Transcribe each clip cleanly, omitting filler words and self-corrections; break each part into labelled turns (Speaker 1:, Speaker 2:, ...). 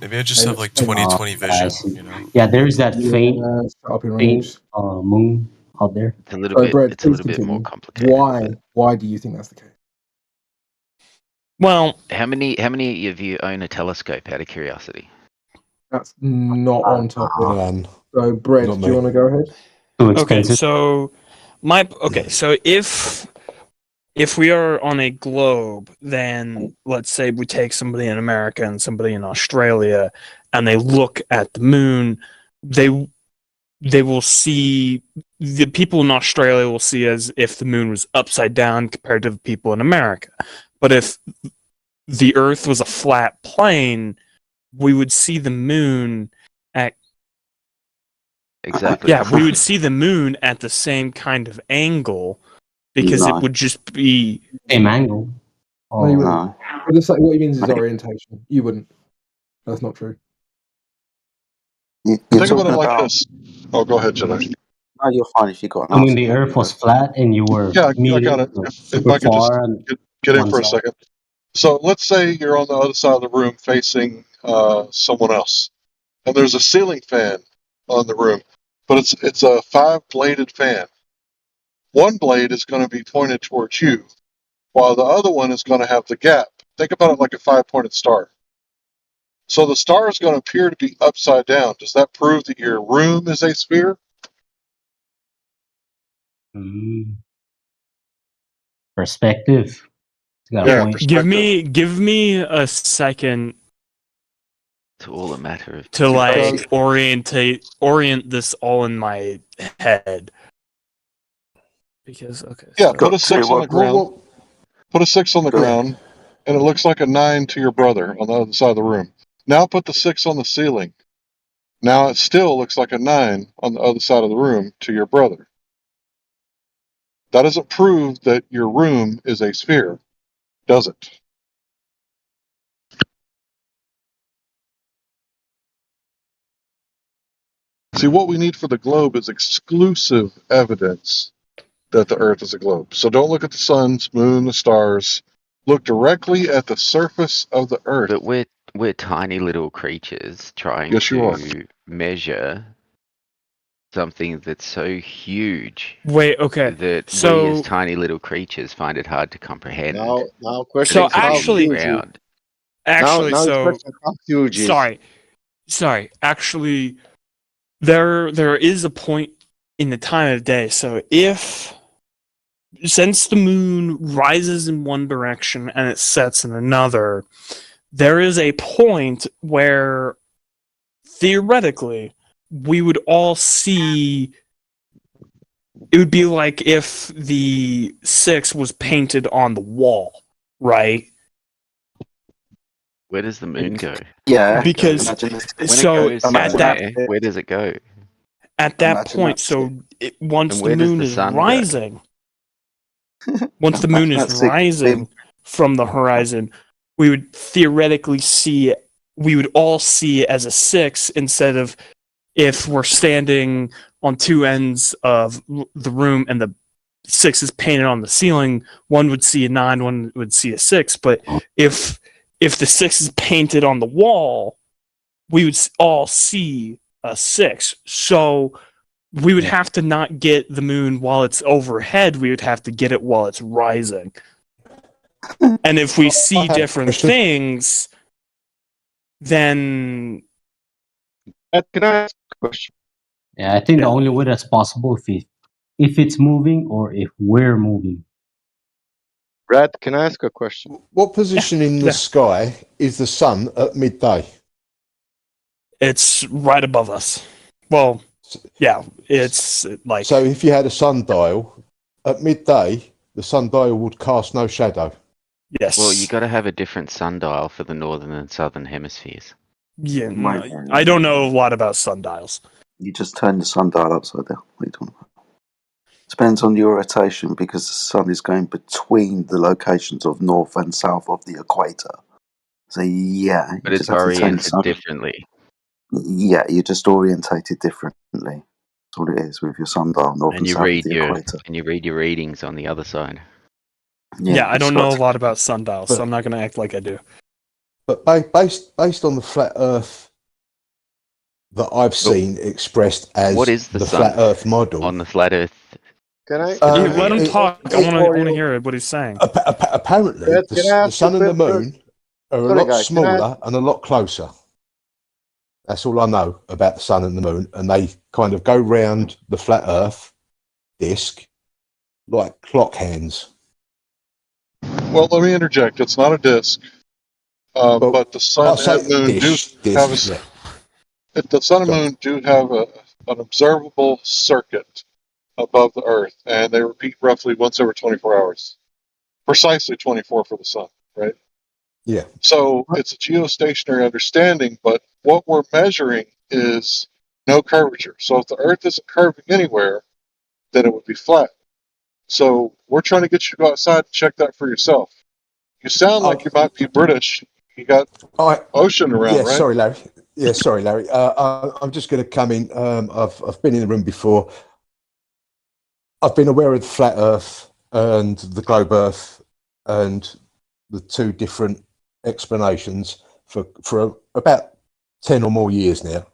Speaker 1: Maybe I just have like 20/20 vision, you know?
Speaker 2: Yeah, there's that faint moon out there.
Speaker 3: It's a little bit.
Speaker 4: Brett,
Speaker 3: It's a little
Speaker 4: please
Speaker 3: bit more
Speaker 4: continue.
Speaker 3: complicated.
Speaker 4: Why do you think that's the case?
Speaker 5: Well,
Speaker 3: How many of you own a telescope? Out of curiosity.
Speaker 4: That's not on topic.
Speaker 6: None.
Speaker 4: So, Brett,
Speaker 6: Not
Speaker 4: do you
Speaker 6: me.
Speaker 4: want to go ahead?
Speaker 2: Too
Speaker 5: okay,
Speaker 2: expensive.
Speaker 5: so if we are on a globe, then let's say we take somebody in America and somebody in Australia, and they look at the moon, they will see, the people in Australia will see as if the moon was upside down compared to the people in America. But if the Earth was a flat plane, we would see the moon at
Speaker 3: Exactly.
Speaker 5: we would see the moon at the same kind of angle, because it would just be
Speaker 2: Same angle.
Speaker 4: No, you wouldn't.
Speaker 7: No.
Speaker 4: What he means is orientation. You wouldn't. That's not true.
Speaker 7: You're
Speaker 8: Think about it
Speaker 7: talking
Speaker 8: like this. Oh, go ahead, Jedi.
Speaker 7: No, you're fine if you got an
Speaker 2: I mean,
Speaker 7: answer.
Speaker 2: the Earth was flat and you were
Speaker 8: Yeah, I got it. If
Speaker 2: super
Speaker 8: I could just
Speaker 2: far. And
Speaker 8: get in
Speaker 2: one
Speaker 8: for a
Speaker 2: side.
Speaker 8: second. So let's say you're on the other side of the room facing someone else, and there's a ceiling fan on the room, but it's a 5-bladed fan. One blade is going to be pointed towards you, while the other one is going to have the gap. Think about it like a 5-pointed star. So the star is going to appear to be upside down. Does that prove that your room is a sphere?
Speaker 2: Perspective. Got a
Speaker 8: Yeah,
Speaker 2: point.
Speaker 8: perspective.
Speaker 5: give me a second
Speaker 3: It's all a matter of
Speaker 5: to like orient this all in my head. Because
Speaker 8: Yeah, put a 6 on the ground. Put a 6 on the
Speaker 7: Go ahead.
Speaker 8: ground, and it looks like a 9 to your brother on the other side of the room. Now put the 6 on the ceiling. Now it still looks like a 9 on the other side of the room to your brother. That doesn't prove that your room is a sphere, does it? See, what we need for the globe is exclusive evidence that the Earth is a globe. So don't look at the suns, moon, the stars. Look directly at the surface of the Earth.
Speaker 3: But we're tiny little creatures trying
Speaker 8: Yes, you are.
Speaker 3: to measure something that's so huge
Speaker 5: wait, okay.
Speaker 3: that
Speaker 5: So
Speaker 3: we as tiny little creatures find it hard to comprehend.
Speaker 9: Now question.
Speaker 5: So
Speaker 9: is how
Speaker 5: actually-
Speaker 9: huge is-
Speaker 5: actually,
Speaker 9: now
Speaker 5: so
Speaker 9: question, how huge is-
Speaker 5: sorry. Actually, there is a point in the time of day. So since the moon rises in one direction and it sets in another, there is a point where theoretically we would all see. It would be like if the 6 was painted on the wall, right?
Speaker 3: Where does the moon go?
Speaker 7: Yeah.
Speaker 5: Because
Speaker 7: Imagine this.
Speaker 3: When
Speaker 5: so
Speaker 3: it goes
Speaker 5: at that
Speaker 3: somewhere, where does it go?
Speaker 5: at that
Speaker 7: Imagine
Speaker 5: point,
Speaker 7: that's
Speaker 5: so once
Speaker 3: And
Speaker 5: the
Speaker 3: where does
Speaker 5: moon
Speaker 3: the
Speaker 5: is
Speaker 3: sun go?
Speaker 5: rising, once the moon is
Speaker 7: That's it.
Speaker 5: rising from the horizon, we would theoretically see, we would all see it as a 6 instead of, if we're standing on two ends of the room and the 6 is painted on the ceiling, one would see a 9, one would see a 6. But if the 6 is painted on the wall, we would all see a 6. So we would have to not get the moon while it's overhead. We would have to get it while it's rising. And if we see different things, then...
Speaker 9: Can I ask a question?
Speaker 2: Yeah, I think the only way that's possible if it's moving or if we're moving.
Speaker 9: Brad, can I ask a question?
Speaker 6: What position in the sky is the sun at midday?
Speaker 5: It's right above us. Well, yeah, it's like...
Speaker 6: So if you had a sundial, at midday, the sundial would cast no shadow.
Speaker 5: Yes.
Speaker 3: Well, you got to have a different sundial for the northern and southern hemispheres.
Speaker 5: Yeah, no, I don't know a lot about sundials.
Speaker 7: You just turn the sundial upside down. What are you talking about? Depends on your rotation because the sun is going between the locations of north and south of the equator. So yeah,
Speaker 3: But it's oriented differently.
Speaker 7: Yeah, you're just orientated differently. That's what it is with your sundial, north and south of the equator.
Speaker 3: And you read your readings on the other side.
Speaker 5: Yeah, I don't know a lot about sundials, so I'm not going to act like I do.
Speaker 6: But based on the flat Earth that I've seen expressed as
Speaker 3: what is the
Speaker 6: flat
Speaker 3: sun
Speaker 6: Earth model
Speaker 3: on the flat Earth?
Speaker 9: Can I?
Speaker 5: Let him talk. I want
Speaker 9: before
Speaker 5: to
Speaker 9: you-
Speaker 5: hear what he's saying.
Speaker 6: apparently,
Speaker 9: Brad, can I
Speaker 6: the
Speaker 9: ask
Speaker 6: sun
Speaker 9: you
Speaker 6: and the
Speaker 9: first?
Speaker 6: moon are a
Speaker 9: Sorry,
Speaker 6: lot
Speaker 9: guys, can I
Speaker 6: smaller and a lot closer. That's all I know about the sun and the moon, and they kind of go round the flat Earth disk like clock hands.
Speaker 8: Well, let me interject. It's not a disk,
Speaker 6: Well,
Speaker 8: but the sun
Speaker 6: I'll say
Speaker 8: and moon
Speaker 6: dish,
Speaker 8: do have
Speaker 6: yeah.
Speaker 8: the sun and
Speaker 6: Sorry.
Speaker 8: moon do have an observable circuit above the Earth, and they repeat roughly once every 24 hours. Precisely 24 for the sun, right?
Speaker 6: Yeah.
Speaker 8: So it's a geostationary understanding, but what we're measuring is no curvature. So if the Earth isn't curving anywhere, then it would be flat. So we're trying to get you to go outside and check that for yourself. You sound like you might be British. You got ocean around,
Speaker 6: Yeah,
Speaker 8: right?
Speaker 6: sorry, Larry. Yeah, sorry, Larry. I'm just going to come in. I've been in the room before. I've been aware of the flat Earth and the globe Earth and the two different explanations for about 10 or more years now.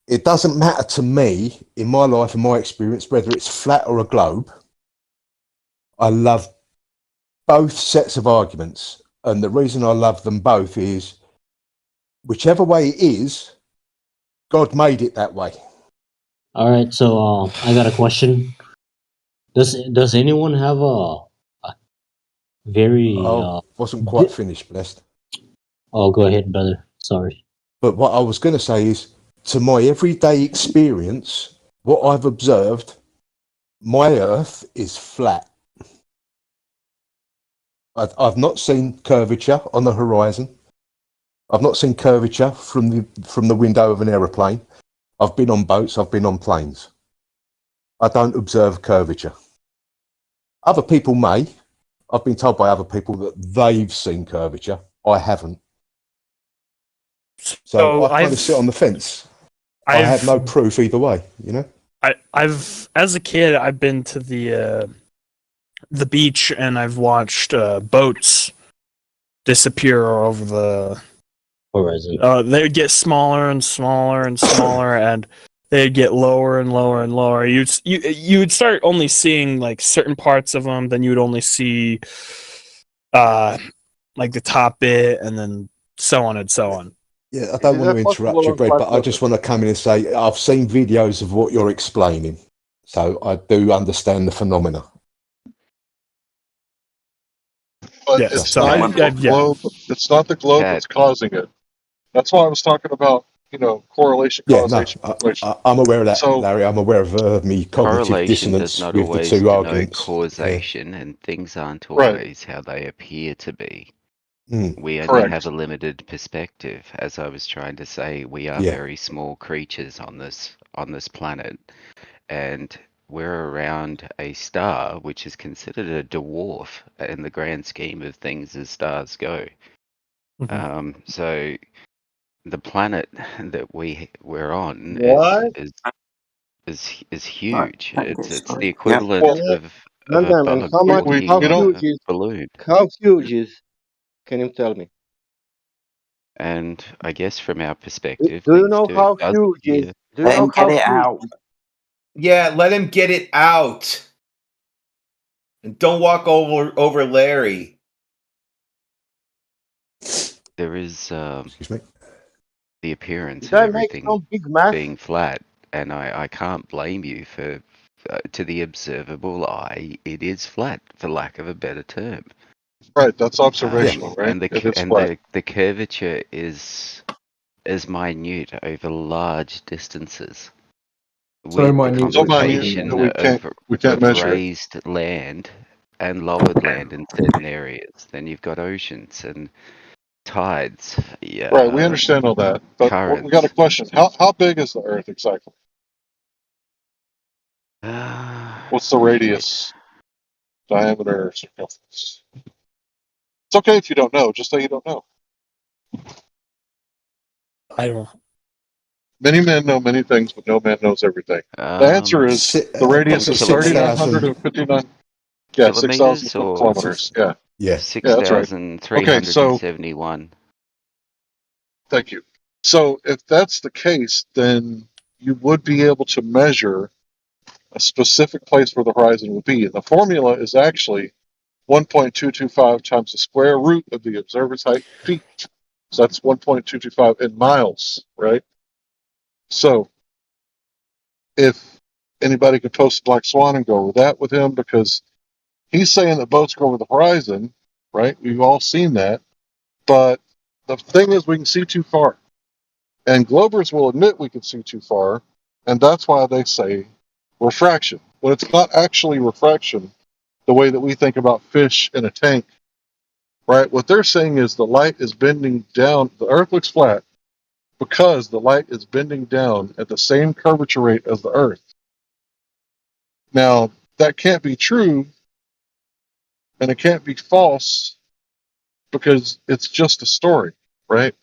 Speaker 6: It doesn't matter to me, in my life and my experience, whether it's flat or a globe. I love both sets of arguments. And the reason I love them both is whichever way it is, God made it that way.
Speaker 2: All right, so I got a question. Does anyone have a very
Speaker 6: Wasn't quite finished, blessed.
Speaker 2: Oh, go ahead, brother. Sorry.
Speaker 6: But what I was going to say is, to my everyday experience, what I've observed, my Earth is flat. I've not seen curvature on the horizon. I've not seen curvature from the window of an aeroplane. I've been on boats. I've been on planes. I don't observe curvature. Other people may. I've been told by other people that they've seen curvature. I haven't. So I kind of sit on the fence. I have no proof either way, you know?
Speaker 5: I've as a kid, I've been to the beach and I've watched boats disappear over the
Speaker 2: horizon.
Speaker 5: They would get smaller and smaller and smaller, and they'd get lower and lower and lower. You would start only seeing like certain parts of them, then you would only see like the top bit, and then so on and so on.
Speaker 6: Yeah, I don't want to interrupt you, Brad, but I just want to come in and say I've seen videos of what you're explaining, so I do understand the phenomena.
Speaker 8: But
Speaker 5: yes,
Speaker 8: it's not the globe. It's not the globe that's causing it. That's why I was talking about, correlation, causation.
Speaker 6: No, I'm aware of that, Larry. I'm aware of me cognitive
Speaker 3: Correlation
Speaker 6: dissonance
Speaker 3: does not
Speaker 6: with the
Speaker 3: always
Speaker 6: two
Speaker 3: denote
Speaker 6: arguments.
Speaker 3: causation, and things aren't always how they appear to be. We only have a limited perspective. As I was trying to say, we are very small creatures on this planet, and we're around a star which is considered a dwarf in the grand scheme of things as stars go. So the planet that we're on is huge. It's the equivalent of a bug walking on a balloon.
Speaker 9: How huge is? Can you tell me?
Speaker 3: And I guess from our perspective,
Speaker 9: do you know how huge is? Do you
Speaker 10: Let
Speaker 9: know
Speaker 10: him get it
Speaker 9: how
Speaker 10: out. Yeah, let him get it out. And don't walk over Larry.
Speaker 3: There is
Speaker 6: excuse me,
Speaker 3: the appearance of everything being flat, and I can't blame you for to the observable eye, it is flat, for lack of a better term.
Speaker 8: Right, that's observational, right?
Speaker 3: And the curvature is minute over large distances.
Speaker 4: So
Speaker 3: With the computation
Speaker 8: we can't measure
Speaker 3: raised land and lowered land in certain areas, then you've got oceans and tides.
Speaker 8: Right, we understand all that, but we got a question. How big is the Earth exactly? What's the radius, diameter, circumference? It's okay if you don't know. Just say you don't know.
Speaker 5: I don't.
Speaker 8: Many men know many things, but no man knows everything. The answer is the radius is 3,959. Yeah, 6,000 kilometers. Yeah.
Speaker 6: Yeah.
Speaker 3: 6,371.
Speaker 8: Thank you. So if that's the case, then you would be able to measure a specific place where the horizon would be. And the formula is actually 1.225 times the square root of the observer's height in feet. So that's 1.225 in miles, right? So if anybody could post a black swan and go over that with him, because he's saying that boats go over the horizon, right? We've all seen that. But the thing is, we can see too far. And Globers will admit we can see too far. And that's why they say refraction. When it's not actually refraction, the way that we think about fish in a tank, right? What they're saying is the light is bending down. The Earth looks flat because the light is bending down at the same curvature rate as the Earth. Now, that can't be true, and it can't be false because it's just a story, right?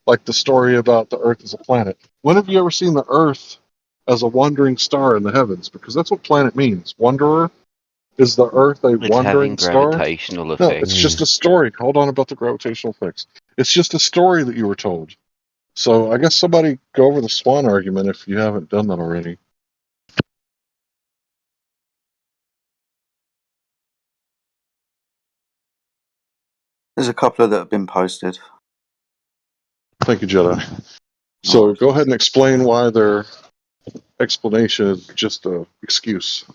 Speaker 8: Like the story about the Earth as a planet. When have you ever seen the Earth as a wandering star in the heavens? Because that's what planet means. Wanderer. Is the Earth a
Speaker 3: It's having
Speaker 8: wandering star?
Speaker 3: gravitational
Speaker 8: No,
Speaker 3: effects.
Speaker 8: it's just a story. Hold on about the gravitational effects. It's just a story that you were told. So I guess somebody go over the swan argument if you haven't done that already.
Speaker 7: There's a couple that have been posted.
Speaker 8: Thank you, Jedi. So go ahead and explain why their explanation is just an excuse.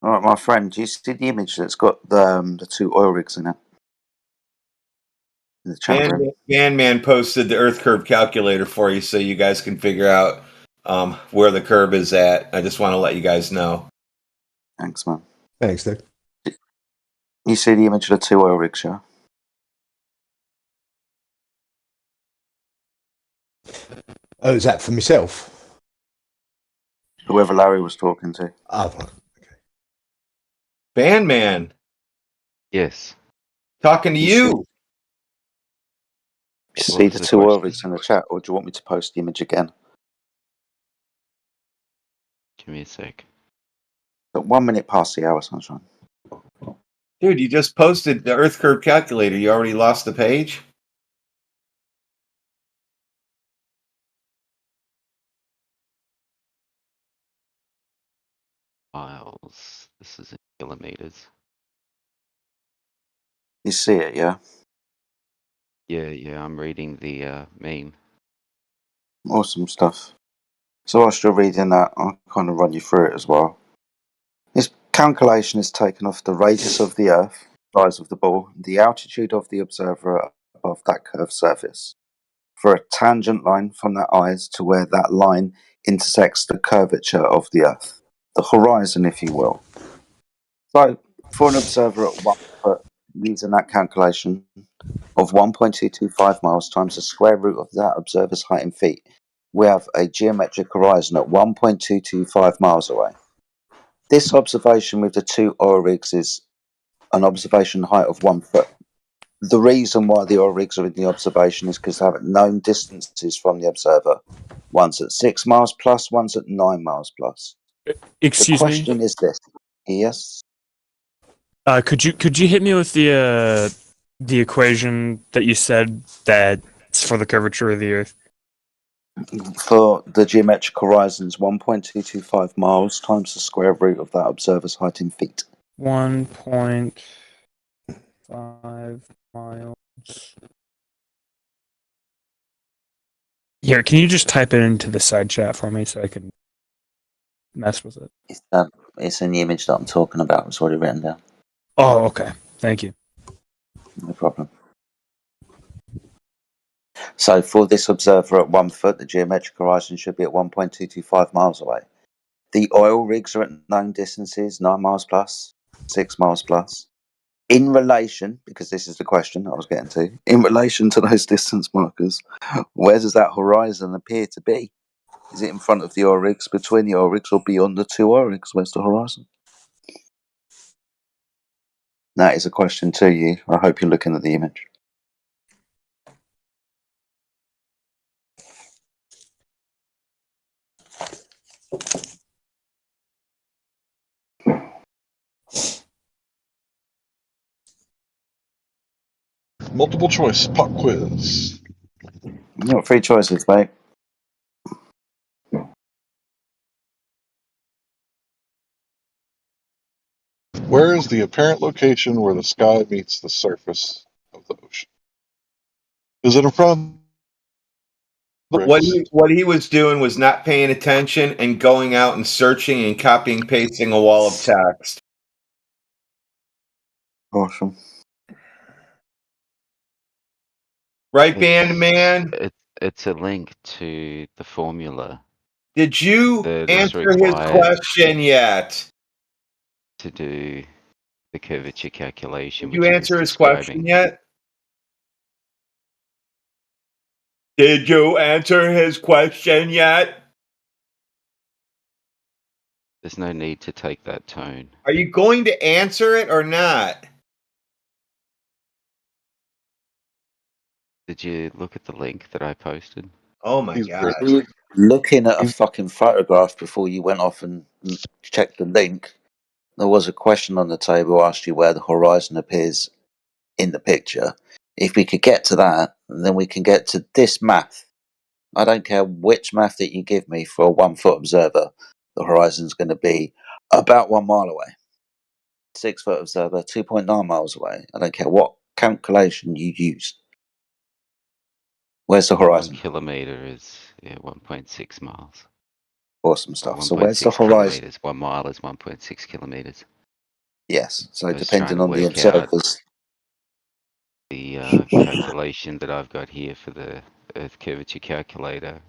Speaker 7: All right, my friend, do you see the image that's got the two oil rigs in it? In the chat room.
Speaker 10: Man posted the Earth curve calculator for you so you guys can figure out where the curve is at. I just want to let you guys know.
Speaker 7: Thanks, man.
Speaker 6: Thanks, Nick.
Speaker 7: You see the image of the two oil rigs, yeah?
Speaker 6: Oh, is that for myself?
Speaker 7: Whoever Larry was talking to.
Speaker 6: Oh, okay.
Speaker 10: Man.
Speaker 3: Yes.
Speaker 10: Talking to you.
Speaker 7: See the two oil rigs in the chat, or do you want me to post the image again?
Speaker 3: Give me a sec.
Speaker 7: But 1 minute past the hour, sunshine.
Speaker 10: Dude, you just posted the Earth curve calculator. You already lost the page?
Speaker 3: Miles. This is in kilometers.
Speaker 7: You see it, yeah?
Speaker 3: Yeah, I'm reading the meme.
Speaker 7: Awesome stuff. So whilst you're reading that, I'll kind of run you through it as well. This calculation is taken off the radius of the Earth, size of the ball, the altitude of the observer above that curved surface, for a tangent line from their eyes to where that line intersects the curvature of the Earth, the horizon, if you will. So, for an observer at 1 foot, using that calculation of 1.225 miles times the square root of that observer's height in feet, we have a geometric horizon at 1.225 miles away. This observation with the two oil rigs is an observation height of 1 foot. The reason why the oil rigs are in the observation is because they have known distances from the observer. One's at 6 miles plus, one's at 9 miles plus.
Speaker 5: Excuse
Speaker 7: the
Speaker 5: me?
Speaker 7: question is this. Yes?
Speaker 5: Could you hit me with the equation that you said that's for the curvature of the Earth?
Speaker 7: For the geometric horizon is 1.225 miles times the square root of that observer's height in feet.
Speaker 5: 1.5 miles. Here, can you just type it into the side chat for me so I can mess with it?
Speaker 7: It's in the image that I'm talking about. It's already written down.
Speaker 5: Oh, okay. Thank you.
Speaker 7: No problem. So for this observer at 1 foot, the geometric horizon should be at 1.225 miles away. The oil rigs are at known distances, 9 miles plus, 6 miles plus. In relation, because this is the question I was getting to, in relation to those distance markers, where does that horizon appear to be? Is it in front of the oil rigs, between the oil rigs, or beyond the two oil rigs? Where's the horizon? That is a question to you. I hope you're looking at the image.
Speaker 8: multiple choice pop quiz.
Speaker 7: You got 3 choices, mate.
Speaker 8: Where is the apparent location where the sky meets the surface of the ocean? Is it in front of
Speaker 10: What he was doing was not paying attention and going out and searching and copying and pasting a wall of text.
Speaker 7: Awesome.
Speaker 10: Right, Band Man?
Speaker 3: It's a link to the formula.
Speaker 10: Did you answer his question yet?
Speaker 3: To do the curvature calculation.
Speaker 10: Did you answer his question yet? Did you answer his question yet?
Speaker 3: There's no need to take that tone.
Speaker 10: Are you going to answer it or not?
Speaker 3: Did you look at the link that I posted?
Speaker 10: Oh my god.
Speaker 7: Looking at a fucking photograph before you went off and checked the link, there was a question on the table asked you where the horizon appears in the picture. If we could get to that, then we can get to this math. I don't care which math that you give me for a 1 foot observer, the horizon's going to be about 1 mile away. 6 foot observer, 2.9 miles away. I don't care what calculation you use. Where's the horizon?
Speaker 3: 1 kilometer is 1.6 miles.
Speaker 7: Awesome stuff. So where's the horizon?
Speaker 3: Kilometers. 1 mile is 1.6 kilometers.
Speaker 7: Yes. So
Speaker 3: I was
Speaker 7: depending
Speaker 3: trying to
Speaker 7: on the
Speaker 3: work out
Speaker 7: observers.
Speaker 3: the calculation that I've got here for the Earth curvature calculator,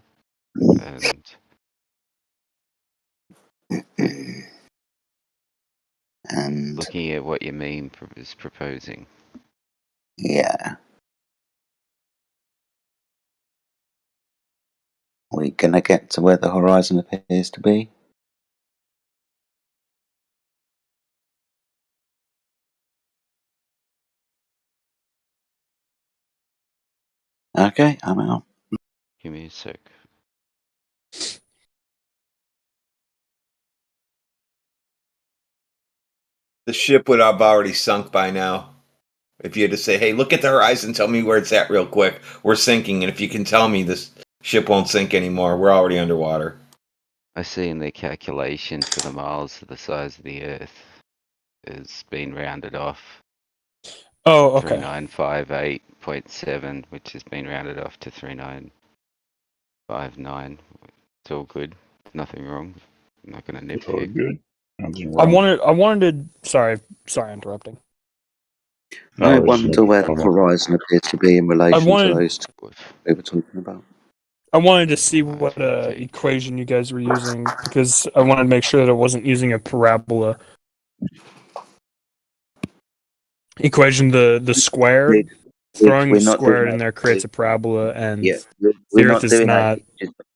Speaker 3: and looking at what your meme is proposing.
Speaker 7: Yeah. We're gonna get to where the horizon appears to be. Okay, I'm out.
Speaker 3: Give me a sec.
Speaker 10: The ship would have already sunk by now. If you had to say, hey, look at the horizon, tell me where it's at real quick. We're sinking, and if you can tell me this ship won't sink anymore, we're already underwater.
Speaker 3: I see in the calculation for the miles of the size of the Earth is being rounded off.
Speaker 5: Oh, okay.
Speaker 3: 3958.7, which has been rounded off to 3959. It's all good. Nothing wrong. I'm not going to nitpick.
Speaker 11: It's all good.
Speaker 5: I wanted to. Sorry, interrupting.
Speaker 7: I wonder where the horizon appears to be in relation to those two we were talking about.
Speaker 5: I wanted to see what equation you guys were using because I wanted to make sure that it wasn't using a parabola equation. The squared, throwing the squared in there creates a parabola, and the Earth is not.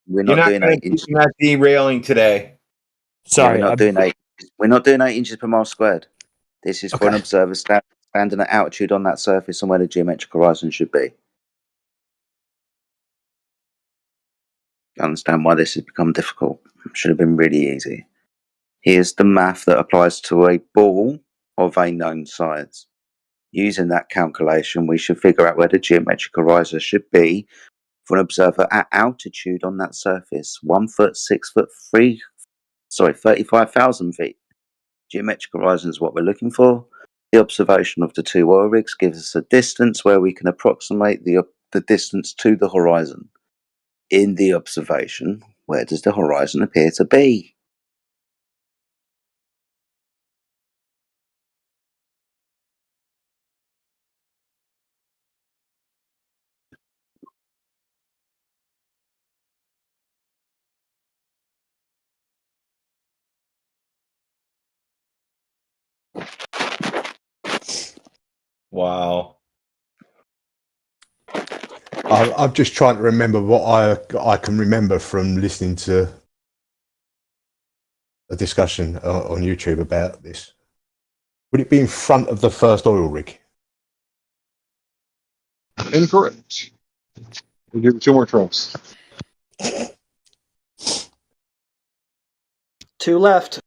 Speaker 7: We're not doing 8 inches.
Speaker 10: You're not derailing today.
Speaker 5: Sorry,
Speaker 7: we're not doing 8. We're not doing 8 inches per mile squared. This is for an observer standing at altitude on that surface and where the geometric horizon should be. I understand why this has become difficult. It should have been really easy. Here's the math that applies to a ball of a known size. Using that calculation, we should figure out where the geometric horizon should be for an observer at altitude on that surface. 1 foot, 6 foot, 35,000 feet. Geometric horizon is what we're looking for. The observation of the 2 oil rigs gives us a distance where we can approximate the distance to the horizon. In the observation, where does the horizon appear to be?
Speaker 10: Wow.
Speaker 6: I'm just trying to remember what I can remember from listening to a discussion on YouTube about this. Would it be in front of the first oil rig?
Speaker 8: Incorrect. We'll give you 2 more tries.
Speaker 12: 2 left.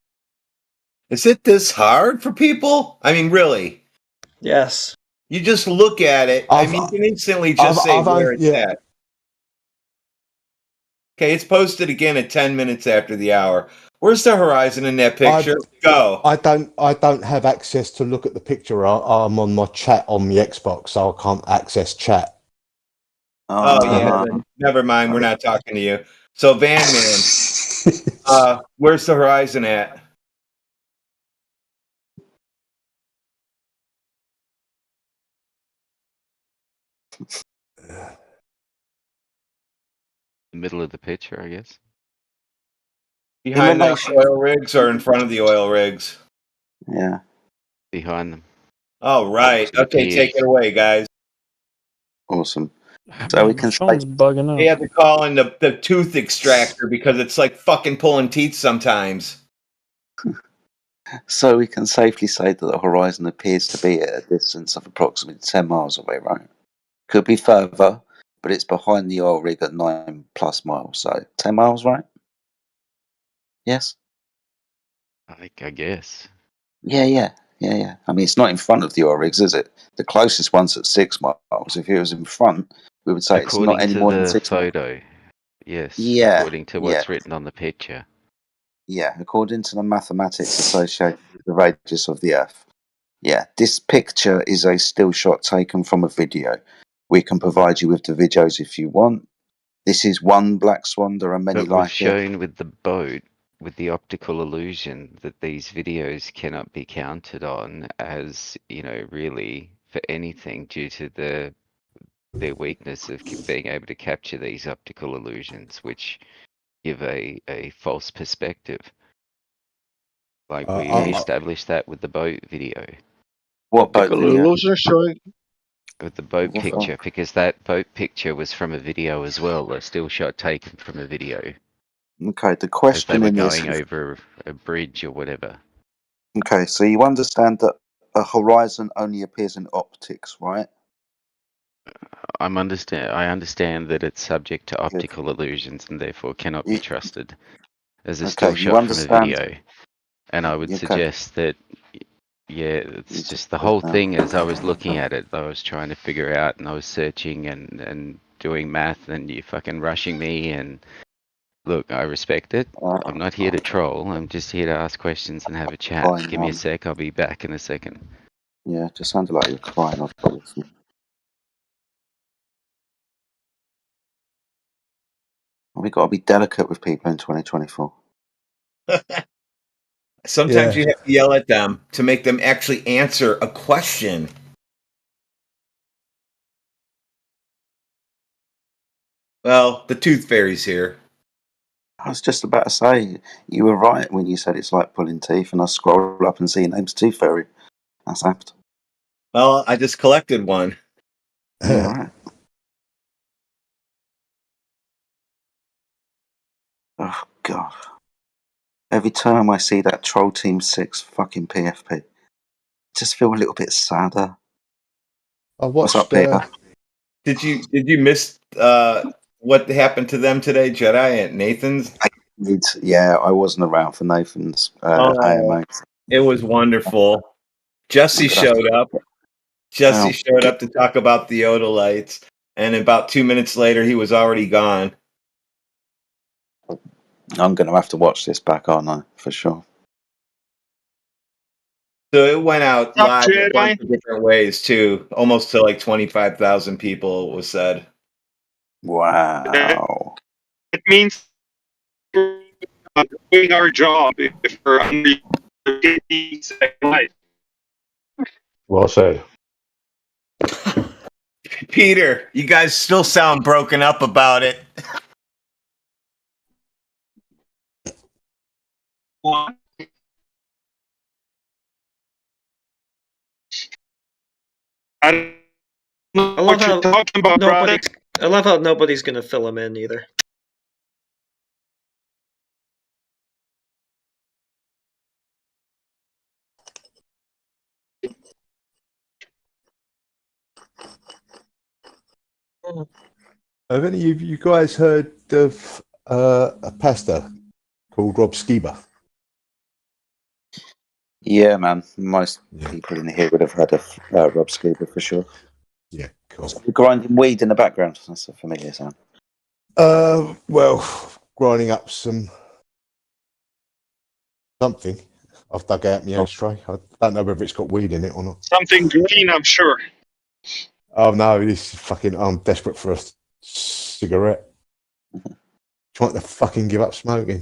Speaker 10: Is it this hard for people? I mean, really?
Speaker 12: Yes.
Speaker 10: You just look at it. You can instantly just say where it's at. Okay, it's posted again at 10 minutes after the hour. Where's the horizon in that picture? Go.
Speaker 6: I don't have access to look at the picture. I'm on my chat on the Xbox, so I can't access chat.
Speaker 10: Then never mind. We're not talking to you. So Van Man, where's the horizon at?
Speaker 3: The middle of the picture, I guess.
Speaker 10: Behind the oil rigs or in front of the oil rigs?
Speaker 7: Yeah.
Speaker 3: Behind them.
Speaker 10: Oh, right. Okay, take it away, guys.
Speaker 7: Awesome. So we can
Speaker 5: phone's bugging out.
Speaker 10: They have to call in the tooth extractor because it's like fucking pulling teeth sometimes.
Speaker 7: So we can safely say that the horizon appears to be at a distance of approximately 10 miles away, right? Could be further, but it's behind the oil rig at 9+ miles. So 10 miles, right? Yes?
Speaker 3: I guess.
Speaker 7: Yeah. I mean, it's not in front of the oil rigs, is it? The closest one's at 6 miles. If it was in front, we would say it's not any more than 6 miles.
Speaker 3: According to the photo, yes.
Speaker 7: Yeah.
Speaker 3: According to what's written on the picture.
Speaker 7: Yeah, according to the mathematics associated with the radius of the Earth. Yeah, this picture is a still shot taken from a video. We can provide you with the videos if you want. This is one black swan. There are many
Speaker 3: But we've
Speaker 7: like it.
Speaker 3: shown with the boat, with the optical illusion, that these videos cannot be counted on as, really for anything due to their weakness of being able to capture these optical illusions, which give a false perspective. Like we established that with the boat video.
Speaker 7: What boat video?
Speaker 9: Illusion showing
Speaker 3: With the boat picture, because that boat picture was from a video as well, a still shot taken from a video.
Speaker 7: Okay, the question
Speaker 3: as they were
Speaker 7: in
Speaker 3: going
Speaker 7: this
Speaker 3: over a bridge or whatever.
Speaker 7: Okay, so you understand that a horizon only appears in optics, right?
Speaker 3: I understand that it's subject to optical illusions and therefore cannot be trusted as a still shot from a video. And I would suggest that, it's just the whole thing. As I was looking at it, I was trying to figure out, and I was searching and doing math, and you're fucking rushing me. And look, I respect it. I'm not here to troll. I'm just here to ask questions and have a chat. Give me a sec. I'll be back in a second.
Speaker 7: Yeah, it just sounded like you were crying off. We got to be delicate with people in 2024.
Speaker 10: Sometimes you have to yell at them to make them actually answer a question. Well, the tooth fairy's here.
Speaker 7: I was just about to say, you were right when you said it's like pulling teeth, and I scroll up and see your name's Tooth Fairy. That's apt.
Speaker 10: Well, I just collected one.
Speaker 7: All right. Oh, God. Every time I see that Troll Team 6 fucking PFP, I just feel a little bit sadder.
Speaker 6: What's
Speaker 7: up, Peter?
Speaker 10: Did you miss what happened to them today, Jedi, at Nathan's?
Speaker 7: I wasn't around for Nathan's AMA.
Speaker 10: It was wonderful. Jesse showed up. Jesse showed up to talk about the Odolites, and about 2 minutes later, he was already gone.
Speaker 7: I'm going to have to watch this back, aren't I? For sure.
Speaker 10: So it went out live a bunch of different ways, too. Almost to like 25,000 people, it was said.
Speaker 7: Wow.
Speaker 11: It means we're doing our job if we're under life.
Speaker 6: Well said.
Speaker 10: Peter, you guys still sound broken up about it.
Speaker 11: What? I don't know what you're talking about, brother.
Speaker 12: I love how nobody's gonna fill him in either.
Speaker 6: Have any of you guys heard of a pastor called Rob Skiba?
Speaker 7: Yeah, man. Most people in here would have heard of Rob Scuba for sure.
Speaker 6: Yeah, cool.
Speaker 7: So grinding weed in the background. That's a familiar sound.
Speaker 6: Well, grinding up something. I've dug out my ashtray. I don't know whether it's got weed in it or not.
Speaker 11: Something green, I'm sure.
Speaker 6: Oh no, this is fucking. I'm desperate for a cigarette. Trying to fucking give up smoking.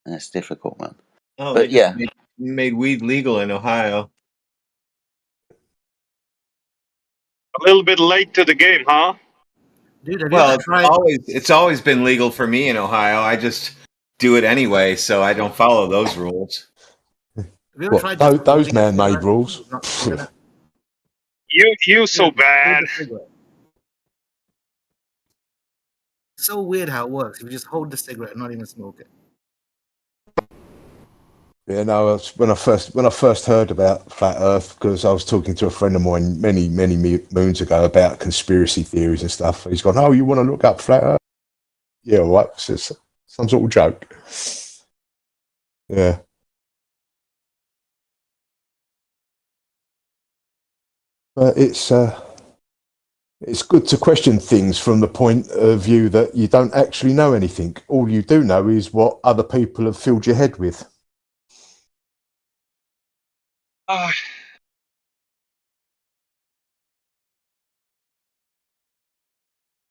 Speaker 7: It's difficult, man.
Speaker 10: Oh,
Speaker 7: but
Speaker 10: they just made weed legal in Ohio.
Speaker 11: A little bit late to the game, huh?
Speaker 13: Dude, have
Speaker 10: Well,
Speaker 13: you ever tried?
Speaker 10: it's always been legal for me in Ohio. I just do it anyway, so I don't follow those rules.
Speaker 13: Have you ever tried
Speaker 6: those man-made rules?
Speaker 11: You so bad.
Speaker 13: So weird how it works. You just hold the cigarette and not even smoke it.
Speaker 6: Yeah, no. When I first heard about flat Earth, because I was talking to a friend of mine many moons ago about conspiracy theories and stuff. He's gone, "Oh, you want to look up flat Earth?" Yeah, all right. It's some sort of joke. Yeah. But it's good to question things from the point of view that you don't actually know anything. All you do know is what other people have filled your head with. And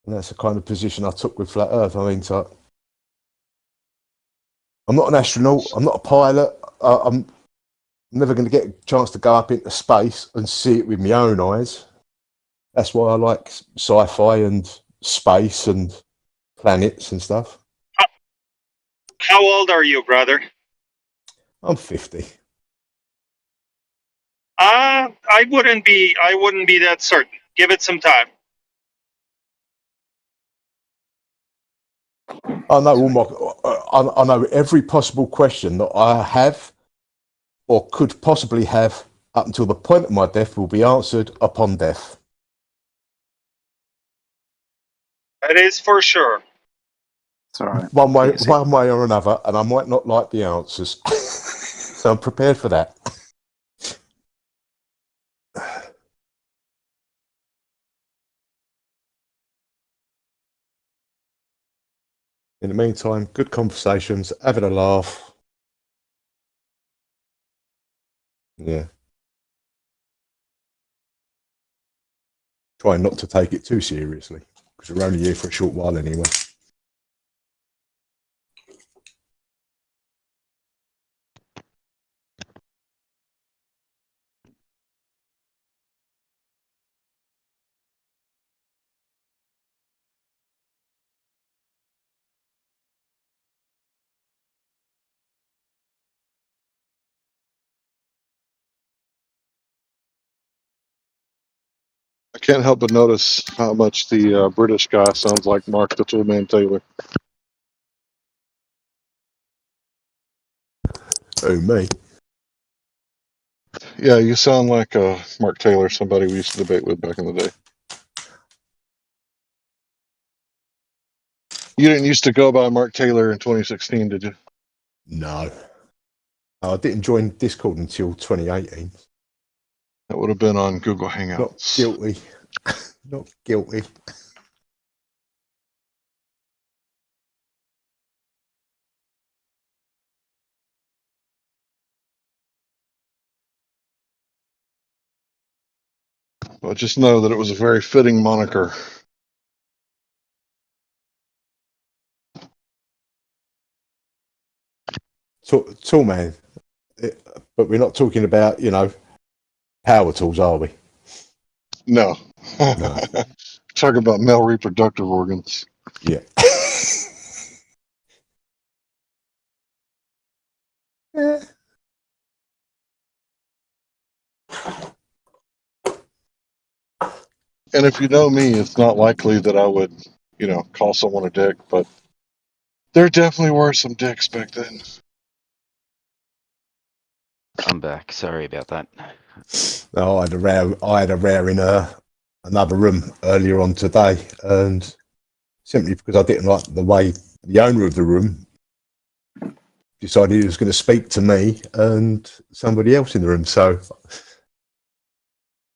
Speaker 6: that's the kind of position I took with flat Earth. I mean, I'm not an astronaut. I'm not a pilot. I'm never going to get a chance to go up into space and see it with my own eyes. That's why I like sci-fi and space and planets and stuff.
Speaker 11: How old are you, brother?
Speaker 6: I'm 50.
Speaker 11: I wouldn't be that certain. Give it some time.
Speaker 6: I know I know every possible question that I have or could possibly have up until the point of my death will be answered upon death.
Speaker 11: That is for sure.
Speaker 7: It's all right.
Speaker 6: One way or another, and I might not like the answers. So I'm prepared for that. In the meantime, good conversations, having a laugh. Yeah. Trying not to take it too seriously, because we're only here for a short while anyway.
Speaker 8: I can't help but notice how much the British guy sounds like Mark the Toolman Taylor.
Speaker 6: Oh, me?
Speaker 8: Yeah, you sound like Mark Taylor, somebody we used to debate with back in the day. You didn't used to go by Mark Taylor in 2016, did you?
Speaker 6: No. I didn't join Discord until 2018.
Speaker 8: That would have been on Google Hangouts.
Speaker 6: Not guilty. Not guilty.
Speaker 8: Well, just know that it was a very fitting moniker.
Speaker 6: Tool man. But we're not talking about, power tools, are we?
Speaker 8: No.
Speaker 6: No.
Speaker 8: Talk about male reproductive organs.
Speaker 6: Yeah.
Speaker 8: And if you know me, it's not likely that I would, call someone a dick, but there definitely were some dicks back then.
Speaker 3: I'm back. Sorry about that.
Speaker 6: No, I had a rare in another room earlier on today, and simply because I didn't like the way the owner of the room decided he was going to speak to me and somebody else in the room. So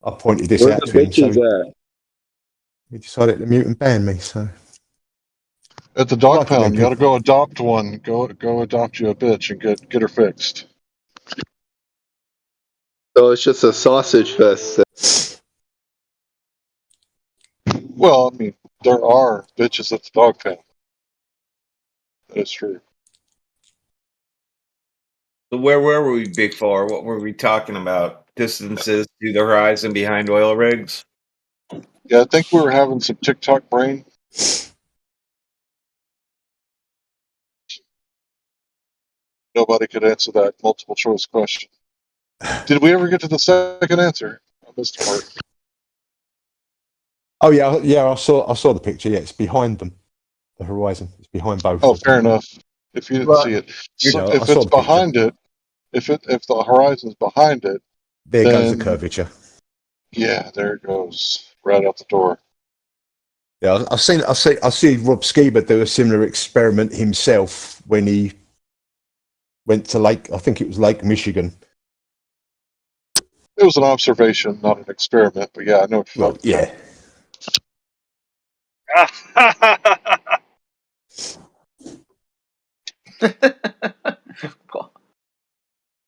Speaker 6: I pointed this out to him. So he decided to mute and ban me. So
Speaker 8: at the dog pound, you got to go adopt one. Go adopt you a bitch and get her fixed.
Speaker 14: So it's just a sausage fest.
Speaker 8: Well, I mean, there are bitches at the dog pound. That is true.
Speaker 10: So where were we before? What were we talking about? Distances to the horizon behind oil rigs?
Speaker 8: Yeah, I think we were having some TikTok brain. Nobody could answer that multiple choice question. Did we ever get to the second answer? I missed the part.
Speaker 6: oh yeah, I saw the picture. Yeah, it's behind them, the horizon. It's behind both.
Speaker 8: Oh,
Speaker 6: of them.
Speaker 8: fair enough. If you didn't see it, so
Speaker 6: I
Speaker 8: if
Speaker 6: saw
Speaker 8: it's
Speaker 6: the picture.
Speaker 8: behind it, if the horizon's behind it,
Speaker 6: there
Speaker 8: then,
Speaker 6: goes the curvature.
Speaker 8: Yeah, there it goes, right out the door.
Speaker 6: Yeah, I see Rob Skiba do a similar experiment himself when he went to Lake. I think it was Lake Michigan.
Speaker 8: It was an observation, not an experiment. But yeah, I know what you're talking
Speaker 6: yeah.
Speaker 7: That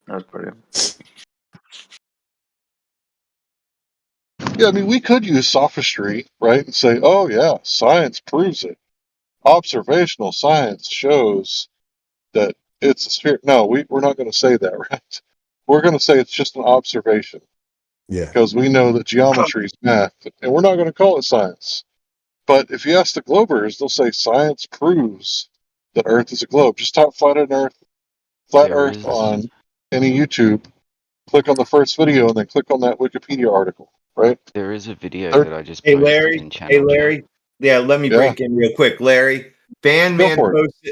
Speaker 7: was brilliant.
Speaker 8: Yeah, I mean, we could use sophistry, right, and say, oh yeah, science proves it. Observational science shows that it's a sphere. No, we're not going to say that, right? We're going to say it's just an observation.
Speaker 6: Yeah.
Speaker 8: Because we know that geometry is math, and we're not going to call it science. But if you ask the Globers, they'll say science proves that Earth is a globe. Just type flat Earth on any YouTube, click on the first video, and then click on that Wikipedia article, right?
Speaker 3: There is a video that I just
Speaker 10: Hey
Speaker 3: posted
Speaker 10: Larry.
Speaker 3: in channel chat.
Speaker 10: Yeah, let me break in real quick. Larry, Fan Man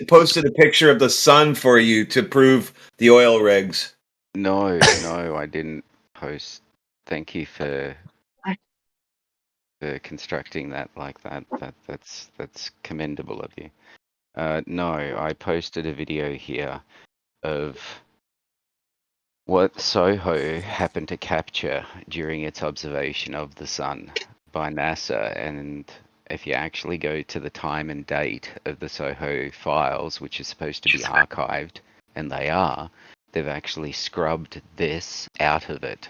Speaker 10: posted a picture of the sun for you to prove the oil rigs.
Speaker 3: No, I didn't post. Thank you for constructing that like that. That's commendable of you. No, I posted a video here of what Soho happened to capture during its observation of the sun by NASA. And if you actually go to the time and date of the Soho files, which is supposed to be archived, and they are, they've actually scrubbed this out of it.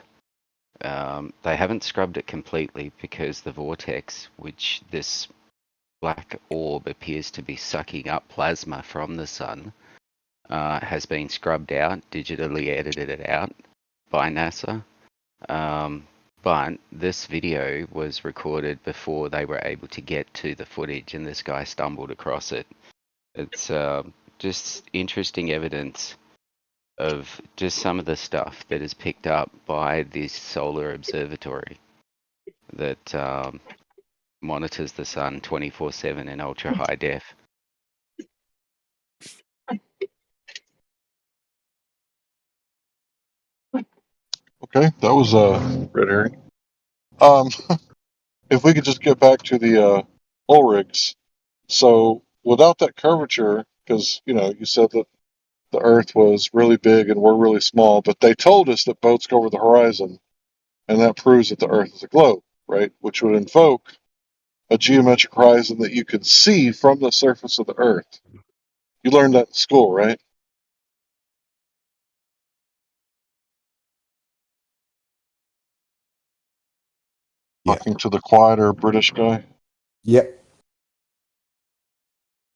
Speaker 3: They haven't scrubbed it completely because the vortex, which this black orb appears to be sucking up plasma from the sun, has been scrubbed out, digitally edited out by NASA. But this video was recorded before they were able to get to the footage, and this guy stumbled across it. It's just interesting evidence of just some of the stuff that is picked up by this solar observatory that monitors the sun 24/7 in ultra high def.
Speaker 8: Okay, that was red herring. If we could just get back to the oil rigs. So without that curvature, because you said that the Earth was really big and we're really small, but they told us that boats go over the horizon, and that proves that the Earth is a globe, right? Which would invoke a geometric horizon that you could see from the surface of the Earth. You learned that in school, right? Yeah. Talking to the quieter British guy.
Speaker 6: Yep.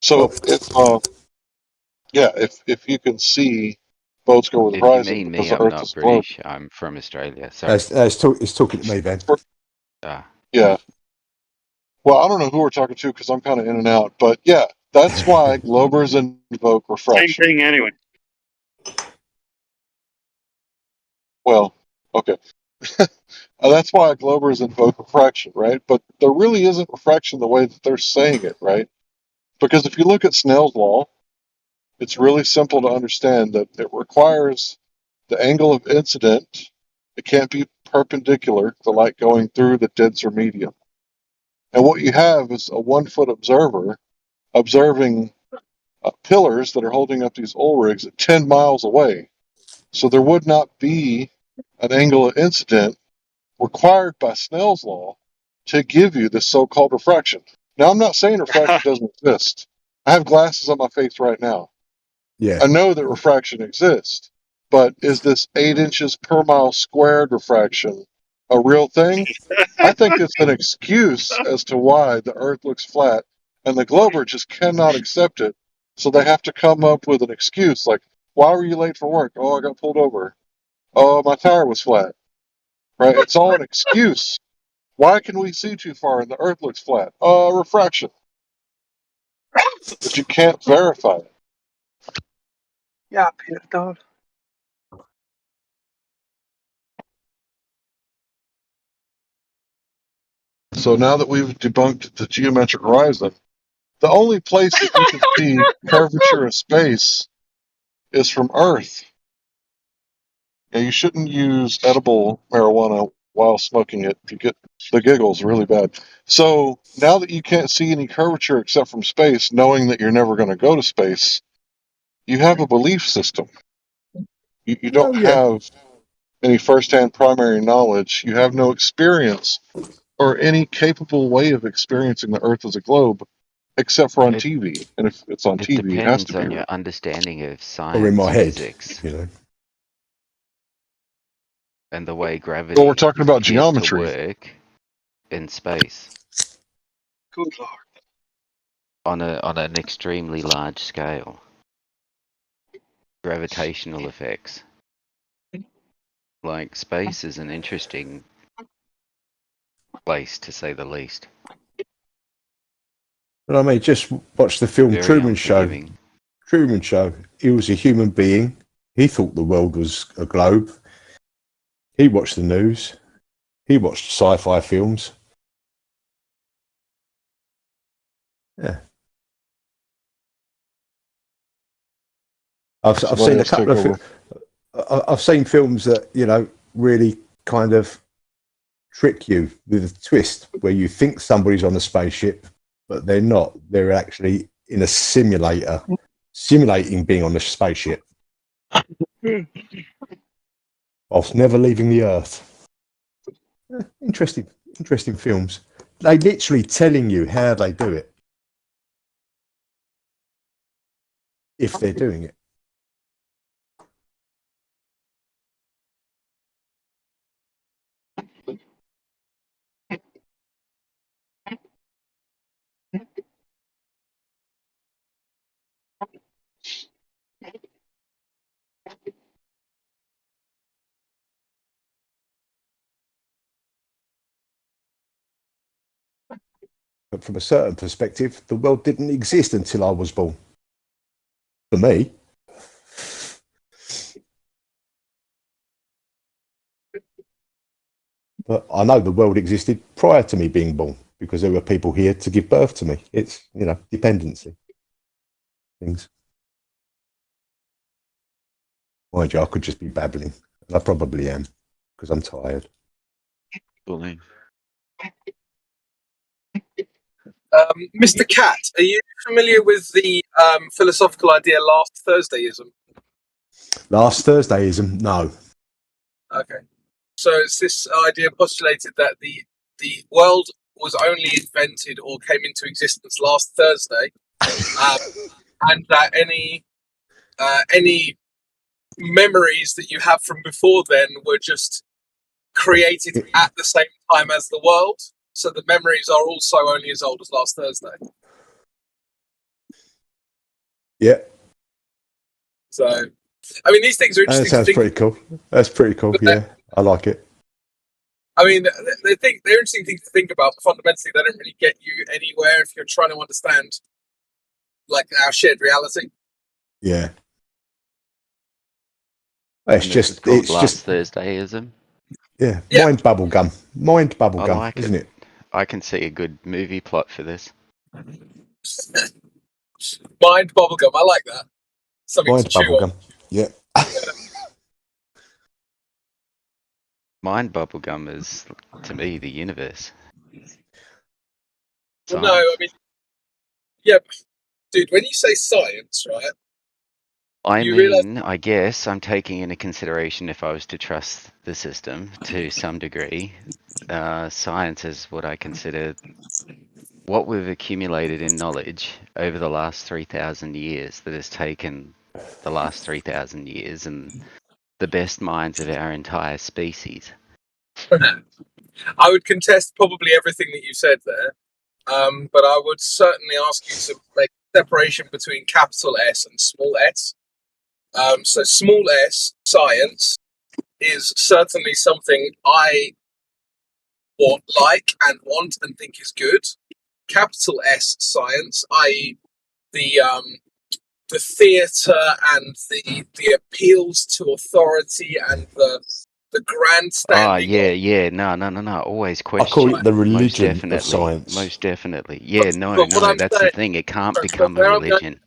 Speaker 8: So if you can see boats go over the
Speaker 3: If you
Speaker 8: horizon
Speaker 3: mean
Speaker 8: because
Speaker 3: me,
Speaker 8: the
Speaker 3: I'm
Speaker 8: Earth
Speaker 3: not
Speaker 8: is a globe.
Speaker 3: British. I'm from Australia. Sorry.
Speaker 6: It's talking to me, Ben.
Speaker 8: Yeah. Well, I don't know who we're talking to because I'm kind of in and out, but yeah, that's why globers invoke refraction.
Speaker 11: Same thing anyway.
Speaker 8: Well, okay. That's why globers invoke refraction, right? But there really isn't refraction the way that they're saying it, right? Because if you look at Snell's law, it's really simple to understand that it requires the angle of incident. It can't be perpendicular, the light going through the denser medium. And what you have is a 1 foot observer observing pillars that are holding up these oil rigs at 10 miles away. So there would not be an angle of incident required by Snell's law to give you this so-called refraction. Now, I'm not saying refraction doesn't exist. I have glasses on my face right now.
Speaker 6: Yeah.
Speaker 8: I know that refraction exists, but is this 8 inches per mile squared refraction a real thing? I think it's an excuse as to why the Earth looks flat, and the Glober just cannot accept it. So they have to come up with an excuse like, why were you late for work? Oh, I got pulled over. Oh, my tire was flat. Right? It's all an excuse. Why can we see too far and the Earth looks flat? Refraction. But you can't verify it.
Speaker 13: Yeah, Peter Dog.
Speaker 8: So now that we've debunked the geometric horizon, the only place that you can see curvature of space is from Earth. Yeah, you shouldn't use edible marijuana while smoking it. You get the giggles really bad. So now that you can't see any curvature except from space, knowing that you're never going to go to space, you have a belief system. You don't have any first-hand primary knowledge. You have no experience or any capable way of experiencing the Earth as a globe, except for on TV. And if it's on TV, it has to
Speaker 3: depends
Speaker 8: be
Speaker 3: on
Speaker 8: real.
Speaker 3: your understanding of
Speaker 6: Or in
Speaker 3: science,
Speaker 6: my head,
Speaker 3: physics,
Speaker 6: you know.
Speaker 3: and the way gravity
Speaker 8: Well, we're talking about
Speaker 3: appears to
Speaker 8: geometry.
Speaker 3: work in space
Speaker 13: Good Lord.
Speaker 3: on an extremely large scale. Gravitational effects. Like, space is an interesting place, to say the least.
Speaker 6: But I mean, just watch the film
Speaker 3: Very
Speaker 6: Truman Show.
Speaker 3: unforgiving.
Speaker 6: Truman Show. He was a human being. He thought the world was a globe. He watched the news. He watched sci-fi films. Yeah. I've seen a couple of. I've seen films that, you know, really kind of trick you with a twist where you think somebody's on a spaceship, but they're not. They're actually in a simulator, simulating being on a spaceship, whilst never leaving the Earth. Interesting films. They literally telling you how they do it, if they're doing it. But from a certain perspective, the world didn't exist until I was born. For me. But I know the world existed prior to me being born because there were people here to give birth to me. It's, you know, dependency. Things. Mind you, I could just be babbling. And I probably am because I'm tired.
Speaker 3: Bullying.
Speaker 15: Mr. Cat, are you familiar with the philosophical idea last Thursdayism?
Speaker 6: Last Thursdayism? No.
Speaker 15: Okay. So it's this idea postulated that the world was only invented or came into existence last Thursday, and that any memories that you have from before then were just created at the same time as the world. So the memories are also only as old as last Thursday.
Speaker 6: Yeah.
Speaker 15: So, I mean, these things are interesting.
Speaker 6: That sounds pretty cool. That's pretty cool. Yeah, I like it.
Speaker 15: I mean, they're interesting things to think about. But fundamentally, they don't really get you anywhere if you're trying to understand, like, our shared reality.
Speaker 6: Yeah. It's just
Speaker 3: Thursdayism.
Speaker 6: Yeah. Mind bubblegum,
Speaker 3: like
Speaker 6: isn't it?
Speaker 3: I can see a good movie plot for this.
Speaker 15: Mind bubblegum, I like that. Something
Speaker 6: Mind
Speaker 15: to chew
Speaker 6: bubblegum.
Speaker 15: on.
Speaker 6: Yeah.
Speaker 3: Mind bubblegum is, to me, the universe.
Speaker 15: Well, no, I mean, yeah, dude, when you say science, right?
Speaker 3: I guess I'm taking into consideration if I was to trust the system to some degree. Science is what I consider what we've accumulated in knowledge over the last 3,000 years that has taken the last 3,000 years and the best minds of our entire species.
Speaker 15: I would contest probably everything that you said there, but I would certainly ask you to make a separation between capital S and small s. So small s, science, is certainly something I like and think is good. Capital S, science, i.e. the theatre and the appeals to authority and the grandstanding.
Speaker 3: No. Always
Speaker 6: I
Speaker 3: question.
Speaker 6: call it the religion
Speaker 3: most definitely,
Speaker 6: of science.
Speaker 3: Most definitely. Yeah,
Speaker 15: but
Speaker 3: that's the thing. It can't become a religion.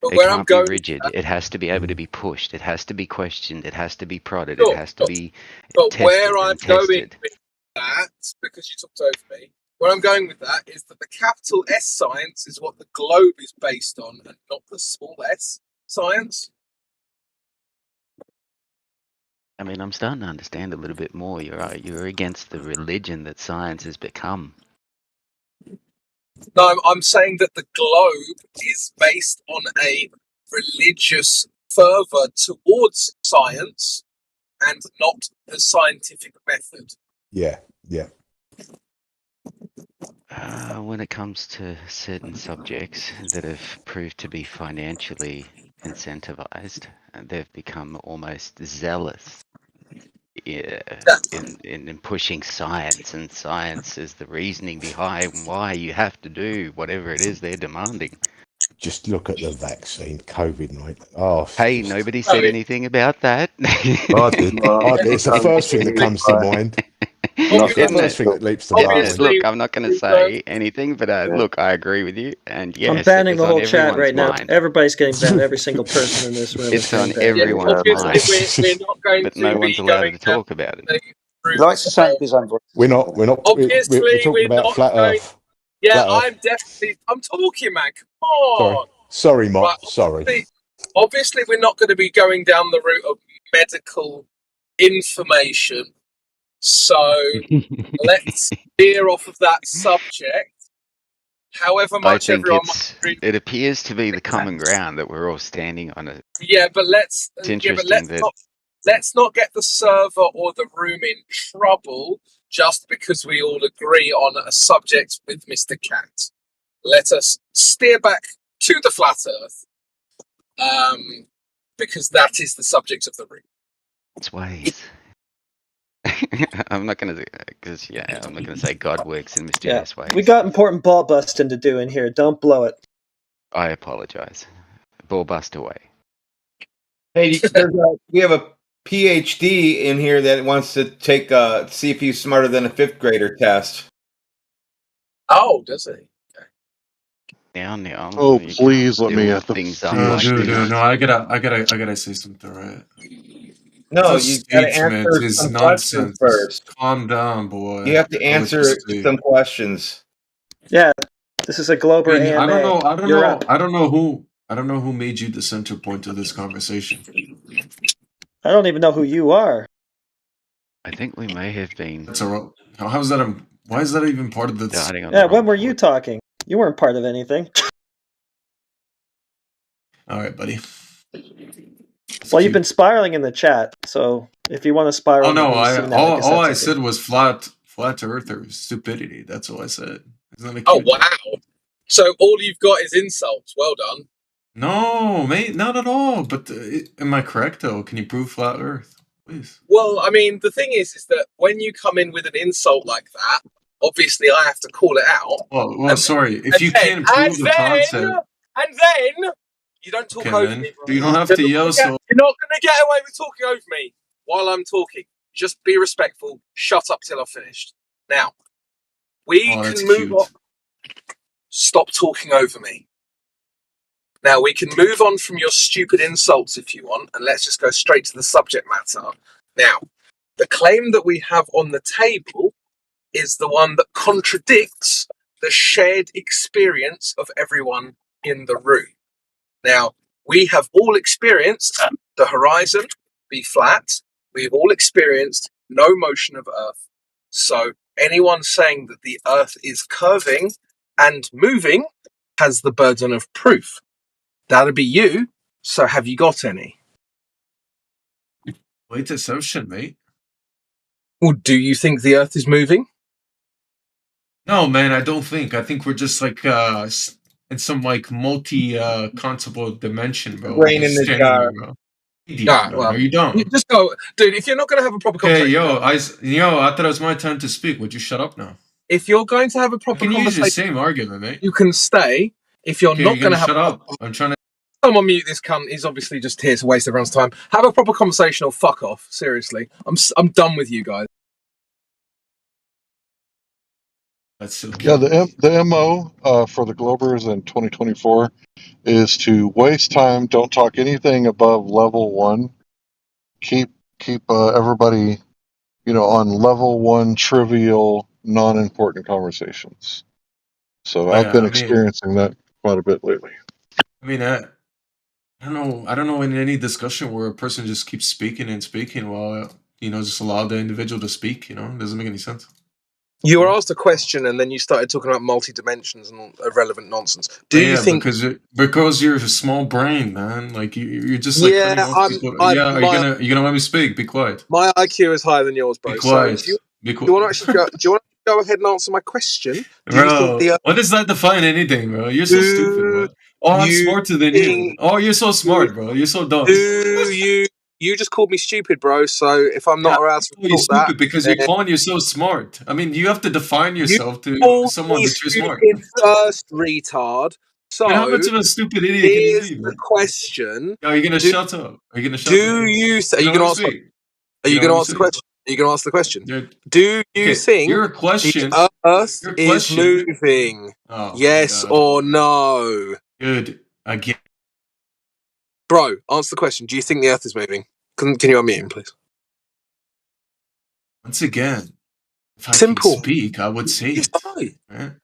Speaker 3: It can't be rigid. It has to be able to be pushed. It has to be questioned. It has to be prodded. It has to be tested
Speaker 15: where I'm
Speaker 3: and tested.
Speaker 15: going with that, because you talked over me, where I'm going with that is that the capital S science is what the globe is based on and not the small s science.
Speaker 3: I mean, I'm starting to understand a little bit more. You're against the religion that science has become.
Speaker 15: No, I'm saying that the globe is based on a religious fervour towards science and not the scientific method.
Speaker 6: Yeah.
Speaker 3: When it comes to certain subjects that have proved to be financially incentivized, they've become almost zealous in pushing science, and science is the reasoning behind why you have to do whatever it is they're demanding.
Speaker 6: Just look at the vaccine, COVID-19. Oh,
Speaker 3: hey, nobody said anything about that.
Speaker 6: I did. It's the first thing that comes to mind. It's the first thing that leaps to mind.
Speaker 3: Look, I'm not going to say anything, but look, I agree with you. And yes,
Speaker 12: I'm banning the whole chat right
Speaker 3: mind.
Speaker 12: now. Everybody's getting banned. Every single person in this room.
Speaker 3: It's on everyone's mind.
Speaker 15: We're not going
Speaker 3: but
Speaker 15: to
Speaker 3: no one's allowed to talk about it.
Speaker 7: He likes to sound his own voice.
Speaker 6: We're not.
Speaker 15: Obviously,
Speaker 6: we're talking about
Speaker 15: not
Speaker 6: flat
Speaker 15: going,
Speaker 6: Earth.
Speaker 15: Yeah,
Speaker 6: flat Earth.
Speaker 15: I'm talking, man. Come on.
Speaker 6: Sorry, Mott. Sorry.
Speaker 15: Obviously, we're not going to be going down the route of medical information. So let's veer off of that subject. However much everyone might agree.
Speaker 3: It appears to be the common ground that we're all standing on.
Speaker 15: Let's not get the server or the room in trouble just because we all agree on a subject with Mr. Cat. Let us steer back to the flat Earth, because that is the subject of the room.
Speaker 3: It's ways. I'm not gonna say God works in mysterious ways.
Speaker 12: We got important ball busting to do in here. Don't blow it.
Speaker 3: I apologize. Ball bust away.
Speaker 10: Hey, we have a PhD in here that wants to take see if he's smarter than a fifth grader test.
Speaker 15: Oh, does he?
Speaker 3: Now.
Speaker 8: Oh, please let me have the
Speaker 3: things
Speaker 1: No, I gotta say something, right?
Speaker 10: No,
Speaker 1: This
Speaker 10: you gotta
Speaker 1: statement
Speaker 10: answer
Speaker 1: is
Speaker 10: some
Speaker 1: nonsense.
Speaker 10: questions first.
Speaker 1: Calm down, boy.
Speaker 10: You have to answer some questions.
Speaker 12: Yeah, this is a Glober AMA.
Speaker 1: I don't know who made you the center point of this conversation.
Speaker 12: I don't even know who you are.
Speaker 3: I think we may have been.
Speaker 1: Why is that even part of this?
Speaker 12: Yeah, when were you talking? You weren't part of anything.
Speaker 1: All right, buddy.
Speaker 12: Well, you've been spiraling in the chat, so if you want to spiral,
Speaker 1: oh no, all I
Speaker 12: okay.
Speaker 1: said was flat earther stupidity. That's all I said.
Speaker 15: Oh wow! So all you've got is insults. Well done.
Speaker 1: No, mate, not at all. But am I correct though? Can you prove flat Earth, please?
Speaker 15: Well, I mean, the thing is that when you come in with an insult like that, obviously I have to call it out.
Speaker 1: Well, sorry. If you can't prove the concept,
Speaker 15: and then you don't talk over me. Right?
Speaker 1: You don't have to yell.
Speaker 15: You're not going to get away with talking over me while I'm talking. Just be respectful. Shut up till I've finished. Now, we can move on. Stop talking over me. Now, we can move on from your stupid insults if you want, and let's just go straight to the subject matter. Now, the claim that we have on the table is the one that contradicts the shared experience of everyone in the room. Now, we have all experienced the horizon be flat. We've all experienced no motion of Earth. So anyone saying that the Earth is curving and moving has the burden of proof. That'll be you. So have you got any?
Speaker 1: Wait assumption, mate.
Speaker 15: Well, do you think the Earth is moving?
Speaker 1: No, man, I don't think. I think we're just like in some like multi-concept dimension, bro.
Speaker 10: Brain in
Speaker 1: Just
Speaker 10: the
Speaker 1: standing
Speaker 10: jar.
Speaker 1: there, bro. Idiot, man. Are you
Speaker 15: You
Speaker 1: dumb?
Speaker 15: just go, dude. If you're not going to have a proper
Speaker 1: Okay,
Speaker 15: conversation,
Speaker 1: I thought it was my time to speak. Would you shut up now?
Speaker 15: if you're going to have a
Speaker 1: I
Speaker 15: proper
Speaker 1: can use
Speaker 15: conversation,
Speaker 1: the same argument, mate.
Speaker 15: you can stay. If you're
Speaker 1: Okay,
Speaker 15: not
Speaker 1: you're
Speaker 15: going
Speaker 1: gonna
Speaker 15: to have,
Speaker 1: shut up. I'm trying to.
Speaker 15: someone mute this cunt. He's obviously just here to waste everyone's time. Have a proper conversation or fuck off. Seriously, I'm done with you guys.
Speaker 1: That's so
Speaker 8: Yeah, the MO for the Globers in 2024 is to waste time. Don't talk anything above level 1. Keep everybody, on level 1 trivial, non-important conversations. So I've been experiencing that quite a bit lately.
Speaker 1: I mean, I don't know in any discussion where a person just keeps speaking and speaking while just allow the individual to speak. It doesn't make any sense.
Speaker 15: You were asked a question and then you started talking about multi-dimensions and irrelevant nonsense. Do you think...
Speaker 1: Because you're a small brain, man. Like you're just like cutting off people. Are you gonna let me speak? Be quiet.
Speaker 15: My IQ is higher than yours, bro.
Speaker 1: Be quiet.
Speaker 15: So do you want to go ahead and answer my question?
Speaker 1: What does that define anything, bro? You're so stupid, bro. Oh, I'm smarter than you. Oh, you're so smart, bro. You're so dumb.
Speaker 15: You just called me stupid, bro. So if I'm not allowed to
Speaker 1: you're stupid because you're calling yourself smart. I mean, you have to define yourself to someone that you're smart.
Speaker 15: First, retard. So
Speaker 1: how much of a stupid idiot can you be, man?
Speaker 15: The question.
Speaker 1: Are you gonna shut up? Are you gonna shut up?
Speaker 15: Are you gonna answer? Are you gonna answer the question? Are you gonna answer the question? Do you think
Speaker 1: your question
Speaker 15: the Earth is moving?
Speaker 1: Oh,
Speaker 15: yes or no?
Speaker 1: Good. Again.
Speaker 15: Bro, answer the question. Do you think the Earth is moving? Can you unmute him, please?
Speaker 1: Once again, if I can speak, I would say it. Right?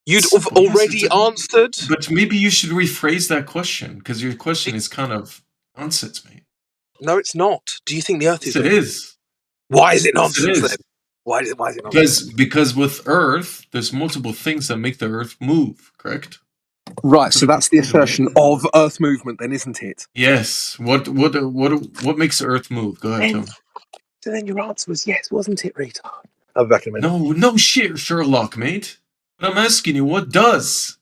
Speaker 15: You'd have already answered.
Speaker 1: But maybe you should rephrase that question, because your question is kind of nonsense, mate.
Speaker 15: No, it's not. Do you think the Earth is
Speaker 1: moving? It is.
Speaker 15: Why is it nonsense then? Why is it nonsense?
Speaker 1: Because with Earth, there's multiple things that make the Earth move, correct?
Speaker 15: Right, so that's the assertion of Earth movement, then, isn't it?
Speaker 1: Yes. What makes the Earth move? Go ahead, tell me.
Speaker 15: So then your answer was yes, wasn't it, retard? I'll be back in a minute.
Speaker 1: No shit, Sherlock, mate. But I'm asking you, what does?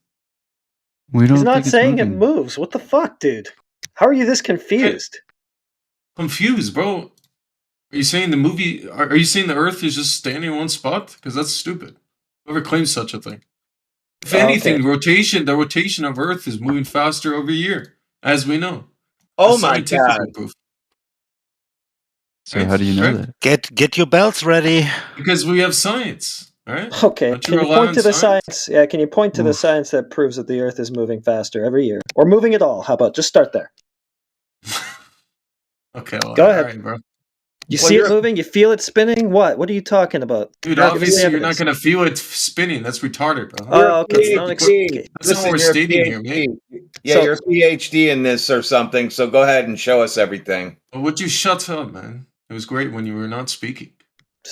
Speaker 12: He's not saying it moves. What the fuck, dude? How are you this confused?
Speaker 1: Confused, bro. Are you saying the movie? Are you saying the Earth is just standing in one spot? Because that's stupid. Whoever claims such a thing. If anything, the rotation of Earth is moving faster every year, as we know.
Speaker 10: Oh my god!
Speaker 1: Proof.
Speaker 16: So how do you know that?
Speaker 17: Get your belts ready.
Speaker 1: Because we have science, right?
Speaker 12: Okay. Can you point to the science? Yeah. Can you point to the science that proves that the Earth is moving faster every year, or moving at all? How about just start there?
Speaker 1: Okay. Well,
Speaker 12: go ahead,
Speaker 1: right, bro.
Speaker 12: You see it moving? You feel it spinning? What? What are you talking about?
Speaker 1: Dude, obviously you're not going to feel it spinning. That's retarded, bro.
Speaker 12: Oh, okay.
Speaker 1: That's not what we're stating here, mate.
Speaker 10: Yeah, you're a PhD in this or something, so go ahead and show us everything.
Speaker 1: Well, would you shut up, man? It was great when you were not speaking.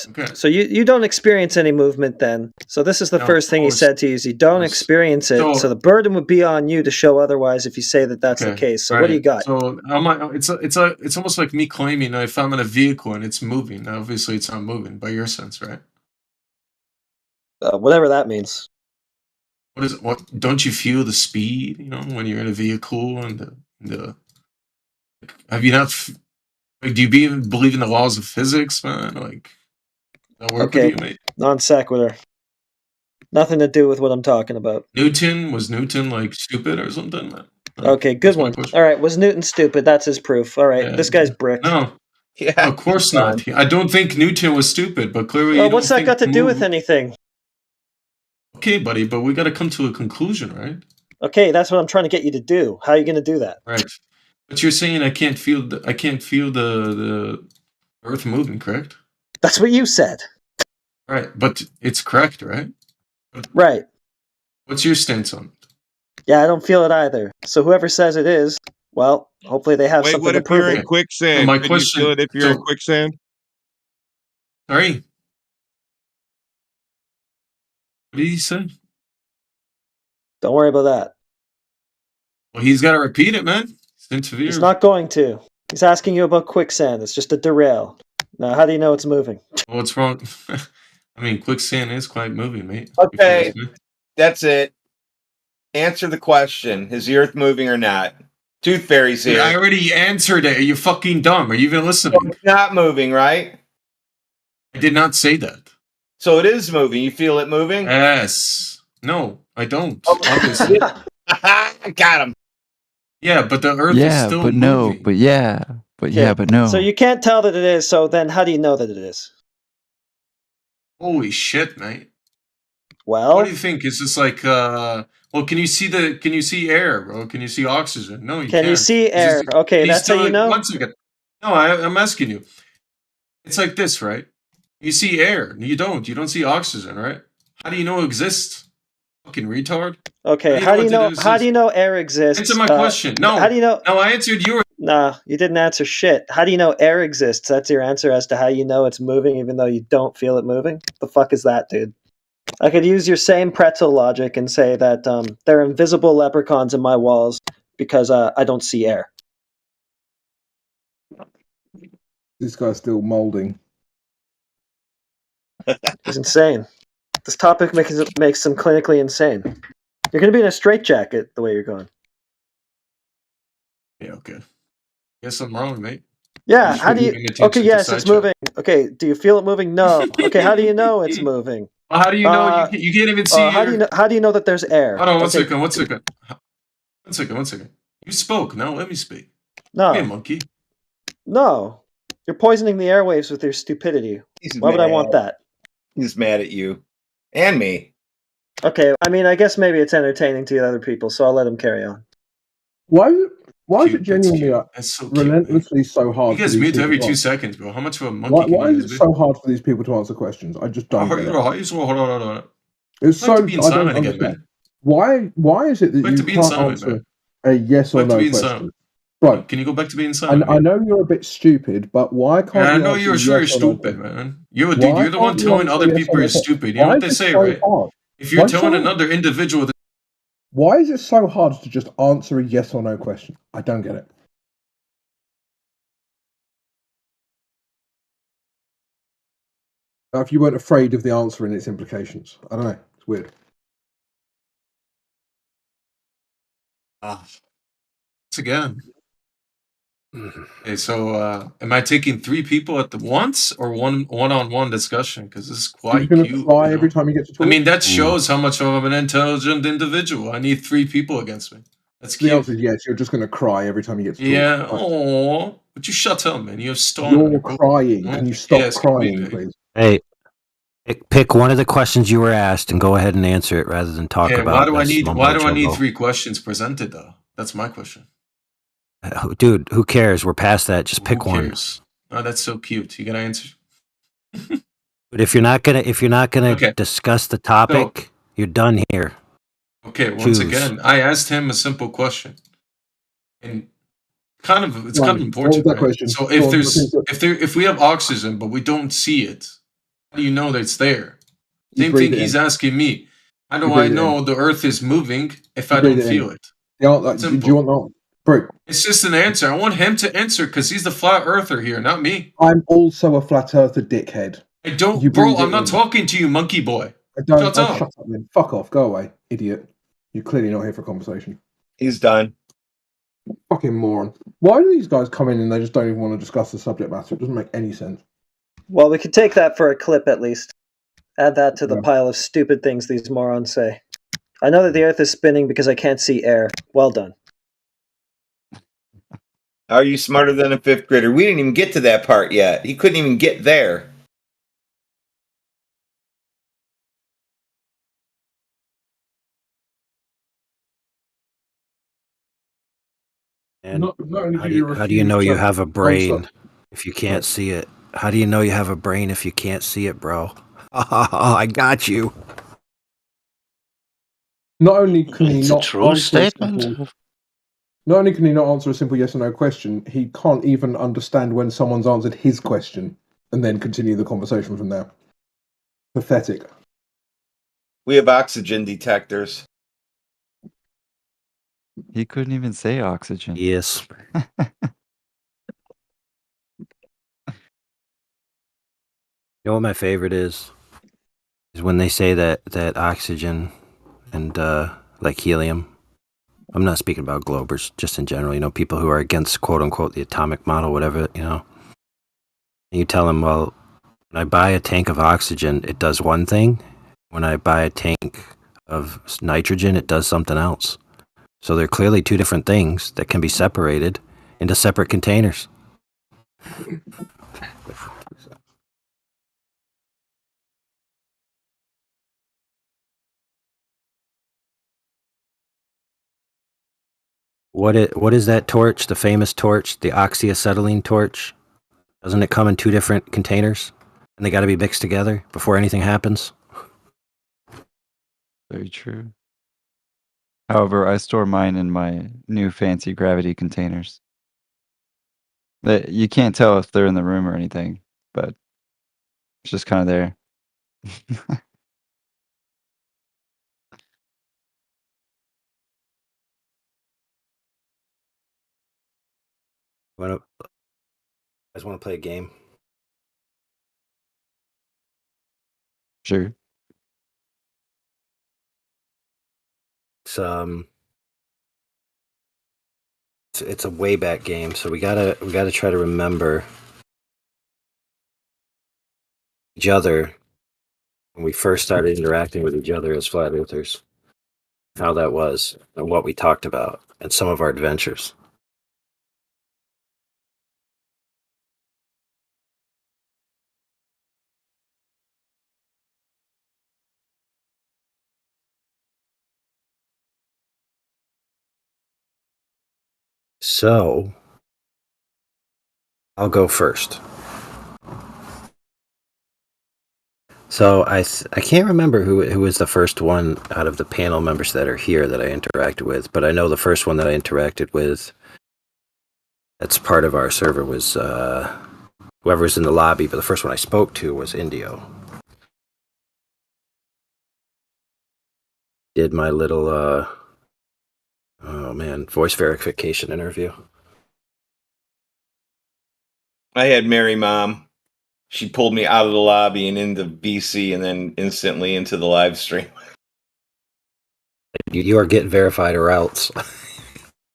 Speaker 1: Okay.
Speaker 12: So you don't experience any movement then. So this is the first thing he said to you is you don't experience it. So the burden would be on you to show otherwise if you say that that's the case. So what do you got?
Speaker 1: So it's almost like me claiming if I'm in a vehicle and it's moving. Obviously, it's not moving by your sense, right?
Speaker 12: Whatever that means.
Speaker 1: What don't you feel the speed? When you're in a vehicle and the have you not? Like, do you believe in the laws of physics, man? Like.
Speaker 12: Okay, non sequitur. Nothing to do with what I'm talking about.
Speaker 1: Was Newton like stupid or something? Man?
Speaker 12: Okay, good one. All right, was Newton stupid? That's his proof. All right, this guy's brick.
Speaker 1: No, of course not. I don't think Newton was stupid, but clearly.
Speaker 12: Well, what's that got to do with anything?
Speaker 1: Okay, buddy, but we got to come to a conclusion, right?
Speaker 12: Okay, that's what I'm trying to get you to do. How are you going to do that?
Speaker 1: Right, but you're saying I can't feel the Earth moving, correct?
Speaker 12: That's what you said.
Speaker 1: Right, but it's correct, right?
Speaker 12: Right.
Speaker 1: What's your stance on it?
Speaker 12: Yeah, I don't feel it either. So whoever says it is, well, hopefully they have something
Speaker 16: what
Speaker 12: to
Speaker 16: if you're
Speaker 12: prove
Speaker 16: in
Speaker 12: it.
Speaker 16: quicksand?
Speaker 1: My
Speaker 16: Could
Speaker 1: question-
Speaker 16: you feel it if you're in quicksand?
Speaker 1: Sorry? What did he say?
Speaker 12: Don't worry about that.
Speaker 1: Well, he's got to repeat it, man.
Speaker 12: He's not going to. He's asking you about quicksand. It's just a derail. Now, how do you know it's moving?
Speaker 1: Well, what's wrong? I mean, quicksand is quite moving, mate.
Speaker 10: Okay, that's it. Answer the question. Is the Earth moving or not? Tooth Fairy's here.
Speaker 1: I already answered it. Are you fucking dumb? Are you even listening?
Speaker 10: So it's not moving, right?
Speaker 1: I did not say that.
Speaker 10: So it is moving. You feel it moving?
Speaker 1: Yes. No, I don't.
Speaker 10: Oh.
Speaker 1: Obviously.
Speaker 10: Got him.
Speaker 1: Yeah, but the Earth is still
Speaker 17: but
Speaker 1: moving.
Speaker 17: no, but yeah, but yeah, but no.
Speaker 12: So you can't tell that it is, so then how do you know that it is?
Speaker 1: Holy shit, mate.
Speaker 12: Well,
Speaker 1: what do you think? Is this like well, can you see air, bro? Can you see oxygen? No, you can't.
Speaker 12: Can you see air? Okay, that's how you know?
Speaker 1: One second. No, I'm asking you. It's like this, right? You see air. You don't see oxygen, right? How do you know it exists? Fucking retard.
Speaker 12: Okay, how do you know air exists?
Speaker 1: Answer my question. No.
Speaker 12: How do you know?
Speaker 1: No, I answered yours.
Speaker 12: Nah, you didn't answer shit. How do you know air exists? That's your answer as to how you know it's moving even though you don't feel it moving? The fuck is that, dude? I could use your same pretzel logic and say that there are invisible leprechauns in my walls because I don't see air.
Speaker 4: This guy's still molding.
Speaker 12: He's insane. This topic makes him clinically insane. You're going to be in a straitjacket the way you're going.
Speaker 1: Yeah, okay. Guess I'm wrong, mate.
Speaker 12: Yeah, how do you... Okay, yes, it's moving. Okay, do you feel it moving? No. Okay, how do you know it's moving?
Speaker 1: Well, how do you know? You can't even see.
Speaker 12: How do you know that there's air?
Speaker 1: Hold on, one second. You spoke. Now let me speak.
Speaker 12: No.
Speaker 1: Hey, monkey.
Speaker 12: No. You're poisoning the airwaves with your stupidity. Why would I want that?
Speaker 10: He's mad at you. And me.
Speaker 12: Okay, I mean, I guess maybe it's entertaining to other people, so I'll let him carry on.
Speaker 4: Why is it genuinely relentlessly so hard?
Speaker 1: You guys mute every 2 seconds, bro. How much of a monkey
Speaker 4: why
Speaker 1: can you
Speaker 4: is it so hard for these people to answer questions? I just don't get it. It's so... I don't understand. Why is it that you can't answer a yes or no question? Right.
Speaker 1: Can you go back to being silent?
Speaker 4: I know you're a bit stupid, but why can't
Speaker 1: I
Speaker 4: you
Speaker 1: know you're sure you're stupid, man. You're the one telling other people you're stupid. You know what they say, right? If you're telling another individual...
Speaker 4: Why is it so hard to just answer a yes or no question? I don't get it. If you weren't afraid of the answer and its implications. I don't know. It's weird.
Speaker 1: Once again. Okay, so am I taking 3 people at the once or one-on-one discussion? Because this is quite
Speaker 4: You're
Speaker 1: cute.
Speaker 4: Cry every time you get to talk?
Speaker 1: I mean, that shows how much of an intelligent individual. I need 3 people against me. That's cute.
Speaker 4: The answer is yes. You're just going to cry every time you get to talk.
Speaker 1: Yeah. Oh, but you shut up, man. You have stolen.
Speaker 4: You're crying. Can you stop crying, please?
Speaker 18: Hey, pick one of the questions you were asked and go ahead and answer it rather than talk about.
Speaker 1: Why do I need 3 questions presented though? That's my question.
Speaker 18: Dude, who cares? We're past that. Just pick one.
Speaker 1: Oh, that's so cute. You gotta answer.
Speaker 18: But if you're not gonna discuss the topic, you're done here.
Speaker 1: Okay, once again, I asked him a simple question, and it's kind of important. Right? So if we have oxygen but we don't see it, how do you know that it's there? Same thing he's asking me. How do I know the Earth is moving if I don't feel it?
Speaker 4: Do you want that? Bro.
Speaker 1: It's just an answer. I want him to answer because he's the flat earther here, not me.
Speaker 4: I'm also a flat earther, dickhead.
Speaker 1: I don't, bro. I'm not talking to you, monkey boy.
Speaker 4: Shut up, then. Fuck off. Go away, idiot. You're clearly not here for a conversation.
Speaker 10: He's done.
Speaker 4: Fucking moron. Why do these guys come in and they just don't even want to discuss the subject matter? It doesn't make any sense.
Speaker 12: Well, we could take that for a clip at least. Add that to the pile of stupid things these morons say. I know that the Earth is spinning because I can't see air. Well done.
Speaker 10: Are you smarter than a 5th grader? We didn't even get to that part yet. He couldn't even get there.
Speaker 18: And how do you know you have a brain if you can't see it? How do you know you have a brain if you can't see it, bro? I got you.
Speaker 4: Not only can he
Speaker 16: It's
Speaker 4: not
Speaker 16: a true
Speaker 4: answer
Speaker 16: statement.
Speaker 4: not only can he not answer a simple yes or no question, he can't even understand when someone's answered his question and then continue the conversation from there. Pathetic.
Speaker 10: We have oxygen detectors.
Speaker 17: He couldn't even say oxygen.
Speaker 18: Yes. You know what my favorite is? Is when they say that oxygen and like helium. I'm not speaking about globers, just in general. You know, people who are against quote unquote the atomic model, whatever. You know, and you tell them, well, when I buy a tank of oxygen, it does one thing. When I buy a tank of nitrogen, it does something else. So they're clearly two different things that can be separated into separate containers. What is that torch? The famous torch, the oxyacetylene torch? Doesn't it come in two different containers? And they got to be mixed together before anything happens?
Speaker 17: Very true. However, I store mine in my new fancy gravity containers. You can't tell if they're in the room or anything, but it's just kind of there.
Speaker 18: You guys want to play a game?
Speaker 17: Sure.
Speaker 18: It's a way back game, so we gotta try to remember each other when we first started interacting with each other as flat earthers, how that was and what we talked about and some of our adventures. So I'll go first. So I can't remember who was the first one out of the panel members that are here that I interacted with, but I know the first one that I interacted with that's part of our server was whoever's in the lobby, but the first one I spoke to was Indio. Did my little voice verification interview.
Speaker 10: I had Mary Mom. She pulled me out of the lobby and into BC and then instantly into the live stream.
Speaker 18: You are getting verified or else.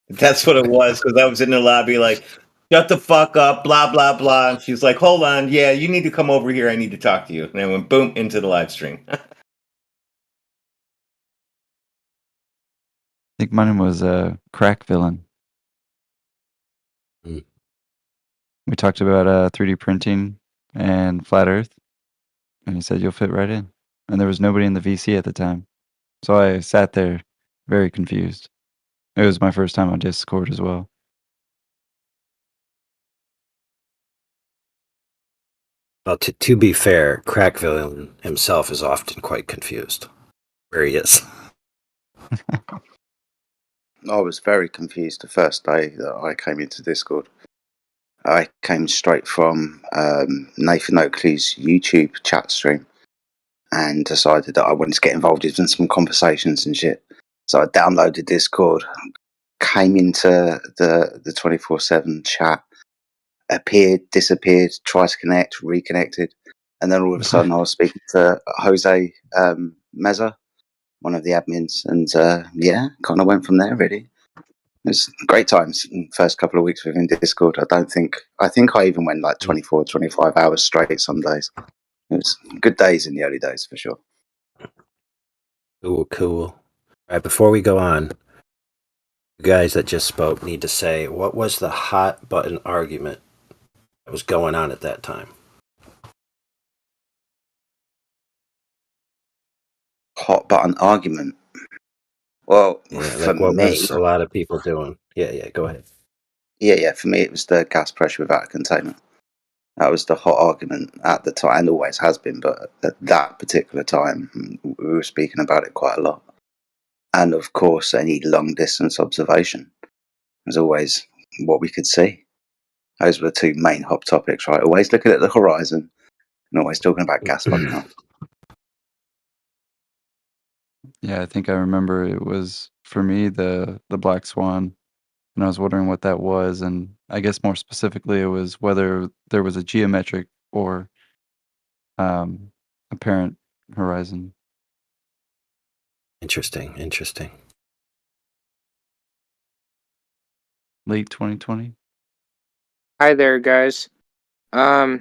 Speaker 10: That's what it was, because I was in the lobby like, shut the fuck up, blah, blah, blah. And she's like, hold on, yeah, you need to come over here. I need to talk to you. And I went boom into the live stream.
Speaker 17: I think mine was a crack villain. We talked about 3D printing and flat Earth, and he said you'll fit right in. And there was nobody in the VC at the time, so I sat there very confused. It was my first time on Discord as well.
Speaker 18: Well, to be fair, Crack Villain himself is often quite confused where he is.
Speaker 7: I was very confused the first day that I came into Discord. I came straight from Nathan Oakley's YouTube chat stream and decided that I wanted to get involved in some conversations and shit. So I downloaded Discord, came into the 24/7 chat, appeared, disappeared, tried to connect, reconnected, and then all of a sudden I was speaking to Jose Meza, one of the admins, and kind of went from there really. It was great times in the first couple of weeks within Discord. I think I even went like 24, 25 hours straight some days. It was good days in the early days for sure.
Speaker 18: Cool. All right, before we go on, you guys that just spoke need to say, what was the hot button argument that was going on at that time?
Speaker 7: Hot button argument. Well, for
Speaker 18: what
Speaker 7: me,
Speaker 18: was a lot of people doing? Yeah, go ahead.
Speaker 7: Yeah, for me it was the gas pressure without a containment. That was the hot argument at the time, and always has been, but at that particular time, we were speaking about it quite a lot. and of course any long distance observation was always what we could see. Those were the two main hot topics, right? Always looking at the horizon and always talking about gas bubble.
Speaker 17: Yeah, I think I remember it was, for me, the black swan, and I was wondering what that was, and I guess more specifically, it was whether there was a geometric or apparent horizon.
Speaker 18: Interesting.
Speaker 17: Late 2020.
Speaker 16: Hi there, guys.
Speaker 18: Hello.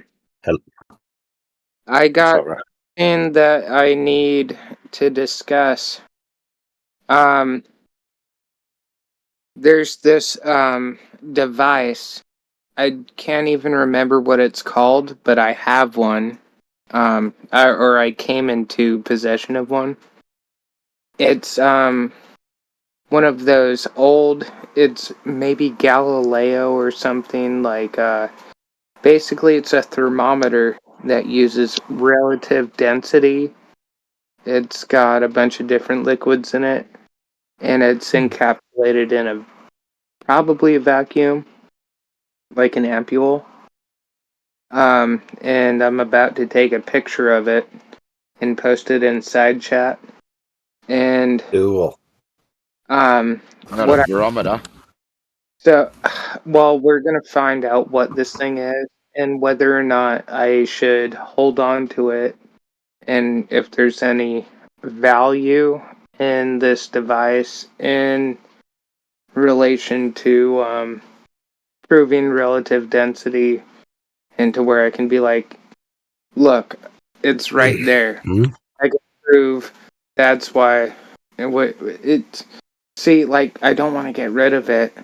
Speaker 16: I got something that I need to discuss. There's this device. I can't even remember what it's called, but I have one. I came into possession of one. It's one of those old. It's maybe Galileo or something like. Basically, it's a thermometer that uses relative density. It's got a bunch of different liquids in it, and it's encapsulated in probably a vacuum, like an ampule. And I'm about to take a picture of it and post it in side chat. And
Speaker 18: cool.
Speaker 19: I got a barometer.
Speaker 16: Well, we're gonna find out what this thing is and whether or not I should hold on to it, and if there's any value in this device in relation to proving relative density, and to where I can be like, look, it's right there. I can prove that's why. See, like, I don't want to get rid of it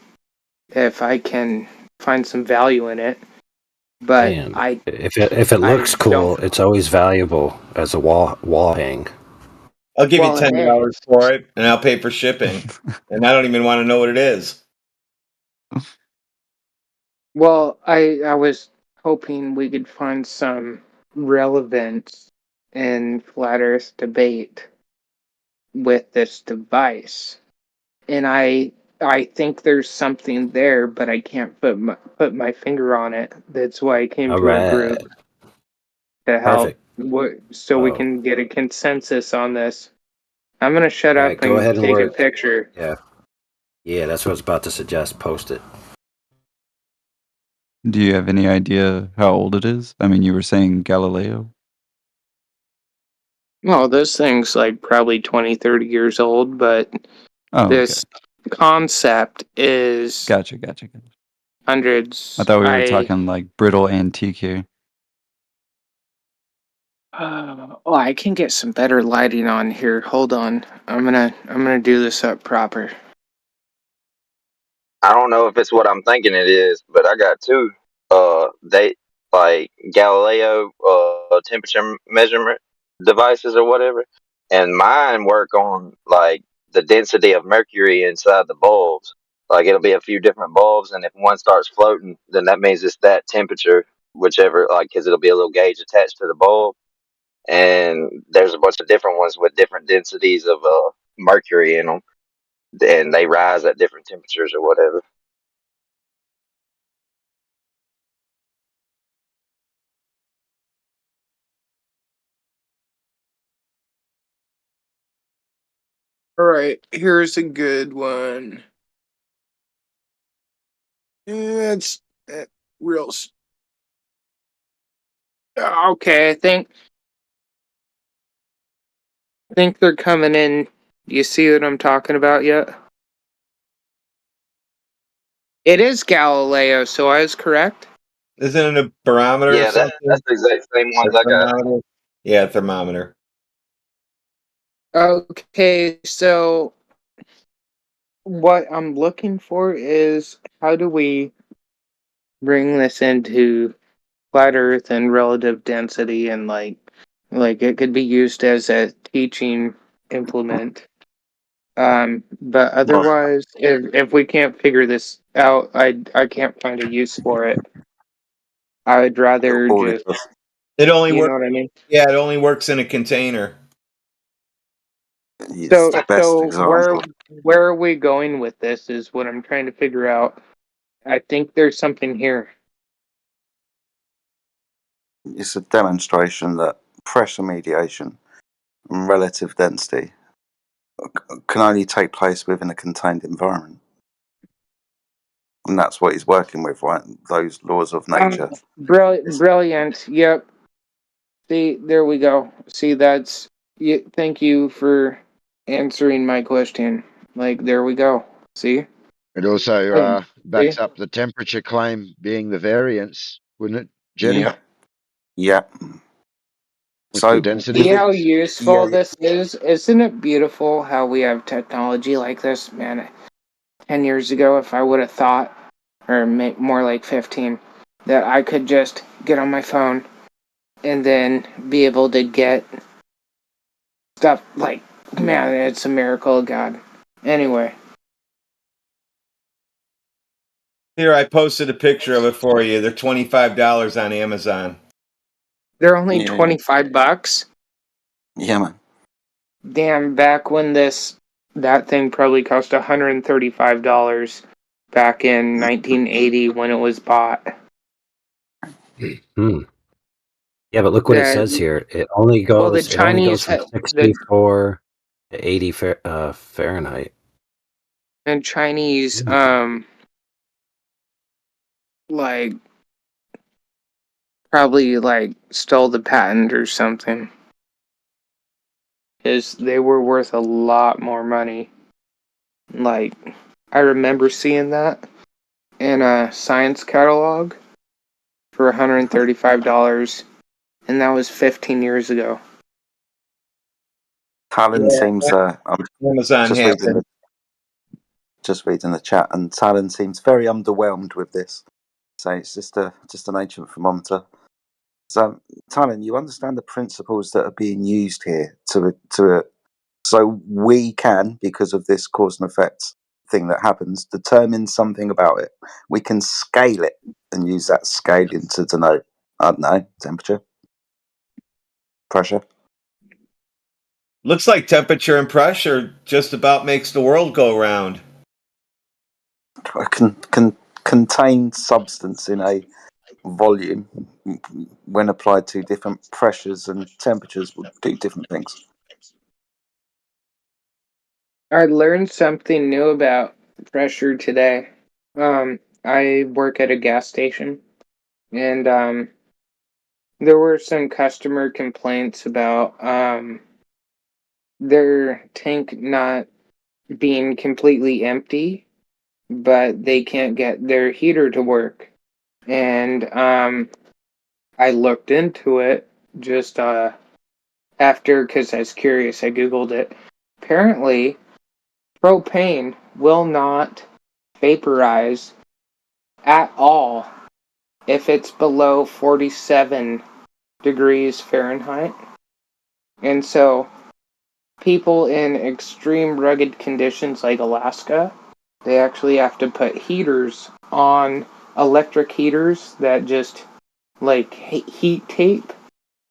Speaker 16: if I can find some value in it. But
Speaker 18: Man, if it looks cool, it's always valuable as a wall hang.
Speaker 10: I'll give you $10 for it, and I'll pay for shipping. And I don't even want to know what it is.
Speaker 16: Well, I was hoping we could find some relevance in flat Earth debate with this device, and I think there's something there, but I can't put my finger on it. That's why I came to a group to help, so we can get a consensus on this. I'm gonna shut up
Speaker 18: Go
Speaker 16: and
Speaker 18: ahead and
Speaker 16: take a
Speaker 18: work.
Speaker 16: picture.
Speaker 18: Yeah, that's what I was about to suggest. Post it.
Speaker 17: Do you have any idea how old it is? I mean, you were saying Galileo.
Speaker 16: Well, this thing's like probably 20, 30 years old, but this concept is
Speaker 17: Gotcha.
Speaker 16: hundreds.
Speaker 17: I thought we were talking like brittle antique here.
Speaker 16: I can get some better lighting on here. Hold on. I'm gonna do this up proper.
Speaker 20: I don't know if it's what I'm thinking it is, but I got two. They like Galileo temperature measurement devices or whatever, and mine work on like the density of mercury inside the bulbs. Like it'll be a few different bulbs, and if one starts floating, then that means it's that temperature, whichever. Like, because it'll be a little gauge attached to the bulb, and there's a bunch of different ones with different densities of mercury in them, and they rise at different temperatures or whatever.
Speaker 16: All right, here's a good one. It's real. Okay, I think they're coming in. You see what I'm talking about yet? It is Galileo, so I was correct.
Speaker 10: Isn't it a barometer?
Speaker 20: Yeah, that's the exact same ones I got.
Speaker 10: Yeah, thermometer.
Speaker 16: Okay, so what I'm looking for is how do we bring this into flat Earth and relative density, and like it could be used as a teaching implement. But otherwise, if we can't figure this out, I can't find a use for it. I would rather just.
Speaker 10: It only
Speaker 16: You
Speaker 10: works.
Speaker 16: know what I mean?
Speaker 10: Yeah, it only works in a container.
Speaker 7: It's the best
Speaker 16: So
Speaker 7: example.
Speaker 16: where are we going with this is what I'm trying to figure out. I think there's something here.
Speaker 7: It's a demonstration that pressure mediation and relative density can only take place within a contained environment. And that's what he's working with, right? Those laws of nature.
Speaker 16: Brilliant. Yep. See, there we go. See, that's. Thank you for answering my question. Like, there we go. See?
Speaker 19: It also backs up the temperature claim being the variance, wouldn't it, Jenny?
Speaker 7: Yeah.
Speaker 19: So density.
Speaker 16: See how useful this is? Isn't it beautiful how we have technology like this? Man, 10 years ago, if I would have thought, or more like 15, that I could just get on my phone and then be able to get stuff like, man, it's a miracle of God. Anyway.
Speaker 10: Here, I posted a picture of it for you. They're $25 on Amazon.
Speaker 16: They're only $25?
Speaker 7: Yeah, man.
Speaker 16: Damn, back when that thing probably cost $135 back in 1980 when it was bought.
Speaker 18: Yeah, but look what it says here. It only goes.
Speaker 16: Well, the
Speaker 18: It only goes
Speaker 16: Chinese
Speaker 18: from 64 to 80 Fahrenheit.
Speaker 16: and Chinese like probably like stole the patent or something. Because they were worth a lot more money. Like, I remember seeing that in a science catalog for $135, and that was 15 years ago.
Speaker 7: Talon seems. I'm
Speaker 10: Amazon
Speaker 7: just reading the chat, and Talon seems very underwhelmed with this. So it's just an ancient thermometer. So Talon, you understand the principles that are being used here so we can, because of this cause and effect thing that happens, determine something about it. We can scale it and use that scaling to denote, I don't know, temperature, pressure.
Speaker 10: Looks like temperature and pressure just about makes the world go round.
Speaker 7: Contained substance in a volume, when applied to different pressures and temperatures, will do different things.
Speaker 16: I learned something new about pressure today. I work at a gas station, and there were some customer complaints about their tank not being completely empty, but they can't get their heater to work. And I looked into it just after, because I was curious. I googled it. Apparently, propane will not vaporize at all if it's below 47 degrees Fahrenheit. And so people in extreme rugged conditions like Alaska, they actually have to put heaters on, electric heaters that just like heat tape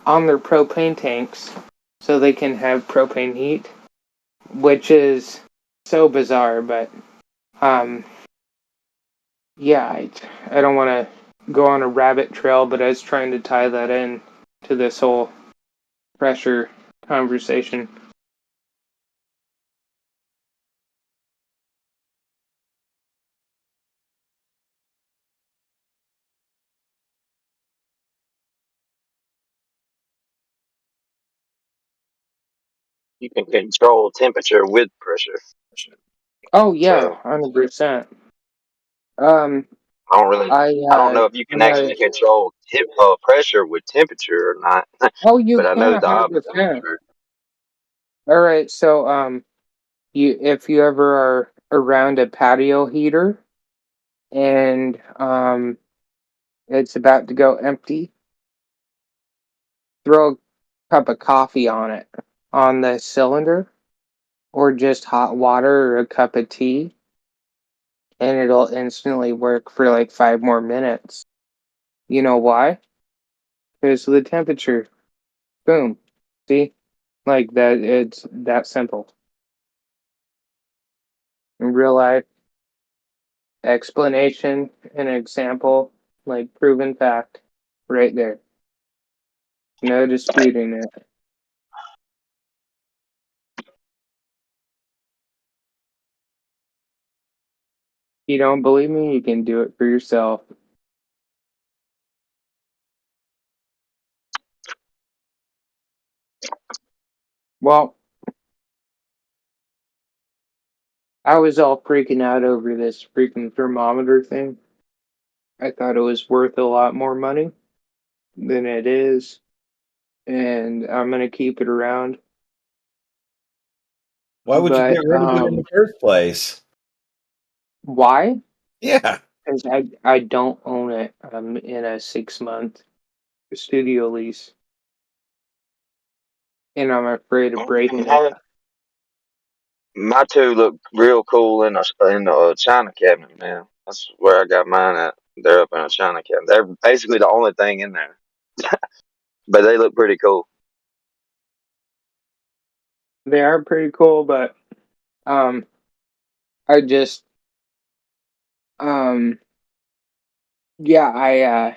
Speaker 16: on their propane tanks so they can have propane heat, which is so bizarre. But yeah, I don't want to go on a rabbit trail, but I was trying to tie that in to this whole pressure conversation.
Speaker 20: You can control temperature with pressure.
Speaker 16: Oh yeah,
Speaker 20: So
Speaker 16: 100%.
Speaker 20: I don't know if you can actually control pressure with temperature or not.
Speaker 16: Oh, you
Speaker 20: but I know
Speaker 16: can
Speaker 20: the opposite is
Speaker 16: 100%.
Speaker 20: true.
Speaker 16: All right, so if you ever are around a patio heater and it's about to go empty, throw a cup of coffee on it, on the cylinder, or just hot water or a cup of tea, and it'll instantly work for like 5 more minutes. You know why? Because of the temperature. Boom. See? Like that, it's that simple. real life explanation and example, like proven fact, right there. No disputing it. You don't believe me, you can do it for yourself. Well, I was all freaking out over this freaking thermometer thing. I thought it was worth a lot more money than it is, and I'm gonna keep it around.
Speaker 10: Why would you get rid of it in the first place?
Speaker 16: Why?
Speaker 10: Yeah.
Speaker 16: Because I don't own it. I'm in a 6-month studio lease, and I'm afraid of breaking it.
Speaker 20: My two look real cool in a china cabinet, man. That's where I got mine at. They're up in a china cabinet. They're basically the only thing in there, but they look pretty cool.
Speaker 16: They are pretty cool, but I just yeah, I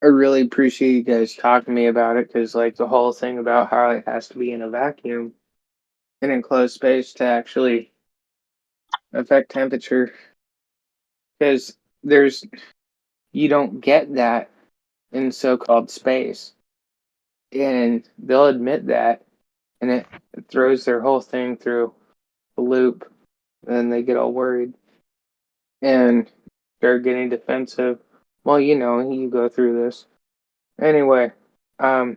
Speaker 16: really appreciate you guys talking to me about it, because like the whole thing about how it has to be in a vacuum, an enclosed space to actually affect temperature, because you don't get that in so-called space, and they'll admit that, and it throws their whole thing through a loop, and they get all worried and start getting defensive. Well, you go through this anyway. I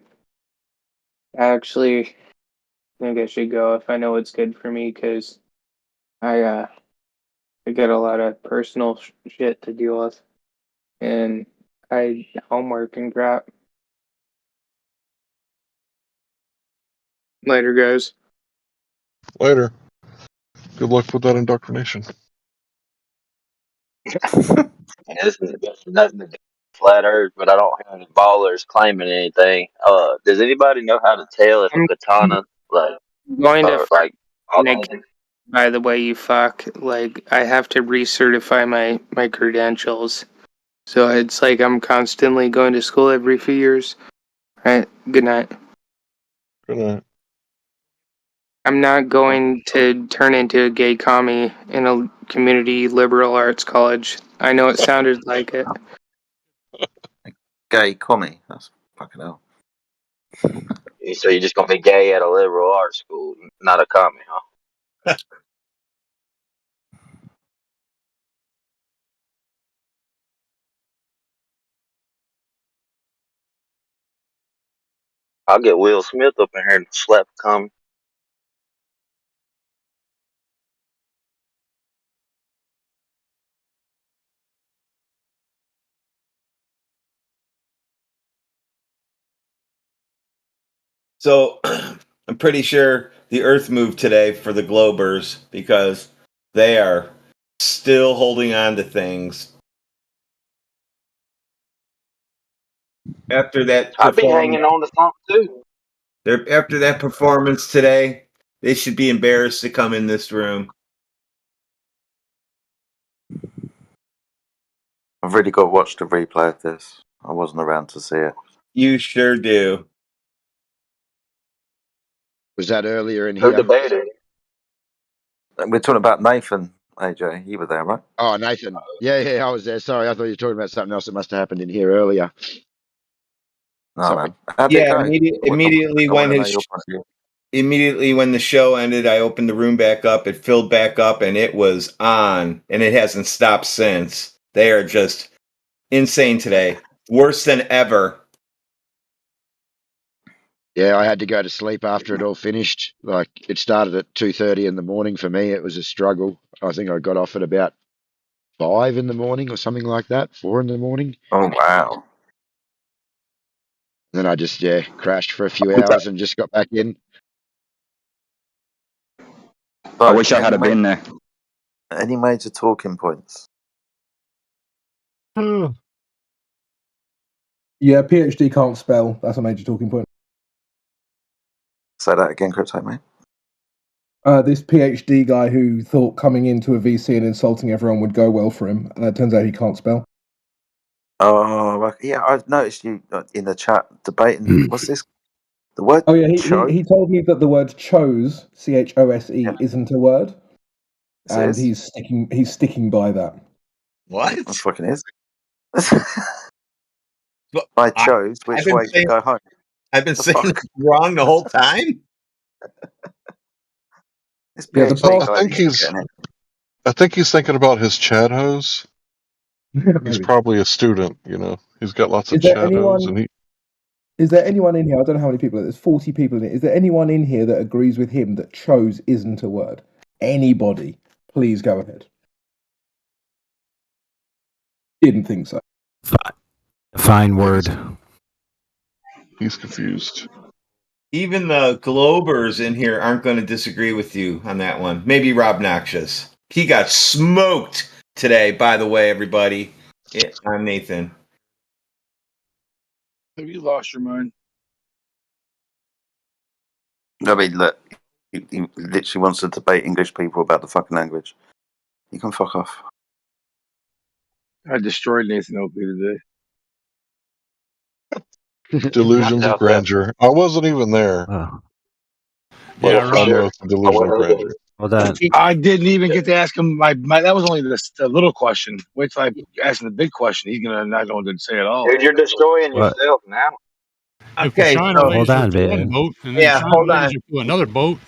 Speaker 16: actually think I should go if I know what's good for me, because I got a lot of personal shit to deal with, and homework and crap. Later, guys.
Speaker 8: Later. Good luck with that indoctrination.
Speaker 20: This is nothing to do with flat Earth, but I don't hear any ballers claiming anything. Does anybody know how to tell if a katana
Speaker 16: Going to
Speaker 20: like
Speaker 16: Nick, by the way, you fuck. Like, I have to recertify my credentials. So it's like I'm constantly going to school every few years. Alright, good night.
Speaker 8: Good night.
Speaker 16: I'm not going to turn into a gay commie in a community liberal arts college. I know it sounded like it.
Speaker 7: Gay commie. That's fucking hell.
Speaker 20: So you're just gonna be gay at a liberal arts school, not a commie, huh? I'll get Will Smith up in here to slap a commie.
Speaker 10: So I'm pretty sure the Earth moved today for the Globers because they are still holding on to things. After that
Speaker 20: I'd be hanging on to something too.
Speaker 10: After that performance today, they should be embarrassed to come in this room.
Speaker 7: I've really got to watch the replay of this. I wasn't around to see it.
Speaker 10: You sure do.
Speaker 19: Was that earlier in
Speaker 20: Who
Speaker 19: here?
Speaker 20: debated?
Speaker 7: We're talking about Nathan, AJ. You were there, right?
Speaker 19: Oh, Nathan. Yeah, I was there. Sorry, I thought you were talking about something else that must have happened in here earlier.
Speaker 7: No,
Speaker 19: Sorry.
Speaker 7: man. How'd it go?
Speaker 10: Immediately when the show ended, I opened the room back up. It filled back up, and it was on, and it hasn't stopped since. They are just insane today, worse than ever.
Speaker 19: Yeah, I had to go to sleep after it all finished. Like, it started at 2:30 in the morning for me. It was a struggle. I think I got off at about 5 in the morning or something like that, 4 in the morning.
Speaker 7: Oh, wow.
Speaker 19: Then I just, crashed for a few hours and just got back in.
Speaker 7: So,
Speaker 21: I wish I had been there.
Speaker 7: Any major talking points?
Speaker 4: Yeah, PhD can't spell. That's a major talking point.
Speaker 7: Say that again, Crypto, mate.
Speaker 4: This PhD guy who thought coming into a VC and insulting everyone would go well for him. Turns out he can't spell.
Speaker 7: Oh, yeah, I've noticed you in the chat debating. What's this? The word?
Speaker 4: Oh yeah, he told me that the word chose, CHOSE, isn't a word, and he's sticking by that.
Speaker 10: What?
Speaker 7: That fucking is. I chose which way to go home.
Speaker 10: I've been saying it's wrong the whole time.
Speaker 4: Yeah, the
Speaker 8: I think he's thinking about his Chad hose. He's probably a student, you know. He's got lots of Chad hose, and he.
Speaker 4: Is there anyone in here? I don't know how many people. There's 40 people in it. Is there anyone in here that agrees with him that chose isn't a word? Anybody? Please go ahead. Didn't think so.
Speaker 18: Fine word.
Speaker 8: He's confused.
Speaker 10: Even the Globers in here aren't going to disagree with you on that one. Maybe Rob Noxious. He got smoked today, by the way, everybody. Yeah, I'm Nathan.
Speaker 11: Have you lost your mind?
Speaker 7: I mean, look, he literally wants to debate English people about the fucking language. You can fuck off.
Speaker 11: I destroyed Nathan Oakley today.
Speaker 8: Delusions of grandeur. I wasn't even there.
Speaker 11: Yeah,
Speaker 8: I know it's a delusion of grandeur.
Speaker 18: Well, that
Speaker 11: I didn't even get to ask him my that was only the little question. Wait till I ask him the big question. He's gonna not know what to say at all.
Speaker 20: Dude, you're destroying yourself now.
Speaker 10: Okay, so
Speaker 11: hold on,
Speaker 21: one boat, and then
Speaker 10: hold on.
Speaker 21: To another boat.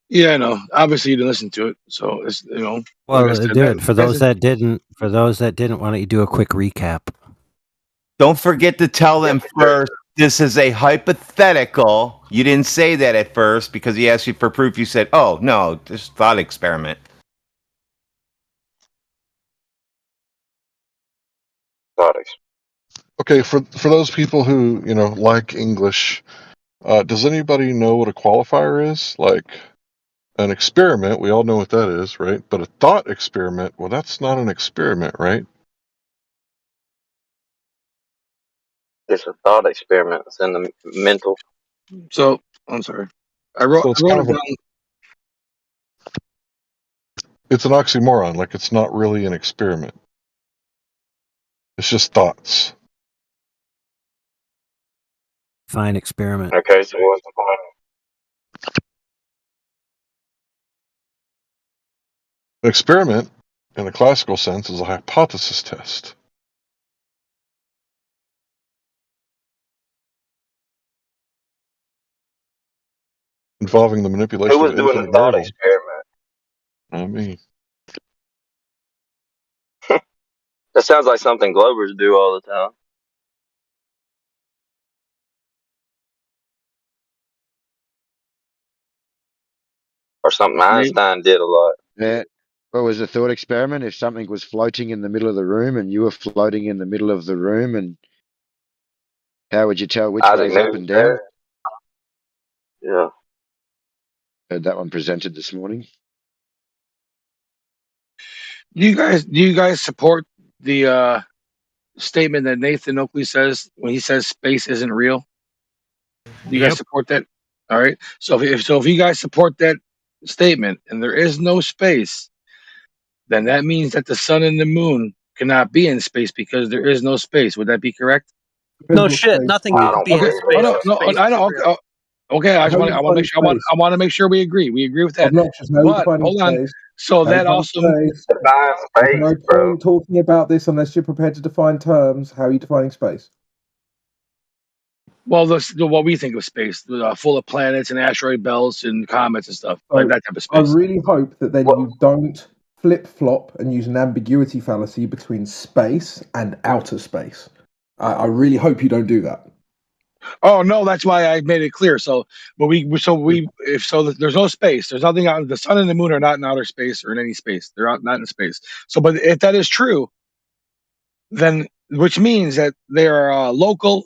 Speaker 11: Yeah, I know. Obviously, you didn't listen to it, so it's
Speaker 18: well,
Speaker 11: like I said,
Speaker 18: dude. For those that didn't, why don't you do a quick recap?
Speaker 10: Don't forget to tell them first. This is a hypothetical. You didn't say that at first because he asked you for proof. You said, "Oh no, just thought experiment."
Speaker 8: Okay, for those people who like English, does anybody know what a qualifier is? Like an experiment, we all know what that is, right? But a thought experiment, well, that's not an experiment, right?
Speaker 20: It's a thought experiment. It's in the mental.
Speaker 11: So I'm sorry. I wrote it down.
Speaker 8: It's an oxymoron. Like it's not really an experiment. It's just thoughts.
Speaker 18: Fine experiment.
Speaker 20: Okay, so what's the point?
Speaker 8: An experiment, in a classical sense, is a hypothesis test. Involving the manipulation
Speaker 20: Who was
Speaker 8: of
Speaker 20: doing
Speaker 8: infinite
Speaker 20: the thought
Speaker 8: variables.
Speaker 20: experiment?
Speaker 8: Not me.
Speaker 20: That sounds like something Globers do all the time. Or something Einstein did a lot.
Speaker 19: Yeah. What was the thought experiment? If something was floating in the middle of the room and you were floating in the middle of the room, and how would you tell which
Speaker 20: Isaac
Speaker 19: way's up
Speaker 20: Newton
Speaker 19: and down?
Speaker 20: Yeah.
Speaker 19: Heard that one presented this morning.
Speaker 11: Do you guys support the statement that Nathan Oakley says when he says space isn't real? Do you guys support that? All right. So if you guys support that statement and there is no space, then that means that the sun and the moon cannot be in space because there is no space. Would that be correct?
Speaker 12: No shit. Nothing can be in space.
Speaker 11: Oh, no, I know. Okay, I want to make sure. I want to make sure we agree. We agree with that.
Speaker 4: Obnoxious.
Speaker 11: But hold on. So that also
Speaker 7: There's
Speaker 4: no point talking about this unless you're prepared to define terms. How are you defining space?
Speaker 11: well, what we think of space, full of planets and asteroid belts and comets and stuff like that type of
Speaker 4: I
Speaker 11: space.
Speaker 4: really hope that then you don't flip-flop and use an ambiguity fallacy between space and outer space. I really hope you don't do that.
Speaker 11: Oh no, that's why I made it clear. So, there's no space. There's nothing out. The sun and the moon are not in outer space or in any space. They're not in space. So, but if that is true, then which means that they are local,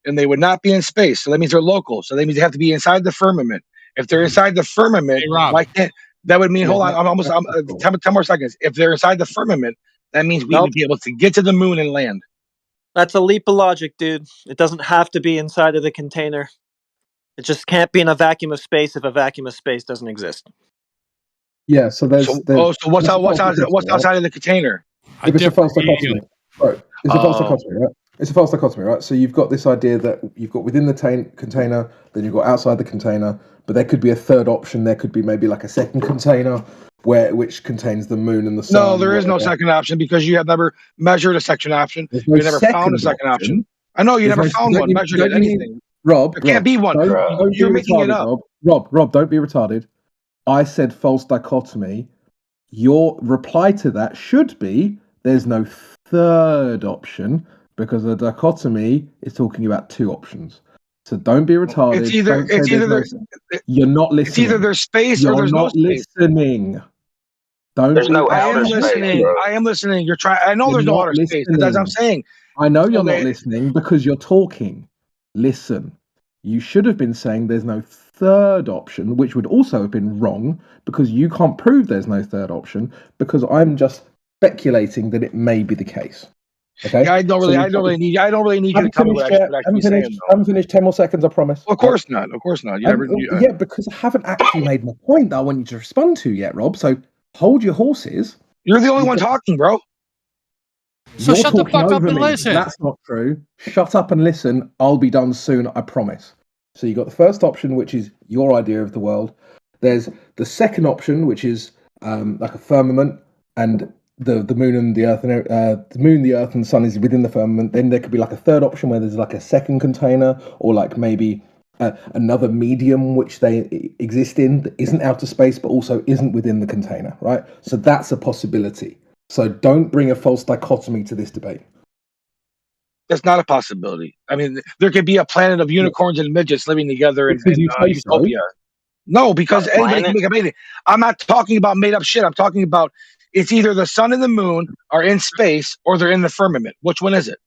Speaker 11: and they would not be in space. So that means they're local. So that means they have to be inside the firmament. If they're inside the firmament, why can't that would mean? Hold on, I'm 10 more seconds. If they're inside the firmament, that means we would be able to get to the moon and land.
Speaker 12: That's a leap of logic, dude. It doesn't have to be inside of the container. It just can't be in a vacuum of space if a vacuum of space doesn't exist.
Speaker 4: Yeah, so there's
Speaker 11: so what's outside of the container?
Speaker 4: It's a false dichotomy. Right. It's a false dichotomy, right? It's a false dichotomy, right? So you've got this idea that you've got within the container, then you've got outside the container, but there could be a third option. There could be maybe like a second container which contains the moon and the sun.
Speaker 11: No, there is no second option because you have never measured a second option.
Speaker 4: No
Speaker 11: you never found a second option. I know you
Speaker 4: There's
Speaker 11: never found one, measured it, anything.
Speaker 4: Rob,
Speaker 11: there can't be one. You're making it up.
Speaker 4: Rob, don't be retarded. I said false dichotomy. Your reply to that should be there's no third option because a dichotomy is talking about two options. So don't be retarded. You're not listening.
Speaker 11: It's either there's space or there's no space.
Speaker 4: Listening.
Speaker 20: There's no outer space.
Speaker 11: I am listening. You're trying. I know there's no outer space. That's what I'm saying.
Speaker 4: I know you're not listening because you're talking. Listen. You should have been saying there's no third option, which would also have been wrong because you can't prove there's no third option because I'm just speculating that it may be the case. Okay.
Speaker 11: Yeah, I don't really need you to tell me what I'm actually saying.
Speaker 4: I haven't finished 10 more seconds, I promise.
Speaker 11: Of course not.
Speaker 4: Yeah, because I haven't actually made my point that I want you to respond to yet, Rob. So hold your horses.
Speaker 11: You're the only one talking, bro.
Speaker 21: So shut the fuck up and listen.
Speaker 4: That's not true. Shut up and listen. I'll be done soon, I promise. So you got the first option, which is your idea of the world. There's the second option, which is like a firmament, and the moon and the earth, and the moon, the earth, and the sun is within the firmament. Then there could be like a third option where there's like a second container, or like maybe another medium which they exist in that isn't outer space, but also isn't within the container, right? So that's a possibility. So don't bring a false dichotomy to this debate.
Speaker 11: That's not a possibility. I mean, there could be a planet of unicorns and midgets living together in utopia. No, because anybody can make up anything. I'm not talking about made up shit. I'm talking about it's either the sun and the moon are in space or they're in the firmament. Which one is it?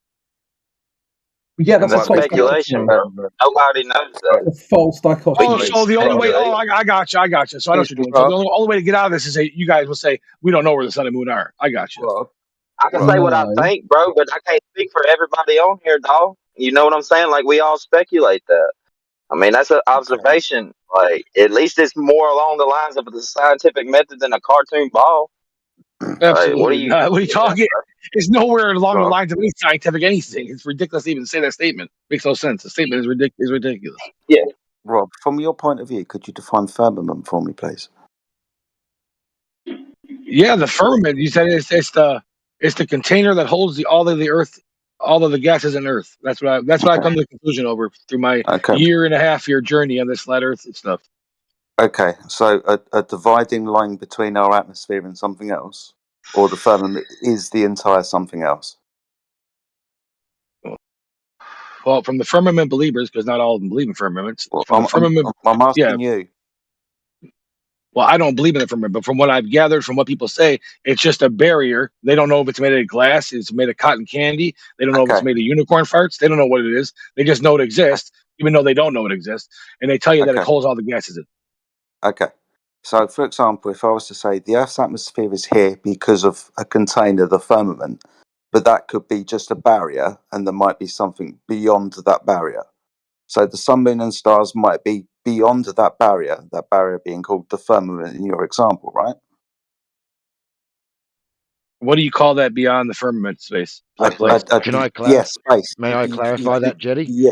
Speaker 4: Yeah, that's a
Speaker 20: speculation, bro. Nobody knows that.
Speaker 4: A false dichotomy.
Speaker 11: Oh, so the only way. Oh, I got you. So I know what you're doing. So the only way to get out of this is you guys will say we don't know where the sun and moon are. I got you.
Speaker 20: I can say what I think, bro, but I can't speak for everybody on here, dog. You know what I'm saying? Like we all speculate that. I mean, that's an observation. Like at least it's more along the lines of the scientific method than a cartoon ball.
Speaker 11: Absolutely. Like, what are you talking? It's nowhere along the lines of any scientific anything. It's ridiculous to even say that statement. Makes no sense. The statement is ridiculous.
Speaker 20: Yeah.
Speaker 7: Rob, from your point of view, could you define firmament for me, please?
Speaker 11: Yeah, the firmament. You said it's the container that holds all of the earth, all of the gases in Earth. That's what I come to the conclusion over through my year and a half journey on this flat Earth stuff.
Speaker 7: Okay, so a dividing line between our atmosphere and something else, or the firmament is the entire something else?
Speaker 11: Well, from the firmament believers, because not all of them believe in firmaments.
Speaker 7: Well, I'm asking you.
Speaker 11: Well, I don't believe in it but from what I've gathered, from what people say, it's just a barrier. They don't know if it's made of glass, it's made of cotton candy. They don't know if it's made of unicorn farts. They don't know what it is. They just know it exists, even though they don't know it exists. And they tell you that it holds all the gases in.
Speaker 7: Okay. So, for example, if I was to say the Earth's atmosphere is here because of a container, the firmament, but that could be just a barrier, and there might be something beyond that barrier. So the sun, moon, and stars might be beyond that barrier being called the firmament in your example, right?
Speaker 11: What do you call that beyond the firmament space?
Speaker 19: Can I clarify?
Speaker 7: Yes, space.
Speaker 19: May I clarify that, Jetty?
Speaker 7: Yeah.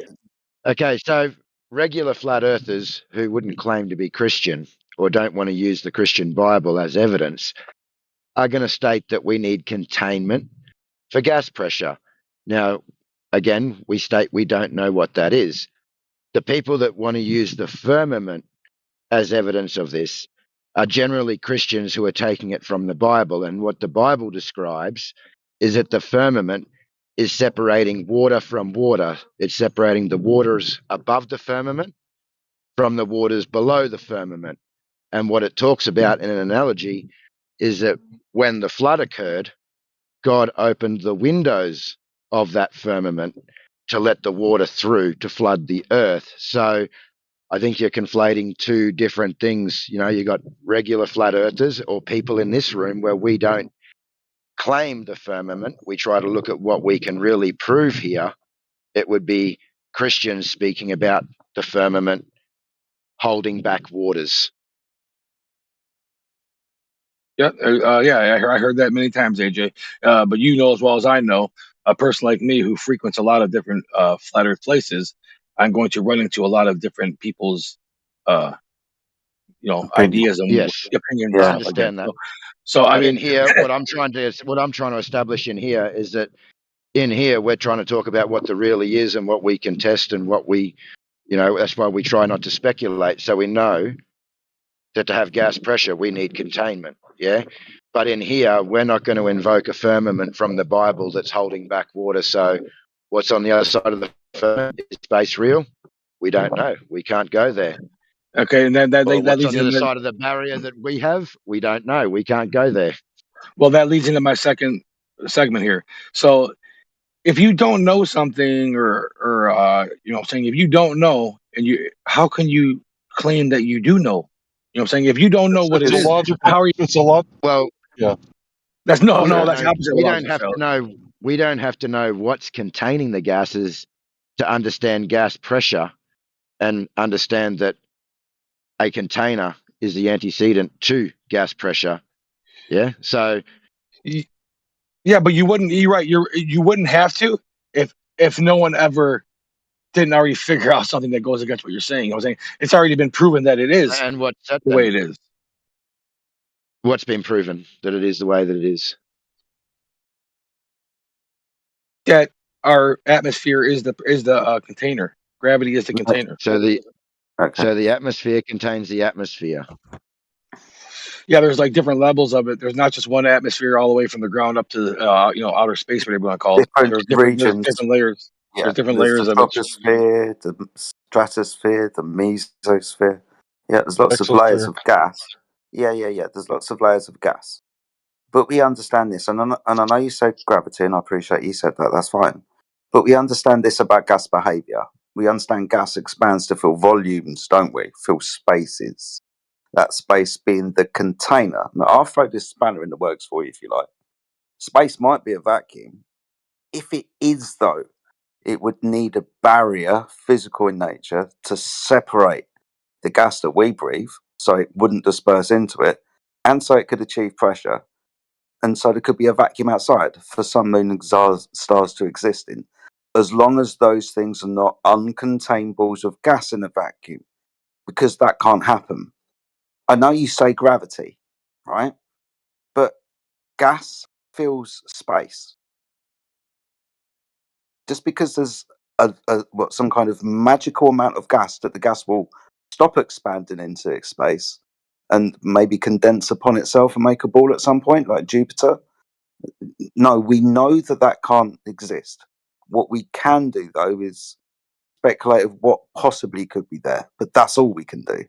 Speaker 19: Okay, so regular flat earthers who wouldn't claim to be Christian or don't want to use the Christian Bible as evidence are going to state that we need containment for gas pressure. Now, again, we state we don't know what that is. The people that want to use the firmament as evidence of this are generally Christians who are taking it from the Bible. And what the Bible describes is that the firmament is separating water from water. It's separating the waters above the firmament from the waters below the firmament. And what it talks about in an analogy is that when the flood occurred, God opened the windows of that firmament to let the water through to flood the earth. So I think you're conflating two different things. You know, you got regular flat earthers or people in this room where we don't claim the firmament. We try to look at what we can really prove here. It would be Christians speaking about the firmament holding back waters.
Speaker 11: Yeah, I heard that many times, AJ. But you know as well as I know, a person like me who frequents a lot of different flat Earth places, I'm going to run into a lot of different people's, uh, ideas and
Speaker 19: Yes,
Speaker 11: opinions and
Speaker 19: I
Speaker 11: stuff like that.
Speaker 19: understand that.
Speaker 11: So I
Speaker 19: But in
Speaker 11: mean,
Speaker 19: here, what I'm trying to establish in here is that in here we're trying to talk about what there really is and what we can test and what we, that's why we try not to speculate. So we know that to have gas pressure, we need containment. Yeah. But in here, we're not going to invoke a firmament from the Bible that's holding back water. So what's on the other side of the firmament? Is space real? We don't know. We can't go there.
Speaker 11: Okay, and then that
Speaker 19: What's
Speaker 11: leads
Speaker 19: on the other
Speaker 11: into
Speaker 19: side of the barrier that we have? We don't know. We can't go there.
Speaker 11: well, that leads into my second segment here. So if you don't know something, or saying if you don't know, and how can you claim that you do know? You know, what I'm saying if you don't know what it
Speaker 8: It's a
Speaker 11: is,
Speaker 8: logical.
Speaker 11: how are you?
Speaker 8: It's a lot.
Speaker 19: Well,
Speaker 8: Yeah.
Speaker 11: That's
Speaker 19: we
Speaker 11: no,
Speaker 19: don't
Speaker 11: that's the
Speaker 19: know.
Speaker 11: opposite of
Speaker 19: We don't
Speaker 11: logical
Speaker 19: have to
Speaker 11: fallacy.
Speaker 19: know. We don't have to know what's containing the gases to understand gas pressure and understand that a container is the antecedent to gas pressure. Yeah. So
Speaker 11: Yeah, but you wouldn't. You're right. You wouldn't have to if no one ever didn't already figure out something that goes against what you're saying. I was saying it's already been proven that it is
Speaker 19: and what's that
Speaker 11: the way
Speaker 19: then?
Speaker 11: it is.
Speaker 19: What's been proven that it is the way that it is?
Speaker 11: That our atmosphere is the container. Gravity is the container.
Speaker 19: So the atmosphere contains the atmosphere.
Speaker 11: Yeah, there's like different levels of it. There's not just one atmosphere all the way from the ground up to outer space, whatever you want to call it.
Speaker 7: Different
Speaker 11: There's
Speaker 7: regions.
Speaker 11: different layers.
Speaker 7: Yeah,
Speaker 11: There's different
Speaker 7: there's
Speaker 11: layers
Speaker 7: the
Speaker 11: of it.
Speaker 7: troposphere, the stratosphere, the mesosphere. Yeah, there's lots of layers
Speaker 8: Exosphere.
Speaker 7: of gas. Yeah. There's lots of layers of gas. But we understand this, and I know you said gravity, and I appreciate you said that. That's fine. But we understand this about gas behavior. We understand gas expands to fill volumes, don't we? Fill spaces. That space being the container. Now, I'll throw this spanner in the works for you if you like. Space might be a vacuum. If it is, though, it would need a barrier, physical in nature, to separate the gas that we breathe so it wouldn't disperse into it and so it could achieve pressure. And so there could be a vacuum outside for sun, moon, and stars to exist in, as long as those things are not uncontained balls of gas in a vacuum, because that can't happen. I know you say gravity, right? But gas fills space. Just because there's some kind of magical amount of gas that the gas will stop expanding into space and maybe condense upon itself and make a ball at some point, like Jupiter. No, we know that can't exist. What we can do, though, is speculate of what possibly could be there, but that's all we can do.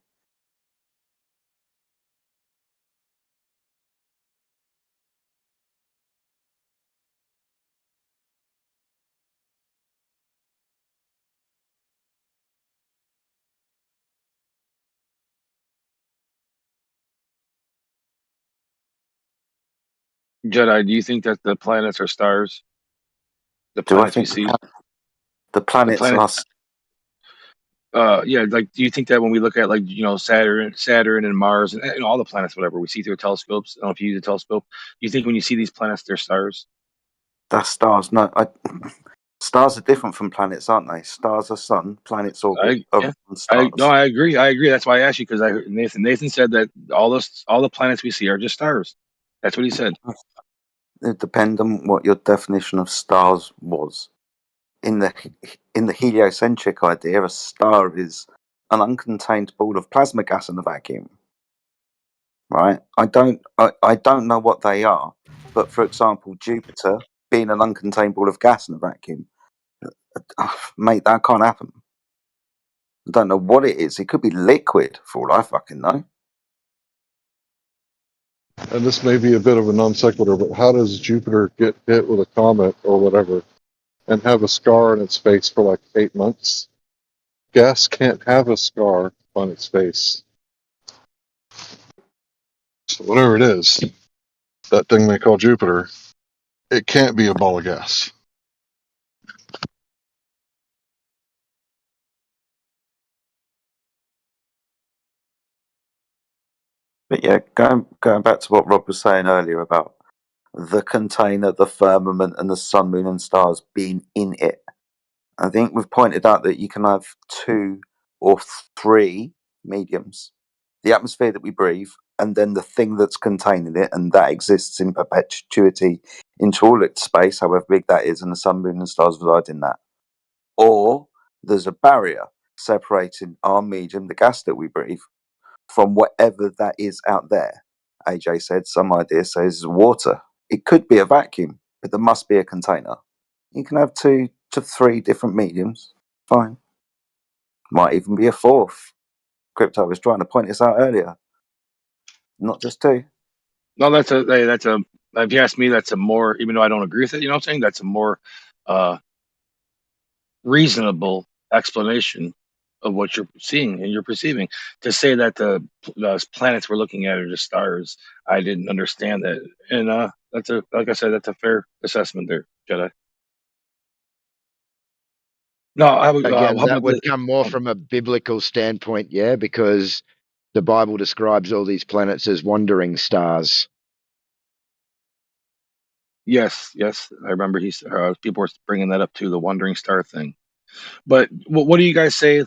Speaker 11: Jedi, do you think that the planets are stars? The
Speaker 7: Do I
Speaker 11: planets we
Speaker 7: think
Speaker 11: see.
Speaker 7: the planets are?
Speaker 11: Yeah, like do you think that when we look at Saturn and Mars and all the planets, whatever we see through telescopes, I don't know if you use a telescope, do you think when you see these planets they're stars?
Speaker 7: That's stars. No, stars are different from planets, aren't they? Stars are sun, planets orbit around stars.
Speaker 11: I agree. That's why I asked you, because I heard Nathan said that all the planets we see are just stars. That's what he said.
Speaker 7: It depends on what your definition of stars was. In the heliocentric idea, a star is an uncontained ball of plasma gas in a vacuum. Right? I don't know what they are, but for example, Jupiter being an uncontained ball of gas in a vacuum, mate, that can't happen. I don't know what it is. It could be liquid for all I fucking know.
Speaker 8: And this may be a bit of a non sequitur, but how does Jupiter get hit with a comet or whatever and have a scar on its face for like 8 months? Gas can't have a scar on its face. So whatever it is, that thing they call Jupiter, it can't be a ball of gas.
Speaker 7: But yeah, going back to what Rob was saying earlier about the container, the firmament, and the sun, moon, and stars being in it. I think we've pointed out that you can have 2 or 3 mediums: the atmosphere that we breathe, and then the thing that's containing it, and that exists in perpetuity into all its space, however big that is, and the sun, moon, and stars reside in that. Or there's a barrier separating our medium, the gas that we breathe, from whatever that is out there. AJ said some idea says water. It could be a vacuum, but there must be a container. You can have 2 to 3 different mediums. Fine. Might even be a 4th. Crypto was trying to point this out earlier. Not just 2.
Speaker 11: No, that's a if you ask me, that's a more, even though I don't agree with it, you know what I'm saying? That's a more reasonable explanation of what you're seeing and you're perceiving. To say that the planets we're looking at are just stars, I didn't understand that. And that's like I said, that's a fair assessment there, Jedi. No, I would.
Speaker 19: Again,
Speaker 11: How
Speaker 19: that
Speaker 11: about
Speaker 19: would
Speaker 11: this?
Speaker 19: come more from a biblical standpoint, yeah, because the Bible describes all these planets as wandering stars.
Speaker 11: Yes, I remember people were bringing that up too, the wandering star thing. But what do you guys say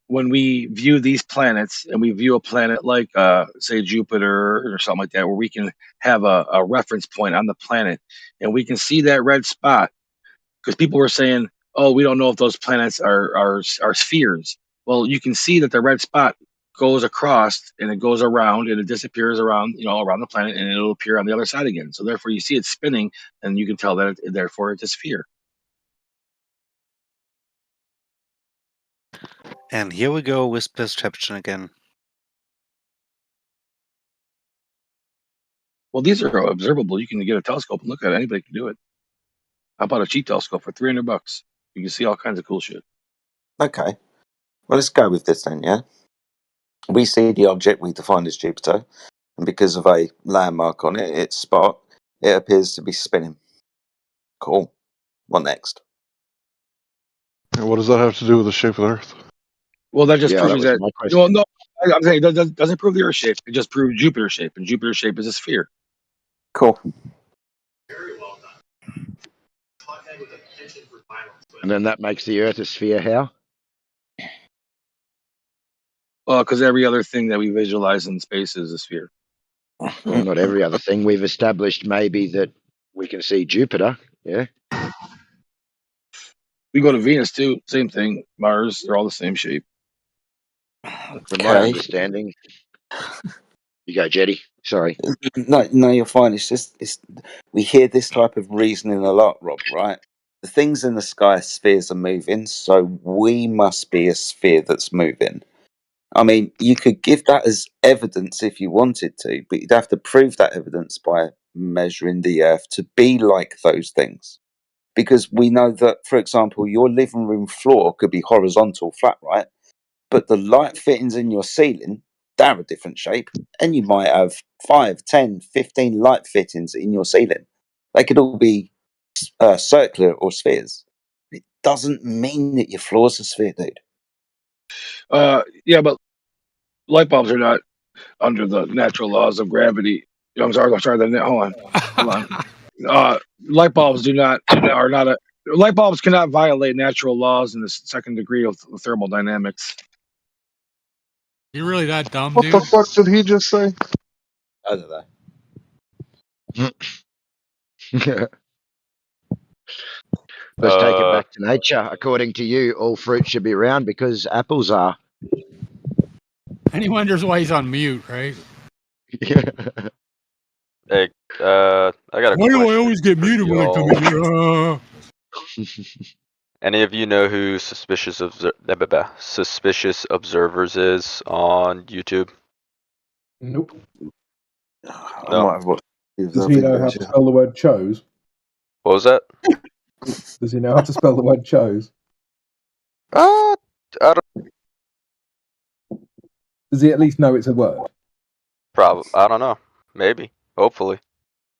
Speaker 11: when we view these planets and we view a planet like, say, Jupiter or something like that, where we can have a reference point on the planet and we can see that red spot? Because people were saying, "Oh, we don't know if those planets are spheres." Well, you can see that the red spot goes across and it goes around and it disappears around, around the planet, and it'll appear on the other side again. So therefore, you see it spinning, and you can tell that therefore it's a sphere.
Speaker 2: And here we go with perception again.
Speaker 11: Well, these are observable. You can get a telescope and look at it. Anybody can do it. How about a cheap telescope for $300? You can see all kinds of cool shit.
Speaker 7: Okay. Well, let's go with this then, yeah? We see the object we define as Jupiter, and because of a landmark on it, its spot, it appears to be spinning. Cool. What next?
Speaker 8: And what does that have to do with the shape of the Earth?
Speaker 11: Well, that just
Speaker 19: Yeah, that
Speaker 11: proves
Speaker 19: was
Speaker 11: that.
Speaker 19: my question.
Speaker 11: Well, no, I'm saying it doesn't prove the Earth shape. It just proves Jupiter's shape, and Jupiter's shape is a sphere.
Speaker 7: Cool.
Speaker 19: And then that makes the Earth a sphere, how?
Speaker 11: Because every other thing that we visualize in space is a sphere.
Speaker 19: Well, not every other thing. We've established maybe that we can see Jupiter, yeah?
Speaker 11: We go to Venus too, same thing. Mars, they're all the same shape.
Speaker 19: From my understanding. You go, Jetty. Sorry.
Speaker 7: No, you're fine. It's just we hear this type of reasoning a lot, Rob. Right? The things in the sky, spheres are moving, so we must be a sphere that's moving. I mean, you could give that as evidence if you wanted to, but you'd have to prove that evidence by measuring the Earth to be like those things. Because we know that, for example, your living room floor could be horizontal, flat, right? But the light fittings in your ceiling, they're a different shape. And you might have 5, 10, 15 light fittings in your ceiling. They could all be circular or spheres. It doesn't mean that your floor's a sphere, dude.
Speaker 11: Yeah, but light bulbs are not under the natural laws of gravity. I'm sorry. Hold on. Light bulbs are not a. Light bulbs cannot violate natural laws in the second degree of thermodynamics.
Speaker 21: You really that dumb,
Speaker 8: What
Speaker 21: dude?
Speaker 8: the fuck did he just say?
Speaker 7: I don't know.
Speaker 19: Let's take it back to nature. According to you, all fruit should be round because apples are.
Speaker 21: And he wonders why he's on mute, right?
Speaker 22: Hey, I got a
Speaker 21: Why
Speaker 22: question.
Speaker 21: do I always get muted when I come in here?
Speaker 22: Any of you know who Suspicious Observers is on YouTube?
Speaker 4: Nope.
Speaker 7: I
Speaker 22: No.
Speaker 7: might have watched
Speaker 4: Does he know how to spell the word chose?
Speaker 22: What was that?
Speaker 4: Does he know how to spell the word chose?
Speaker 22: I don't.
Speaker 4: Does he at least know it's a word?
Speaker 22: I don't know. Maybe. Hopefully.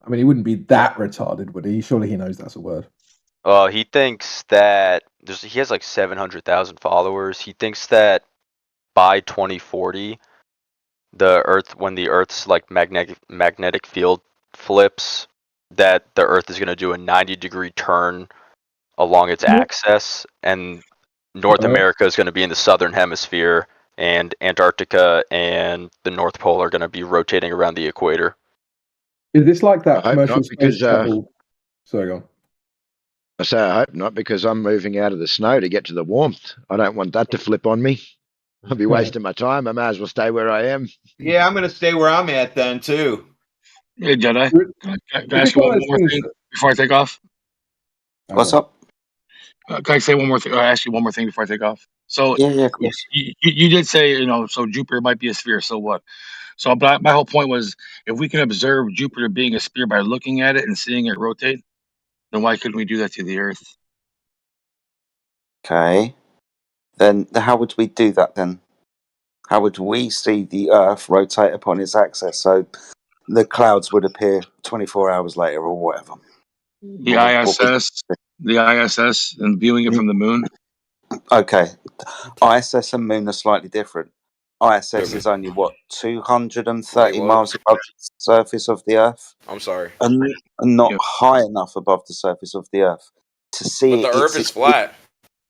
Speaker 4: I mean, he wouldn't be that retarded, would he? Surely he knows that's a word.
Speaker 22: He thinks that he has like 700,000 followers. He thinks that by 2040, the Earth, when the Earth's like magnetic field flips, that the Earth is going to do a 90-degree turn along its axis, and North America is going to be in the southern hemisphere, and Antarctica and the North Pole are going to be rotating around the equator.
Speaker 4: Is this like that
Speaker 19: I hope
Speaker 4: commercial
Speaker 19: not,
Speaker 4: space
Speaker 19: because
Speaker 4: travel? Sorry, go on.
Speaker 19: I say I hope not, because I'm moving out of the snow to get to the warmth. I don't want that to flip on me. I'll be wasting my time. I may as well stay where I am.
Speaker 10: Yeah, I'm going to stay where I'm at then too.
Speaker 11: Hey, Jedi, can I ask you one more thing before I take off?
Speaker 7: What's up?
Speaker 11: Can I say one more thing? I ask you one more thing before I take off. So
Speaker 7: Yeah, of course.
Speaker 11: you did say, so Jupiter might be a sphere. So what? So my whole point was, if we can observe Jupiter being a sphere by looking at it and seeing it rotate, then why couldn't we do that to the Earth?
Speaker 7: Okay. Then how would we do that then? How would we see the Earth rotate upon its axis? So the clouds would appear 24 hours later or whatever.
Speaker 11: The ISS, and viewing it from the moon.
Speaker 7: Okay. ISS and moon are slightly different. ISS is only, 230 miles above the surface of the Earth?
Speaker 5: I'm sorry.
Speaker 7: And not high enough above the surface of the Earth to see
Speaker 5: But the Earth is flat.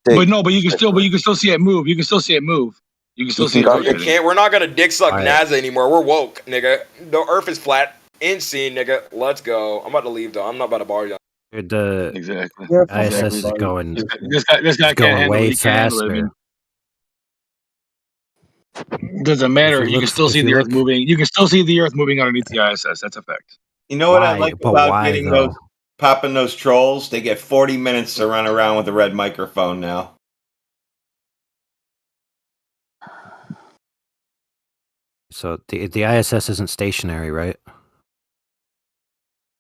Speaker 11: But you can still see it move. You can still see it move. You can still see it
Speaker 5: No, you
Speaker 11: rotating.
Speaker 5: can't. We're not gonna dick suck
Speaker 11: Alright.
Speaker 5: NASA anymore. We're woke, nigga. The Earth is flat. Insane, nigga. Let's go. I'm about to leave though. I'm not about to bar you.
Speaker 18: The
Speaker 11: Exactly.
Speaker 18: ISS is going.
Speaker 11: This guy
Speaker 18: it's
Speaker 11: can't
Speaker 18: going
Speaker 11: handle
Speaker 18: way
Speaker 11: it. He can't handle it. I
Speaker 18: faster.
Speaker 11: mean, doesn't matter. You can still see
Speaker 18: if
Speaker 11: the
Speaker 18: you
Speaker 11: Earth moving. You can still see the Earth moving underneath the ISS. That's a fact.
Speaker 10: You know what I
Speaker 18: Why?
Speaker 10: like
Speaker 18: But
Speaker 10: about
Speaker 18: why,
Speaker 10: getting
Speaker 18: though?
Speaker 10: those, popping those trolls? They get 40 minutes to run around with a red microphone now.
Speaker 18: So the ISS isn't stationary, right?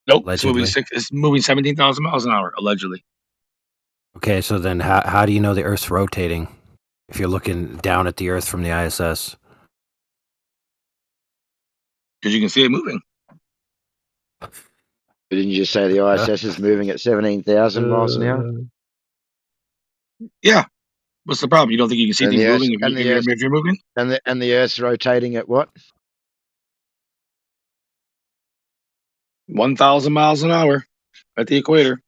Speaker 11: Nope.
Speaker 18: Allegedly.
Speaker 11: It's moving 17,000 miles an hour, allegedly.
Speaker 18: Okay, so then how do you know the Earth's rotating if you're looking down at the Earth from the ISS?
Speaker 11: Because you can see it moving.
Speaker 19: Didn't you just say the ISS is moving at 17,000 miles an hour?
Speaker 11: Yeah. What's the problem? You don't think you can see
Speaker 19: And
Speaker 11: things
Speaker 19: the Earth,
Speaker 11: moving if you're moving?
Speaker 19: and the Earth's rotating at what?
Speaker 11: 1,000 miles an hour at the equator.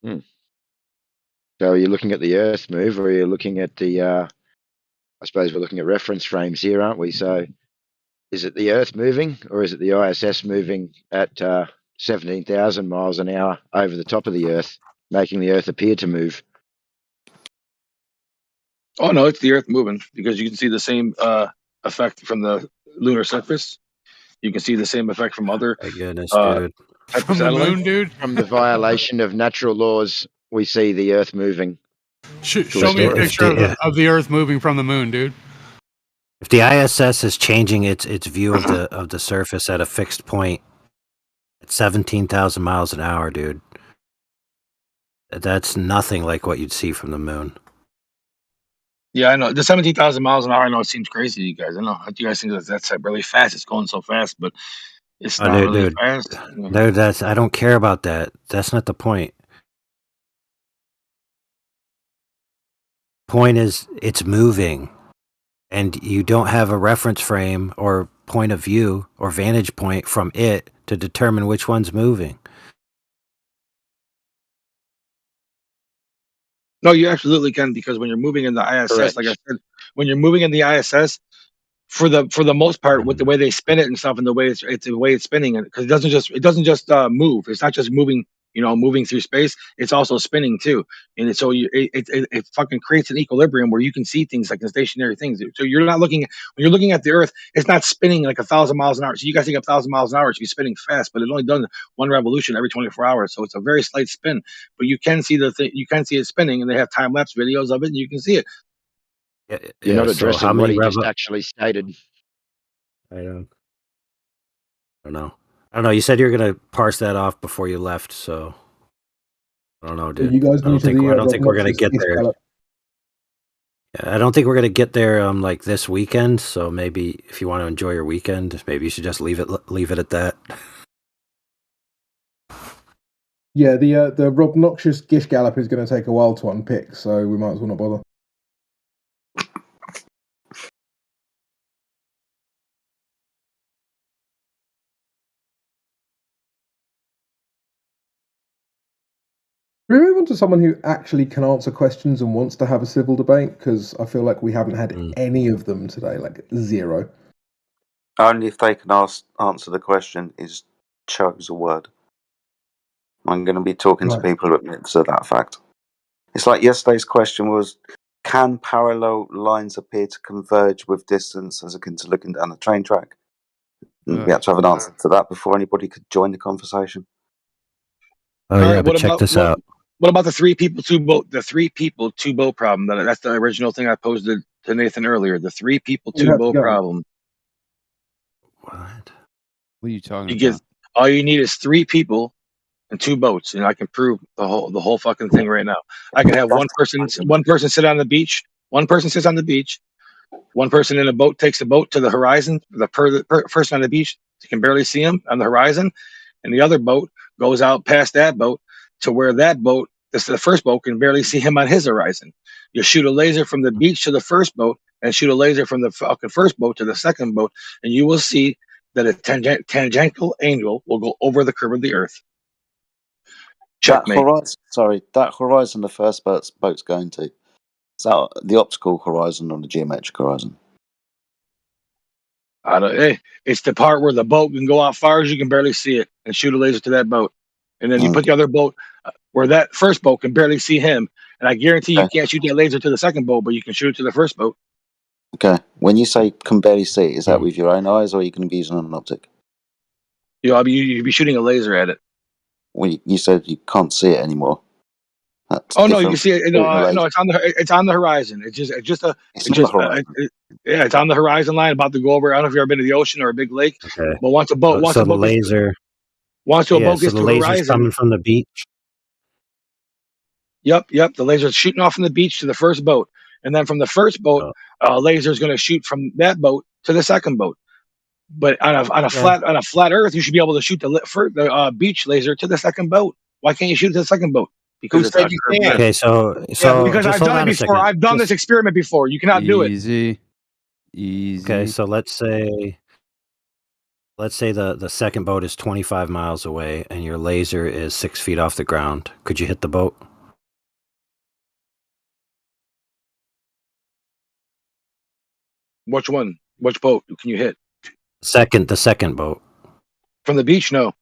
Speaker 19: So are you looking at the Earth move, or are you looking at the? I suppose we're looking at reference frames here, aren't we? So, is it the Earth moving, or is it the ISS moving at 17,000 miles an hour over the top of the Earth, making the Earth appear to move?
Speaker 11: Oh no, it's the Earth moving, because you can see the same effect from the lunar surface. You can see the same effect from other
Speaker 18: My goodness, dude.
Speaker 11: type
Speaker 21: From
Speaker 11: of
Speaker 21: the
Speaker 11: satellites.
Speaker 21: moon, dude.
Speaker 19: From the violation of natural laws, we see the Earth moving.
Speaker 21: Show me a picture of the Earth moving from the moon, dude.
Speaker 18: If the ISS is changing its view of the surface at a fixed point at 17,000 miles an hour, dude, that's nothing like what you'd see from the moon.
Speaker 11: Yeah, I know. The 17,000 miles an hour, I know it seems crazy to you guys. I know. You guys think that's really fast. It's going so fast, but it's
Speaker 18: Oh,
Speaker 11: not
Speaker 18: dude,
Speaker 11: really
Speaker 18: dude.
Speaker 11: fast.
Speaker 18: Dude, I don't care about that. That's not the point. Point is, it's moving, and you don't have a reference frame or point of view or vantage point from it to determine which one's moving.
Speaker 11: No, you absolutely can, because when you're moving in the ISS,
Speaker 19: Correct.
Speaker 11: like I said, when you're moving in the ISS, for the most part, with the way they spin it and stuff, and the way it's the way it's spinning it, because it doesn't just move. It's not just moving, moving through space. It's also spinning too, and it fucking creates an equilibrium where you can see things like in stationary things. So you're not looking when you're looking at the Earth, it's not spinning like 1,000 miles an hour. So you guys think 1,000 miles an hour, it should be spinning fast, but it only does one revolution every 24 hours. So it's a very slight spin, but you can see you can see it spinning, and they have time lapse videos of it, and you can see it.
Speaker 19: You're not
Speaker 18: so
Speaker 19: addressing
Speaker 18: how
Speaker 19: what
Speaker 18: many
Speaker 19: he just actually stated.
Speaker 18: I don't know. You said you were gonna parse that off before you left, so I don't know, dude.
Speaker 4: You guys
Speaker 18: I don't think we're gonna
Speaker 4: obnoxious
Speaker 18: get
Speaker 4: gift
Speaker 18: there.
Speaker 4: gallop?
Speaker 18: Yeah, I don't think we're gonna get there like this weekend. So maybe if you want to enjoy your weekend, maybe you should just leave it at that.
Speaker 4: Yeah, the obnoxious gish gallop is going to take a while to unpick, so we might as well not bother. we move on to someone who actually can answer questions and wants to have a civil debate? Because I feel like we haven't had any of them today, like zero.
Speaker 7: Only if they can answer the question is chose a word. I'm going to be talking to people who admit to that fact. It's like yesterday's question was, can parallel lines appear to converge with distance as akin to looking down a train track? And we had to have an answer to that before anybody could join the conversation.
Speaker 18: Oh yeah, but check this out.
Speaker 11: What about the 3 people, 2 boat? The 3 people, 2 boat problem. That's the original thing I posted to Nathan earlier. The 3 people, 2 boat problem.
Speaker 17: What are you talking
Speaker 11: about? All you need is 3 people and 2 boats, and I can prove the whole fucking thing right now. I can have one person sit on the beach. One person sits on the beach. One person in a boat takes the boat to the horizon. The person on the beach, you can barely see him on the horizon, and the other boat goes out past that boat to where that boat, the first boat, can barely see him on his horizon. You shoot a laser from the beach to the first boat, and shoot a laser from the fucking first boat to the second boat, and you will see that a tangential angle will go over the curve of the Earth. Checkmate.
Speaker 7: That horizon the first boat's going to. Is that the optical horizon or the geometric horizon?
Speaker 11: Hey, it's the part where the boat can go out far as you can barely see it and shoot a laser to that boat. And then you put the other boat where that first boat can barely see him. And I guarantee you can't shoot that laser to the second boat, but you can shoot it to the first boat.
Speaker 7: Okay. When you say can barely see it, is that with your own eyes or are you going to be using an optic?
Speaker 11: You'd be shooting a laser at it.
Speaker 7: Well, you said you can't see it anymore. That's
Speaker 11: no, you can see it. No, it's on the horizon. It's on the horizon. It's on the horizon line, about to go over. I don't know if you've ever been to the ocean or a big lake.
Speaker 18: Okay.
Speaker 11: But once a boat,
Speaker 18: the laser,
Speaker 11: boat gets to the horizon,
Speaker 18: coming from the beach.
Speaker 11: Yep. The laser's shooting off from the beach to the first boat, and then from the first boat, laser's going to shoot from that boat to the second boat. But on a flat Earth, you should be able to shoot the beach laser to the second boat. Why can't you shoot it to the second boat? Because it's you can't.
Speaker 18: Okay, so
Speaker 11: because I've done it before. I've done this experiment before. You cannot do it.
Speaker 17: Easy.
Speaker 18: Okay, so let's say the second boat is 25 miles away and your laser is 6 feet off the ground. Could you hit the boat?
Speaker 11: Which one? Which boat can you hit?
Speaker 18: The second boat.
Speaker 11: From the beach, no.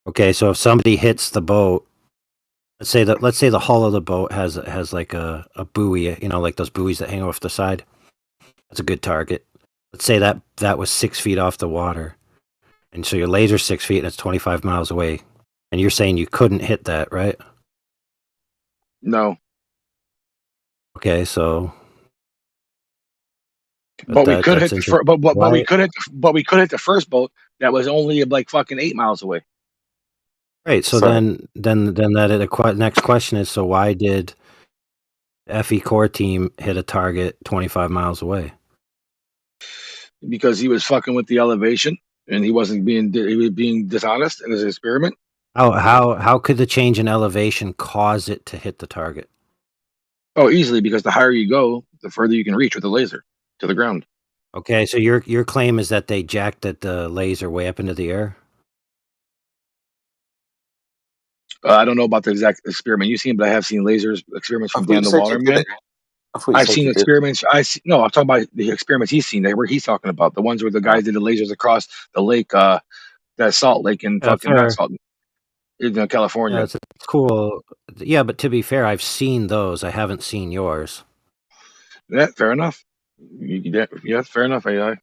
Speaker 18: Okay, so if somebody hits the boat, let's say the hull of the boat has like a buoy, like those buoys that hang off the side. That's a good target. Let's say that was 6 feet off the water, and so your laser's 6 feet and it's 25 miles away, and you're saying you couldn't hit that, right?
Speaker 11: No.
Speaker 18: Okay, so.
Speaker 11: But we could hit the first boat that was only like fucking 8 miles away.
Speaker 18: Right. So then the next question is, so why did FE core team hit a target 25 miles away?
Speaker 11: Because he was fucking with the elevation and he was being dishonest in his experiment.
Speaker 18: How could the change in elevation cause it to hit the target?
Speaker 11: Oh, easily, because the higher you go, the further you can reach with the laser to the ground.
Speaker 18: Okay, so your claim is that they jacked the laser way up into the air?
Speaker 11: I don't know about the exact experiment you've seen, but I have seen experiments from Dan the Waterman. I've seen experiments. I'm talking about the experiments he's seen. Where he's talking about the ones where the guys did the lasers across the lake, that Salt Lake in fucking in California.
Speaker 18: Yeah, it's cool. Yeah, but to be fair, I've seen those. I haven't seen yours.
Speaker 11: Yeah, fair enough. Yeah, fair enough. AI.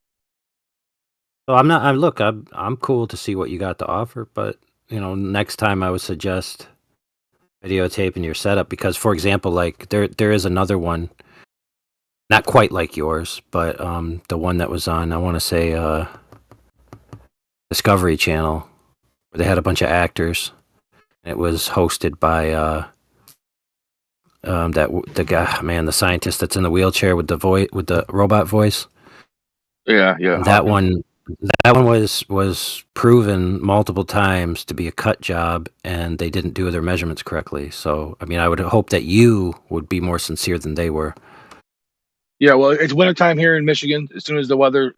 Speaker 18: So I'm cool to see what you got to offer, but next time I would suggest videotaping your setup because, for example, like there is another one, not quite like yours, but the one that was on, I want to say, Discovery Channel, where they had a bunch of actors. It was hosted by the guy, the scientist that's in the wheelchair with the robot voice.
Speaker 11: Yeah.
Speaker 18: And that one was proven multiple times to be a cut job, and they didn't do their measurements correctly. So, I would hope that you would be more sincere than they were.
Speaker 11: Yeah, well, it's wintertime here in Michigan. As soon as the weather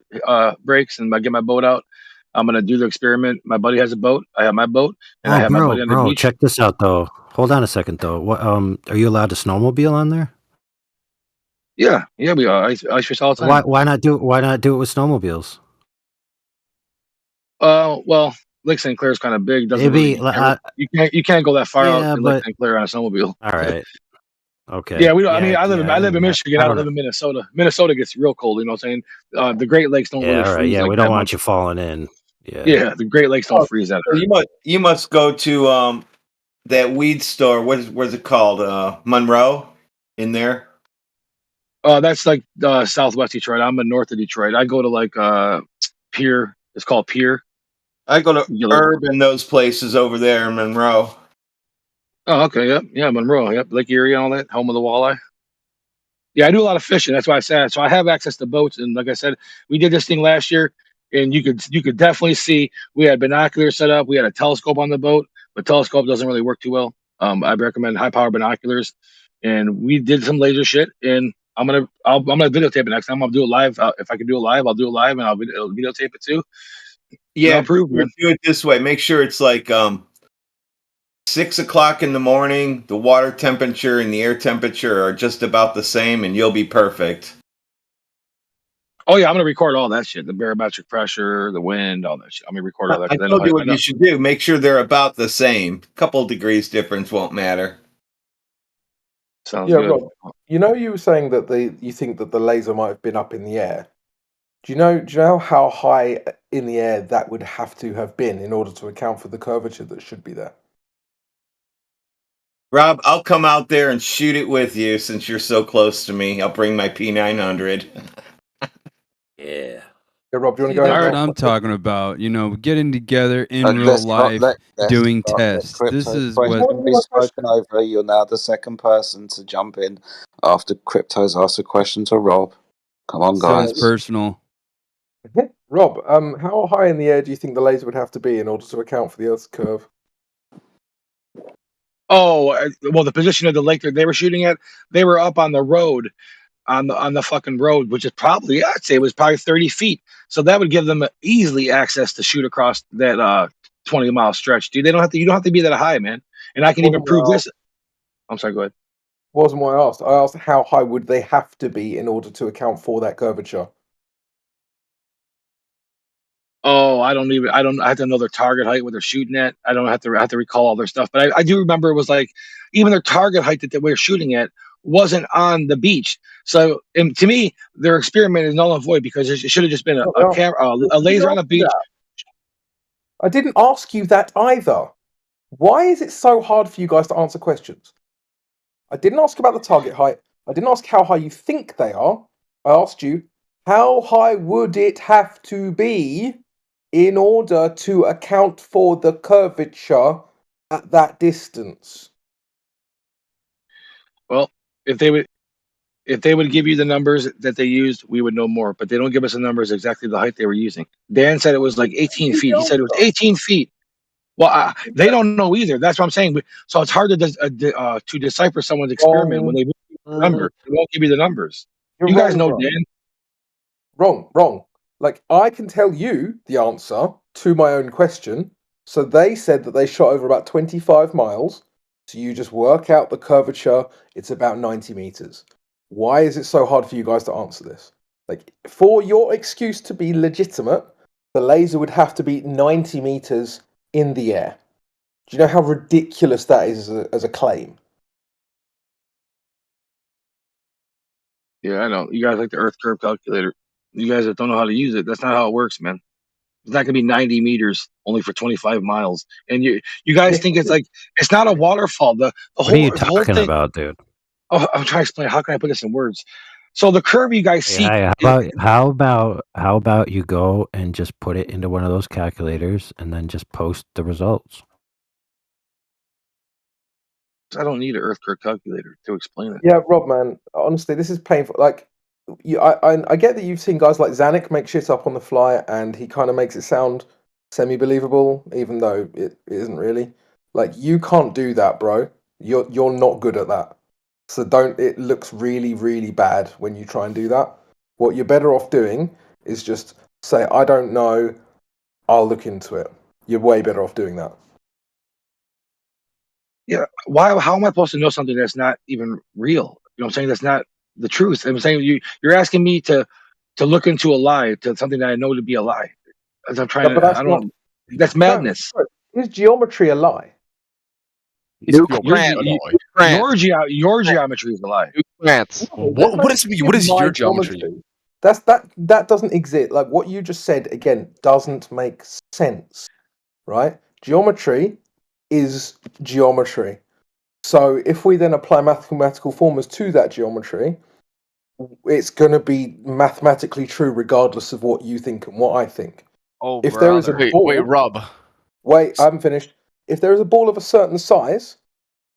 Speaker 11: breaks and I get my boat out, I'm gonna do the experiment. My buddy has a boat. I have my boat, and I have my buddy on the
Speaker 18: bro,
Speaker 11: beach.
Speaker 18: check this out though. Hold on a second though. What are you allowed to snowmobile on there?
Speaker 11: Yeah, we are. Ice fish all the time.
Speaker 18: Why not do it with snowmobiles?
Speaker 11: Well, Lake St. Clair is kind of big. Doesn't
Speaker 18: Maybe
Speaker 11: really you can't go that far out
Speaker 18: yeah,
Speaker 11: in Lake
Speaker 18: but
Speaker 11: St. Clair on a snowmobile.
Speaker 18: all right, okay.
Speaker 11: Yeah, we don't. I mean, I live in
Speaker 18: yeah,
Speaker 11: Michigan. I don't live in Minnesota. Minnesota gets real cold. You know what I'm saying? The Great Lakes don't
Speaker 18: Yeah,
Speaker 11: really
Speaker 18: all right.
Speaker 11: freeze
Speaker 18: Yeah,
Speaker 11: like
Speaker 18: we
Speaker 11: that
Speaker 18: don't want
Speaker 11: much.
Speaker 18: you falling in. Yeah.
Speaker 11: Yeah, the Great Lakes don't freeze that.
Speaker 10: So you must go to that weed store. What's it called? Monroe, in there.
Speaker 11: That's like Southwest Detroit. I'm in north of Detroit. I go to like Pier. It's called Pier.
Speaker 10: I go to Herb and those places over there in Monroe.
Speaker 11: Oh, okay. Yep. Yeah, Monroe. Yep. Lake Erie and all that. Home of the walleye. Yeah, I do a lot of fishing. That's why I said. So I have access to boats, and like I said, we did this thing last year, and you could definitely see we had binoculars set up. We had a telescope on the boat, but telescope doesn't really work too well. I'd recommend high power binoculars, and we did some laser shit. And I'm gonna videotape it next time. I'm gonna do it live. If I can do it live, I'll do it live, and I'll videotape it too.
Speaker 10: Yeah,
Speaker 11: prove, man.
Speaker 10: do it this way. Make sure it's like 6 o'clock in the morning. The water temperature and the air temperature are just about the same, and you'll be perfect.
Speaker 11: Oh yeah, I'm gonna record all that shit. The barometric pressure, the wind, all that shit. I'm gonna record all that.
Speaker 10: I told you what you should do. Make sure they're about the same. Couple degrees difference won't matter.
Speaker 11: Sounds
Speaker 4: Yeah,
Speaker 11: good.
Speaker 4: Rob, you know you were saying that you think that the laser might have been up in the air. Do you know how high in the air that would have to have been in order to account for the curvature that should be there?
Speaker 10: Rob, I'll come out there and shoot it with you since you're so close to me. I'll bring my P900.
Speaker 18: Yeah.
Speaker 4: Yeah, Rob, do you want to go
Speaker 21: That's
Speaker 4: ahead?
Speaker 21: what I'm talking about. You know, getting together in real life, doing tests. This is
Speaker 7: Question
Speaker 21: what.
Speaker 7: be spoken over. You're now the second person to jump in after Crypto's asked a question to Rob. Come on, guys.
Speaker 21: Sounds personal.
Speaker 4: Rob, how high in the air do you think the laser would have to be in order to account for the Earth's curve?
Speaker 11: Oh, well, the position of the lake that they were shooting at, they were up on the road, on the fucking road, which is probably, I'd say it was probably 30 feet. So that would give them easily access to shoot across that 20-mile stretch, dude. You don't have to be that high, man. And I can even prove this. I'm sorry, go ahead.
Speaker 4: Wasn't what I asked. I asked how high would they have to be in order to account for that curvature?
Speaker 11: Oh, I have to know their target height, what they're shooting at. I don't have to recall all their stuff, but I do remember it was like even their target height that they were shooting at wasn't on the beach. So, and to me, their experiment is null and void because it should have just been a laser on a beach.
Speaker 4: I didn't ask you that either. Why is it so hard for you guys to answer questions? I didn't ask about the target height. I didn't ask how high you think they are. I asked you, how high would it have to be in order to account for the curvature at that distance?
Speaker 11: Well, if they would give you the numbers that they used, we would know more. But they don't give us the numbers exactly the height they were using. Dan said it was like 18 feet. He said it was 18 feet. Well, they don't know either. That's what I'm saying. So it's hard to decipher someone's experiment when they won't give you the numbers. You guys know, Dan.
Speaker 4: Wrong. Like, I can tell you the answer to my own question. So they said that they shot over about 25 miles. So you just work out the curvature. It's about 90 meters. Why is it so hard for you guys to answer this? Like, for your excuse to be legitimate, the laser would have to be 90 meters in the air. Do you know how ridiculous that is as a claim?
Speaker 11: Yeah, I know. You guys like the Earth curve calculator. You guys that don't know how to use it, that's not how it works, man. It's not gonna be 90 meters only for 25 miles. And you guys think it's like it's not a waterfall. The
Speaker 18: What are you
Speaker 11: whole
Speaker 18: talking
Speaker 11: thing.
Speaker 18: about, dude?
Speaker 11: Oh, I'm trying to explain. How can I put this in words? So the curve you guys see.
Speaker 18: Hey, how about you go and just put it into one of those calculators and then just post the results?
Speaker 11: I don't need an Earth curve calculator to explain it.
Speaker 4: Yeah, Rob, man. Honestly, this is painful. Like, I get that you've seen guys like Zanuck make shit up on the fly, and he kind of makes it sound semi-believable, even though it isn't really. Like, you can't do that, bro. You're not good at that. So don't. It looks really, really bad when you try and do that. What you're better off doing is just say, I don't know I'll look into it. You're way better off doing that.
Speaker 11: Yeah. Why? How am I supposed to know something that's not even real? You know what I'm saying? That's not the truth. I'm saying you're asking me to look into a lie, to something that I know to be a lie. As I'm trying
Speaker 4: No, but
Speaker 11: to,
Speaker 4: that's
Speaker 11: I
Speaker 4: not.
Speaker 11: don't. That's madness.
Speaker 4: Is geometry a lie?
Speaker 11: Your
Speaker 15: Grant.
Speaker 11: geometry is a lie.
Speaker 15: Grants.
Speaker 4: No, what is
Speaker 15: your
Speaker 4: my
Speaker 15: geometry?
Speaker 4: That doesn't exist. Like what you just said again doesn't make sense, right? Geometry is geometry. So if we then apply mathematical formulas to that geometry, it's going to be mathematically true regardless of what you think and what I think.
Speaker 15: Oh,
Speaker 4: if there is a ball,
Speaker 15: wait, Rob.
Speaker 4: Wait, I haven't finished. If there is a ball of a certain size,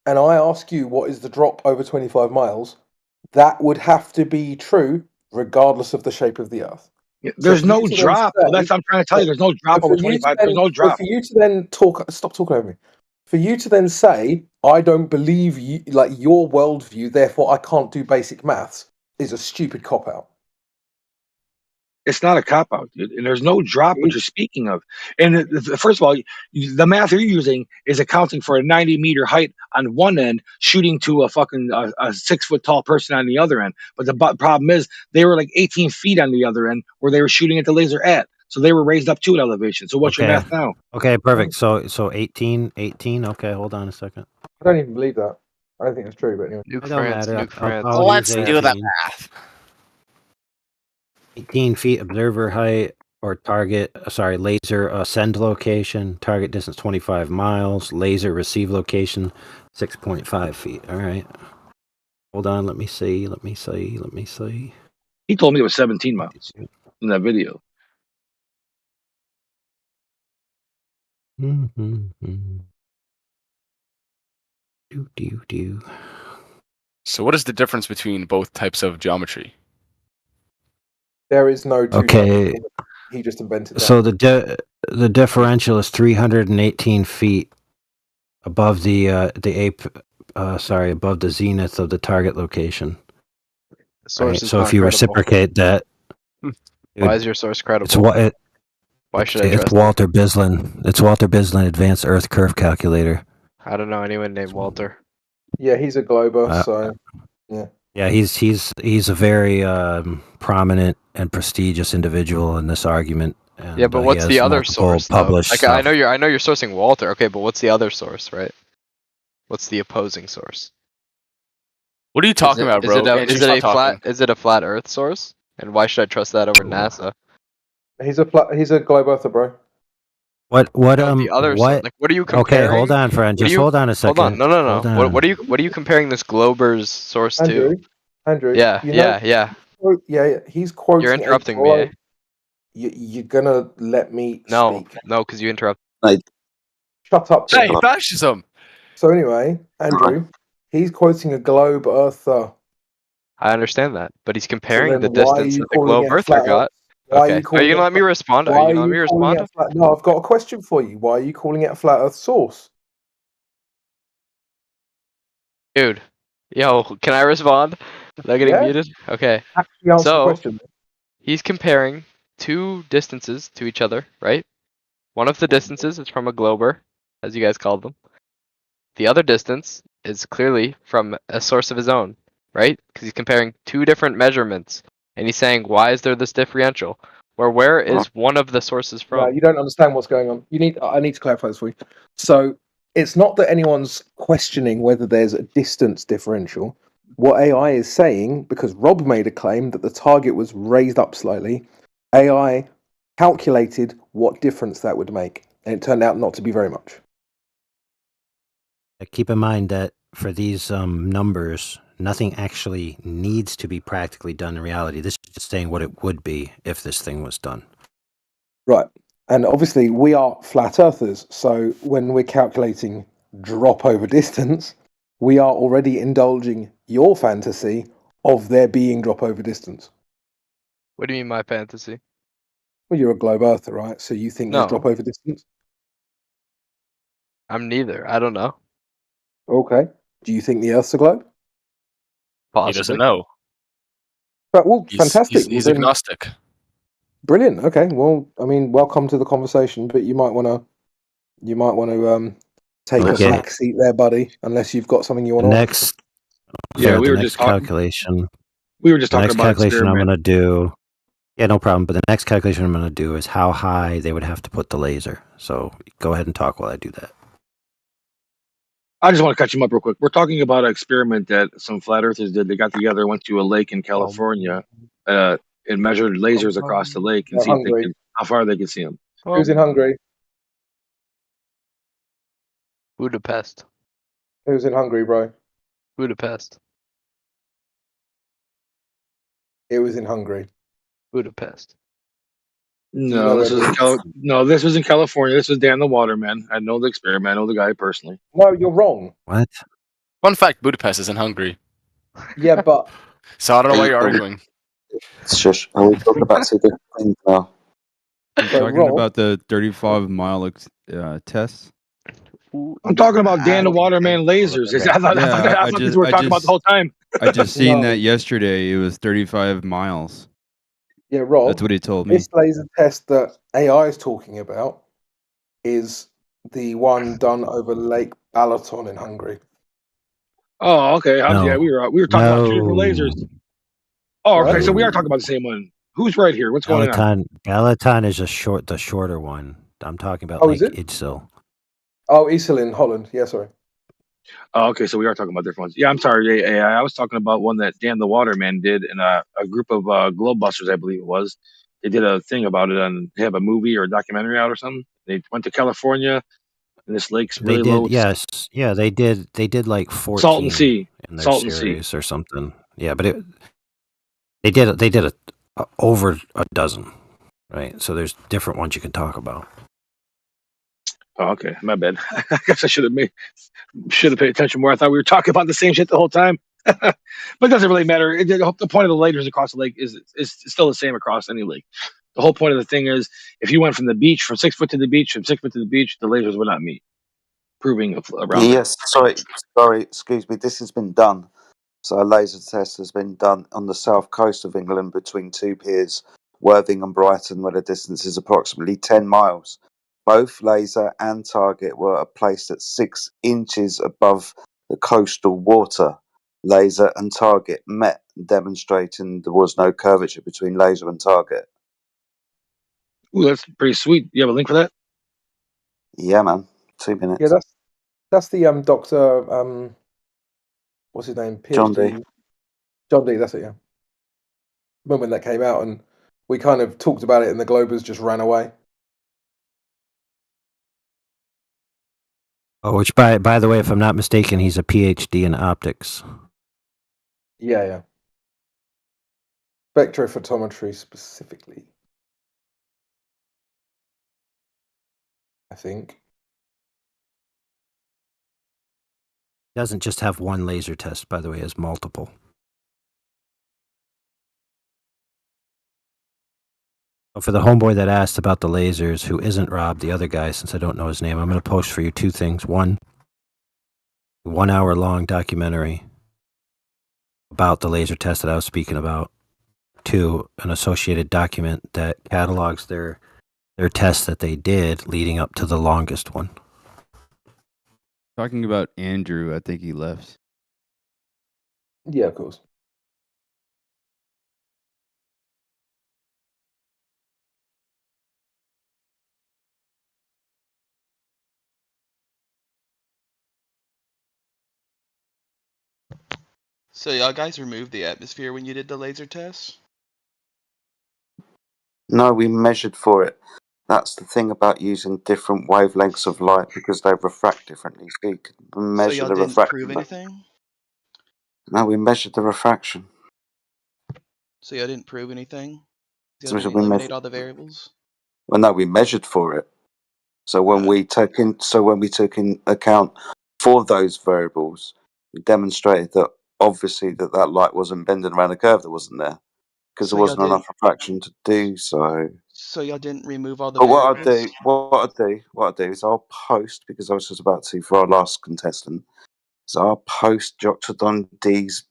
Speaker 4: and I ask you what is the drop over 25 miles, that would have to be true regardless of the shape of the Earth.
Speaker 11: There's no drop. That's what I'm trying to tell you. There's no drop over 25. There's no drop.
Speaker 4: For you to then stop talking over me. For you to then say, I don't believe you, like your worldview, therefore I can't do basic maths, is a stupid cop out.
Speaker 11: It's not a cop out, dude. And there's no drop what you're speaking of. And first of all, the math you're using is accounting for a 90-meter height on one end, shooting to a fucking a 6 foot tall person on the other end. But the problem is they were like 18 feet on the other end where they were shooting at the laser at. So they were raised up to an elevation. So what's your math now?
Speaker 18: Okay, perfect. So 18. Okay, hold on a second.
Speaker 4: I don't even believe that. I don't think it's true, but anyway.
Speaker 18: It don't matter. I'll
Speaker 15: Let's
Speaker 18: use
Speaker 15: do the
Speaker 18: 18.
Speaker 15: math.
Speaker 18: 18 feet observer height or target, laser send location, target distance 25 miles, laser receive location 6.5 feet. All right. Hold on, let me see.
Speaker 11: He told me it was 17 miles in that video.
Speaker 15: So what is the difference between both types of geometry?
Speaker 4: There is no two
Speaker 18: Okay.
Speaker 4: types. He just invented that.
Speaker 18: So the differential is 318 feet above above the zenith of the target location.
Speaker 9: The source is
Speaker 18: So
Speaker 9: not
Speaker 18: if you
Speaker 9: credible.
Speaker 18: reciprocate that,
Speaker 9: Why is your source credible? Why should I
Speaker 18: it's
Speaker 9: trust
Speaker 18: Walter Bislin. It's Walter Bislin Advanced Earth Curve Calculator.
Speaker 9: I don't know anyone named Walter.
Speaker 4: Yeah, he's a glober, so yeah.
Speaker 18: Yeah, he's a very prominent and prestigious individual in this argument. And,
Speaker 9: Yeah, but what's
Speaker 18: he
Speaker 9: the
Speaker 18: has
Speaker 9: other
Speaker 18: multiple
Speaker 9: source? Though?
Speaker 18: Published
Speaker 9: Like
Speaker 18: stuff.
Speaker 9: I know you're sourcing Walter. Okay, but what's the other source, right? What's the opposing source?
Speaker 15: What are you talking about, bro?
Speaker 9: Is it a flat Earth source? And why should I trust that over NASA?
Speaker 4: He's a globe earther, bro.
Speaker 18: What
Speaker 9: the other
Speaker 18: what?
Speaker 9: Source? Like, what are you comparing?
Speaker 18: Okay, hold on, friend. Just hold on a second.
Speaker 9: Hold on. No.
Speaker 18: Hold on.
Speaker 9: What are you comparing this Glober's source to?
Speaker 4: Andrew.
Speaker 9: Yeah.
Speaker 4: Yeah. He's quoting.
Speaker 9: You're interrupting me. Eh?
Speaker 4: You're gonna let me speak?
Speaker 9: No, because you interrupt.
Speaker 4: Shut up.
Speaker 15: Hey, fascism.
Speaker 4: So anyway, Andrew, he's quoting a globe earther.
Speaker 9: I understand that, but he's comparing the
Speaker 4: why are
Speaker 9: distance
Speaker 4: you
Speaker 9: that the
Speaker 4: calling
Speaker 9: globe
Speaker 4: it
Speaker 9: earther
Speaker 4: flat
Speaker 9: got.
Speaker 4: Why
Speaker 9: Okay. Are you gonna let me respond? Are you gonna let me respond?
Speaker 4: No, I've got a question for you. Why are you calling it a flat Earth source?
Speaker 9: Dude, yo, can I respond without getting muted? Okay.
Speaker 4: Actually answer the question.
Speaker 9: He's comparing two distances to each other, right? One of the distances is from a glober, as you guys called them. The other distance is clearly from a source of his own, right? Because he's comparing two different measurements, and he's saying, why is there this differential? Where is one of the sources from?
Speaker 4: No, you don't understand what's going on. I need to clarify this for you. So it's not that anyone's questioning whether there's a distance differential. What AI is saying, because Rob made a claim that the target was raised up slightly, AI calculated what difference that would make, and it turned out not to be very much.
Speaker 18: Keep in mind that for these numbers, nothing actually needs to be practically done in reality. This is just saying what it would be if this thing was done.
Speaker 4: Right. And obviously we are flat earthers, so when we're calculating drop over distance, we are already indulging your fantasy of there being drop over distance.
Speaker 9: What do you mean my fantasy?
Speaker 4: Well, you're a globe earther, right? So you think there's drop over distance?
Speaker 9: I'm neither. I don't know.
Speaker 4: Okay. Do you think the Earth's a globe?
Speaker 9: Possibly.
Speaker 15: He doesn't know.
Speaker 4: But, well, fantastic.
Speaker 15: He's agnostic.
Speaker 4: Brilliant. Okay. Well, I mean, welcome to the conversation, but you might want to take a back seat there, buddy. Unless you've got something you want to.
Speaker 18: Next.
Speaker 11: Yeah, we
Speaker 18: the
Speaker 11: were
Speaker 18: next
Speaker 11: just talking.
Speaker 18: calculation.
Speaker 11: We were just
Speaker 18: The
Speaker 11: talking
Speaker 18: next
Speaker 11: about
Speaker 18: calculation I'm
Speaker 11: experiment.
Speaker 18: going to do. Yeah, no problem. But the next calculation I'm going to do is how high they would have to put the laser. So go ahead and talk while I do that.
Speaker 11: I just want to catch him up real quick. We're talking about an experiment that some flat earthers did. They got together, went to a lake in California, and measured lasers across the lake and see if they could, how far they could see them.
Speaker 4: Who's in Hungary?
Speaker 9: Budapest.
Speaker 4: Who's in Hungary, bro?
Speaker 9: Budapest.
Speaker 4: It was in Hungary.
Speaker 9: Budapest.
Speaker 11: No, this was this was in California. This was Dan the Waterman. I know the experiment. I know the guy personally.
Speaker 4: No, you're wrong.
Speaker 18: What?
Speaker 13: Fun fact: Budapest is in Hungary.
Speaker 4: Yeah, but
Speaker 13: so I don't know why you're arguing.
Speaker 7: Shush. Are we talking about two different things now?
Speaker 21: You're talking about the 35-mile test?
Speaker 11: I'm talking about Dan the Waterman lasers. I thought these were talking about the whole time.
Speaker 21: I just seen that yesterday. It was 35 miles.
Speaker 4: Yeah, Rob.
Speaker 21: That's what he told me.
Speaker 4: This laser test that AI is talking about is the one done over Lake Balaton in Hungary.
Speaker 11: Oh, okay.
Speaker 18: No.
Speaker 11: Yeah, we were talking about two different lasers. Oh, okay. So we are talking about the same one. Who's right here? What's going on?
Speaker 18: Balaton is the shorter one. I'm talking about Lake Idsel.
Speaker 4: Oh, Isil in Holland. Yeah, sorry.
Speaker 11: Oh, okay, so we are talking about different ones. Yeah, I'm sorry. I was talking about one that Dan the Waterman did in a group of Globebusters, I believe it was. They did a thing about it, and they have a movie or a documentary out or something. They went to California, and this lake's really low.
Speaker 18: Yes, yeah, they did. They did like 14
Speaker 11: Salton Sea
Speaker 18: in their series or something. Yeah, but they did over a dozen, right? So there's different ones you can talk about.
Speaker 11: Oh, okay, my bad. I guess I should have paid attention more. I thought we were talking about the same shit the whole time. But it doesn't really matter. The point of the lasers across the lake is still the same across any lake. The whole point of the thing is, if you went from the beach, from 6 foot to the beach, from 6 foot to the beach, the lasers would not meet. Proving around.
Speaker 7: Yes, sorry, excuse me. This has been done. So a laser test has been done on the south coast of England between two piers, Worthing and Brighton, where the distance is approximately 10 miles. Both laser and target were placed at 6 inches above the coastal water. Laser and target met, demonstrating there was no curvature between laser and target.
Speaker 11: Ooh, that's pretty sweet. You have a link for that?
Speaker 7: Yeah, man. 2 minutes.
Speaker 4: Yeah, that's the Doctor. What's his name? PhD.
Speaker 7: John D.
Speaker 4: John D. That's it. Yeah. When that came out, and we kind of talked about it, and the Globers just ran away.
Speaker 18: Oh, which by the way, if I'm not mistaken, he's a PhD in optics.
Speaker 4: Yeah. Spectrophotometry specifically, I think.
Speaker 18: He doesn't just have one laser test, by the way, he has multiple. For the homeboy that asked about the lasers, who isn't Rob, the other guy, since I don't know his name, I'm going to post for you two things. One, 1 hour long documentary about the laser test that I was speaking about. Two, an associated document that catalogs their tests that they did leading up to the longest one.
Speaker 21: Talking about Andrew, I think he left.
Speaker 4: Yeah, of course.
Speaker 14: So y'all guys removed the atmosphere when you did the laser test?
Speaker 7: No, we measured for it. That's the thing about using different wavelengths of light, because they refract differently. So you can measure the refraction.
Speaker 14: So y'all didn't prove anything?
Speaker 7: No, we measured the refraction.
Speaker 14: So y'all didn't prove anything?
Speaker 7: So
Speaker 14: Y'all didn't eliminate all the variables?
Speaker 7: Well, no, we measured for it. So when we took in account for those variables, we demonstrated that obviously that light wasn't bending around a curve that wasn't there, because there wasn't enough refraction to do so.
Speaker 14: So y'all didn't remove all the
Speaker 7: But
Speaker 14: variables?
Speaker 7: what I do is I'll post, because I was just about to for our last contestant. So I'll post Dr. Don D's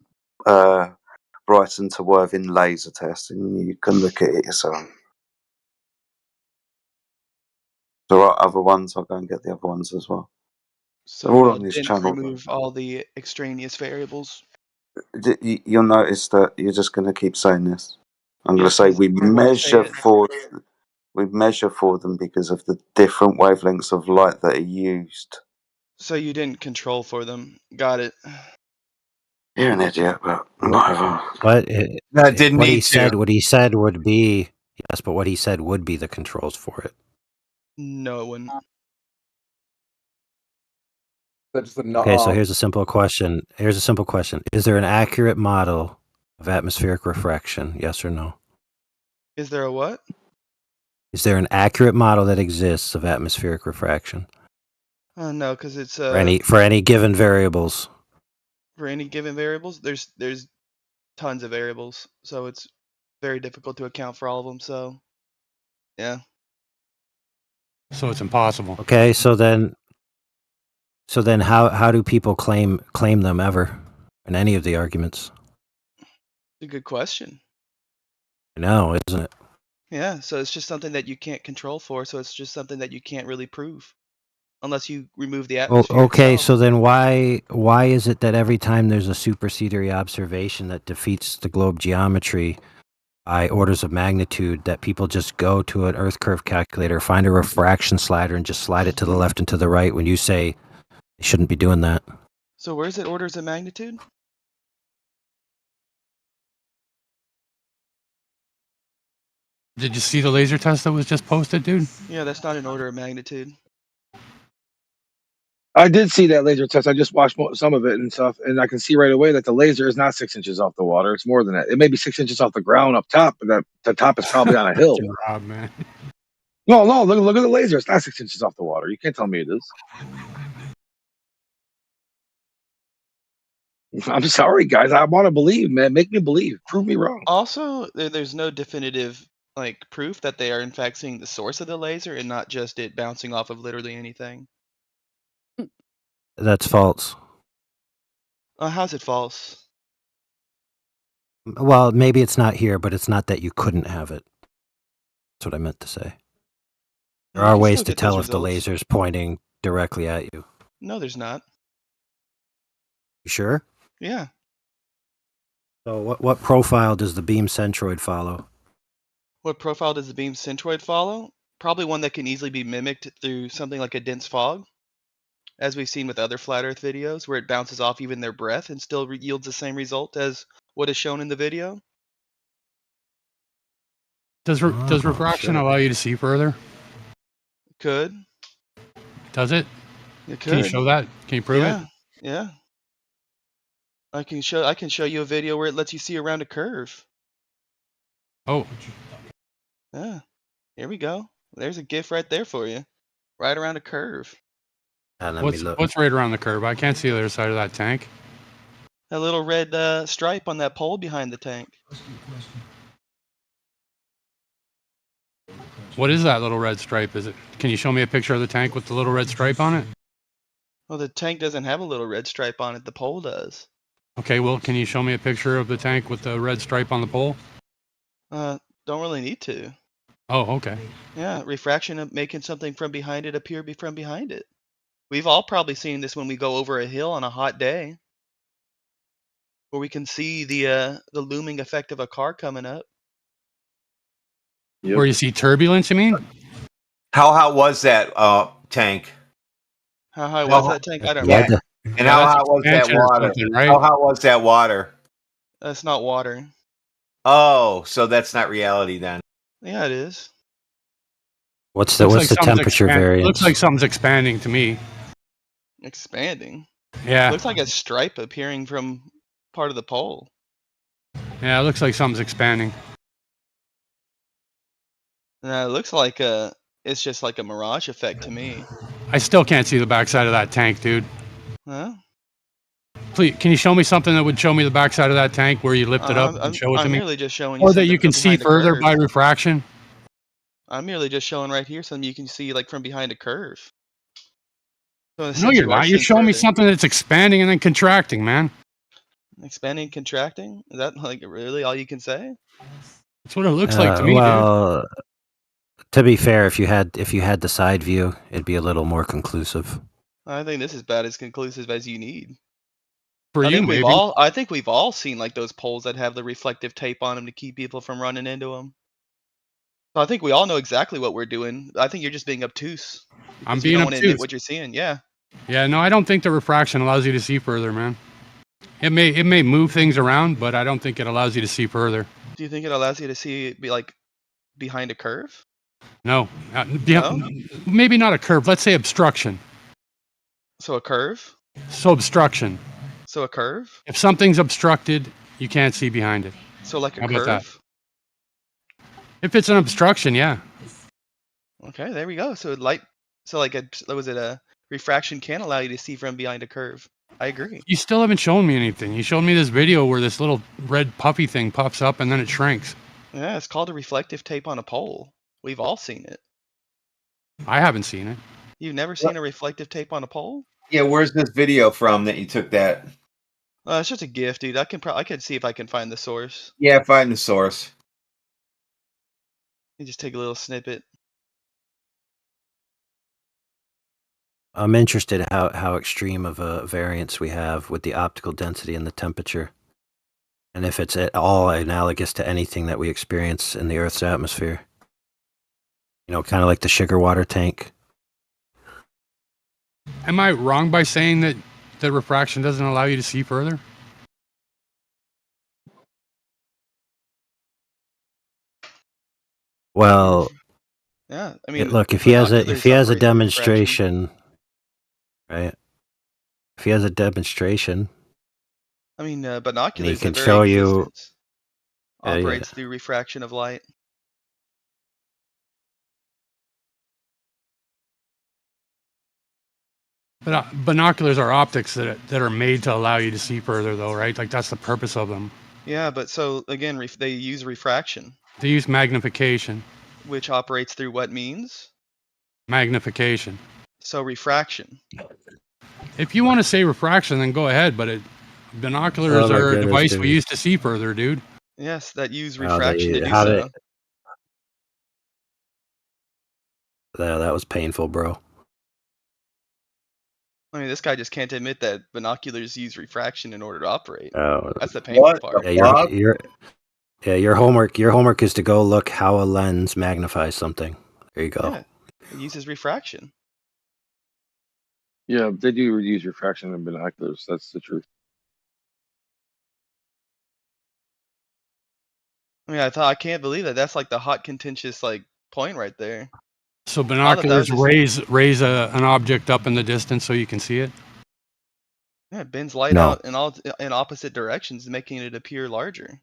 Speaker 7: Brighton to Worthing laser test, and you can look at it yourself. there are other ones. I'll go and get the other ones as well.
Speaker 14: So
Speaker 7: They're all
Speaker 14: you
Speaker 7: on this
Speaker 14: didn't
Speaker 7: channel.
Speaker 14: remove all the extraneous variables.
Speaker 7: You'll notice that you're just going to keep saying this. I'm going to
Speaker 14: Yes,
Speaker 7: say
Speaker 14: because
Speaker 7: we
Speaker 14: you're going to say
Speaker 7: measure for them because of the different wavelengths of light that are used.
Speaker 14: So you didn't control for them. Got it.
Speaker 7: You're an idiot, but whatever.
Speaker 18: But
Speaker 10: didn't
Speaker 18: what he
Speaker 10: need
Speaker 18: said,
Speaker 10: to.
Speaker 18: what he said would be yes, but what he said would be the controls for it.
Speaker 14: No, it wouldn't.
Speaker 4: That's the
Speaker 18: Okay, so here's a simple question. Is there an accurate model of atmospheric refraction? Yes or no?
Speaker 14: Is there a what?
Speaker 18: Is there an accurate model that exists of atmospheric refraction
Speaker 14: No, because it's
Speaker 18: for any given variables?
Speaker 14: for any given variables. There's tons of variables, so it's very difficult to account for all of them. So, yeah.
Speaker 21: So it's impossible.
Speaker 18: Okay, so then how do people claim them ever in any of the arguments?
Speaker 14: It's a good question.
Speaker 18: I know, isn't it?
Speaker 14: Yeah, so it's just something that you can't control for, so it's just something that you can't really prove unless you remove the atmosphere
Speaker 18: Okay,
Speaker 14: itself.
Speaker 18: so then why is it that every time there's a supersedery observation that defeats the globe geometry by orders of magnitude, that people just go to an Earth curve calculator, find a refraction slider, and just slide it to the left and to the right when you say they shouldn't be doing that?
Speaker 14: So where's it orders of magnitude?
Speaker 21: Did you see the laser test that was just posted, dude?
Speaker 14: Yeah, that's not an order of magnitude.
Speaker 11: I did see that laser test. I just watched some of it and stuff, and I can see right away that the laser is not 6 inches off the water. It's more than that. It may be 6 inches off the ground up top, but that the top is probably on a hill.
Speaker 21: Rob, man.
Speaker 11: No, look at the laser. It's not 6 inches off the water. You can't tell me it is. I'm sorry, guys. I want to believe, man. Make me believe. Prove me wrong.
Speaker 14: Also, there's no definitive proof that they are in fact seeing the source of the laser and not just it bouncing off of literally anything.
Speaker 18: That's false.
Speaker 14: How's it false?
Speaker 18: Well, maybe it's not here, but it's not that you couldn't have it. That's what I meant to say. There are ways to tell if the laser's pointing directly at you.
Speaker 14: No, there's not.
Speaker 18: You sure?
Speaker 14: Yeah.
Speaker 18: So what profile does the beam centroid follow?
Speaker 14: What profile does the beam centroid follow? Probably one that can easily be mimicked through something like a dense fog, as we've seen with other flat Earth videos, where it bounces off even their breath and still yields the same result as what is shown in the video.
Speaker 21: Does refraction allow you to see further?
Speaker 14: Could.
Speaker 21: Does it?
Speaker 14: It
Speaker 21: Can you
Speaker 14: could.
Speaker 21: show that? Can you prove it?
Speaker 14: Yeah. I can show you a video where it lets you see around a curve.
Speaker 21: Oh.
Speaker 14: Yeah. Here we go. There's a GIF right there for you. Right around a curve.
Speaker 21: What's right around the curve? I can't see the other side of that tank.
Speaker 14: That little red stripe on that pole behind the tank.
Speaker 21: What is that little red stripe? Can you show me a picture of the tank with the little red stripe on it?
Speaker 14: Well, the tank doesn't have a little red stripe on it. The pole does.
Speaker 21: Okay, well, can you show me a picture of the tank with the red stripe on the pole?
Speaker 14: Don't really need to.
Speaker 21: Oh, okay.
Speaker 14: Yeah, refraction of making something from behind it appear from behind it. We've all probably seen this when we go over a hill on a hot day, where we can see the looming effect of a car coming up.
Speaker 21: Where you see turbulence, you mean?
Speaker 10: How hot was that tank?
Speaker 14: How high was that tank? I don't know.
Speaker 10: Yeah. And how hot was that water?
Speaker 21: Right?
Speaker 10: How hot was that water?
Speaker 14: That's not water.
Speaker 10: Oh, so that's not reality then.
Speaker 14: Yeah, it is.
Speaker 18: What's the temperature variance?
Speaker 21: Looks like something's expanding to me.
Speaker 14: Expanding?
Speaker 21: Yeah.
Speaker 14: Looks like a stripe appearing from part of the pole.
Speaker 21: Yeah, it looks like something's expanding.
Speaker 14: It looks like it's just like a mirage effect to me.
Speaker 21: I still can't see the backside of that tank, dude.
Speaker 14: Huh?
Speaker 21: Please, can you show me something that would show me the backside of that tank where you lift it up and show it to
Speaker 14: I'm
Speaker 21: me?
Speaker 14: merely just showing you
Speaker 21: Or that you
Speaker 14: something
Speaker 21: can
Speaker 14: from
Speaker 21: see
Speaker 14: behind a
Speaker 21: further
Speaker 14: curve.
Speaker 21: by refraction?
Speaker 14: I'm merely just showing right here something you can see like from behind a curve. So
Speaker 21: No, you're not. You're showing me something that's expanding and then contracting, man.
Speaker 14: Expanding, contracting? Is that like really all you can say?
Speaker 21: That's what it looks like to me, dude.
Speaker 18: To be fair, if you had the side view, it'd be a little more conclusive.
Speaker 14: I think this is about as conclusive as you need.
Speaker 21: For you, maybe.
Speaker 14: I think we've all seen like those poles that have the reflective tape on them to keep people from running into them. So I think we all know exactly what we're doing. I think you're just being obtuse.
Speaker 21: I'm
Speaker 14: because
Speaker 21: being
Speaker 14: you don't want to admit
Speaker 21: obtuse.
Speaker 14: what you're seeing. Yeah.
Speaker 21: Yeah, no, I don't think the refraction allows you to see further, man. It may move things around, but I don't think it allows you to see further.
Speaker 14: Do you think it allows you to see behind a curve?
Speaker 21: No,
Speaker 14: No?
Speaker 21: maybe not a curve. Let's say obstruction.
Speaker 14: So a curve?
Speaker 21: So obstruction.
Speaker 14: So a curve?
Speaker 21: If something's obstructed, you can't see behind it.
Speaker 14: So like a
Speaker 21: How about that?
Speaker 14: curve?
Speaker 21: If it's an obstruction, yeah.
Speaker 14: Okay, there we go. So a refraction can allow you to see from behind a curve. I agree.
Speaker 21: You still haven't shown me anything. You showed me this video where this little red puffy thing pops up and then it shrinks.
Speaker 14: Yeah, it's called a reflective tape on a pole. We've all seen it.
Speaker 21: I haven't seen it.
Speaker 14: You've never seen a reflective tape on a pole?
Speaker 10: Yeah, where's this video from that you took that?
Speaker 14: It's just a GIF, dude. I can see if I can find the source.
Speaker 10: Yeah, find the source.
Speaker 14: You just take a little snippet.
Speaker 18: I'm interested how extreme of a variance we have with the optical density and the temperature, and if it's at all analogous to anything that we experience in the Earth's atmosphere. You know, kind of like the sugar water tank.
Speaker 21: Am I wrong by saying that refraction doesn't allow you to see further?
Speaker 18: Well,
Speaker 14: yeah. I mean,
Speaker 18: look, if he has a demonstration, right? If he has a demonstration,
Speaker 14: I mean, binoculars.
Speaker 18: and he can
Speaker 14: their very
Speaker 18: show you.
Speaker 14: existence operates through refraction of light.
Speaker 21: But binoculars are optics that are made to allow you to see further, though, right? Like that's the purpose of them.
Speaker 14: Yeah, but so again, they use refraction.
Speaker 21: They use magnification.
Speaker 14: Which operates through what means?
Speaker 21: Magnification.
Speaker 14: So refraction.
Speaker 21: If you want to say refraction, then go ahead. But binoculars are a device we use to see further, dude.
Speaker 14: Yes, that use refraction to do so.
Speaker 18: That was painful, bro.
Speaker 14: I mean, this guy just can't admit that binoculars use refraction in order to operate.
Speaker 18: Oh,
Speaker 14: that's the painful part.
Speaker 18: Yeah, your homework is to go look how a lens magnifies something. There you go.
Speaker 14: Yeah, it uses refraction.
Speaker 11: Yeah, they do use refraction in binoculars. That's the truth.
Speaker 14: I mean, I can't believe that. That's like the hot contentious point right there.
Speaker 21: So binoculars raise an object up in the distance so you can see it?
Speaker 14: Yeah, it bends light out in opposite directions, making it appear larger.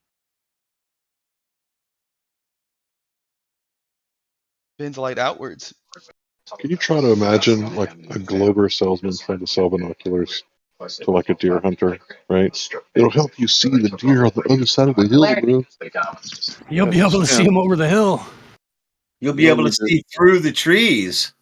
Speaker 14: Bends light outwards.
Speaker 8: Can you try to imagine like a Glober salesman trying to sell binoculars to like a deer hunter, right? It'll help you see the deer on the other side of the hill, bro.
Speaker 21: You'll be able to see them over the hill.
Speaker 10: You'll be able to see through the trees.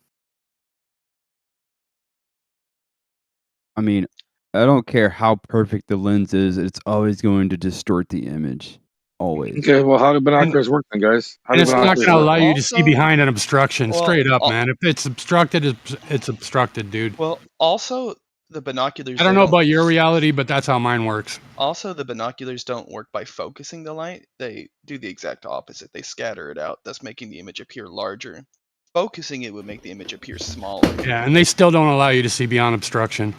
Speaker 21: I mean, I don't care how perfect the lens is, it's always going to distort the image. Always.
Speaker 11: Okay, well, how do binoculars work then, guys?
Speaker 21: And it's not going to allow you to see behind an obstruction. Straight up, man. If it's obstructed, it's obstructed, dude.
Speaker 14: Well, also, the binoculars...
Speaker 21: I don't know about your reality, but that's how mine works.
Speaker 14: Also, the binoculars don't work by focusing the light. They do the exact opposite. They scatter it out, thus making the image appear larger. Focusing it would make the image appear smaller.
Speaker 21: Yeah, and they still don't allow you to see beyond obstruction.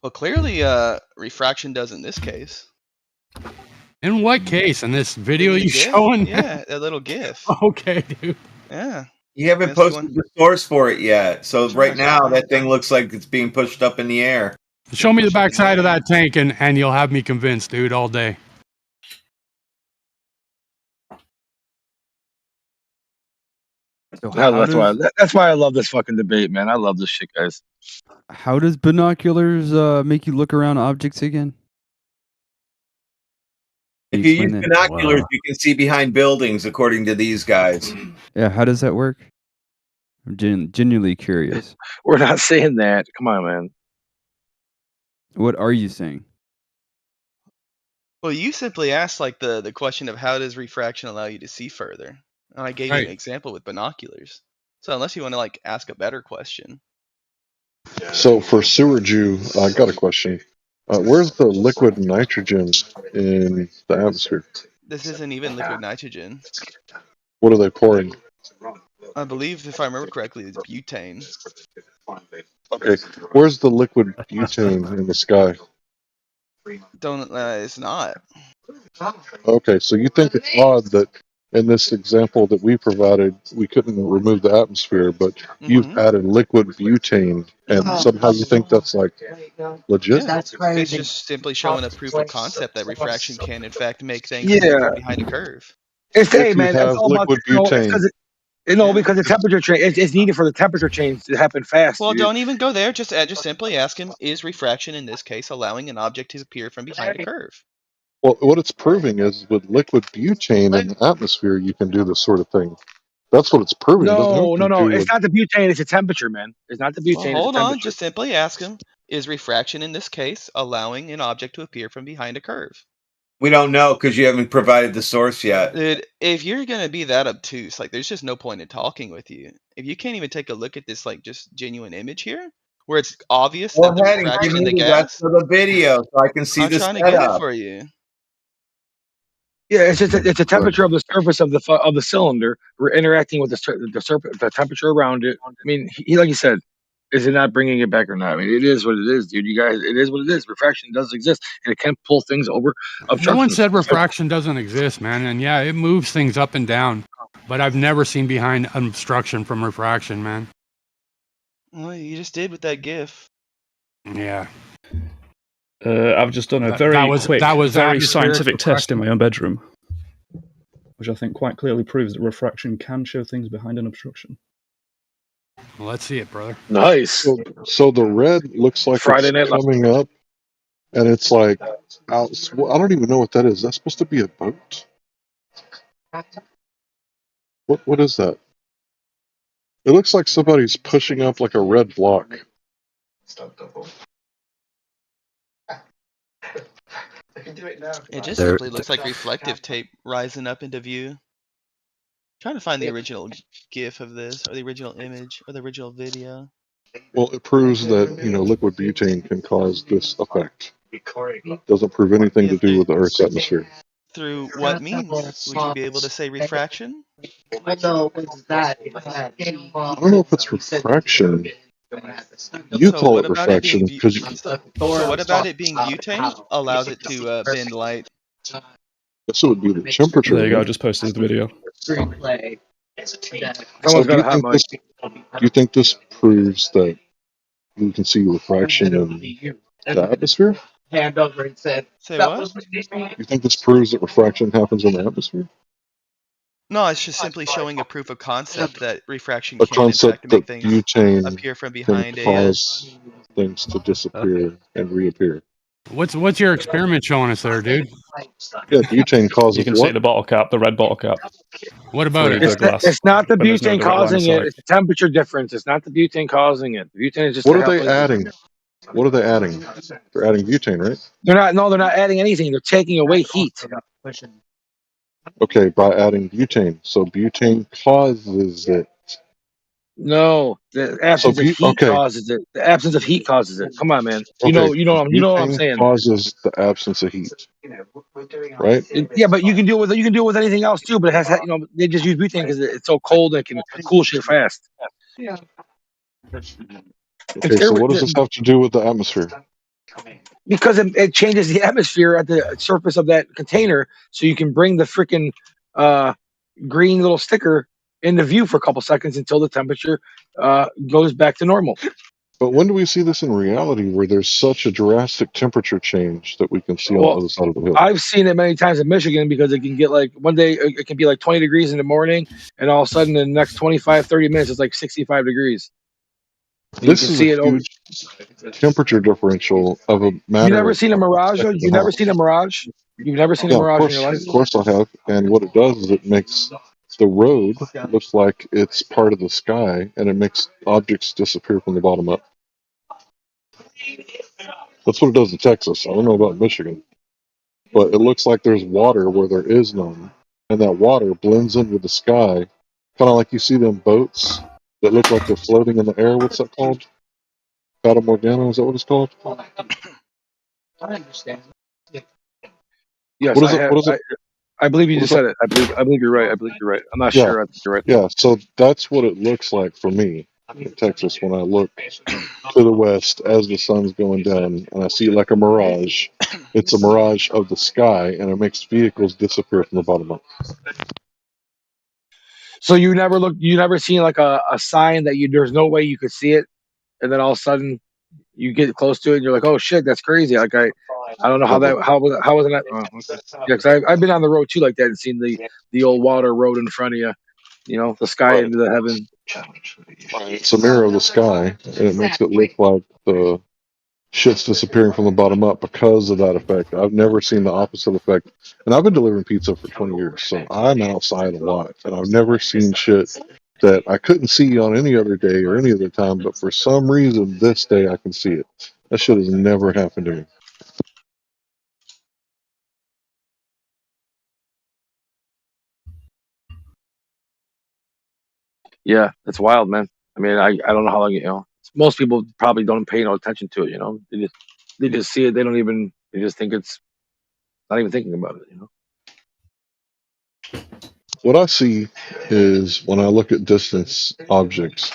Speaker 14: Well, clearly, refraction does in this case.
Speaker 21: In what case? In this video you showing?
Speaker 14: Yeah, a little GIF.
Speaker 21: Okay, dude.
Speaker 14: Yeah.
Speaker 10: You haven't posted the source for it yet, so right now that thing looks like it's being pushed up in the air.
Speaker 21: Show me the backside of that tank and you'll have me convinced, dude, all day.
Speaker 11: So that's why I love this fucking debate, man. I love this shit, guys.
Speaker 21: How does binoculars make you look around objects again?
Speaker 10: If you use binoculars, you can see behind buildings, according to these guys.
Speaker 21: Yeah, how does that work? I'm genuinely curious.
Speaker 11: We're not saying that. Come on, man.
Speaker 21: What are you saying?
Speaker 14: Well, you simply asked the question of how does refraction allow you to see further? And I gave you an
Speaker 3: Right.
Speaker 14: example with binoculars. So unless you want to like ask a better question.
Speaker 8: So for Sewer Jew, I got a question. Where's the liquid nitrogen in the atmosphere?
Speaker 14: This isn't even liquid nitrogen.
Speaker 8: What are they pouring?
Speaker 14: I believe, if I remember correctly, it's butane.
Speaker 8: Okay, where's the liquid butane in the sky?
Speaker 14: Don't. It's not.
Speaker 8: Okay, so you think it's odd that in this example that we provided, we couldn't remove the atmosphere, but you've added liquid butane, and somehow you think that's like legit?
Speaker 14: Yeah, it's just simply showing a proof of concept that refraction can, in fact, make things move
Speaker 11: Yeah.
Speaker 14: from behind a curve.
Speaker 11: It's
Speaker 8: If
Speaker 11: hey
Speaker 8: you
Speaker 11: man, it's
Speaker 8: have
Speaker 11: all about
Speaker 8: liquid butane,
Speaker 11: because the temperature change. It's needed for the temperature change to happen fast.
Speaker 14: Well,
Speaker 11: dude.
Speaker 14: don't even go there. Just simply ask him: is refraction in this case allowing an object to appear from behind a curve?
Speaker 8: well, what it's proving is with liquid butane in the atmosphere, you can do this sort of thing. That's what it's proving. It doesn't have
Speaker 11: No,
Speaker 8: to
Speaker 11: no.
Speaker 8: do
Speaker 11: It's
Speaker 8: with.
Speaker 11: not the butane. It's the temperature, man. It's not the butane.
Speaker 14: Well,
Speaker 11: It's the
Speaker 14: hold on.
Speaker 11: temperature.
Speaker 14: Just simply ask him: is refraction in this case allowing an object to appear from behind a curve?
Speaker 10: We don't know because you haven't provided the source yet.
Speaker 14: Dude, if you're gonna be that obtuse, like, there's just no point in talking with you. If you can't even take a look at this, like, just genuine image here, where it's obvious
Speaker 10: Go
Speaker 14: that the
Speaker 10: ahead and give
Speaker 14: refraction in
Speaker 10: me
Speaker 14: the
Speaker 10: the rest
Speaker 14: gas,
Speaker 10: of the video so I can see
Speaker 14: I'm
Speaker 10: the
Speaker 14: trying to get it
Speaker 10: setup.
Speaker 14: for you.
Speaker 11: Yeah, it's just it's a temperature of the surface of the cylinder. We're interacting with the temperature around it. I mean, he like you said, is it not bringing it back or not? I mean, it is what it is, dude. You guys, it is what it is. Refraction does exist, and it can pull things over.
Speaker 3: No one
Speaker 11: Obstructions.
Speaker 3: said refraction doesn't exist, man. And yeah, it moves things up and down. But I've never seen behind an obstruction from refraction, man.
Speaker 14: Well, you just did with that GIF.
Speaker 3: Yeah.
Speaker 6: I've just done a
Speaker 3: That
Speaker 6: very
Speaker 3: was
Speaker 6: quick, very
Speaker 3: atmospheric
Speaker 6: scientific test in
Speaker 3: refraction.
Speaker 6: my own bedroom, which I think quite clearly proves that refraction can show things behind an obstruction.
Speaker 3: Well, let's see it, brother.
Speaker 11: Nice.
Speaker 8: So the red looks like
Speaker 11: Friday
Speaker 8: it's
Speaker 11: Night Live.
Speaker 8: coming up, and it's like out. I don't even know what that is. That's supposed to be a boat. What is that? It looks like somebody's pushing up like a red block.
Speaker 14: It just
Speaker 18: There-
Speaker 14: simply looks like reflective tape rising up into view. Trying to find the original GIF of this, or the original image, or the original video.
Speaker 8: Well, it proves that liquid butane can cause this effect. Doesn't prove anything to do with the Earth's atmosphere.
Speaker 14: Through what means? Would you be able to say refraction?
Speaker 8: I don't know if it's refraction. You
Speaker 14: So
Speaker 8: call
Speaker 14: what
Speaker 8: it
Speaker 14: about it being
Speaker 8: refraction because
Speaker 14: so what about it being butane allows it to bend light?
Speaker 8: this would be the temperature.
Speaker 6: There you go. I
Speaker 8: right?
Speaker 6: just posted the video.
Speaker 8: So
Speaker 11: Someone's
Speaker 8: do
Speaker 11: got a
Speaker 8: you
Speaker 11: hot
Speaker 8: think
Speaker 11: mic.
Speaker 8: do you think this proves that you can see refraction in the atmosphere?
Speaker 14: Say what?
Speaker 8: You think this proves that refraction happens in the atmosphere?
Speaker 14: No, it's just simply showing a proof of concept that refraction
Speaker 8: A
Speaker 14: can, in fact,
Speaker 8: concept
Speaker 14: make
Speaker 8: that
Speaker 14: things
Speaker 8: butane
Speaker 14: appear from
Speaker 8: can
Speaker 14: behind a.
Speaker 8: cause things to disappear and reappear.
Speaker 3: What's your experiment showing us there, dude?
Speaker 8: Yeah, butane
Speaker 6: You
Speaker 8: causes
Speaker 6: can see
Speaker 8: what?
Speaker 6: the bottle cap, the red bottle cap.
Speaker 3: What about
Speaker 6: through
Speaker 3: it?
Speaker 6: the glass.
Speaker 11: It's not the
Speaker 6: when there's no
Speaker 11: butane
Speaker 6: direct line of
Speaker 11: causing it.
Speaker 6: sight.
Speaker 11: It's the temperature difference. It's not the butane causing it. The butane is just
Speaker 8: What
Speaker 11: to
Speaker 8: are
Speaker 11: help
Speaker 8: they
Speaker 11: it.
Speaker 8: adding? What are they adding? They're adding butane, right?
Speaker 11: They're not. No, they're not adding anything. They're taking away heat.
Speaker 8: Okay, by adding butane. So butane causes it.
Speaker 11: No, the absence of heat causes it. The absence of heat causes it. Come on, man. You
Speaker 8: Okay,
Speaker 11: know what I'm
Speaker 8: butane
Speaker 11: saying.
Speaker 8: causes the absence of heat, right?
Speaker 11: Yeah, but you can do it with anything else too. But it has, they just use butane because it's so cold and it can cool shit fast.
Speaker 8: Okay, so what does this have to do with the atmosphere?
Speaker 11: Because it changes the atmosphere at the surface of that container, so you can bring the freaking green little sticker into view for a couple seconds until the temperature goes back to normal.
Speaker 8: But when do we see this in reality where there's such a drastic temperature change that we can see on the other side of the hill?
Speaker 11: I've seen it many times in Michigan because it can get like one day it can be like 20 degrees in the morning, and all of a sudden in the next 25, 30 minutes it's like 65 degrees.
Speaker 8: This is a huge temperature differential of a matter.
Speaker 11: You never seen a mirage? You've never seen a mirage? You've never seen a mirage in your life?
Speaker 8: Of course I have. And what it does is it makes the road look like it's part of the sky, and it makes objects disappear from the bottom up. That's what it does in Texas. I don't know about Michigan, but it looks like there's water where there is none, and that water blends in with the sky, kind of like you see them boats that look like they're floating in the air. What's that called? Fata Morgana, is that what it's called?
Speaker 15: I understand.
Speaker 11: Yes,
Speaker 8: What is it? What is it?
Speaker 11: I believe you
Speaker 8: What is
Speaker 11: just
Speaker 8: that?
Speaker 11: said it. I believe you're right. I believe you're right. I'm not
Speaker 8: Yeah,
Speaker 11: sure. I think you're right.
Speaker 8: yeah. So that's what it looks like for me in Texas when I look to the west as the sun's going down, and I see like a mirage. It's a mirage of the sky, and it makes vehicles disappear from the bottom up.
Speaker 11: So you never seen like a sign that there's no way you could see it, and then all of a sudden you get close to it and you're like, oh shit, that's crazy. Like I don't know
Speaker 8: Never.
Speaker 11: how was that? Oh, okay. Yeah, because I've been on the road too like that and seen the old water road in front of you, the sky
Speaker 8: Right.
Speaker 11: into the heaven.
Speaker 8: It's a mirror of the sky, and it makes it look like the shit's disappearing from the bottom up because of that effect. I've never seen the opposite effect. And I've been delivering pizza for 20 years, so I'm outside a lot. And I've never seen shit that I couldn't see on any other day or any other time, but for some reason, this day I can see it. That shit has never happened to me.
Speaker 11: Yeah, it's wild, man. I mean, I don't know how long most people probably don't pay no attention to it. They just see it. They just think it's not even thinking about it.
Speaker 8: What I see is when I look at distance objects,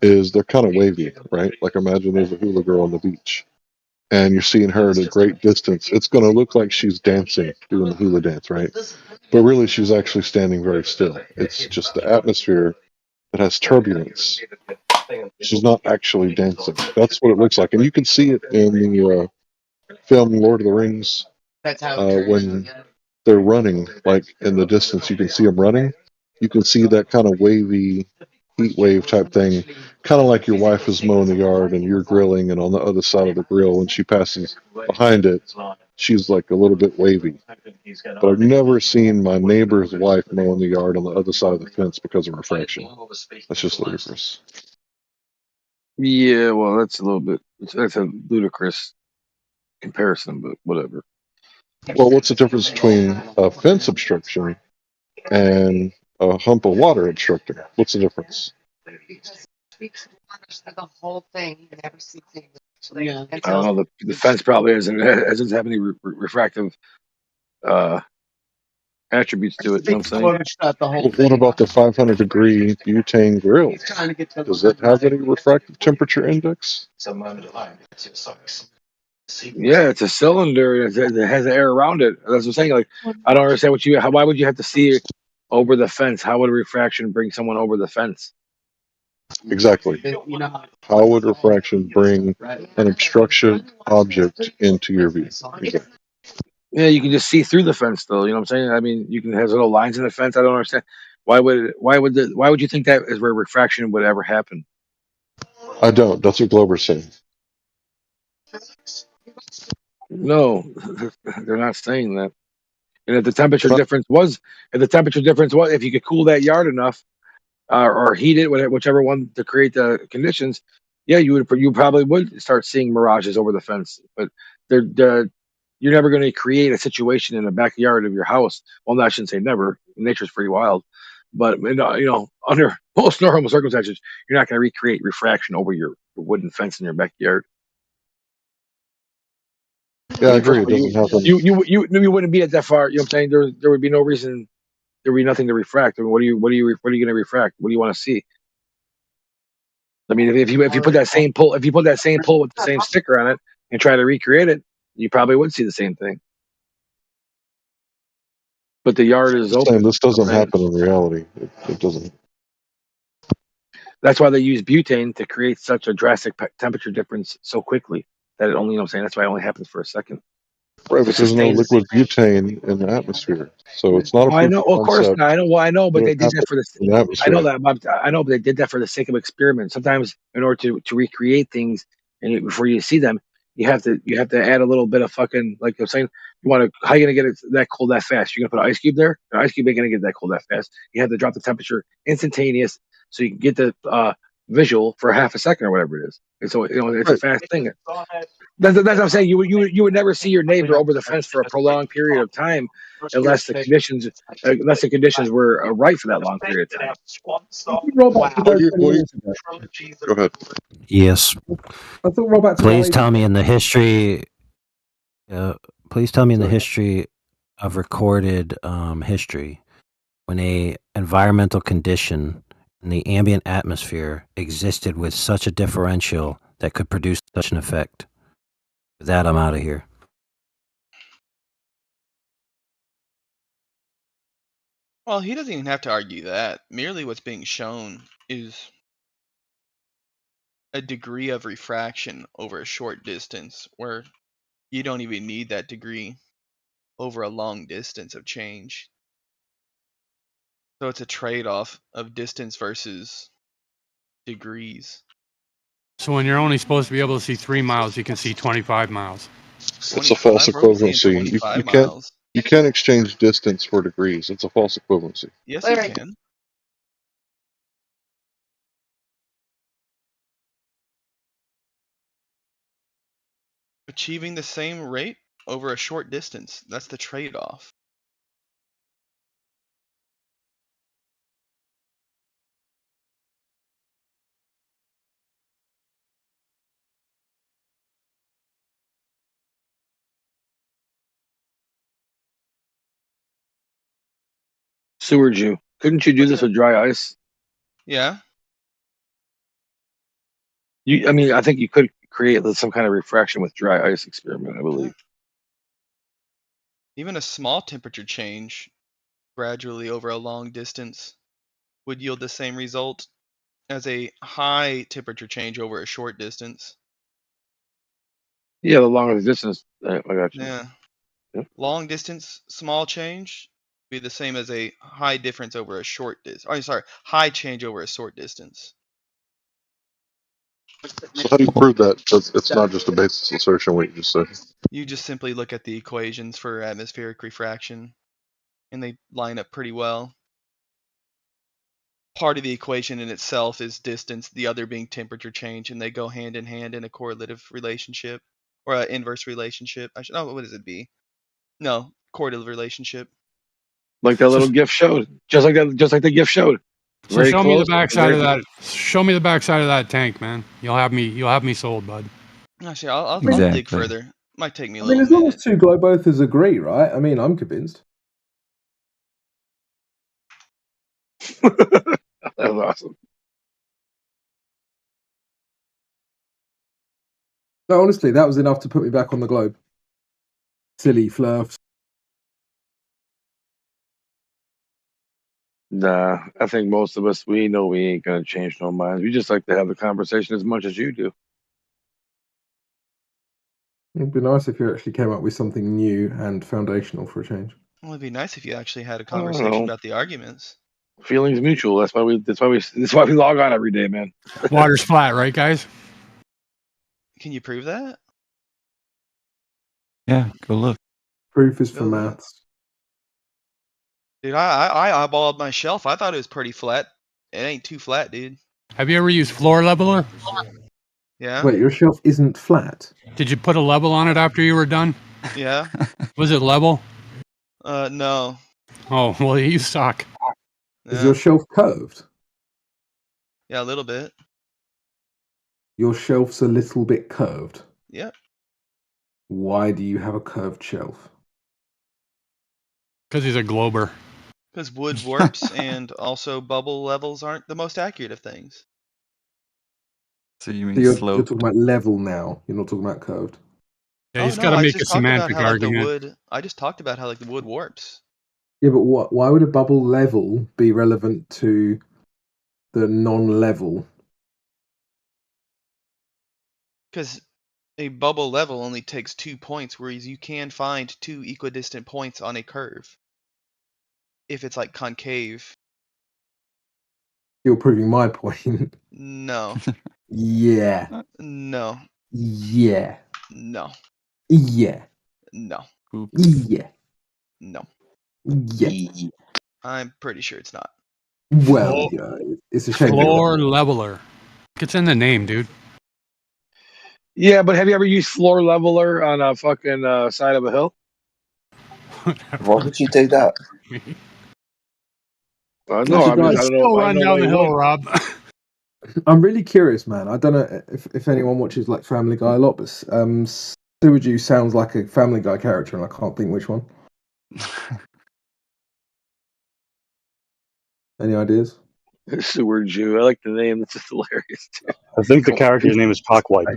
Speaker 8: is they're kind of wavy, right? Like imagine there's a hula girl on the beach and you're seeing her at a great distance. It's going to look like she's dancing, doing the hula dance, right? But really, she's actually standing very still. It's just the atmosphere that has turbulence. She's not actually dancing. That's what it looks like. And you can see it in the film Lord of the Rings when they're running, like in the distance, you can see them running. You can see that kind of wavy heat wave type thing, kind of like your wife is mowing the yard and you're grilling, and on the other side of the grill, when she passes behind it, she's like a little bit wavy. But I've never seen my neighbor's wife mowing the yard on the other side of the fence because of refraction. That's just ludicrous.
Speaker 11: Yeah, well, that's a ludicrous comparison, but whatever.
Speaker 8: Well, what's the difference between a fence obstruction and a hump of water obstructing? What's the difference?
Speaker 15: The whole thing. You never see things.
Speaker 11: I don't know. The fence probably doesn't have any refractive attributes to it. You know what I'm saying?
Speaker 8: Well, what about the 500-degree butane grill? Does it have any refractive temperature index?
Speaker 11: Yeah, it's a cylinder. It has air around it. That's what I'm saying. Like, I don't understand why would you have to see over the fence? How would refraction bring someone over the fence?
Speaker 8: Exactly. How would refraction bring an obstruction object into your view? Exactly.
Speaker 11: Yeah, you can just see through the fence, though. You know what I'm saying? I mean, you can have little lines in the fence. I don't understand why would you think that is where refraction would ever happen?
Speaker 8: I don't. That's what Glober's saying.
Speaker 11: No, they're not saying that. And if the temperature difference was, if you could cool that yard enough, or heat it, whichever one to create the conditions, yeah, you probably would start seeing mirages over the fence. But you're never going to create a situation in the backyard of your house. Well, no, I shouldn't say never. Nature's pretty wild, but under most normal circumstances, you're not going to recreate refraction over your wooden fence in your backyard.
Speaker 8: Yeah, I
Speaker 11: mean, first
Speaker 8: agree.
Speaker 11: of
Speaker 8: It
Speaker 11: all,
Speaker 8: doesn't happen.
Speaker 11: you wouldn't be at that far. You know what I'm saying? There would be no reason. There would be nothing to refract. I mean, what are you going to refract? What do you want to see? I mean, if you put that same pole with the same sticker on it and try to recreate it, you probably would see the same thing. But the yard is
Speaker 8: I'm saying
Speaker 11: open.
Speaker 8: this doesn't happen in reality. It doesn't.
Speaker 11: That's why they use butane to create such a drastic temperature difference so quickly that it only. You know what I'm saying? That's why it only happens for a second.
Speaker 8: Right, but there's no liquid butane in the atmosphere, so it's not a
Speaker 11: Oh, I
Speaker 8: proof
Speaker 11: know.
Speaker 8: of
Speaker 11: Of course,
Speaker 8: concept.
Speaker 11: I know. Well, I know, but
Speaker 8: But
Speaker 11: they
Speaker 8: it
Speaker 11: did that
Speaker 8: happens
Speaker 11: for the.
Speaker 8: in the
Speaker 11: I know
Speaker 8: atmosphere.
Speaker 11: that, but I know, but they did that for the sake of experiment. Sometimes, in order to recreate things, and before you see them, you have to add a little bit of fucking, like I'm saying. You want to, how you gonna get it that cold that fast? You're gonna put an ice cube there. An ice cube ain't gonna get that cold that fast. You have to drop the temperature instantaneous, so you can get the visual for half a second or whatever it is. It's it's a fast thing. That's what I'm saying. You would never see your neighbor over the fence for a prolonged period of time unless the conditions were right for that long period of time.
Speaker 8: Go ahead.
Speaker 18: Yes.
Speaker 4: I thought roll back to
Speaker 18: Please
Speaker 4: that
Speaker 18: tell
Speaker 4: lady.
Speaker 18: me in the history. Please tell me in the history of recorded history when a environmental condition in the ambient atmosphere existed with such a differential that could produce such an effect. With that, I'm out of here.
Speaker 14: Well, he doesn't even have to argue that. Merely what's being shown is a degree of refraction over a short distance where you don't even need that degree over a long distance of change. So it's a trade-off of distance versus degrees.
Speaker 3: So when you're only supposed to be able to see 3 miles, you can see 25 miles.
Speaker 8: It's a false
Speaker 14: 25? Where are we seeing
Speaker 8: equivalency.
Speaker 14: 25 miles?
Speaker 8: You can't exchange distance for degrees. It's a false equivalency.
Speaker 14: Yes, you can. Achieving the same rate over a short distance. That's the trade-off.
Speaker 11: Sewer Jew. Couldn't you do this with dry ice?
Speaker 14: Yeah.
Speaker 11: I think you could create some kind of refraction with dry ice experiment, I believe.
Speaker 14: Even a small temperature change gradually over a long distance would yield the same result as a high temperature change over a short distance.
Speaker 11: Yeah, the longer the distance, I got you.
Speaker 14: Yeah.
Speaker 11: Yep.
Speaker 14: Long distance, small change be the same as a high difference over a short distance. Oh, sorry, high change over a short distance.
Speaker 8: So how do you prove that? It's not just a basis assertion what you just said.
Speaker 14: You just simply look at the equations for atmospheric refraction, and they line up pretty well. Part of the equation in itself is distance, the other being temperature change, and they go hand in hand in a correlative relationship or an inverse relationship. What does it be? No, correlative relationship.
Speaker 11: Like that little GIF showed, just like the GIF showed.
Speaker 3: So
Speaker 11: Very
Speaker 3: show me the
Speaker 11: close.
Speaker 3: backside of that. Show me the backside of that tank, man. You'll have me sold, bud.
Speaker 14: Actually, I'll dig
Speaker 4: Exactly.
Speaker 14: further. Might take me a
Speaker 4: I mean,
Speaker 14: little
Speaker 4: as long
Speaker 14: minute.
Speaker 4: as two globothers agree, right? I mean, I'm convinced.
Speaker 11: That was awesome.
Speaker 4: No, honestly, that was enough to put me back on the globe. Silly flurfs.
Speaker 11: Nah, I think most of us, we know we ain't gonna change no minds. We just like to have the conversation as much as you do.
Speaker 4: It'd be nice if you actually came up with something new and foundational for a change.
Speaker 14: Well, it'd be nice if you actually had a
Speaker 11: I don't
Speaker 14: conversation
Speaker 11: know.
Speaker 14: about the arguments.
Speaker 11: Feelings mutual. That's why we log on every day, man.
Speaker 3: Water's flat, right, guys?
Speaker 14: Can you prove that?
Speaker 17: Yeah, go look.
Speaker 4: Proof is for
Speaker 14: Go look.
Speaker 4: maths.
Speaker 14: Dude, I eyeballed my shelf. I thought it was pretty flat. It ain't too flat, dude.
Speaker 3: Have you ever used floor leveler?
Speaker 14: Yeah.
Speaker 4: Wait, your shelf isn't flat.
Speaker 3: Did you put a level on it after you were done?
Speaker 14: Yeah.
Speaker 3: Was it level?
Speaker 14: No.
Speaker 3: Oh, well, you suck.
Speaker 4: Is your shelf curved?
Speaker 14: Yeah, a little bit.
Speaker 4: Your shelf's a little bit curved.
Speaker 14: Yep.
Speaker 4: Why do you have a curved shelf?
Speaker 3: Because he's a glober.
Speaker 14: Because wood warps and also bubble levels aren't the most accurate of things.
Speaker 17: So you mean
Speaker 4: So you're
Speaker 17: slope?
Speaker 4: talking about level now. You're not talking about curved.
Speaker 3: Yeah, he's got to make a semantic argument.
Speaker 14: I just talked about how the wood warps.
Speaker 4: Yeah, but why would a bubble level be relevant to the non-level?
Speaker 14: Because a bubble level only takes 2 points, whereas you can find 2 equidistant points on a curve. If it's like concave.
Speaker 4: You're proving my point.
Speaker 14: No.
Speaker 4: Yeah.
Speaker 14: No.
Speaker 4: Yeah.
Speaker 14: No.
Speaker 4: Yeah.
Speaker 14: No.
Speaker 4: Yeah.
Speaker 14: No.
Speaker 4: Yeah.
Speaker 14: I'm pretty sure it's not.
Speaker 4: Well, yeah, it's a shame.
Speaker 3: Floor leveler. It's in the name, dude.
Speaker 11: Yeah, but have you ever used floor leveler on a fucking side of a hill?
Speaker 7: Why would you do that?
Speaker 11: No,
Speaker 4: Actually,
Speaker 11: I
Speaker 4: guys,
Speaker 11: don't know. I don't know why you would.
Speaker 3: Rob.
Speaker 4: I'm really curious, man. I don't know if anyone watches like Family Guy a lot, but Sewer Jew sounds like a Family Guy character, and I can't think which one. Any ideas?
Speaker 11: Sewer Jew. I like the name. That's just hilarious. Too.
Speaker 6: I think the character's name is Cockwipe.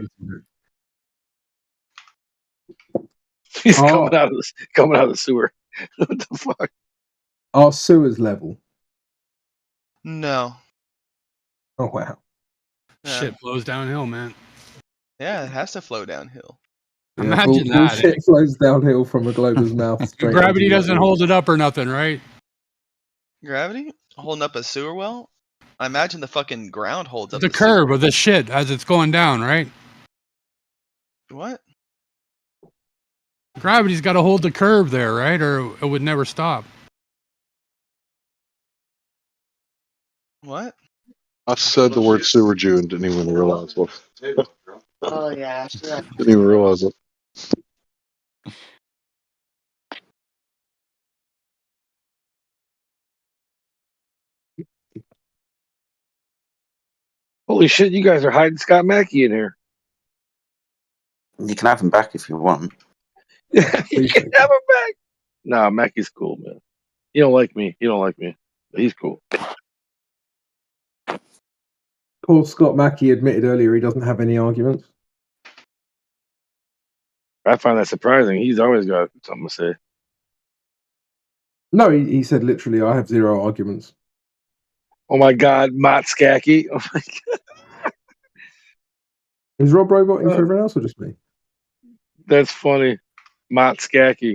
Speaker 11: He's coming out of the sewer. What the fuck?
Speaker 4: Are sewers level?
Speaker 14: No.
Speaker 4: Oh wow.
Speaker 3: Shit flows downhill, man.
Speaker 14: Yeah, it has to flow downhill.
Speaker 4: Yeah,
Speaker 3: Imagine
Speaker 4: all
Speaker 3: that.
Speaker 4: shit flows downhill from a glober's mouth straight.
Speaker 3: Gravity
Speaker 4: into
Speaker 3: doesn't hold it up or nothing, right?
Speaker 14: Gravity holding up a sewer well? I imagine the fucking ground holds up
Speaker 3: The
Speaker 14: the sewer.
Speaker 3: curve of the shit as it's going down, right?
Speaker 14: What?
Speaker 3: Gravity's got to hold the curve there, right? Or it would never stop.
Speaker 14: What?
Speaker 8: I said the word sewer Jew and didn't even realize what.
Speaker 1: Oh yeah.
Speaker 8: Didn't even realize it.
Speaker 11: Holy shit! You guys are hiding Scott Mackey in here.
Speaker 7: You can have him back if you want.
Speaker 11: You can have him back. Nah, Mackey's cool, man. You don't like me. You don't like me. But he's cool.
Speaker 4: Poor Scott Mackey admitted earlier he doesn't have any arguments.
Speaker 11: I find that surprising. He's always got something to say.
Speaker 4: No, he said literally, I have 0 arguments.
Speaker 11: Oh my God, Matt Skaki. Oh my God.
Speaker 4: Is Rob roboting for everyone else or just me?
Speaker 11: That's funny. Matt Skaki.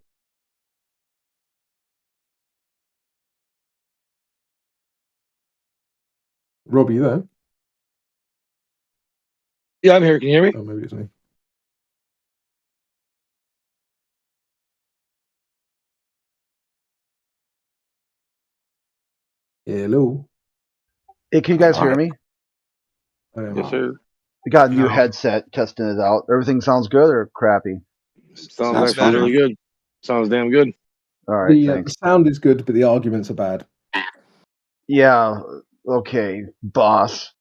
Speaker 4: Rob, are you there?
Speaker 11: Yeah, I'm here. Can you hear me?
Speaker 4: Oh, maybe it's me. Hello.
Speaker 1: Hey, can you guys hear me?
Speaker 11: Yes, sir.
Speaker 1: We got a new headset, testing it out. Everything sounds good or crappy?
Speaker 11: Sounds actually really good. Sounds damn good.
Speaker 1: All right,
Speaker 4: The
Speaker 1: thanks.
Speaker 4: sound is good, but the arguments are bad.
Speaker 1: Yeah, okay, boss.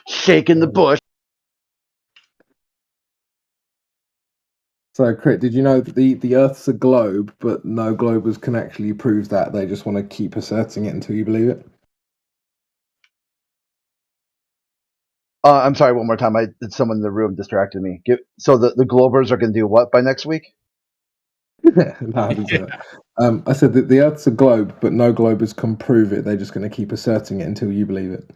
Speaker 1: Shaking the bush.
Speaker 4: So, Crit, did you know that the Earth's a globe, but no globers can actually prove that? They just want to keep asserting it until you believe it.
Speaker 1: I'm sorry, one more time. Someone in the room distracted me. So the Globers are going to do what by next week?
Speaker 4: No, I didn't say that. I said that the Earth's a globe, but no globers can prove it. They're just going to keep asserting it until you believe it.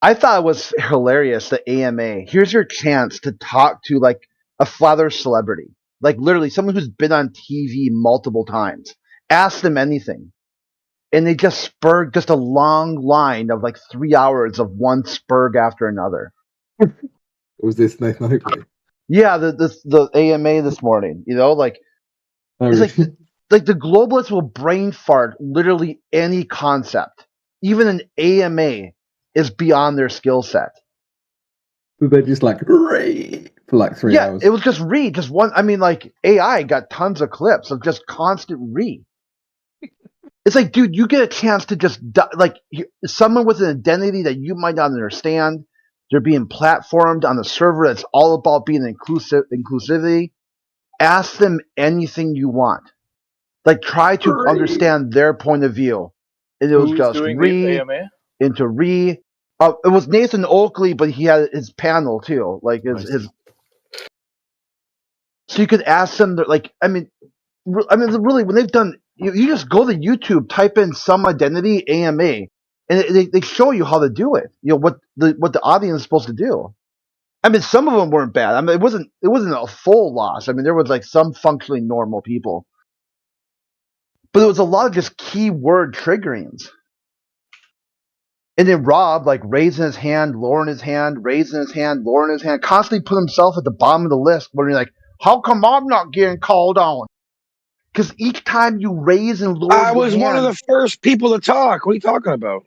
Speaker 1: I thought it was hilarious, the AMA. Here's your chance to talk to like a flat earth celebrity. Like literally someone who's been on TV multiple times. Ask them anything. And they just spurred just a long line of like 3 hours of one spurg after another.
Speaker 4: Was this Nathan Oakley?
Speaker 1: Yeah, the AMA this morning, you know, like it's like the globalists will brain fart literally any concept. Even an AMA is beyond their skill set.
Speaker 4: So they just like read for like 3 hours.
Speaker 1: It was just read, just one. I mean, like AI got tons of clips of just constant read. It's like, dude, you get a chance to just like someone with an identity that you might not understand. They're being platformed on a server that's all about being inclusivity. Ask them anything you want. Like, try to understand their point of view. And it was just read into read. It was Nathan Oakley, but he had his panel too. Like his. So you could ask them, like, I mean, really, when they've done, you just go to YouTube, type in some identity AMA, and they show you how to do it. You know what the audience is supposed to do. I mean, some of them weren't bad. I mean, it wasn't a full loss. I mean, there was like some functionally normal people, but it was a lot of just keyword triggerings. And then Rob, like, raising his hand, lowering his hand, raising his hand, lowering his hand, constantly put himself at the bottom of the list when you're like, how come I'm not getting called on? Because each time you raise and lower
Speaker 11: I was one of the first people to talk. What are you talking about?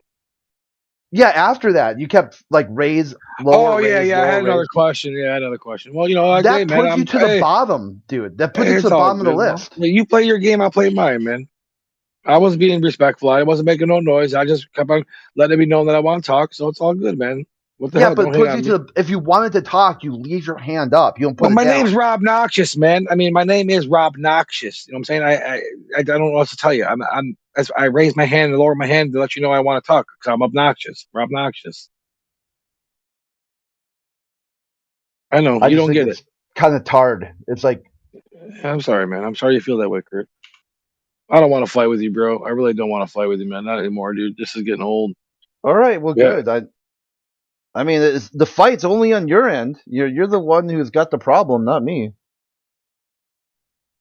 Speaker 1: Yeah, after that, you kept like raise, lower,
Speaker 11: Oh yeah,
Speaker 1: raise,
Speaker 11: yeah. I
Speaker 1: lower,
Speaker 11: had another
Speaker 1: raise.
Speaker 11: question. Yeah, I had another question. Well, you know, like, hey
Speaker 1: That
Speaker 11: man,
Speaker 1: puts you to the
Speaker 11: hey,
Speaker 1: bottom, dude. That puts you to
Speaker 11: it's
Speaker 1: the
Speaker 11: all
Speaker 1: bottom of the
Speaker 11: good, man.
Speaker 1: list.
Speaker 11: You play your game, I play mine, man. I was being respectful. I wasn't making no noise. I just kept on letting it be known that I want to talk. So it's all good, man. What the
Speaker 1: Yeah,
Speaker 11: hell?
Speaker 1: but
Speaker 11: Don't
Speaker 1: it
Speaker 11: hang
Speaker 1: puts
Speaker 11: on
Speaker 1: you
Speaker 11: me.
Speaker 1: to the. If you wanted to talk, you leave your hand up. You don't
Speaker 11: Well,
Speaker 1: put it
Speaker 11: my
Speaker 1: down.
Speaker 11: name's Rob Noxious, man. I mean, my name is Rob Noxious. You know what I'm saying? I don't know what else to tell you. I raise my hand and lower my hand to let you know I want to talk because I'm obnoxious. Rob Noxious. I know
Speaker 1: I
Speaker 11: you
Speaker 1: just
Speaker 11: don't
Speaker 1: think
Speaker 11: get it.
Speaker 1: it's kind of tard. It's like,
Speaker 11: I'm sorry, man. I'm sorry you feel that way, Kurt. I don't want to fight with you, bro. I really don't want to fight with you, man. Not anymore, dude. This is getting old.
Speaker 1: all right, well,
Speaker 11: Yeah,
Speaker 1: good. I mean, the fight's only on your end. You're the one who's got the problem, not me.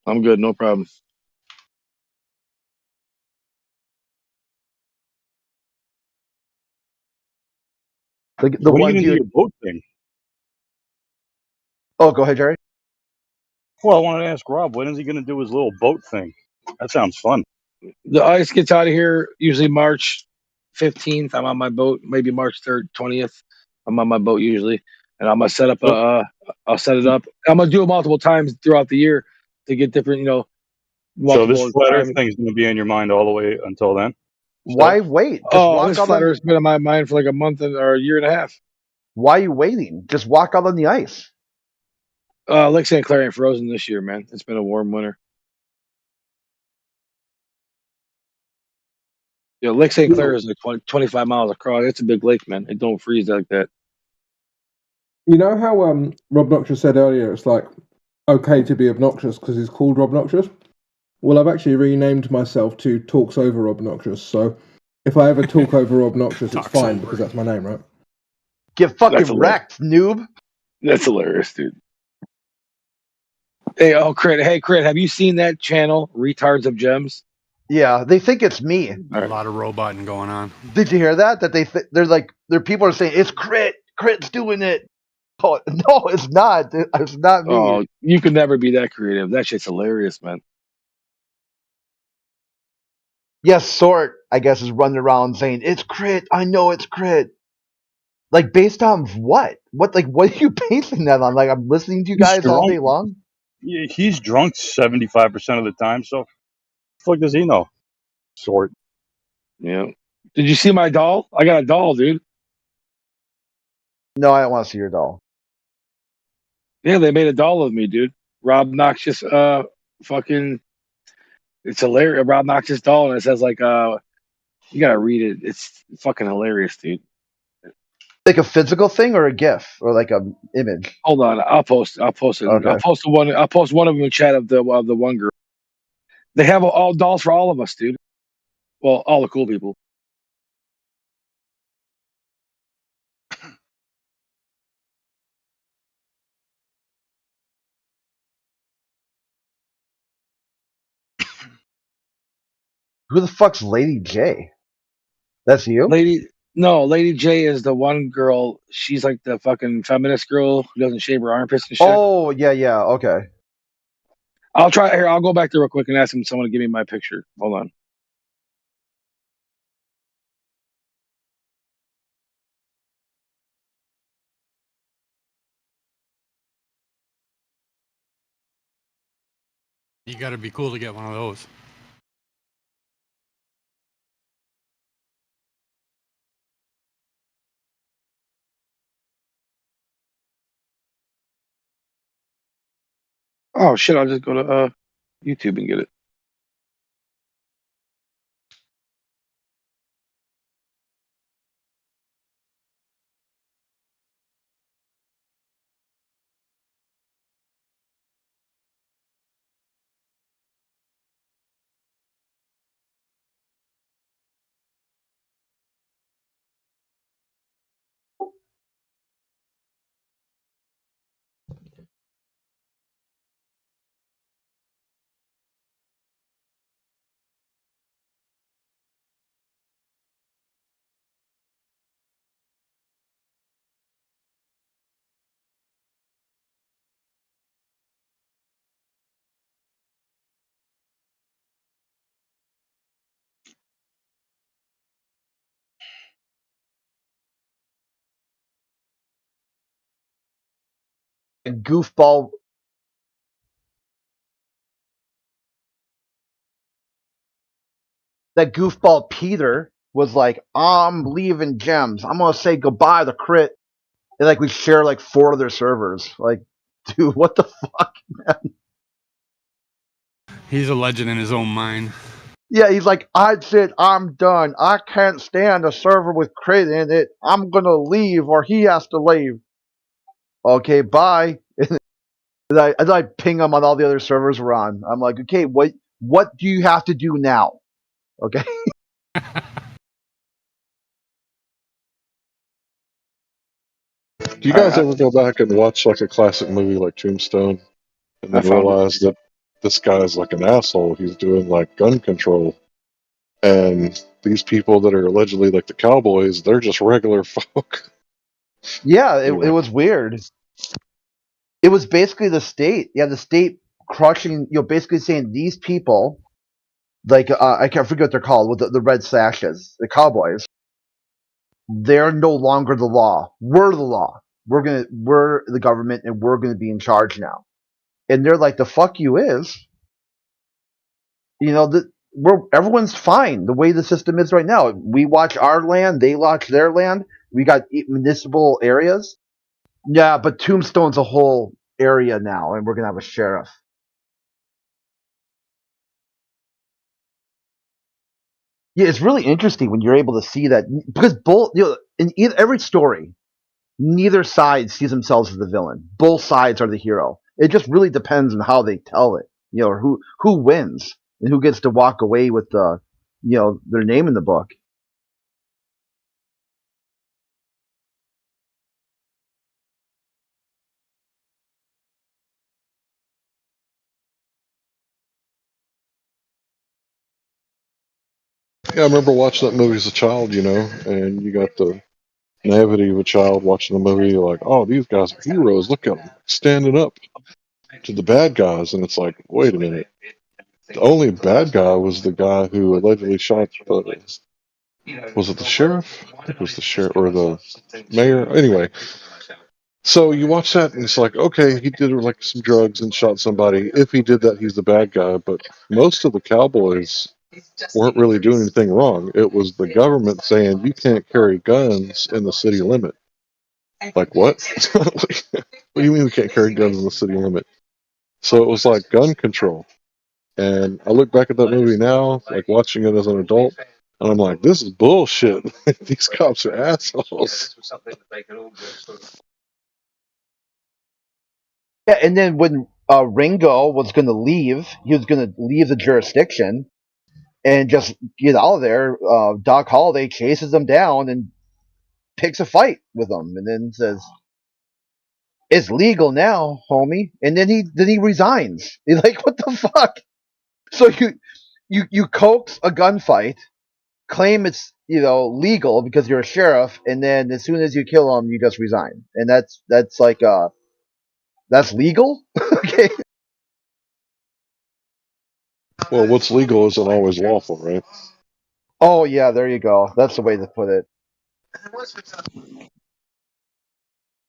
Speaker 11: I'm good. No problem.
Speaker 1: The
Speaker 12: When are you
Speaker 1: ones
Speaker 12: going to do
Speaker 1: you.
Speaker 12: your boat thing?
Speaker 1: Oh, go ahead, Jerry.
Speaker 12: Well, I wanted to ask Rob, when is he going to do his little boat thing? That sounds fun.
Speaker 11: The ice gets out of here usually March 15th. I'm on my boat. Maybe March 3rd, 20th. I'm on my boat usually, and I'm gonna set up I'll set it up. I'm gonna do it multiple times throughout the year to get different,
Speaker 12: So this
Speaker 11: multiple
Speaker 12: flat Earth
Speaker 11: time.
Speaker 12: thing is going to be on your mind all the way until then? Still?
Speaker 1: Why wait? Just
Speaker 11: Oh,
Speaker 1: walk
Speaker 11: this
Speaker 1: out
Speaker 11: flat
Speaker 1: on.
Speaker 11: Earth's been on my mind for like a month or a year and a half.
Speaker 1: Why are you waiting? Just walk out on the ice.
Speaker 11: Lake St. Clair ain't frozen this year, man. It's been a warm winter. Yeah, Lake St. Clair is like 25 miles across. It's a big lake, man. It don't freeze like that.
Speaker 4: You know how Rob Noxious said earlier, it's like okay to be obnoxious because he's called Rob Noxious? Well, I've actually renamed myself to Talks Over Rob Noxious, so if I ever talk over Rob Noxious, it's fine because that's my name, right?
Speaker 1: Get fucking wrecked, noob.
Speaker 11: That's hilarious, dude. Hey, Crit, have you seen that channel, Retards of Gems?
Speaker 1: Yeah, they think it's me.
Speaker 3: A lot of roboting going on.
Speaker 1: Did you hear that? That they're like, people are saying it's Crit's doing it. Oh, no, it's not. It's not me.
Speaker 11: Oh, you could never be that creative. That shit's hilarious, man.
Speaker 1: Yes, Sort, I guess, is running around saying it's Crit. I know it's Crit. Like based on what? What are you basing that on? Like I'm listening to you
Speaker 12: He's
Speaker 1: guys all
Speaker 12: drunk.
Speaker 1: day long.
Speaker 12: Yeah, he's drunk 75% of the time, so what the fuck does he know? Sort.
Speaker 11: Yeah. Did you see my doll? I got a doll, dude.
Speaker 1: No, I don't want to see your doll.
Speaker 11: Yeah, they made a doll of me, dude. Rob Noxious, fucking, it's hilarious. Rob Noxious doll, and it says like, you gotta read it. It's fucking hilarious, dude.
Speaker 1: Like a physical thing or a GIF or like a image.
Speaker 11: Hold on, I'll post it.
Speaker 1: Okay.
Speaker 11: I'll post the one. I'll post one of them in chat of the one girl. They have all dolls for all of us, dude. Well, all the cool people.
Speaker 1: Who the fuck's Lady J? That's you?
Speaker 11: Lady J is the one girl. She's like the fucking feminist girl who doesn't shave her armpits and shit.
Speaker 1: Oh, yeah, okay.
Speaker 11: I'll try here. I'll go back there real quick and ask someone to give me my picture. Hold on.
Speaker 3: You got to be cool to get one of those.
Speaker 11: Oh shit! I'll just go to YouTube and get it.
Speaker 1: goofball. That goofball Peter was like, I'm leaving Gems. I'm gonna say goodbye to Crit. And like we share like 4 other servers. Like, dude, what the fuck, man?
Speaker 3: He's a legend in his own mind.
Speaker 1: Yeah, he's like, I'm done. I can't stand a server with Crit in it. I'm gonna leave, or he has to leave. Okay, bye. And I ping him on all the other servers we're on. I'm like, okay, what do you have to do now? Okay.
Speaker 8: Do you guys ever go back and watch like a classic movie like Tombstone and
Speaker 11: I
Speaker 8: then
Speaker 11: found it.
Speaker 8: realize that this guy's like an asshole? He's doing like gun control. And these people that are allegedly like the cowboys, they're just regular folk.
Speaker 1: Yeah, it
Speaker 8: Anyway.
Speaker 1: was weird. It was basically the state. Yeah, the state crushing, basically saying these people, like, I can't forget what they're called, with the red sashes, the cowboys, they're no longer the law. We're the law. We're the government, and we're gonna be in charge now. And they're like, the fuck you is, everyone's fine the way the system is right now. We watch our land, they watch their land. We got municipal areas. Yeah, but Tombstone's a whole area now, and we're gonna have a sheriff. Yeah, it's really interesting when you're able to see that, because in every story, neither side sees themselves as the villain. Both sides are the hero. It just really depends on how they tell it. Or who wins and who gets to walk away with their name in the book.
Speaker 8: Yeah, I remember watching that movie as a child, and you got the naivety of a child watching the movie, like, oh, these guys are heroes. Look at them standing up to the bad guys. And it's like, wait a minute. The only bad guy was the guy who allegedly shot was it the sheriff? I think it was the sheriff or the mayor. Anyway, so you watch that and it's like, okay, he did like some drugs and shot somebody. If he did that, he's the bad guy. But most of the cowboys weren't really doing anything wrong. It was the government saying you can't carry guns in the city limit. Like what? What do you mean we can't carry guns in the city limit? So it was like gun control. And I look back at that movie now, like watching it as an adult, and I'm like, this is bullshit. These cops are assholes.
Speaker 1: Yeah, and then when Ringo was going to leave, he was going to leave the jurisdiction and just get out of there. Doc Holliday chases him down and picks a fight with him, and then says, "It's legal now, homie." And then he resigns. He's like, "What the fuck?" So you coax a gunfight, claim it's legal because you're a sheriff, and then as soon as you kill him, you just resign, and that's like that's legal. Okay.
Speaker 8: Well, what's legal isn't always lawful, right?
Speaker 1: Oh yeah, there you go. That's the way to put it.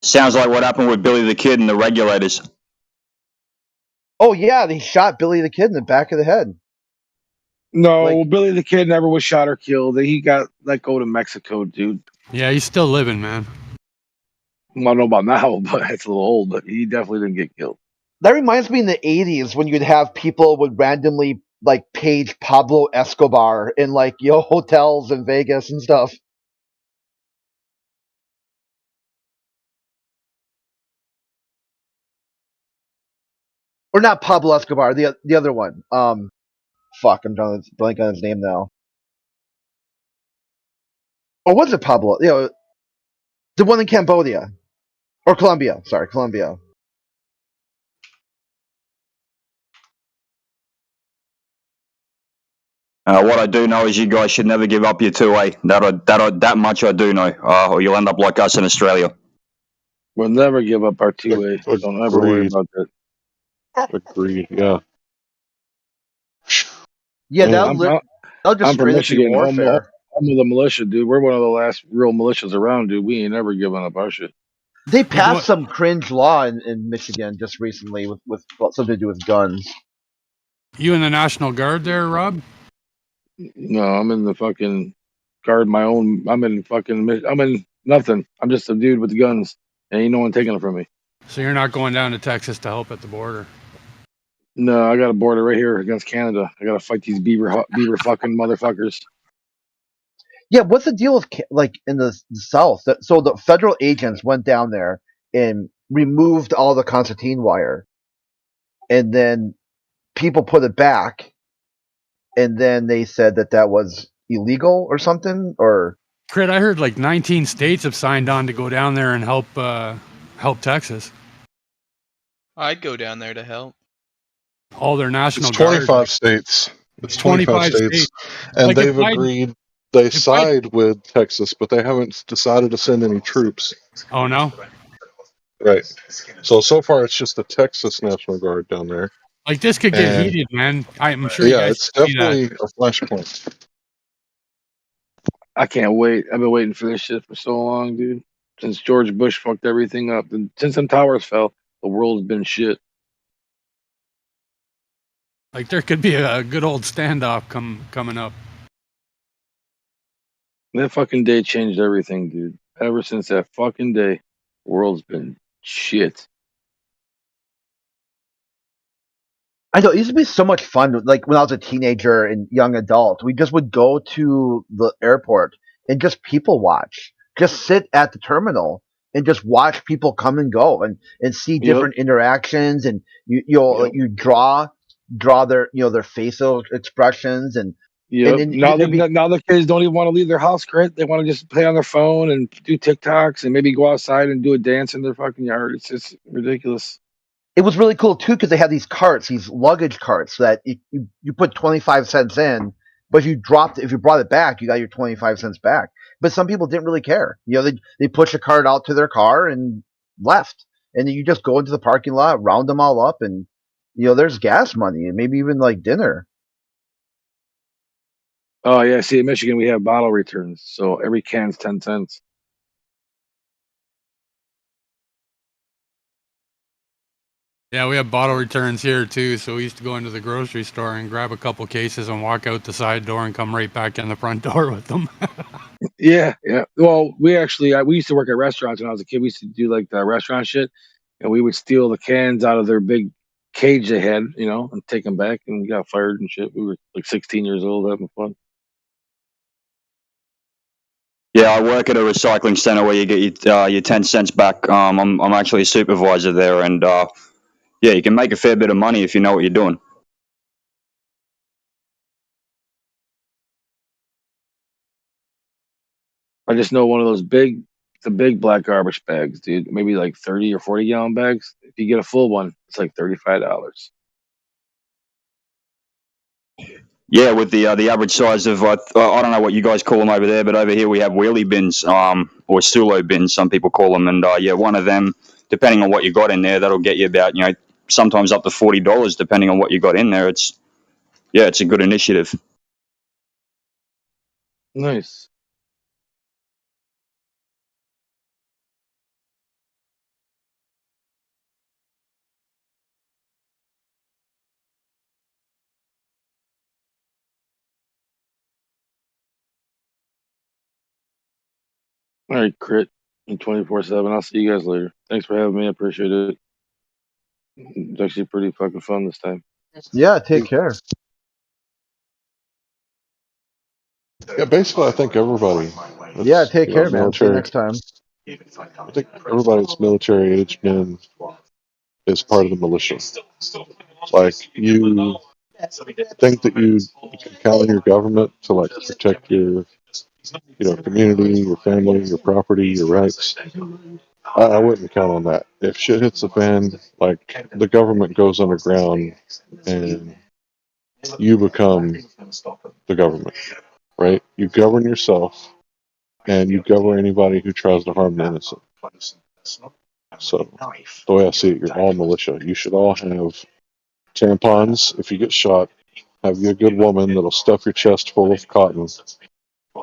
Speaker 16: Sounds like what happened with Billy the Kid and the regulators.
Speaker 1: Oh yeah, they shot Billy the Kid in the back of the head.
Speaker 11: No, Billy the Kid never was shot or killed. He got let go to Mexico, dude.
Speaker 3: Yeah, he's still living, man.
Speaker 11: I don't know about now, but it's a little old. But he definitely didn't get killed.
Speaker 1: That reminds me in the 80s when you'd have people would randomly like page Pablo Escobar in like hotels in Vegas and stuff. Or not Pablo Escobar, the other one. Fuck, I'm drawing blank on his name now. Or was it Pablo? The one in Cambodia or Colombia. Sorry, Colombia.
Speaker 16: What I do know is you guys should never give up your 2A. That much I do know, or you'll end up like us in Australia.
Speaker 11: We'll never give up our 2A. Don't ever worry about that.
Speaker 8: Agreed. Yeah.
Speaker 1: Yeah,
Speaker 11: I'm
Speaker 1: just
Speaker 11: from
Speaker 1: straight up be
Speaker 11: Michigan, home
Speaker 1: warfare.
Speaker 11: of the militia, dude. We're one of the last real militias around, dude. We ain't never giving up our shit.
Speaker 1: They
Speaker 3: Like
Speaker 1: passed
Speaker 3: what?
Speaker 1: some cringe law in Michigan just recently with something to do with guns.
Speaker 3: You in the National Guard there, Rob?
Speaker 11: No, I'm in the fucking guard my own. I'm in nothing. I'm just a dude with guns, and ain't no one taking it from me.
Speaker 3: So you're not going down to Texas to help at the border?
Speaker 11: No, I got a border right here against Canada. I gotta fight these beaver fucking motherfuckers.
Speaker 1: Yeah, what's the deal with like in the South? So the federal agents went down there and removed all the concertina wire, and then people put it back, and then they said that was illegal or something. Or
Speaker 3: Crit, I heard like 19 states have signed on to go down there and help Texas.
Speaker 14: I'd go down there to help.
Speaker 3: All their
Speaker 8: It's
Speaker 3: National Guard.
Speaker 8: 25 states. It's 25 states, and
Speaker 3: Like if
Speaker 8: they've
Speaker 3: Biden,
Speaker 8: agreed. They
Speaker 3: if Biden,
Speaker 8: side with Texas, but they haven't decided to send any troops.
Speaker 3: oh no,
Speaker 8: Right. So far, it's just the Texas National Guard down there.
Speaker 3: like this could get
Speaker 8: And
Speaker 3: heated, man. I'm sure you
Speaker 8: yeah,
Speaker 3: guys
Speaker 8: it's
Speaker 3: see that.
Speaker 8: definitely a flashpoint.
Speaker 11: I can't wait. I've been waiting for this shit for so long, dude. Since George Bush fucked everything up, and since them towers fell, the world's been shit.
Speaker 3: Like there could be a good old standoff coming up.
Speaker 11: That fucking day changed everything, dude. Ever since that fucking day, the world's been shit.
Speaker 1: I know it used to be so much fun. Like when I was a teenager and young adult, we just would go to the airport and just people watch, just sit at the terminal and just watch people come and go and see
Speaker 11: Yep.
Speaker 1: different interactions, and you draw their their facial expressions, and
Speaker 11: Yep.
Speaker 1: then
Speaker 11: Now
Speaker 1: there'd be
Speaker 11: the kids don't even want to leave their house, Crit. They want to just play on their phone and do TikToks and maybe go outside and do a dance in their fucking yard. It's just ridiculous.
Speaker 1: it was really cool too because they had these carts, these luggage carts that you put 25 cents in, but if you brought it back, you got your 25 cents back. But some people didn't really care. They push a cart out to their car and left, and then you just go into the parking lot, round them all up, and there's gas money and maybe even like dinner.
Speaker 11: Oh yeah, see in Michigan we have bottle returns, so every can's 10 cents.
Speaker 3: Yeah, we have bottle returns here too. So we used to go into the grocery store and grab a couple cases and walk out the side door and come right back in the front door with them.
Speaker 11: Yeah. Well, we actually we used to work at restaurants when I was a kid. We used to do like the restaurant shit, and we would steal the cans out of their big cage they had, and take them back, and we got fired and shit. We were like 16 years old having fun.
Speaker 16: Yeah, I work at a recycling center where you get your 10 cents back. I'm actually a supervisor there, and yeah, you can make a fair bit of money if you know what you're doing.
Speaker 11: I just know one of those the big black garbage bags, dude. Maybe like 30 or 40 gallon bags. If you get a full one, it's like $35.
Speaker 16: Yeah, with the average size of I don't know what you guys call them over there, but over here we have wheelie bins, or sulo bins, some people call them, and yeah, one of them, depending on what you got in there, that'll get you about sometimes up to $40, depending on what you got in there. It's a good initiative.
Speaker 11: Nice. All right, Crit and 24/7. I'll see you guys later. Thanks for having me. I appreciate it. It's actually pretty fucking fun this time.
Speaker 1: Yeah, take care.
Speaker 8: Yeah, basically, I think everybody.
Speaker 1: Yeah, take care, man. See you
Speaker 8: Military.
Speaker 1: next time.
Speaker 8: I think everybody that's military age men is part of the militia. Like you think that you can count on your government to like protect your community, your family, your property, your rights. I wouldn't count on that. If shit hits the fan, like the government goes underground and you become the government, right? You govern yourself and you govern anybody who tries to harm the innocent. So the way I see it, you're all militia. You should all have tampons if you get shot. Have you a good woman that'll stuff your chest full of cotton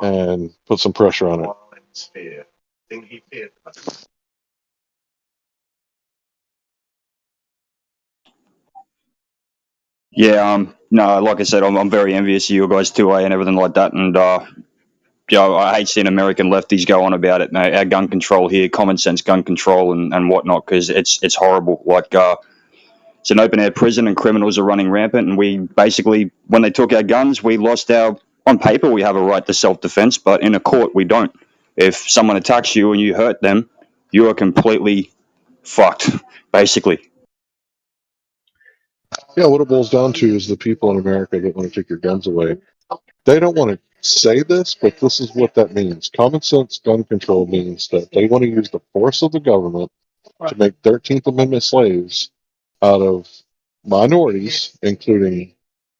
Speaker 8: and put some pressure on it.
Speaker 16: Yeah, no, like I said, I'm very envious of you guys too, and everything like that. And I hate seeing American lefties go on about it. Our gun control here, common sense gun control and whatnot, because it's horrible. Like it's an open air prison, and criminals are running rampant. And we basically, when they took our guns, we lost our. On paper, we have a right to self defense, but in a court, we don't. If someone attacks you and you hurt them, you are completely fucked, basically.
Speaker 8: Yeah, what it boils down to is the people in America that want to take your guns away. They don't want to say this, but this is what that means. Common sense gun control means that they want to use the force of the government to make 13th Amendment slaves out of minorities, including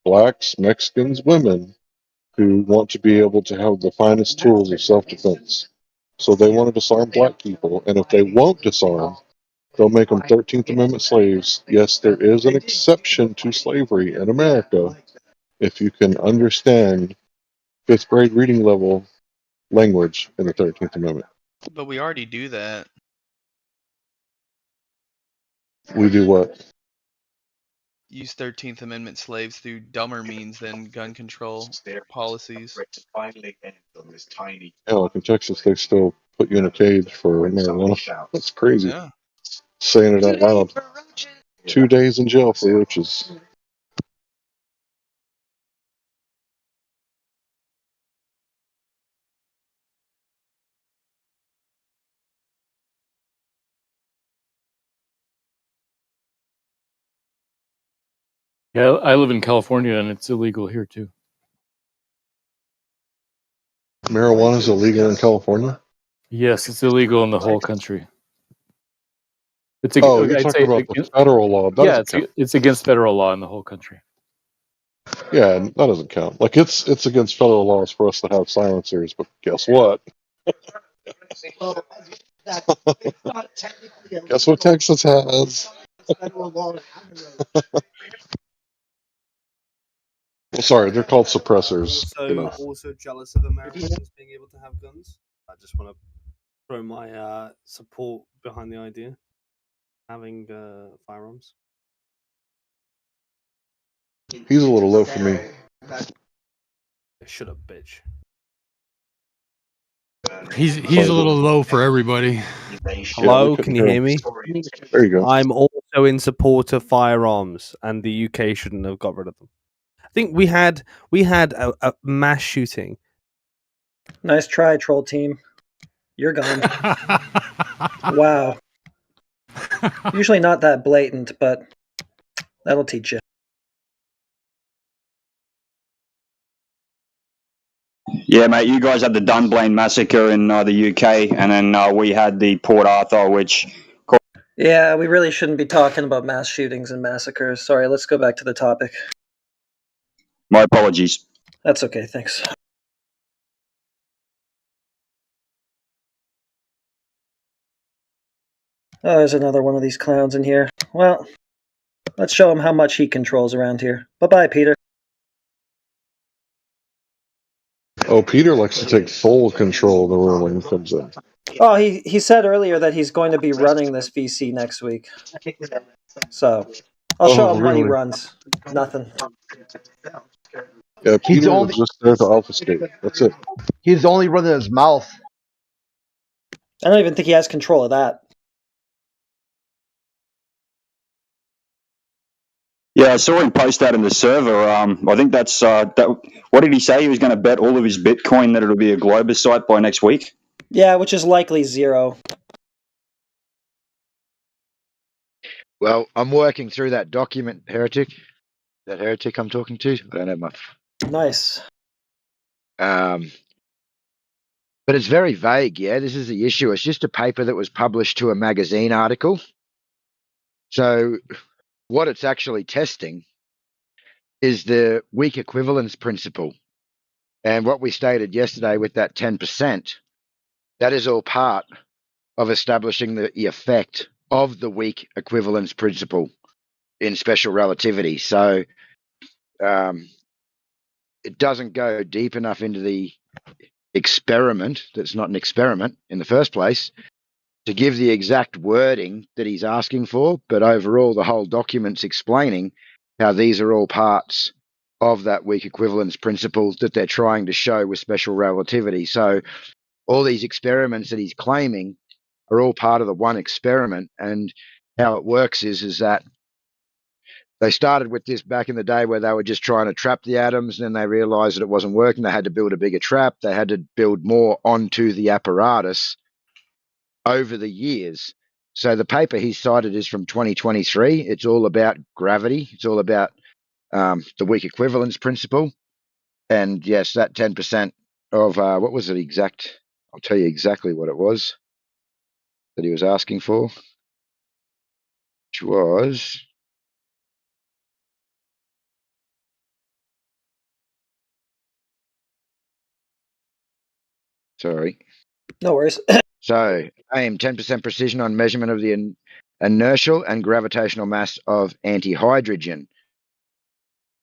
Speaker 8: blacks, Mexicans, women, who want to be able to have the finest tools of self-defense. So they want to disarm black people, and if they won't disarm, they'll make them 13th Amendment slaves. Yes, there is an exception to slavery in America if you can understand fifth grade reading level language in the 13th Amendment.
Speaker 14: But we already do that.
Speaker 8: We do what?
Speaker 14: Use 13th Amendment slaves through dumber means than gun control policies.
Speaker 8: Yeah, like in Texas, they still put you in a cage for marijuana. That's crazy.
Speaker 14: Yeah.
Speaker 8: Saying it out loud. 2 days in jail for roaches.
Speaker 2: Yeah, I live in California and it's illegal here too.
Speaker 8: Marijuana is illegal in California?
Speaker 2: Yes, it's illegal in the whole country. It's
Speaker 8: Oh, you're
Speaker 2: I'd
Speaker 8: talking
Speaker 2: say
Speaker 8: about the federal law. That
Speaker 2: yeah,
Speaker 8: doesn't count.
Speaker 2: it's against federal law in the whole country.
Speaker 8: Yeah, that doesn't count. Like it's against federal laws for us to have silencers, but guess what? Guess what Texas has? Well, sorry, they're called suppressors. You know.
Speaker 20: Also jealous of Americans being able to have guns. I just want to throw my support behind the idea having firearms.
Speaker 8: He's a little low for me.
Speaker 20: Shut up, bitch.
Speaker 3: He's a little low for everybody.
Speaker 20: Hello, can you hear me?
Speaker 8: There you go.
Speaker 20: I'm also in support of firearms, and the UK shouldn't have got rid of them. I think we had a mass shooting.
Speaker 23: Nice try, troll team. You're gone. Wow. Usually not that blatant, but that'll teach you.
Speaker 16: Yeah, mate, you guys had the Dunblane massacre in the UK, and then we had the Port Arthur, which.
Speaker 23: Yeah, we really shouldn't be talking about mass shootings and massacres. Sorry, let's go back to the topic.
Speaker 16: My apologies.
Speaker 23: That's okay, thanks. Oh, there's another one of these clowns in here. Well, let's show him how much he controls around here. Bye-bye, Peter.
Speaker 8: Oh, Peter likes to take full control of the room when he comes in.
Speaker 23: Oh, he said earlier that he's going to be running this VC next week. So, I'll show him what he runs. Nothing.
Speaker 8: Yeah, Peter was just there to obfuscate. That's it.
Speaker 1: He's only running his mouth.
Speaker 23: I don't even think he has control of that.
Speaker 16: Yeah, I saw him post that in the server. I think that's what did he say? He was going to bet all of his Bitcoin that it'll be a Globus site by next week.
Speaker 23: Yeah, which is likely zero.
Speaker 19: Well, I'm working through that document, Heretic. That Heretic I'm talking to. I don't have my.
Speaker 23: Nice.
Speaker 19: But it's very vague. Yeah, this is the issue. It's just a paper that was published to a magazine article. So, what it's actually testing is the weak equivalence principle. And what we stated yesterday with that 10%, that is all part of establishing the effect of the weak equivalence principle in special relativity. So it doesn't go deep enough into the experiment, that's not an experiment in the first place, to give the exact wording that he's asking for, but overall the whole document's explaining how these are all parts of that weak equivalence principle that they're trying to show with special relativity. So all these experiments that he's claiming are all part of the one experiment. And how it works is that they started with this back in the day where they were just trying to trap the atoms, and then they realized that it wasn't working. They had to build a bigger trap. They had to build more onto the apparatus over the years. So the paper he cited is from 2023. It's all about gravity. It's all about the weak equivalence principle. And yes, that 10% of what was it exact? I'll tell you exactly what it was that he was asking for, which was sorry.
Speaker 23: No worries.
Speaker 19: So aim 10% precision on measurement of the inertial and gravitational mass of antihydrogen.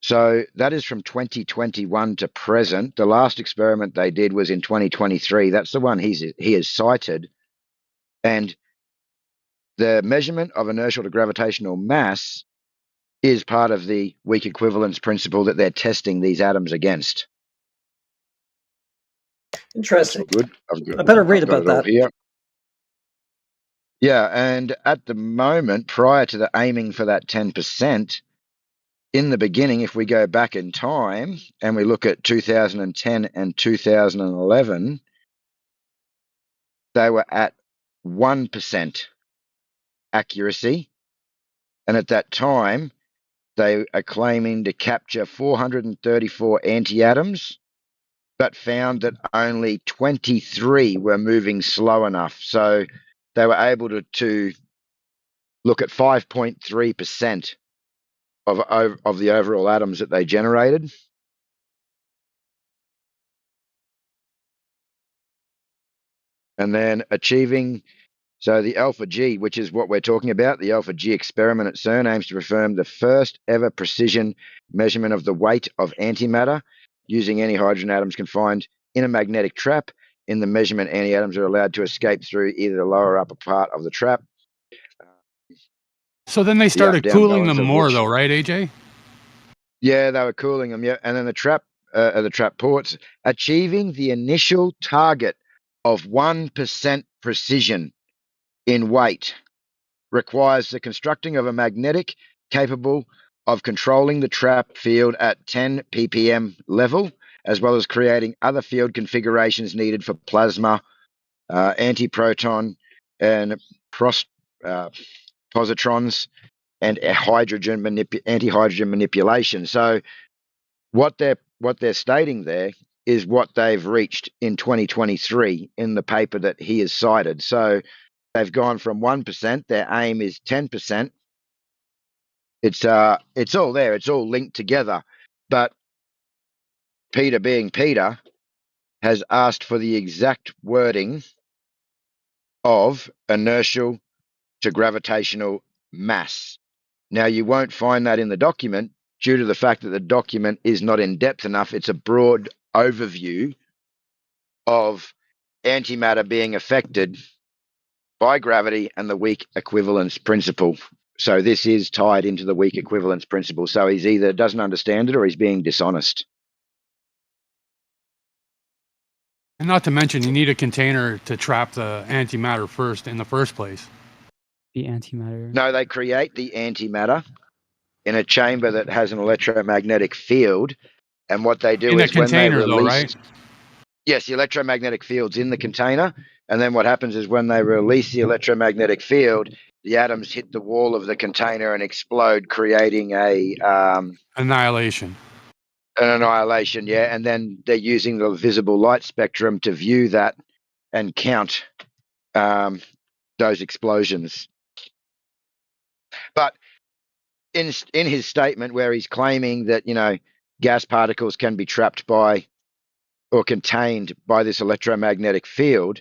Speaker 19: So that is from 2021 to present. The last experiment they did was in 2023. That's the one he has cited. And the measurement of inertial to gravitational mass is part of the weak equivalence principle that they're testing these atoms against.
Speaker 23: Interesting.
Speaker 19: Good.
Speaker 23: I better read
Speaker 19: I've got
Speaker 23: about
Speaker 19: it all
Speaker 23: that.
Speaker 19: here. Yeah, and at the moment, prior to the aiming for that 10%, in the beginning, if we go back in time and we look at 2010 and 2011, they were at 1% accuracy. And at that time, they are claiming to capture 434 anti-atoms, but found that only 23 were moving slow enough. So they were able to look at 5.3% of the overall atoms that they generated. And then achieving, so the alpha G, which is what we're talking about, the alpha G experiment at CERN aims to confirm the first ever precision measurement of the weight of antimatter using antihydrogen atoms confined in a magnetic trap. In the measurement, anti-atoms are allowed to escape through either the lower or upper part of the trap.
Speaker 3: So then they
Speaker 19: The
Speaker 3: started
Speaker 19: up-down
Speaker 3: cooling
Speaker 19: balance
Speaker 3: them
Speaker 19: of
Speaker 3: more,
Speaker 19: which,
Speaker 3: though, right, AJ?
Speaker 19: yeah, they were cooling them, yeah. And then the trap ports, achieving the initial target of 1% precision in weight requires the constructing of a magnetic capable of controlling the trap field at 10 ppm level, as well as creating other field configurations needed for plasma, antiproton, and positrons, and anti-hydrogen manipulation. So what they're stating there is what they've reached in 2023 in the paper that he has cited. So they've gone from 1%. Their aim is 10%. It's all there. It's all linked together. But Peter, being Peter, has asked for the exact wording of inertial to gravitational mass. Now, you won't find that in the document due to the fact that the document is not in depth enough. It's a broad overview of antimatter being affected by gravity and the weak equivalence principle. So this is tied into the weak equivalence principle. So he's either doesn't understand it or he's being dishonest.
Speaker 3: And not to mention, you need a container to trap the antimatter first in the first place.
Speaker 5: The antimatter.
Speaker 19: No, they create the antimatter in a chamber that has an electromagnetic field. And what they do
Speaker 3: In a
Speaker 19: is when they
Speaker 3: container, though,
Speaker 19: release...
Speaker 3: right?
Speaker 19: Yes, the electromagnetic field's in the container. And then what happens is when they release the electromagnetic field, the atoms hit the wall of the container and explode, creating a...
Speaker 3: Annihilation.
Speaker 19: An annihilation, yeah. And then they're using the visible light spectrum to view that and count those explosions. But in his statement where he's claiming that, you know, gas particles can be trapped by or contained by this electromagnetic field,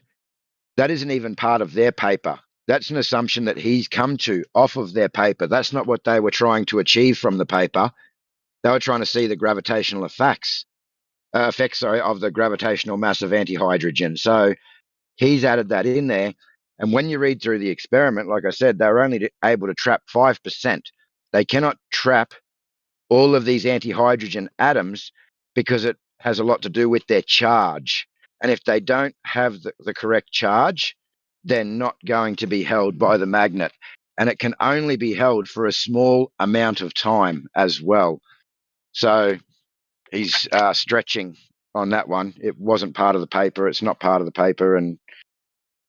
Speaker 19: that isn't even part of their paper. That's an assumption that he's come to off of their paper. That's not what they were trying to achieve from the paper. They were trying to see the gravitational effects of the gravitational mass of antihydrogen. So he's added that in there. And when you read through the experiment, like I said, they were only able to trap 5%. They cannot trap all of these anti-hydrogen atoms because it has a lot to do with their charge. And if they don't have the correct charge, they're not going to be held by the magnet. And it can only be held for a small amount of time as well. So he's stretching on that one. It wasn't part of the paper. It's not part of the paper. And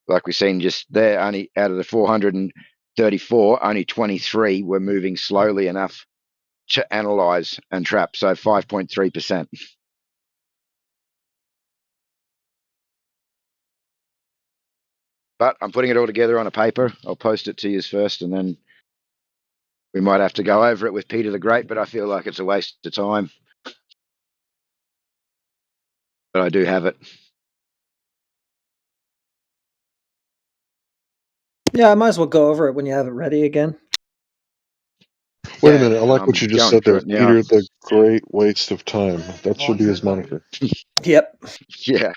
Speaker 19: like we've seen just there, only out of the 434, only 23 were moving slowly enough to analyze and trap. So 5.3%. But I'm putting it all together on a paper. I'll post it to you first, and then we might have to go over it with Peter the Great, but I feel like it's a waste of time. But I do have it.
Speaker 23: Yeah, I might as well go over it when you have it ready again.
Speaker 8: Wait a
Speaker 19: Yeah,
Speaker 8: minute. I like what
Speaker 19: I'm
Speaker 8: you just
Speaker 19: going
Speaker 8: said
Speaker 19: through
Speaker 8: there.
Speaker 19: it now.
Speaker 8: Peter, the great waste of time. That should be his moniker.
Speaker 23: Yep.
Speaker 19: Yeah.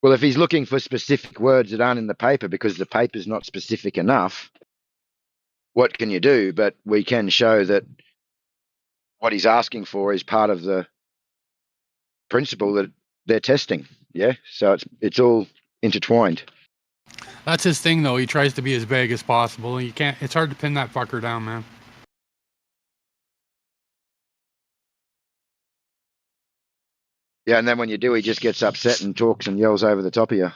Speaker 19: Well, if he's looking for specific words that aren't in the paper because the paper's not specific enough, what can you do? But we can show that what he's asking for is part of the principle that they're testing. Yeah. So it's all intertwined.
Speaker 3: That's his thing, though. He tries to be as vague as possible. And you can't. It's hard to pin that fucker down, man.
Speaker 19: Yeah, and then when you do, he just gets upset and talks and yells over the top of you.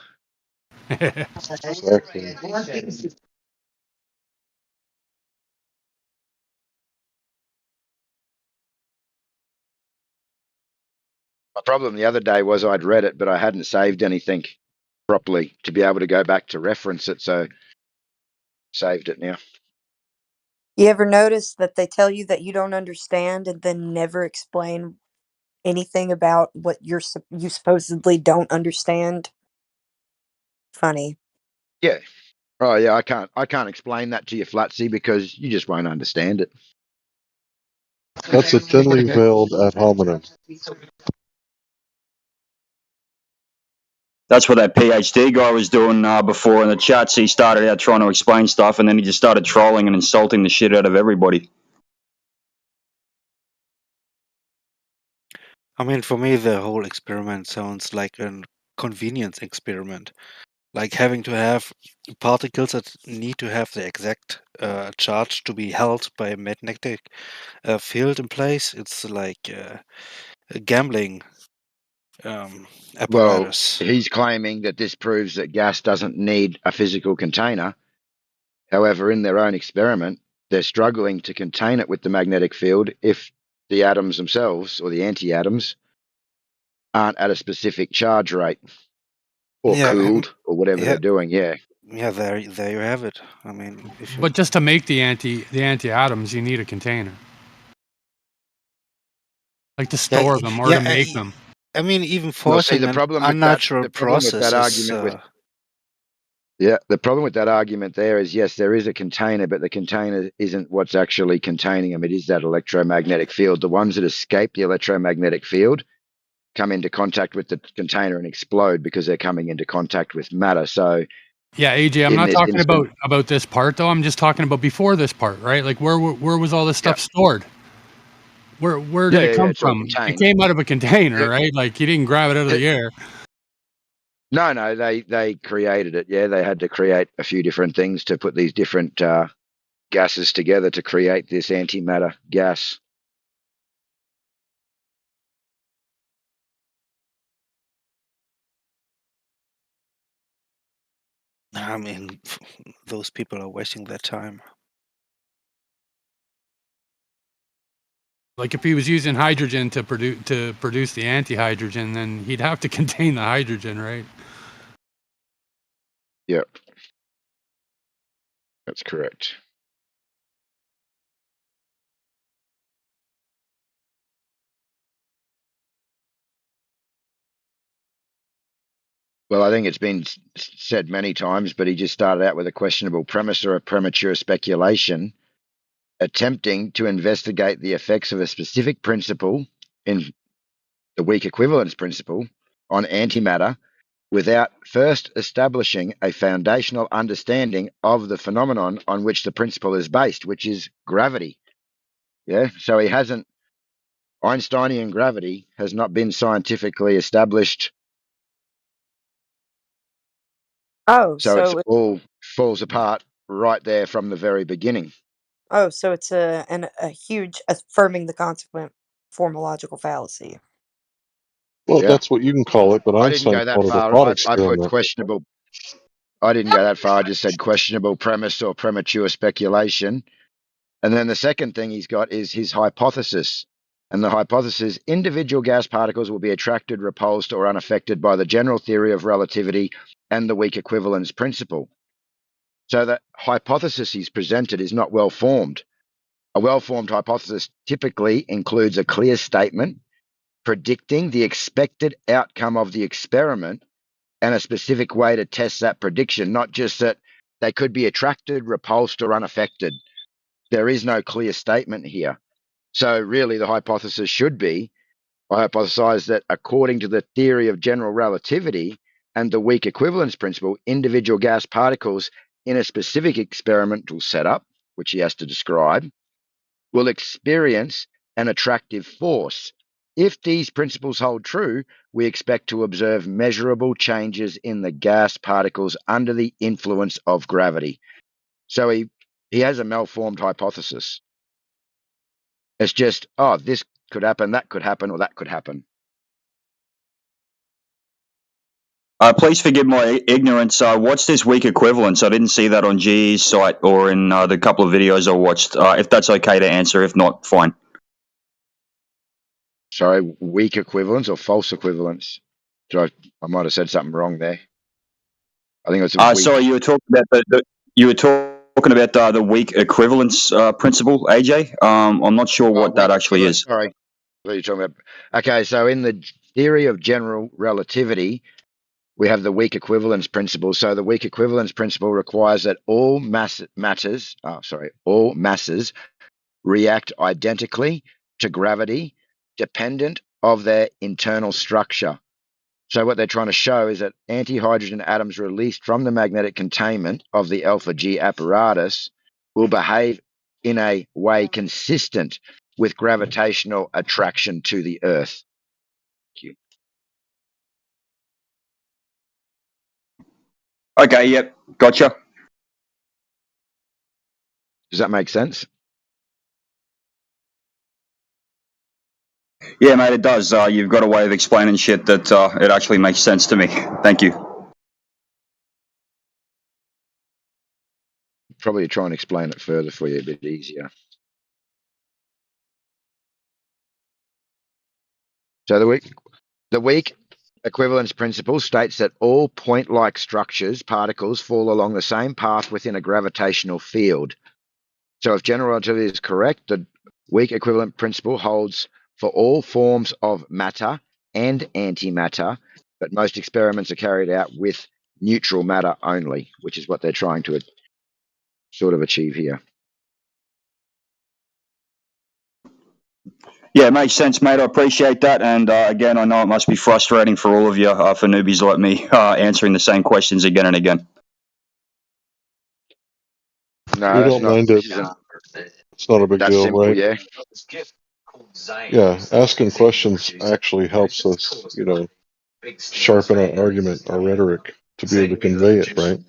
Speaker 8: Exactly.
Speaker 19: My problem the other day was I'd read it, but I hadn't saved anything properly to be able to go back to reference it. So saved it now.
Speaker 9: You ever notice that they tell you that you don't understand and then never explain anything about what you supposedly don't understand? Funny.
Speaker 19: Yeah. Oh yeah, I can't explain that to you, Flatsy, because you just won't understand it.
Speaker 8: That's a thinly veiled ad hominem.
Speaker 16: That's what that PhD guy was doing before in the chats. He started out trying to explain stuff, and then he just started trolling and insulting the shit out of everybody.
Speaker 13: I mean, for me, the whole experiment sounds like a convenience experiment. Like having to have particles that need to have the exact charge to be held by a magnetic field in place. It's like a gambling
Speaker 19: Well,
Speaker 13: apparatus.
Speaker 19: he's claiming that this proves that gas doesn't need a physical container. However, in their own experiment, they're struggling to contain it with the magnetic field if the atoms themselves or the anti-atoms aren't at a specific charge rate or
Speaker 13: Yeah,
Speaker 19: cooled or whatever
Speaker 13: yeah,
Speaker 19: they're doing. Yeah.
Speaker 13: yeah. There you have it. I mean, if you
Speaker 3: But just to make the anti-atoms, you need a container, like to store them or to make them.
Speaker 13: I mean, even
Speaker 19: Well, see,
Speaker 13: forcing
Speaker 19: the
Speaker 13: an
Speaker 19: problem with that,
Speaker 13: unnatural
Speaker 19: the problem with that
Speaker 13: process is.
Speaker 19: argument with Yeah, the problem with that argument there is, yes, there is a container, but the container isn't what's actually containing them. It is that electromagnetic field. The ones that escape the electromagnetic field come into contact with the container and explode because they're coming into contact with matter. So,
Speaker 3: Yeah, AJ, I'm
Speaker 19: in
Speaker 3: not
Speaker 19: this
Speaker 3: talking
Speaker 19: instance,
Speaker 3: about this part though. I'm just talking about before this part, right? Like where was all this stuff stored? Where did it come
Speaker 19: it's all
Speaker 3: from? It
Speaker 19: contained.
Speaker 3: came out of a container, right? Like you didn't grab it out of the air.
Speaker 19: No, they created it. Yeah, they had to create a few different things to put these different gases together to create this antimatter gas.
Speaker 13: I mean, those people are wasting their time.
Speaker 3: Like if he was using hydrogen to produce the anti-hydrogen, then he'd have to contain the hydrogen, right?
Speaker 19: Yep, that's correct. Well, I think it's been said many times, but he just started out with a questionable premise or a premature speculation, attempting to investigate the effects of a specific principle in the weak equivalence principle on antimatter without first establishing a foundational understanding of the phenomenon on which the principle is based, which is gravity. Yeah, so he hasn't. Einsteinian gravity has not been scientifically established,
Speaker 9: Oh,
Speaker 19: so it's
Speaker 9: so
Speaker 19: all falls apart right there from the very beginning.
Speaker 9: so it's a huge affirming the consequent formological fallacy.
Speaker 8: Well,
Speaker 19: Yeah,
Speaker 8: that's what you can call it, but
Speaker 19: I didn't
Speaker 8: Einstein
Speaker 19: go that
Speaker 8: called it a
Speaker 19: far.
Speaker 8: thought
Speaker 19: I put
Speaker 8: experiment.
Speaker 19: questionable. I didn't go that far. I just said questionable premise or premature speculation. And then the second thing he's got is his hypothesis. And the hypothesis, individual gas particles will be attracted, repulsed, or unaffected by the general theory of relativity and the weak equivalence principle. So the hypothesis he's presented is not well formed. A well formed hypothesis typically includes a clear statement predicting the expected outcome of the experiment and a specific way to test that prediction, not just that they could be attracted, repulsed, or unaffected. There is no clear statement here. So, really, the hypothesis should be I hypothesize that according to the theory of general relativity and the weak equivalence principle, individual gas particles in a specific experimental setup, which he has to describe, will experience an attractive force. If these principles hold true, we expect to observe measurable changes in the gas particles under the influence of gravity. So he has a malformed hypothesis. It's just, oh, this could happen, that could happen, or that could happen.
Speaker 16: Please forgive my ignorance. What's this weak equivalence? I didn't see that on GE's site or in the couple of videos I watched. If that's okay to answer, if not, fine.
Speaker 19: Sorry, weak equivalence or false equivalence? I might have said something wrong there. I think it was a weak.
Speaker 16: Sorry, you were talking about the weak equivalence principle, AJ. I'm not sure what that
Speaker 19: Weak
Speaker 16: actually
Speaker 19: equivalence.
Speaker 16: is.
Speaker 19: Sorry, what are you talking about? Okay, so in the theory of general relativity, we have the weak equivalence principle. So the weak equivalence principle requires that all masses react identically to gravity, dependent of their internal structure. So what they're trying to show is that anti-hydrogen atoms released from the magnetic containment of the alpha G apparatus will behave in a way consistent with gravitational attraction to the Earth. Thank you.
Speaker 16: Okay, yep, gotcha.
Speaker 19: Does that make sense?
Speaker 16: Yeah, mate, it does. You've got a way of explaining shit that it actually makes sense to me. Thank you.
Speaker 19: Probably try and explain it further for you a bit easier. So the weak equivalence principle states that all point-like structures, particles, fall along the same path within a gravitational field. So if general relativity is correct, the weak equivalent principle holds for all forms of matter and antimatter, but most experiments are carried out with neutral matter only, which is what they're trying to sort of achieve here.
Speaker 16: Yeah, it makes sense, mate. I appreciate that. And again, I know it must be frustrating for all of you, for newbies like me, answering the same questions again and again.
Speaker 19: No,
Speaker 8: We
Speaker 19: that's
Speaker 8: don't
Speaker 19: not.
Speaker 8: mind it.
Speaker 19: This isn't
Speaker 8: It's not a big
Speaker 19: that
Speaker 8: deal,
Speaker 19: simple,
Speaker 8: right?
Speaker 19: yeah.
Speaker 8: Yeah, asking questions actually helps us, sharpen our argument, our rhetoric, to be able to convey it, right?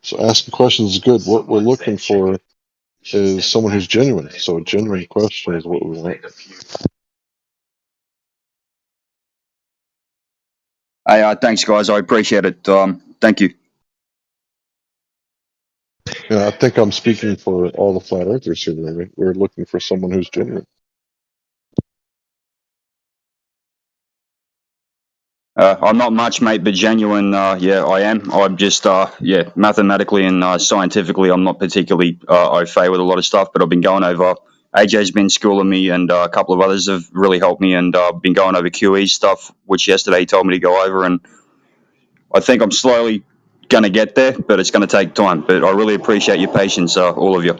Speaker 8: So asking questions is good. What we're looking for is someone who's genuine. So a genuine question is what we want.
Speaker 16: Hey, thanks, guys. I appreciate it. Thank you.
Speaker 8: Yeah, I think I'm speaking for all the flat earthers here. Right? We're looking for someone who's genuine.
Speaker 16: I'm not much, mate, but genuine, yeah, I am. I'm just, mathematically and scientifically, I'm not particularly au fait with a lot of stuff, but I've been going over. AJ's been schooling me, and a couple of others have really helped me, and been going over QE stuff, which yesterday he told me to go over, and I think I'm slowly going to get there, but it's going to take time. But I really appreciate your patience, all of you.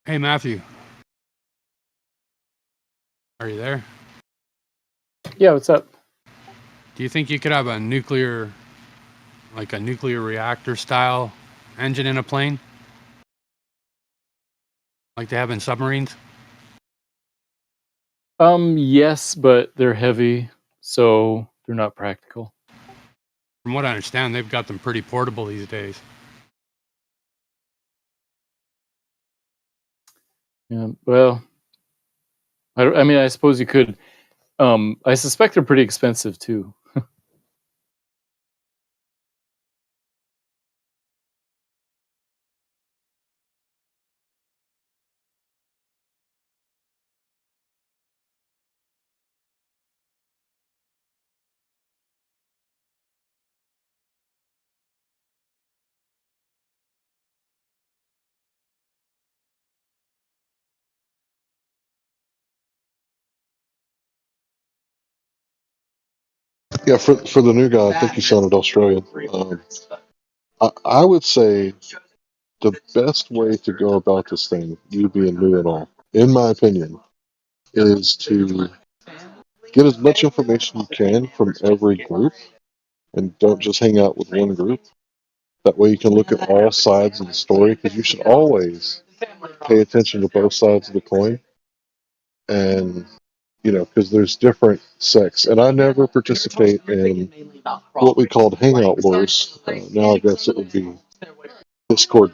Speaker 3: Hey, Matthew. Are you there?
Speaker 2: Yeah, what's up?
Speaker 3: Do you think you could have a nuclear reactor style engine in a plane? Like they have in submarines?
Speaker 2: Yes, but they're heavy, so they're not practical.
Speaker 3: From what I understand, they've got them pretty portable these days.
Speaker 2: Yeah, well, I mean, I suppose you could. I suspect they're pretty expensive too.
Speaker 8: Yeah, for the new guy, I think he sounded Australian. I would say the best way to go about this thing, you being new and all, in my opinion, is to get as much information you can from every group and don't just hang out with one group. That way you can look at all sides of the story, because you should always pay attention to both sides of the coin. And, because there's different sects. And I never participate in what we called hangout wars. Now I guess it would be Discord.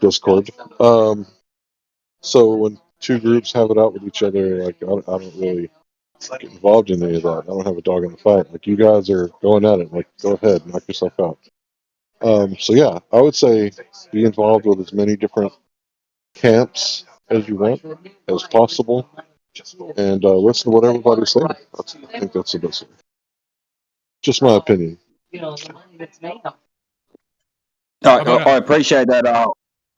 Speaker 8: So when two groups have it out with each other, like I don't really get involved in any of that. I don't have a dog in the fight. Like you guys are going at it, like go ahead, knock yourself out. So yeah, I would say be involved with as many different camps as you want as possible, and listen to what everybody's saying. I think that's the best way. Just my opinion.
Speaker 16: I appreciate that. I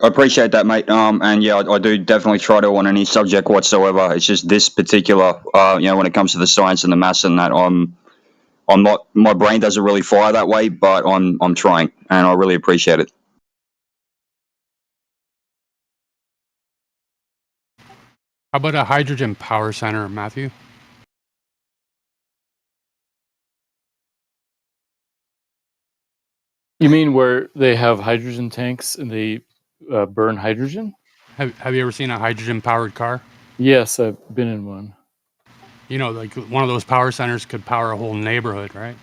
Speaker 16: appreciate that, mate. And yeah, I do definitely try to on any subject whatsoever. It's just this particular, when it comes to the science and the maths and that, I'm not. My brain doesn't really fire that way, but I'm trying, and I really appreciate it.
Speaker 3: How about a hydrogen power center, Matthew?
Speaker 2: You mean where they have hydrogen tanks and they burn hydrogen?
Speaker 3: Have you ever seen a hydrogen powered car?
Speaker 2: Yes, I've been in one.
Speaker 3: Like one of those power centers could power a whole neighborhood, right?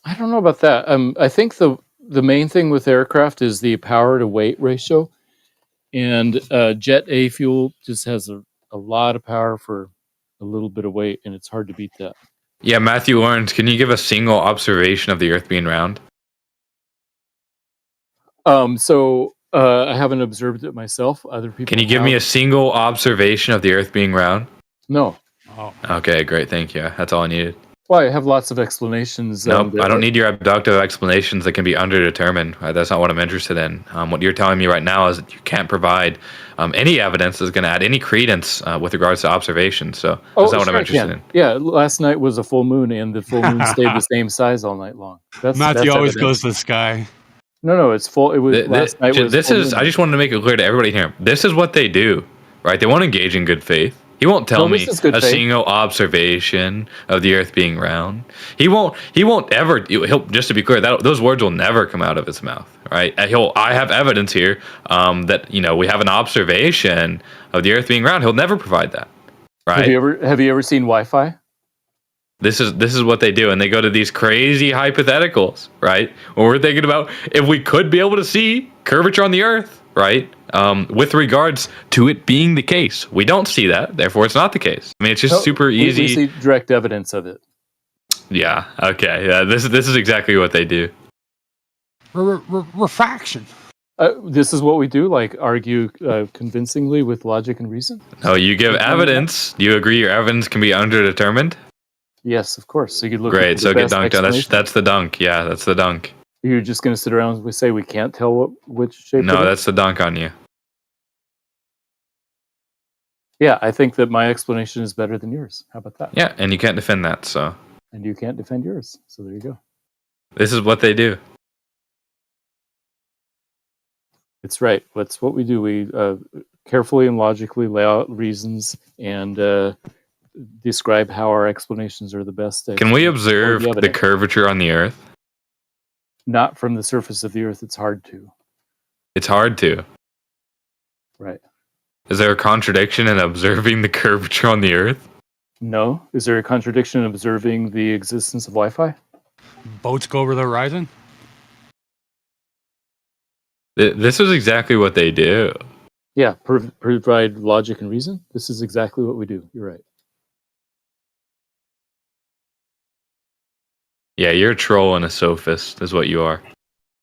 Speaker 2: I don't know about that. I think the main thing with aircraft is the power to weight ratio, and jet A fuel just has a lot of power for a little bit of weight, and it's hard to beat that.
Speaker 10: Yeah, Matthew Lawrence, can you give a single observation of the Earth being round?
Speaker 2: I haven't observed it myself. Other people
Speaker 10: Can you give me a single observation of the Earth being round?
Speaker 2: No.
Speaker 3: Oh.
Speaker 10: Okay, great, thank you. That's all I needed.
Speaker 2: Well, I have lots of explanations.
Speaker 10: Nope, I don't need your abductive explanations that can be underdetermined. That's not what I'm interested in. What you're telling me right now is that you can't provide any evidence that's going to add any credence with regards to observations. So that's not what I'm interested in.
Speaker 2: Yeah, last night was a full moon, and the full moon stayed the same size all night long.
Speaker 3: Matthew always goes to the sky.
Speaker 2: No, it's full. It was last night.
Speaker 10: I just wanted to make it clear to everybody here. This is what they do, right? They won't engage in good faith. He won't tell me a single observation of the Earth being round. He won't ever. He'll just to be clear, those words will never come out of his mouth, right? I have evidence here that we have an observation of the Earth being round. He'll never provide that, right?
Speaker 2: Have you ever seen Wi-Fi?
Speaker 10: This is what they do, and they go to these crazy hypotheticals, right? When we're thinking about if we could be able to see curvature on the Earth, right? With regards to it being the case, we don't see that, therefore it's not the case. I mean, it's just super easy.
Speaker 2: We see direct evidence of it.
Speaker 10: Yeah. Okay. Yeah. This is exactly what they do.
Speaker 3: Refraction.
Speaker 2: This is what we do, like argue convincingly with logic and reason.
Speaker 10: No, you give evidence. Do you agree your evidence can be underdetermined?
Speaker 2: Yes, of course. So you could look.
Speaker 10: Great. So get dunked on. That's the dunk. Yeah, that's the dunk.
Speaker 2: You're just going to sit around and say we can't tell which shape.
Speaker 10: No, that's the dunk on you.
Speaker 2: Yeah, I think that my explanation is better than yours. How about that?
Speaker 10: Yeah, and you can't defend that, so.
Speaker 2: And you can't defend yours, so there you go.
Speaker 10: This is what they do.
Speaker 2: It's right. That's what we do. We carefully and logically lay out reasons and describe how our explanations are the best.
Speaker 10: Can we
Speaker 2: explanation, or
Speaker 10: observe the
Speaker 2: evidence.
Speaker 10: curvature on the Earth?
Speaker 2: Not from the surface of the Earth. It's hard to.
Speaker 10: It's hard to.
Speaker 2: Right.
Speaker 10: Is there a contradiction in observing the curvature on the Earth?
Speaker 2: No. Is there a contradiction in observing the existence of Wi-Fi?
Speaker 3: Boats go over the horizon?
Speaker 10: This is exactly what they do.
Speaker 2: Yeah, provide logic and reason. This is exactly what we do. You're right.
Speaker 10: Yeah, you're a troll and a sophist, is what you are.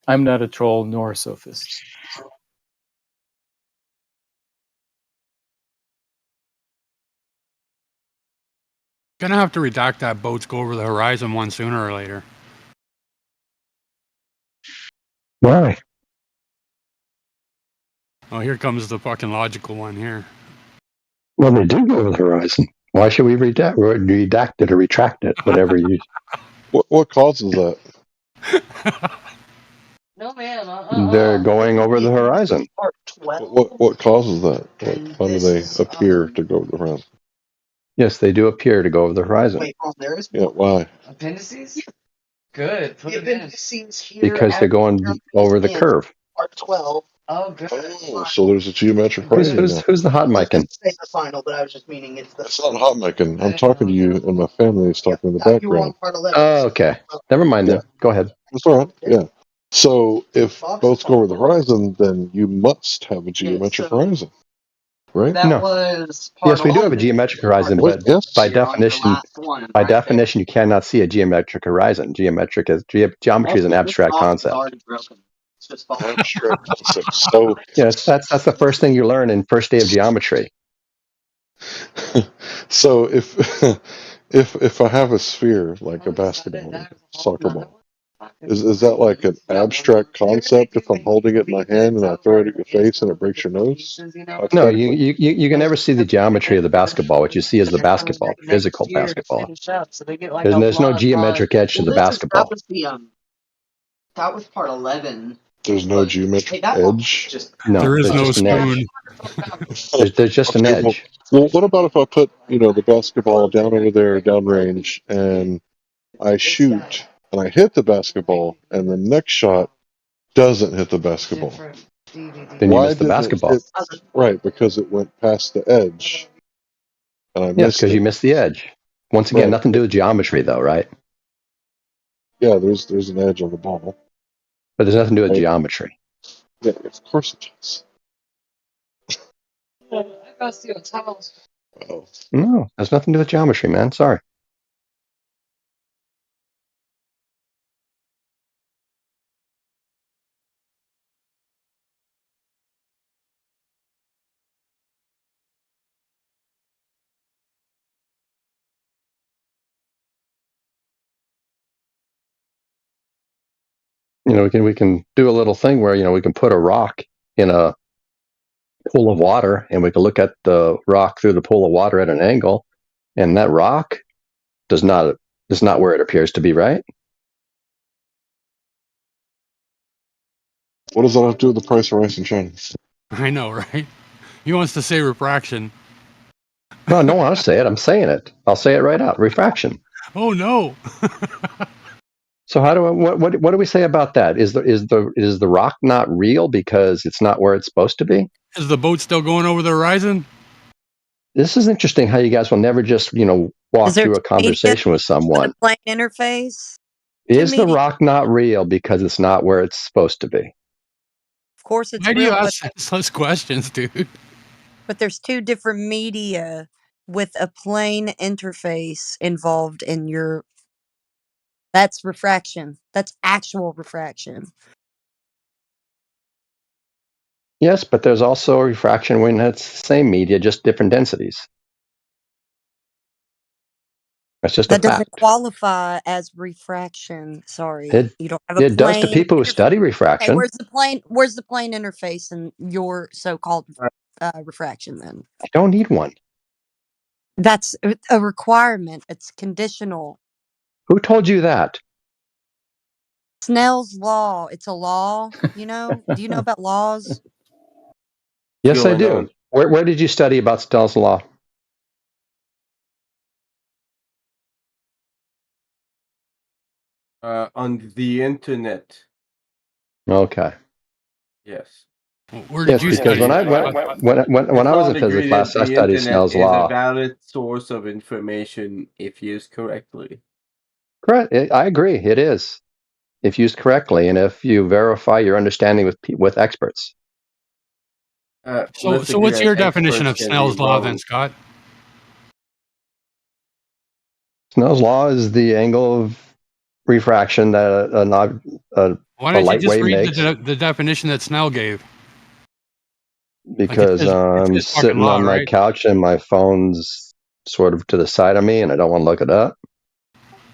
Speaker 2: I'm not a troll nor a sophist.
Speaker 3: Gonna have to redact that boats go over the horizon one sooner or later.
Speaker 15: Why?
Speaker 3: Oh, here comes the fucking logical one here.
Speaker 15: Well, they do go over the horizon. Why should we redact it or retract it? Whatever you.
Speaker 8: What causes that?
Speaker 21: No, man.
Speaker 15: They're going over the horizon.
Speaker 8: What causes that? How do they appear to go over the horizon?
Speaker 15: Yes, they do appear to go over the horizon.
Speaker 21: Wait, there is
Speaker 8: Yeah, why?
Speaker 21: appendices? Good. Put the appendices here.
Speaker 15: Because they're going over the curve.
Speaker 21: Part 12. Oh, good.
Speaker 8: Oh, so there's a geometric horizon.
Speaker 15: Who's the hot micing?
Speaker 21: Say the final, but I was just meaning it's the.
Speaker 8: It's not hot micing. I'm talking to you, and my family is talking in the background.
Speaker 15: Oh, okay. Never mind then. Go ahead.
Speaker 8: That's all right. Yeah. So if boats go over the horizon, then you must have a geometric horizon, right?
Speaker 21: That
Speaker 15: No.
Speaker 21: was
Speaker 15: Yes, we do have a geometric horizon, but by definition, you cannot see a geometric horizon. Geometry is an abstract concept.
Speaker 8: Abstract concept. So
Speaker 15: yes, that's the first thing you learn in first day of geometry.
Speaker 8: So if I have a sphere like a basketball, soccer ball, is that like an abstract concept? If I'm holding it in my hand and I throw it at your face and it breaks your nose?
Speaker 15: No, you can never see the geometry of the basketball. What you see is the basketball, the physical basketball. There's no geometric edge to the basketball.
Speaker 21: That was part 11.
Speaker 8: There's no geometric edge?
Speaker 15: No,
Speaker 3: there is
Speaker 15: there's
Speaker 3: no
Speaker 15: just an edge.
Speaker 3: spoon.
Speaker 15: There's just an
Speaker 8: Okay,
Speaker 15: edge.
Speaker 8: Well, what about if I put, the basketball down over there, downrange, and I shoot and I hit the basketball, and the next shot doesn't hit the basketball?
Speaker 15: Then you miss the basketball.
Speaker 8: Right, because it went past the edge, and I
Speaker 15: Yes,
Speaker 8: missed
Speaker 15: because
Speaker 8: it.
Speaker 15: you missed the edge. Once again,
Speaker 8: Right.
Speaker 15: nothing to do with geometry, though, right?
Speaker 8: Yeah, there's an edge on the ball.
Speaker 15: But there's nothing to do with
Speaker 8: Right.
Speaker 15: geometry.
Speaker 8: Yeah, of course it does. Oh.
Speaker 15: No, there's nothing to do with geometry, man. Sorry. We can do a little thing where we can put a rock in a pool of water, and we can look at the rock through the pool of water at an angle, and that rock is not where it appears to be, right?
Speaker 8: What does that have to do with the price of rice and China?
Speaker 3: I know, right? He wants to say refraction.
Speaker 15: No, I don't want to say it. I'm saying it. I'll say it right out. Refraction.
Speaker 3: Oh no.
Speaker 15: So what do we say about that? Is the rock not real because it's not where it's supposed to be?
Speaker 3: Is the boat still going over the horizon?
Speaker 15: This is interesting how you guys will never just, walk through a conversation with someone.
Speaker 9: Plane interface.
Speaker 15: Is the rock not real because it's not where it's supposed to be?
Speaker 9: Of course it's
Speaker 3: Why do you
Speaker 9: real,
Speaker 3: ask such questions, dude?
Speaker 9: but there's two different media with a plane interface involved in your. That's refraction. That's actual refraction.
Speaker 15: Yes, but there's also refraction when it's the same media, just different densities. That's just
Speaker 9: That
Speaker 15: a
Speaker 9: doesn't
Speaker 15: fact.
Speaker 9: qualify as refraction. Sorry, you don't have a
Speaker 15: It does to
Speaker 9: plane.
Speaker 15: people who study refraction.
Speaker 9: Okay, where's the plane interface in your so-called refraction? Then
Speaker 15: I don't need one.
Speaker 9: that's a requirement. It's conditional.
Speaker 15: Who told you that?
Speaker 9: Snell's law. It's a law. Do you know about laws?
Speaker 15: Yes, I do. Where did you study about Snell's law?
Speaker 17: On the internet.
Speaker 15: Okay.
Speaker 17: Yes.
Speaker 3: Where did you
Speaker 15: because
Speaker 3: study?
Speaker 15: when I was in physics class, I studied Snell's
Speaker 17: is a
Speaker 15: law.
Speaker 17: valid source of information if used correctly.
Speaker 15: Correct. I agree. It is, if used correctly, and if you verify your understanding with experts.
Speaker 3: So what's your definition of Snell's law then, Scott?
Speaker 15: Snell's law is the angle of refraction that
Speaker 3: Why
Speaker 15: a
Speaker 3: don't you
Speaker 15: light
Speaker 3: just
Speaker 15: wave
Speaker 3: read
Speaker 15: makes.
Speaker 3: the definition that Snell gave?
Speaker 15: Because
Speaker 3: it's
Speaker 15: I'm
Speaker 3: his fucking
Speaker 15: sitting
Speaker 3: law,
Speaker 15: on my
Speaker 3: right?
Speaker 15: couch and my phone's sort of to the side of me, and I don't want to look it up.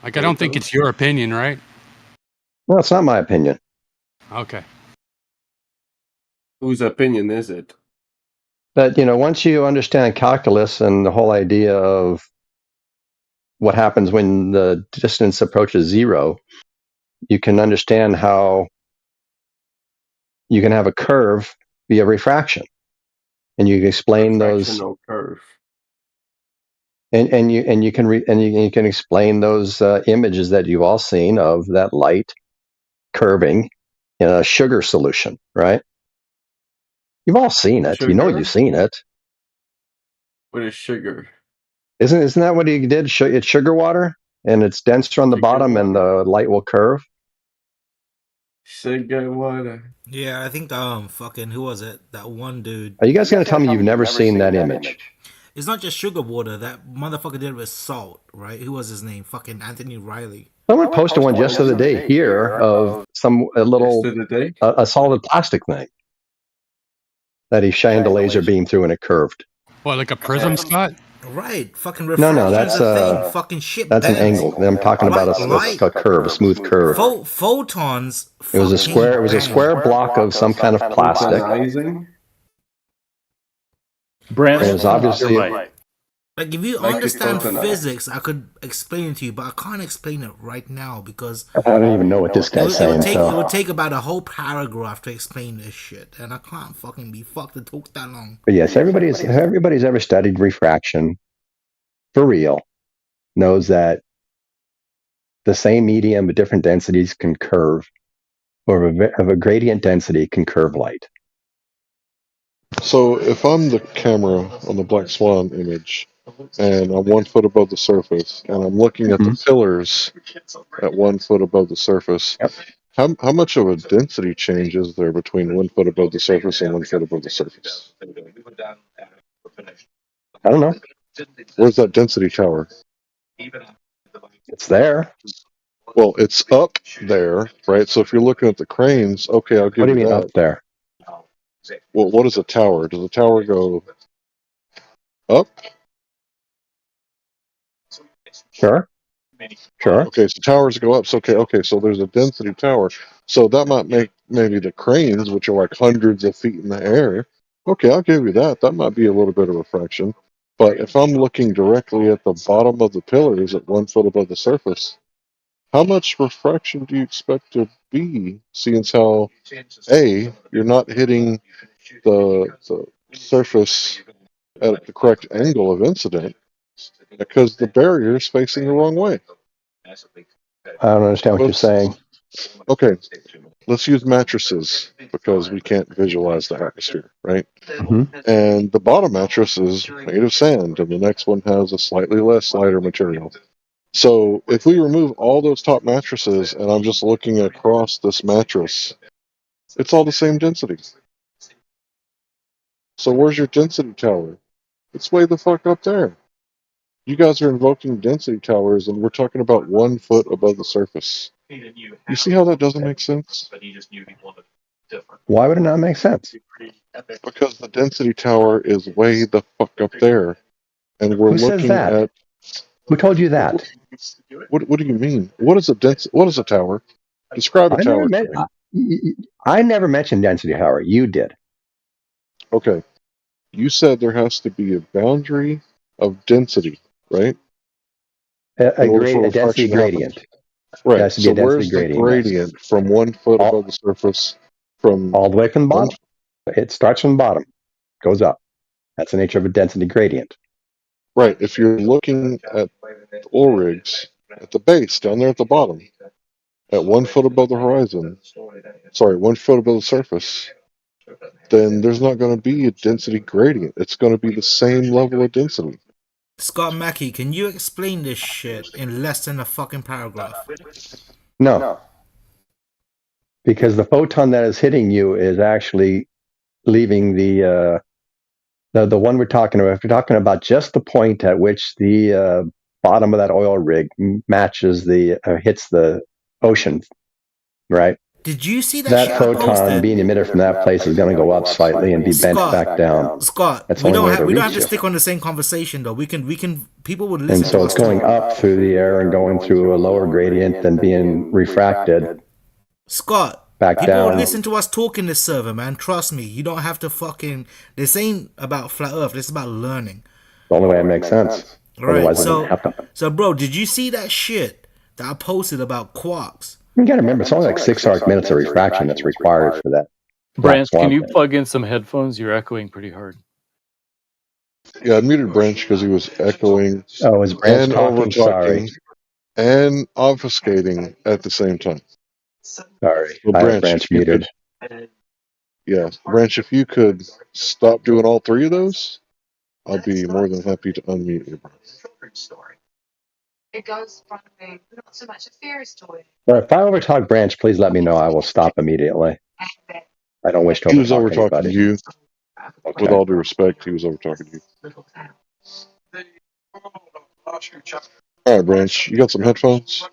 Speaker 3: Like, I don't think it's your opinion, right?
Speaker 15: Well, it's not my opinion.
Speaker 3: Okay.
Speaker 17: Whose opinion is it?
Speaker 15: But once you understand calculus and the whole idea of what happens when the distance approaches zero, you can understand how you can have a curve via refraction, and you can explain those.
Speaker 17: Curve.
Speaker 15: And you can explain those images that you've all seen of that light curving in a sugar solution, right? You've all seen it.
Speaker 17: Sugar?
Speaker 15: You've seen it.
Speaker 17: What is sugar?
Speaker 15: Isn't that what he did? It's sugar water, and it's denser on the bottom, and the light will curve.
Speaker 17: Sugar water.
Speaker 18: Yeah, I think fucking who was it? That one dude.
Speaker 15: Are you guys going to tell me you've never seen that image?
Speaker 18: It's not just sugar water. That motherfucker did it with salt, right? Who was his name? Fucking Anthony Riley.
Speaker 15: Someone posted one just the other day here of a solid plastic thing that he shined a laser beam through, and it curved.
Speaker 3: What, like a prism, Scott?
Speaker 18: Right, fucking refraction.
Speaker 15: No, that's
Speaker 18: thing. Fucking shit.
Speaker 15: That's an angle. I'm talking about a curve, a smooth curve.
Speaker 18: Photons.
Speaker 15: It was a square. It was a square block of some kind of plastic.
Speaker 2: Brent,
Speaker 15: it was obviously
Speaker 18: like if you understand physics, I could explain it to you, but I can't explain it right now because
Speaker 15: I don't even know what this guy's saying.
Speaker 18: It would take about a whole paragraph to explain this shit, and I can't fucking be fucked to talk that long.
Speaker 15: But yes, everybody's ever studied refraction for real knows that the same medium but different densities can curve, or of a gradient density can curve light.
Speaker 8: So if I'm the camera on the Black Swan image, and I'm 1 foot above the surface, and I'm looking at the pillars at 1 foot above the surface, how much of a density change is there between 1 foot above the surface and 1 foot above the surface?
Speaker 15: I don't know.
Speaker 8: Where's that density tower?
Speaker 15: It's there.
Speaker 8: Well, it's up there, right? So if you're looking at the cranes, okay, I'll give you that.
Speaker 15: What do you mean up there?
Speaker 8: Well, what is a tower? Does a tower go up?
Speaker 15: Sure.
Speaker 8: Okay, so towers go up. So okay, so there's a density tower. So that might make maybe the cranes, which are like hundreds of feet in the air. Okay, I'll give you that. That might be a little bit of refraction. But if I'm looking directly at the bottom of the pillars at 1 foot above the surface, how much refraction do you expect to be, seeing as how you're not hitting the surface at the correct angle of incident because the barrier is facing the wrong way?
Speaker 15: I don't understand what you're saying.
Speaker 8: Okay, let's use mattresses because we can't visualize the atmosphere, right? And the bottom mattress is made of sand, and the next one has a slightly less lighter material. So if we remove all those top mattresses and I'm just looking across this mattress, it's all the same density. So where's your density tower? It's way the fuck up there. You guys are invoking density towers, and we're talking about 1 foot above the surface. You see how that doesn't make sense?
Speaker 15: Why would it not make sense?
Speaker 8: Because the density tower is way the fuck up there, and we're
Speaker 15: Who says
Speaker 8: looking
Speaker 15: that?
Speaker 8: at.
Speaker 15: Who told you that?
Speaker 8: What do you mean? What is a tower? Describe a tower.
Speaker 15: I never mentioned density tower. You did.
Speaker 8: Okay. You said there has to be a boundary of density, right?
Speaker 15: A density gradient.
Speaker 8: Right.
Speaker 15: There has to be a density
Speaker 8: where's the gradient from 1 foot above the surface? From
Speaker 15: all the way from the bottom. It starts from the bottom, goes up. That's the nature of a density gradient.
Speaker 8: Right. If you're looking at the oil rigs at the base, down there at the bottom, at 1 foot above the horizon, 1 foot above the surface, then there's not going to be a density gradient. It's going to be the same level of density.
Speaker 18: Scott Mackey, can you explain this shit in less than a fucking paragraph?
Speaker 15: No. Because the photon that is hitting you is actually leaving the one we're talking about. If you're talking about just the point at which the bottom of that oil rig matches hits the ocean, right?
Speaker 18: Did you see that
Speaker 15: That
Speaker 18: shit I
Speaker 15: photon
Speaker 18: posted?
Speaker 15: being emitted from that place is going to go up slightly and be bent back down.
Speaker 18: Scott,
Speaker 15: That's
Speaker 18: we
Speaker 15: the only way to
Speaker 18: don't
Speaker 15: reach
Speaker 18: have to
Speaker 15: you.
Speaker 18: stick on the same conversation though. We can people would listen
Speaker 15: And so
Speaker 18: to
Speaker 15: it's
Speaker 18: us
Speaker 15: going
Speaker 18: too.
Speaker 15: up through the air and going through a lower gradient than being refracted.
Speaker 18: Scott,
Speaker 15: back
Speaker 18: people
Speaker 15: down.
Speaker 18: would listen to us talking this server, man. Trust me. You don't have to fucking. This ain't about flat Earth. This is about learning.
Speaker 15: The only way it makes sense.
Speaker 18: Right.
Speaker 15: Otherwise, it wouldn't happen.
Speaker 18: So, bro, did you see that shit that I posted about quarks?
Speaker 15: You got to remember, it's only like 6 arc minutes of refraction that's required for that.
Speaker 2: Branch, can you plug in some headphones? You're echoing pretty hard.
Speaker 8: Yeah, I muted Branch because he was echoing
Speaker 15: Oh, is Branch
Speaker 8: and
Speaker 15: talking?
Speaker 8: over talking
Speaker 15: Sorry.
Speaker 8: and obfuscating at the same time.
Speaker 15: Sorry,
Speaker 8: Well,
Speaker 15: I
Speaker 8: Branch,
Speaker 15: have Branch
Speaker 8: if you
Speaker 15: muted.
Speaker 8: Yeah, Branch, if you could stop doing all three of those, I'll be more than happy to unmute you, bro.
Speaker 15: Well, if I overtalk Branch, please let me know. I will stop immediately. I don't wish to
Speaker 8: He was
Speaker 15: overtalk
Speaker 8: over-talking
Speaker 15: anybody.
Speaker 8: you.
Speaker 15: Okay.
Speaker 8: With all due respect, he was over-talking you. All right, Branch, you got some headphones?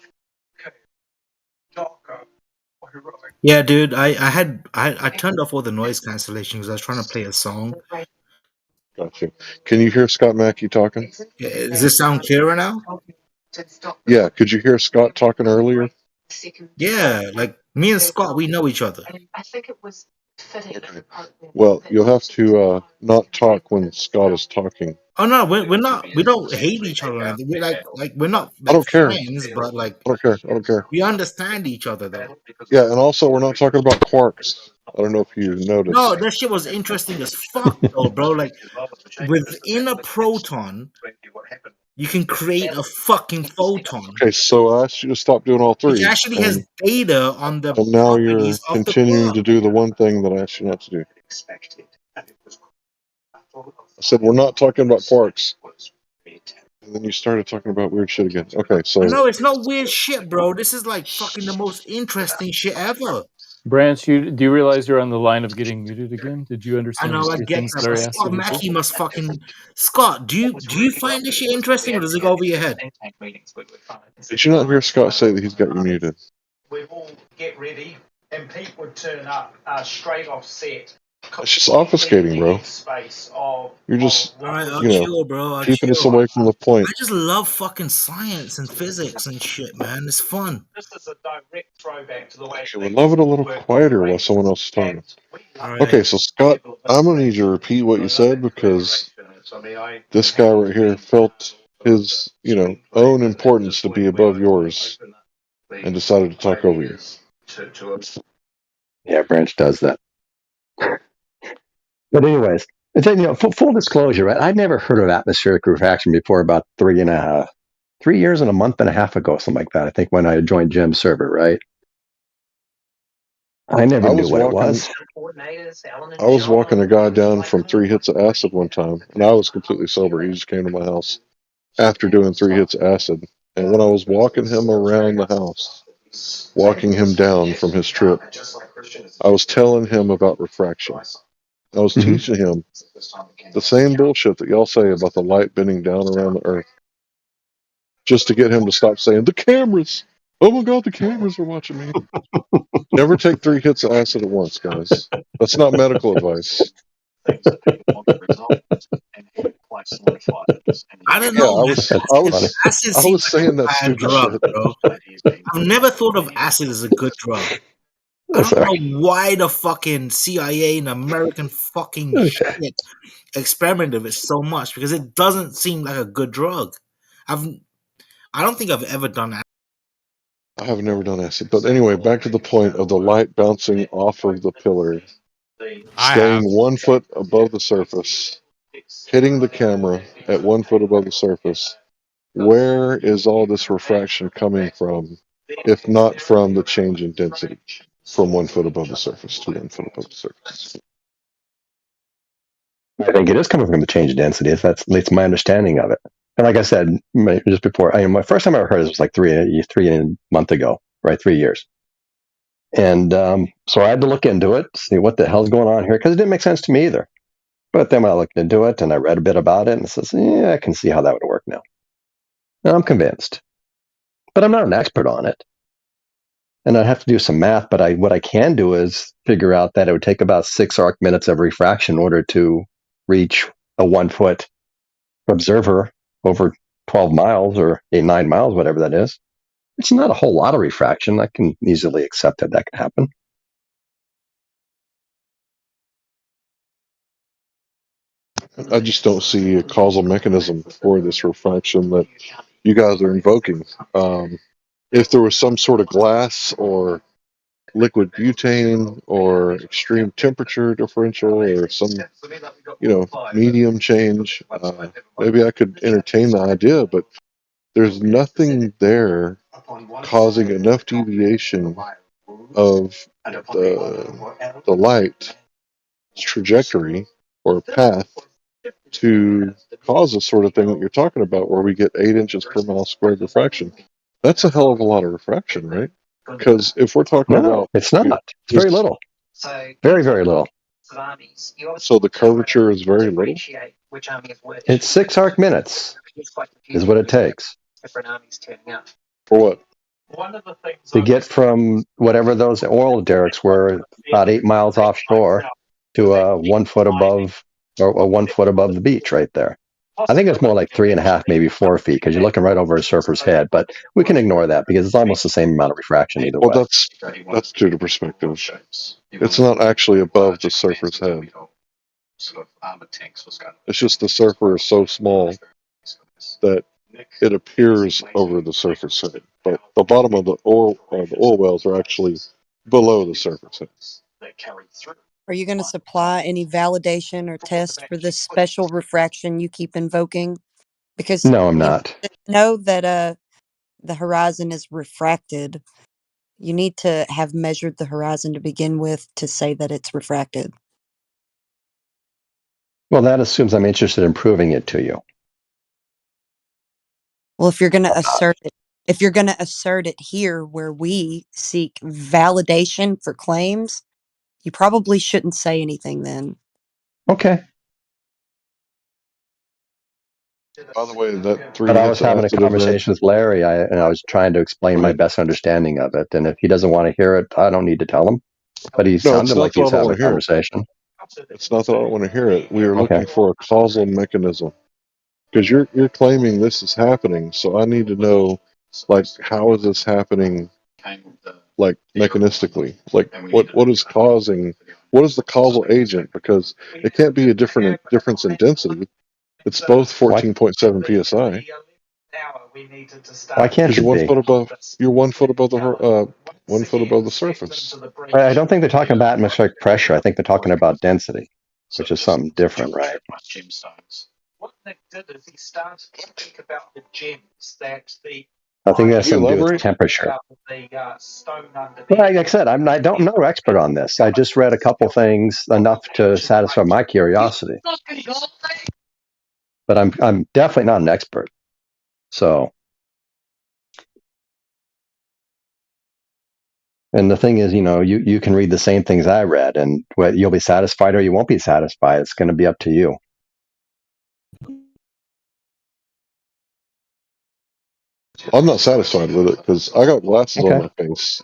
Speaker 18: Yeah, dude. I turned off all the noise cancellation because I was trying to play a song.
Speaker 8: Gotcha. Can you hear Scott Mackey talking?
Speaker 18: Does this sound clearer now?
Speaker 8: Yeah. Could you hear Scott talking earlier?
Speaker 18: Yeah, like me and Scott, we know each other.
Speaker 8: Okay. Well, you'll have to not talk when Scott is talking.
Speaker 18: Oh no, we're not. We don't hate each other. Or anything. We're we're not
Speaker 8: I don't care.
Speaker 18: friends, but like
Speaker 8: I don't care. I don't care.
Speaker 18: we understand each other though.
Speaker 8: Yeah, and also we're not talking about quarks. I don't know if you noticed.
Speaker 18: No, that shit was interesting as fuck though, bro. Like within a proton, you can create a fucking photon.
Speaker 8: Okay, so I asked you to stop doing all
Speaker 18: Which
Speaker 8: three.
Speaker 18: actually has data on the
Speaker 8: And now you're
Speaker 18: properties of the
Speaker 8: continuing
Speaker 18: quark.
Speaker 8: to do the one thing that I asked you not to do. I said we're not talking about quarks. And then you started talking about weird shit again. Okay, so
Speaker 18: No, it's not weird shit, bro. This is like fucking the most interesting shit ever.
Speaker 2: Branch, do you realize you're on the line of getting muted again? Did you
Speaker 18: I
Speaker 2: understand
Speaker 18: know,
Speaker 2: the
Speaker 18: I
Speaker 2: three
Speaker 18: get
Speaker 2: things
Speaker 18: that,
Speaker 2: that
Speaker 18: but
Speaker 2: I asked you
Speaker 18: Scott
Speaker 2: to
Speaker 18: Mackey
Speaker 2: do?
Speaker 18: must fucking Scott. Do you find this shit interesting, or does it go over your head?
Speaker 8: did you not hear Scott say that he's got you muted?
Speaker 6: We all get ready, and Pete would turn up straight off set.
Speaker 8: It's just obfuscating, bro. You're just,
Speaker 18: Alright, I'll
Speaker 8: you know,
Speaker 18: chill, bro. I'll
Speaker 8: keeping us
Speaker 18: chill.
Speaker 8: away from the point.
Speaker 18: I just love fucking science and physics and shit, man. It's fun.
Speaker 6: This is a direct throwback to the way
Speaker 8: I would love it a little quieter while someone else is talking.
Speaker 18: Right.
Speaker 8: Okay, so Scott, I'm gonna need you to repeat what you said because this guy right here felt his, own importance to be above yours and decided to talk over you.
Speaker 15: Yeah, Branch does that. But anyways, full disclosure, right? I'd never heard of atmospheric refraction before about 3 years and a month and a half ago, something like that. I think when I joined Jim's server, right? I never knew what it was.
Speaker 8: I was walking a guy down from 3 hits of acid one time, and I was completely sober. He just came to my house after doing 3 hits of acid. And when I was walking him around the house, walking him down from his trip, I was telling him about refraction. I was teaching him the same bullshit that y'all say about the light bending down around the earth. Just to get him to stop saying, the cameras! Oh my god, the cameras are watching me. Never take 3 hits of acid at once, guys. That's not medical advice.
Speaker 18: I don't know, man. Acid
Speaker 8: I was
Speaker 18: seems like
Speaker 8: saying
Speaker 18: a
Speaker 8: that
Speaker 18: bad
Speaker 8: stupid
Speaker 18: drug,
Speaker 8: shit.
Speaker 18: bro. I've never thought of acid as a good drug. I don't know why the fucking CIA and American fucking shit experimented with it so much because it doesn't seem like a good drug. I don't think I've ever done that.
Speaker 8: I have never done acid. But anyway, back to the point of the light bouncing off of the pillar, staying 1 foot above the surface, hitting the camera at 1 foot above the surface, where is all this refraction coming from, if not from the change in density from 1 foot above the surface to 1 foot above the surface?
Speaker 15: I think it is coming from the change in density. That's at least my understanding of it. And like I said just before, my first time I ever heard this was like three months ago, right? 3 years. And so I had to look into it, see what the hell's going on here, because it didn't make sense to me either. But then when I looked into it and I read a bit about it, and it says, yeah, I can see how that would work now. And I'm convinced. But I'm not an expert on it. And I'd have to do some math, but what I can do is figure out that it would take about 6 arc minutes of refraction in order to reach a 1 foot observer over 12 miles or 9 miles, whatever that is. It's not a whole lot of refraction. I can easily accept that can happen.
Speaker 8: I just don't see a causal mechanism for this refraction that you guys are invoking. If there was some sort of glass or liquid butane or extreme temperature differential or some, medium change, maybe I could entertain the idea, but there's nothing there causing enough deviation of the light trajectory or path to cause the sort of thing that you're talking about, where we get 8 inches per mile squared refraction. That's a hell of a lot of refraction, right? Because if we're talking about,
Speaker 15: it's not. It's very little. Very, very little.
Speaker 8: So the curvature is very little.
Speaker 15: It's 6 arc minutes is what it takes.
Speaker 8: For what?
Speaker 15: To get from whatever those oil derricks were, about 8 miles offshore, to 1 foot above, or 1 foot above the beach right there. I think it's more like 3.5, maybe 4 feet, because you're looking right over a surfer's head. But we can ignore that because it's almost the same amount of refraction either way.
Speaker 8: Well, that's due to perspective. It's not actually above the surfer's head. It's just the surfer is so small that it appears over the surface head. But the bottom of the oil wells are actually below the surface head.
Speaker 9: Are you going to supply any validation or test for this special refraction you keep invoking? Because
Speaker 15: no, I'm not.
Speaker 9: Know that the horizon is refracted. You need to have measured the horizon to begin with to say that it's refracted.
Speaker 15: Well, that assumes I'm interested in proving it to you.
Speaker 9: Well, if you're going to assert it here where we seek validation for claims, you probably shouldn't say anything then.
Speaker 15: Okay.
Speaker 8: By the way, that 3
Speaker 15: But I
Speaker 8: hits
Speaker 15: was having a
Speaker 8: acid event.
Speaker 15: conversation with Larry, and I was trying to explain my best understanding of it. And if he doesn't want to hear it, I don't need to tell him. But he sounded like he's having a conversation.
Speaker 8: It's not that I don't want to hear it. We are looking for a causal mechanism. Because you're claiming this is happening, so I need to know, like, how is this happening, like, mechanistically? Like, what is the causal agent? Because it can't be a difference in density. It's both 14.7 psi.
Speaker 15: Why can't it be?
Speaker 8: You're 1 foot above the 1 foot above the surface.
Speaker 15: I don't think they're talking about atmospheric pressure. I think they're talking about density, which is something different, right? I think that's something to do with temperature. Well, like I said, I don't know expert on this. I just read a couple things enough to satisfy my curiosity. But I'm definitely not an expert. So, and the thing is, you can read the same things I read, and you'll be satisfied or you won't be satisfied. It's going to be up to you.
Speaker 8: I'm not satisfied with it because I got glasses on my face,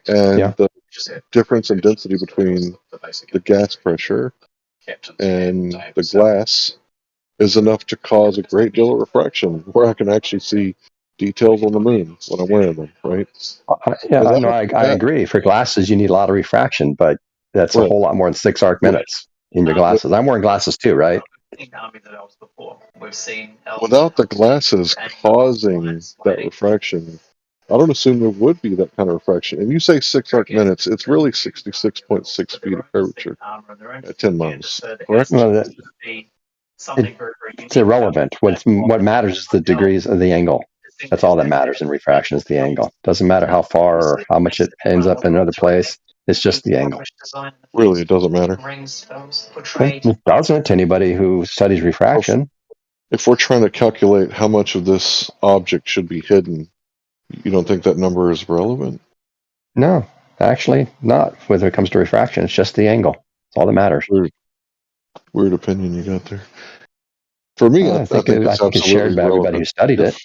Speaker 8: and the difference in density between the gas pressure and the glass is enough to cause a great deal of refraction, where I can actually see details on the moon when I'm wearing them, right?
Speaker 15: I agree. For glasses, you need a lot of refraction, but that's a whole lot more than 6 arc minutes in your glasses. I'm wearing glasses too, right?
Speaker 8: Without the glasses causing that refraction, I don't assume there would be that kind of refraction. And you say 6 arc minutes, it's really 66.6 feet of curvature at 10 miles, correct?
Speaker 15: Well, It's irrelevant. What matters is the degrees of the angle. That's all that matters in refraction is the angle. Doesn't matter how far or how much it ends up in another place. It's just the angle.
Speaker 8: Really, it doesn't matter.
Speaker 15: It doesn't to anybody who studies refraction.
Speaker 8: If we're trying to calculate how much of this object should be hidden, you don't think that number is relevant?
Speaker 15: No, actually not. When it comes to refraction, it's just the angle. That's all that matters.
Speaker 8: Weird opinion you got there. For me, I think
Speaker 15: it's shared by everybody who studied it.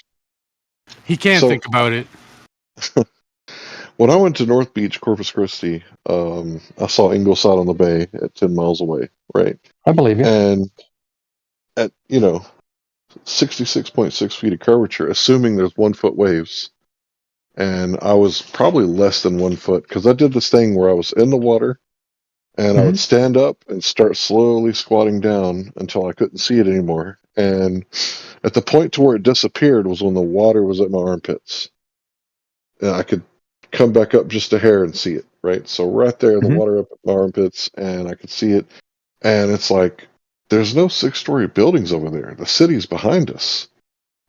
Speaker 3: He can't think about it.
Speaker 8: When I went to North Beach, Corpus Christi, I saw Ingleside on the Bay at 10 miles away, right?
Speaker 15: I believe you.
Speaker 8: And at, 66.6 feet of curvature, assuming there's 1 foot waves, and I was probably less than 1 foot, because I did this thing where I was in the water, and I would stand up and start slowly squatting down until I couldn't see it anymore. And at the point to where it disappeared was when the water was at my armpits. And I could come back up just a hair and see it, right? So right there, the water up at my armpits, and I could see it. And it's like, there's no 6-story buildings over there. The city's behind us.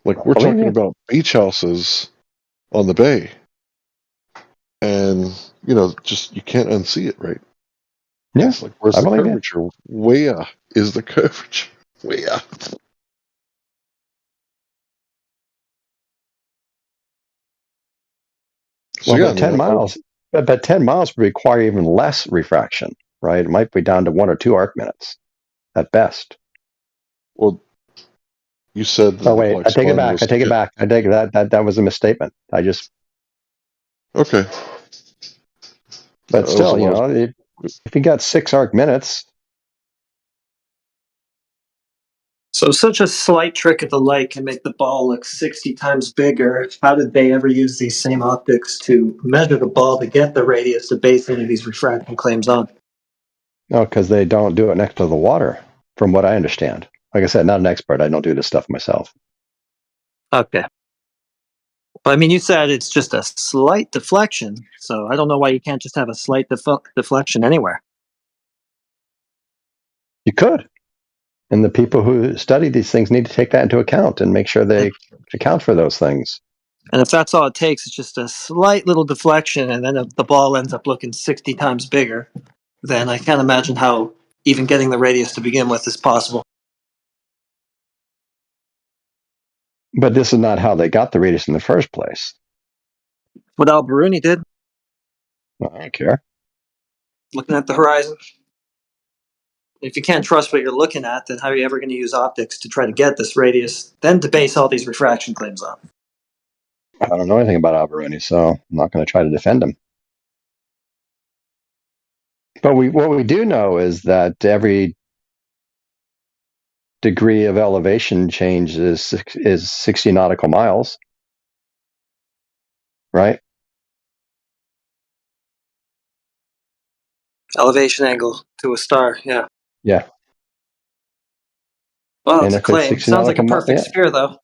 Speaker 8: Like, we're talking about beach houses on the bay. And, just, you can't unsee it, right?
Speaker 15: Yeah.
Speaker 8: It's like, where's the curvature? Where is the curvature? Where?
Speaker 15: So, well, 10 miles. But 10 miles would require even less refraction, right? It might be down to 1 or 2 arc minutes at best.
Speaker 8: Well, you said that.
Speaker 15: Oh wait, I take it back. I take it back. I take that was a misstatement. I just.
Speaker 8: Okay.
Speaker 15: But still, if you got 6 arc minutes.
Speaker 23: So such a slight trick of the light can make the ball look 60 times bigger. How did they ever use these same optics to measure the ball to get the radius to base any of these refraction claims on?
Speaker 15: No, because they don't do it next to the water, from what I understand. Like I said, not an expert. I don't do this stuff myself.
Speaker 23: Okay. But I mean, you said it's just a slight deflection, so I don't know why you can't just have a slight deflection anywhere.
Speaker 15: You could. And the people who study these things need to take that into account and make sure they account for those things.
Speaker 23: And if that's all it takes, it's just a slight little deflection, and then the ball ends up looking 60 times bigger, then I can't imagine how even getting the radius to begin with is possible.
Speaker 15: But this is not how they got the radius in the first place.
Speaker 23: What Al-Biruni did.
Speaker 15: Well, I don't care.
Speaker 23: Looking at the horizon. If you can't trust what you're looking at, then how are you ever going to use optics to try to get this radius, then to base all these refraction claims on?
Speaker 15: I don't know anything about Al-Biruni, so I'm not going to try to defend him. But what we do know is that every degree of elevation change is 60 nautical miles, right?
Speaker 23: Elevation angle to a star, yeah.
Speaker 15: Yeah.
Speaker 23: Well, it's a claim. Sounds like a perfect sphere, though.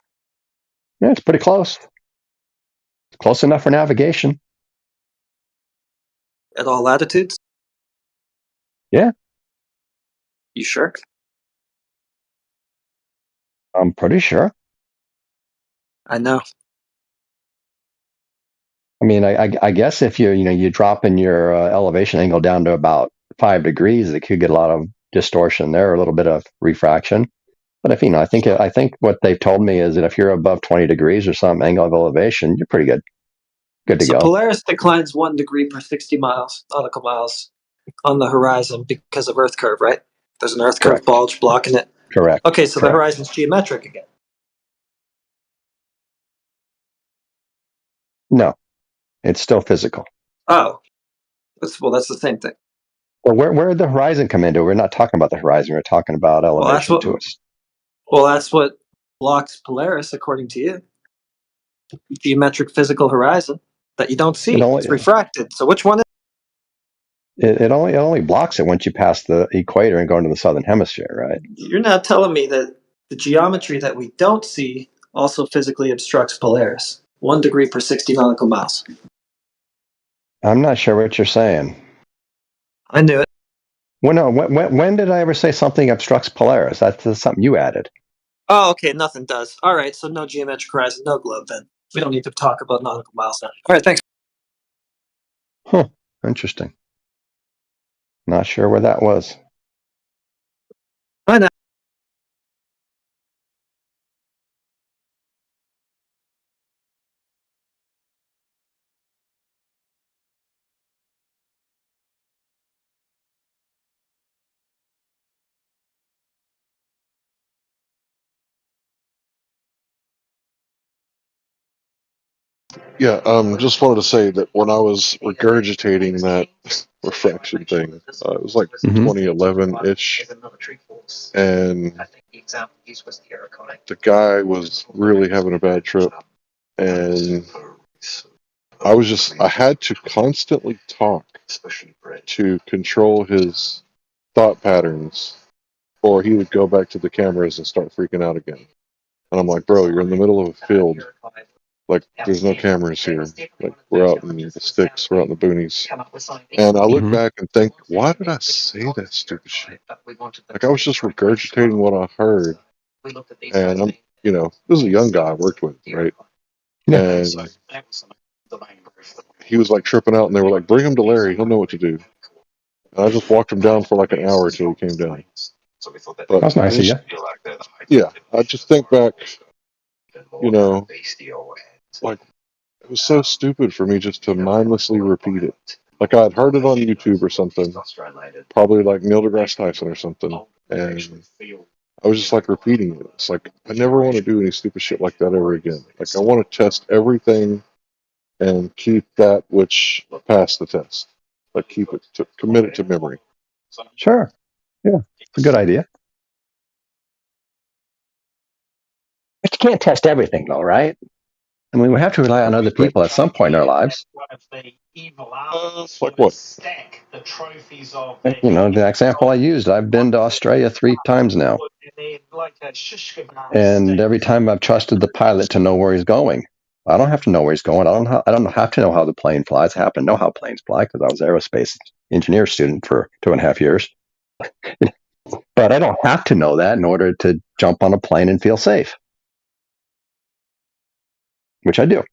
Speaker 15: Yeah, it's pretty close. It's close enough for navigation.
Speaker 23: At all latitudes?
Speaker 15: Yeah.
Speaker 23: You sure?
Speaker 15: I'm pretty sure.
Speaker 23: I know.
Speaker 15: I mean, I guess if you drop in your elevation angle down to about 5 degrees, it could get a lot of distortion there, a little bit of refraction. But if I think what they've told me is that if you're above 20 degrees or some angle of elevation, you're pretty good. Good to go.
Speaker 23: So Polaris declines 1 degree per 60 nautical miles on the horizon because of Earth curve, right? There's an Earth curve bulge blocking it.
Speaker 15: Correct.
Speaker 23: Okay, so the horizon's geometric again.
Speaker 15: No, it's still physical.
Speaker 23: Oh, that's the same thing.
Speaker 15: Well, where did the horizon come into? We're not talking about the horizon. We're talking about elevation to us.
Speaker 23: Well, that's what blocks Polaris, according to you. Geometric physical horizon that you don't see. It's refracted. So which one is
Speaker 15: it only blocks it once you pass the equator and go into the southern hemisphere, right?
Speaker 23: You're not telling me that the geometry that we don't see also physically obstructs Polaris. 1 degree per 60 nautical miles.
Speaker 15: I'm not sure what you're saying.
Speaker 23: I knew it.
Speaker 15: Well, no. When did I ever say something obstructs Polaris? That's something you added.
Speaker 23: Oh, okay, nothing does. All right, so no geometric horizon, no globe then. We don't need to talk about nautical miles now. All right, thanks.
Speaker 15: Huh. Interesting. Not sure where that was.
Speaker 23: Bye now.
Speaker 8: Yeah, just wanted to say that when I was regurgitating that refraction thing, it was like 2011-ish, and the guy was really having a bad trip, and I had to constantly talk to control his thought patterns, or he would go back to the cameras and start freaking out again. And I'm like, bro, you're in the middle of a field. Like, there's no cameras here. Like, we're out in the sticks, we're out in the boonies. And I look back and think, why did I say that stupid shit? Like, I was just regurgitating what I heard. And I'm, this is a young guy I worked with, right?
Speaker 15: Yeah.
Speaker 8: And he was like tripping out, and they were like, bring him to Larry, he'll know what to do. And I just walked him down for like an hour till he came down. But
Speaker 15: That's nice of you.
Speaker 8: Yeah, I just think back, like, it was so stupid for me just to mindlessly repeat it. Like, I'd heard it on YouTube or something, probably like Neil deGrasse Tyson or something, and I was just like repeating it. It's like, I never want to do any stupid shit like that ever again. Like, I want to test everything and keep that which passed the test. Like, commit it to memory.
Speaker 15: Sure. Yeah, it's a good idea. But you can't test everything, though, right? I mean, we have to rely on other people at some point in our lives.
Speaker 8: Like what?
Speaker 15: The example I used, I've been to Australia 3 times now. And every time I've trusted the pilot to know where he's going. I don't have to know where he's going. I don't have to know how the plane flies. I happen to know how planes fly because I was an aerospace engineer student for 2.5 years. But I don't have to know that in order to jump on a plane and feel safe, which I do.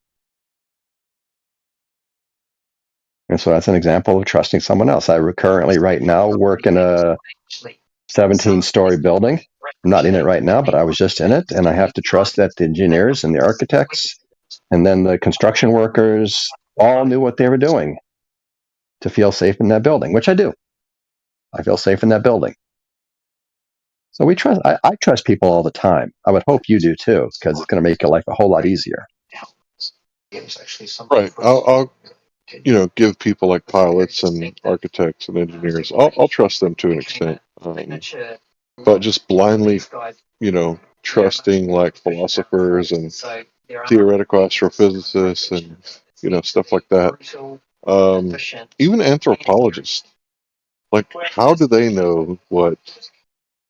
Speaker 15: And so that's an example of trusting someone else. I currently, right now, work in a 17-story building. I'm not in it right now, but I was just in it. And I have to trust that the engineers and the architects and then the construction workers all knew what they were doing to feel safe in that building, which I do. I feel safe in that building. So we trust. I trust people all the time. I would hope you do too, because it's going to make your life a whole lot easier.
Speaker 8: Right. I'll give people like pilots and architects and engineers. I'll trust them to an extent. But just blindly, trusting like philosophers and theoretical astrophysicists and stuff like that. Even anthropologists. Like, how do they know what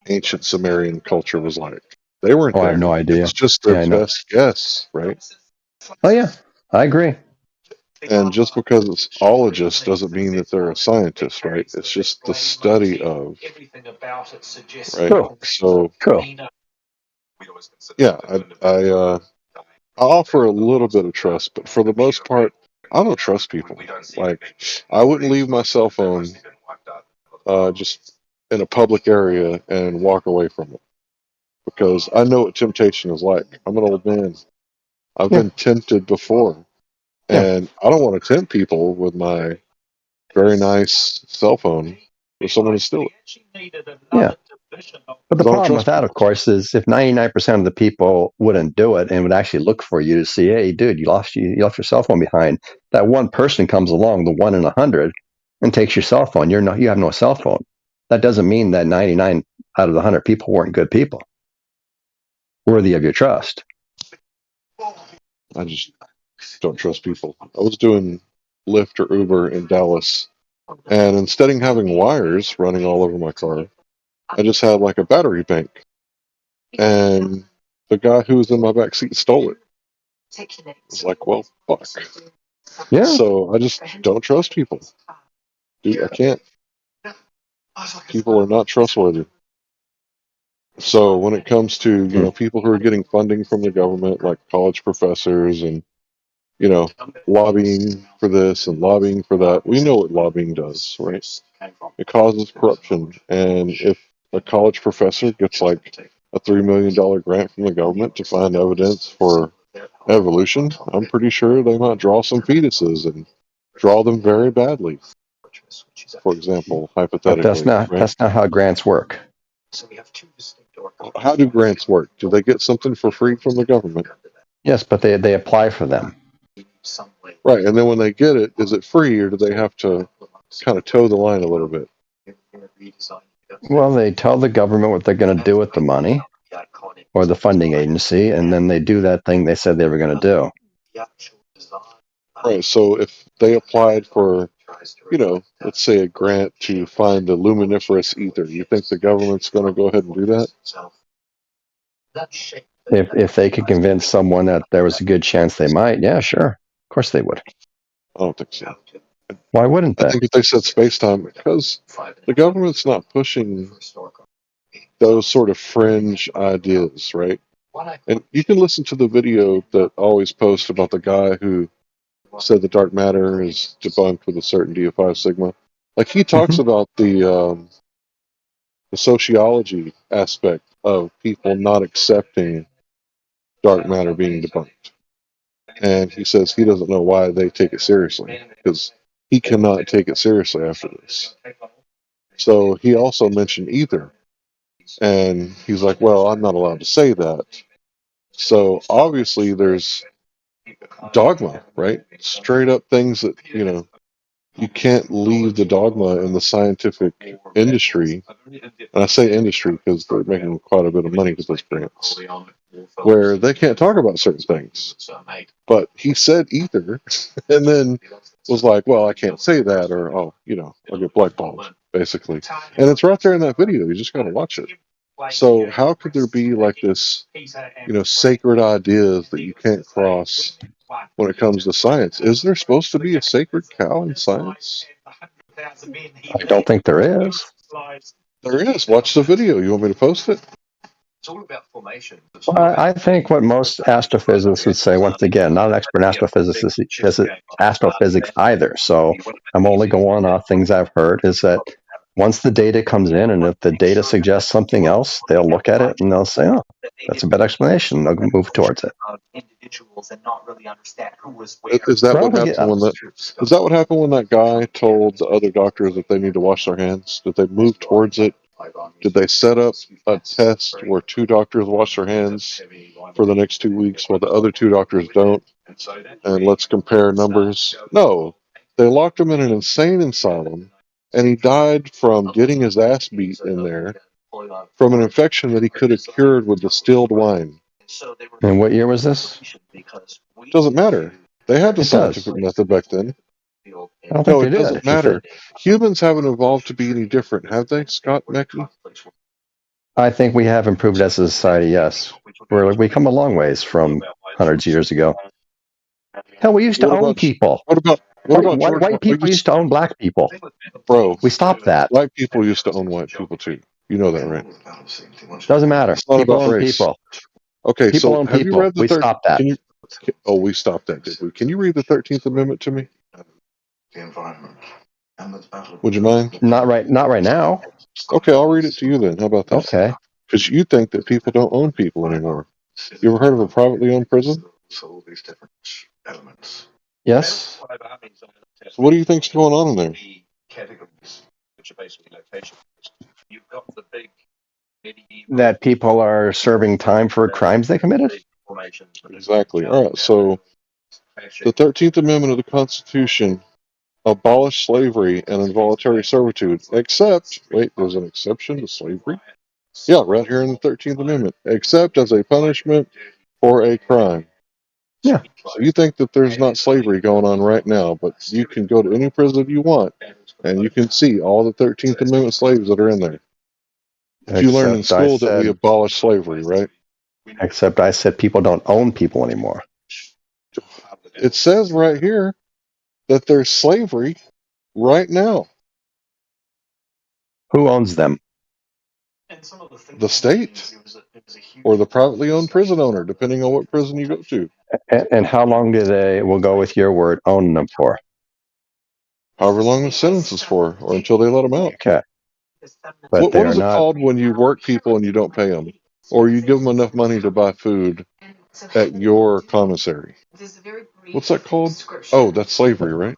Speaker 8: ancient Sumerian culture was like? They weren't there.
Speaker 15: I have no idea.
Speaker 8: It's just their best guess, right?
Speaker 15: Oh yeah, I agree.
Speaker 8: And just because it's ologist doesn't mean that they're a scientist, right? It's just the study of, right?
Speaker 15: Cool.
Speaker 8: So,
Speaker 15: cool.
Speaker 8: Yeah, I offer a little bit of trust, but for the most part, I don't trust people. Like, I wouldn't leave my cell phone just in a public area and walk away from it because I know what temptation is like. I'm an old man. I've been tempted before, and I don't want to tempt people with my very nice cell phone for someone to steal it.
Speaker 15: Yeah. But the problem with that, of course, is if 99% of the people wouldn't do it and would actually look for you to see, hey, dude, you left your cell phone behind. That one person comes along, the 1 in 100, and takes your cell phone. You have no cell phone. That doesn't mean that 99 out of the 100 people weren't good people, worthy of your trust.
Speaker 8: I just don't trust people. I was doing Lyft or Uber in Dallas, and instead of having wires running all over my car, I just had like a battery bank. And the guy who was in my back seat stole it. It's like, well, fuck.
Speaker 15: Yeah.
Speaker 8: So I just don't trust people. Dude, I can't. People are not trustworthy. So when it comes to people who are getting funding from the government, like college professors and lobbying for this and lobbying for that, we know what lobbying does, right? It causes corruption, and if a college professor gets like a $3 million grant from the government to find evidence for evolution, I'm pretty sure they might draw some fetuses and draw them very badly. For example,
Speaker 15: But
Speaker 8: hypothetically, right?
Speaker 15: that's not how grants work.
Speaker 8: How do grants work? Do they get something for free from the government?
Speaker 15: Yes, but they apply for them.
Speaker 8: Right, and then when they get it, is it free or do they have to kind of toe the line a little bit?
Speaker 15: Well, they tell the government what they're going to do with the money, or the funding agency, and then they do that thing they said they were going to do.
Speaker 8: Right, so if they applied for, let's say a grant to find the luminiferous ether, you think the government's going to go ahead and do that?
Speaker 15: If they could convince someone that there was a good chance they might, yeah, sure. Of course they would.
Speaker 8: I don't think so.
Speaker 15: Why wouldn't they?
Speaker 8: I think if they said space-time, because the government's not pushing those sort of fringe ideas, right? And you can listen to the video that I always post about the guy who said the dark matter is debunked with a certainty of 5 sigma. Like, he talks about the sociology aspect of people not accepting dark matter being debunked. And he says he doesn't know why they take it seriously, because he cannot take it seriously after this. So he also mentioned ether. And he's like, well, I'm not allowed to say that. So obviously there's dogma, right? Straight up things that, you can't leave the dogma in the scientific industry. And I say industry because they're making quite a bit of money with those grants, where they can't talk about certain things. But he said ether, and then was like, well, I can't say that, or, I'll get blackballed, basically. And it's right there in that video. You just got to watch it. So how could there be like this, sacred ideas that you can't cross when it comes to science? Is there supposed to be a sacred cow in science?
Speaker 15: I don't think there is.
Speaker 8: There is. Watch the video. You want me to post it?
Speaker 15: Well, I think what most astrophysicists would say, once again, not an expert in astrophysics either, so I'm only going off things I've heard, is that once the data comes in, and if the data suggests something else, they'll look at it and they'll say, oh, that's a better explanation. They'll move towards it.
Speaker 8: Is that what happened when is that what happened when that guy told the other doctors that they need to wash their hands? Did they move towards it? Did they set up a test where 2 doctors wash their hands for the next 2 weeks while the other 2 doctors don't? And let's compare numbers. No, they locked him in an insane asylum, and he died from getting his ass beat in there from an infection that he could have cured with distilled wine.
Speaker 15: And what year was this?
Speaker 8: Doesn't matter. They had the
Speaker 15: It
Speaker 8: scientific
Speaker 15: does.
Speaker 8: method back then.
Speaker 15: I don't think
Speaker 8: No,
Speaker 15: they
Speaker 8: it
Speaker 15: did.
Speaker 8: doesn't matter. Humans haven't evolved to be any different, have they, Scott Mackey?
Speaker 15: I think we have improved as a society, yes. We come a long ways from hundreds of years ago. Hell, we used to own people.
Speaker 8: What about George?
Speaker 15: White people used to own black people.
Speaker 8: Bro,
Speaker 15: we stopped that.
Speaker 8: White people used to own white people too. You know that, right?
Speaker 15: Doesn't matter.
Speaker 8: It's not
Speaker 15: People
Speaker 8: about
Speaker 15: own
Speaker 8: race.
Speaker 15: people.
Speaker 8: Okay,
Speaker 15: People
Speaker 8: so
Speaker 15: own
Speaker 8: have you
Speaker 15: people.
Speaker 8: read the
Speaker 15: We stopped that.
Speaker 8: we stopped that, did we? Can you read the 13th Amendment to me? Would you mind?
Speaker 15: Not right now.
Speaker 8: Okay, I'll read it to you then. How about that?
Speaker 15: Okay.
Speaker 8: Because you think that people don't own people anymore. You ever heard of a privately owned prison?
Speaker 15: Yes.
Speaker 8: So what do you think's going on in there?
Speaker 15: That people are serving time for crimes they committed?
Speaker 8: Exactly. All right, so the 13th Amendment of the Constitution abolished slavery and involuntary servitude, except, wait, there's an exception to slavery? Yeah, right here in the 13th Amendment, except as a punishment for a crime.
Speaker 15: Yeah.
Speaker 8: So you think that there's not slavery going on right now, but you can go to any prison you want, and you can see all the 13th Amendment slaves that are in there. You learned in school that we abolished slavery, right?
Speaker 15: Except I said people don't own people anymore.
Speaker 8: It says right here that there's slavery right now.
Speaker 15: Who owns them?
Speaker 8: The state or the privately owned prison owner, depending on what prison you go to.
Speaker 15: And how long do they, we'll go with your word, own them for?
Speaker 8: However long the sentence is for, or until they let them out.
Speaker 15: Okay. But
Speaker 8: What is it called when you work people and you don't pay them? Or you give them enough money to buy food at your commissary? What's that called? Oh, that's slavery, right?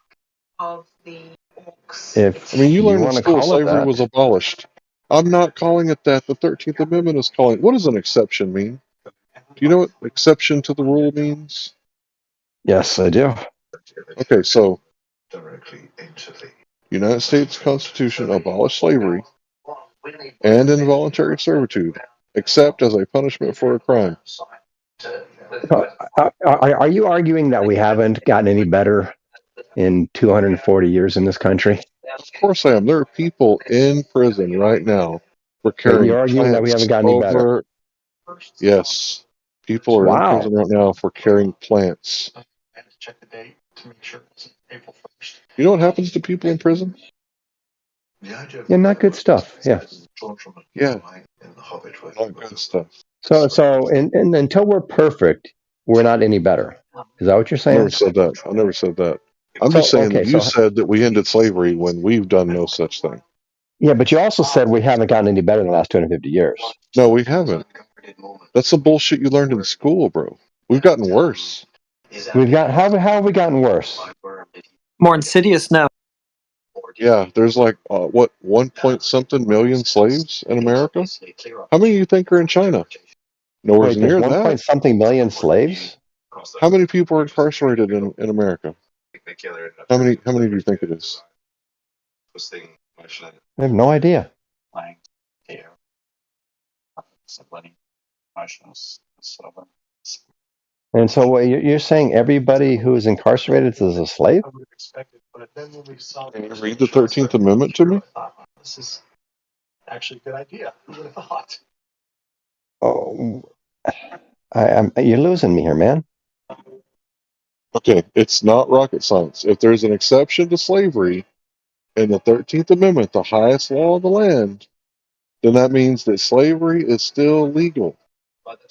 Speaker 15: If
Speaker 8: I mean, you learned in
Speaker 15: want to
Speaker 8: school
Speaker 15: call it
Speaker 8: slavery
Speaker 15: that.
Speaker 8: was abolished. I'm not calling it that. The 13th Amendment is calling it. What does an exception mean? Do you know what exception to the rule means?
Speaker 15: Yes, I do.
Speaker 8: Okay, so United States Constitution abolished slavery and involuntary servitude, except as a punishment for a crime.
Speaker 15: Are you arguing that we haven't gotten any better in 240 years in this country?
Speaker 8: Of course I am. There are people in prison right now for
Speaker 15: But
Speaker 8: carrying
Speaker 15: you're arguing that we haven't
Speaker 8: plants
Speaker 15: gotten any better.
Speaker 8: over. Yes, people are in
Speaker 15: Wow.
Speaker 8: prison right now for carrying plants. You know what happens to people in prison?
Speaker 15: Yeah, not good stuff. Yeah.
Speaker 8: Yeah, not good stuff.
Speaker 15: So and until we're perfect, we're not any better. Is that what you're
Speaker 8: I
Speaker 15: saying?
Speaker 8: never said that. I never said that. I'm
Speaker 15: So,
Speaker 8: just saying
Speaker 15: okay,
Speaker 8: that you
Speaker 15: so
Speaker 8: said that we ended slavery when we've done no such thing.
Speaker 15: yeah, but you also said we haven't gotten any better in the last 250 years.
Speaker 8: No, we haven't. That's the bullshit you learned in school, bro. We've gotten worse.
Speaker 15: We've got how have we gotten worse?
Speaker 23: More insidious now.
Speaker 8: Yeah, there's like what 1 point something million slaves in America. How many do you think are in China? Nowhere
Speaker 15: Wait, there's
Speaker 8: near
Speaker 15: 1
Speaker 8: that.
Speaker 15: point something million slaves?
Speaker 8: How many people are incarcerated in America? How many do you think it is?
Speaker 15: I have no idea. And so what you're saying everybody who is incarcerated is a slave?
Speaker 8: Can you read the 13th Amendment to me?
Speaker 15: Oh, you're losing me here, man.
Speaker 8: Okay, it's not rocket science. If there's an exception to slavery in the 13th Amendment, the highest law of the land, then that means that slavery is still legal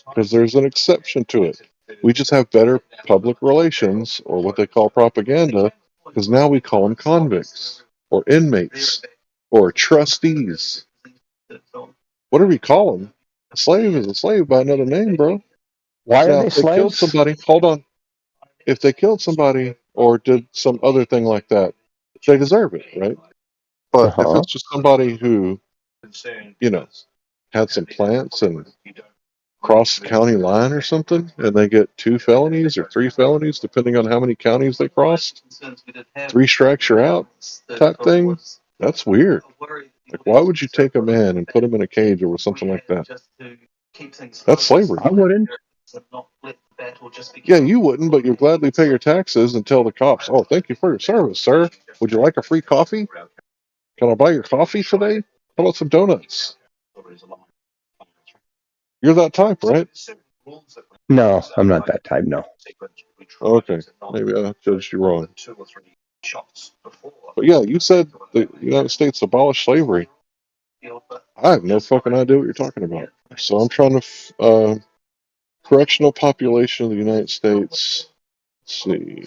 Speaker 8: because there's an exception to it. We just have better public relations, or what they call propaganda, because now we call them convicts or inmates or trustees. Whatever you call them, a slave is a slave by another name, bro.
Speaker 15: Why are
Speaker 8: Now,
Speaker 15: they
Speaker 8: if they killed
Speaker 15: slaves?
Speaker 8: somebody, hold on. If they killed somebody or did some other thing like that, they deserve it, right? But if
Speaker 15: Uh-huh.
Speaker 8: it's just somebody who, you know, had some plants and crossed the county line or something, and they get 2 felonies or 3 felonies, depending on how many counties they crossed, 3 strikes you're out type thing, that's weird. Like, why would you take a man and put him in a cage over something like that? That's slavery.
Speaker 15: I wouldn't.
Speaker 8: Yeah, you wouldn't, but you'd gladly pay your taxes and tell the cops, "Oh, thank you for your service, sir. Would you like a free coffee? Can I buy your coffee today? How about some donuts?" You're that type, right?
Speaker 15: No, I'm not that type, no.
Speaker 8: Okay, maybe I judged you wrong. But yeah, you said the United States abolished slavery. I have no fucking idea what you're talking about. So I'm trying to correctional population of the United States. Let's see.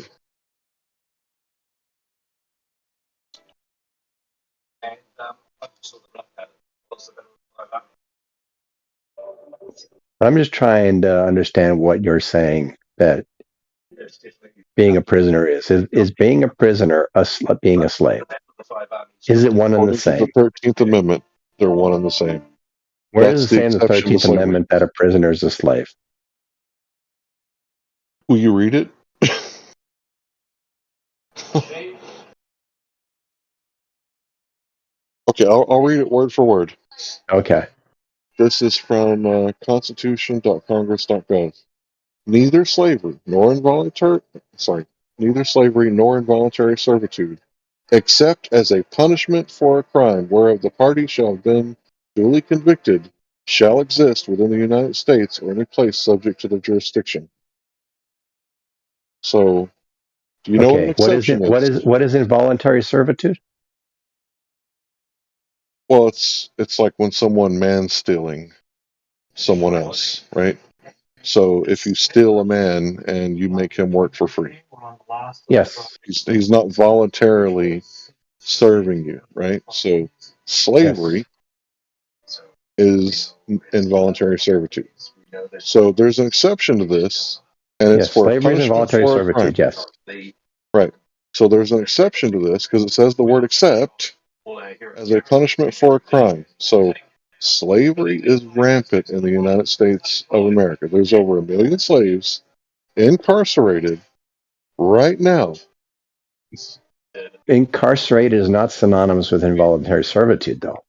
Speaker 15: I'm just trying to understand what you're saying that being a prisoner is being a prisoner being a slave? Is it one and the
Speaker 8: According to the
Speaker 15: same?
Speaker 8: 13th Amendment, they're one and the same.
Speaker 15: Where does
Speaker 8: That's
Speaker 15: it
Speaker 8: the
Speaker 15: say in the
Speaker 8: exception to
Speaker 15: 13th
Speaker 8: slavery.
Speaker 15: Amendment that a prisoner is a slave?
Speaker 8: Will you read it? Okay, I'll read it word for word.
Speaker 15: Okay.
Speaker 8: This is from constitution.congress.gov. Neither slavery nor involuntary servitude, except as a punishment for a crime whereof the party shall have been duly convicted, shall exist within the United States or any place subject to their jurisdiction. So, do you know what an
Speaker 15: Okay. What is
Speaker 8: exception
Speaker 15: it?
Speaker 8: is?
Speaker 15: What is involuntary servitude?
Speaker 8: Well, it's like when someone man-stealing someone else, right? So if you steal a man and you make him work for free,
Speaker 15: Yes.
Speaker 8: he's not voluntarily serving you, right? So slavery is involuntary servitude. So there's an exception to this, and it's
Speaker 15: Yes.
Speaker 8: for a
Speaker 15: Slavery is
Speaker 8: punishment
Speaker 15: involuntary
Speaker 8: for a crime.
Speaker 15: servitude. Yes.
Speaker 8: Right. So there's an exception to this because it says the word except as a punishment for a crime. So slavery is rampant in the United States of America. There's over 1 million slaves incarcerated right now.
Speaker 15: Incarcerated is not synonymous with involuntary servitude, though.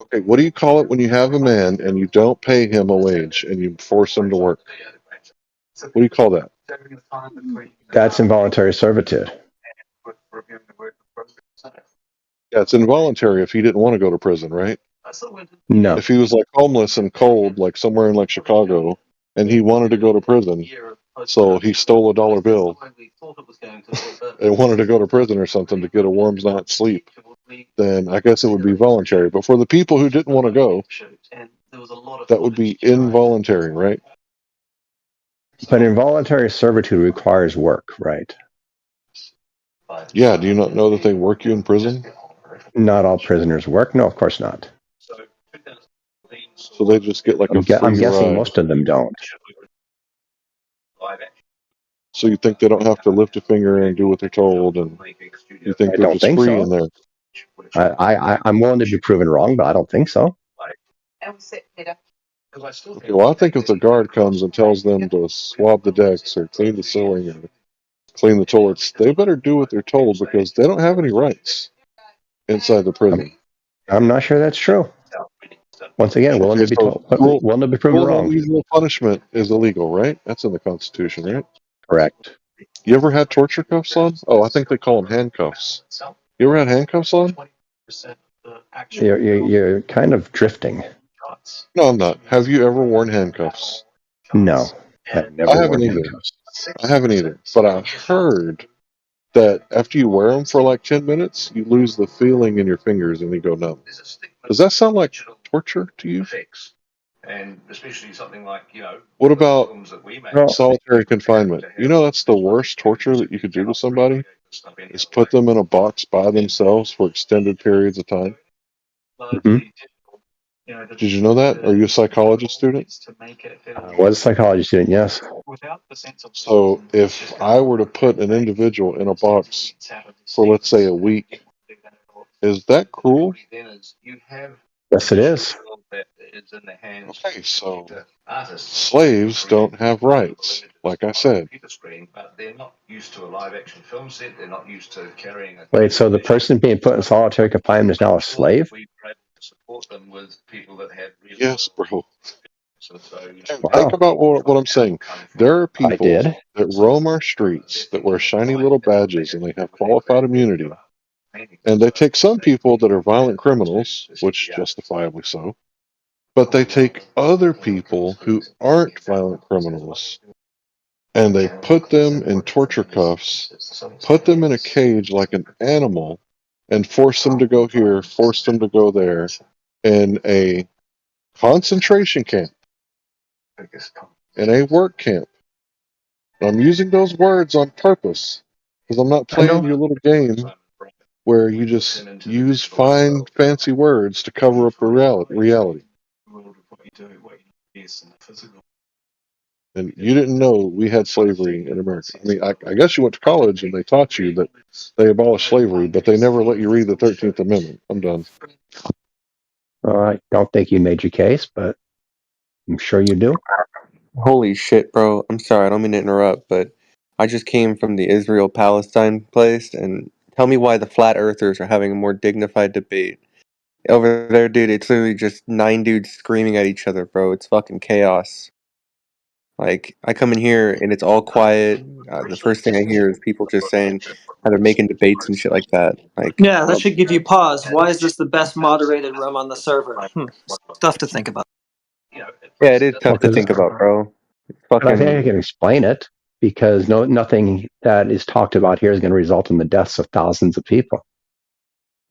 Speaker 8: Okay, what do you call it when you have a man and you don't pay him a wage and you force him to work? What do you call that?
Speaker 15: That's involuntary servitude.
Speaker 8: Yeah, it's involuntary if he didn't want to go to prison, right?
Speaker 15: No.
Speaker 8: If he was like homeless and cold, like somewhere in like Chicago, and he wanted to go to prison, so he stole a dollar bill and wanted to go to prison or something to get a warm night's sleep, then I guess it would be voluntary. But for the people who didn't want to go, that would be involuntary, right?
Speaker 15: But involuntary servitude requires work, right?
Speaker 8: Yeah, do you not know that they work you in prison?
Speaker 15: Not all prisoners work. No, of course not.
Speaker 8: So they just get like a free
Speaker 15: I'm guessing
Speaker 8: ride.
Speaker 15: most of them don't.
Speaker 8: So you think they don't have to lift a finger and do what they're told, and you think
Speaker 15: I
Speaker 8: they're
Speaker 15: don't
Speaker 8: just
Speaker 15: think
Speaker 8: free
Speaker 15: so.
Speaker 8: in there?
Speaker 15: I'm willing to be proven wrong, but I don't think so.
Speaker 8: Okay, well, I think if the guard comes and tells them to swab the decks or clean the ceiling or clean the toilets, they better do what they're told because they don't have any rights inside the prison.
Speaker 15: I'm not sure that's true. Once again, willing to be told, willing to be proven
Speaker 8: Cruel and
Speaker 15: wrong.
Speaker 8: unusual punishment is illegal, right? That's in the Constitution, right?
Speaker 15: Correct.
Speaker 8: You ever had torture cuffs on? Oh, I think they call them handcuffs. You ever had handcuffs on?
Speaker 15: You're kind of drifting.
Speaker 8: No, I'm not. Have you ever worn handcuffs?
Speaker 15: No, I've never worn handcuffs.
Speaker 8: I haven't either. But I heard that after you wear them for like 10 minutes, you lose the feeling in your fingers and you go numb. Does that sound like torture to you? What about solitary confinement? You know that's the worst torture that you could do to somebody? Is put them in a box by themselves for extended periods of time.
Speaker 15: Mm-hmm.
Speaker 8: Did you know that? Are you a psychology student?
Speaker 15: I was a psychology student, yes.
Speaker 8: So if I were to put an individual in a box for, let's say, a week, is that cruel?
Speaker 15: Yes, it is.
Speaker 8: Okay, so slaves don't have rights, like I said.
Speaker 15: Wait, so the person being put in solitary confinement is now a slave?
Speaker 8: Yes, bro.
Speaker 15: Wow.
Speaker 8: Think about what I'm saying. There are people
Speaker 15: did.
Speaker 8: that roam our streets that wear shiny little badges and they have qualified immunity. And they take some people that are violent criminals, which justifiably so, but they take other people who aren't violent criminals and they put them in torture cuffs, put them in a cage like an animal, and force them to go here, force them to go there in a concentration camp, in a work camp. I'm using those words on purpose because I'm not playing your little game where you just use fine, fancy words to cover up the reality. And you didn't know we had slavery in America. I mean, I guess you went to college and they taught you that they abolished slavery, but they never let you read the 13th Amendment. I'm done.
Speaker 15: I don't think you made your case, but I'm sure you do.
Speaker 4: Holy shit, bro. I'm sorry, I don't mean to interrupt, but I just came from the Israel-Palestine place, and tell me why the flat earthers are having a more dignified debate. Over there, dude, it's literally just 9 dudes screaming at each other, bro. It's fucking chaos. Like, I come in here and it's all quiet. The first thing I hear is people just saying how they're making debates and shit like that. Like,
Speaker 23: Yeah, that should give you pause. Why is this the best moderated room on the server? Stuff to think about.
Speaker 4: yeah, it is tough to think about, bro.
Speaker 15: But I think I can explain it because nothing that is talked about here is going to result in the deaths of thousands of people.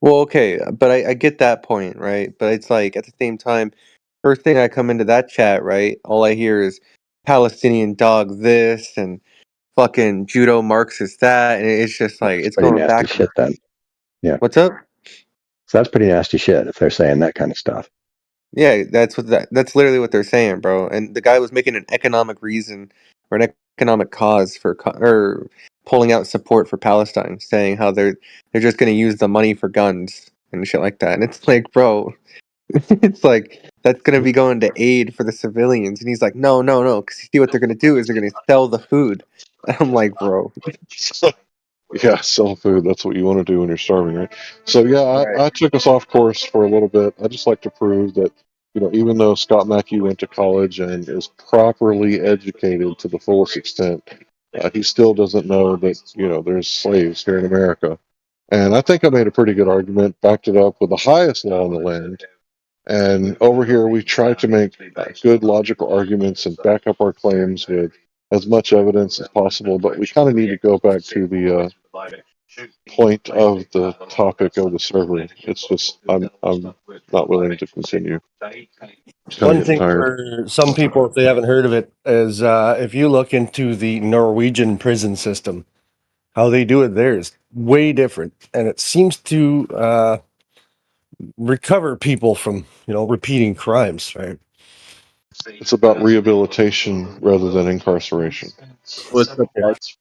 Speaker 4: Well, okay, but I get that point, right? But it's like at the same time, first thing I come into that chat, right? All I hear is Palestinian dog this and fucking judo Marxist that, and it's just like
Speaker 15: That's
Speaker 4: it's
Speaker 15: pretty
Speaker 4: going
Speaker 15: nasty
Speaker 4: back.
Speaker 15: shit then. Yeah.
Speaker 4: What's up?
Speaker 15: So that's pretty nasty shit if they're saying that kind of stuff.
Speaker 4: Yeah, that's literally what they're saying, bro. And the guy was making an economic reason or an economic cause for or pulling out support for Palestine, saying how they're just going to use the money for guns and shit like that. And it's like, bro, it's like that's going to be going to aid for the civilians. And he's like, no, no, no, because you see what they're going to do is they're going to sell the food. And I'm like, bro.
Speaker 8: Yeah, sell food. That's what you want to do when you're starving, right? So yeah,
Speaker 4: Right.
Speaker 8: I took us off course for a little bit. I just like to prove that, even though Scott Mackey went to college and is properly educated to the fullest extent, he still doesn't know that, there's slaves here in America. And I think I made a pretty good argument, backed it up with the highest law in the land. And over here, we try to make good logical arguments and back up our claims with as much evidence as possible. But we kind of need to go back to the point of the topic of the server. It's just I'm not willing to continue. Just kind
Speaker 7: One
Speaker 8: of getting
Speaker 7: thing
Speaker 8: tired.
Speaker 7: for some people, if they haven't heard of it, is if you look into the Norwegian prison system, how they do it there is way different, and it seems to recover people from repeating crimes. Right?
Speaker 8: It's about rehabilitation rather than incarceration.
Speaker 7: What's up, guys?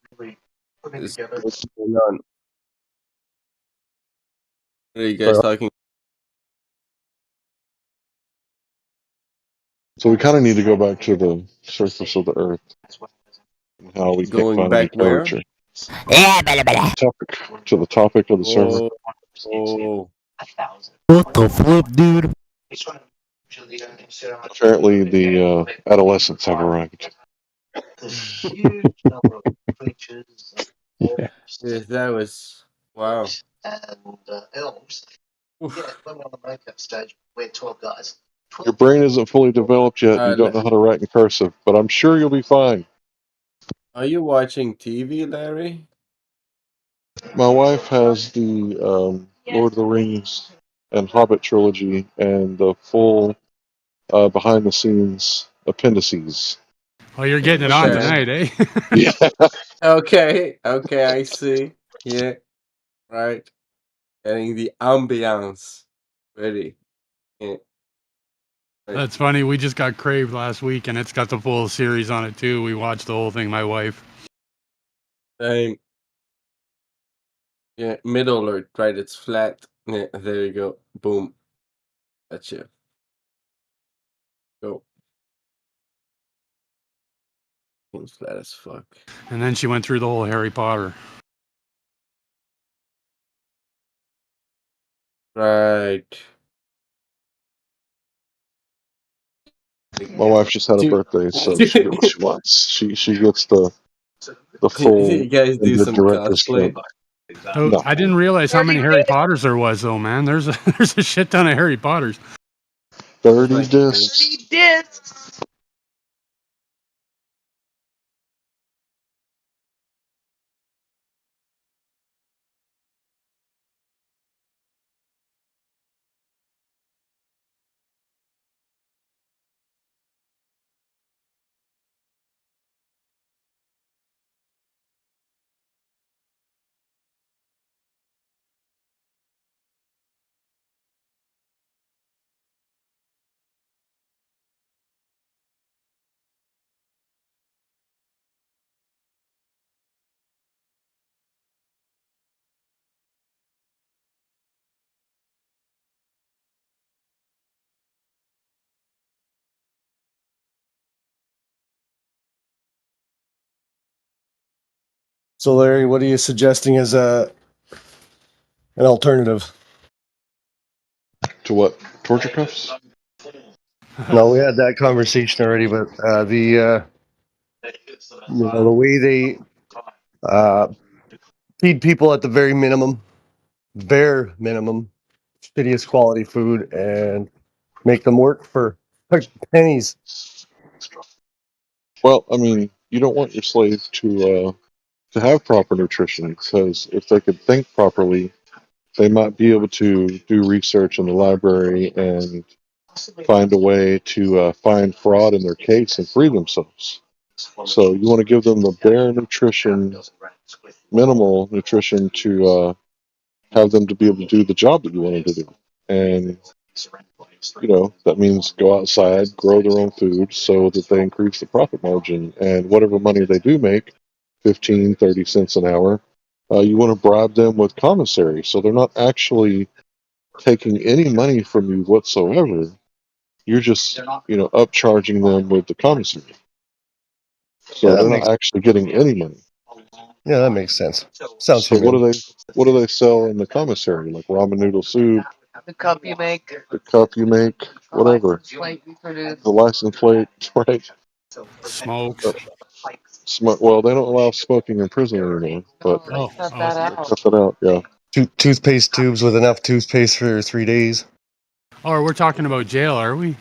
Speaker 7: What's going on?
Speaker 17: What are you guys talking?
Speaker 8: So we kind of need to go back to the surface of the Earth and how we can't
Speaker 17: Going
Speaker 8: find any
Speaker 17: back where?
Speaker 8: curvature. To the topic of the server.
Speaker 17: Oh.
Speaker 7: What the flip, dude?
Speaker 8: Apparently, the adolescents have arrived.
Speaker 17: Yeah, that was wow.
Speaker 8: Your brain isn't fully developed yet. And you don't know how to write in cursive, but I'm sure you'll be fine.
Speaker 17: Are you watching TV, Larry?
Speaker 8: My wife has the Lord of the Rings and Hobbit trilogy and the full behind the scenes appendices.
Speaker 3: Oh, you're getting it on tonight, eh?
Speaker 8: Yeah.
Speaker 17: Okay, I see. Yeah, right. Getting the ambiance ready. Yeah. Right.
Speaker 3: That's funny. We just got Crave last week, and it's got the full series on it too. We watched the whole thing. My wife.
Speaker 17: Same. Yeah, middle alert, right? It's flat. Yeah, there you go. Boom. Gotcha. Go. It's flat as fuck.
Speaker 3: And then she went through the whole Harry Potter.
Speaker 17: Right.
Speaker 8: My wife just had a birthday, so she gets what she wants. She gets the full
Speaker 17: You guys do
Speaker 8: and the
Speaker 17: some
Speaker 8: director's cut.
Speaker 17: cosplay?
Speaker 3: Oh,
Speaker 8: No.
Speaker 3: I didn't realize how many Harry Potters there was, though, man. There's a shit ton of Harry Potters.
Speaker 8: 30 discs.
Speaker 9: Discs.
Speaker 7: So, Larry, what are you suggesting as an alternative?
Speaker 8: To what? Torture cuffs?
Speaker 7: No, we had that conversation already, but the way they feed people at the bare minimum, shittiest quality food, and make them work for pennies.
Speaker 8: Well, I mean, you don't want your slave to have proper nutrition, because if they could think properly, they might be able to do research in the library and find a way to find fraud in their case and free themselves. So you want to give them the bare nutrition, minimal nutrition to have them to be able to do the job that you want them to do. And, that means go outside, grow their own food so that they increase the profit margin. And whatever money they do make, 15, 30 cents an hour, you want to bribe them with commissary. So they're not actually taking any money from you whatsoever. You're just, upcharging them with the commissary. So
Speaker 7: Yeah, that
Speaker 8: they're
Speaker 7: makes
Speaker 8: not actually getting any money.
Speaker 7: yeah, that makes sense. Sounds
Speaker 8: So
Speaker 7: humane.
Speaker 8: what do they sell in the commissary? Like ramen noodle soup,
Speaker 21: The cup you make,
Speaker 8: the cup you make, whatever.
Speaker 21: plate you produce.
Speaker 8: The license plate, right?
Speaker 3: Smokes.
Speaker 8: Well, they don't allow smoking in prison anymore, but
Speaker 21: Oh, they cut that out.
Speaker 8: cut that out. Yeah.
Speaker 7: Toothpaste tubes with enough toothpaste for 3 days.
Speaker 3: Oh, we're talking about jail, are we?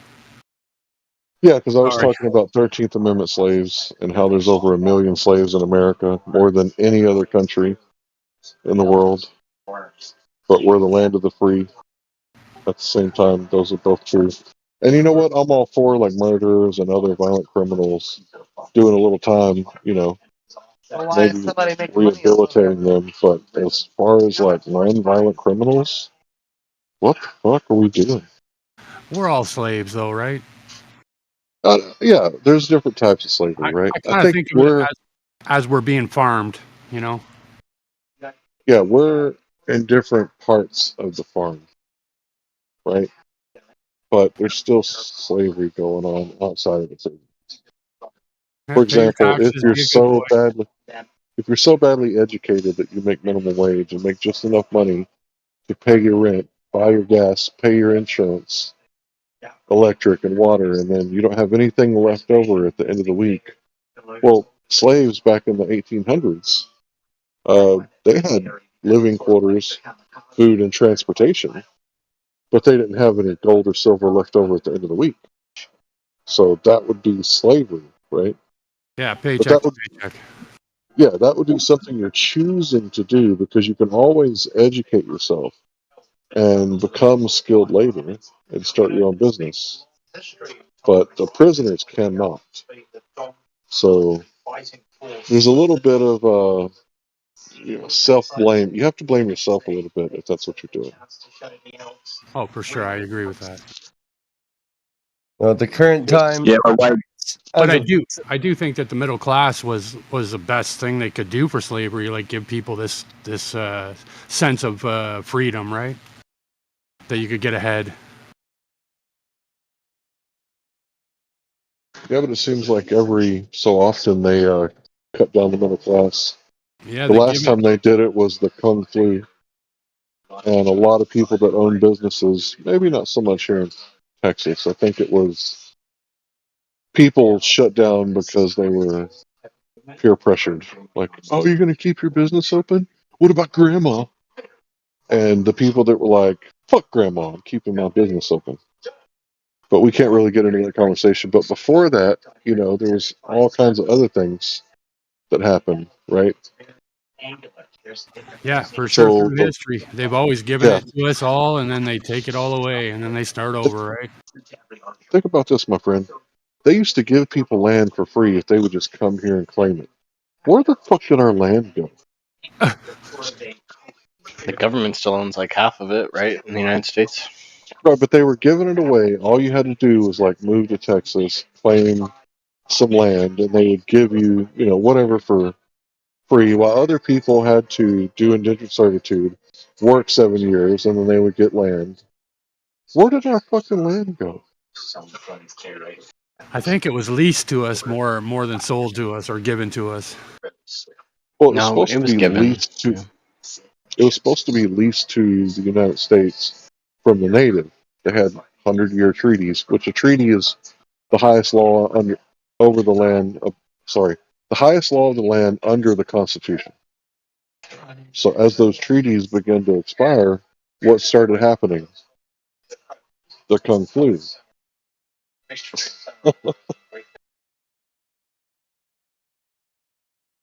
Speaker 8: Yeah, because I was
Speaker 3: Sorry.
Speaker 8: talking about 13th Amendment slaves and how there's over 1 million slaves in America, more than any other country in the world. But we're the land of the free. At the same time, those are both true. And you know what? I'm all for like murderers and other violent criminals doing a little time,
Speaker 21: So why
Speaker 8: maybe
Speaker 21: is somebody making money off of it?
Speaker 8: rehabilitating them. But as far as like non-violent criminals, what the fuck are we doing?
Speaker 3: We're all slaves, though, right?
Speaker 8: Yeah, there's different types of slavery,
Speaker 3: I,
Speaker 8: right?
Speaker 3: I
Speaker 8: I
Speaker 3: kind of
Speaker 8: think
Speaker 3: think of it as we're being farmed,
Speaker 8: we're in different parts of the farm, right? But there's still slavery going on outside of it.
Speaker 3: Yeah,
Speaker 8: For
Speaker 3: pay your
Speaker 8: example,
Speaker 3: taxes, be a good boy.
Speaker 8: if you're so badly educated that you make minimum wage and make just enough money to pay your rent, buy your gas, pay your insurance, electric and water, and then you don't have anything left over at the end of the week. Well, slaves back in the 1800s, they had living quarters, food, and transportation, but they didn't have any gold or silver left over at the end of the week. So that would be slavery, right?
Speaker 3: Yeah,
Speaker 8: But
Speaker 3: paycheck to paycheck.
Speaker 8: that would be something you're choosing to do because you can always educate yourself and become skilled labor and start your own business. But the prisoners cannot. So there's a little bit of self blame. You have to blame yourself a little bit if that's what you're doing.
Speaker 3: Oh, for sure, I agree with that.
Speaker 7: At the current time,
Speaker 16: Yeah, but wait,
Speaker 3: But
Speaker 7: as
Speaker 3: I do think that the middle class was the best thing they could do for slavery, like give people this sense of freedom, right? That you could get ahead.
Speaker 8: Yeah, but it seems like every so often they cut down the middle class.
Speaker 3: Yeah,
Speaker 8: The
Speaker 3: they give
Speaker 8: last
Speaker 3: it.
Speaker 8: time they did it was the Kung Flu, and a lot of people that own businesses, maybe not so much here in Texas. I think it was people shut down because they were peer pressured. Like, oh, you're going to keep your business open? What about grandma? And the people that were like, fuck grandma, I'm keeping my business open. But we can't really get into that conversation. But before that, there was all kinds of other things that happened, right?
Speaker 3: Yeah, for sure.
Speaker 8: So,
Speaker 3: Through history, they've always given
Speaker 8: yeah,
Speaker 3: it to us all, and then they take it all away, and then they start over, right?
Speaker 8: think about this, my friend. They used to give people land for free if they would just come here and claim it. Where the fuck did our land go?
Speaker 11: The government still owns like half of it, right, in the United States?
Speaker 8: Right, but they were giving it away. All you had to do was like move to Texas, claim some land, and they would give you, whatever for free, while other people had to do indentured servitude, work 7 years, and then they would get land. Where did our fucking land go?
Speaker 3: I think it was leased to us more than sold to us or given to us.
Speaker 8: Well, it was
Speaker 11: No,
Speaker 8: supposed
Speaker 11: it
Speaker 8: to
Speaker 11: was
Speaker 8: be
Speaker 11: given.
Speaker 8: leased to. It was supposed to be leased to the United States from the native. They had 100-year treaties, which a treaty is the highest law over the land. The highest law of the land under the Constitution. So as those treaties began to expire, what started happening? The Kung Flu.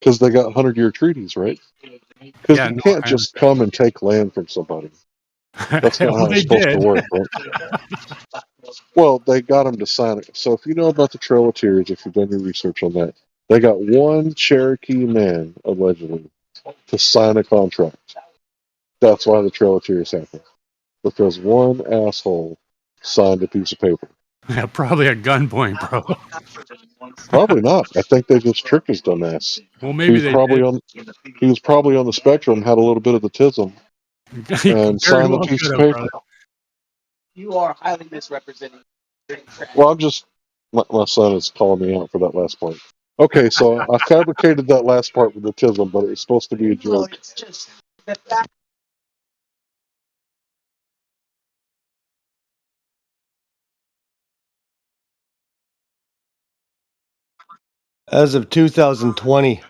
Speaker 8: because they got 100-year treaties, right? Because
Speaker 3: Yeah,
Speaker 8: you
Speaker 3: no,
Speaker 8: can't
Speaker 3: I
Speaker 8: just come and take land from somebody. That's not
Speaker 3: well,
Speaker 8: how it's
Speaker 3: they
Speaker 8: supposed to
Speaker 3: did.
Speaker 8: work, right? Well, they got them to sign it. So if you know about the Trail of Tears, if you've done your research on that, they got one Cherokee man, allegedly, to sign a contract. That's why the Trail of Tears happened. Because one asshole signed a piece of paper.
Speaker 3: Yeah, probably at gunpoint, bro.
Speaker 8: Probably not. I think they just tricked his dumbass.
Speaker 3: Well, maybe they did.
Speaker 8: He was probably on the spectrum, had a little bit of the tism,
Speaker 3: He
Speaker 8: and
Speaker 3: very
Speaker 8: signed the
Speaker 3: well
Speaker 8: piece
Speaker 3: could
Speaker 8: of
Speaker 3: have,
Speaker 8: paper.
Speaker 3: brother.
Speaker 21: You are highly misrepresenting.
Speaker 8: Well, I'm just my son is calling me out for that last point. Okay, so I fabricated that last part with the tism, but it was supposed to be a
Speaker 21: No,
Speaker 8: joke.
Speaker 21: it's just the fact.
Speaker 7: As of 2020,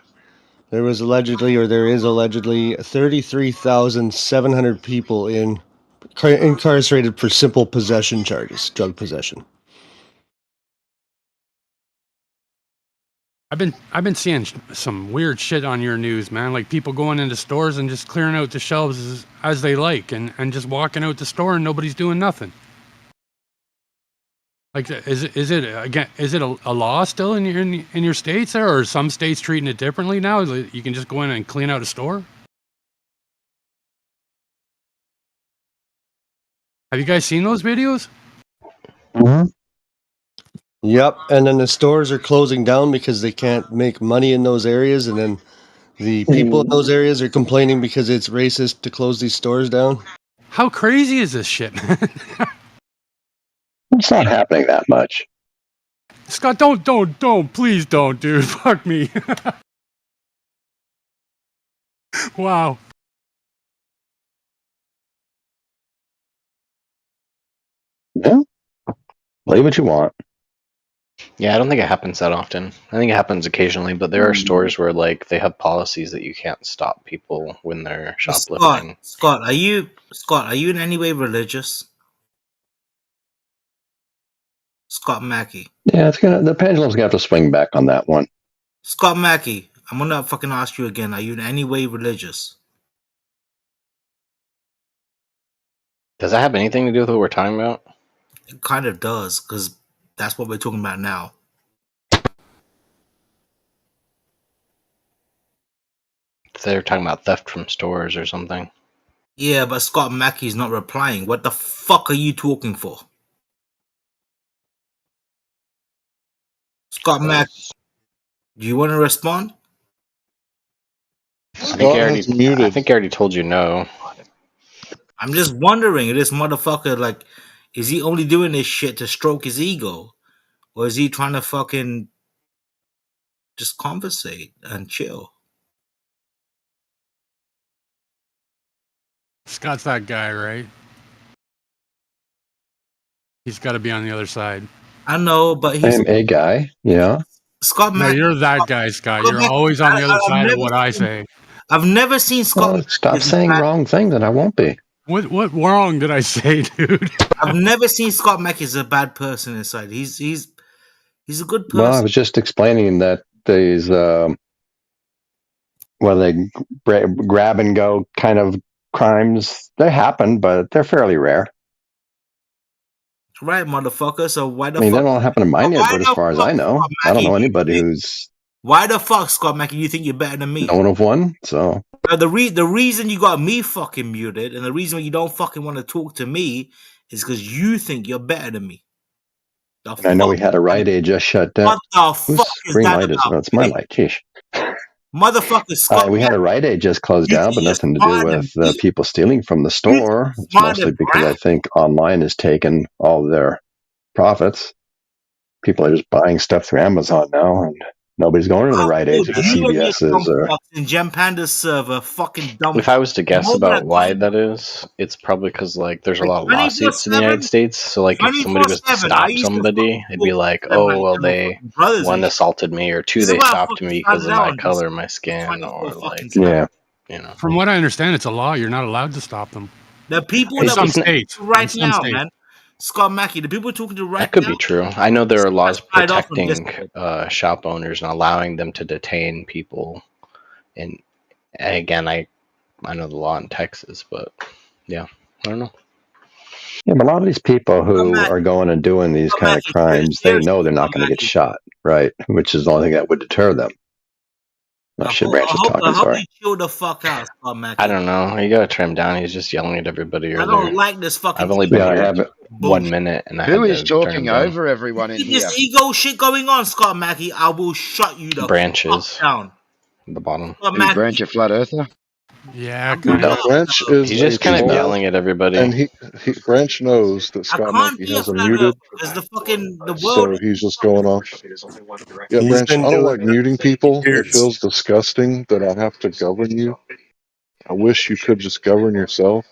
Speaker 7: there was allegedly, or there is allegedly, 33,700 people incarcerated for simple possession charges, drug possession.
Speaker 3: I've been seeing some weird shit on your news, man. Like people going into stores and just clearing out the shelves as they like, and just walking out the store and nobody's doing nothing. Like, is it a law still in your states there, or are some states treating it differently now? Is it, you can just go in and clean out a store? Have you guys seen those videos?
Speaker 7: Mm-hmm. Yep, and then the stores are closing down because they can't make money in those areas, and then the people in those areas are complaining because it's racist to close these stores down.
Speaker 3: How crazy is this shit, man?
Speaker 15: It's not happening that much.
Speaker 3: Scott, don't, please don't, dude. Fuck me. Wow.
Speaker 15: Yeah, believe what you want.
Speaker 11: Yeah, I don't think it happens that often. I think it happens occasionally, but there are stores where like they have policies that you can't stop people when they're shoplifting.
Speaker 18: Scott, are you in any way religious? Scott Mackey.
Speaker 15: Yeah, the pendulum's gonna have to swing back on that one.
Speaker 18: Scott Mackey, I'm gonna fucking ask you again. Are you in any way religious?
Speaker 11: Does that have anything to do with what we're talking about?
Speaker 18: It kind of does, because that's what we're talking about now.
Speaker 11: They're talking about theft from stores or something.
Speaker 18: Yeah, but Scott Mackey's not replying. What the fuck are you talking for? Scott Mackey, do you want to respond?
Speaker 11: I think I already told you no.
Speaker 18: I'm just wondering if this motherfucker, like, is he only doing this shit to stroke his ego? Or is he trying to fucking just conversate and chill?
Speaker 3: Scott's that guy, right? He's got to be on the other side.
Speaker 18: I know, but he's
Speaker 15: I'm a guy, yeah.
Speaker 18: Scott
Speaker 3: No,
Speaker 18: Mackey.
Speaker 3: you're that guy, Scott. You're
Speaker 18: Mackey,
Speaker 3: always on the other
Speaker 18: I've
Speaker 3: side of
Speaker 18: never
Speaker 3: what I
Speaker 18: seen-
Speaker 3: say.
Speaker 18: I've never seen Scott.
Speaker 15: Well, stop saying wrong things, and I won't be.
Speaker 3: What wrong did I say, dude?
Speaker 18: I've never seen Scott Mackey as a bad person inside. He's a good person.
Speaker 15: Well, I was just explaining that these, they grab and go kind of crimes, they happen, but they're fairly rare.
Speaker 18: Right, motherfucker. So why the
Speaker 15: I mean,
Speaker 18: fuck?
Speaker 15: they don't happen in my neighborhood as far as I know. I don't know anybody who's
Speaker 18: Why the fuck, Scott Mackey, you think you're better than me?
Speaker 15: known of one, so.
Speaker 18: The reason you got me fucking muted and the reason you don't fucking want to talk to me is because you think you're better than me.
Speaker 15: And I know we had a Rite Aid just shut down.
Speaker 18: What the fuck is
Speaker 15: green
Speaker 18: that
Speaker 15: light is?
Speaker 18: about?
Speaker 15: Oh, it's my light. Jeez.
Speaker 18: Motherfucker, Scott
Speaker 15: We had a Rite Aid just closed down, but nothing to do with people stealing from the store. It's mostly because I think online has taken all their profits. People are just buying stuff through Amazon now, and nobody's going to the Rite Aids or the CVS's.
Speaker 18: In Gem Panda's server, fucking dumb.
Speaker 11: If I was to guess about why that is, it's probably because like there's a lot of lawsuits in the United States. So like if somebody was to stop somebody, it'd be like, oh well, they one assaulted me, or two they stopped me because of my color, my skin, or like you know.
Speaker 3: From what I understand, it's a law. You're not allowed to stop them.
Speaker 18: The people
Speaker 3: in
Speaker 18: that
Speaker 3: some
Speaker 18: we're
Speaker 3: states
Speaker 18: right now, man. Scott Mackey, the people we're talking to right now.
Speaker 11: That could be true. I know there are laws protecting shop owners and allowing them to detain people And again, I know the law in Texas, but yeah, I don't know.
Speaker 15: Yeah, but a lot of these people who are going and doing these kind of crimes, they know they're not going to get shot, right? Which is the only thing that would deter them. Oh, shit, Branch is
Speaker 18: I
Speaker 15: talking.
Speaker 18: hope
Speaker 15: Sorry.
Speaker 18: you chill the fuck out, Scott Mackey.
Speaker 11: I don't know. You gotta trim down. He's just yelling at everybody
Speaker 18: I
Speaker 11: earlier.
Speaker 18: don't like this fucking.
Speaker 11: I've only been
Speaker 15: I
Speaker 11: here
Speaker 15: haven't.
Speaker 11: 1 minute, and I
Speaker 19: Who
Speaker 11: had
Speaker 19: is
Speaker 11: to turn
Speaker 19: talking
Speaker 11: him down.
Speaker 19: over everyone in here?
Speaker 18: This ego shit going on, Scott Mackey. I will shut you the
Speaker 11: Branches
Speaker 18: fuck down.
Speaker 11: at the bottom.
Speaker 18: Scott
Speaker 19: Who,
Speaker 18: Mackey.
Speaker 19: Branch a flat earther?
Speaker 3: Yeah,
Speaker 18: No.
Speaker 3: kind of.
Speaker 8: Branch is
Speaker 11: He's
Speaker 8: a
Speaker 11: just kind of
Speaker 8: troll,
Speaker 11: yelling at everybody.
Speaker 8: and he Branch knows that
Speaker 18: I
Speaker 8: Scott
Speaker 18: can't
Speaker 8: Mackey
Speaker 18: be a
Speaker 8: has him
Speaker 18: flat
Speaker 8: muted,
Speaker 18: earther because the world.
Speaker 8: so he's just going off. Yeah,
Speaker 7: He's
Speaker 8: Branch,
Speaker 7: been
Speaker 8: I don't
Speaker 7: doing
Speaker 8: like
Speaker 7: it
Speaker 8: muting
Speaker 7: for
Speaker 8: people. It
Speaker 7: years.
Speaker 8: feels disgusting that I have to govern you. I wish you could just govern yourself.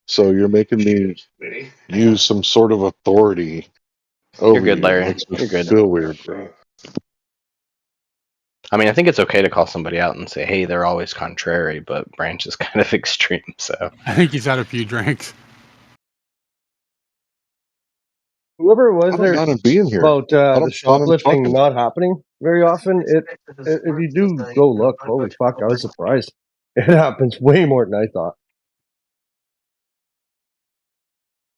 Speaker 8: So you're making me use some sort of authority over
Speaker 11: You're good,
Speaker 8: you.
Speaker 11: Larry.
Speaker 8: It makes me
Speaker 11: You're good.
Speaker 8: feel weird, bro.
Speaker 11: I mean, I think it's okay to call somebody out and say, "Hey, they're always contrary," but Branch is kind of extreme. So
Speaker 3: I think he's had a few drinks.
Speaker 7: Whoever it
Speaker 8: I
Speaker 7: was
Speaker 8: don't
Speaker 7: there
Speaker 8: mind him being here.
Speaker 7: about
Speaker 8: I
Speaker 7: the
Speaker 8: don't mind him
Speaker 7: shoplifting
Speaker 8: talking.
Speaker 7: not happening very often, if you do go look, holy fuck, I was surprised. It happens way more than I thought.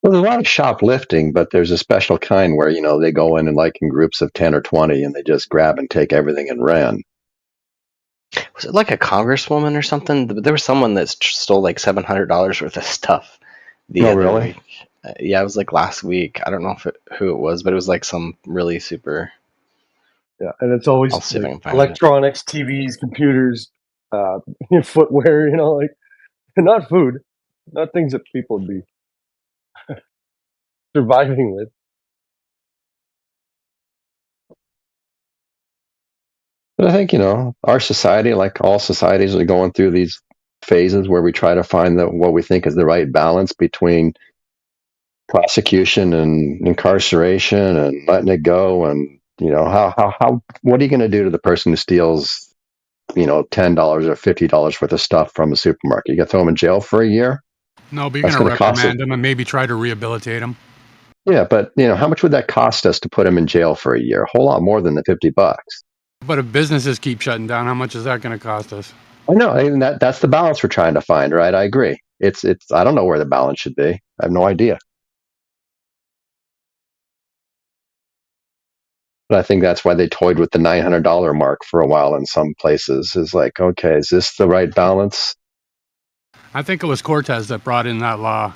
Speaker 15: Well, there's a lot of shoplifting, but there's a special kind where, they go in and like in groups of 10 or 20 and they just grab and take everything and ran.
Speaker 11: was it like a congresswoman or something? There was someone that stole like $700 worth of stuff the other
Speaker 15: really?
Speaker 11: week. Yeah, it was like last week. I don't know who it was, but it was like some really super.
Speaker 7: Yeah, and it's always
Speaker 11: I'll see if I
Speaker 7: like
Speaker 11: can find
Speaker 7: electronics, TVs, computers, footwear, like not food, not things that people would be surviving with.
Speaker 15: But I think, our society, like all societies, are going through these phases where we try to find what we think is the right balance between prosecution and incarceration and letting it go. And, what are you going to do to the person who steals, $10 or $50 worth of stuff from a supermarket? You got to throw them in jail for a year?
Speaker 3: No, but you're
Speaker 15: That's
Speaker 3: going to
Speaker 15: going to cost
Speaker 3: reprimand him and maybe try to rehabilitate him.
Speaker 15: Yeah, but how much would that cost us to put him in jail for a year? A whole lot more than the $50.
Speaker 3: But if businesses keep shutting down, how much is that going to cost us?
Speaker 15: I know, and that's the balance we're trying to find, right? I agree. It's I don't know where the balance should be. I have no idea. But I think that's why they toyed with the $900 mark for a while in some places. Is like, okay, is this the right balance?
Speaker 3: I think it was Cortez that brought in that law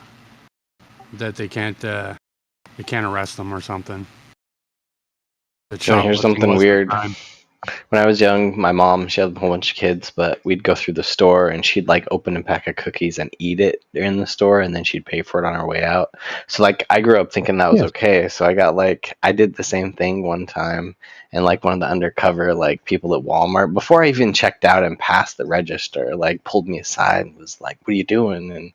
Speaker 3: that they can't arrest them or something.
Speaker 11: Here's something weird. When I was young, my mom, she had a whole bunch of kids, but we'd go through the store and she'd like open a pack of cookies and eat it in the store, and then she'd pay for it on her way out. So like I grew up thinking that was okay. So I did the same thing one time, and like one of the undercover like people at Walmart, before I even checked out and passed the register, like pulled me aside and was like, "What are you doing?" And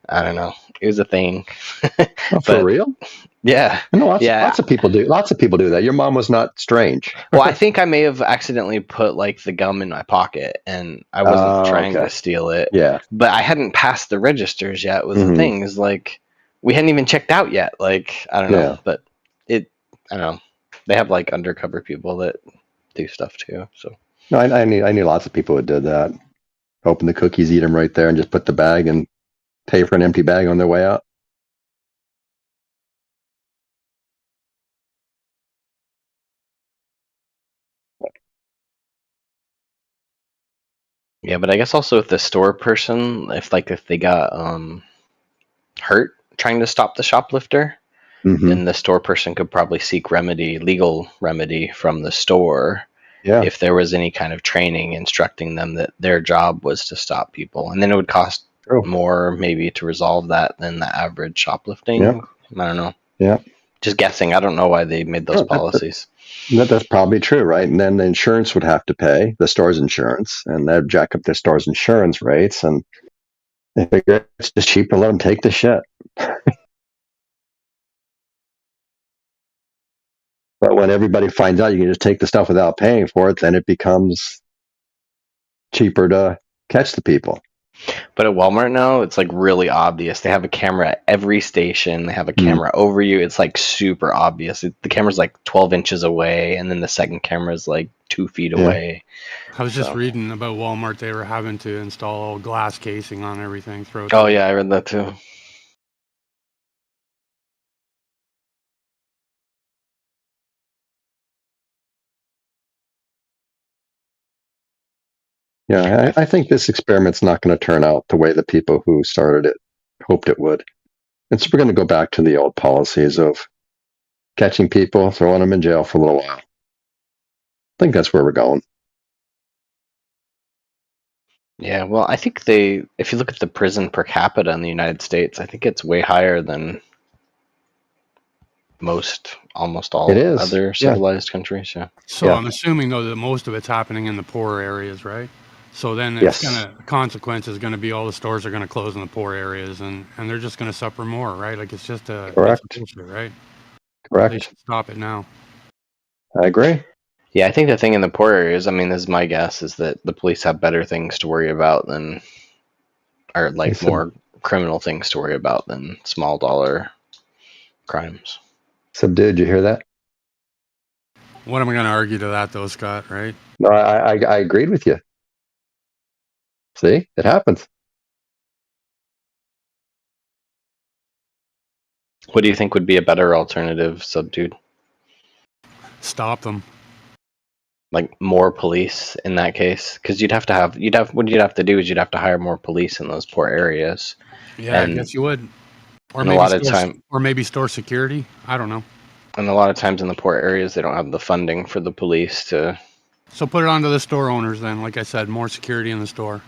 Speaker 11: I don't know. It was a thing.
Speaker 15: For real?
Speaker 11: Yeah.
Speaker 15: No, lots of people do. Lots of people do that. Your mom was not strange.
Speaker 11: Well, I think I may have accidentally put like the gum in my pocket, and I wasn't trying to steal it.
Speaker 15: Yeah.
Speaker 11: But I hadn't passed the registers yet. Was the thing is like we hadn't even checked out yet. Like I don't know, but I don't know. They have like undercover people that do stuff too. So
Speaker 15: no, I knew lots of people who did that. Open the cookies, eat them right there, and just put the bag and pay for an empty bag on their way out.
Speaker 11: yeah, but I guess also with the store person, if they got hurt trying to stop the shoplifter, then the store person could probably seek legal remedy from the store.
Speaker 15: Yeah.
Speaker 11: If there was any kind of training instructing them that their job was to stop people, and then it would cost more maybe to resolve that than the average shoplifting.
Speaker 15: Yeah.
Speaker 11: I don't know.
Speaker 15: Yeah.
Speaker 11: Just guessing. I don't know why they made those policies.
Speaker 15: That's probably true, right? And then the insurance would have to pay the store's insurance, and that'd jack up their store's insurance rates. And they figure it's just cheaper to let them take the shit. But when everybody finds out you can just take the stuff without paying for it, then it becomes cheaper to catch the people.
Speaker 11: But at Walmart now, it's like really obvious. They have a camera at every station. They have a camera over you. It's like super obvious. The camera's like 12 inches away, and then the second camera is like 2 feet away.
Speaker 3: I was just
Speaker 11: So.
Speaker 3: reading about Walmart. They were having to install glass casing on everything.
Speaker 11: Oh yeah, I read that too.
Speaker 15: Yeah, I think this experiment's not going to turn out the way the people who started it hoped it would. And so we're going to go back to the old policies of catching people, throwing them in jail for a little while. I think that's where we're going.
Speaker 11: Yeah, well, I think if you look at the prison per capita in the United States, I think it's way higher than almost all other civilized countries. Yeah.
Speaker 3: So I'm assuming though that most of it's happening in the poor areas, right? So then it's the consequence is going to be all the stores are going to close in the poor areas, and they're just going to suffer more, right? Like it's just
Speaker 15: Correct.
Speaker 3: It's bullshit, right?
Speaker 15: Correct.
Speaker 3: They should stop it now.
Speaker 15: I agree.
Speaker 11: Yeah, I think the thing in the poor areas, I mean, this is my guess, is that the police have better things to worry about than, or like more criminal things to worry about than small dollar crimes.
Speaker 15: Subdued, you hear that?
Speaker 3: What am I going to argue to that though, Scott, right?
Speaker 15: No, I agreed with you. See, it happens.
Speaker 11: What do you think would be a better alternative, Subdued?
Speaker 3: Stop them.
Speaker 11: Like more police in that case, because you'd have to do is you'd have to hire more police in those poor areas.
Speaker 3: Yeah, I guess you would. Or
Speaker 11: and
Speaker 3: maybe
Speaker 11: a lot of time,
Speaker 3: or maybe store security. I don't know.
Speaker 11: And a lot of times in the poor areas, they don't have the funding for the police to.
Speaker 3: So put it onto the store owners then. Like I said, more security in the store.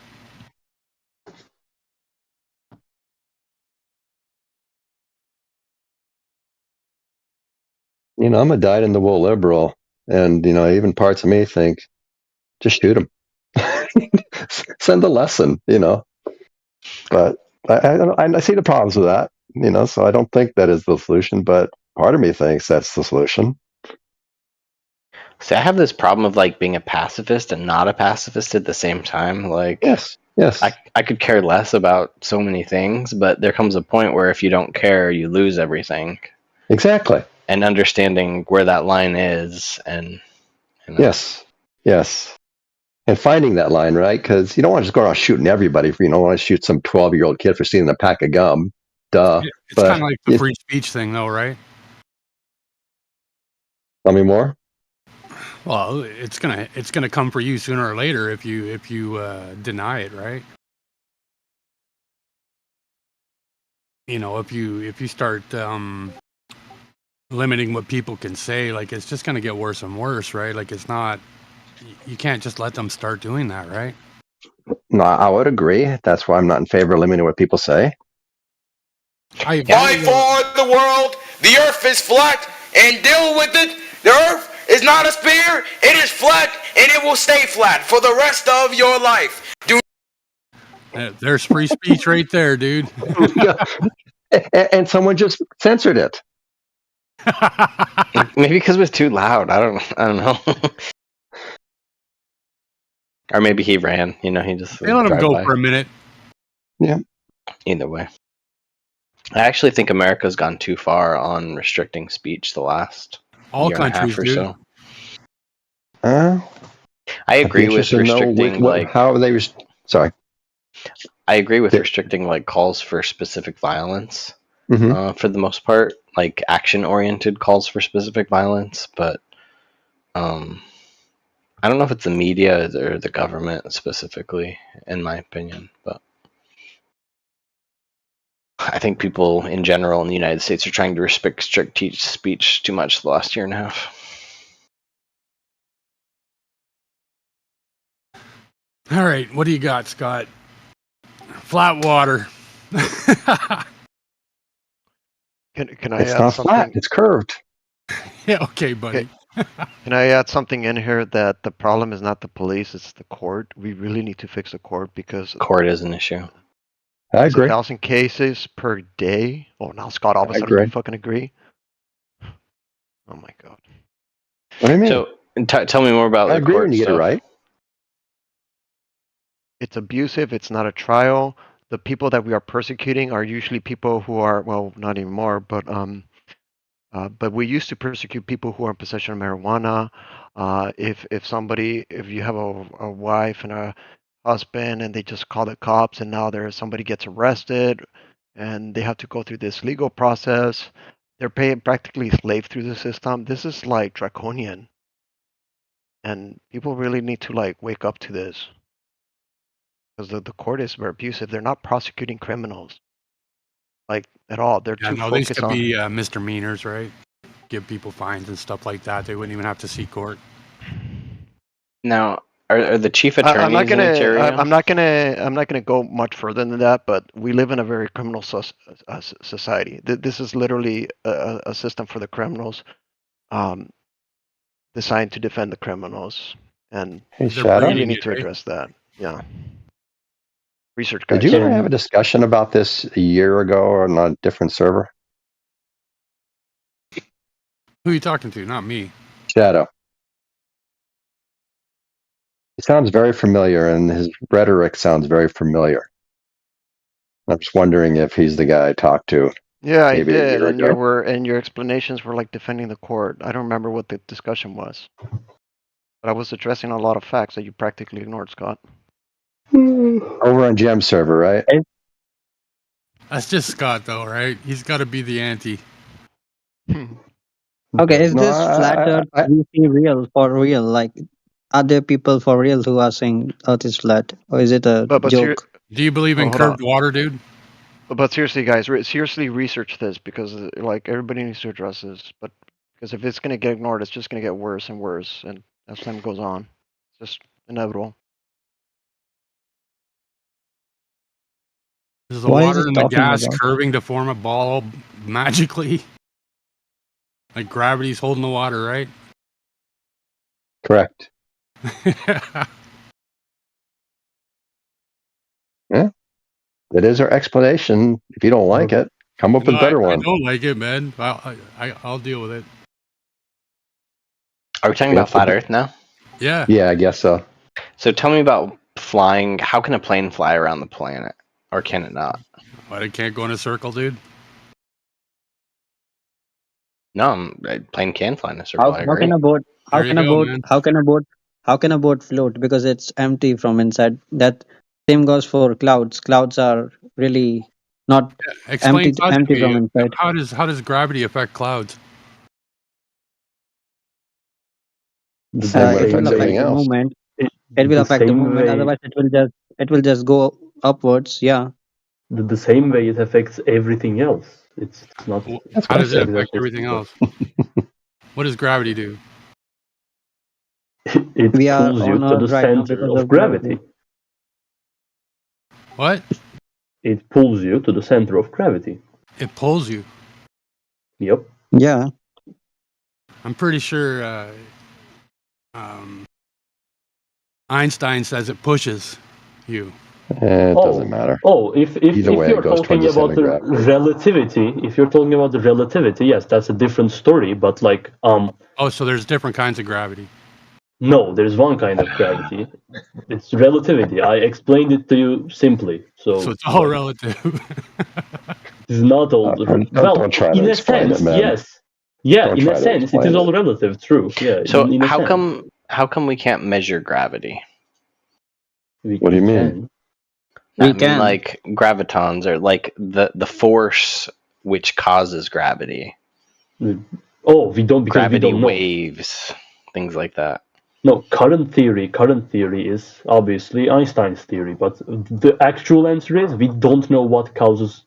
Speaker 15: You know, I'm a dyed-in-the-wool liberal, and even parts of me think, just shoot them, send a lesson, But I see the problems with that, So I don't think that is the solution, but part of me thinks that's the solution.
Speaker 11: See, I have this problem of like being a pacifist and not a pacifist at the same time. Like,
Speaker 15: yes.
Speaker 11: I could care less about so many things, but there comes a point where if you don't care, you lose everything.
Speaker 15: Exactly.
Speaker 11: And understanding where that line is, and
Speaker 15: yes, and finding that line, right? Because you don't want to just go around shooting everybody. You don't want to shoot some 12-year-old kid for stealing a pack of gum. Duh.
Speaker 3: It's kind of like the free speech thing, though, right?
Speaker 15: Tell me more.
Speaker 3: Well, it's gonna come for you sooner or later if you deny it, right? If you start limiting what people can say, like it's just gonna get worse and worse, right? Like it's not. You can't just let them start doing that, right?
Speaker 15: No, I would agree. That's why I'm not in favor of limiting what people say.
Speaker 12: Fight for the world. The earth is flat and deal with it. The earth is not a sphere. It is flat and it will stay flat for the rest of your life.
Speaker 3: There's free speech right there, dude.
Speaker 15: And someone just censored it.
Speaker 11: Maybe because it was too loud. I don't know. Or maybe he ran. He just.
Speaker 3: They let him go for a minute.
Speaker 15: Yeah.
Speaker 11: Either way, I actually think America's gone too far on restricting speech the last
Speaker 3: all
Speaker 11: year
Speaker 3: countries
Speaker 11: and a half or
Speaker 3: do.
Speaker 11: So. I agree with restricting
Speaker 15: how are they? Sorry.
Speaker 11: I agree with restricting like calls for specific violence. For the most part, like action-oriented calls for specific violence, but I don't know if it's the media or the government specifically, in my opinion, but I think people in general in the United States are trying to restrict speech too much the last year and a half.
Speaker 3: All right, what do you got, Scott? Flat water.
Speaker 14: Can I
Speaker 15: it's
Speaker 14: add
Speaker 15: not
Speaker 14: something?
Speaker 15: Flat. It's curved.
Speaker 3: Yeah, okay, buddy.
Speaker 14: Can I add something in here that the problem is not the police, it's the court? We really need to fix the court because
Speaker 11: court is an issue.
Speaker 15: I agree.
Speaker 14: 1,000 cases per day. Oh, now Scott, all of a sudden you fucking agree? Oh my god.
Speaker 15: What do you mean?
Speaker 11: So tell me more about
Speaker 15: I
Speaker 11: the
Speaker 15: agree
Speaker 11: court
Speaker 15: when you
Speaker 11: stuff.
Speaker 15: get it right.
Speaker 14: It's abusive. It's not a trial. The people that we are persecuting are usually people who are, well, not anymore, but But we used to persecute people who are in possession of marijuana. If you have a wife and a husband and they just call the cops and now somebody gets arrested and they have to go through this legal process, they're paying practically slave through the system. This is like draconian, and people really need to like wake up to this because the court is very abusive. They're not prosecuting criminals like at all. They're too
Speaker 3: no, these
Speaker 14: focused
Speaker 3: could
Speaker 14: on
Speaker 3: be misdemeanors, right? Give people fines and stuff like that. They wouldn't even have to see court.
Speaker 11: Now, are the chief attorneys
Speaker 14: I'm not
Speaker 11: in Ethereum?
Speaker 14: I'm not gonna go much further than that. But we live in a very criminal society. This is literally a system for the criminals, designed to defend the criminals, and
Speaker 15: Hey,
Speaker 14: we
Speaker 15: Shadow?
Speaker 14: really need to address that. Yeah. Research guys.
Speaker 15: Did you ever have a discussion about this a year ago on a different server?
Speaker 3: Who are you talking to? Not me.
Speaker 15: Shadow. He sounds very familiar, and his rhetoric sounds very familiar. I'm just wondering if he's the guy I talked to.
Speaker 14: Yeah, I
Speaker 15: maybe a
Speaker 14: did,
Speaker 15: year
Speaker 14: and
Speaker 15: ago.
Speaker 14: your explanations were like defending the court. I don't remember what the discussion was, but I was addressing a lot of facts that you practically ignored, Scott.
Speaker 15: Over on Gem server, right?
Speaker 3: That's just Scott, though, right? He's got to be the anti.
Speaker 1: Okay, is
Speaker 15: No,
Speaker 1: this flat Earth we see real for real? Like, are there people for real who are saying Earth is flat, or is it a joke?
Speaker 3: Do you believe in
Speaker 14: hold
Speaker 3: curved
Speaker 14: on.
Speaker 3: water, dude?
Speaker 14: But seriously, guys, seriously research this because like everybody needs to address this. But because if it's gonna get ignored, it's just gonna get worse and worse, and as time goes on, it's just inevitable.
Speaker 3: Is the
Speaker 1: What is
Speaker 3: water
Speaker 1: it
Speaker 3: and the
Speaker 1: talking
Speaker 3: gas
Speaker 1: about?
Speaker 3: curving to form a ball magically? Like gravity's holding the water, right?
Speaker 15: Correct. Yeah. That is our explanation. If you don't like it, come up with a better
Speaker 3: I
Speaker 15: one.
Speaker 3: don't like it, man. I'll deal with it.
Speaker 11: Are we talking about flat Earth now?
Speaker 3: Yeah.
Speaker 15: Yeah, I guess so.
Speaker 11: So tell me about flying. How can a plane fly around the planet, or can it not?
Speaker 3: But it can't go in a circle, dude.
Speaker 11: No, a plane can fly in a circle. I
Speaker 1: How
Speaker 11: agree.
Speaker 1: can a boat? How
Speaker 3: There you
Speaker 1: can a
Speaker 3: go,
Speaker 1: boat?
Speaker 3: man.
Speaker 1: How can a boat float? Because it's empty from inside. That same goes for clouds. Clouds are really not
Speaker 3: Explain clouds to
Speaker 1: empty
Speaker 3: me.
Speaker 1: from inside.
Speaker 3: How does gravity affect clouds?
Speaker 15: The same way
Speaker 1: It
Speaker 15: it
Speaker 1: will
Speaker 15: affects
Speaker 1: affect
Speaker 15: everything
Speaker 1: the
Speaker 15: else.
Speaker 1: movement. It will affect the movement. Otherwise, it will just go upwards. Yeah.
Speaker 20: The same way it affects everything else. It's not.
Speaker 3: How does it affect
Speaker 20: exactly
Speaker 3: everything
Speaker 20: similar.
Speaker 3: else? What does gravity do?
Speaker 20: It
Speaker 1: We are
Speaker 20: pulls you
Speaker 1: on
Speaker 20: to
Speaker 1: Earth
Speaker 20: the
Speaker 1: right now
Speaker 20: center
Speaker 1: because
Speaker 20: of gravity.
Speaker 3: What?
Speaker 20: It pulls you to the center of gravity.
Speaker 3: It pulls you.
Speaker 20: Yep.
Speaker 1: Yeah.
Speaker 3: I'm pretty sure Einstein says it pushes you.
Speaker 15: It doesn't matter.
Speaker 20: Oh, if
Speaker 15: Either way,
Speaker 20: you're
Speaker 15: it goes
Speaker 20: talking
Speaker 15: towards the
Speaker 20: about
Speaker 15: center
Speaker 20: the
Speaker 15: of gravity.
Speaker 20: relativity, if you're talking about the relativity, yes, that's a different story. But like,
Speaker 3: Oh, so there's different kinds of gravity.
Speaker 20: no, there's one kind of gravity. It's relativity. I explained it to you simply. So
Speaker 3: it's all relative.
Speaker 20: It's not all.
Speaker 15: Don't try to
Speaker 20: in a
Speaker 15: explain
Speaker 20: sense,
Speaker 15: it, man.
Speaker 20: yes. Yeah,
Speaker 15: Don't
Speaker 20: in
Speaker 15: try
Speaker 20: a
Speaker 15: to
Speaker 20: sense, it
Speaker 15: explain
Speaker 20: is
Speaker 15: it.
Speaker 20: all relative. True. Yeah.
Speaker 11: So
Speaker 20: in a
Speaker 11: how
Speaker 20: sense.
Speaker 11: come we can't measure gravity?
Speaker 15: What do you mean?
Speaker 11: I mean, like gravitons, or like the force which causes gravity.
Speaker 20: Oh, we don't, because
Speaker 11: gravity
Speaker 20: we don't know.
Speaker 11: waves, things like that.
Speaker 20: No, current theory is obviously Einstein's theory, but the actual answer is we don't know what causes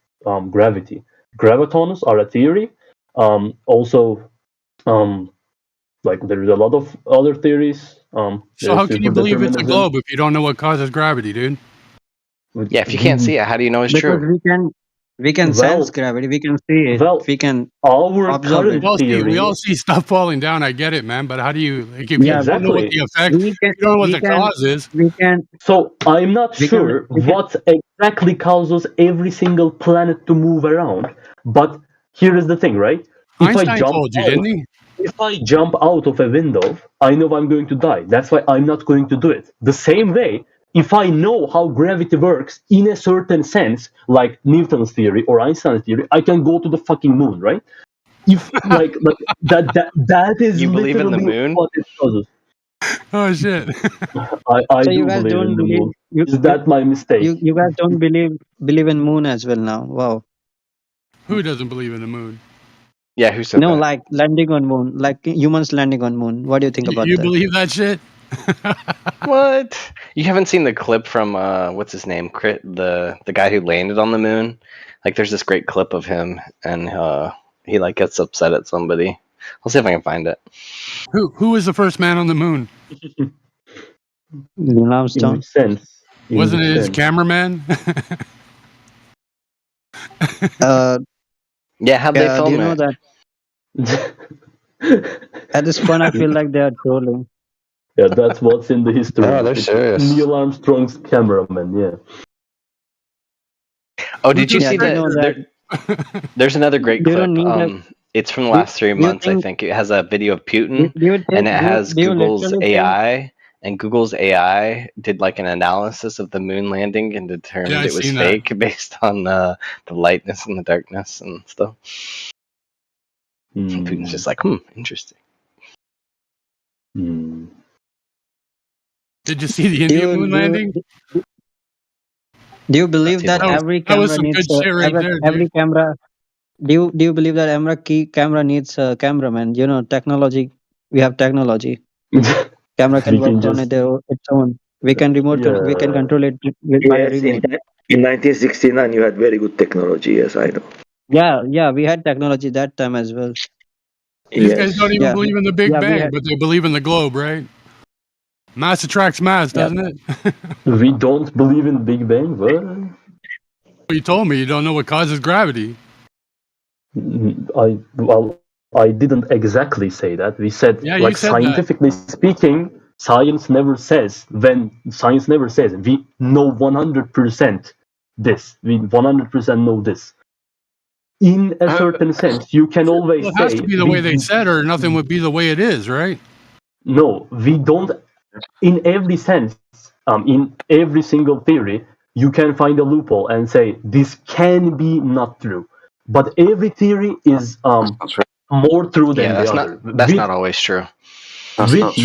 Speaker 20: gravity. Gravitons are a theory. Also, like there is a lot of other theories.
Speaker 3: So how can you believe it's a globe if you don't know what causes gravity, dude?
Speaker 11: Yeah, if you can't see it, how do you know it's
Speaker 1: Because
Speaker 11: true?
Speaker 1: we can sense gravity. We can see it. We can
Speaker 20: our
Speaker 1: observe it.
Speaker 3: We all see stuff falling down. I get it, man. But how do you? Like, if
Speaker 1: Yeah,
Speaker 3: you don't know what the effect,
Speaker 1: we can,
Speaker 3: you don't know what
Speaker 1: we
Speaker 3: the
Speaker 1: can,
Speaker 3: cause is.
Speaker 1: we can.
Speaker 20: So I'm not sure what exactly causes every single planet to move around. But here is the thing, right?
Speaker 3: Einstein told you, didn't he?
Speaker 20: If I jump out of a window, I know I'm going to die. That's why I'm not going to do it. The same way, if I know how gravity works in a certain sense, like Newton's theory or Einstein's theory, I can go to the fucking moon, right? if like that is
Speaker 11: You believe in the
Speaker 20: literally
Speaker 11: moon?
Speaker 20: what it causes.
Speaker 3: Oh shit!
Speaker 20: I
Speaker 1: So you
Speaker 20: do
Speaker 1: guys
Speaker 20: believe
Speaker 1: don't
Speaker 20: in the
Speaker 1: believe
Speaker 20: moon. Is that my mistake?
Speaker 1: you guys don't believe in moon as well now? Wow.
Speaker 3: Who doesn't believe in the moon?
Speaker 11: Yeah, who said
Speaker 1: No,
Speaker 11: that?
Speaker 1: like landing on moon, like humans landing on moon. What do you think about
Speaker 3: You
Speaker 1: that?
Speaker 3: believe that shit?
Speaker 11: What? You haven't seen the clip from what's his name? The guy who landed on the moon? Like there's this great clip of him and he like gets upset at somebody. I'll see if I can find it.
Speaker 3: Who was the first man on the moon?
Speaker 1: Neil
Speaker 20: In
Speaker 1: Armstrong.
Speaker 20: which sense? In
Speaker 3: Wasn't
Speaker 20: which
Speaker 3: it his
Speaker 20: sense?
Speaker 3: cameraman?
Speaker 11: Yeah, how'd they
Speaker 1: Do you
Speaker 11: film
Speaker 1: know
Speaker 11: it?
Speaker 1: that at this point I feel like they are trolling?
Speaker 20: Yeah, that's what's in the history
Speaker 15: No,
Speaker 20: book.
Speaker 15: they're
Speaker 20: It's
Speaker 15: serious.
Speaker 20: Neil Armstrong's cameraman. Yeah.
Speaker 11: Oh, did you
Speaker 1: Yeah,
Speaker 11: see
Speaker 1: do you
Speaker 11: that
Speaker 1: know that
Speaker 11: there's another great
Speaker 1: you don't
Speaker 11: clip.
Speaker 1: need a
Speaker 11: It's from the
Speaker 1: do,
Speaker 11: last 3
Speaker 1: do you
Speaker 11: months, I
Speaker 1: think
Speaker 11: think. It has a video of Putin
Speaker 1: do you
Speaker 11: and
Speaker 1: think
Speaker 11: it has
Speaker 1: do you
Speaker 11: Google's
Speaker 1: literally think
Speaker 11: AI, and Google's AI did like an analysis of the moon landing and
Speaker 3: Yeah,
Speaker 11: determined
Speaker 3: I
Speaker 11: it was
Speaker 3: seen that.
Speaker 11: fake based on the lightness and the darkness and stuff. And Putin's just like, interesting.
Speaker 3: Did you see the
Speaker 1: do
Speaker 3: Indian
Speaker 1: you
Speaker 3: moon
Speaker 1: do
Speaker 3: landing?
Speaker 1: you, do you believe that
Speaker 11: That
Speaker 1: every
Speaker 3: That was
Speaker 1: camera
Speaker 3: some
Speaker 1: needs
Speaker 3: good shit right there, dude.
Speaker 1: every camera do you believe that camera needs a cameraman? You know, technology, we have technology. Camera can
Speaker 20: We
Speaker 1: work
Speaker 20: can
Speaker 1: on
Speaker 20: just
Speaker 1: its own. We can we can
Speaker 20: yeah.
Speaker 1: control it by a
Speaker 5: Yes,
Speaker 1: remote.
Speaker 5: in 1969 you had very good technology. Yes, I know.
Speaker 1: Yeah, we had technology that time as well.
Speaker 3: These guys don't
Speaker 5: Yes.
Speaker 3: even
Speaker 1: Yeah,
Speaker 3: believe in the Big
Speaker 1: yeah, we
Speaker 3: Bang,
Speaker 1: had.
Speaker 3: but they believe in the globe, right? Mass attracts mass,
Speaker 1: Yeah,
Speaker 3: doesn't it?
Speaker 20: We don't believe in Big Bang. What?
Speaker 3: You told me you don't know what causes gravity.
Speaker 20: I didn't exactly say that. We said
Speaker 3: Yeah, you
Speaker 20: like
Speaker 3: said that.
Speaker 20: scientifically speaking, science never says we know 100% this. We 100% know this. In a certain sense, you can always
Speaker 3: Well, it has to
Speaker 20: say
Speaker 3: be the way they said, or nothing would be the way it is, right?
Speaker 20: no. We don't. In every sense, in every single theory, you can find a loophole and say this can be not true. But every theory is more true
Speaker 11: Yeah,
Speaker 20: than the other.
Speaker 11: that's not always true.
Speaker 20: With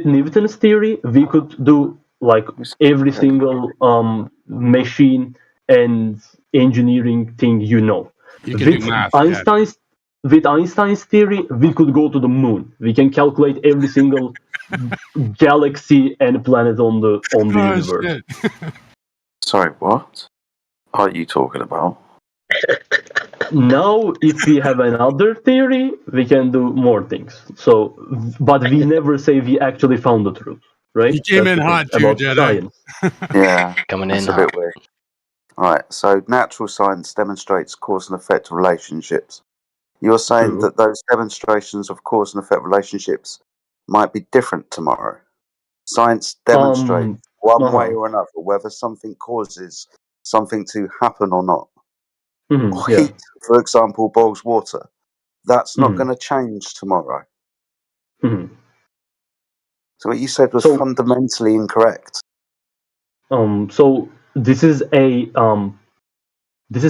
Speaker 20: Newton's theory, we could do like every single machine and engineering thing you know.
Speaker 3: You can do math. Yeah.
Speaker 20: With Einstein's theory, we could go to the moon. We can calculate every single galaxy and planet on the
Speaker 3: Oh
Speaker 20: universe.
Speaker 3: shit!
Speaker 13: Sorry, what are you talking about?
Speaker 20: Now, if we have another theory, we can do more things. So, but we never say we actually found the truth, right?
Speaker 3: You came in hot too,
Speaker 20: about
Speaker 3: Jedi.
Speaker 20: science.
Speaker 13: Yeah,
Speaker 11: Coming
Speaker 13: that's
Speaker 11: in
Speaker 13: a
Speaker 11: hot.
Speaker 13: bit weird. Alright, so natural science demonstrates cause and effect relationships. You're saying
Speaker 20: True.
Speaker 13: that those demonstrations of cause and effect relationships might be different tomorrow. Science demonstrates one way or another whether something causes something to happen or not. Or
Speaker 20: Yeah.
Speaker 13: heat, for example, boils water. That's not going to change tomorrow. So what you said was fundamentally incorrect.
Speaker 20: So this is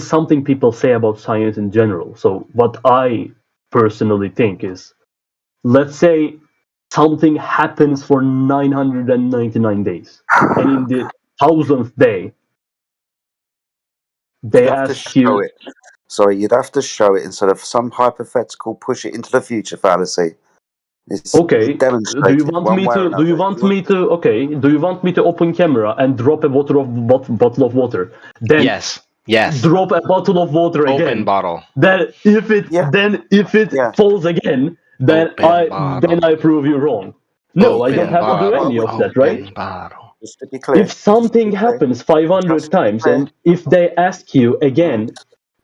Speaker 20: something people say about science in general. So what I personally think is, let's say something happens for 999 days, and in the 1000th day, they ask you.
Speaker 13: It. Sorry, you'd have to show it instead of some hypothetical push it into the future fallacy. It's
Speaker 20: Okay. Do you want
Speaker 13: one
Speaker 20: me
Speaker 13: way or
Speaker 20: to? Do you
Speaker 13: another.
Speaker 20: want me to? Okay. Do you want me to open camera and drop a bottle of water? Then
Speaker 11: yes.
Speaker 20: Drop a bottle of water again.
Speaker 11: Open bottle.
Speaker 20: Then if it falls again, then I prove you wrong. No, I don't have to do any of that, right?
Speaker 13: Just to be clear.
Speaker 20: If something happens 500 times, and if they ask you again,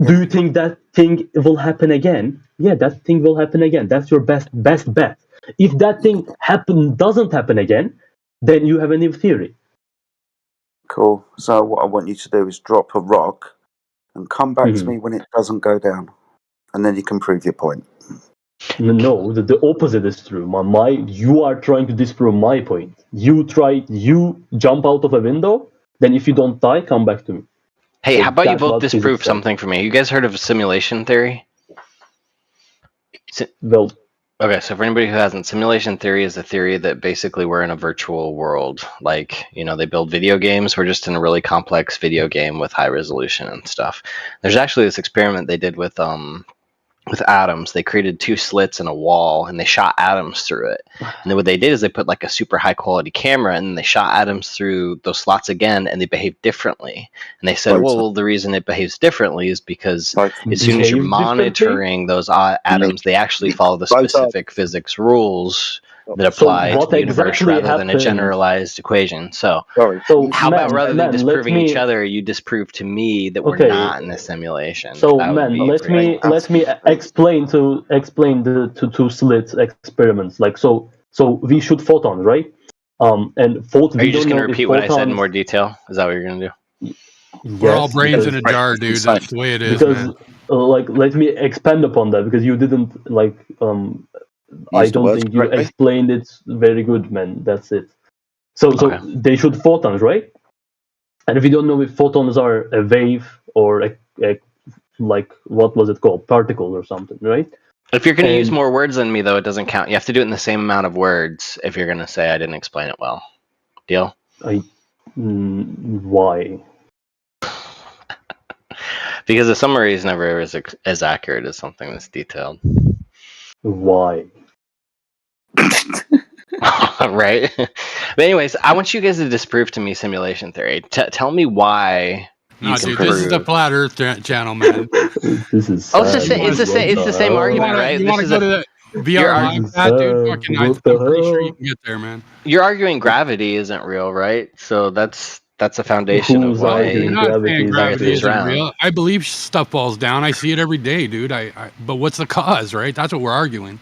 Speaker 20: do you think that thing will happen again? Yeah, that thing will happen again. That's your best bet. If that thing doesn't happen again, then you have a new theory.
Speaker 13: Cool. So what I want you to do is drop a rock and come back to me when it doesn't go down, and then you can prove your point.
Speaker 20: No, the opposite is true. You are trying to disprove my point. You jump out of a window, then if you don't die, come back to me.
Speaker 11: Hey,
Speaker 20: So
Speaker 11: how about you
Speaker 20: that's
Speaker 11: both
Speaker 20: what
Speaker 11: disprove
Speaker 20: physics says.
Speaker 11: something for me? You guys heard of simulation theory?
Speaker 20: Well,
Speaker 11: okay, so for anybody who hasn't, simulation theory is a theory that basically we're in a virtual world. Like, they build video games. We're just in a really complex video game with high resolution and stuff. There's actually this experiment they did with atoms. They created 2 slits in a wall and they shot atoms through it. And then what they did is they put like a super high quality camera and they shot atoms through those slots again and they behaved differently. And they said, well, the reason it behaves differently is because as soon as you're monitoring those atoms, they actually follow the specific physics rules that apply to the universe rather than a generalized equation. So how about rather than disproving each other, you disprove to me that we're not in a simulation?
Speaker 20: So let me explain the 2 slits experiments. Like so we shoot photons, right? And
Speaker 11: are you just going to repeat what I said in more detail? Is that what you're going to do?
Speaker 20: Yes,
Speaker 3: we're all brains in a jar, dude. That's the way it is,
Speaker 20: because,
Speaker 3: man.
Speaker 20: Let me expand upon that because you didn't I don't think you explained it very good, man. That's it. So they shoot photons, right? And if you don't know if photons are a wave or a like what was it called, particle or something, right?
Speaker 11: If you're going to use more words than me, though, it doesn't count. You have to do it in the same amount of words if you're going to say I didn't explain it well. Deal?
Speaker 20: Why?
Speaker 11: Because a summary is never as accurate as something that's detailed.
Speaker 20: Why?
Speaker 11: Right? But anyways, I want you guys to disprove to me simulation theory. Tell me why.
Speaker 3: No, dude, this is the flat Earth channel, man.
Speaker 20: This is.
Speaker 11: Oh, it's the same argument, right?
Speaker 3: You want to go to the VR live chat, dude? Fucking, I'm pretty sure you can get there, man.
Speaker 11: You're arguing gravity isn't real, right? So that's a foundation of why
Speaker 3: you're not saying gravity isn't real. I believe stuff falls down. I see it every day, dude. But what's the cause, right? That's what we're arguing.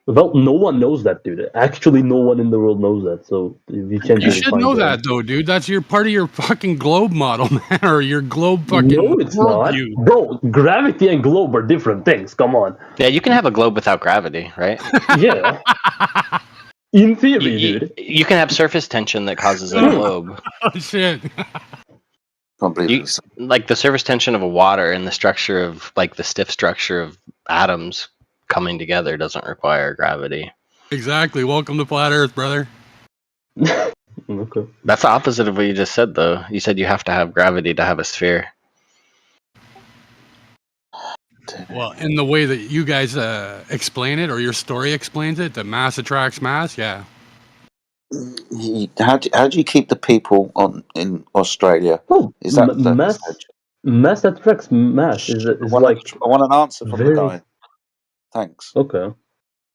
Speaker 20: Well, no one knows that, dude. Actually, no one in the world knows that. So we can't.
Speaker 3: You should know that, though, dude. That's part of your fucking globe model, man, or your globe fucking.
Speaker 20: No, it's not, bro. Gravity and globe are different things. Come on.
Speaker 11: Yeah, you can have a globe without gravity, right?
Speaker 20: Yeah. In theory, dude.
Speaker 11: You can have surface tension that causes a globe.
Speaker 3: Oh shit.
Speaker 11: Like the surface tension of a water and the structure of like the stiff structure of atoms coming together doesn't require gravity.
Speaker 3: Exactly. Welcome to flat Earth, brother.
Speaker 20: Okay.
Speaker 11: That's the opposite of what you just said, though. You said you have to have gravity to have a sphere.
Speaker 3: Well, in the way that you guys explain it, or your story explains it, that mass attracts mass, yeah.
Speaker 13: How do you keep the people in Australia? Is that
Speaker 20: mass attracts mass? Is
Speaker 13: I want an answer from the guy. Thanks.
Speaker 20: Okay.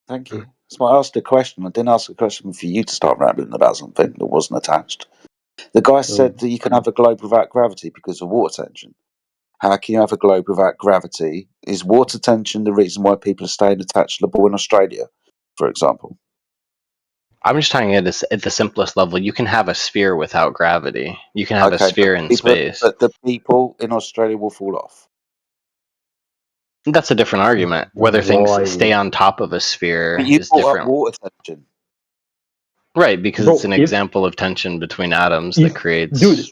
Speaker 13: Thank you. So I asked a question. I didn't ask a question for you to start rambling about something that wasn't attached. The guy said that you can have a globe without gravity because of water tension. How can you have a globe without gravity? Is water tension the reason why people are staying attached to the ball in Australia, for example?
Speaker 11: I'm just talking at the simplest level. You can have a sphere without gravity. You can have a sphere in space.
Speaker 13: But the people in Australia will fall off.
Speaker 11: That's a different argument. Whether things stay on top of a sphere is different.
Speaker 13: Water tension.
Speaker 11: Right, because it's an example of tension between atoms that creates...
Speaker 20: Dude,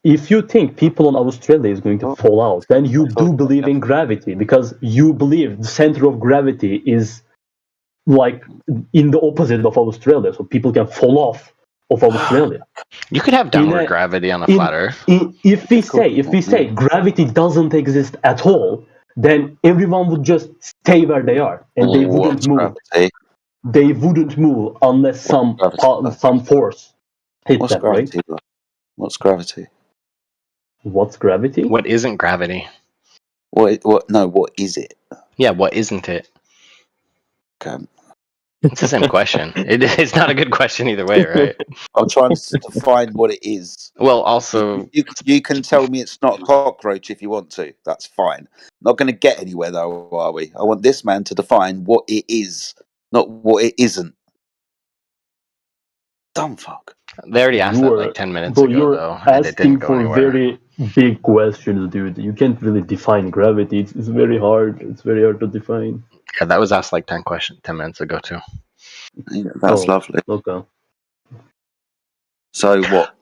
Speaker 20: if you think people in Australia is going to fall out, then you do believe in gravity, because you believe the center of gravity is like in the opposite of Australia, so people can fall off of Australia.
Speaker 11: You could have downward gravity on a flat Earth.
Speaker 20: If we say gravity doesn't exist at all, then everyone would just stay where they are, and they wouldn't move.
Speaker 13: Gravity?
Speaker 20: They wouldn't move unless some force hit them, right?
Speaker 13: What's gravity?
Speaker 20: What's gravity?
Speaker 11: What isn't gravity?
Speaker 13: What is it?
Speaker 11: Yeah, what isn't it?
Speaker 13: Okay.
Speaker 11: It's the same question. It's not a good question either way, right?
Speaker 13: I'm trying to define what it is.
Speaker 11: Well, also...
Speaker 13: You can tell me it's not a cockroach if you want to. That's fine. Not going to get anywhere, though, are we? I want this man to define what it is, not what it isn't. Dumb fuck.
Speaker 11: They already asked that like 10 minutes ago, though, and it didn't go anywhere.
Speaker 20: Very big questions, dude. You can't really define gravity. It's very hard. It's very hard to define.
Speaker 11: Yeah, that was asked like 10 minutes ago, too.
Speaker 13: Yeah, that's lovely.
Speaker 20: Okay.
Speaker 13: So what?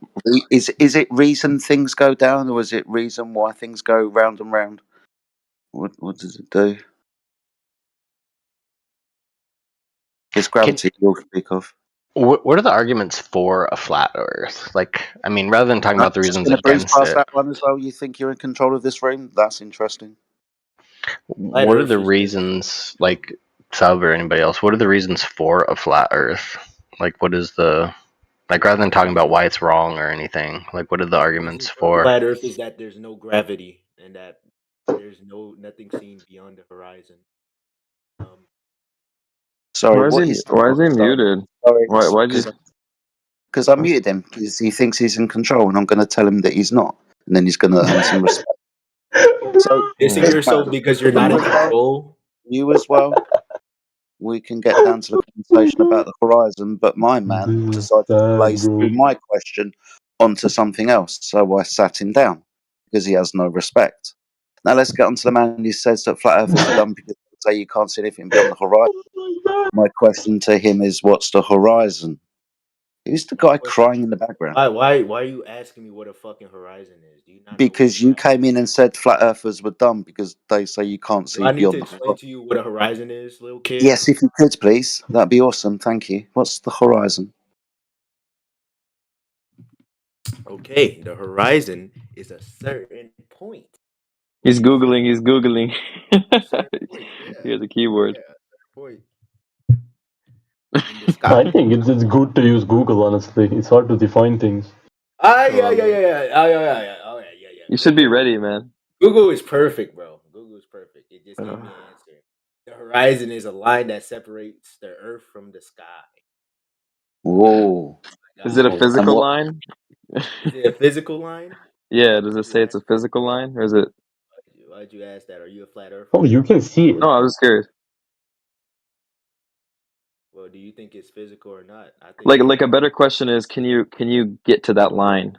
Speaker 13: Is it reason things go down, or is it reason why things go round and round? What does it do? It's gravity you'll speak of.
Speaker 11: What are the arguments for a flat Earth? Like, I mean, rather than talking about the
Speaker 13: Just
Speaker 11: reasons
Speaker 13: going to breeze
Speaker 11: against
Speaker 13: past
Speaker 11: it,
Speaker 13: that one as well. You think you're in control of this room? That's interesting.
Speaker 11: what are the reasons, like, Sub or anybody else, what are the reasons for a flat Earth? Like, what is the, like, rather than talking about why it's wrong or anything, like, what are the arguments for?
Speaker 2: Flat Earth is that there's no gravity and that there's nothing seen beyond the horizon.
Speaker 13: Sorry,
Speaker 10: Why is
Speaker 13: what
Speaker 10: he?
Speaker 13: is the
Speaker 10: Why is he
Speaker 13: sorry,
Speaker 10: muted?
Speaker 13: sorry,
Speaker 10: Why'd you?
Speaker 13: because I muted him because he thinks he's in control, and I'm going to tell him that he's not, and then he's going to earn some respect. So,
Speaker 2: Dissing yourself because you're not in control.
Speaker 13: You as well. We can get down to the conversation about the horizon, but my man decided to blaze through my question onto something else, so I sat him down because he has no respect. Now let's get on to the man who says that flat earthers are dumb because they say you can't see anything beyond the horizon. My question to him is, what's the horizon? Who's the guy crying in the background?
Speaker 2: Why are you asking me what a fucking horizon is? Do you not know?
Speaker 13: Because you came in and said flat earthers were dumb because they say you can't
Speaker 2: Do
Speaker 13: see
Speaker 2: I need to
Speaker 13: beyond the
Speaker 2: explain
Speaker 13: horizon.
Speaker 2: to you what a horizon is, little kid?
Speaker 13: Yes, if you could, please. That'd be awesome. Thank you. What's the horizon?
Speaker 2: Okay, the horizon is a certain point.
Speaker 10: He's googling. He's googling.
Speaker 2: Yeah.
Speaker 10: Here's a keyword.
Speaker 2: Point.
Speaker 20: I think it's good to use Google. Honestly, it's hard to define things.
Speaker 2: Yeah.
Speaker 10: You should be ready, man.
Speaker 2: Google is perfect, bro. Google is perfect. It just gave me an answer. The horizon is a line that separates the Earth from the sky.
Speaker 13: Whoa.
Speaker 10: Is it a physical line?
Speaker 2: Is it a physical line?
Speaker 10: Yeah. Does it say it's a physical line, or is it?
Speaker 2: Why'd you ask that? Are you a flat earther?
Speaker 20: Oh, you can see it.
Speaker 10: No, I was just curious.
Speaker 2: Well, do you think it's physical or not? I think
Speaker 10: Like a better question is, can you get to that line?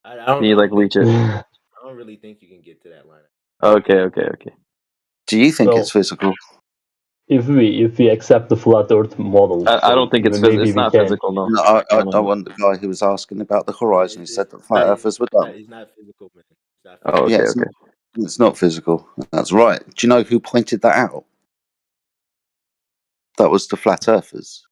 Speaker 10: Can you reach it?
Speaker 2: I don't really think you can get to that line.
Speaker 10: Okay.
Speaker 13: Do you think
Speaker 20: Well,
Speaker 13: it's physical?
Speaker 20: If we accept the flat Earth model,
Speaker 10: I don't think it's
Speaker 20: maybe
Speaker 10: it's
Speaker 20: we
Speaker 10: not
Speaker 20: can.
Speaker 10: physical. No.
Speaker 13: No, I want the guy who was asking about the horizon. He said that flat earthers were dumb.
Speaker 2: It's not physical, man. It's not
Speaker 10: Oh,
Speaker 13: Yeah,
Speaker 10: okay.
Speaker 13: it's not physical. That's right. Do you know who pointed that out? That was the flat earthers.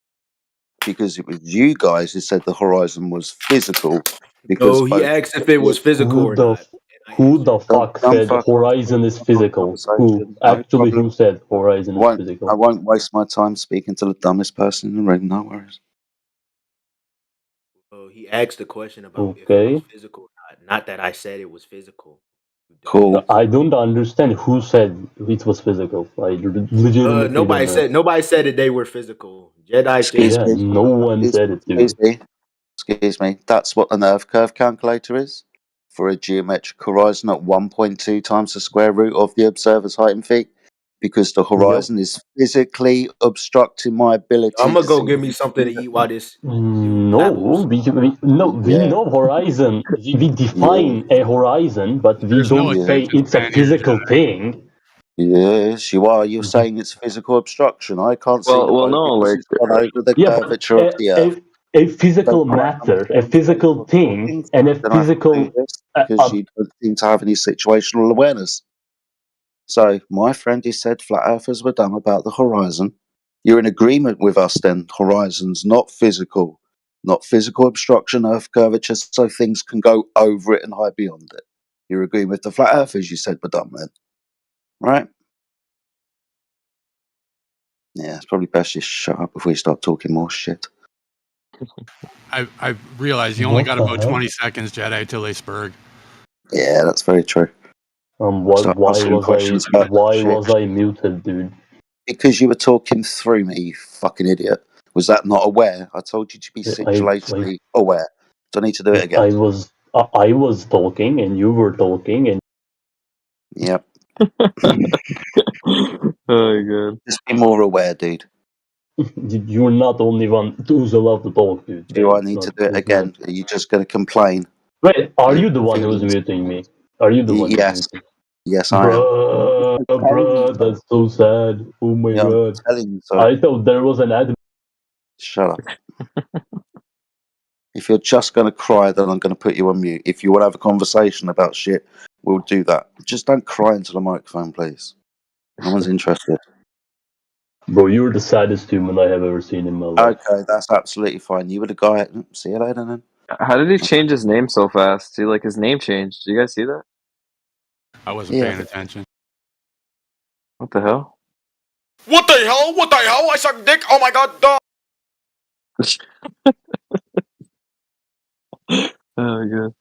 Speaker 13: Because it was you guys who said the horizon was physical. Because
Speaker 2: No, he asked if it was physical or not.
Speaker 20: Who the fuck
Speaker 13: Don't
Speaker 20: said
Speaker 13: fuck
Speaker 20: horizon is physical? Who?
Speaker 13: No
Speaker 20: Actually,
Speaker 13: problem.
Speaker 20: who said horizon is physical?
Speaker 13: I won't waste my time speaking to the dumbest person in the room. No worries.
Speaker 2: Oh, he asked the question about if it was physical or not. Not that I said it was physical.
Speaker 13: Cool.
Speaker 20: I don't understand who said it was physical. I legitimately
Speaker 2: Nobody
Speaker 20: don't know.
Speaker 2: Nobody said that they were physical. Jedi.
Speaker 13: Excuse me.
Speaker 20: No one said it, dude.
Speaker 13: Excuse me. That's what an Earth curve calculator is for a geometric horizon at 1.2 times the square root of the observer's height in feet. Because the horizon is physically obstructing my ability.
Speaker 2: I'm gonna
Speaker 13: to
Speaker 2: go
Speaker 13: see
Speaker 2: get me something to eat while this.
Speaker 20: No, we know horizon. We define a horizon, but we don't say it's a physical thing.
Speaker 13: Yes, you are. You're saying it's physical obstruction. I can't see the boat
Speaker 10: no,
Speaker 13: because it's gone over the
Speaker 20: Yeah,
Speaker 13: curvature of the Earth.
Speaker 20: a physical matter, a physical thing, and a
Speaker 13: Then I have to do
Speaker 20: physical.
Speaker 13: this because you don't seem to have any situational awareness. So, my friend, he said flat earthers were dumb about the horizon. You're in agreement with us then. Horizon's not physical. Not physical obstruction, Earth curvature, so things can go over it and hide beyond it. You're agreeing with the flat earthers, you said were dumb then. Right? Yeah, it's probably best you shut up before you start talking more shit.
Speaker 3: I realized you only got about 20 seconds, Jedi, till they spurg.
Speaker 13: Yeah, that's very true.
Speaker 20: Why was I muted, dude?
Speaker 13: Because you were talking through me, you fucking idiot. Was that not aware? I told you to be situationally aware. Do I need to do it again?
Speaker 20: I was talking and you were talking and.
Speaker 13: Yep.
Speaker 10: Oh my god.
Speaker 13: Just be more aware, dude.
Speaker 20: You're not the only one who's allowed to talk, dude.
Speaker 13: Do I need to do it again? Are you just going to complain?
Speaker 20: Wait, are you the one who's muting me? Are you the one who's muting?
Speaker 13: Yes, I am.
Speaker 20: Bruh, that's so sad. Oh my god.
Speaker 13: I'm telling you so.
Speaker 20: I thought there was an admin.
Speaker 13: Shut up. If you're just going to cry, then I'm going to put you on mute. If you want to have a conversation about shit, we'll do that. Just don't cry into the microphone, please. No one's interested.
Speaker 20: Bro, you're the saddest human I have ever seen in my life.
Speaker 13: Okay, that's absolutely fine. You were the guy. See you later then.
Speaker 10: How did he change his name so fast? See, like his name changed. Do you guys see that?
Speaker 3: I wasn't paying attention.
Speaker 10: What the hell?
Speaker 12: What the hell? What the hell? I suck dick. Oh my god, dog.
Speaker 10: Oh god.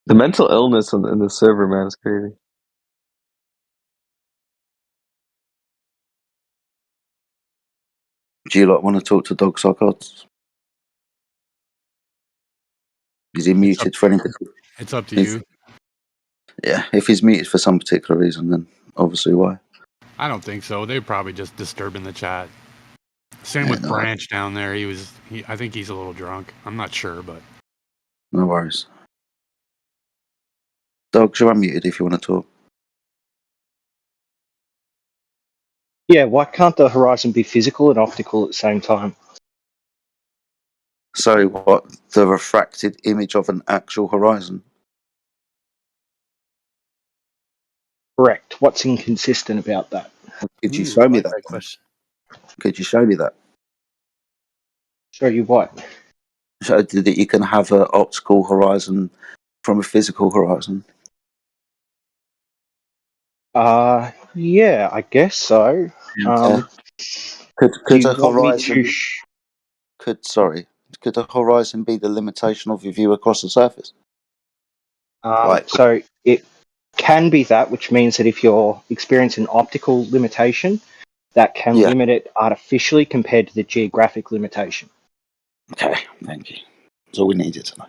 Speaker 10: The mental illness in the server, man, is crazy.
Speaker 13: Do you want to talk to Dog Psychots? Is he muted for any particular?
Speaker 3: It's up to you.
Speaker 13: Yeah, if he's muted for some particular reason, then obviously why.
Speaker 3: I don't think so. They're probably just disturbing the chat. Same with
Speaker 13: no,
Speaker 3: Branch down there. I think he's a little drunk. I'm not sure, but
Speaker 13: no worries. Dogs, you're unmuted if you want to talk.
Speaker 6: Yeah, why can't the horizon be physical and optical at the same time?
Speaker 13: So what? The refracted image of an actual horizon?
Speaker 6: Correct. What's inconsistent about that?
Speaker 13: Could you show me that?
Speaker 6: Great question.
Speaker 13: Could you show me that?
Speaker 6: Show you what?
Speaker 13: Show that you can have an optical horizon from a physical horizon.
Speaker 6: Yeah, I guess so.
Speaker 13: Could a horizon? Could a horizon be the limitation of your view across the surface?
Speaker 6: So it can be that, which means that if you're experiencing optical limitation, that can limit it artificially compared to the geographic limitation.
Speaker 13: Okay, thank you. That's all we needed to know.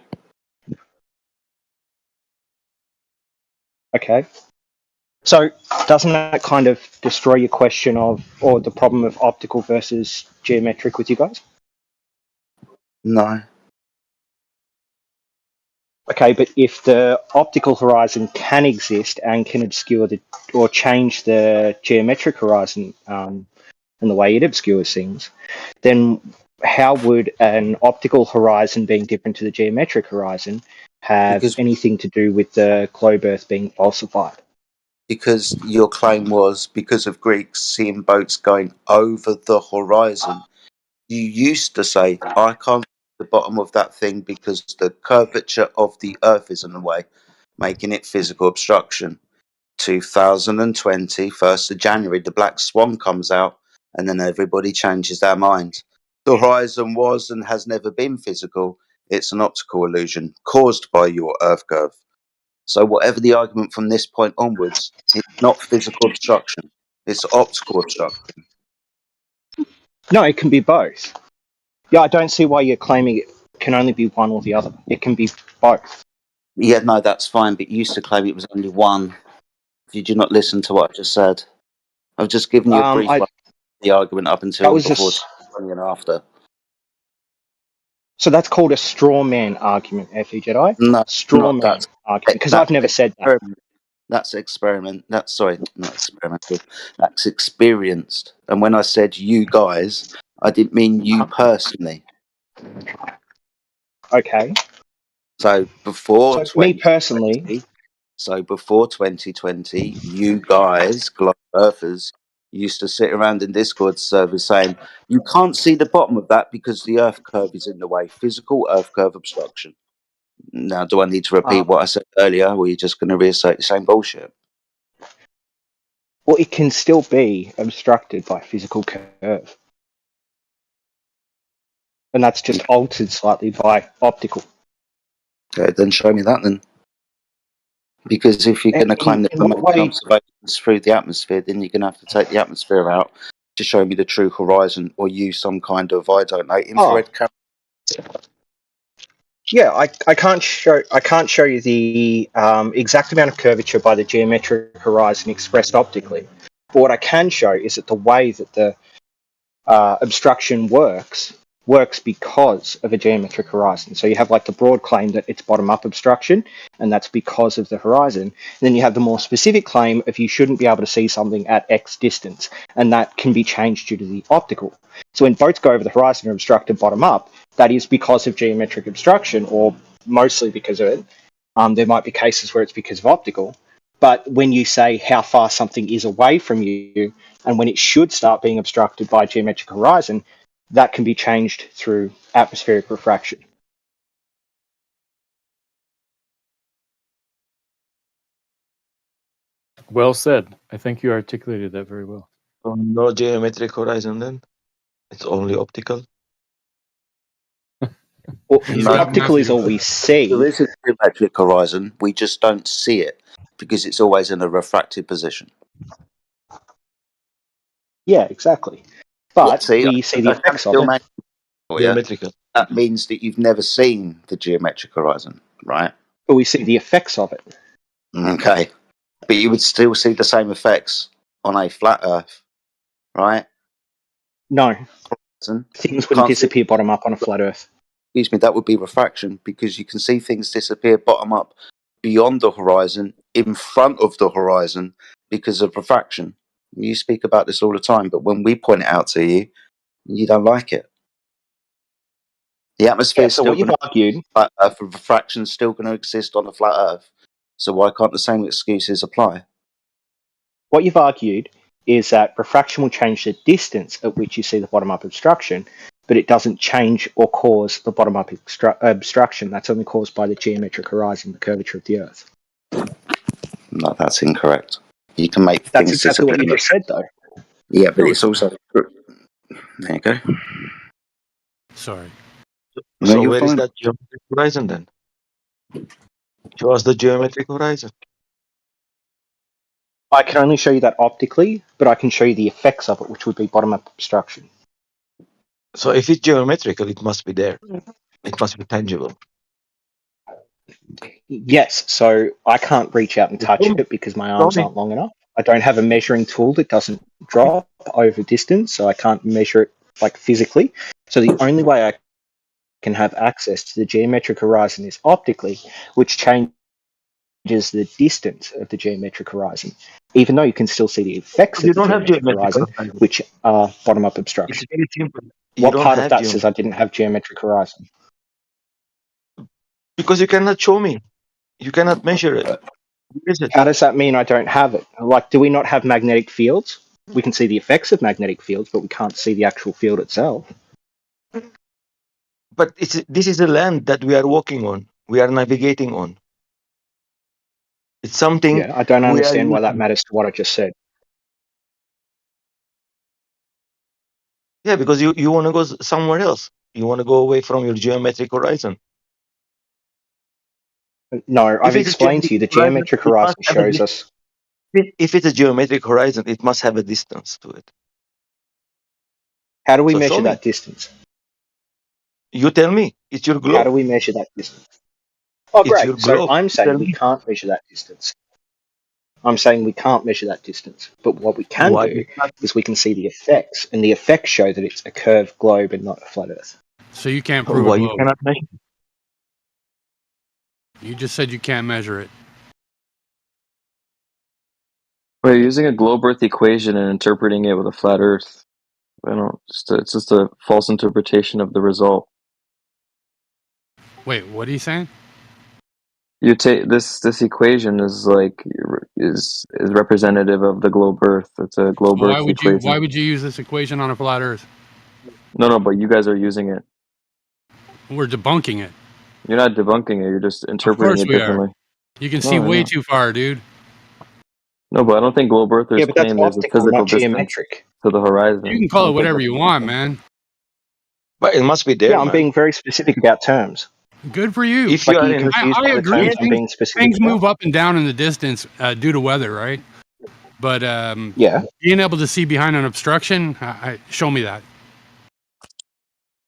Speaker 6: Okay. So doesn't that kind of destroy your question of, or the problem of optical versus geometric with you guys?
Speaker 13: No.
Speaker 6: Okay, but if the optical horizon can exist and can obscure or change the geometric horizon and the way it obscures things, then how would an optical horizon being different to the geometric horizon have anything to do with the globe Earth being falsified?
Speaker 13: Because your claim was because of Greeks seeing boats going over the horizon. You used to say, I can't see the bottom of that thing because the curvature of the Earth is in the way, making it physical obstruction. 2020, 1st of January, the Black Swan comes out, and then everybody changes their mind. The horizon was and has never been physical. It's an optical illusion caused by your Earth curve. So whatever the argument from this point onwards, it's not physical obstruction. It's optical obstruction.
Speaker 6: No, it can be both. Yeah, I don't see why you're claiming it can only be one or the other. It can be both.
Speaker 13: Yeah, no, that's fine, but you used to claim it was only one. Did you not listen to what I just said? I've just given you a brief one, the argument up until before 20 and after.
Speaker 6: So that's called a straw man argument, FE Jedi?
Speaker 13: No,
Speaker 6: straw man argument, because I've never said that.
Speaker 13: That's not experimental. That's experienced. And when I said you guys, I didn't mean you personally.
Speaker 6: Okay.
Speaker 13: So before
Speaker 6: me personally.
Speaker 13: So before 2020, you guys, globe earthers, used to sit around in Discord servers saying, you can't see the bottom of that because the Earth curve is in the way. Physical Earth curve obstruction. Now, do I need to repeat what I said earlier, or are you just going to reassert the same bullshit?
Speaker 6: Well, it can still be obstructed by physical curve. And that's just altered slightly by optical.
Speaker 13: Okay, then show me that then. Because if you're going to claim that we're making observations through the atmosphere, then you're going to have to take the atmosphere out to show me the true horizon, or use some kind of, I don't know, infrared camera.
Speaker 6: Yeah, I can't show you the exact amount of curvature by the geometric horizon expressed optically. But what I can show is that the way that the obstruction works because of a geometric horizon. So you have like the broad claim that it's bottom-up obstruction, and that's because of the horizon. And then you have the more specific claim of you shouldn't be able to see something at X distance, and that can be changed due to the optical. So when boats go over the horizon and are obstructed bottom-up, that is because of geometric obstruction, or mostly because of it. There might be cases where it's because of optical, But when you say how far something is away from you and when it should start being obstructed by a geometric horizon, that can be changed through atmospheric refraction.
Speaker 4: Well said. I think you articulated that very well.
Speaker 5: No geometric horizon then? It's only optical?
Speaker 6: Well, if optical is all we see...
Speaker 13: There is a geometric horizon, we just don't see it because it's always in a refracted position.
Speaker 6: Yeah, exactly. But
Speaker 13: see,
Speaker 6: we see the effects of it.
Speaker 13: Geometrical. That means that you've never seen the geometric horizon, right?
Speaker 6: But we see the effects of it.
Speaker 13: Okay. But you would still see the same effects on a flat Earth, right?
Speaker 6: No. Things wouldn't disappear bottom up on a flat Earth.
Speaker 13: Excuse me, that would be refraction because you can see things disappear bottom up beyond the horizon, in front of the horizon, because of refraction. You speak about this all the time, but when we point it out to you, you don't like it. The atmosphere is still going to
Speaker 6: argued,
Speaker 13: flat Earth, and refraction is still going to exist on a flat Earth. So why can't the same excuses apply?
Speaker 6: What you've argued is that refraction will change the distance at which you see the bottom-up obstruction, but it doesn't change or cause the bottom-up obstruction. That's only caused by the geometric horizon, the curvature of the Earth.
Speaker 13: No, that's incorrect. You can make
Speaker 6: That's
Speaker 13: things
Speaker 6: exactly what you
Speaker 13: disappear.
Speaker 6: just said, though.
Speaker 13: Yeah, but it's also... There you go.
Speaker 3: Sorry.
Speaker 13: No,
Speaker 5: So
Speaker 13: you're
Speaker 5: where is
Speaker 13: fine.
Speaker 5: that geometric horizon then? Show us the geometric horizon.
Speaker 6: I can only show you that optically, but I can show you the effects of it, which would be bottom-up obstruction.
Speaker 5: So if it's geometrical, it must be there. It must be tangible.
Speaker 6: Yes, so I can't reach out and touch it because my arms aren't long enough. I don't have a measuring tool that doesn't drop over distance, so I can't measure it like physically. So the only way I can have access to the geometric horizon is optically, which changes the distance of the geometric horizon, even though you can still see the effects
Speaker 5: You
Speaker 6: of the
Speaker 5: don't have
Speaker 6: geometric
Speaker 5: geometrical
Speaker 6: horizon,
Speaker 5: horizon.
Speaker 6: which are bottom-up obstruction.
Speaker 5: It's very simple. You
Speaker 6: What
Speaker 5: don't
Speaker 6: part of
Speaker 5: have
Speaker 6: that says I didn't have geometric horizon?
Speaker 5: Because you cannot show me. You cannot measure it. Where is it?
Speaker 6: How does that mean I don't have it? Like, do we not have magnetic fields? We can see the effects of magnetic fields, but we can't see the actual field itself.
Speaker 5: But this is a land that we are walking on. We are navigating on. It's something
Speaker 6: Yeah, I don't
Speaker 5: we are
Speaker 6: understand why that
Speaker 5: using.
Speaker 6: matters to what I just said.
Speaker 5: Yeah, because you want to go somewhere else. You want to go away from your geometric horizon.
Speaker 6: No,
Speaker 5: If
Speaker 6: I've
Speaker 5: it's a
Speaker 6: explained to you the geometric
Speaker 5: it must
Speaker 6: horizon
Speaker 5: have a
Speaker 6: shows us.
Speaker 5: If it's a geometric horizon, it must have a distance to it.
Speaker 6: How do we
Speaker 5: So show
Speaker 6: measure
Speaker 5: me.
Speaker 6: that distance?
Speaker 5: You tell me. It's your
Speaker 6: How do
Speaker 5: globe.
Speaker 6: we measure that distance? Oh,
Speaker 5: It's your
Speaker 6: great. So
Speaker 5: globe.
Speaker 6: I'm
Speaker 5: Tell
Speaker 6: saying we
Speaker 5: me.
Speaker 6: can't measure that distance. I'm saying we can't measure that distance. But what we can
Speaker 5: Why
Speaker 6: do is we can see the effects, and the effects show that it's a curved globe and not a flat Earth.
Speaker 3: So you can't prove a
Speaker 5: Why you
Speaker 3: globe.
Speaker 5: cannot measure?
Speaker 3: You just said you can't measure it.
Speaker 10: We're using a globe Earth equation and interpreting it with a flat Earth. It's just a false interpretation of the result.
Speaker 3: Wait, what are you saying?
Speaker 10: You take this equation is representative of the globe Earth. It's a globe
Speaker 3: Why
Speaker 10: Earth
Speaker 3: would you
Speaker 10: equation.
Speaker 3: use this equation on a flat Earth?
Speaker 10: No, but you guys are using it.
Speaker 3: We're debunking it.
Speaker 10: You're not debunking it. You're just
Speaker 3: Of
Speaker 10: interpreting
Speaker 3: course
Speaker 10: it
Speaker 3: we are.
Speaker 10: differently.
Speaker 3: You can
Speaker 10: No,
Speaker 3: see
Speaker 10: I
Speaker 3: way
Speaker 10: know.
Speaker 3: too far, dude.
Speaker 10: No, but I don't think globe Earthers
Speaker 6: Yeah, but that's
Speaker 10: claim there's a
Speaker 6: optical,
Speaker 10: physical
Speaker 6: not
Speaker 10: distance
Speaker 6: geometric.
Speaker 10: to the horizon.
Speaker 3: You can
Speaker 10: I
Speaker 3: call it
Speaker 10: don't think
Speaker 3: whatever
Speaker 10: that's
Speaker 3: you
Speaker 10: what
Speaker 3: want,
Speaker 10: they're saying.
Speaker 3: man.
Speaker 5: But it must be there,
Speaker 6: Yeah, I'm
Speaker 5: man.
Speaker 6: being very specific about terms.
Speaker 3: Good for you.
Speaker 5: If you
Speaker 6: Like, are
Speaker 5: are
Speaker 6: you
Speaker 5: in
Speaker 6: confused by
Speaker 3: I
Speaker 6: the
Speaker 3: agree.
Speaker 6: terms I'm being specific
Speaker 3: Things
Speaker 6: about?
Speaker 3: move up and down in the distance due to weather, right? But
Speaker 6: Yeah.
Speaker 3: being able to see behind an obstruction, show me that.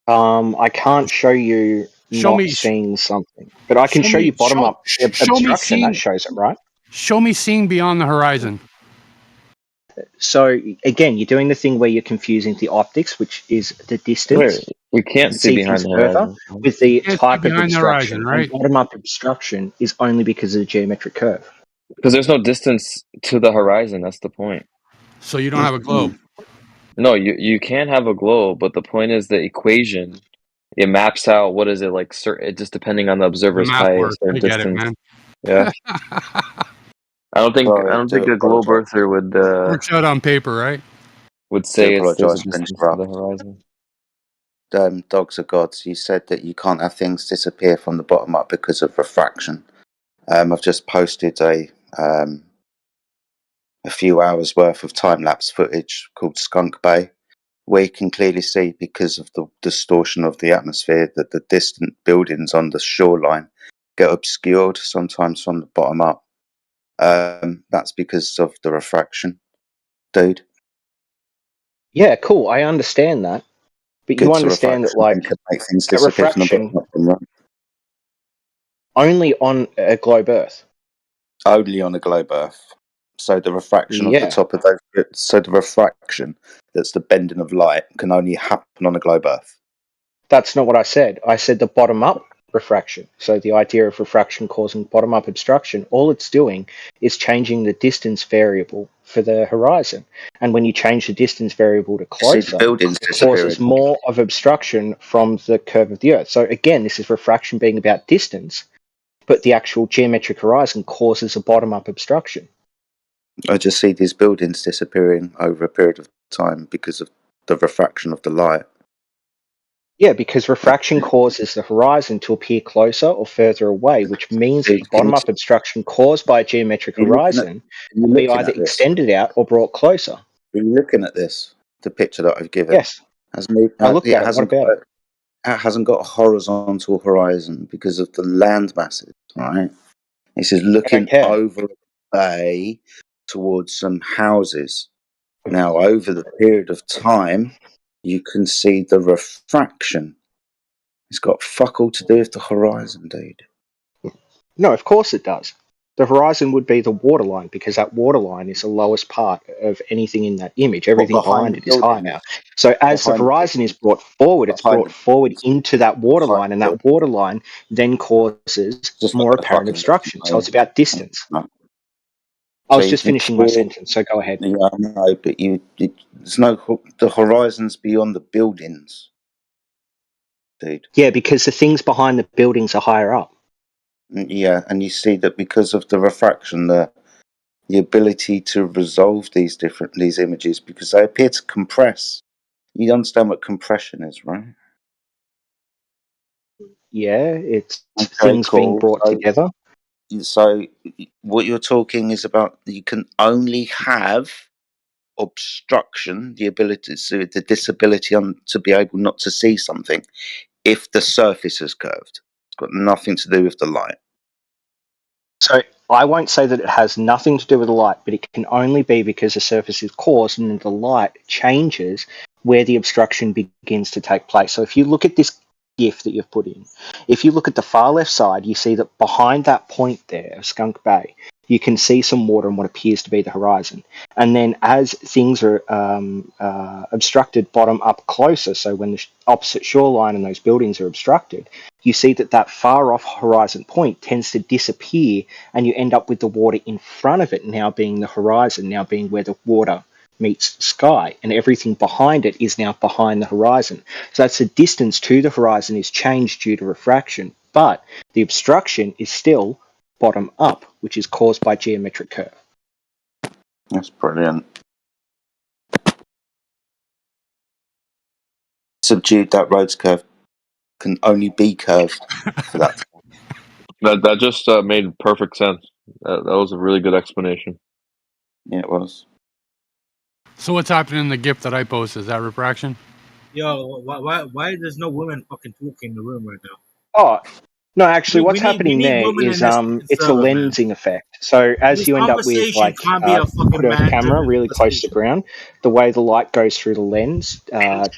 Speaker 6: I can't show you
Speaker 3: Show
Speaker 6: not
Speaker 3: me.
Speaker 6: seeing something, but I can show you bottom up
Speaker 3: Show me
Speaker 6: obstruction. That
Speaker 3: seeing.
Speaker 6: shows it, right?
Speaker 3: Show me seeing beyond the horizon.
Speaker 6: So again, you're doing the thing where you're confusing the optics, which is the distance.
Speaker 10: We
Speaker 6: You
Speaker 10: can't
Speaker 6: can
Speaker 10: see
Speaker 6: see
Speaker 10: behind
Speaker 6: things
Speaker 10: the
Speaker 6: further
Speaker 10: horizon.
Speaker 6: with the
Speaker 3: Can't see
Speaker 6: type of
Speaker 3: behind the horizon,
Speaker 6: obstruction, and
Speaker 3: right?
Speaker 6: bottom up obstruction is only because of the geometric curve.
Speaker 10: Because there's no distance to the horizon. That's the point.
Speaker 3: So you don't have a globe.
Speaker 10: No, you can have a globe, but the point is the equation. It maps out what is it like? Certain, just depending on the observer's
Speaker 3: Math
Speaker 10: height,
Speaker 3: work.
Speaker 10: their
Speaker 3: I get it,
Speaker 10: distance.
Speaker 3: man.
Speaker 10: Yeah. I don't
Speaker 13: Sorry,
Speaker 10: think
Speaker 13: do
Speaker 10: a globe
Speaker 13: apologise.
Speaker 10: earther
Speaker 3: Works out on paper, right?
Speaker 10: would
Speaker 13: Do
Speaker 10: say there's a
Speaker 13: apologise for
Speaker 10: distance to the
Speaker 13: interrupt.
Speaker 10: horizon.
Speaker 13: Dogs are gods. You said that you can't have things disappear from the bottom up because of refraction. I've just posted a few hours worth of time lapse footage called Skunk Bay, where you can clearly see, because of the distortion of the atmosphere, that the distant buildings on the shoreline get obscured sometimes from the bottom up. That's because of the refraction, dude.
Speaker 6: Yeah, cool. I understand that, but you
Speaker 13: Good, so
Speaker 6: understand that,
Speaker 13: refraction
Speaker 6: like,
Speaker 13: then can make things
Speaker 6: that
Speaker 13: disappear from the
Speaker 6: refraction
Speaker 13: bottom up, right?
Speaker 6: only on a globe Earth.
Speaker 13: Only on a globe Earth. So the refraction of the
Speaker 6: Yeah,
Speaker 13: top of those, so the refraction, that's the bending of light, can only happen on a globe Earth.
Speaker 6: that's not what I said. I said the bottom up refraction. So the idea of refraction causing bottom up obstruction, all it's doing is changing the distance variable for the horizon. And when you change the distance variable to
Speaker 13: You see the
Speaker 6: closer,
Speaker 13: buildings
Speaker 6: it causes
Speaker 13: disappearing.
Speaker 6: more of obstruction from the curve of the Earth. So again, this is refraction being about distance, but the actual geometric horizon causes a bottom up obstruction.
Speaker 13: I just see these buildings disappearing over a period of time because of the refraction of the light.
Speaker 6: Yeah, because refraction causes the horizon to appear closer or further away, which means that the
Speaker 13: Can
Speaker 6: bottom up obstruction caused by a geometric
Speaker 13: you looking at?
Speaker 6: horizon
Speaker 13: Are you
Speaker 6: can be
Speaker 13: looking
Speaker 6: either
Speaker 13: at this?
Speaker 6: extended out or brought closer.
Speaker 13: Are you looking at this? The picture that I've given
Speaker 6: Yes, I looked
Speaker 13: it
Speaker 6: at it. What
Speaker 13: hasn't
Speaker 6: about
Speaker 13: got
Speaker 6: it?
Speaker 13: it hasn't got a horizontal horizon because of the land masses, right? This is
Speaker 6: I don't
Speaker 13: looking
Speaker 6: care.
Speaker 13: over a bay towards some houses. Now, over the period of time, you can see the refraction. It's got fuck all to do with the horizon, dude.
Speaker 6: No, of course it does. The horizon would be the waterline because that waterline is the lowest part of anything in that image.
Speaker 13: What,
Speaker 6: Everything
Speaker 13: behind
Speaker 6: behind
Speaker 13: the
Speaker 6: it is higher
Speaker 13: building?
Speaker 6: now. So as the
Speaker 13: Behind the
Speaker 6: horizon is brought forward, it's
Speaker 13: behind
Speaker 6: brought
Speaker 13: the
Speaker 6: forward into that
Speaker 13: behind
Speaker 6: waterline, and
Speaker 13: the building.
Speaker 6: that waterline then causes
Speaker 13: Just
Speaker 6: more
Speaker 13: like the
Speaker 6: apparent
Speaker 13: fucking
Speaker 6: obstruction. So it's about distance.
Speaker 13: no.
Speaker 6: I
Speaker 13: So
Speaker 6: was
Speaker 13: you
Speaker 6: just
Speaker 13: can
Speaker 6: finishing my
Speaker 13: clearly,
Speaker 6: sentence, so go ahead.
Speaker 13: yeah, I know, but there's no the horizons beyond the buildings, dude.
Speaker 6: Yeah, because the things behind the buildings are higher up.
Speaker 13: Yeah, and you see that because of the refraction, the ability to resolve these images, because they appear to compress. You understand what compression is, right?
Speaker 6: Yeah, it's
Speaker 13: Okay,
Speaker 6: things being
Speaker 13: cool.
Speaker 6: brought together.
Speaker 13: So what you're talking is about, you can only have obstruction, the ability, so the disability to be able not to see something, if the surface is curved. It's got nothing to do with the light.
Speaker 6: So I won't say that it has nothing to do with the light, but it can only be because the surface is coarse and the light changes where the obstruction begins to take place. So if you look at this GIF that you've put in, if you look at the far left side, you see that behind that point there of Skunk Bay, you can see some water and what appears to be the horizon. And then as things are obstructed bottom up closer, so when the opposite shoreline and those buildings are obstructed, you see that that far off horizon point tends to disappear, and you end up with the water in front of it now being the horizon, now being where the water meets the sky, and everything behind it is now behind the horizon. So that's the distance to the horizon is changed due to refraction, but the obstruction is still bottom up, which is caused by geometric curve.
Speaker 13: That's brilliant. Subdued, that Rhodes curve can only be curved for that.
Speaker 17: That just made perfect sense. That was a really good explanation.
Speaker 13: Yeah, it was.
Speaker 3: So what's happening in the GIF that I posted? Is that refraction?
Speaker 18: Yo, why there's no women fucking talking in the room right now?
Speaker 6: Oh, no, actually, what's
Speaker 18: We
Speaker 6: happening
Speaker 18: need
Speaker 6: there
Speaker 18: women
Speaker 6: is
Speaker 18: in this fucking
Speaker 6: it's a
Speaker 18: server, man.
Speaker 6: lensing effect. So as
Speaker 18: This
Speaker 6: you end up with,
Speaker 18: conversation
Speaker 6: like,
Speaker 18: can't be a
Speaker 6: put
Speaker 18: fucking
Speaker 6: a camera
Speaker 18: man-driven
Speaker 6: really close to the
Speaker 18: conversation.
Speaker 6: ground, the way the light goes through the lens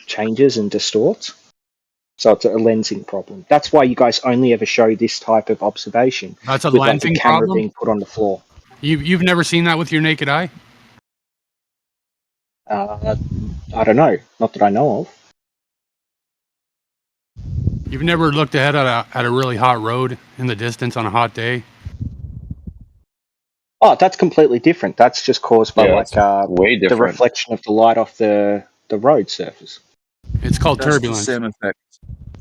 Speaker 6: changes and distorts. So it's a lensing problem. That's why you guys only ever show this type of observation
Speaker 3: That's a
Speaker 6: with, like, the
Speaker 3: lensing
Speaker 6: camera
Speaker 3: problem?
Speaker 6: being put on the floor.
Speaker 3: You've never seen that with your naked eye?
Speaker 6: I don't know. Not that I know of.
Speaker 3: You've never looked ahead at a really hot road in the distance on a hot day?
Speaker 6: Oh, that's completely different. That's just caused by,
Speaker 17: Yeah,
Speaker 6: like,
Speaker 17: it's way
Speaker 6: the
Speaker 17: different.
Speaker 6: reflection of the light off the road surface.
Speaker 3: It's called
Speaker 22: That's
Speaker 3: turbulence.
Speaker 22: the same effect.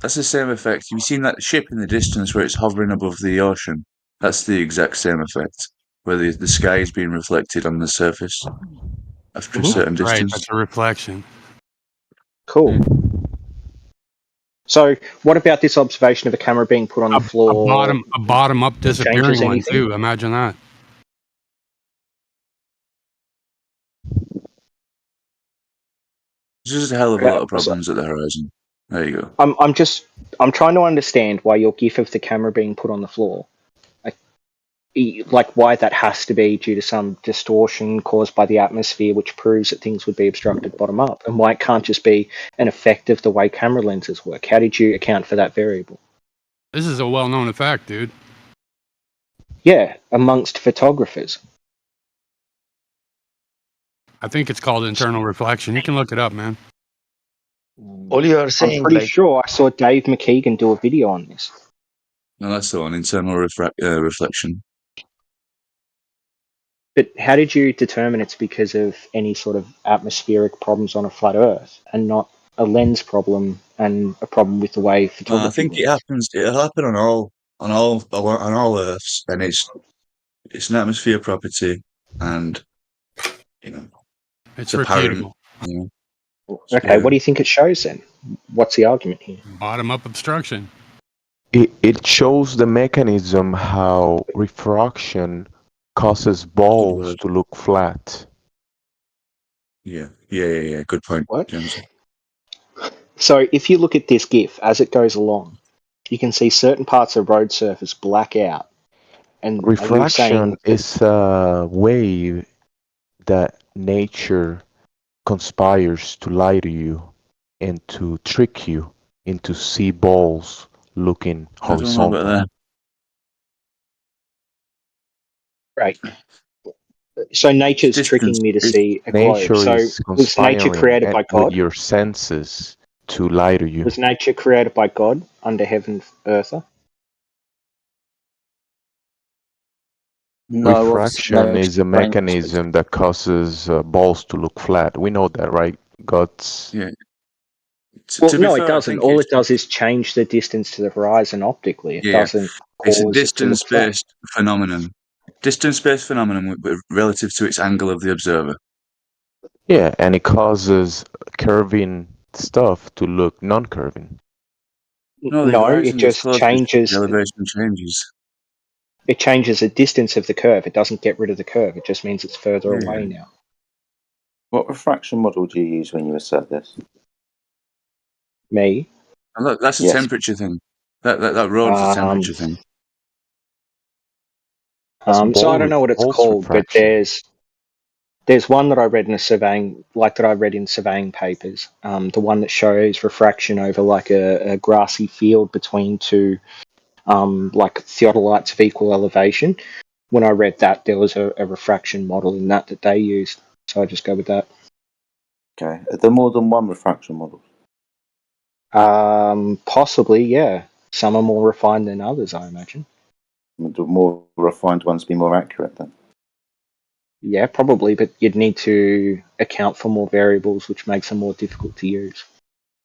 Speaker 22: That's the same effect. You've seen that ship in the distance where it's hovering above the ocean. That's the exact same effect. where the sky is being reflected on the surface after a certain
Speaker 3: Right,
Speaker 22: distance.
Speaker 3: that's a reflection.
Speaker 6: Cool. So, what about this observation of a camera being put on the floor?
Speaker 3: A bottom up disappearing one
Speaker 6: anything?
Speaker 3: too. Imagine that.
Speaker 22: There's just a hell of a lot of problems at the horizon. There you go.
Speaker 6: I'm trying to understand why your GIF of the camera being put on the floor, like why that has to be due to some distortion caused by the atmosphere, which proves that things would be obstructed bottom up, and why it can't just be an effect of the way camera lenses work. How did you account for that variable?
Speaker 3: This is a well-known fact, dude.
Speaker 6: Yeah, amongst photographers.
Speaker 3: I think it's called internal reflection. You can look it up, man.
Speaker 5: All you are saying,
Speaker 6: I'm pretty sure I saw Dave McKeegan do a video on this.
Speaker 22: No, that's the one, internal reflection.
Speaker 6: But how did you determine it's because of any sort of atmospheric problems on a flat Earth and not a lens problem and a problem with the way photography
Speaker 22: I think
Speaker 6: works?
Speaker 22: it happens. It'll happen on all Earths, and it's an atmosphere property, and
Speaker 3: it's
Speaker 22: apparent.
Speaker 3: repeatable.
Speaker 6: Okay, what do you think it shows then? What's the argument here?
Speaker 3: Bottom up obstruction.
Speaker 9: It shows the mechanism how refraction causes balls to look flat.
Speaker 22: Yeah. Good point, James.
Speaker 6: So if you look at this GIF as it goes along, you can see certain parts of road surface black out. And
Speaker 9: Refraction is a way that nature conspires to lie to you and to trick you into see balls looking horizontal.
Speaker 22: I don't know about that.
Speaker 6: Right. So nature's tricking me to see a globe.
Speaker 9: Nature
Speaker 6: So
Speaker 9: is
Speaker 6: was nature created by God?
Speaker 9: with your senses to lie to you.
Speaker 6: Was nature created by God under heaven, earther?
Speaker 9: Refraction is a mechanism that causes balls to look flat. We know that, right? God's.
Speaker 22: Yeah.
Speaker 6: Well, no, it doesn't. All it does is change the distance to the horizon optically. It doesn't cause
Speaker 22: it's a
Speaker 6: it to look flat.
Speaker 22: distance-based phenomenon. Distance-based phenomenon relative to its angle of the observer.
Speaker 9: Yeah, and it causes curving stuff to look non-curving.
Speaker 6: No, it just changes.
Speaker 22: The elevation changes.
Speaker 6: It changes the distance of the curve. It doesn't get rid of the curve. It just means it's further away now.
Speaker 13: What refraction model do you use when you assess this?
Speaker 6: Me?
Speaker 22: And look, that's a temperature thing. That road's a temperature thing.
Speaker 6: So I don't know what it's called, but there's one that I read in surveying papers. The one that shows refraction over like a grassy field between two like theodolites of equal elevation. When I read that, there was a refraction model in that they used. So I just go with that.
Speaker 13: Okay. Are there more than one refraction model?
Speaker 6: Possibly, yeah. Some are more refined than others, I imagine.
Speaker 13: Would the more refined ones be more accurate then?
Speaker 6: Yeah, probably, but you'd need to account for more variables, which makes them more difficult to use.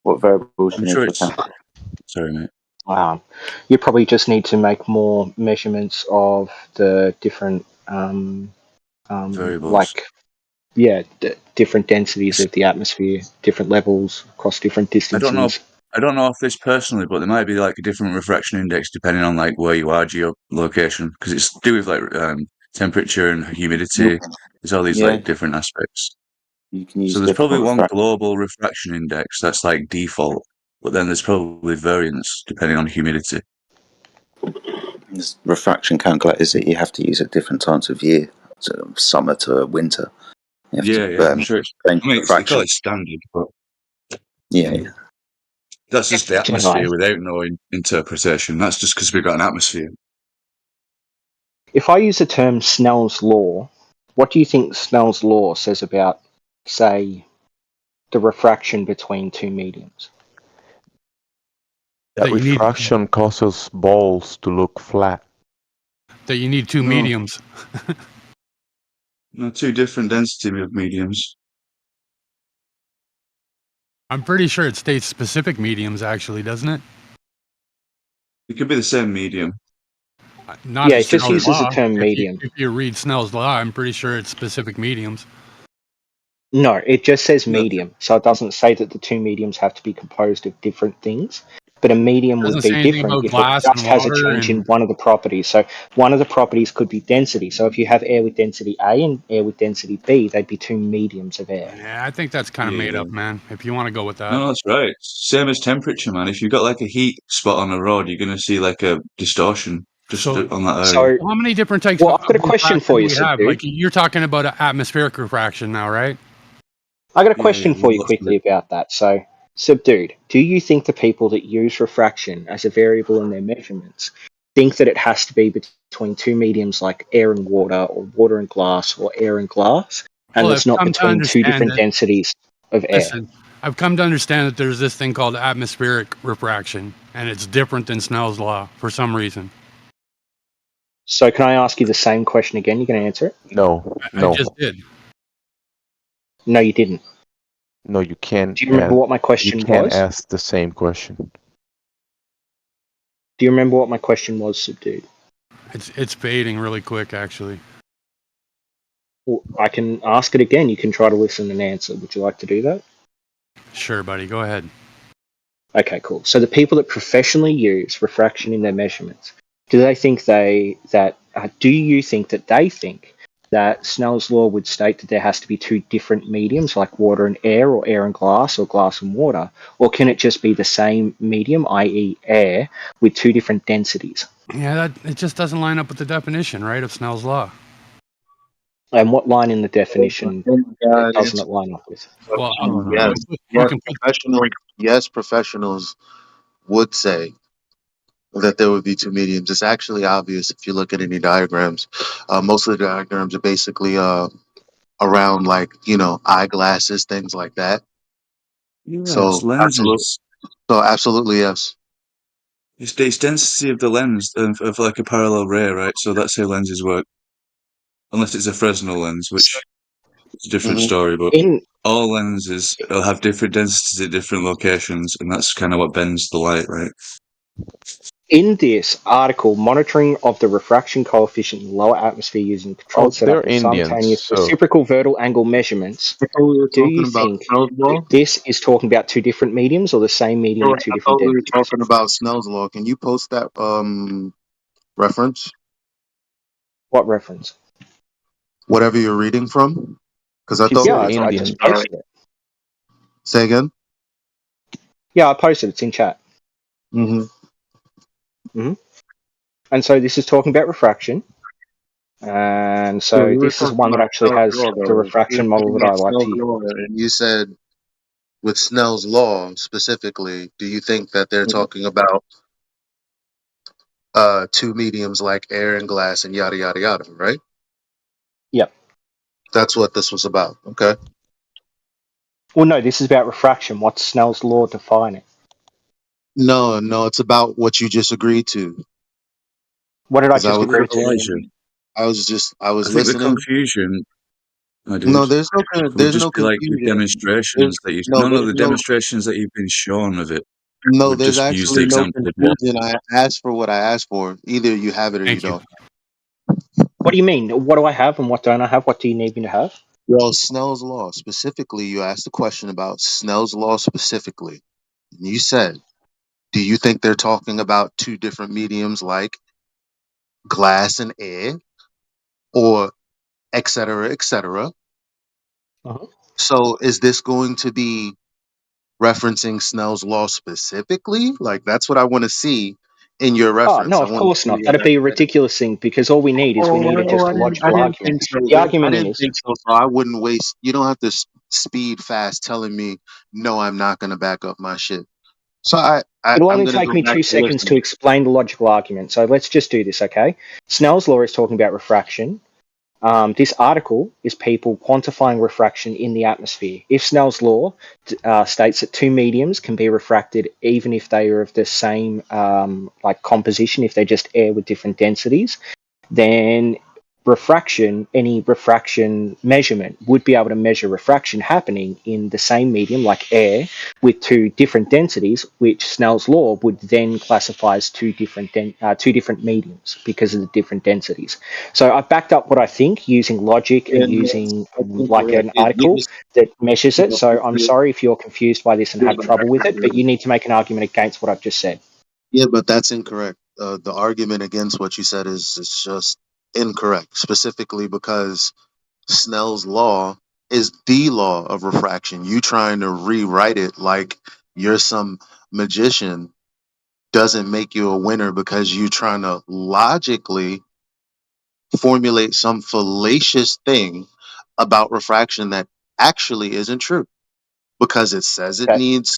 Speaker 13: What variables do you need to account?
Speaker 22: Sorry, mate.
Speaker 6: You probably just need to make more measurements of the different,
Speaker 22: variables.
Speaker 6: different densities of the atmosphere, different levels across different distances.
Speaker 22: I don't know if this personally, but there might be like a different refraction index depending on like where you are, geolocation, because it's to do with like temperature and humidity. There's all these like different aspects.
Speaker 13: You can use
Speaker 22: so there's probably one global refraction index that's like default, but then there's probably variance depending on humidity.
Speaker 13: This refraction calculators that you have to use at different times of year, so summer to winter.
Speaker 22: I'm sure it's. I mean, they call it standard, but that's just the atmosphere without no interpretation. That's just because we've got an atmosphere.
Speaker 6: If I use the term Snell's law, what do you think Snell's law says about, say, the refraction between two mediums?
Speaker 9: That refraction causes balls to look flat.
Speaker 3: That you need two mediums.
Speaker 22: No, two different density mediums.
Speaker 3: I'm pretty sure it states specific mediums, actually, doesn't it?
Speaker 22: It could be the same medium.
Speaker 3: Not
Speaker 6: Yeah, it just
Speaker 3: Snell's
Speaker 6: uses the
Speaker 3: law.
Speaker 6: term medium.
Speaker 3: If you read Snell's law, I'm pretty sure it's specific mediums.
Speaker 6: No, it just says
Speaker 3: No.
Speaker 6: medium, so it doesn't say that the two mediums have to be composed of different things. But a medium
Speaker 3: It
Speaker 6: would
Speaker 3: doesn't
Speaker 6: be
Speaker 3: say anything
Speaker 6: different
Speaker 3: about
Speaker 6: if it
Speaker 3: glass and
Speaker 6: just has a
Speaker 3: water
Speaker 6: change in
Speaker 3: and
Speaker 6: one of the properties. So one of the properties could be density. So if you have air with density A and air with density B, they'd be two mediums of air.
Speaker 3: yeah, I think that's kind of made up, man. If you want to go with that.
Speaker 22: No, that's right. Same as temperature, man. If you've got like a heat spot on a rod, you're going to see like a distortion just
Speaker 3: So-
Speaker 22: on that area.
Speaker 6: So
Speaker 3: How many different types
Speaker 6: well,
Speaker 3: of
Speaker 6: I've got a question
Speaker 3: refraction
Speaker 6: for
Speaker 3: do
Speaker 6: you,
Speaker 3: we have?
Speaker 6: Subdued.
Speaker 3: Like you're talking about atmospheric refraction now, right?
Speaker 6: I got a question
Speaker 22: yeah,
Speaker 6: for you
Speaker 22: lots of
Speaker 6: quickly
Speaker 22: it.
Speaker 6: about that. So, Subdued, do you think the people that use refraction as a variable in their measurements think that it has to be between two mediums like air and water, or water and glass, or air and glass, and
Speaker 3: Well,
Speaker 6: it's
Speaker 3: I've
Speaker 6: not
Speaker 3: come to
Speaker 6: between two
Speaker 3: understand
Speaker 6: different
Speaker 3: that.
Speaker 6: densities of air?
Speaker 3: Listen, I've come to understand that there's this thing called atmospheric refraction, and it's different than Snell's law for some reason.
Speaker 6: So, can I ask you the same question again? You going to answer it?
Speaker 9: No,
Speaker 3: I
Speaker 9: no,
Speaker 3: just did.
Speaker 6: No, you didn't.
Speaker 9: no. You can't.
Speaker 6: Do you remember what my
Speaker 9: You
Speaker 6: question
Speaker 9: can't
Speaker 6: was?
Speaker 9: ask the same question.
Speaker 6: Do you remember what my question was, Subdued?
Speaker 3: It's fading really quick, actually.
Speaker 6: Well, I can ask it again. You can try to listen and answer. Would you like to do that?
Speaker 3: Sure, buddy. Go ahead.
Speaker 6: Okay, cool. So the people that professionally use refraction in their measurements, do you think that they think that Snell's law would state that there has to be two different mediums like water and air, or air and glass, or glass and water, or can it just be the same medium, i.e. air, with two different densities?
Speaker 3: Yeah, it just doesn't line up with the definition, right, of Snell's law.
Speaker 6: And what line in the definition doesn't it line up with?
Speaker 3: Well,
Speaker 13: Yes,
Speaker 3: we
Speaker 13: yes,
Speaker 3: can put
Speaker 13: professionals would say that there would be two mediums. It's actually obvious if you look at any diagrams. Most of the diagrams are basically around like eyeglasses, things like that.
Speaker 22: Yeah,
Speaker 13: So
Speaker 22: it's lenses.
Speaker 13: absolutely yes.
Speaker 22: It's density of the lens of like a parallel ray, right? So that's how lenses work. Unless it's a Fresnel lens, which is a different story. But all lenses will have different densities at different locations, and that's kind of what bends the light, right?
Speaker 6: In this article, monitoring of the refraction coefficient in the lower atmosphere using a controlled setup
Speaker 9: they're
Speaker 6: of
Speaker 9: Indians,
Speaker 6: simultaneous
Speaker 9: so
Speaker 6: reciprocal vertical angle measurements.
Speaker 13: I thought we were
Speaker 6: Do
Speaker 13: talking
Speaker 6: you
Speaker 13: about
Speaker 6: think
Speaker 13: Snell's law.
Speaker 6: this is talking about two different mediums or the same medium with two
Speaker 13: I
Speaker 6: different
Speaker 13: thought we were
Speaker 6: densities?
Speaker 13: talking about Snell's law. Can you post that reference?
Speaker 6: What reference?
Speaker 13: Whatever you're reading from, because I
Speaker 9: he
Speaker 13: thought we
Speaker 9: said
Speaker 13: were
Speaker 6: Yeah, I
Speaker 13: talking
Speaker 6: just
Speaker 9: Indian.
Speaker 13: about.
Speaker 6: posted it.
Speaker 13: Say again.
Speaker 6: Yeah, I posted it. It's in chat.
Speaker 13: Mm-hmm.
Speaker 6: And so this is talking about refraction. And
Speaker 13: Yeah,
Speaker 6: so
Speaker 13: we were
Speaker 6: this is
Speaker 13: talking
Speaker 6: one that
Speaker 13: about
Speaker 6: actually
Speaker 13: Snell's
Speaker 6: has
Speaker 13: law,
Speaker 6: the
Speaker 13: though. We were
Speaker 6: refraction model
Speaker 13: talking
Speaker 6: that I
Speaker 13: about
Speaker 6: like to
Speaker 13: Snell's
Speaker 6: use.
Speaker 13: law, and you said with Snell's law specifically, do you think that they're talking about two mediums like air and glass and yada yada yada, right?
Speaker 6: Yep.
Speaker 13: That's what this was about. Okay.
Speaker 6: Well, no, this is about refraction. What's Snell's law defining?
Speaker 13: No, it's about what you just agreed to.
Speaker 6: What did I
Speaker 13: Because
Speaker 6: just agree to?
Speaker 22: Elijah,
Speaker 13: I was
Speaker 22: I think the
Speaker 13: listening.
Speaker 22: confusion,
Speaker 13: No,
Speaker 22: dude,
Speaker 13: there's
Speaker 22: would
Speaker 13: no
Speaker 22: just be like the
Speaker 13: confusion.
Speaker 22: demonstrations that you.
Speaker 13: There's
Speaker 22: The demonstrations that you've been shown of it
Speaker 13: no,
Speaker 22: would
Speaker 13: there's
Speaker 22: just use the
Speaker 13: actually no
Speaker 22: example of what.
Speaker 13: confusion. I asked for what I asked for. Either you have it or you
Speaker 3: Thank you.
Speaker 13: don't.
Speaker 6: What do you mean? What do I have and what don't I have? What do you need me to have?
Speaker 13: Well, Snell's law specifically. You asked a question about Snell's law specifically, and you said, "Do you think they're talking about two different mediums like glass and air, or et cetera, et cetera?"
Speaker 6: Uh-huh.
Speaker 13: So, is this going to be referencing Snell's law specifically? Like, that's what I want to see in your
Speaker 6: Oh,
Speaker 13: reference.
Speaker 6: no,
Speaker 13: I
Speaker 6: of
Speaker 13: want to
Speaker 6: course
Speaker 13: see
Speaker 6: not.
Speaker 13: where
Speaker 6: That'd
Speaker 13: that.
Speaker 6: be a ridiculous thing because all we need is just a
Speaker 13: I
Speaker 6: logical
Speaker 13: didn't
Speaker 6: argument.
Speaker 13: think so.
Speaker 6: The
Speaker 13: I
Speaker 6: argument
Speaker 13: didn't
Speaker 6: is,
Speaker 13: think so. So I wouldn't waste. You don't have to speed fast telling me no. I'm not going to back up my shit. So
Speaker 6: it'll
Speaker 13: I'm
Speaker 6: only
Speaker 13: going to
Speaker 6: take
Speaker 13: go
Speaker 6: me
Speaker 13: back
Speaker 6: 2 seconds
Speaker 13: to
Speaker 6: to explain the logical argument. So let's just do this, okay? Snell's law is talking about refraction. This article is people quantifying refraction in the atmosphere. If Snell's law states that two mediums can be refracted even if they are of the same composition, if they're just air with different densities, then refraction, any refraction measurement would be able to measure refraction happening in the same medium, like air, with two different densities, which Snell's law would then classify as two different mediums because of the different densities. So I've backed up what I think using logic and using like an article that measures it. So I'm sorry if you're confused by this and have trouble with it, but you need to make an argument against what I've just said.
Speaker 16: Yeah, but that's incorrect. The argument against what you said is just incorrect, specifically because Snell's law is the law of refraction. You trying to rewrite it like you're some magician doesn't make you a winner because you trying to logically formulate some fallacious thing about refraction that actually isn't true because it says it needs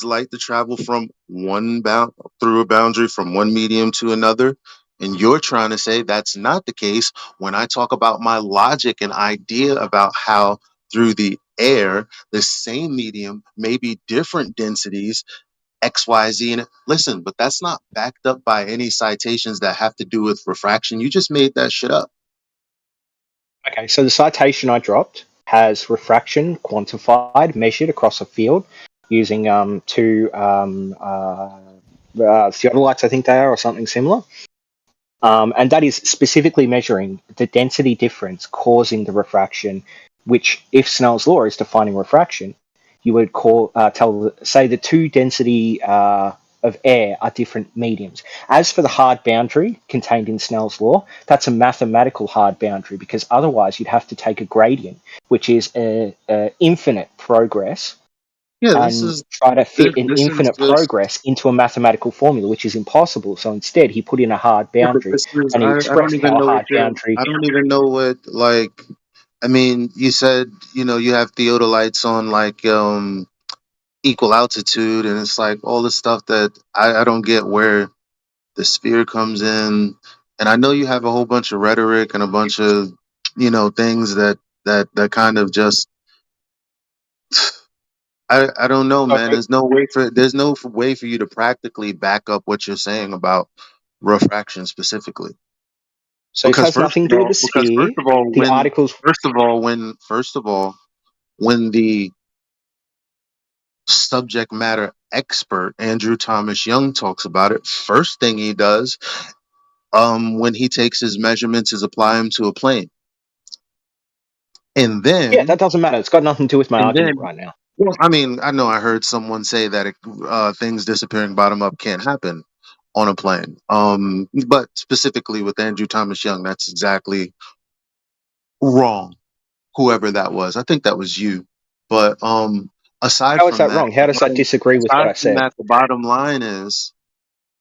Speaker 16: light to travel from through a boundary from one medium to another. And you're trying to say that's not the case when I talk about my logic and idea about how through the air, the same medium may be different densities, X, Y, Z. And listen, but that's not backed up by any citations that have to do with refraction. You just made that shit up.
Speaker 6: Okay, so the citation I dropped has refraction quantified, measured across a field using two theodolites, I think they are, or something similar. And that is specifically measuring the density difference causing the refraction, which, if Snell's law is defining refraction, you would say the two density of air are different mediums. As for the hard boundary contained in Snell's law, that's a mathematical hard boundary because otherwise you'd have to take a gradient, which is a infinite progress,
Speaker 16: Yeah,
Speaker 6: and try to fit an
Speaker 16: this is
Speaker 6: infinite
Speaker 16: just
Speaker 6: progress into a mathematical formula, which is impossible. So instead, he put in a hard
Speaker 16: yeah, but
Speaker 6: boundary,
Speaker 16: this is
Speaker 6: and he
Speaker 16: I don't
Speaker 6: expressed
Speaker 16: even
Speaker 6: how a
Speaker 16: know what
Speaker 6: hard boundary.
Speaker 16: I don't even know what like I mean, you said, you have theodolites on like equal altitude and it's like all the stuff that I don't get where the sphere comes in. And I know you have a whole bunch of rhetoric and a bunch of, things that kind of just I don't know, man.
Speaker 6: Okay.
Speaker 16: There's no way for you to practically back up what you're saying about refraction specifically.
Speaker 6: So this
Speaker 16: Because
Speaker 6: has nothing to do with the sphere. The articles.
Speaker 16: first of all, when the subject matter expert Andrew Thomas Young talks about it, first thing he does, when he takes his measurements, is apply them to a plane, and
Speaker 6: Yeah,
Speaker 16: then
Speaker 6: that doesn't matter. It's got nothing to do with my
Speaker 16: and
Speaker 6: argument
Speaker 16: then.
Speaker 6: right now.
Speaker 16: Well, I mean, I know I heard someone say that things disappearing bottom up can't happen on a plane. But specifically with Andrew Thomas Young, that's exactly wrong. Whoever that was, I think that was you. But aside
Speaker 6: How is
Speaker 16: from
Speaker 6: that
Speaker 16: that,
Speaker 6: wrong? How does that disagree with what I said?
Speaker 16: the bottom line is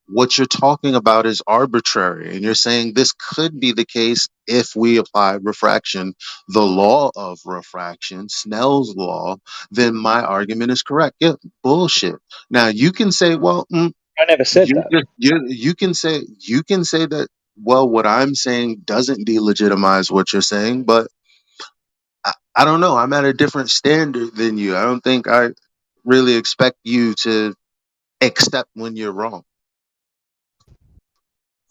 Speaker 16: what you're talking about is arbitrary. And you're saying this could be the case if we apply refraction, the law of refraction, Snell's law, then my argument is correct. Yeah, bullshit. Now you can say, well,
Speaker 6: I never said that.
Speaker 16: you can say that, well, what I'm saying doesn't delegitimize what you're saying, but I don't know. I'm at a different standard than you. I don't think I really expect you to accept when you're wrong.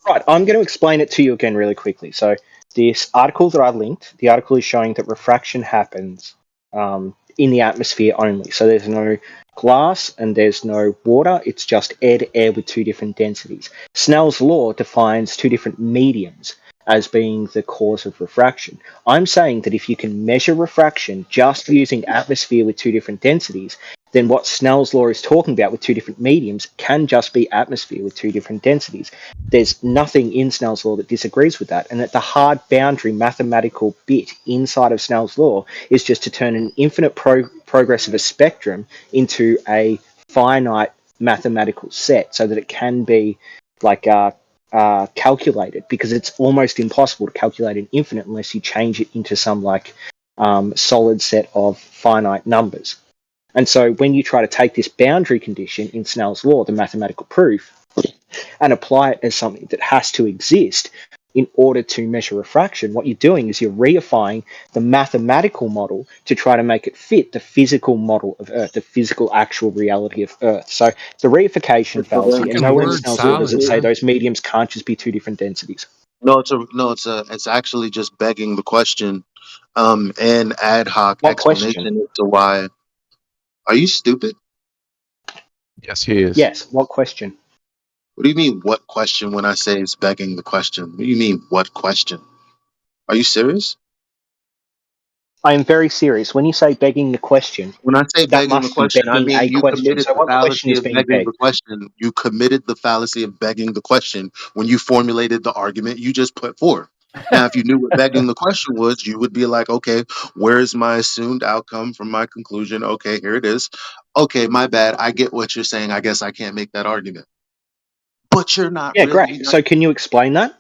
Speaker 6: Right, I'm going to explain it to you again really quickly. So this article that I linked, the article is showing that refraction happens in the atmosphere only. So there's no glass and there's no water. It's just air to air with two different densities. Snell's law defines two different mediums as being the cause of refraction. I'm saying that if you can measure refraction just using atmosphere with two different densities, then what Snell's law is talking about with two different mediums can just be atmosphere with two different densities. There's nothing in Snell's law that disagrees with that, and that the hard boundary mathematical bit inside of Snell's law is just to turn an infinite progress of a spectrum into a finite mathematical set so that it can be like calculated, because it's almost impossible to calculate an infinite unless you change it into some like solid set of finite numbers. And so when you try to take this boundary condition in Snell's law, the mathematical proof, and apply it as something that has to exist in order to measure refraction, what you're doing is you're reifying the mathematical model to try to make it fit the physical model of Earth, the physical actual reality of Earth. So it's a reification fallacy, and
Speaker 3: Fucking
Speaker 6: nowhere in
Speaker 3: word
Speaker 6: Snell's law does
Speaker 3: salad,
Speaker 6: it say
Speaker 3: man.
Speaker 6: those mediums can't just be two different densities.
Speaker 16: It's actually just begging the question, and ad hoc
Speaker 6: What question?
Speaker 16: explanation as to why. Are you stupid?
Speaker 9: Yes, he is.
Speaker 6: Yes. What question?
Speaker 16: What do you mean, what question, when I say it's begging the question? What do you mean, what question? Are you serious?
Speaker 6: I am very serious. When you say begging the question,
Speaker 16: When I say
Speaker 6: that
Speaker 16: begging the
Speaker 6: must be
Speaker 16: question, I
Speaker 6: begging
Speaker 16: mean
Speaker 6: a
Speaker 16: you
Speaker 6: question.
Speaker 16: committed
Speaker 6: So,
Speaker 16: the
Speaker 6: what question
Speaker 16: fallacy
Speaker 6: is
Speaker 16: of
Speaker 6: being
Speaker 16: begging the
Speaker 6: begged?
Speaker 16: question. You committed the fallacy of begging the question when you formulated the argument you just put forth. Now, if you knew what begging the question was, you would be like, okay, where's my assumed outcome from my conclusion? Okay, here it is. Okay, my bad. I get what you're saying. I guess I can't make that argument. But you're not
Speaker 6: Yeah,
Speaker 16: really.
Speaker 6: great. So, can you explain that?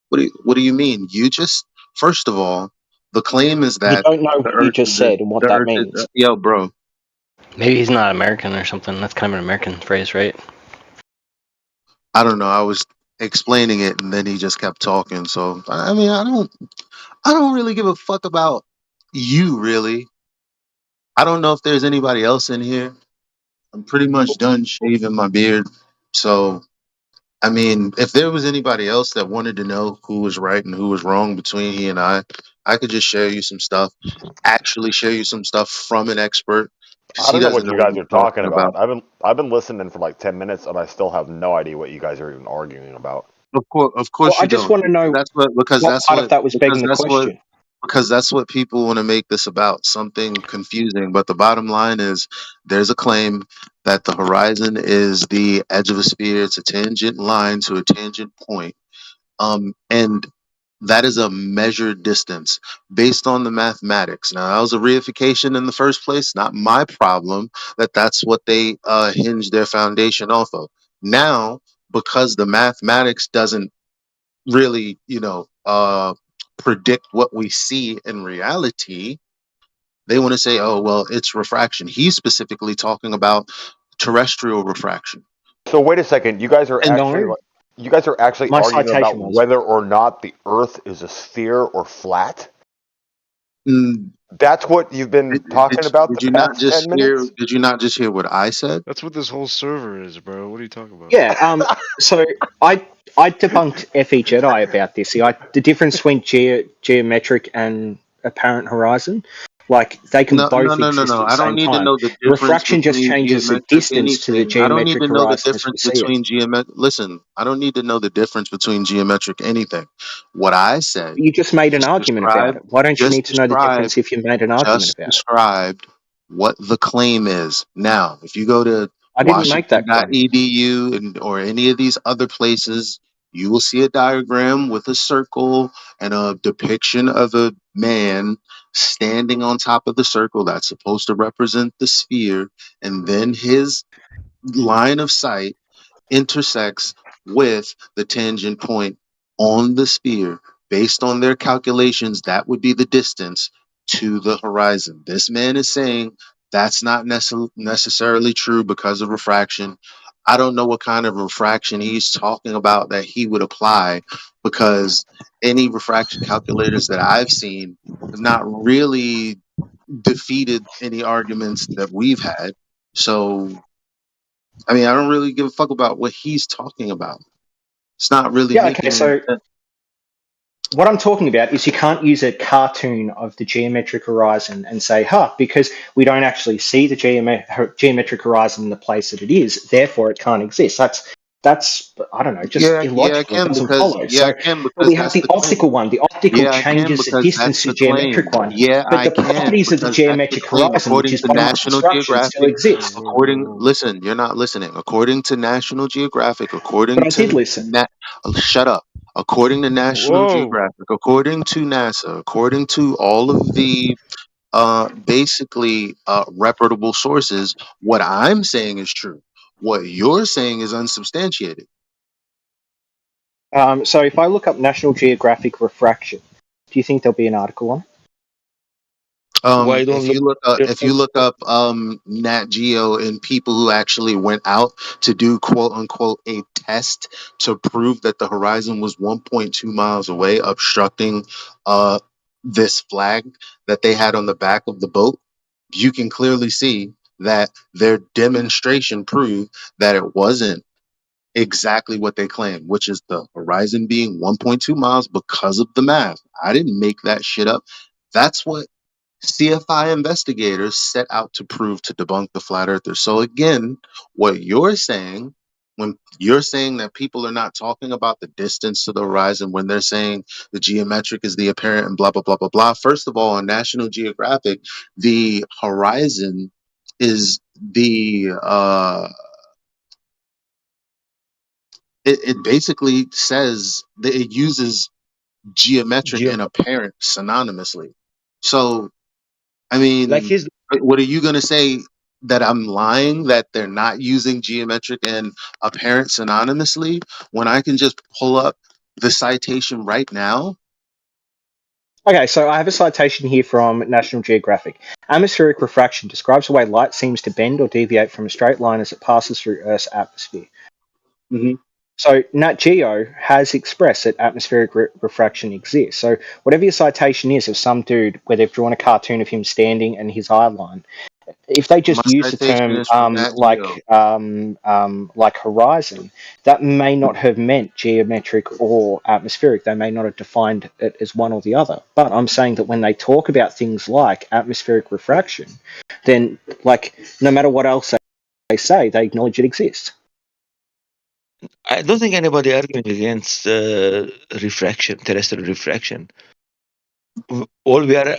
Speaker 16: What do you mean? You just, first of all, the claim is
Speaker 6: You
Speaker 16: that
Speaker 6: don't know
Speaker 16: the
Speaker 6: what you
Speaker 16: Earth
Speaker 6: just
Speaker 16: is a,
Speaker 6: said and what
Speaker 16: the
Speaker 6: that
Speaker 16: Earth is
Speaker 6: means.
Speaker 16: yo, bro.
Speaker 11: Maybe he's not American or something. That's kind of an American phrase, right?
Speaker 16: I don't know. I was explaining it, and then he just kept talking. So I mean, I don't really give a fuck about you, really. I don't know if there's anybody else in here. I'm pretty much done shaving my beard. So I mean, if there was anybody else that wanted to know who was right and who was wrong between he and I could just share you some stuff. Actually, share you some stuff from an expert because
Speaker 19: I
Speaker 16: he
Speaker 19: don't know
Speaker 16: doesn't
Speaker 19: what
Speaker 16: know
Speaker 19: you
Speaker 16: what
Speaker 19: guys
Speaker 16: he's
Speaker 19: are talking
Speaker 16: talking
Speaker 19: about.
Speaker 16: about.
Speaker 19: I've been listening for like 10 minutes, and I still have no idea what you guys are even arguing about.
Speaker 16: Of
Speaker 6: Well,
Speaker 16: course
Speaker 6: I
Speaker 16: you
Speaker 6: just
Speaker 16: don't.
Speaker 6: want to know what part of that was begging the question.
Speaker 16: Because that's what people want to make this about, something confusing. But the bottom line is there's a claim that the horizon is the edge of a sphere. It's a tangent line to a tangent point. And that is a measured distance based on the mathematics. Now, that was a reification in the first place, not my problem that that's what they hinge their foundation off of. Now, because the mathematics doesn't really, predict what we see in reality, they want to say, oh, well, it's refraction. He's specifically talking about terrestrial refraction.
Speaker 19: So wait a second.
Speaker 6: No,
Speaker 19: You guys are actually
Speaker 6: my
Speaker 19: arguing about
Speaker 6: citation was.
Speaker 19: whether or not the Earth is a sphere or flat.
Speaker 16: Mm,
Speaker 19: That's what you've been talking about the
Speaker 16: did you not
Speaker 19: past
Speaker 16: just
Speaker 19: 10 minutes.
Speaker 16: Did you not just hear what I said?
Speaker 21: That's what this whole server is, bro. What are you talking about?
Speaker 6: Yeah. So I debunked Fe Jedi about this. The difference between geometric and apparent horizon, like they can
Speaker 16: No, no,
Speaker 6: both
Speaker 16: no, no,
Speaker 6: exist
Speaker 16: no.
Speaker 6: at the
Speaker 16: I don't
Speaker 6: same
Speaker 16: need to
Speaker 6: time.
Speaker 16: know the difference
Speaker 6: Refraction just
Speaker 16: between
Speaker 6: changes the
Speaker 16: geometric
Speaker 6: distance to the
Speaker 16: anything. I don't need
Speaker 6: geometric
Speaker 16: to know the
Speaker 6: horizon as we
Speaker 16: difference
Speaker 6: see it.
Speaker 16: between geometric. Listen, I don't need to know the difference between geometric anything. What I said,
Speaker 6: You just made an
Speaker 16: just
Speaker 6: argument about
Speaker 16: described,
Speaker 6: it. Why don't you
Speaker 16: just
Speaker 6: need to know the
Speaker 16: described,
Speaker 6: difference if you made an argument
Speaker 16: just
Speaker 6: about it?
Speaker 16: described what the claim is. Now, if you go to
Speaker 6: I didn't make that claim.
Speaker 16: Washington.edu or any of these other places, you will see a diagram with a circle and a depiction of a man standing on top of the circle that's supposed to represent the sphere, and then his line of sight intersects with the tangent point on the sphere. Based on their calculations, that would be the distance to the horizon. This man is saying that's not necessarily true because of refraction. I don't know what kind of refraction he's talking about that he would apply, because any refraction calculators that I've seen have not really defeated any arguments that we've had. So I mean, I don't really give a fuck about what he's talking about. It's not really
Speaker 6: Yeah, okay,
Speaker 16: making any
Speaker 6: so
Speaker 16: sense.
Speaker 6: what I'm talking about is you can't use a cartoon of the geometric horizon and say, because we don't actually see the geometric horizon in the place that it is, therefore it can't exist. That's I don't know, just illogical. It doesn't follow.
Speaker 16: I
Speaker 6: So,
Speaker 16: can
Speaker 6: but
Speaker 16: because
Speaker 6: we have
Speaker 16: that's
Speaker 6: the
Speaker 16: the claim.
Speaker 6: optical one. The optical
Speaker 16: Yeah, I can
Speaker 6: changes the
Speaker 16: because
Speaker 6: distance
Speaker 16: that's
Speaker 6: to
Speaker 16: the
Speaker 6: geometric
Speaker 16: claim.
Speaker 6: one,
Speaker 16: Yeah,
Speaker 6: but
Speaker 16: I
Speaker 6: the
Speaker 16: can
Speaker 6: properties of the
Speaker 16: because that's the
Speaker 6: geometric
Speaker 16: claim.
Speaker 6: horizon, which
Speaker 16: According
Speaker 6: is
Speaker 16: to
Speaker 6: one with
Speaker 16: National
Speaker 6: obstruction, still
Speaker 16: Geographic,
Speaker 6: exist.
Speaker 16: listen, you're not listening. According to National Geographic,
Speaker 6: But
Speaker 16: according
Speaker 6: I did
Speaker 16: to
Speaker 6: listen.
Speaker 16: shut up. According to National
Speaker 21: Whoa.
Speaker 16: Geographic, according to NASA, according to all of the basically reputable sources, what I'm saying is true. What you're saying is unsubstantiated.
Speaker 6: So if I look up National Geographic refraction, do you think there'll be an article on it?
Speaker 5: Why don't
Speaker 16: If you look up Nat Geo and people who actually went out to do quote unquote a test to prove that the horizon was 1.2 miles away, obstructing this flag that they had on the back of the boat, you can clearly see that their demonstration proved that it wasn't exactly what they claim, which is the horizon being 1.2 miles because of the math. I didn't make that shit up. That's what CFI investigators set out to prove to debunk the flat earthers. So again, what you're saying, when you're saying that people are not talking about the distance to the horizon, when they're saying the geometric is the apparent and blah blah blah blah blah. First of all, on National Geographic, the horizon is the it basically says that it uses geometric and apparent synonymously. So I
Speaker 5: Like
Speaker 16: mean,
Speaker 5: he's
Speaker 16: what are you going to say, that I'm lying that they're not using geometric and apparent synonymously when I can just pull up the citation right now?
Speaker 6: Okay, so I have a citation here from National Geographic. Atmospheric refraction describes the way light seems to bend or deviate from a straight line as it passes through Earth's atmosphere.
Speaker 16: Mm-hmm.
Speaker 6: So Nat Geo has expressed that atmospheric refraction exists. So whatever your citation is of some dude where they've drawn a cartoon of him standing and his eye line, if they
Speaker 16: My
Speaker 6: just use the
Speaker 16: citation
Speaker 6: term
Speaker 16: is from Nat Geo.
Speaker 6: like horizon, that may not have meant geometric or atmospheric. They may not have defined it as one or the other. But I'm saying that when they talk about things like atmospheric refraction, then like no matter what else they say, they acknowledge it exists.
Speaker 5: I don't think anybody arguing against refraction, terrestrial refraction. All we are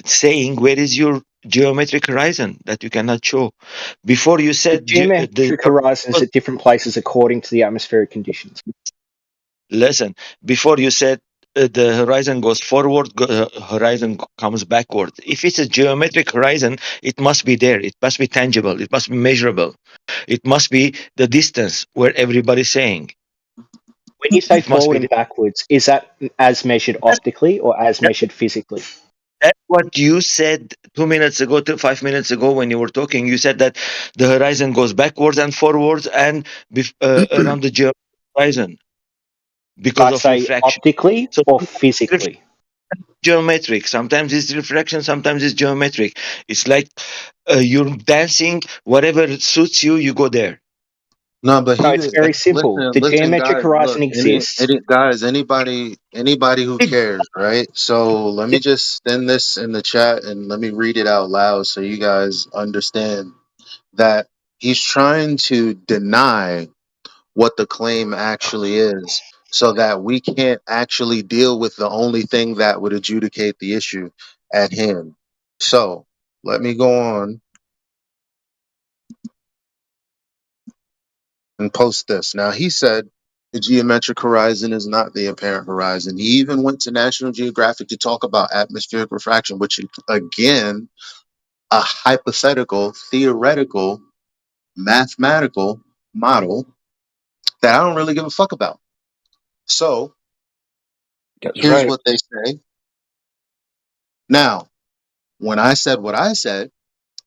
Speaker 5: saying, where is your geometric horizon that you cannot show? Before you
Speaker 6: The
Speaker 5: said
Speaker 6: geometric horizons at different places according to the atmospheric conditions.
Speaker 5: listen, before you said the horizon goes forward, horizon comes backward. If it's a geometric horizon, it must be there. It must be tangible. It must be measurable. It must be the distance where everybody's saying.
Speaker 6: When you say
Speaker 5: It must
Speaker 6: forward
Speaker 5: be
Speaker 6: and
Speaker 5: there.
Speaker 6: backwards, is that as measured optically or as measured physically?
Speaker 5: That's what you said 2 minutes ago, 5 minutes ago, when you were talking. You said that the horizon goes backwards and forwards and around the horizon
Speaker 6: I
Speaker 5: because of
Speaker 6: say
Speaker 5: refraction.
Speaker 6: optically
Speaker 5: So
Speaker 6: or physically.
Speaker 5: geometric. Sometimes it's refraction, sometimes it's geometric. It's like you're dancing, whatever suits you, you go there.
Speaker 16: No, but
Speaker 6: No, it's very simple. The
Speaker 16: listen,
Speaker 6: geometric
Speaker 16: guys. Look,
Speaker 6: horizon exists.
Speaker 16: guys, anybody who cares, right? So let me just send this in the chat and let me read it out loud so you guys understand that he's trying to deny what the claim actually is, so that we can't actually deal with the only thing that would adjudicate the issue at hand. So let me go on and post this. Now, he said the geometric horizon is not the apparent horizon. He even went to National Geographic to talk about atmospheric refraction, which, again, a hypothetical, theoretical, mathematical model that I don't really give a fuck about. So
Speaker 11: That's
Speaker 16: here's
Speaker 11: right.
Speaker 16: what they say. Now, when I said what I said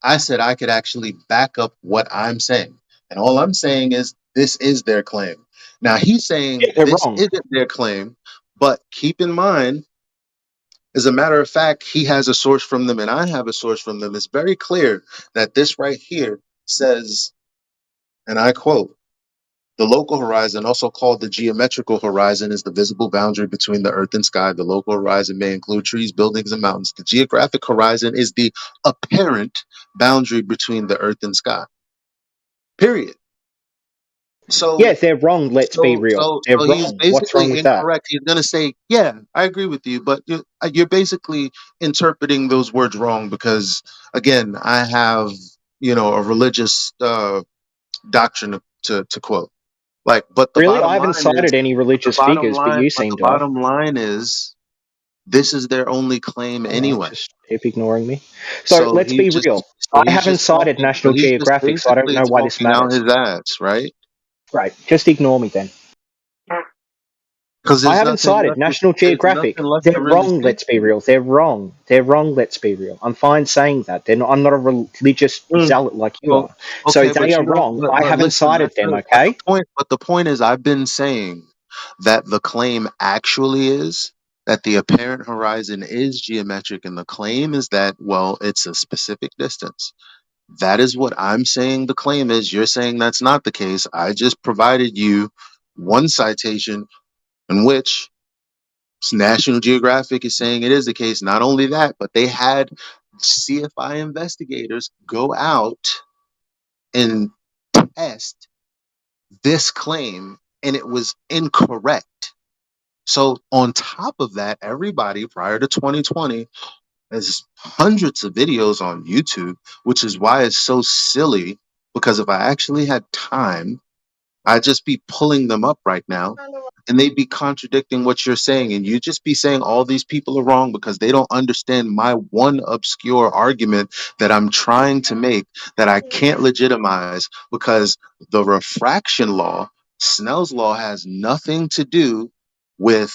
Speaker 16: I could actually back up what I'm saying. And all I'm saying is this is their claim. Now he's saying
Speaker 6: Yeah, they're
Speaker 16: this
Speaker 6: wrong.
Speaker 16: isn't their claim, but keep in mind, as a matter of fact, he has a source from them and I have a source from them. It's very clear that this right here says, and I quote, the local horizon, also called the geometrical horizon, is the visible boundary between the earth and sky. The local horizon may include trees, buildings, and mountains. The geographic horizon is the apparent boundary between the earth and sky. Period.
Speaker 6: Yeah,
Speaker 16: So
Speaker 6: they're wrong. Let's be real. They're
Speaker 16: so he's
Speaker 6: wrong. What's wrong
Speaker 16: basically
Speaker 6: with that?
Speaker 16: incorrect. He's gonna say, "Yeah, I agree with you," but you're basically interpreting those words wrong because, again, I have a religious doctrine to quote. Like, but the
Speaker 6: Really? I
Speaker 16: bottom
Speaker 6: haven't
Speaker 16: line is,
Speaker 6: cited any religious figures, but you seem to have.
Speaker 16: this is their only claim
Speaker 6: All right,
Speaker 16: anyway.
Speaker 6: just keep ignoring me. So
Speaker 16: So
Speaker 6: let's
Speaker 16: he's
Speaker 6: be
Speaker 16: just
Speaker 6: real.
Speaker 16: so
Speaker 6: I
Speaker 16: he's
Speaker 6: haven't
Speaker 16: just
Speaker 6: cited
Speaker 16: talking. So
Speaker 6: National
Speaker 16: he's just
Speaker 6: Geographic, so I don't
Speaker 16: basically
Speaker 6: know why this
Speaker 16: talking out
Speaker 6: matters.
Speaker 16: his ass, right?
Speaker 6: Right, just ignore me then.
Speaker 16: Because
Speaker 6: I haven't cited National
Speaker 16: there's nothing
Speaker 6: Geographic.
Speaker 16: left to
Speaker 6: They're
Speaker 16: really
Speaker 6: wrong,
Speaker 16: speak
Speaker 6: let's be
Speaker 16: to.
Speaker 6: real. They're wrong. They're wrong, let's be real. I'm fine saying that. I'm not a religious zealot like you
Speaker 16: Well,
Speaker 6: are. So
Speaker 16: okay,
Speaker 6: they
Speaker 16: but
Speaker 6: are wrong. I
Speaker 16: but
Speaker 6: haven't
Speaker 16: listen,
Speaker 6: cited
Speaker 16: that's
Speaker 6: them,
Speaker 16: the but the
Speaker 6: okay?
Speaker 16: point. But the point is, I've been saying that the claim actually is that the apparent horizon is geometric, and the claim is that, well, it's a specific distance. That is what I'm saying the claim is. You're saying that's not the case. I just provided you one citation in which National Geographic is saying it is the case. Not only that, but they had CFI investigators go out and test this claim, and it was incorrect. So, on top of that, everybody prior to 2020 has hundreds of videos on YouTube, which is why it's so silly. Because if I actually had time, I'd just be pulling them up right now and they'd be contradicting what you're saying. And you'd just be saying all these people are wrong because they don't understand my one obscure argument that I'm trying to make that I can't legitimize because the refraction law, Snell's law, has nothing to do with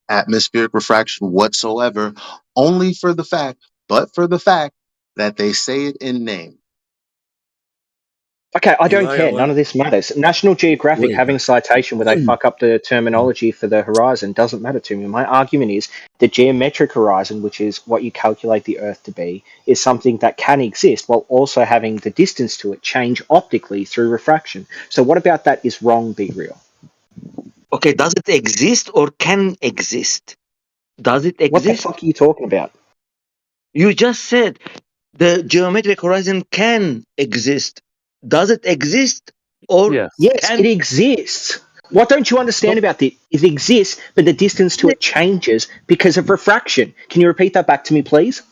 Speaker 16: atmospheric refraction whatsoever, only for the fact, but for the fact that they say it in name.
Speaker 6: Okay, I don't
Speaker 22: Eli, I
Speaker 6: care. None
Speaker 22: want
Speaker 6: of this matters. National Geographic
Speaker 22: wait.
Speaker 6: having citation where they fuck up the terminology for the horizon doesn't matter to me. My argument is the geometric horizon, which is what you calculate the Earth to be, is something that can exist while also having the distance to it change optically through refraction. So what about that is wrong, Be Real?
Speaker 5: Okay, does it exist or can exist? Does it
Speaker 6: What the
Speaker 5: exist?
Speaker 6: fuck are you talking about?
Speaker 5: You just said the geometric horizon can exist. Does it exist or
Speaker 4: Yes.
Speaker 6: Yes,
Speaker 5: can?
Speaker 6: it exists. What don't you understand about it? It exists, but the distance to it changes because of refraction. Can you repeat that back to me, please?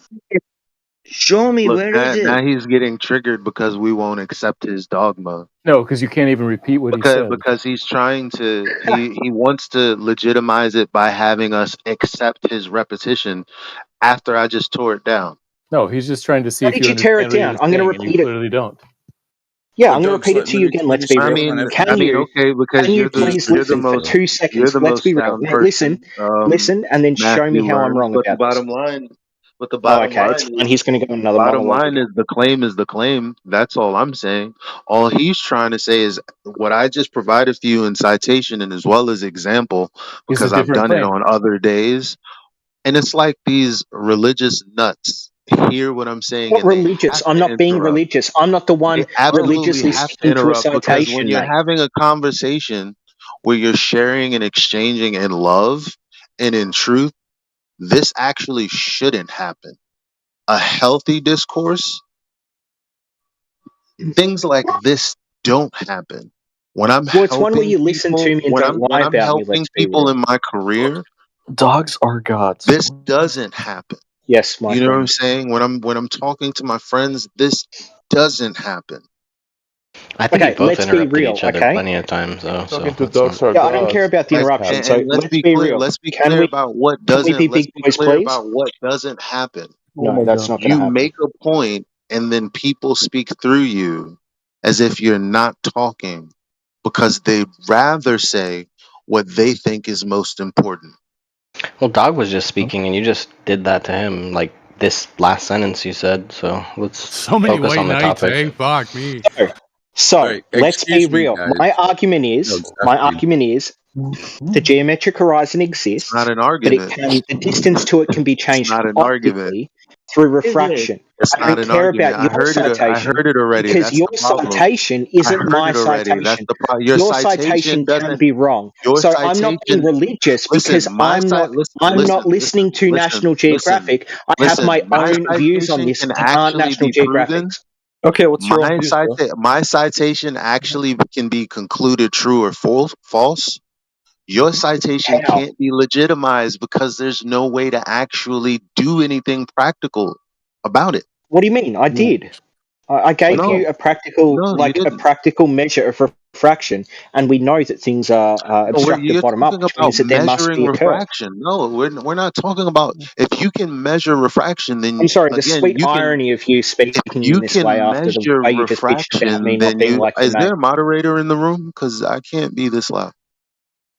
Speaker 5: Show me,
Speaker 16: Look,
Speaker 5: where is
Speaker 16: now
Speaker 5: it?
Speaker 16: he's getting triggered because we won't accept his dogma.
Speaker 4: No, because you can't even repeat what he said.
Speaker 16: Because he's trying to he wants to legitimize it by having us accept his repetition after I just tore it down.
Speaker 4: No, he's just trying to see
Speaker 6: How
Speaker 4: if
Speaker 6: did
Speaker 4: you
Speaker 6: you tear it
Speaker 4: understand what he
Speaker 6: down?
Speaker 4: was
Speaker 6: I'm going to
Speaker 4: saying, and you
Speaker 6: repeat it.
Speaker 4: clearly don't.
Speaker 6: Yeah,
Speaker 22: So
Speaker 6: I'm going to
Speaker 22: dogs,
Speaker 6: repeat it to you again. Let's be
Speaker 22: let
Speaker 6: real.
Speaker 22: me comment.
Speaker 6: Can
Speaker 16: I mean,
Speaker 6: you
Speaker 16: okay, because
Speaker 22: Please,
Speaker 6: please
Speaker 22: please,
Speaker 6: listen for
Speaker 22: please.
Speaker 6: 2
Speaker 16: you're
Speaker 6: seconds?
Speaker 16: the
Speaker 6: Let's
Speaker 16: most
Speaker 6: be real.
Speaker 16: sound
Speaker 6: Now listen,
Speaker 16: person,
Speaker 6: and then show me
Speaker 16: Matthew
Speaker 6: how I'm
Speaker 16: learned.
Speaker 6: wrong
Speaker 16: But the
Speaker 6: about this.
Speaker 16: bottom line,
Speaker 6: Oh, okay, it's fine. He's going to go on another
Speaker 16: bottom
Speaker 6: monologue
Speaker 16: line
Speaker 6: again.
Speaker 16: is the claim is the claim. That's all I'm saying. All he's trying to say is what I just provided for you in citation and as well as example,
Speaker 4: It's a
Speaker 16: because I've
Speaker 4: different
Speaker 16: done it
Speaker 4: claim.
Speaker 16: on other days. And it's like these religious nuts hear what I'm saying
Speaker 6: Not
Speaker 16: and they
Speaker 6: religious.
Speaker 16: have
Speaker 6: I'm
Speaker 16: to
Speaker 6: not being
Speaker 16: interrupt.
Speaker 6: religious. I'm not the
Speaker 16: They
Speaker 6: one
Speaker 16: absolutely
Speaker 6: religiously
Speaker 16: have to
Speaker 6: sticking to a
Speaker 16: interrupt because when
Speaker 6: citation,
Speaker 16: you're
Speaker 6: mate.
Speaker 16: having a conversation where you're sharing and exchanging in love and in truth, this actually shouldn't happen. A healthy discourse, things like this don't happen. When I'm
Speaker 6: Well, it's one where
Speaker 16: helping
Speaker 6: you listen
Speaker 16: people,
Speaker 6: to me and don't lie
Speaker 16: when I'm
Speaker 6: about me.
Speaker 16: helping
Speaker 6: Let's be
Speaker 16: people
Speaker 6: real.
Speaker 16: in my career,
Speaker 10: Dogs are gods.
Speaker 16: this doesn't happen.
Speaker 6: Yes, my
Speaker 16: You know what I'm
Speaker 6: friend.
Speaker 16: saying? When I'm talking to my friends, this doesn't happen.
Speaker 11: I think you
Speaker 6: Okay,
Speaker 11: both
Speaker 6: let's be
Speaker 11: interrupted
Speaker 6: real.
Speaker 11: each other
Speaker 6: Okay.
Speaker 11: plenty of times, though. So
Speaker 22: Talking to
Speaker 11: that's
Speaker 22: dogs
Speaker 11: not.
Speaker 22: are
Speaker 6: Yeah, I don't care
Speaker 22: gods.
Speaker 6: about the
Speaker 16: Like,
Speaker 6: interruption. So
Speaker 16: and
Speaker 6: let's be real.
Speaker 16: let's be clear about what
Speaker 6: Can we be
Speaker 16: doesn't. Let's
Speaker 6: big
Speaker 16: be
Speaker 6: boys,
Speaker 16: clear
Speaker 6: please?
Speaker 16: about what doesn't happen.
Speaker 4: Oh
Speaker 6: No,
Speaker 4: my
Speaker 6: that's
Speaker 4: god.
Speaker 6: not going to
Speaker 16: You
Speaker 6: happen.
Speaker 16: make a point, and then people speak through you as if you're not talking because they'd rather say what they think is most important.
Speaker 11: Well, Dog was just speaking, and you just did that to him, like this last sentence you said. So let's
Speaker 3: So many
Speaker 11: focus
Speaker 3: white
Speaker 11: on the
Speaker 3: knights,
Speaker 11: topic.
Speaker 3: eh? Fuck me.
Speaker 6: So
Speaker 22: Right.
Speaker 6: let's be
Speaker 22: Excuse me,
Speaker 6: real.
Speaker 22: guys.
Speaker 6: My argument
Speaker 22: No,
Speaker 6: is
Speaker 22: exactly.
Speaker 6: the geometric horizon
Speaker 16: It's not
Speaker 6: exists,
Speaker 16: an
Speaker 6: but
Speaker 16: argument.
Speaker 6: the distance to it can be
Speaker 16: It's
Speaker 6: changed
Speaker 16: not an argument.
Speaker 6: optically through
Speaker 5: Is it?
Speaker 6: refraction.
Speaker 16: It's
Speaker 6: I
Speaker 16: not
Speaker 6: don't
Speaker 16: an
Speaker 6: care
Speaker 16: argument.
Speaker 6: about your
Speaker 16: I
Speaker 6: citation
Speaker 16: heard it already.
Speaker 6: because
Speaker 16: That's
Speaker 6: your
Speaker 16: the problem.
Speaker 6: citation
Speaker 16: I
Speaker 6: isn't
Speaker 16: heard
Speaker 6: my
Speaker 16: it already.
Speaker 6: citation.
Speaker 16: Your
Speaker 6: Your
Speaker 16: citation
Speaker 6: citation can
Speaker 16: doesn't.
Speaker 6: be wrong.
Speaker 16: Your
Speaker 6: So I'm not being
Speaker 16: citation.
Speaker 6: religious
Speaker 16: Listen,
Speaker 6: because
Speaker 16: my site.
Speaker 6: I'm not listening to National
Speaker 16: Listen.
Speaker 6: Geographic. I have my
Speaker 16: My
Speaker 6: own views on
Speaker 16: citation
Speaker 6: this
Speaker 16: can
Speaker 6: that aren't
Speaker 16: actually
Speaker 6: National
Speaker 16: be proven.
Speaker 6: Geographic's.
Speaker 10: Okay, what's your own views, bro?
Speaker 16: My citation actually can be concluded true or false. Your citation
Speaker 6: How?
Speaker 16: can't be legitimized because there's no way to actually do anything practical about it.
Speaker 6: What do you mean? I did. I gave
Speaker 16: No,
Speaker 6: you a practical,
Speaker 16: no, you
Speaker 6: like a
Speaker 16: didn't.
Speaker 6: practical measure of refraction, and we know that things are
Speaker 16: No,
Speaker 6: obstructed
Speaker 16: you're
Speaker 6: bottom up,
Speaker 16: talking
Speaker 6: which
Speaker 16: about
Speaker 6: means that there must
Speaker 16: measuring
Speaker 6: be a curve.
Speaker 16: refraction. No, we're not talking about if you can measure refraction,
Speaker 6: I'm
Speaker 16: then
Speaker 6: sorry, the
Speaker 16: again
Speaker 6: sweet irony of you speaking in
Speaker 16: you
Speaker 6: this way
Speaker 16: can
Speaker 6: after the
Speaker 16: measure
Speaker 6: way you just bitched about me
Speaker 16: refraction,
Speaker 6: not
Speaker 16: then
Speaker 6: being
Speaker 16: you
Speaker 6: like your
Speaker 16: is there
Speaker 6: mate.
Speaker 16: a moderator in the room? Because I can't be this loud.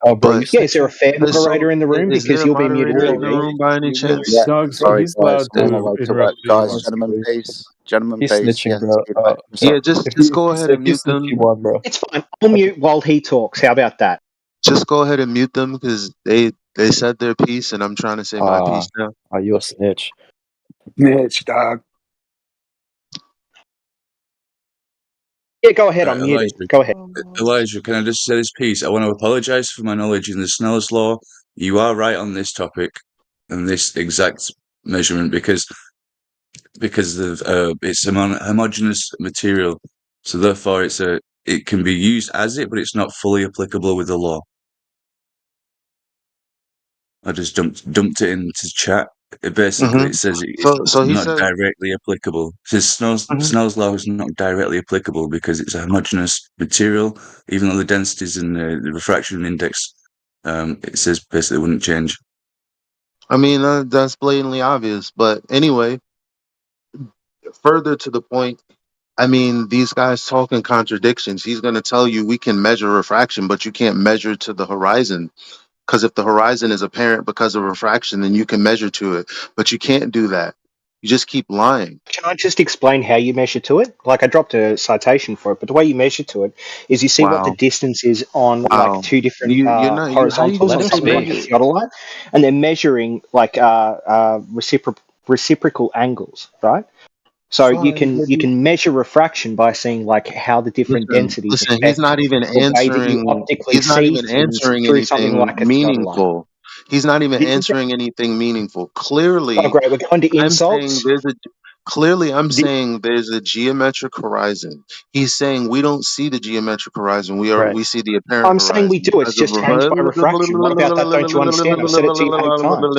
Speaker 10: Oh, bro, you
Speaker 16: But
Speaker 6: Yeah, is there a
Speaker 10: snitching?
Speaker 6: fair
Speaker 16: so
Speaker 6: moderator in the room?
Speaker 16: is there
Speaker 6: Because
Speaker 16: a
Speaker 6: you'll be muted
Speaker 16: moderator
Speaker 6: too,
Speaker 16: in the
Speaker 6: mate.
Speaker 16: room by any
Speaker 4: You know,
Speaker 16: chance?
Speaker 13: Yeah,
Speaker 4: Dogs,
Speaker 13: sorry
Speaker 4: he's
Speaker 13: guys.
Speaker 4: allowed to interrupt you if he wants to,
Speaker 13: Gentlemen,
Speaker 4: please.
Speaker 13: please. Gentlemen,
Speaker 10: He's
Speaker 13: please.
Speaker 10: snitching,
Speaker 13: Yes,
Speaker 10: bro.
Speaker 13: give back.
Speaker 10: I'm sorry.
Speaker 16: Yeah,
Speaker 10: If
Speaker 16: just go
Speaker 10: you
Speaker 16: ahead and
Speaker 10: snitch, you
Speaker 16: mute
Speaker 10: snitch. You
Speaker 16: them.
Speaker 10: won, bro.
Speaker 6: It's fine. I'll
Speaker 10: Okay.
Speaker 6: mute while he talks. How about that?
Speaker 16: Just go ahead and mute them because they said their piece, and I'm trying to say my piece now.
Speaker 10: Are you a snitch?
Speaker 7: Mitch, dog.
Speaker 6: Yeah, go ahead. I'm muted. Go ahead.
Speaker 22: Elijah, can I just say this piece? I want to apologise for my knowledge in the Snell's law. You are right on this topic and this exact measurement because of it's a homogeneous material, so therefore it can be used as it, but it's not fully applicable with the law. I just dumped it into chat. It says it's
Speaker 16: So he
Speaker 22: not
Speaker 16: says,
Speaker 22: directly applicable. It says Snell's law is not directly applicable because it's a homogeneous material, even though the densities in the refraction index, it says basically wouldn't change.
Speaker 16: I mean, that's blatantly obvious. But anyway, further to the point, I mean, these guys talk in contradictions. He's going to tell you we can measure refraction, but you can't measure to the horizon. Because if the horizon is apparent because of refraction, then you can measure to it. But you can't do that. You just keep lying.
Speaker 6: Can I just explain how you measure to it? Like, I dropped a citation for it, but the way you measure to it is you see what the
Speaker 16: Wow.
Speaker 6: distance is on like two different
Speaker 16: You're not, how you
Speaker 6: horizontals
Speaker 16: going
Speaker 6: on
Speaker 16: to
Speaker 6: top of like a
Speaker 16: say,
Speaker 6: theodolite, and they're measuring like reciprocal angles, right? So
Speaker 16: fine.
Speaker 6: you can measure refraction by seeing like how the different densities
Speaker 16: Listen, he's
Speaker 6: affect
Speaker 16: not even
Speaker 6: the way that you
Speaker 16: answering,
Speaker 6: optically see things through something like a theodolite.
Speaker 16: meaningful. He's not even
Speaker 6: This is
Speaker 16: answering anything meaningful.
Speaker 6: oh great, we're going to
Speaker 16: I'm saying
Speaker 6: insults.
Speaker 16: I'm saying there's a geometric horizon. He's saying we don't see the geometric horizon.
Speaker 6: Right.
Speaker 16: We see the apparent
Speaker 6: I'm saying we
Speaker 16: horizon
Speaker 6: do. It's
Speaker 16: because of
Speaker 6: just changed by refraction. What about that? Don't you understand? I've said it to you 8 times.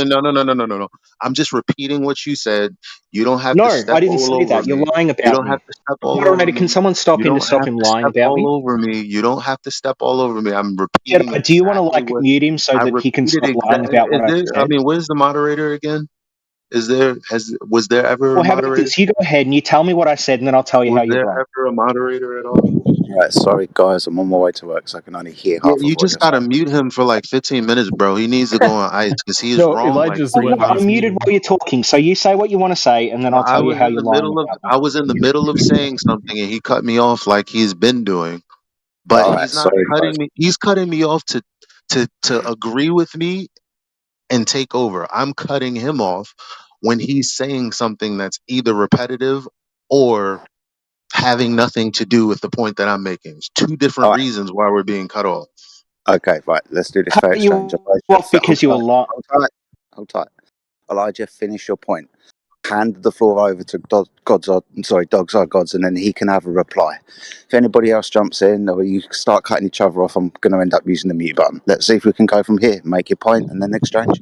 Speaker 16: no. I'm just repeating what you said. You don't have to
Speaker 6: No, I
Speaker 16: step
Speaker 6: didn't
Speaker 16: all
Speaker 6: say
Speaker 16: over
Speaker 6: that. You're
Speaker 16: me.
Speaker 6: lying
Speaker 16: You
Speaker 6: about
Speaker 16: don't
Speaker 6: me.
Speaker 16: have to step all over
Speaker 6: Moderator, can
Speaker 16: me.
Speaker 6: someone stop
Speaker 16: You
Speaker 6: him to
Speaker 16: don't
Speaker 6: stop
Speaker 16: have
Speaker 6: him
Speaker 16: to
Speaker 6: lying
Speaker 16: step
Speaker 6: about
Speaker 16: all
Speaker 6: me?
Speaker 16: over me. You don't have to step all over me. I'm repeating
Speaker 6: Jedi, do you want to
Speaker 16: exactly
Speaker 6: like
Speaker 16: what
Speaker 6: mute him so
Speaker 16: I
Speaker 6: that he can
Speaker 16: repeated.
Speaker 6: stop lying about what
Speaker 16: Is
Speaker 6: I've
Speaker 16: there? I
Speaker 6: said?
Speaker 16: mean, where's the moderator again? Was there ever a
Speaker 6: Well, how about
Speaker 16: moderator?
Speaker 6: this? You go ahead and you tell me what I said, and then I'll tell you how
Speaker 16: Was
Speaker 6: you're
Speaker 16: there
Speaker 6: wrong.
Speaker 16: ever a moderator at all?
Speaker 13: Right, sorry guys, I'm on my way to work, so I can only hear
Speaker 16: Yeah,
Speaker 13: half of
Speaker 16: you
Speaker 13: what
Speaker 16: just
Speaker 13: you're
Speaker 16: gotta
Speaker 13: saying.
Speaker 16: mute him for like 15 minutes, bro. He needs to go on ice because he is
Speaker 4: No,
Speaker 16: wrong like
Speaker 4: Elijah's the
Speaker 6: Oh,
Speaker 16: three
Speaker 4: one
Speaker 6: no,
Speaker 4: that was
Speaker 6: I'm
Speaker 16: times.
Speaker 6: muted
Speaker 4: muted.
Speaker 6: while you're talking, so you say what you want to say, and then I'll tell you how you're lying about me.
Speaker 16: I was in the middle of saying something and he cut me off like he's been doing. But
Speaker 13: Alright,
Speaker 16: he's not
Speaker 13: sorry guys.
Speaker 16: cutting me. He's cutting me off to agree with me and take over. I'm cutting him off when he's saying something that's either repetitive or having nothing to do with the point that I'm making. It's two different
Speaker 13: Alright,
Speaker 16: reasons why we're being cut off.
Speaker 13: okay, right, let's do this
Speaker 6: Cut
Speaker 13: fair exchange.
Speaker 6: you
Speaker 13: Elijah,
Speaker 6: off because you were lying.
Speaker 13: hold tight. Elijah, finish your point. Hand the floor over to Dogs Are Gods, and then he can have a reply. If anybody else jumps in or you start cutting each other off, I'm going to end up using the mute button. Let's see if we can go from here. Make your point and then exchange.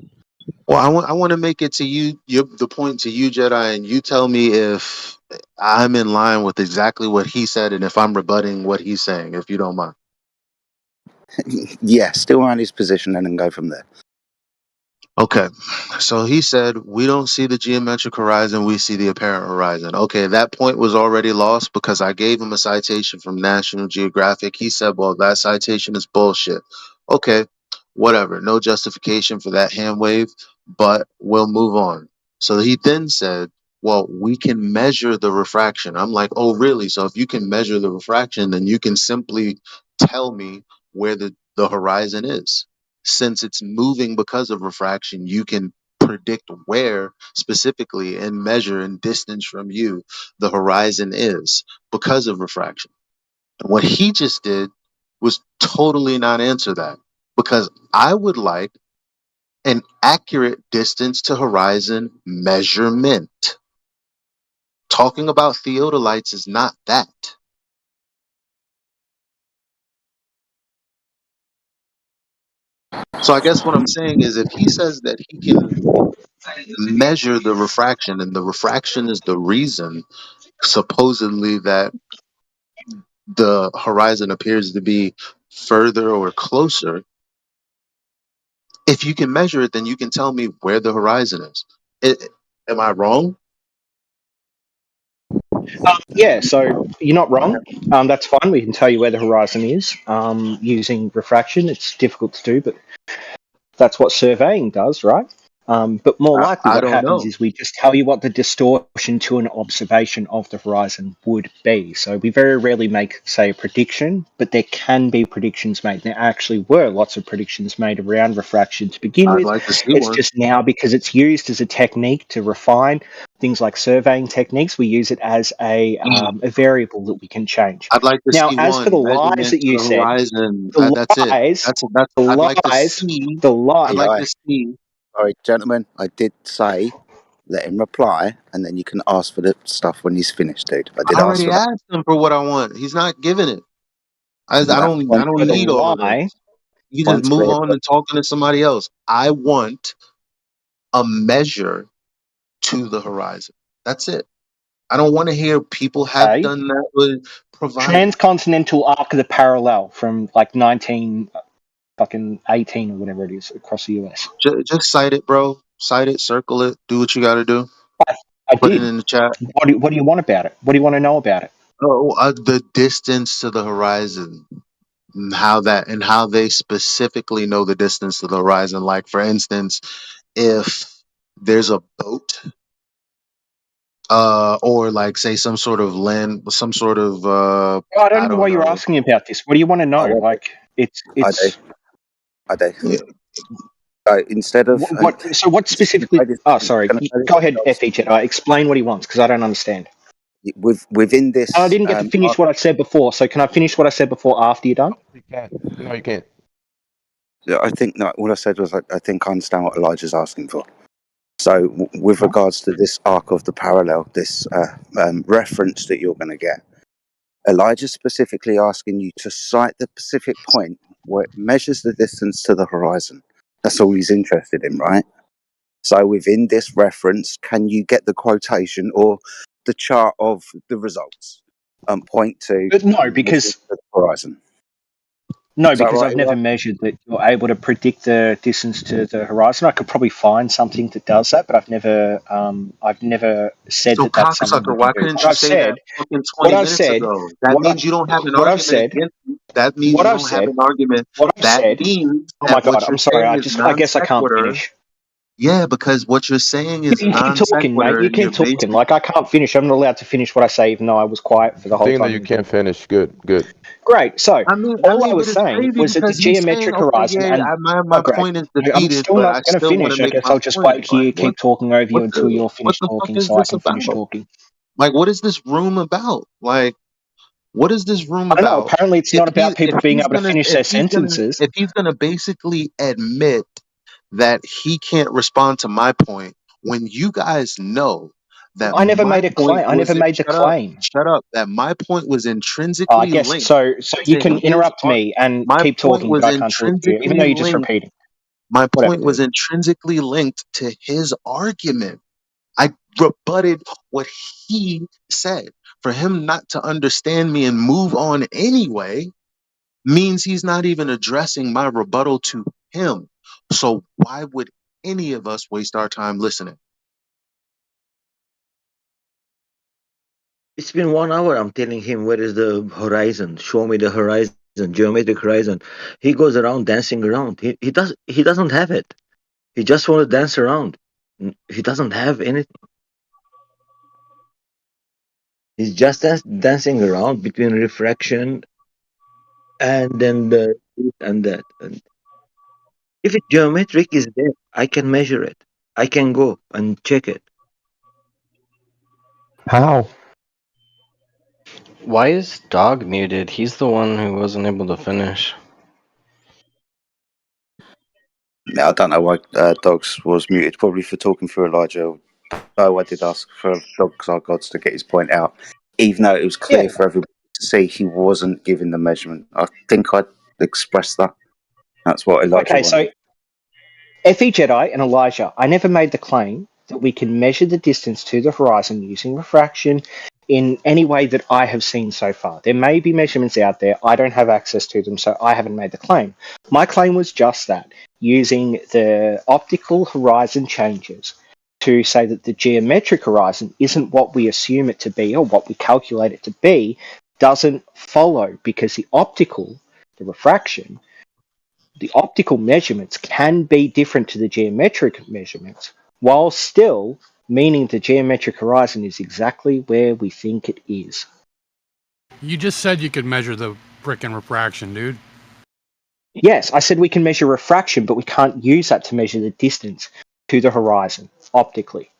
Speaker 16: Well, I want to make it to you, the point to you, Jedi, and you tell me if I'm in line with exactly what he said and if I'm rebutting what he's saying, if you don't mind.
Speaker 13: Yeah, still around his position and then go from there.
Speaker 16: Okay, so he said, we don't see the geometric horizon, we see the apparent horizon. Okay, that point was already lost because I gave him a citation from National Geographic. He said, well, that citation is bullshit. Okay, whatever, no justification for that hand wave, but we'll move on. So he then said, well, we can measure the refraction. I'm like, oh, really? So if you can measure the refraction, then you can simply tell me where the horizon is. Since it's moving because of refraction, you can predict where specifically and measure in distance from you the horizon is because of refraction. And what he just did was totally not answer that because I would like an accurate distance to horizon measurement. Talking about theodolites is not that. So I guess what I'm saying is if he says that he can measure the refraction and the refraction is the reason supposedly that the horizon appears to be further or closer, if you can measure it, then you can tell me where the horizon is. Am I wrong?
Speaker 6: Yeah, so you're not wrong. That's fine. We can tell you where the horizon is using refraction. It's difficult to do, but that's what surveying does, right? But more likely,
Speaker 16: I
Speaker 6: what
Speaker 16: don't
Speaker 6: happens
Speaker 16: know.
Speaker 6: is we just tell you what the distortion to an observation of the horizon would be. So we very rarely make, say, a prediction, but there can be predictions made. There actually were lots of predictions made around refraction to begin
Speaker 16: I'd
Speaker 6: with.
Speaker 16: like to see
Speaker 6: It's
Speaker 16: one.
Speaker 6: just now because it's used as a technique to refine things like surveying techniques, we use it as a variable that we can change.
Speaker 16: I'd like to
Speaker 6: Now,
Speaker 16: see
Speaker 6: as for the
Speaker 16: one
Speaker 6: lies
Speaker 16: measurement
Speaker 6: that
Speaker 16: to
Speaker 6: you
Speaker 16: the
Speaker 6: said,
Speaker 16: horizon.
Speaker 6: the
Speaker 16: That's it.
Speaker 6: lies,
Speaker 16: That's.
Speaker 6: the
Speaker 16: I'd like to
Speaker 6: lies,
Speaker 16: see.
Speaker 6: the
Speaker 16: I'd
Speaker 6: lies.
Speaker 16: like
Speaker 13: Eli,
Speaker 16: to see.
Speaker 13: sorry, gentlemen, I did say let him reply, and then you can ask for the stuff when he's finished, dude. I did
Speaker 16: I
Speaker 13: ask
Speaker 16: already
Speaker 13: for that.
Speaker 16: asked him for what I want. He's not giving it. I
Speaker 13: No,
Speaker 16: don't. I
Speaker 13: point's
Speaker 16: don't
Speaker 6: For the
Speaker 13: clear.
Speaker 16: need all of
Speaker 6: lie,
Speaker 16: this. You just
Speaker 13: Point's
Speaker 16: move
Speaker 13: clear.
Speaker 16: on and talking to somebody else. I want a measure to the horizon. That's it. I don't want to hear people have
Speaker 6: okay,
Speaker 16: done that, but provide it.
Speaker 6: transcontinental arc of the parallel from like 1918 or whatever it is across the US.
Speaker 16: Just cite it, bro. Cite it, circle it, do what you got to do.
Speaker 6: I
Speaker 16: Put it
Speaker 6: did.
Speaker 16: in the chat.
Speaker 6: What do you want about it? What do you want to know about it?
Speaker 16: Oh, the distance to the horizon, and how they specifically know the distance to the horizon. Like, for instance, if there's a boat, or like say some sort of land, some sort of
Speaker 6: I don't
Speaker 16: I
Speaker 6: know
Speaker 16: don't
Speaker 6: why you're
Speaker 16: know.
Speaker 6: asking about this. What do you want to know? Like,
Speaker 13: I do. I do.
Speaker 16: Yeah.
Speaker 13: So instead of
Speaker 6: what? So what specifically? Oh, sorry. Go ahead, FE Jedi. Explain what he wants because I don't understand.
Speaker 13: within
Speaker 6: And I
Speaker 13: this,
Speaker 6: didn't get to finish what I said before. So can I finish what I said before after you're done?
Speaker 9: You can't. No, you can't.
Speaker 13: I think no, all I said was I think I understand what Elijah's asking for. So with regards to this arc of the parallel, this reference that you're going to get, Elijah's specifically asking you to cite the specific point where it measures the distance to the horizon. That's all he's interested in, right? So within this reference, can you get the quotation or the chart of the results? Point to
Speaker 6: No, because
Speaker 13: the horizon.
Speaker 6: no,
Speaker 13: Is that
Speaker 6: because
Speaker 13: right,
Speaker 6: I've never
Speaker 13: Elijah?
Speaker 6: measured that you're able to predict the distance to the horizon. I could probably find something that does that, but I've never said
Speaker 16: So
Speaker 6: that that's something
Speaker 16: cocksucker,
Speaker 6: we can
Speaker 16: why
Speaker 6: do.
Speaker 16: couldn't you say that fucking
Speaker 6: What
Speaker 16: 20
Speaker 6: I've
Speaker 16: minutes
Speaker 6: said,
Speaker 16: ago? That means you don't have an
Speaker 6: what I've
Speaker 16: argument
Speaker 6: said,
Speaker 16: against me. That means
Speaker 6: what
Speaker 16: you
Speaker 6: I've
Speaker 16: don't have
Speaker 6: said,
Speaker 16: an argument.
Speaker 6: what I've
Speaker 16: That
Speaker 6: said.
Speaker 16: means
Speaker 6: Oh my
Speaker 16: that
Speaker 6: god,
Speaker 16: what
Speaker 6: I'm
Speaker 16: you're
Speaker 6: sorry.
Speaker 16: saying is
Speaker 6: I
Speaker 16: non
Speaker 6: guess I can't
Speaker 16: sequitur.
Speaker 6: finish.
Speaker 16: Yeah, because what you're saying is
Speaker 6: You keep
Speaker 16: non
Speaker 6: talking, mate.
Speaker 16: sequitur.
Speaker 6: You
Speaker 16: You're
Speaker 6: keep talking.
Speaker 16: basically.
Speaker 6: Like I can't finish. I'm not allowed to finish what I say, even though I was quiet for the whole
Speaker 9: Thing that
Speaker 6: time.
Speaker 9: you can't finish. Good.
Speaker 6: Great. So all I
Speaker 16: But
Speaker 6: was
Speaker 16: it's
Speaker 6: saying
Speaker 16: crazy
Speaker 6: was that the
Speaker 16: because he's saying,
Speaker 6: geometric
Speaker 16: okay,
Speaker 6: horizon
Speaker 16: yeah,
Speaker 6: and
Speaker 16: my
Speaker 6: great.
Speaker 16: point is
Speaker 6: I'm
Speaker 16: defeated,
Speaker 6: still
Speaker 16: but
Speaker 6: not
Speaker 16: I
Speaker 6: going to
Speaker 16: still want to
Speaker 6: finish. I
Speaker 16: make
Speaker 6: guess
Speaker 16: my
Speaker 6: I'll just
Speaker 16: point.
Speaker 6: wait
Speaker 16: Like,
Speaker 6: here, keep talking over you until you're
Speaker 16: what
Speaker 6: finished
Speaker 16: the fuck
Speaker 6: talking,
Speaker 16: is
Speaker 6: so I
Speaker 16: this
Speaker 6: can finish
Speaker 16: about?
Speaker 6: talking.
Speaker 16: Like, what is this room about? Like, what is this room
Speaker 6: I don't know.
Speaker 16: about?
Speaker 6: Apparently, it's not about people being able to finish their sentences.
Speaker 16: If he's gonna basically admit that he can't respond to my point when you guys know that
Speaker 6: I never
Speaker 16: my
Speaker 6: made a
Speaker 16: point
Speaker 6: claim. I
Speaker 16: was
Speaker 6: never made the claim.
Speaker 16: shut up, that my point was
Speaker 6: I
Speaker 16: intrinsically
Speaker 6: guess
Speaker 16: linked
Speaker 6: so. So you
Speaker 16: to
Speaker 6: can
Speaker 16: his
Speaker 6: interrupt
Speaker 16: art.
Speaker 6: me and
Speaker 16: My
Speaker 6: keep
Speaker 16: point
Speaker 6: talking, but
Speaker 16: was
Speaker 6: I can't talk to you, even
Speaker 16: intrinsically
Speaker 6: though you're just
Speaker 16: linked.
Speaker 6: repeating.
Speaker 16: My
Speaker 6: Whatever,
Speaker 16: point was
Speaker 6: dude.
Speaker 16: intrinsically linked to his argument. I rebutted what he said. For him not to understand me and move on anyway means he's not even addressing my rebuttal to him. So why would any of us waste our time listening?
Speaker 5: It's been 1 hour. I'm telling him where is the horizon. Show me the horizon, geometric horizon. He goes around dancing around. He doesn't have it. He just wants to dance around. He doesn't have anything. He's just dancing around between refraction and then the and that. And if it's geometric is there, I can measure it. I can go and check it.
Speaker 9: How?
Speaker 10: Why is Dog muted? He's the one who wasn't able to finish.
Speaker 13: Yeah, I don't know why Dogs was muted. Probably for talking through Elijah. Though I did ask for Dogs Our Gods to get his point out, even though it was clear for everybody to see he wasn't giving the measurement. I think I expressed that. That's what Elijah
Speaker 6: Okay, so
Speaker 13: wanted.
Speaker 6: FE Jedi and Elijah, I never made the claim that we can measure the distance to the horizon using refraction in any way that I have seen so far. There may be measurements out there. I don't have access to them, so I haven't made the claim. My claim was just that, using the optical horizon changes to say that the geometric horizon isn't what we assume it to be or what we calculate it to be, doesn't follow because the optical, the refraction, the optical measurements can be different to the geometric measurements, while still meaning the geometric horizon is exactly where we think it is.
Speaker 3: You just said you could measure the frickin' refraction, dude.
Speaker 6: Yes, I said we can measure refraction, but we can't use that to measure the distance to the horizon optically.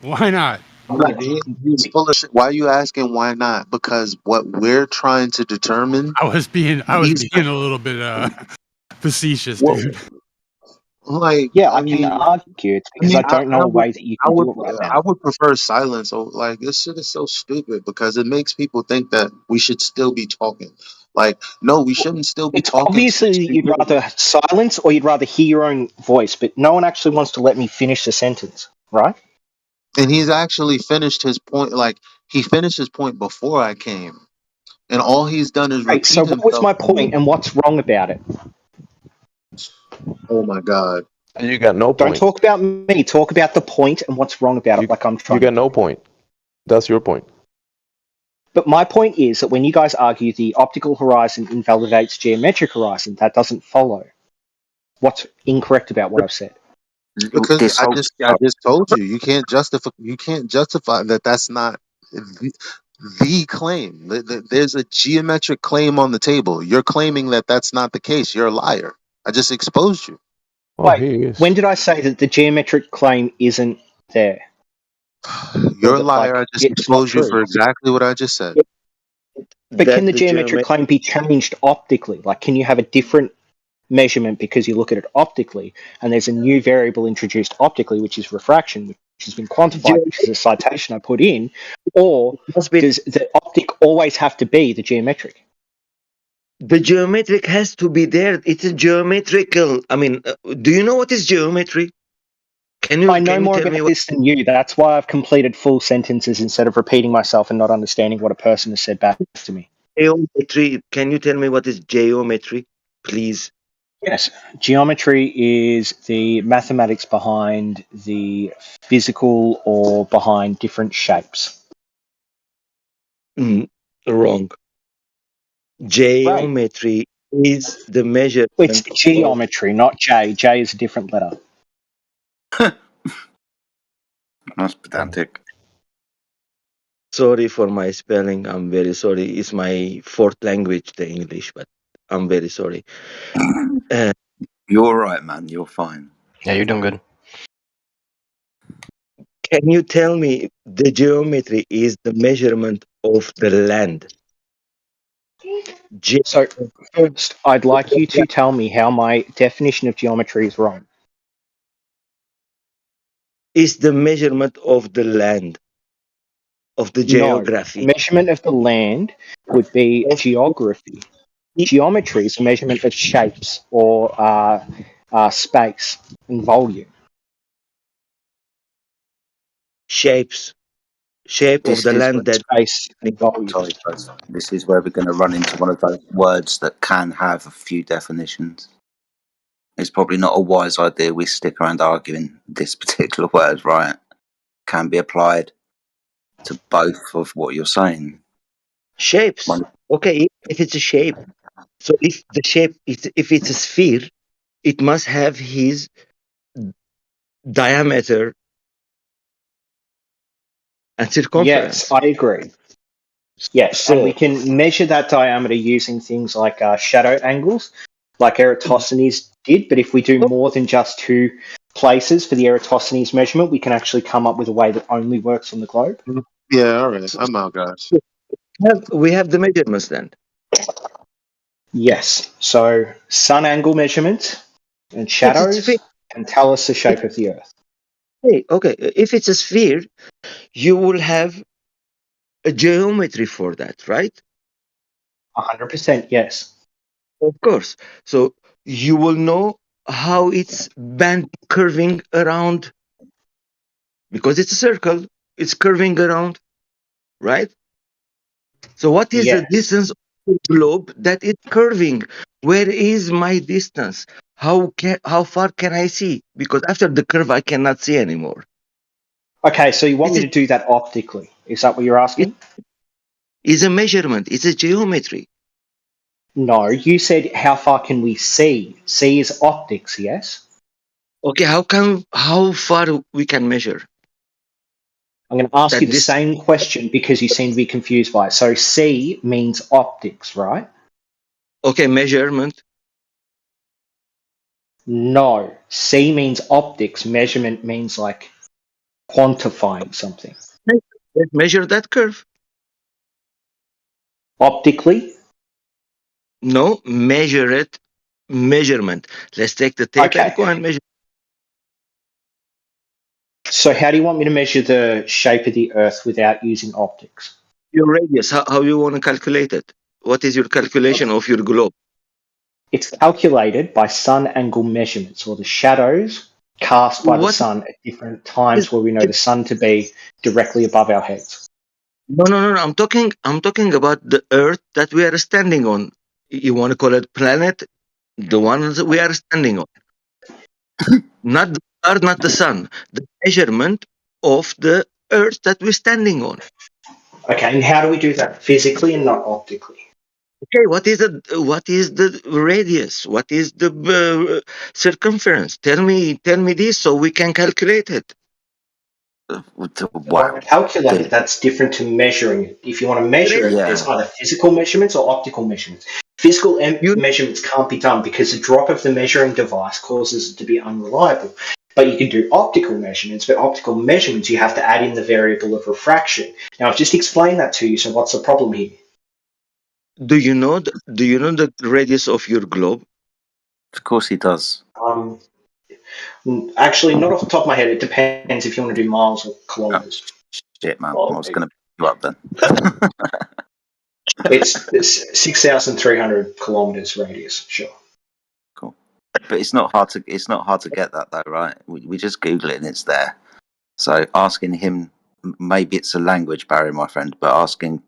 Speaker 3: Why not?
Speaker 16: Like, it's full of shit. Why are you asking why not? Because what we're trying to determine,
Speaker 3: I was being a little bit facetious,
Speaker 16: well,
Speaker 3: dude.
Speaker 16: like,
Speaker 6: Yeah,
Speaker 16: I
Speaker 6: I can
Speaker 16: mean,
Speaker 6: argue. It's because I don't know a way that you can do it right
Speaker 16: I
Speaker 6: now.
Speaker 16: would prefer silence. So, like, this shit is so stupid because it makes people think that we should still be talking. Like, no, we shouldn't still be
Speaker 6: It's
Speaker 16: talking.
Speaker 6: obviously that you'd rather silence or you'd rather hear your own voice, but no one actually wants to let me finish the sentence, right?
Speaker 16: And he's actually finished his point. Like, he finished his point before I came, and all he's done is
Speaker 6: Right, so
Speaker 16: repeat
Speaker 6: what was
Speaker 16: himself.
Speaker 6: my point and what's wrong about it?
Speaker 16: Oh my god!
Speaker 9: You got no
Speaker 6: Don't
Speaker 9: point.
Speaker 6: talk about me. Talk about the point and what's wrong about it, like I'm
Speaker 9: You
Speaker 6: trying
Speaker 9: got
Speaker 6: to
Speaker 9: no
Speaker 6: do.
Speaker 9: point. That's your point.
Speaker 6: But my point is that when you guys argue the optical horizon invalidates geometric horizon, that doesn't follow. What's incorrect about what I've said?
Speaker 16: Because
Speaker 13: This whole
Speaker 16: I just told you you can't justify that. That's not the claim. There's a geometric claim on the table. You're claiming that that's not the case. You're a liar. I just exposed you.
Speaker 9: Oh,
Speaker 6: Wait,
Speaker 9: he is.
Speaker 6: when did I say that the geometric claim isn't there?
Speaker 16: You're
Speaker 6: Or
Speaker 16: a
Speaker 6: that,
Speaker 16: liar. I
Speaker 6: like,
Speaker 16: just
Speaker 6: it's not
Speaker 16: exposed you
Speaker 6: true?
Speaker 16: for exactly what I just said.
Speaker 6: But can
Speaker 5: That
Speaker 6: the
Speaker 5: the
Speaker 6: geometric
Speaker 5: geometry
Speaker 6: claim be changed optically? Like, can you have a different measurement because you look at it optically, and there's a new variable introduced optically, which is refraction, which has been quantified, which is a citation I put in, or
Speaker 5: must be
Speaker 6: does the optic always have to be the geometric?
Speaker 5: the geometric has to be there. It's a geometrical. I mean, do you know what is geometry?
Speaker 6: I know
Speaker 5: Can you
Speaker 6: more
Speaker 5: tell me
Speaker 6: about
Speaker 5: what
Speaker 6: this than you. That's why I've completed full sentences instead of repeating myself and not understanding what a person has said back to me.
Speaker 5: geometry? Can you tell me what is geometry, please?
Speaker 6: Yes, geometry is the mathematics behind the physical or behind different shapes.
Speaker 5: Wrong.
Speaker 6: Right.
Speaker 5: Geometry is the
Speaker 6: It's
Speaker 5: measurement of.
Speaker 6: geometry, not J. J is a different letter.
Speaker 13: That's pedantic.
Speaker 5: Sorry for my spelling. I'm very sorry. It's my fourth language, the English, but I'm very sorry.
Speaker 13: You're all right, man. You're fine.
Speaker 10: Yeah, you're doing good.
Speaker 5: Can you tell me the geometry is the measurement of the land?
Speaker 6: So, first, I'd like you to tell me how my definition of geometry is wrong.
Speaker 5: Is the measurement of the land, of the
Speaker 6: No,
Speaker 5: geography.
Speaker 6: measurement of the land would be
Speaker 5: Of
Speaker 6: geography. Geometry is a measurement of shapes or space and volume.
Speaker 5: shapes, shape of
Speaker 13: This
Speaker 5: the
Speaker 13: is where,
Speaker 5: land that.
Speaker 6: Space and volume.
Speaker 13: sorry, guys. This is where we're going to run into one of those words that can have a few definitions. It's probably not a wise idea we stick around arguing this particular word, right? Can be applied to both of what you're saying.
Speaker 5: Shapes. Okay, if it's a shape. So if the shape, if it's a sphere, it must have his diameter and
Speaker 6: Yes,
Speaker 5: circumference.
Speaker 6: I agree. Yes, and we
Speaker 5: So
Speaker 6: can measure that diameter using things like shadow angles, like Eratosthenes did. But if we do more than just two places for the Eratosthenes measurement, we can actually come up with a way that only works on the globe.
Speaker 16: Yeah, all right. I'm out, guys.
Speaker 5: we have the measurements then.
Speaker 6: Yes, so sun angle measurement and
Speaker 5: But it's sphere.
Speaker 6: shadows can tell us the shape of the Earth.
Speaker 5: Okay. If it's a sphere, you will have a geometry for that, right?
Speaker 6: 100% yes.
Speaker 5: Of course. So you will know how it's band curving around because it's a circle. It's curving around, right? So what is the
Speaker 6: Yes.
Speaker 5: distance of the globe that is curving? Where is my distance? How far can I see? Because after the curve, I cannot see anymore.
Speaker 6: Okay, so you want
Speaker 5: It
Speaker 6: me
Speaker 5: is
Speaker 6: to do that optically? Is that what you're
Speaker 5: it
Speaker 6: asking?
Speaker 5: is a measurement. It's a geometry.
Speaker 6: No, you said how far can we see? See is optics, yes?
Speaker 5: Okay, how far we can measure
Speaker 6: I'm going to ask you
Speaker 5: that
Speaker 6: the
Speaker 5: this?
Speaker 6: same question because you seem to be confused by it. So see means optics, right?
Speaker 5: Okay, measurement.
Speaker 6: No, see means optics. Measurement means like quantifying something.
Speaker 5: Let's measure that curve.
Speaker 6: Optically?
Speaker 5: No, measure it. Measurement. Let's take the tape and go and measure.
Speaker 6: So how do you want me to measure the shape of the Earth without using optics?
Speaker 5: Your radius, how you want to calculate it? What is your calculation of your globe?
Speaker 6: It's calculated by sun angle measurements, or the shadows cast by the sun at different times where we know the sun to be directly above our heads.
Speaker 5: No. I'm talking about the Earth that we are standing on. You want to call it planet? The ones that we are standing on. Not the star, not the sun. The measurement of the Earth that we're standing on.
Speaker 6: Okay, and how do we do that? Physically and not optically.
Speaker 5: Okay, what is the radius? What is the circumference? Tell me this so we can calculate it.
Speaker 6: Wow. Calculate it, that's different to measuring it. If you want to measure it, there's either physical measurements or optical measurements. Physical measurements can't be done because the drop of the measuring device causes it to be unreliable. But you can do optical measurements, but optical measurements you have to add in the variable of refraction. Now I've just explained that to you, so what's the problem here?
Speaker 5: Do you know the radius of your globe?
Speaker 7: Of course he does.
Speaker 6: Actually, not off the top of my head. It depends if you want to do miles or kilometers.
Speaker 7: Shit, man. I was going to pick you up then.
Speaker 6: It's 6,300 kilometers radius. Sure.
Speaker 7: Cool. But it's not hard to get that though, right? We just Google it and it's there. So asking him, maybe it's a language barrier, my friend, but asking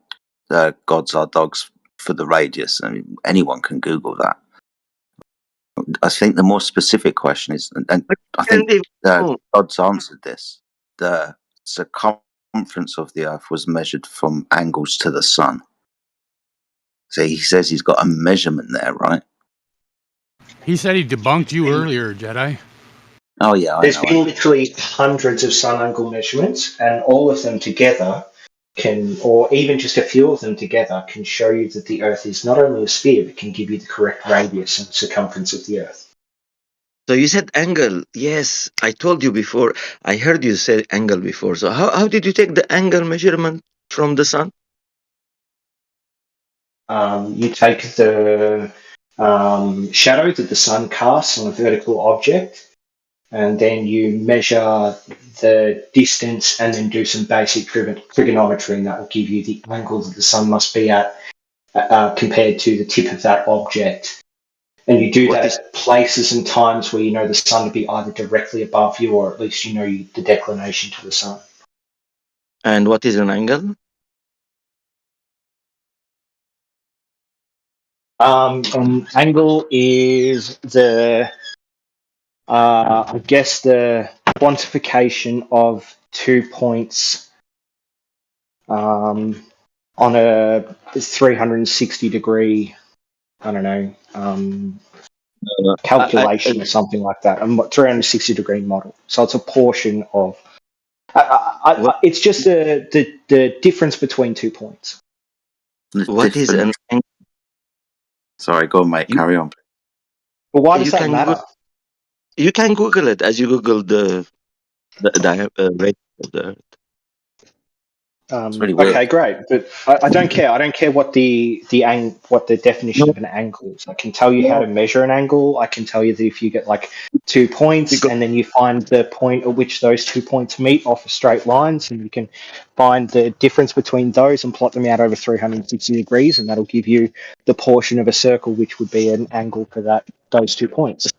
Speaker 7: gods are dogs for the radius, I mean, anyone can Google that. I think the more specific question is, and I think God's answered this, the circumference of the Earth was measured from angles to the sun. So he says he's got a measurement there, right?
Speaker 3: He said he debunked you earlier, Jedi.
Speaker 7: Oh, yeah,
Speaker 6: There's been literally hundreds of sun angle measurements, and all of them together can, or even just a few of them together, can show you that the Earth is not only a sphere, but can give you the correct radius and circumference of the Earth.
Speaker 5: So you said angle. Yes, I told you before. I heard you say angle before. So how did you take the angle measurement from the sun?
Speaker 6: You take the shadow that the sun casts on a vertical object, and then you measure the distance and then do some basic trigonometry, and that will give you the angle that the sun must be at compared to the tip of that object. And you do that at places and times where you know the sun to be either directly above you or at least you know the declination to the sun.
Speaker 5: And what is an angle?
Speaker 6: An angle is the, I guess, the quantification of 2 points on a 360 degree, I don't know, calculation or something like that, a 360 degree model. So it's a portion of, it's just the difference between 2 points.
Speaker 5: What is an angle?
Speaker 7: Sorry, go on, mate. Carry on.
Speaker 6: Well, why does that matter?
Speaker 5: You can Google it as you Google the radius of the Earth.
Speaker 7: It's really weird.
Speaker 6: Okay, great, but I don't care. I don't care what the definition of an angle is. I can tell you how to measure an angle. I can tell you that if you get like 2 points and then you find the point at which those 2 points meet off of straight lines, and you can find the difference between those and plot them out over 360 degrees, and that'll give you the portion of a circle which would be an angle for those 2 points.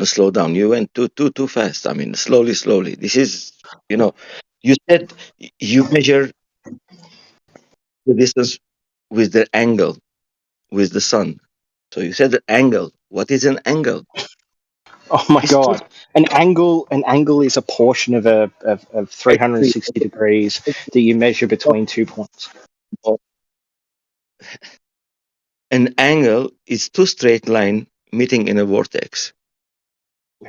Speaker 5: Slow down. You went too fast. I mean, slowly. This is, you said you measure the distance with the angle, with the sun. So you said the angle. What is an angle?
Speaker 6: Oh my God! An angle is a portion of 360 degrees that you measure between 2 points.
Speaker 5: An angle is two straight lines meeting in a vortex.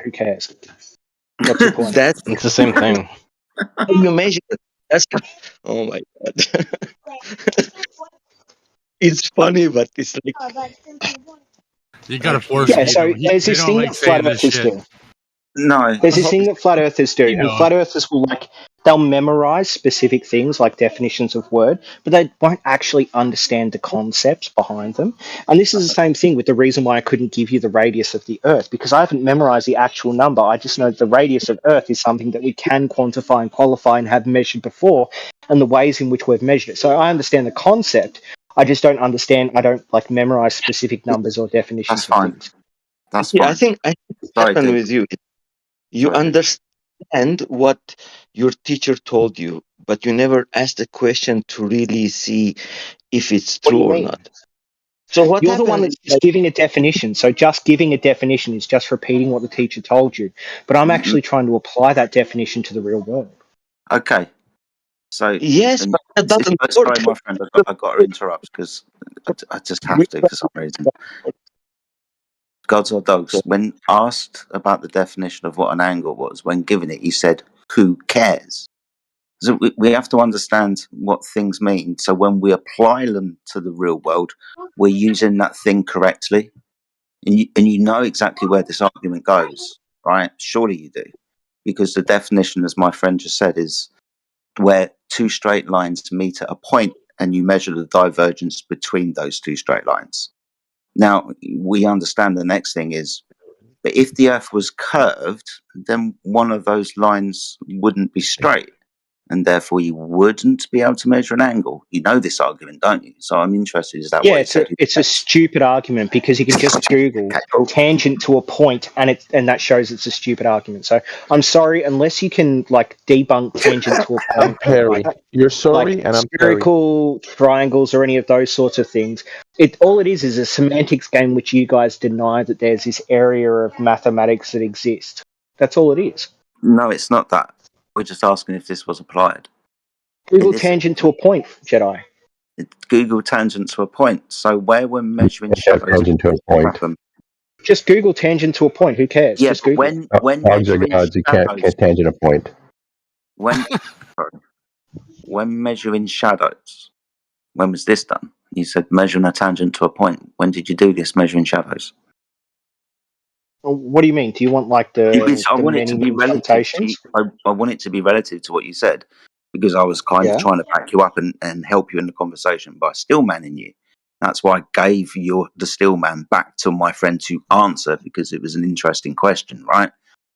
Speaker 6: Who cares? What's your point?
Speaker 11: It's the same thing.
Speaker 5: You measure it. Oh my God. It's funny, but it's like
Speaker 3: you gotta force.
Speaker 6: Yeah, so there's this thing that flat earthers do.
Speaker 7: No,
Speaker 6: there's this thing that flat earthers do, and flat earthers will they'll memorize specific things like definitions of word, but they won't actually understand the concepts behind them. And this is the same thing with the reason why I couldn't give you the radius of the Earth, because I haven't memorized the actual number. I just know that the radius of Earth is something that we can quantify and qualify and have measured before, and the ways in which we've measured it. So I understand the concept. I just don't understand. I don't like memorize specific numbers or definitions of things.
Speaker 7: That's
Speaker 5: Yeah,
Speaker 7: fine.
Speaker 5: I think
Speaker 7: Sorry,
Speaker 5: happen
Speaker 7: dude.
Speaker 5: with you. You
Speaker 7: Sorry, dude.
Speaker 5: understand what your teacher told you, but you never asked the question to really see if it's
Speaker 6: What do
Speaker 5: true
Speaker 6: you
Speaker 5: or
Speaker 6: mean?
Speaker 5: not. So what
Speaker 6: You're the one
Speaker 5: happens?
Speaker 6: that's just giving a definition. So just giving a definition is just repeating what the teacher told you. But I'm actually trying to apply that definition to the real world.
Speaker 7: Okay. So,
Speaker 5: Yes, but that doesn't
Speaker 7: sorry,
Speaker 5: work.
Speaker 7: my friend, I got to interrupt because I just have to for some reason. Gods or dogs, when asked about the definition of what an angle was, when given it, you said, who cares? So we have to understand what things mean. So when we apply them to the real world, we're using that thing correctly. And you know exactly where this argument goes, right? Surely you do. Because the definition, as my friend just said, is where two straight lines meet at a point and you measure the divergence between those two straight lines. Now, we understand the next thing is, but if the Earth was curved, then one of those lines wouldn't be straight, and therefore you wouldn't be able to measure an angle. You know this argument, don't you? So I'm interested, is that
Speaker 6: Yeah,
Speaker 7: what he said?
Speaker 6: it's a stupid argument because you can just Google tangent to a point and that shows it's a stupid argument. So I'm sorry, unless you can like debunk tangent to a
Speaker 9: I'm
Speaker 6: point,
Speaker 9: Perry. You're sorry,
Speaker 6: like
Speaker 9: and I'm Perry.
Speaker 6: spherical triangles or any of those sorts of things. All it is a semantics game which you guys deny that there's this area of mathematics that exists. That's all it is.
Speaker 7: No, it's not that. We're just asking if this was applied.
Speaker 6: Google tangent to a point, Jedi.
Speaker 7: Google tangent to a point. So where we're measuring shadows,
Speaker 15: Tangent to a point.
Speaker 6: Just Google tangent to a point. Who cares?
Speaker 7: Yeah,
Speaker 6: Just
Speaker 7: but
Speaker 6: Google.
Speaker 7: when
Speaker 15: Dogs are
Speaker 7: measuring
Speaker 15: gods. You
Speaker 7: shadows,
Speaker 15: can't tangent a point.
Speaker 7: when measuring shadows, when was this done? You said measuring a tangent to a point. When did you do this measuring shadows?
Speaker 6: What do you mean? Do you want like
Speaker 7: Because I
Speaker 6: the
Speaker 7: want it
Speaker 6: many,
Speaker 7: to be
Speaker 6: many
Speaker 7: relative to you.
Speaker 6: citations?
Speaker 7: I want it to be relative to what you said, because I was kind of
Speaker 6: Yeah.
Speaker 7: trying to back you up and help you in the conversation by stillmanning you. That's why I gave the stillman back to my friend to answer, because it was an interesting question, right?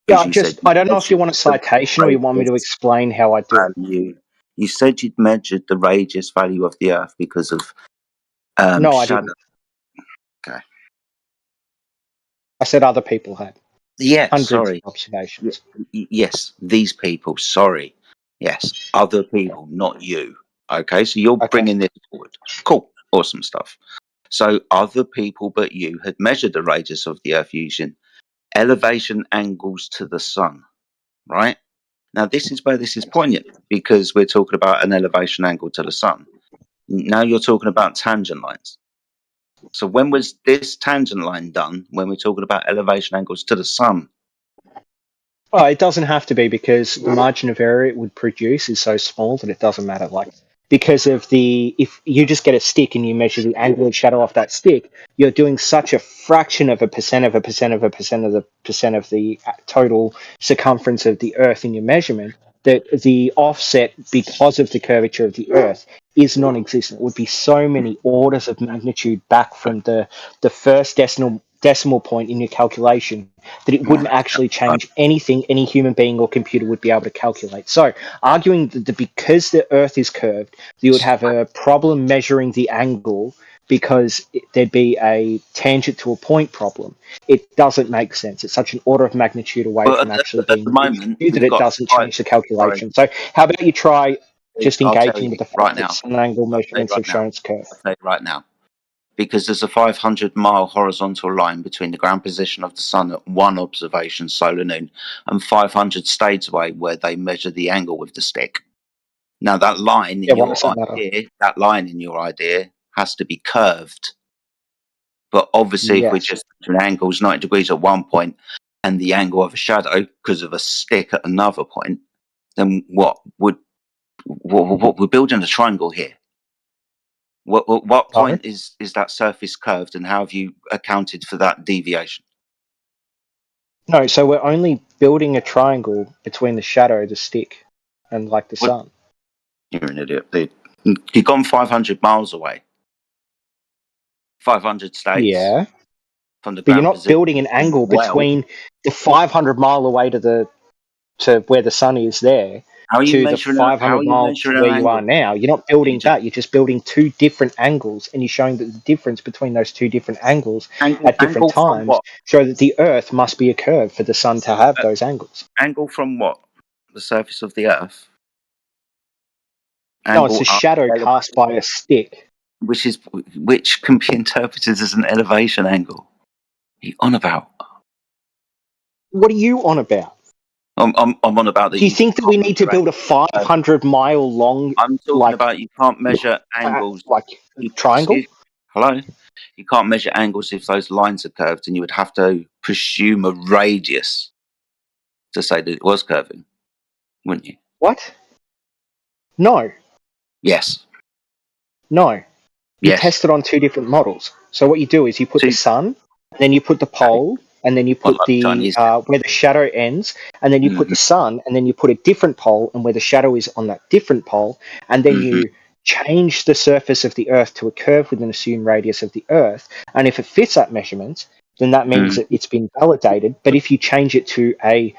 Speaker 6: Yeah,
Speaker 7: Because
Speaker 6: I don't know if you want a citation or you want me to explain how I do it.
Speaker 7: You said you'd measured the radius value of the Earth because of
Speaker 6: No, I
Speaker 7: shadow.
Speaker 6: didn't.
Speaker 7: Okay.
Speaker 6: I said other people had.
Speaker 7: Yeah,
Speaker 6: Hundreds
Speaker 7: sorry.
Speaker 6: of observations.
Speaker 7: Yes, these people. Sorry. Yes, other people, not you. Okay, so you're bringing this forward. Cool, awesome stuff. So other people but you had measured the radius of the Earth using elevation angles to the sun, right? Now this is where this is poignant, because we're talking about an elevation angle to the sun. Now you're talking about tangent lines. So when was this tangent line done when we're talking about elevation angles to the sun?
Speaker 6: Oh, it doesn't have to be because the margin of error it would produce is so small that it doesn't matter. Like because of if you just get a stick and you measure the angular shadow off that stick, you're doing such a fraction of a percent of a percent of a percent of the percent of the total circumference of the Earth in your measurement that the offset because of the curvature of the Earth is non-existent. It would be so many orders of magnitude back from the first decimal point in your calculation that it wouldn't actually change anything any human being or computer would be able to calculate. So arguing that because the Earth is curved, you would have a problem measuring the angle because there'd be a tangent to a point problem. It doesn't make sense. It's such an order of magnitude away
Speaker 7: But
Speaker 6: from actually
Speaker 7: at the
Speaker 6: being an
Speaker 7: moment,
Speaker 6: issue that
Speaker 7: we've
Speaker 6: it
Speaker 7: got
Speaker 6: doesn't change the
Speaker 7: sorry,
Speaker 6: calculation. So how about you try just
Speaker 7: I'll tell
Speaker 6: engaging
Speaker 7: you
Speaker 6: with the
Speaker 7: right
Speaker 6: fact that
Speaker 7: now.
Speaker 6: sun angle
Speaker 7: I'll tell you
Speaker 6: measurements
Speaker 7: right
Speaker 6: have
Speaker 7: now.
Speaker 6: shown it's curved?
Speaker 7: I'll tell you right now. Because there's a 500-mile horizontal line between the ground position of the sun at one observation solar noon and 500 states away where they measure the angle with the stick. Now that line in
Speaker 6: Why does
Speaker 7: your
Speaker 6: that matter?
Speaker 7: idea has to be curved. But obviously, if we
Speaker 6: Yes.
Speaker 7: just an angle is 90 degrees at one point and the angle of a shadow because of a stick at another point, then what we're building a triangle here. What point is that surface curved, and how have you accounted for that deviation?
Speaker 6: No, so we're only building a triangle between the shadow, the stick. and like the sun.
Speaker 7: You're an idiot, dude. You've gone 500 miles away. 500 states
Speaker 6: Yeah,
Speaker 7: from the
Speaker 6: but you're
Speaker 7: ground
Speaker 6: not
Speaker 7: position.
Speaker 6: building an angle
Speaker 7: Well,
Speaker 6: between the 500 mile away to where the sun is there
Speaker 7: how are you
Speaker 6: to the
Speaker 7: measuring? How are
Speaker 6: 500
Speaker 7: you
Speaker 6: mile to
Speaker 7: measuring an
Speaker 6: where you are
Speaker 7: angle?
Speaker 6: now. You're not building that. You're just building two different angles, and you're showing that the difference between those two different angles at different
Speaker 7: Angle from
Speaker 6: times
Speaker 7: what?
Speaker 6: show that the Earth must be a curve for the sun to have those angles.
Speaker 7: Angle from what? The surface of the Earth.
Speaker 6: No, it's
Speaker 7: Angle
Speaker 6: a
Speaker 7: up,
Speaker 6: shadow cast by a stick.
Speaker 7: which can be interpreted as an elevation angle. What are you on about?
Speaker 6: What are you on about?
Speaker 7: I'm on about that.
Speaker 6: Do you think that we need to build a 500-mile long,
Speaker 7: I'm talking about you can't measure angles.
Speaker 6: like triangle?
Speaker 7: Hello? You can't measure angles if those lines are curved, and you would have to presume a radius to say that it was curving, wouldn't you?
Speaker 6: What? No.
Speaker 7: Yes.
Speaker 6: No. You
Speaker 7: Yes.
Speaker 6: test it on two different models. So what you do is you put the sun, and then you put the pole, and then you put
Speaker 7: like
Speaker 6: the where the shadow ends, and then you put the sun, and then you put a different pole, and where the shadow is on that different pole, and then you change the surface of the Earth to a curve with an assumed radius of the Earth, and if it fits that measurement, then that means that it's been validated. But if you change it to a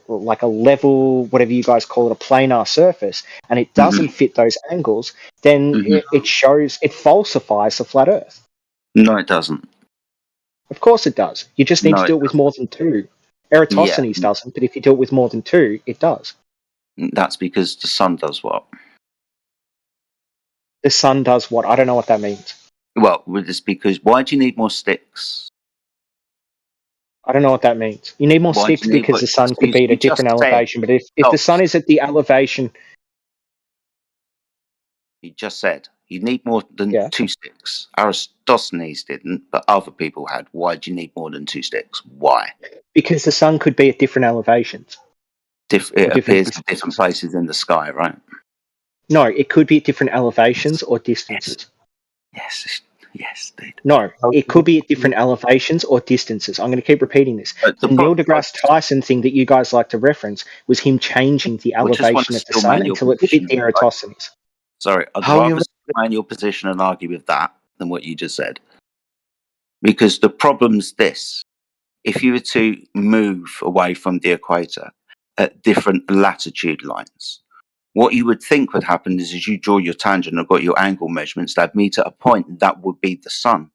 Speaker 6: like a level, whatever you guys call it, a planar surface, and it doesn't fit those angles, then it falsifies the flat Earth.
Speaker 7: No, it doesn't.
Speaker 6: Of course it does. You just need to do it with more than two. Eratosthenes doesn't, but if you do it with more than two, it does.
Speaker 7: That's because the sun does what?
Speaker 6: The sun does what? I don't know what that means.
Speaker 7: Well, it's because why do you need more sticks?
Speaker 6: I don't know what that means. You need more sticks because the sun could be at a different elevation. But if the sun is at the elevation...
Speaker 7: You just said you need more than two sticks. Eratosthenes didn't, but other people had. Why do you need more than two sticks? Why?
Speaker 6: Because the sun could be at different elevations.
Speaker 7: It appears at different places in the sky, right?
Speaker 6: No, it could be at different elevations or distances.
Speaker 7: Yes, dude.
Speaker 6: No, it could be at different elevations or distances. I'm going to keep repeating this. The Neil deGrasse Tyson thing that you guys like to reference was him changing the elevation of the sun until it fit the Eratosthenes.
Speaker 7: Sorry, I'd rather man your position and argue with that than what you just said. Because the problem's this. If you were to move away from the equator at different latitude lines, what you would think would happen is as you draw your tangent and got your angle measurements, they'd meet at a point that would be the sun.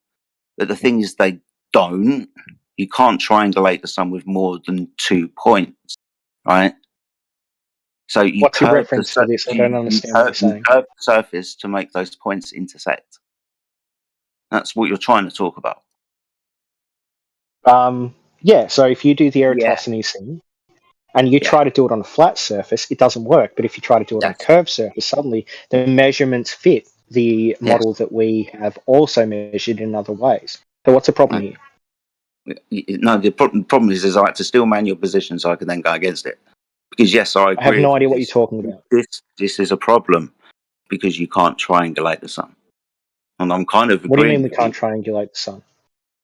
Speaker 7: But the thing is they don't. You can't triangulate the sun with more than 2 points, right? So you
Speaker 6: What's your
Speaker 7: curve
Speaker 6: reference to this? I don't understand what you're saying.
Speaker 7: You curve the surface to make those points intersect. That's what you're trying to talk about.
Speaker 6: Yeah, so if you do the Eratosthenes thing, and you try to do it on a flat surface, it doesn't work. But if you try to do it on a curved surface, suddenly the measurements fit the model that we have also measured in other ways. So what's the problem here?
Speaker 7: No, the problem is I have to still man your position so I can then go against it. Because yes, I agree.
Speaker 6: I have no idea what you're talking about.
Speaker 7: This is a problem because you can't triangulate the sun. And I'm kind of agreeing.
Speaker 6: What do you mean we can't triangulate the sun?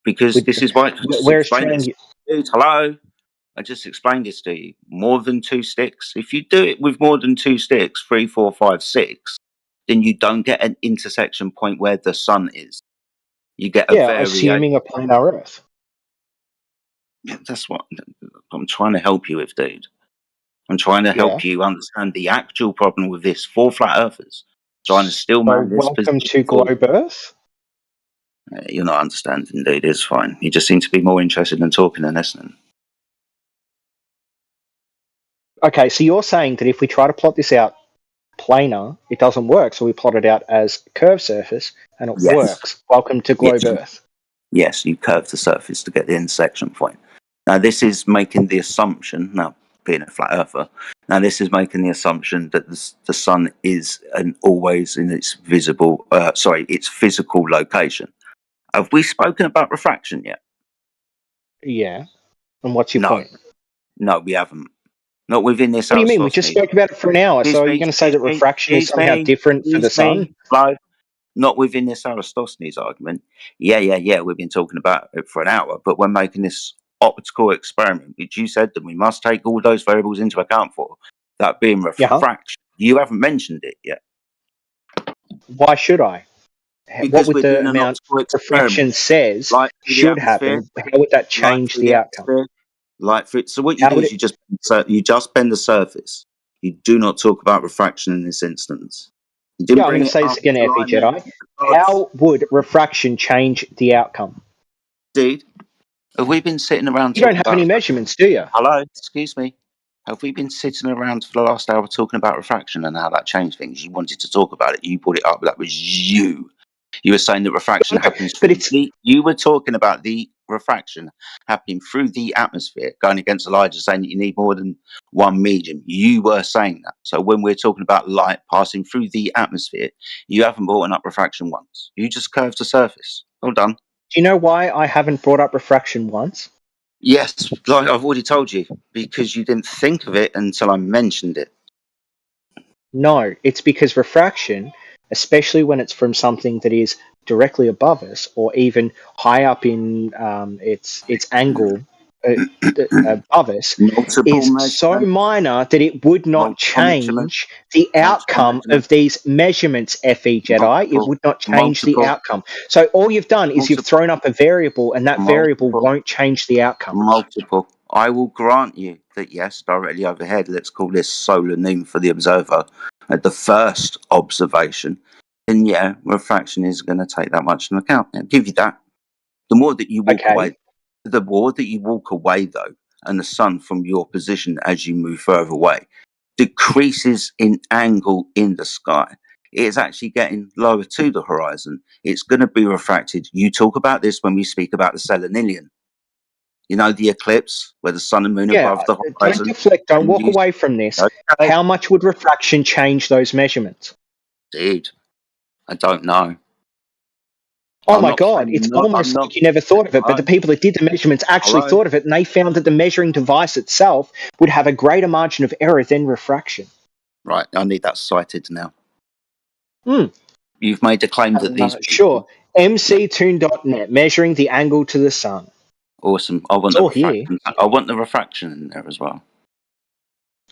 Speaker 7: Because this is why
Speaker 6: Hello?
Speaker 7: I just explained this to you. More than two sticks. If you do it with more than two sticks, 3, 4, 5, 6, then you don't get an intersection point where the sun is. You get a
Speaker 6: assuming a planar Earth.
Speaker 7: Yeah, that's what I'm trying to help you with, dude. I'm trying to help you understand the actual problem with this for flat earthers. Trying to still man this
Speaker 6: welcome to Globe Earth.
Speaker 7: You're not understanding, dude. It's fine. You just seem to be more interested in talking than listening.
Speaker 6: Okay, so you're saying that if we try to plot this out planar, it doesn't work, so we plot it out as curved surface, and it works. Welcome to Globe Earth.
Speaker 7: Yes, you curve the surface to get the intersection point. Now, this is making the assumption, now, being a flat earther, now this is making the assumption that the sun is always in its its physical location. Have we spoken about refraction yet?
Speaker 6: Yeah. And what's your point?
Speaker 7: No, we haven't. Not within this.
Speaker 6: What do you mean? We just spoke about it for an hour. So are you going to say that refraction is somehow different for the sun?
Speaker 7: Not within this Eratosthenes argument. Yeah. We've been talking about it for an hour, but we're making this optical experiment, which you said that we must take all those variables into account for. that being refraction. You haven't mentioned it yet.
Speaker 6: Why should I? What
Speaker 7: Because
Speaker 6: would
Speaker 7: we're
Speaker 6: the
Speaker 7: doing an
Speaker 6: amount
Speaker 7: optical
Speaker 6: refraction
Speaker 7: experiment.
Speaker 6: says
Speaker 7: Light through the
Speaker 6: should
Speaker 7: atmosphere,
Speaker 6: happen? How would that
Speaker 7: light
Speaker 6: change
Speaker 7: through
Speaker 6: the
Speaker 7: the
Speaker 6: outcome?
Speaker 7: atmosphere, light through. So what you
Speaker 6: How
Speaker 7: do
Speaker 6: would
Speaker 7: is
Speaker 6: it?
Speaker 7: you just bend the surface. You do not talk about refraction in this instance. You didn't
Speaker 6: Yeah, I'm going
Speaker 7: bring
Speaker 6: to
Speaker 7: it
Speaker 6: say this
Speaker 7: up
Speaker 6: again,
Speaker 7: until
Speaker 6: Effie
Speaker 7: I mentioned
Speaker 6: Jedi.
Speaker 7: the gods.
Speaker 6: How would refraction change the outcome?
Speaker 7: Dude, have we been sitting around
Speaker 6: You don't
Speaker 7: talking
Speaker 6: have
Speaker 7: about
Speaker 6: any
Speaker 7: refraction?
Speaker 6: measurements, do you?
Speaker 7: Hello, excuse me. Have we been sitting around for the last hour talking about refraction and how that changed things? You wanted to talk about it. You brought it up. That was you. You were saying that refraction
Speaker 6: No,
Speaker 7: happens
Speaker 6: but
Speaker 7: through
Speaker 6: it's
Speaker 7: the. You were talking about the refraction happening through the atmosphere, going against Elijah, saying that you need more than one medium. You were saying that. So when we're talking about light passing through the atmosphere, you haven't brought up refraction once. You just curved the surface. Well done.
Speaker 6: Do you know why I haven't brought up refraction once?
Speaker 7: Yes, like I've already told you, because you didn't think of it until I mentioned it.
Speaker 6: No, it's because refraction, especially when it's from something that is directly above us or even high up in its angle above us,
Speaker 7: Multiple
Speaker 6: is so
Speaker 7: measurements,
Speaker 6: minor that it would not
Speaker 7: multiple measurements,
Speaker 6: change the
Speaker 7: multiple
Speaker 6: outcome of
Speaker 7: measurements,
Speaker 6: these measurements, FE Jedi. It
Speaker 7: multiple,
Speaker 6: would not change the
Speaker 7: multiple,
Speaker 6: outcome. So all you've done is you've
Speaker 7: multiple,
Speaker 6: thrown up a variable, and that variable
Speaker 7: multiple,
Speaker 6: won't change the outcome.
Speaker 7: multiple. I will grant you that yes, directly overhead, let's call this solar noon for the observer, at the first observation, then yeah, refraction is going to take that much into account. I'll give you that. The more that you walk
Speaker 6: Okay.
Speaker 7: away, though, and the sun from your position as you move further away decreases in angle in the sky. It is actually getting lower to the horizon. It's going to be refracted. You talk about this when we speak about the selenilian. You know, the eclipse where the sun and moon are
Speaker 6: Yeah,
Speaker 7: above the
Speaker 6: don't
Speaker 7: horizon.
Speaker 6: deflect, don't
Speaker 7: And
Speaker 6: walk
Speaker 7: you,
Speaker 6: away from this.
Speaker 7: okay,
Speaker 6: How much would refraction change those measurements?
Speaker 7: dude, I don't know.
Speaker 6: Oh
Speaker 7: I'm
Speaker 6: my
Speaker 7: not
Speaker 6: God,
Speaker 7: saying
Speaker 6: it's
Speaker 7: no. I'm
Speaker 6: almost
Speaker 7: not.
Speaker 6: like you never thought of it, but the
Speaker 7: Hello,
Speaker 6: people that did the measurements actually
Speaker 7: hello.
Speaker 6: thought of it, and they found that the measuring device itself would have a greater margin of error than refraction.
Speaker 7: Right, I need that cited now.
Speaker 6: Hmm.
Speaker 7: You've made a claim that these
Speaker 6: Sure.
Speaker 7: people. Yeah,
Speaker 6: mc2.net, measuring the angle to the sun.
Speaker 7: awesome. I want
Speaker 6: It's
Speaker 7: the
Speaker 6: all here.
Speaker 7: refraction. I want the refraction in there as well.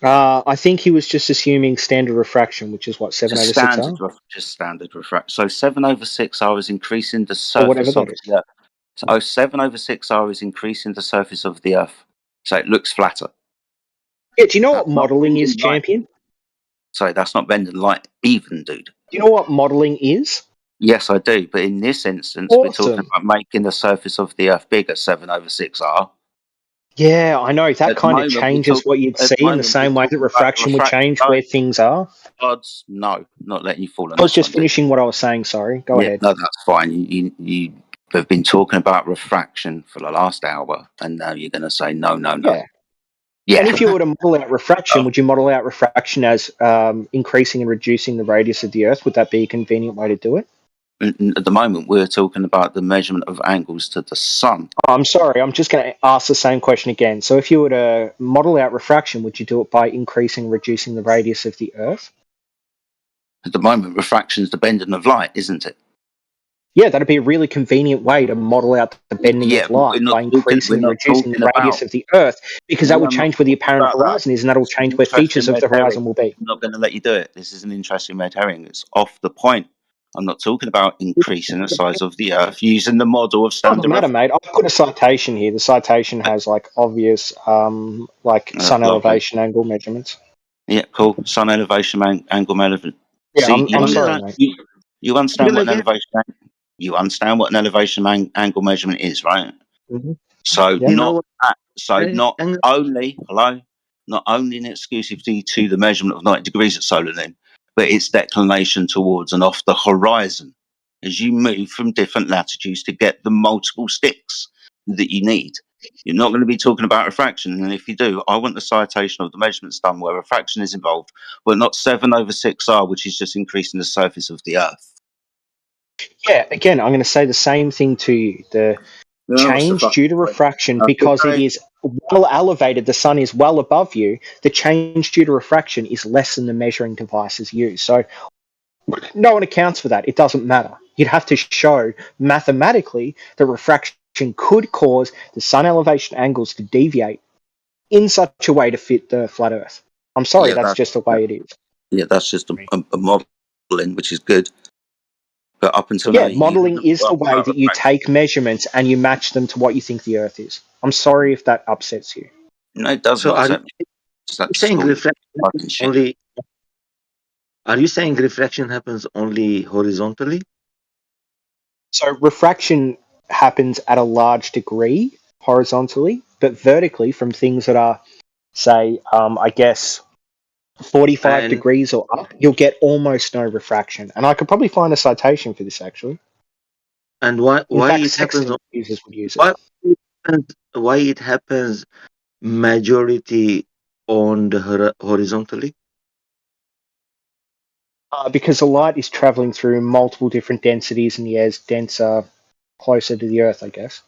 Speaker 6: I think he was just assuming standard refraction, which is what, 7 over 6R?
Speaker 7: Just standard refraction. So 7/6R is increasing the
Speaker 6: Or whatever
Speaker 7: surface
Speaker 6: that
Speaker 7: of
Speaker 6: is.
Speaker 7: the Earth. So 7/6R is increasing the surface of the Earth, so it looks flatter.
Speaker 6: Yeah, do you know what
Speaker 7: That's not
Speaker 6: modeling is,
Speaker 7: bending light.
Speaker 6: champion?
Speaker 7: Sorry, that's not bending light even, dude.
Speaker 6: Do you know what modeling is?
Speaker 7: Yes, I do. But in this instance, we're talking
Speaker 6: Awesome.
Speaker 7: about making the surface of the Earth bigger, 7/6R.
Speaker 6: Yeah, I know. That
Speaker 7: At the
Speaker 6: kind of
Speaker 7: moment,
Speaker 6: changes what you'd see in the
Speaker 7: we're
Speaker 6: same way that
Speaker 7: talking about
Speaker 6: refraction would
Speaker 7: refraction.
Speaker 6: change where things are.
Speaker 7: Odds, no, not letting you fall on
Speaker 6: I was
Speaker 7: this
Speaker 6: just
Speaker 7: one, dude.
Speaker 6: finishing what I was saying, sorry. Go
Speaker 7: Yeah,
Speaker 6: ahead.
Speaker 7: no, that's fine. You have been talking about refraction for the last hour, and now you're going to say no, no, no.
Speaker 6: Yeah. And
Speaker 7: Yeah.
Speaker 6: if you were to model out refraction,
Speaker 7: Oh,
Speaker 6: would you model out refraction as increasing and reducing the radius of the Earth? Would that be a convenient way to do it?
Speaker 7: at the moment, we're talking about the measurement of angles to the sun.
Speaker 6: I'm sorry, I'm just going to ask the same question again. So if you were to model out refraction, would you do it by increasing and reducing the radius of the Earth?
Speaker 7: At the moment, refraction is the bending of light, isn't it?
Speaker 6: Yeah, that'd be a really convenient way to model out the bending
Speaker 7: Yeah,
Speaker 6: of
Speaker 7: but
Speaker 6: light by
Speaker 7: we're
Speaker 6: increasing and
Speaker 7: not
Speaker 6: reducing
Speaker 7: talking
Speaker 6: the radius
Speaker 7: about.
Speaker 6: of the Earth, because that
Speaker 7: We
Speaker 6: would
Speaker 7: are not
Speaker 6: change where the
Speaker 7: talking
Speaker 6: apparent
Speaker 7: about that.
Speaker 6: horizon is, and that'll
Speaker 7: It's an
Speaker 6: change where
Speaker 7: interesting
Speaker 6: features of
Speaker 7: red
Speaker 6: the
Speaker 7: herring.
Speaker 6: horizon will be.
Speaker 7: I'm not going to let you do it. This is an interesting red herring. It's off the point. I'm not talking about increasing the size of the Earth using the model of
Speaker 6: Doesn't
Speaker 7: standard
Speaker 6: matter,
Speaker 7: reference.
Speaker 6: mate. I've put a citation here. The citation has like obvious sun
Speaker 7: Lovely.
Speaker 6: elevation angle measurements.
Speaker 7: Yeah, cool. Sun elevation angle measurement.
Speaker 6: Yeah,
Speaker 7: See,
Speaker 6: I'm sorry, mate.
Speaker 7: You understand what an elevation. You understand what an elevation angle measurement is, right?
Speaker 6: Mm-hmm.
Speaker 7: So
Speaker 6: Yeah.
Speaker 7: not only not only an exclusivity to the measurement of 90 degrees at solar noon, but its declination towards and off the horizon as you move from different latitudes to get the multiple sticks that you need. You're not going to be talking about refraction, and if you do, I want the citation of the measurements done where refraction is involved, but not 7/6R, which is just increasing the surface of the Earth.
Speaker 6: Yeah, again, I'm going to say the same thing to you. The
Speaker 7: No, what's the
Speaker 6: change
Speaker 7: fucking
Speaker 6: due to
Speaker 7: point?
Speaker 6: refraction, because it
Speaker 7: Okay.
Speaker 6: is well elevated, the sun is well above you, the change due to refraction is less than the measuring device is used. So no one accounts for that. It doesn't matter. You'd have to show mathematically that refraction could cause the sun elevation angles to deviate in such a way to fit the flat Earth. I'm sorry,
Speaker 7: Yeah,
Speaker 6: that's just the way it is.
Speaker 7: yeah, that's just a modeling, which is good. But up until now,
Speaker 6: Yeah,
Speaker 7: you
Speaker 6: modeling
Speaker 7: haven't
Speaker 6: is the
Speaker 7: got
Speaker 6: way that you
Speaker 7: refraction.
Speaker 6: take measurements and you match them to what you think the Earth is. I'm sorry if that upsets you.
Speaker 7: No, it doesn't
Speaker 5: So are you
Speaker 7: upset me. That's
Speaker 5: saying
Speaker 7: all
Speaker 5: refraction
Speaker 7: fucking
Speaker 5: happens
Speaker 7: shit.
Speaker 5: only? Are you saying refraction happens only horizontally?
Speaker 6: So refraction happens at a large degree horizontally, but vertically from things that are, say, I guess 45
Speaker 5: And
Speaker 6: degrees or up, you'll get almost no refraction. And I could probably find a citation for this actually.
Speaker 5: why
Speaker 6: In
Speaker 5: why
Speaker 6: fact,
Speaker 5: it happens?
Speaker 6: sextant users would use it.
Speaker 5: Why it happens majority on the horizontally?
Speaker 6: Because the light is traveling through multiple different densities and the air's denser closer to the Earth, I guess.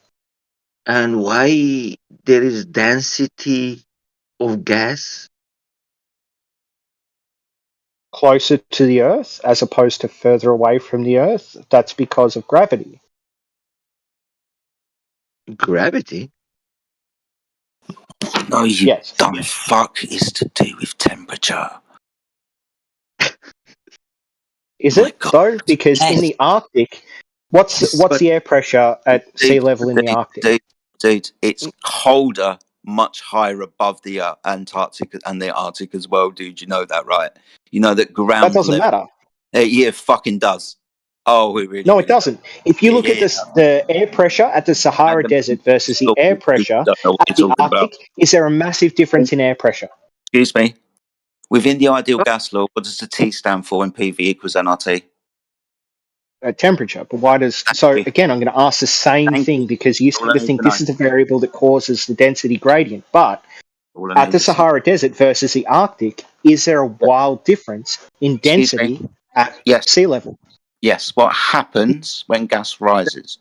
Speaker 5: And why there is density of gas?
Speaker 6: Closer to the Earth as opposed to further away from the Earth, that's because of gravity.
Speaker 5: Gravity?
Speaker 7: No, you
Speaker 6: Yes.
Speaker 7: dumb fuck. It's to do with temperature.
Speaker 6: Is
Speaker 7: My
Speaker 6: it
Speaker 7: God.
Speaker 6: though? Because in
Speaker 7: Yes.
Speaker 6: the Arctic, what's
Speaker 5: But
Speaker 6: the air pressure at sea level in the Arctic?
Speaker 7: Dude, it's colder, much higher above the Antarctic and the Arctic as well, dude. You know that, right? You know that
Speaker 6: That
Speaker 7: ground
Speaker 6: doesn't
Speaker 7: level.
Speaker 6: matter.
Speaker 7: Yeah, it fucking does. Oh, it really,
Speaker 6: No, it
Speaker 7: really does.
Speaker 6: doesn't. If you
Speaker 7: Yeah,
Speaker 6: look at
Speaker 7: yeah,
Speaker 6: this, the air pressure at the Sahara
Speaker 7: yeah.
Speaker 6: Desert versus the
Speaker 7: Stop
Speaker 6: air
Speaker 7: it. You
Speaker 6: pressure
Speaker 7: don't know what
Speaker 6: at
Speaker 7: you're
Speaker 6: the
Speaker 7: talking about.
Speaker 6: Arctic, is there a massive difference in air pressure?
Speaker 7: Excuse me. Within the ideal gas law, what does the T stand for when PV equals nRT?
Speaker 6: Temperature. But why does
Speaker 7: Thank
Speaker 6: so
Speaker 7: you.
Speaker 6: again? I'm going to ask the same
Speaker 7: Thank
Speaker 6: thing
Speaker 7: you.
Speaker 6: because you
Speaker 7: All
Speaker 6: seem
Speaker 7: I
Speaker 6: to
Speaker 7: need
Speaker 6: think
Speaker 7: to
Speaker 6: this
Speaker 7: know.
Speaker 6: is the variable that causes the density gradient. But
Speaker 7: All I
Speaker 6: at the
Speaker 7: needed to know.
Speaker 6: Sahara Desert versus the Arctic, is there a wild difference in
Speaker 7: Excuse me.
Speaker 6: density at
Speaker 7: Yes.
Speaker 6: sea level?
Speaker 7: Yes. What happens when gas rises?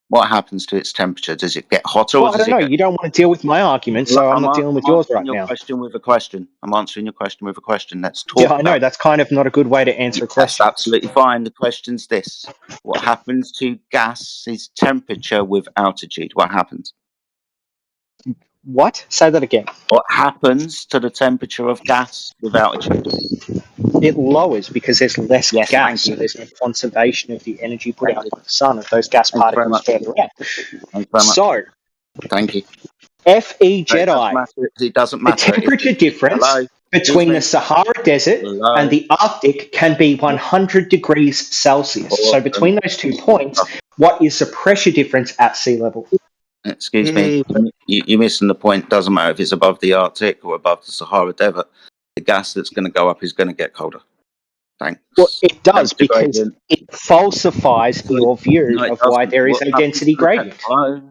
Speaker 7: What happens to its temperature? Does it get hotter or
Speaker 6: Well, I
Speaker 7: does
Speaker 6: don't
Speaker 7: it
Speaker 6: know.
Speaker 7: get...
Speaker 6: You don't want to deal with my argument, so I'm not dealing with
Speaker 7: I'm
Speaker 6: yours
Speaker 7: answering
Speaker 6: right
Speaker 7: your
Speaker 6: now.
Speaker 7: question with a question. I'm answering your question with a question. Let's
Speaker 6: Yeah,
Speaker 7: talk
Speaker 6: I know.
Speaker 7: about...
Speaker 6: That's kind of not a good way to answer a
Speaker 7: That's
Speaker 6: question.
Speaker 7: absolutely fine. The question's this. What happens to gas's temperature with altitude? What happens?
Speaker 6: What? Say that again.
Speaker 7: What happens to the temperature of gas with altitude?
Speaker 6: It lowers because there's less
Speaker 7: Yes,
Speaker 6: gas,
Speaker 7: thank
Speaker 6: so
Speaker 7: you.
Speaker 6: there's no conservation of the energy put
Speaker 7: Thank
Speaker 6: out
Speaker 7: you.
Speaker 6: into the sun of those gas
Speaker 7: Thank you very
Speaker 6: particles
Speaker 7: much.
Speaker 6: further out.
Speaker 7: Thank you very much.
Speaker 6: So,
Speaker 7: Thank you.
Speaker 6: FE
Speaker 7: It doesn't
Speaker 6: Jedi,
Speaker 7: matter. It doesn't
Speaker 6: the
Speaker 7: matter.
Speaker 6: temperature difference
Speaker 7: Hello? Excuse
Speaker 6: between the
Speaker 7: me?
Speaker 6: Sahara Desert and
Speaker 7: Hello?
Speaker 6: the Arctic can be 100 degrees Celsius. So,
Speaker 7: Awesome.
Speaker 6: between those 2 points, what is the pressure difference at sea level?
Speaker 7: Excuse me.
Speaker 5: Hey,
Speaker 7: You're missing the point. Doesn't matter if it's above the Arctic or above the Sahara Desert. The gas that's going to go up is going to get colder.
Speaker 6: Well,
Speaker 7: Thanks.
Speaker 6: it does
Speaker 7: Temperature
Speaker 6: because
Speaker 7: gradient.
Speaker 6: it falsifies
Speaker 7: So,
Speaker 6: your view
Speaker 7: no, it
Speaker 6: of why
Speaker 7: doesn't.
Speaker 6: there is
Speaker 7: What
Speaker 6: a
Speaker 7: happens
Speaker 6: density
Speaker 7: to the
Speaker 6: gradient.
Speaker 7: Hello?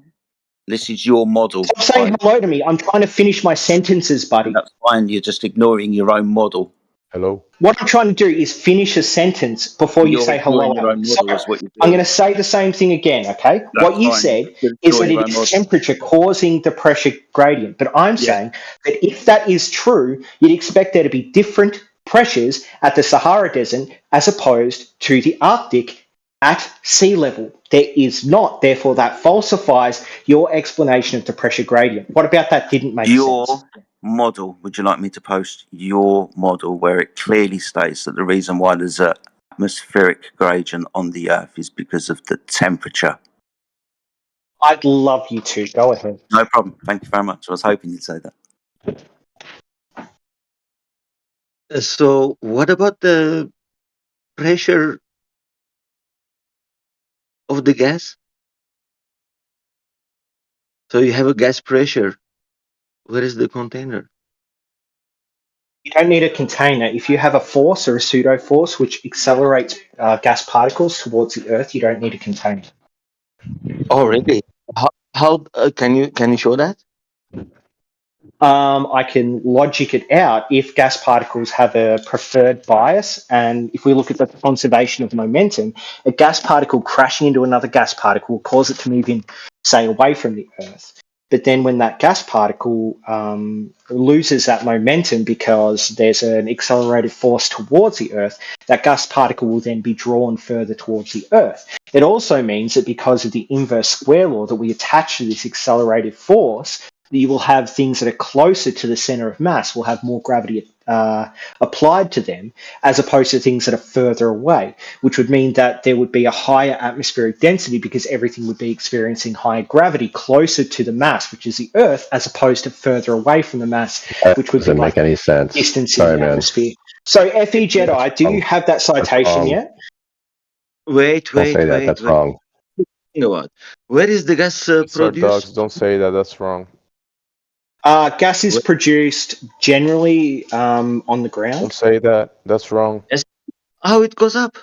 Speaker 7: This is your model.
Speaker 6: Stop saying
Speaker 7: Right?
Speaker 6: hello to me. I'm trying to finish my sentences, buddy.
Speaker 7: That's fine. You're just ignoring your own model.
Speaker 9: Hello.
Speaker 6: What I'm trying to do is finish a sentence before you
Speaker 7: You're
Speaker 6: say hello
Speaker 7: ignoring your
Speaker 6: at me.
Speaker 7: own
Speaker 6: So
Speaker 7: model is what you're
Speaker 6: I'm going
Speaker 7: doing.
Speaker 6: to say the same thing again, okay?
Speaker 7: That's
Speaker 6: What you
Speaker 7: fine.
Speaker 6: said
Speaker 7: You're
Speaker 6: is
Speaker 7: ignoring
Speaker 6: that
Speaker 7: your
Speaker 6: it
Speaker 7: own
Speaker 6: is
Speaker 7: model.
Speaker 6: temperature causing the pressure gradient. But I'm
Speaker 7: Yeah.
Speaker 6: saying that if that is true, you'd expect there to be different pressures at the Sahara Desert as opposed to the Arctic at sea level. There is not. Therefore, that falsifies your explanation of the pressure gradient. What about that didn't make
Speaker 7: Your
Speaker 6: sense?
Speaker 7: model, would you like me to post your model where it clearly states that the reason why there's an atmospheric gradient on the Earth is because of the temperature?
Speaker 6: I'd love you to. Go ahead.
Speaker 7: No problem. Thank you very much. I was hoping you'd say that.
Speaker 5: so what about the pressure of the gas? So you have a gas pressure. Where is the container?
Speaker 6: You don't need a container. If you have a force or a pseudo force which accelerates gas particles towards the Earth, you don't need a container.
Speaker 5: Oh, really? How can you show that?
Speaker 6: I can logic it out if gas particles have a preferred bias. And if we look at the conservation of momentum, a gas particle crashing into another gas particle will cause it to move in, say, away from the Earth. But then when that gas particle loses that momentum because there's an accelerated force towards the Earth, that gas particle will then be drawn further towards the Earth. It also means that because of the inverse square law that we attach to this accelerated force, you will have things that are closer to the center of mass will have more gravity applied to them, as opposed to things that are further away, which would mean that there would be a higher atmospheric density because everything would be experiencing higher gravity closer to the mass, which is the Earth, as opposed to further away from the mass,
Speaker 15: That
Speaker 6: which would be
Speaker 15: doesn't
Speaker 6: like
Speaker 15: make any sense.
Speaker 6: distance in
Speaker 15: Sorry,
Speaker 6: the
Speaker 15: man.
Speaker 6: atmosphere. So, FE Jedi, do you have that
Speaker 15: That's
Speaker 6: citation
Speaker 15: wrong.
Speaker 6: yet?
Speaker 5: Wait,
Speaker 15: Don't say that.
Speaker 5: wait.
Speaker 15: That's wrong.
Speaker 5: What? Where is the gas
Speaker 9: Sir Dogs,
Speaker 5: produced?
Speaker 9: don't say that. That's wrong.
Speaker 6: Gas is produced generally on the ground.
Speaker 9: Don't say that. That's wrong.
Speaker 5: Yes. How it goes up?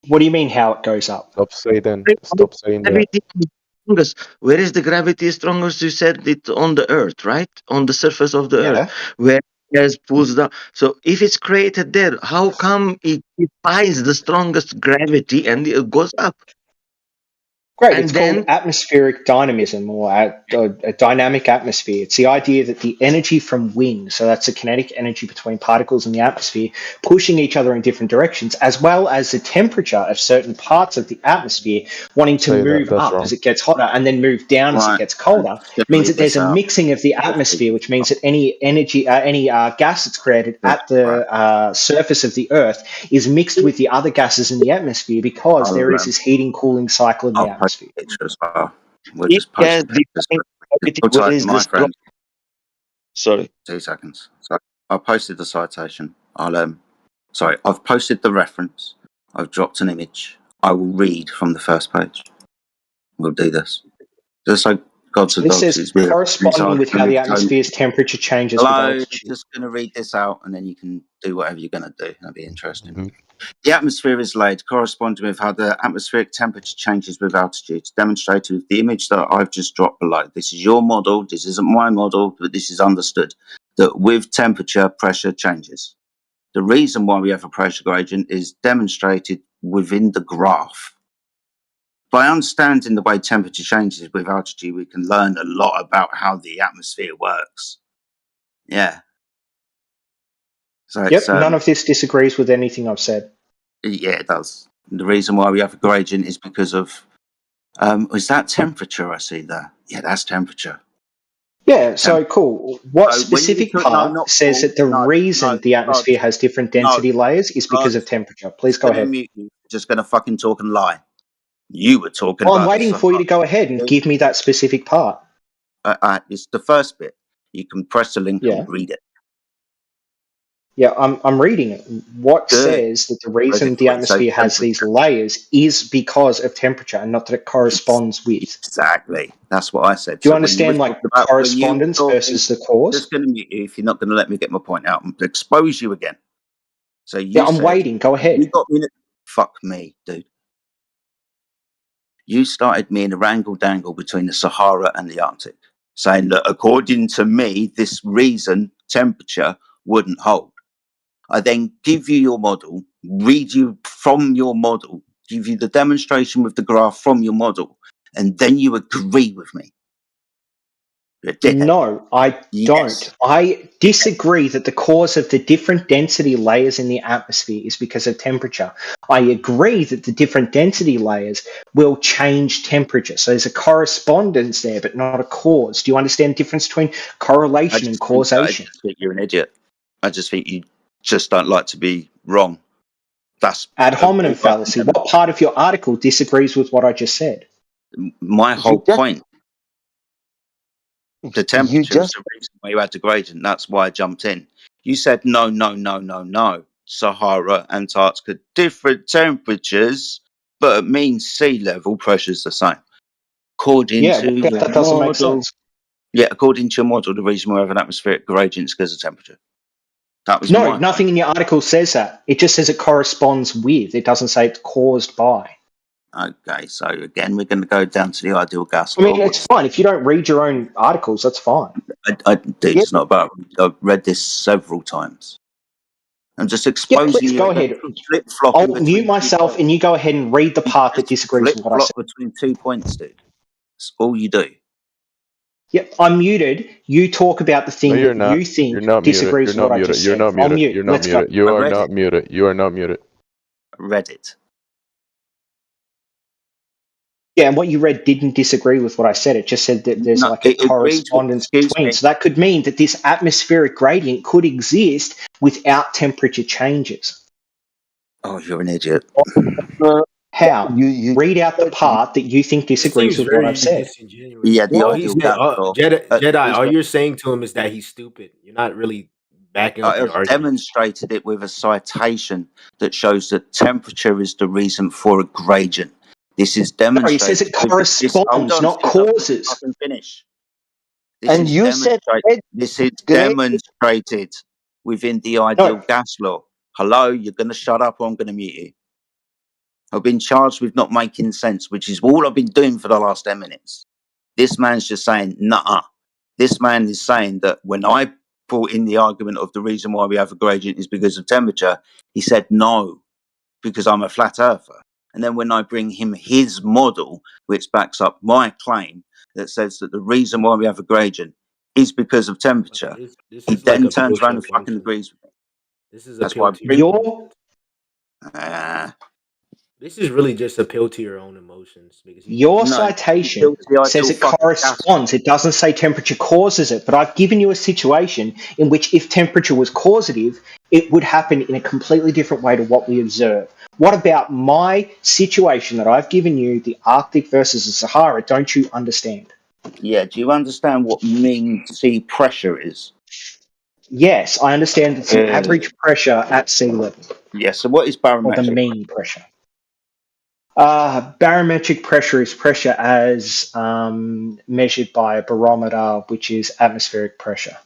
Speaker 6: What do you mean how it goes up?
Speaker 9: Stop saying. Stop saying that.
Speaker 5: Gravity is strongest. Where is the gravity strongest? You said it on the Earth, right? On the surface of the Earth,
Speaker 6: Yeah.
Speaker 5: where gas pulls down. So if it's created there, how come it defies the strongest gravity and it goes up?
Speaker 6: Great.
Speaker 5: And
Speaker 6: It's called
Speaker 5: then
Speaker 6: atmospheric dynamism, or a dynamic atmosphere. It's the idea that the energy from wind, so that's the kinetic energy between particles in the atmosphere, pushing each other in different directions, as well as the temperature of certain parts of the atmosphere wanting to
Speaker 9: Say that.
Speaker 6: move
Speaker 9: That's
Speaker 6: up
Speaker 9: wrong.
Speaker 6: as it gets hotter and then move down as it
Speaker 7: Right.
Speaker 6: gets colder,
Speaker 7: Just gonna
Speaker 6: means
Speaker 7: read
Speaker 6: that there's
Speaker 7: this
Speaker 6: a
Speaker 7: out.
Speaker 6: mixing of the atmosphere, which means that any energy, any gas that's created at the surface of the Earth is mixed with the other gases in the atmosphere because there is this heating cooling cycle in the
Speaker 7: I'll post
Speaker 6: atmosphere.
Speaker 7: a picture as well. We'll
Speaker 5: if
Speaker 7: just post
Speaker 5: gas
Speaker 7: the pictures.
Speaker 5: defines gravity,
Speaker 7: Hold
Speaker 5: where
Speaker 7: tight,
Speaker 5: is the
Speaker 7: my
Speaker 5: strong?
Speaker 7: friend.
Speaker 5: Sorry.
Speaker 7: 2 seconds. So I posted the citation. Sorry, I've posted the reference. I've dropped an image. I will read from the first page. We'll do this. Just so Gods
Speaker 6: So
Speaker 7: of
Speaker 6: this
Speaker 7: Dogs
Speaker 6: says
Speaker 7: is real.
Speaker 6: corresponding with how the atmosphere's temperature changes with
Speaker 7: Hello,
Speaker 6: altitude.
Speaker 7: just going to read this out and then you can do whatever you're going to do. That'll be interesting.
Speaker 9: Mm-hmm.
Speaker 7: The atmosphere is laid corresponding with how the atmospheric temperature changes with altitude. It's demonstrated with the image that I've just dropped below. This is your model. This isn't my model, but this is understood that with temperature, pressure changes. The reason why we have a pressure gradient is demonstrated within the graph. By understanding the way temperature changes with altitude, we can learn a lot about how the atmosphere works. Yeah. So it's
Speaker 6: Yep, none of this disagrees with anything I've said.
Speaker 7: yeah, it does. The reason why we have a gradient is because of is that temperature I see there? Yeah, that's temperature.
Speaker 6: Yeah, so cool. What specific part says that the reason the atmosphere has different density layers is because of temperature? Please go ahead.
Speaker 7: Mute you. Just going to fucking talk and lie. You were talking
Speaker 6: Well, I'm
Speaker 7: about
Speaker 6: waiting for you to go ahead and give me that specific part.
Speaker 7: It's the first bit. You can press the link and read it.
Speaker 6: Yeah, I'm reading it. What
Speaker 7: Good.
Speaker 6: says that the reason the atmosphere has these layers is because of temperature and not that it corresponds with?
Speaker 7: Exactly. That's what I said.
Speaker 6: Do you understand, like, correspondence versus the cause?
Speaker 7: Just going to mute you if you're not going to let me get my point out. I'm going to expose you again. So you
Speaker 6: I'm waiting. Go ahead.
Speaker 7: You got me. Fuck me, dude. You started me in a wrangle-dangle between the Sahara and the Arctic, saying that according to me, this reason temperature wouldn't hold. I then give you your model, read you from your model, give you the demonstration with the graph from your model, and then you agree with me.
Speaker 6: No, I don't. I disagree that the cause of the different density layers in the atmosphere is because of temperature. I agree that the different density layers will change temperature. So there's a correspondence there, but not a cause. Do you understand the difference between correlation and causation?
Speaker 7: I just think you're an idiot. I just think you just don't like to be wrong. That's
Speaker 6: ad hominem fallacy. What part of your article disagrees with what I just said?
Speaker 7: My whole point. The temperature is the reason why you had the gradient. That's why I jumped in. You said no. Sahara, Antarctica, different temperatures, but it means sea level pressure is the same. According to your
Speaker 6: that doesn't
Speaker 7: model,
Speaker 6: make sense.
Speaker 7: Yeah, according to your model, the reason we have an atmospheric gradient is because of temperature. That was
Speaker 6: no, nothing in your article says that. It just says it corresponds with. It doesn't say it's caused by.
Speaker 7: Okay, so again, we're going to go down to the ideal gas
Speaker 6: I
Speaker 7: law.
Speaker 6: mean, it's fine. If you don't read your own articles, that's fine.
Speaker 7: Dude, it's not about... I've read this several times. I'm just exposing
Speaker 6: please,
Speaker 7: you.
Speaker 6: go ahead.
Speaker 7: Flip-flopping
Speaker 6: I'll mute myself and you go ahead and read the part that disagrees with what I said.
Speaker 7: Between 2 points, dude. That's all you do.
Speaker 6: Yep, I'm muted. You talk about the thing
Speaker 9: No, you're
Speaker 6: that
Speaker 9: not.
Speaker 6: you think
Speaker 9: You're not
Speaker 6: disagrees
Speaker 9: muted.
Speaker 6: with what I just
Speaker 9: You're
Speaker 6: said.
Speaker 9: not muted.
Speaker 6: I'll mute.
Speaker 9: You're not
Speaker 6: Let's
Speaker 9: muted.
Speaker 6: go.
Speaker 9: You are not muted. You are not muted.
Speaker 7: I read it.
Speaker 6: Yeah, and what you read didn't disagree with what I said. It just said that there's
Speaker 7: No,
Speaker 6: like a correspondence between.
Speaker 7: me.
Speaker 6: So that could mean that this atmospheric gradient could exist without temperature changes.
Speaker 7: Oh, you're an idiot.
Speaker 6: How?
Speaker 5: You
Speaker 6: Read out the part that you think
Speaker 2: This
Speaker 6: disagrees
Speaker 2: seems
Speaker 6: with what
Speaker 2: very
Speaker 6: I've said.
Speaker 2: disingenuous.
Speaker 7: Yeah, the
Speaker 2: No, he's
Speaker 7: ideal gas law.
Speaker 2: Jedi.
Speaker 7: He's
Speaker 2: All you're saying to him is that he's stupid. You're not really backing up your
Speaker 7: I've
Speaker 2: argument.
Speaker 7: demonstrated it with a citation that shows that temperature is the reason for a gradient. This is
Speaker 6: No, he says
Speaker 7: demonstrated.
Speaker 6: it corresponds, not
Speaker 7: Excuse me, I
Speaker 6: causes.
Speaker 7: can finish.
Speaker 5: and you said red
Speaker 7: This is
Speaker 5: gray.
Speaker 7: demonstrated within the ideal
Speaker 6: No,
Speaker 7: gas law. Hello, you're going to shut up or I'm going to mute you. I've been charged with not making sense, which is all I've been doing for the last 10 minutes. This man's just saying, nah. This man is saying that when I brought in the argument of the reason why we have a gradient is because of temperature, he said no, because I'm a flat earther. And then when I bring him his model, which backs up my claim that says that the reason why we have a gradient is because of temperature,
Speaker 2: This
Speaker 7: he
Speaker 2: is like
Speaker 7: then turns
Speaker 2: appeal to
Speaker 7: around and fucking
Speaker 2: emotion.
Speaker 7: agrees with me.
Speaker 2: This is
Speaker 7: That's why
Speaker 2: appeal
Speaker 7: I
Speaker 2: to
Speaker 7: bring.
Speaker 6: your
Speaker 2: This is really just appeal to your own emotions because
Speaker 6: Your
Speaker 7: No,
Speaker 6: citation
Speaker 7: built the
Speaker 6: says
Speaker 7: ideal
Speaker 6: it
Speaker 7: fucking gas law.
Speaker 6: corresponds. It doesn't say temperature causes it, but I've given you a situation in which if temperature was causative, it would happen in a completely different way to what we observe. What about my situation that I've given you, the Arctic versus the Sahara, don't you understand?
Speaker 7: Yeah, do you understand what mean sea pressure is?
Speaker 6: Yes, I understand it's an average pressure at sea level,
Speaker 7: Yes, so what is
Speaker 6: or the
Speaker 7: barometric?
Speaker 6: mean pressure. Barometric pressure is pressure as measured by a barometer, which is atmospheric pressure.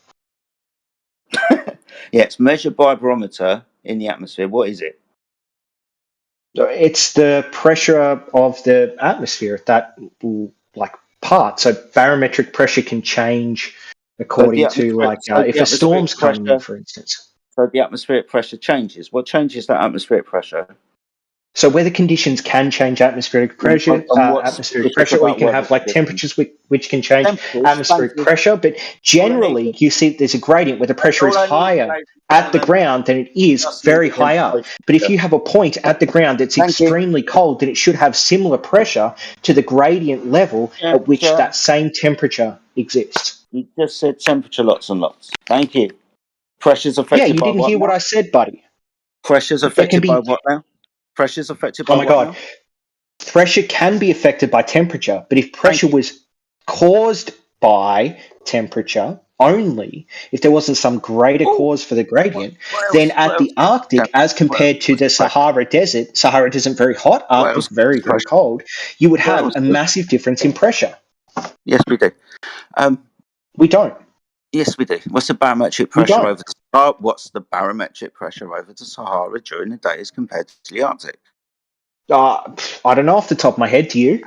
Speaker 7: Yeah, it's measured by a barometer in the atmosphere. What is it?
Speaker 6: It's the pressure of the atmosphere at that like part. So barometric pressure can change according to if a storm's coming in, for instance.
Speaker 7: So the atmospheric pressure changes. What changes that atmospheric pressure?
Speaker 6: So weather conditions can change atmospheric pressure,
Speaker 7: And what's specific
Speaker 6: or you
Speaker 7: about
Speaker 6: can
Speaker 7: weather
Speaker 6: have like
Speaker 7: conditions?
Speaker 6: temperatures which can change
Speaker 7: Temperatures, thank
Speaker 6: atmospheric
Speaker 7: you.
Speaker 6: pressure. But generally, you see there's a gradient where the pressure is
Speaker 7: All I need,
Speaker 6: higher
Speaker 7: ladies and
Speaker 6: at the
Speaker 7: gentlemen,
Speaker 6: ground than it is
Speaker 7: just need
Speaker 6: very
Speaker 7: the
Speaker 6: high up.
Speaker 7: information.
Speaker 6: But if you have a point at the ground that's
Speaker 7: Thank you.
Speaker 6: extremely cold, then it should have similar pressure to the gradient level at which that same temperature exists.
Speaker 7: You just said temperature lots and lots. Thank you. Pressure's
Speaker 6: Yeah,
Speaker 7: affected
Speaker 6: you
Speaker 7: by
Speaker 6: didn't
Speaker 7: what
Speaker 6: hear what
Speaker 7: now?
Speaker 6: I said, buddy.
Speaker 7: Pressure's
Speaker 6: There can
Speaker 7: affected by
Speaker 6: be,
Speaker 7: what now? Pressure's affected
Speaker 6: oh
Speaker 7: by
Speaker 6: my
Speaker 7: what
Speaker 6: God,
Speaker 7: now?
Speaker 6: pressure can be affected by temperature, but if pressure was caused by temperature only, if there wasn't some greater cause for the gradient, then at the Arctic, as compared to the Sahara Desert very hot, Arctic very, very cold, you would have a massive difference in pressure.
Speaker 7: Yes, we do.
Speaker 6: We don't.
Speaker 7: Yes, we do. What's the barometric
Speaker 6: We
Speaker 7: pressure
Speaker 6: don't.
Speaker 7: over the Sahara? What's the barometric pressure over the Sahara during the day as compared to the Arctic?
Speaker 6: I don't know off the top of my head. Do you?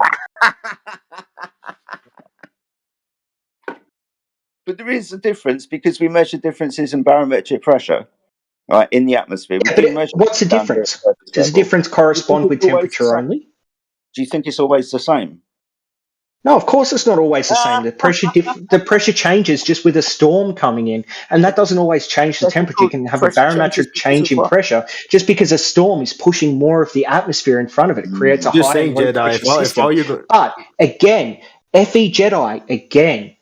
Speaker 7: But there is a difference because we measure differences in barometric pressure, right, in the atmosphere.
Speaker 6: Yeah, but what's the difference? Does the difference correspond with temperature only?
Speaker 7: Do you think it's always the same?
Speaker 6: No, of course it's not always the same. The pressure changes just with a storm coming in, and that doesn't always change the temperature. You can have a barometric change in pressure just because a storm is pushing more of the atmosphere in front of it. It creates a
Speaker 2: Just
Speaker 6: high and
Speaker 2: saying,
Speaker 6: low
Speaker 2: Jedi.
Speaker 6: pressure
Speaker 2: If
Speaker 6: system.
Speaker 2: all you're going,
Speaker 6: But again, FE Jedi, again,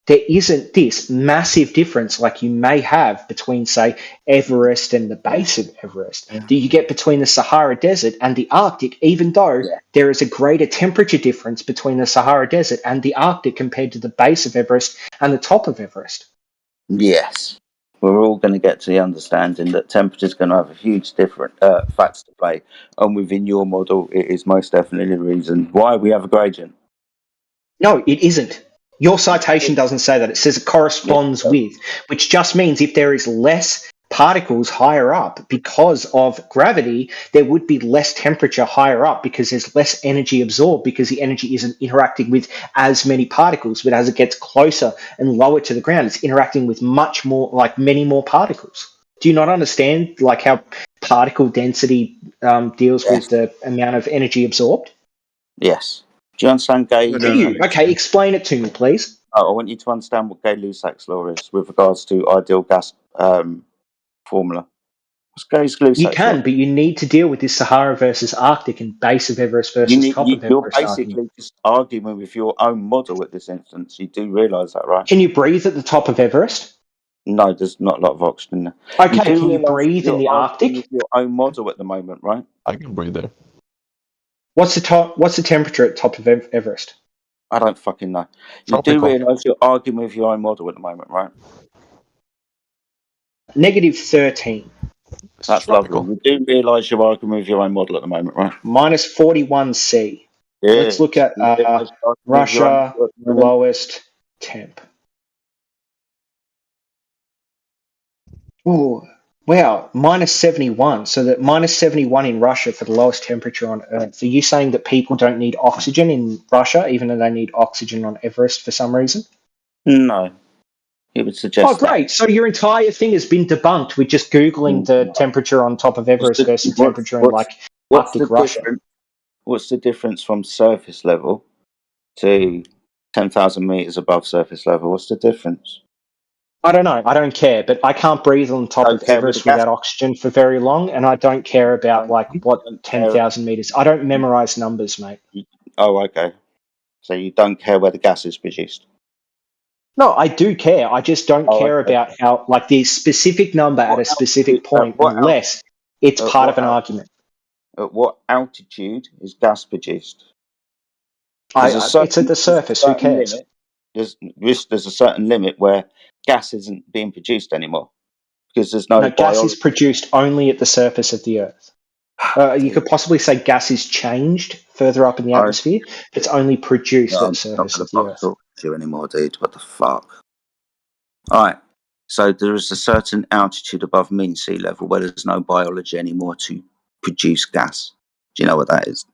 Speaker 6: there isn't this massive difference like you may have between, say, Everest and the base of Everest that you get between the Sahara Desert and the Arctic, even though there is a greater temperature difference between the Sahara Desert and the Arctic compared to the base of Everest and the top of Everest.
Speaker 7: Yes. We're all going to get to the understanding that temperature is going to have a huge different facts to play. And within your model, it is most definitely the reason why we have a gradient.
Speaker 6: No, it isn't. Your citation doesn't say that. It says it corresponds with, which just means if there is less particles higher up because of gravity, there would be less temperature higher up because there's less energy absorbed because the energy isn't interacting with as many particles. But as it gets closer and lower to the ground, it's interacting with much more, like many more particles. Do you not understand like how particle density deals with the amount of energy absorbed?
Speaker 7: Yes. Do you understand Gay?
Speaker 6: Do you? Okay, explain it to me, please.
Speaker 7: I want you to understand what Gay-Lussac's law is with regards to ideal gas formula. Gay-Lussac
Speaker 6: You can, but you need to deal with this Sahara versus Arctic and base of Everest versus top of
Speaker 7: You're
Speaker 6: Everest argument.
Speaker 7: basically just arguing with your own model at this instance. You do realise that, right?
Speaker 6: Can you breathe at the top of Everest?
Speaker 7: No, there's not a lot of oxygen there. You
Speaker 6: Okay,
Speaker 7: do
Speaker 6: can you
Speaker 7: realise that
Speaker 6: breathe in
Speaker 7: you're
Speaker 6: the
Speaker 7: arguing with
Speaker 6: Arctic?
Speaker 7: your own model at the moment, right?
Speaker 9: I can breathe there.
Speaker 6: What's the temperature at top of Everest?
Speaker 7: I don't fucking know. You do
Speaker 9: Tropical.
Speaker 7: realise you're arguing with your own model at the moment, right?
Speaker 6: -13.
Speaker 9: It's
Speaker 7: That's lovely.
Speaker 9: tropical.
Speaker 7: You do realise you're arguing with your own model at the moment, right?
Speaker 6: -41 C. Let's look
Speaker 7: Yes.
Speaker 6: at
Speaker 7: You realise you're arguing with your own
Speaker 6: Russia,
Speaker 7: model at the moment?
Speaker 6: lowest temp. Oh, wow, -71. So that -71 in Russia for the lowest temperature on Earth. Are you saying that people don't need oxygen in Russia, even though they need oxygen on Everest for some reason?
Speaker 7: No. It would
Speaker 6: Oh,
Speaker 7: suggest that.
Speaker 6: great. So your entire thing has been debunked with just Googling the temperature on top of Everest versus temperature in like Arctic Russia.
Speaker 7: What's the difference from surface level to 10,000 meters above surface level? What's the difference?
Speaker 6: I don't know. I don't care, but I can't breathe on top of Everest without oxygen for very long, and I don't care about like what 10,000 meters. I don't memorize numbers, mate.
Speaker 7: Oh, okay. So you don't care where the gas is produced?
Speaker 6: No, I do care. I just don't care about how, like, the specific number at a specific point, unless it's part of an argument.
Speaker 7: At what altitude is gas produced?
Speaker 6: It's at the surface. Who cares?
Speaker 7: There's a certain limit where gas isn't being produced anymore because there's no
Speaker 6: gas is produced only at the surface of the Earth. You could possibly say gas is changed further up in the atmosphere. It's only produced at the surface of the Earth.
Speaker 7: Talk to you anymore, dude. What the fuck? All right. So there is a certain altitude above mean sea level where there's no biology anymore to produce gas. Do you know what that is?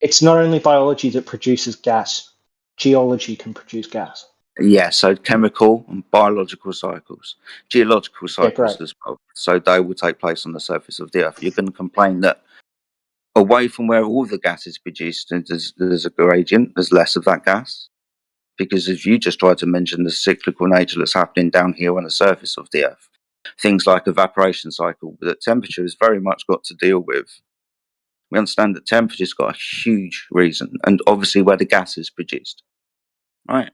Speaker 6: It's not only biology that produces gas. Geology can produce gas.
Speaker 7: Yeah, so chemical and biological cycles, geological cycles as well. So they will take place on the surface of the Earth. You can complain that away from where all the gas is produced, there's a gradient, there's less of that gas. Because if you just try to mention the cyclical nature that's happening down here on the surface of the Earth, things like evaporation cycle, that temperature has very much got to deal with. We understand that temperature's got a huge reason, and obviously where the gas is produced. Right.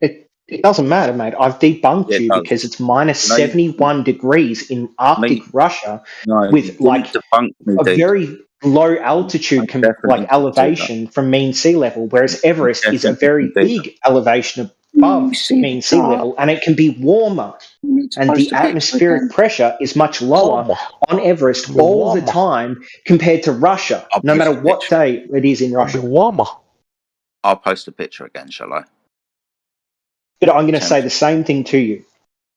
Speaker 6: It doesn't matter, mate. I've debunked you because it's -71 degrees in Arctic Russia with like a very low altitude, like elevation from mean sea level, whereas Everest is a very big elevation above mean sea level, and it can be warmer. And the atmospheric pressure is much lower on Everest all the time compared to Russia, no matter what day it is in Russia.
Speaker 7: I'll post a picture again, shall I?
Speaker 6: But I'm going to say the same thing to you.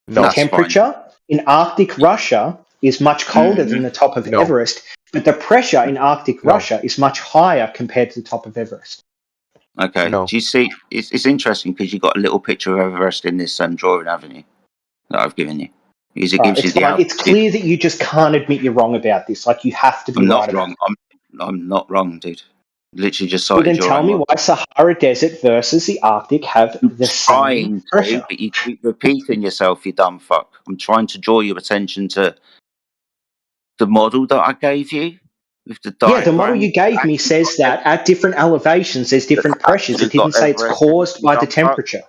Speaker 7: No,
Speaker 6: the temperature in Arctic Russia is much colder than the top of Everest, but the pressure in Arctic Russia is much higher compared to the top of Everest.
Speaker 7: Okay. Do you see? It's interesting because you've got a little picture of Everest in this drawing, haven't you? That I've given you. Because it gives you the altitude.
Speaker 6: It's clear that you just can't admit you're wrong about this. Like, you have to be right about it.
Speaker 7: I'm not wrong, dude. Literally just
Speaker 6: Well,
Speaker 7: cited
Speaker 6: then tell me why Sahara Desert versus the Arctic have the same pressure.
Speaker 7: But you keep repeating yourself, you dumb fuck. I'm trying to draw your attention to the model that I gave you with the diagram.
Speaker 6: Yeah, the model you gave me says that at different elevations there's different pressures. It didn't say it's caused by the temperature.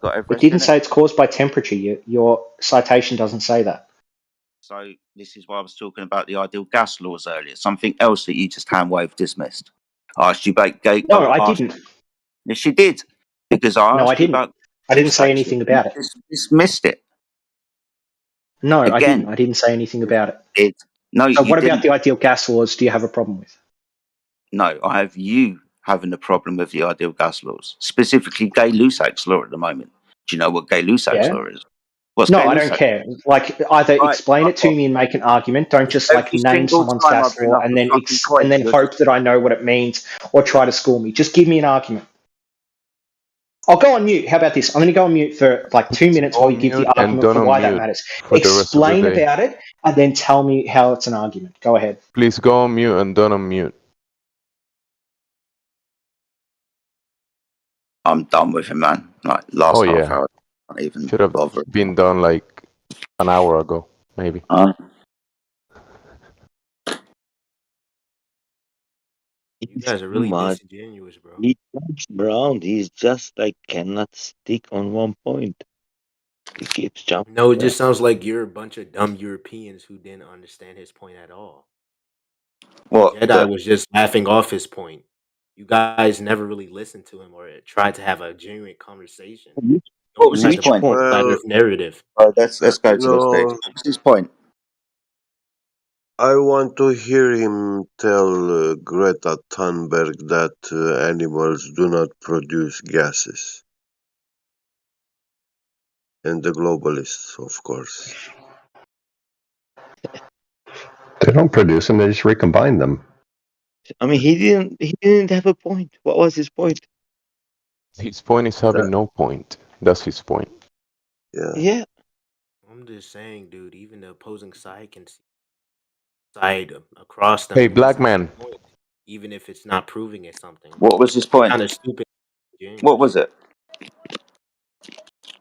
Speaker 6: It didn't say it's caused by temperature. Your citation doesn't say that.
Speaker 7: So this is why I was talking about the ideal gas laws earlier. Something else that you just hand-waved dismissed. I asked you about
Speaker 6: No, I didn't.
Speaker 7: Yes, you did. Because I asked you about...
Speaker 6: I didn't say anything about it.
Speaker 7: You dismissed it.
Speaker 6: No, I didn't. I didn't say anything about it. So what about the ideal gas laws do you have a problem with?
Speaker 7: No, I have you having a problem with the ideal gas laws. Specifically Gay-Lussac's law at the moment. Do you know what Gay-Lussac's law is?
Speaker 6: I don't care. Like, either explain it to me and make an argument. Don't just like name someone's gas law and then hope that I know what it means or try to school me. Just give me an argument. I'll go on mute. How about this? I'm going to go on mute for like 2 minutes while you give the argument for why that matters. Explain about it and then tell me how it's an argument. Go ahead.
Speaker 9: Please go on mute and don't unmute.
Speaker 7: I'm done with him, man. Like last half hour. I don't even
Speaker 9: should have been done like an hour ago, maybe.
Speaker 2: You
Speaker 5: He's
Speaker 2: guys are
Speaker 5: too
Speaker 2: really
Speaker 5: much.
Speaker 2: disingenuous, bro.
Speaker 5: He jumps around. He's just like cannot stick on one point. He keeps jumping
Speaker 2: No, it
Speaker 5: around.
Speaker 2: just sounds like you're a bunch of dumb Europeans who didn't understand his point at all.
Speaker 7: What?
Speaker 2: Jedi was just laughing off his point. You guys never really listened to him or tried to have a genuine conversation. You
Speaker 7: What
Speaker 2: always
Speaker 7: was
Speaker 2: tried
Speaker 7: his
Speaker 2: to
Speaker 7: point?
Speaker 2: push a flat
Speaker 8: Well,
Speaker 2: Earth narrative.
Speaker 7: Let's go
Speaker 8: you
Speaker 7: to the stage.
Speaker 8: know,
Speaker 7: What's his point?
Speaker 8: I want to hear him tell Greta Thunberg that animals do not produce gases. And the globalists, of course.
Speaker 15: They don't produce them; they just recombine them.
Speaker 5: I mean, he didn't have a point. What was his point?
Speaker 9: His point is having no point. That's his point.
Speaker 8: Yeah.
Speaker 5: Yeah.
Speaker 2: I'm just saying, dude, even the opposing side can see side across them
Speaker 9: Hey,
Speaker 2: and
Speaker 9: black
Speaker 2: listen to
Speaker 9: man.
Speaker 2: the point, even if it's not proving it something.
Speaker 7: What was his point?
Speaker 2: Kind of stupid.
Speaker 7: What
Speaker 2: James.
Speaker 7: was it?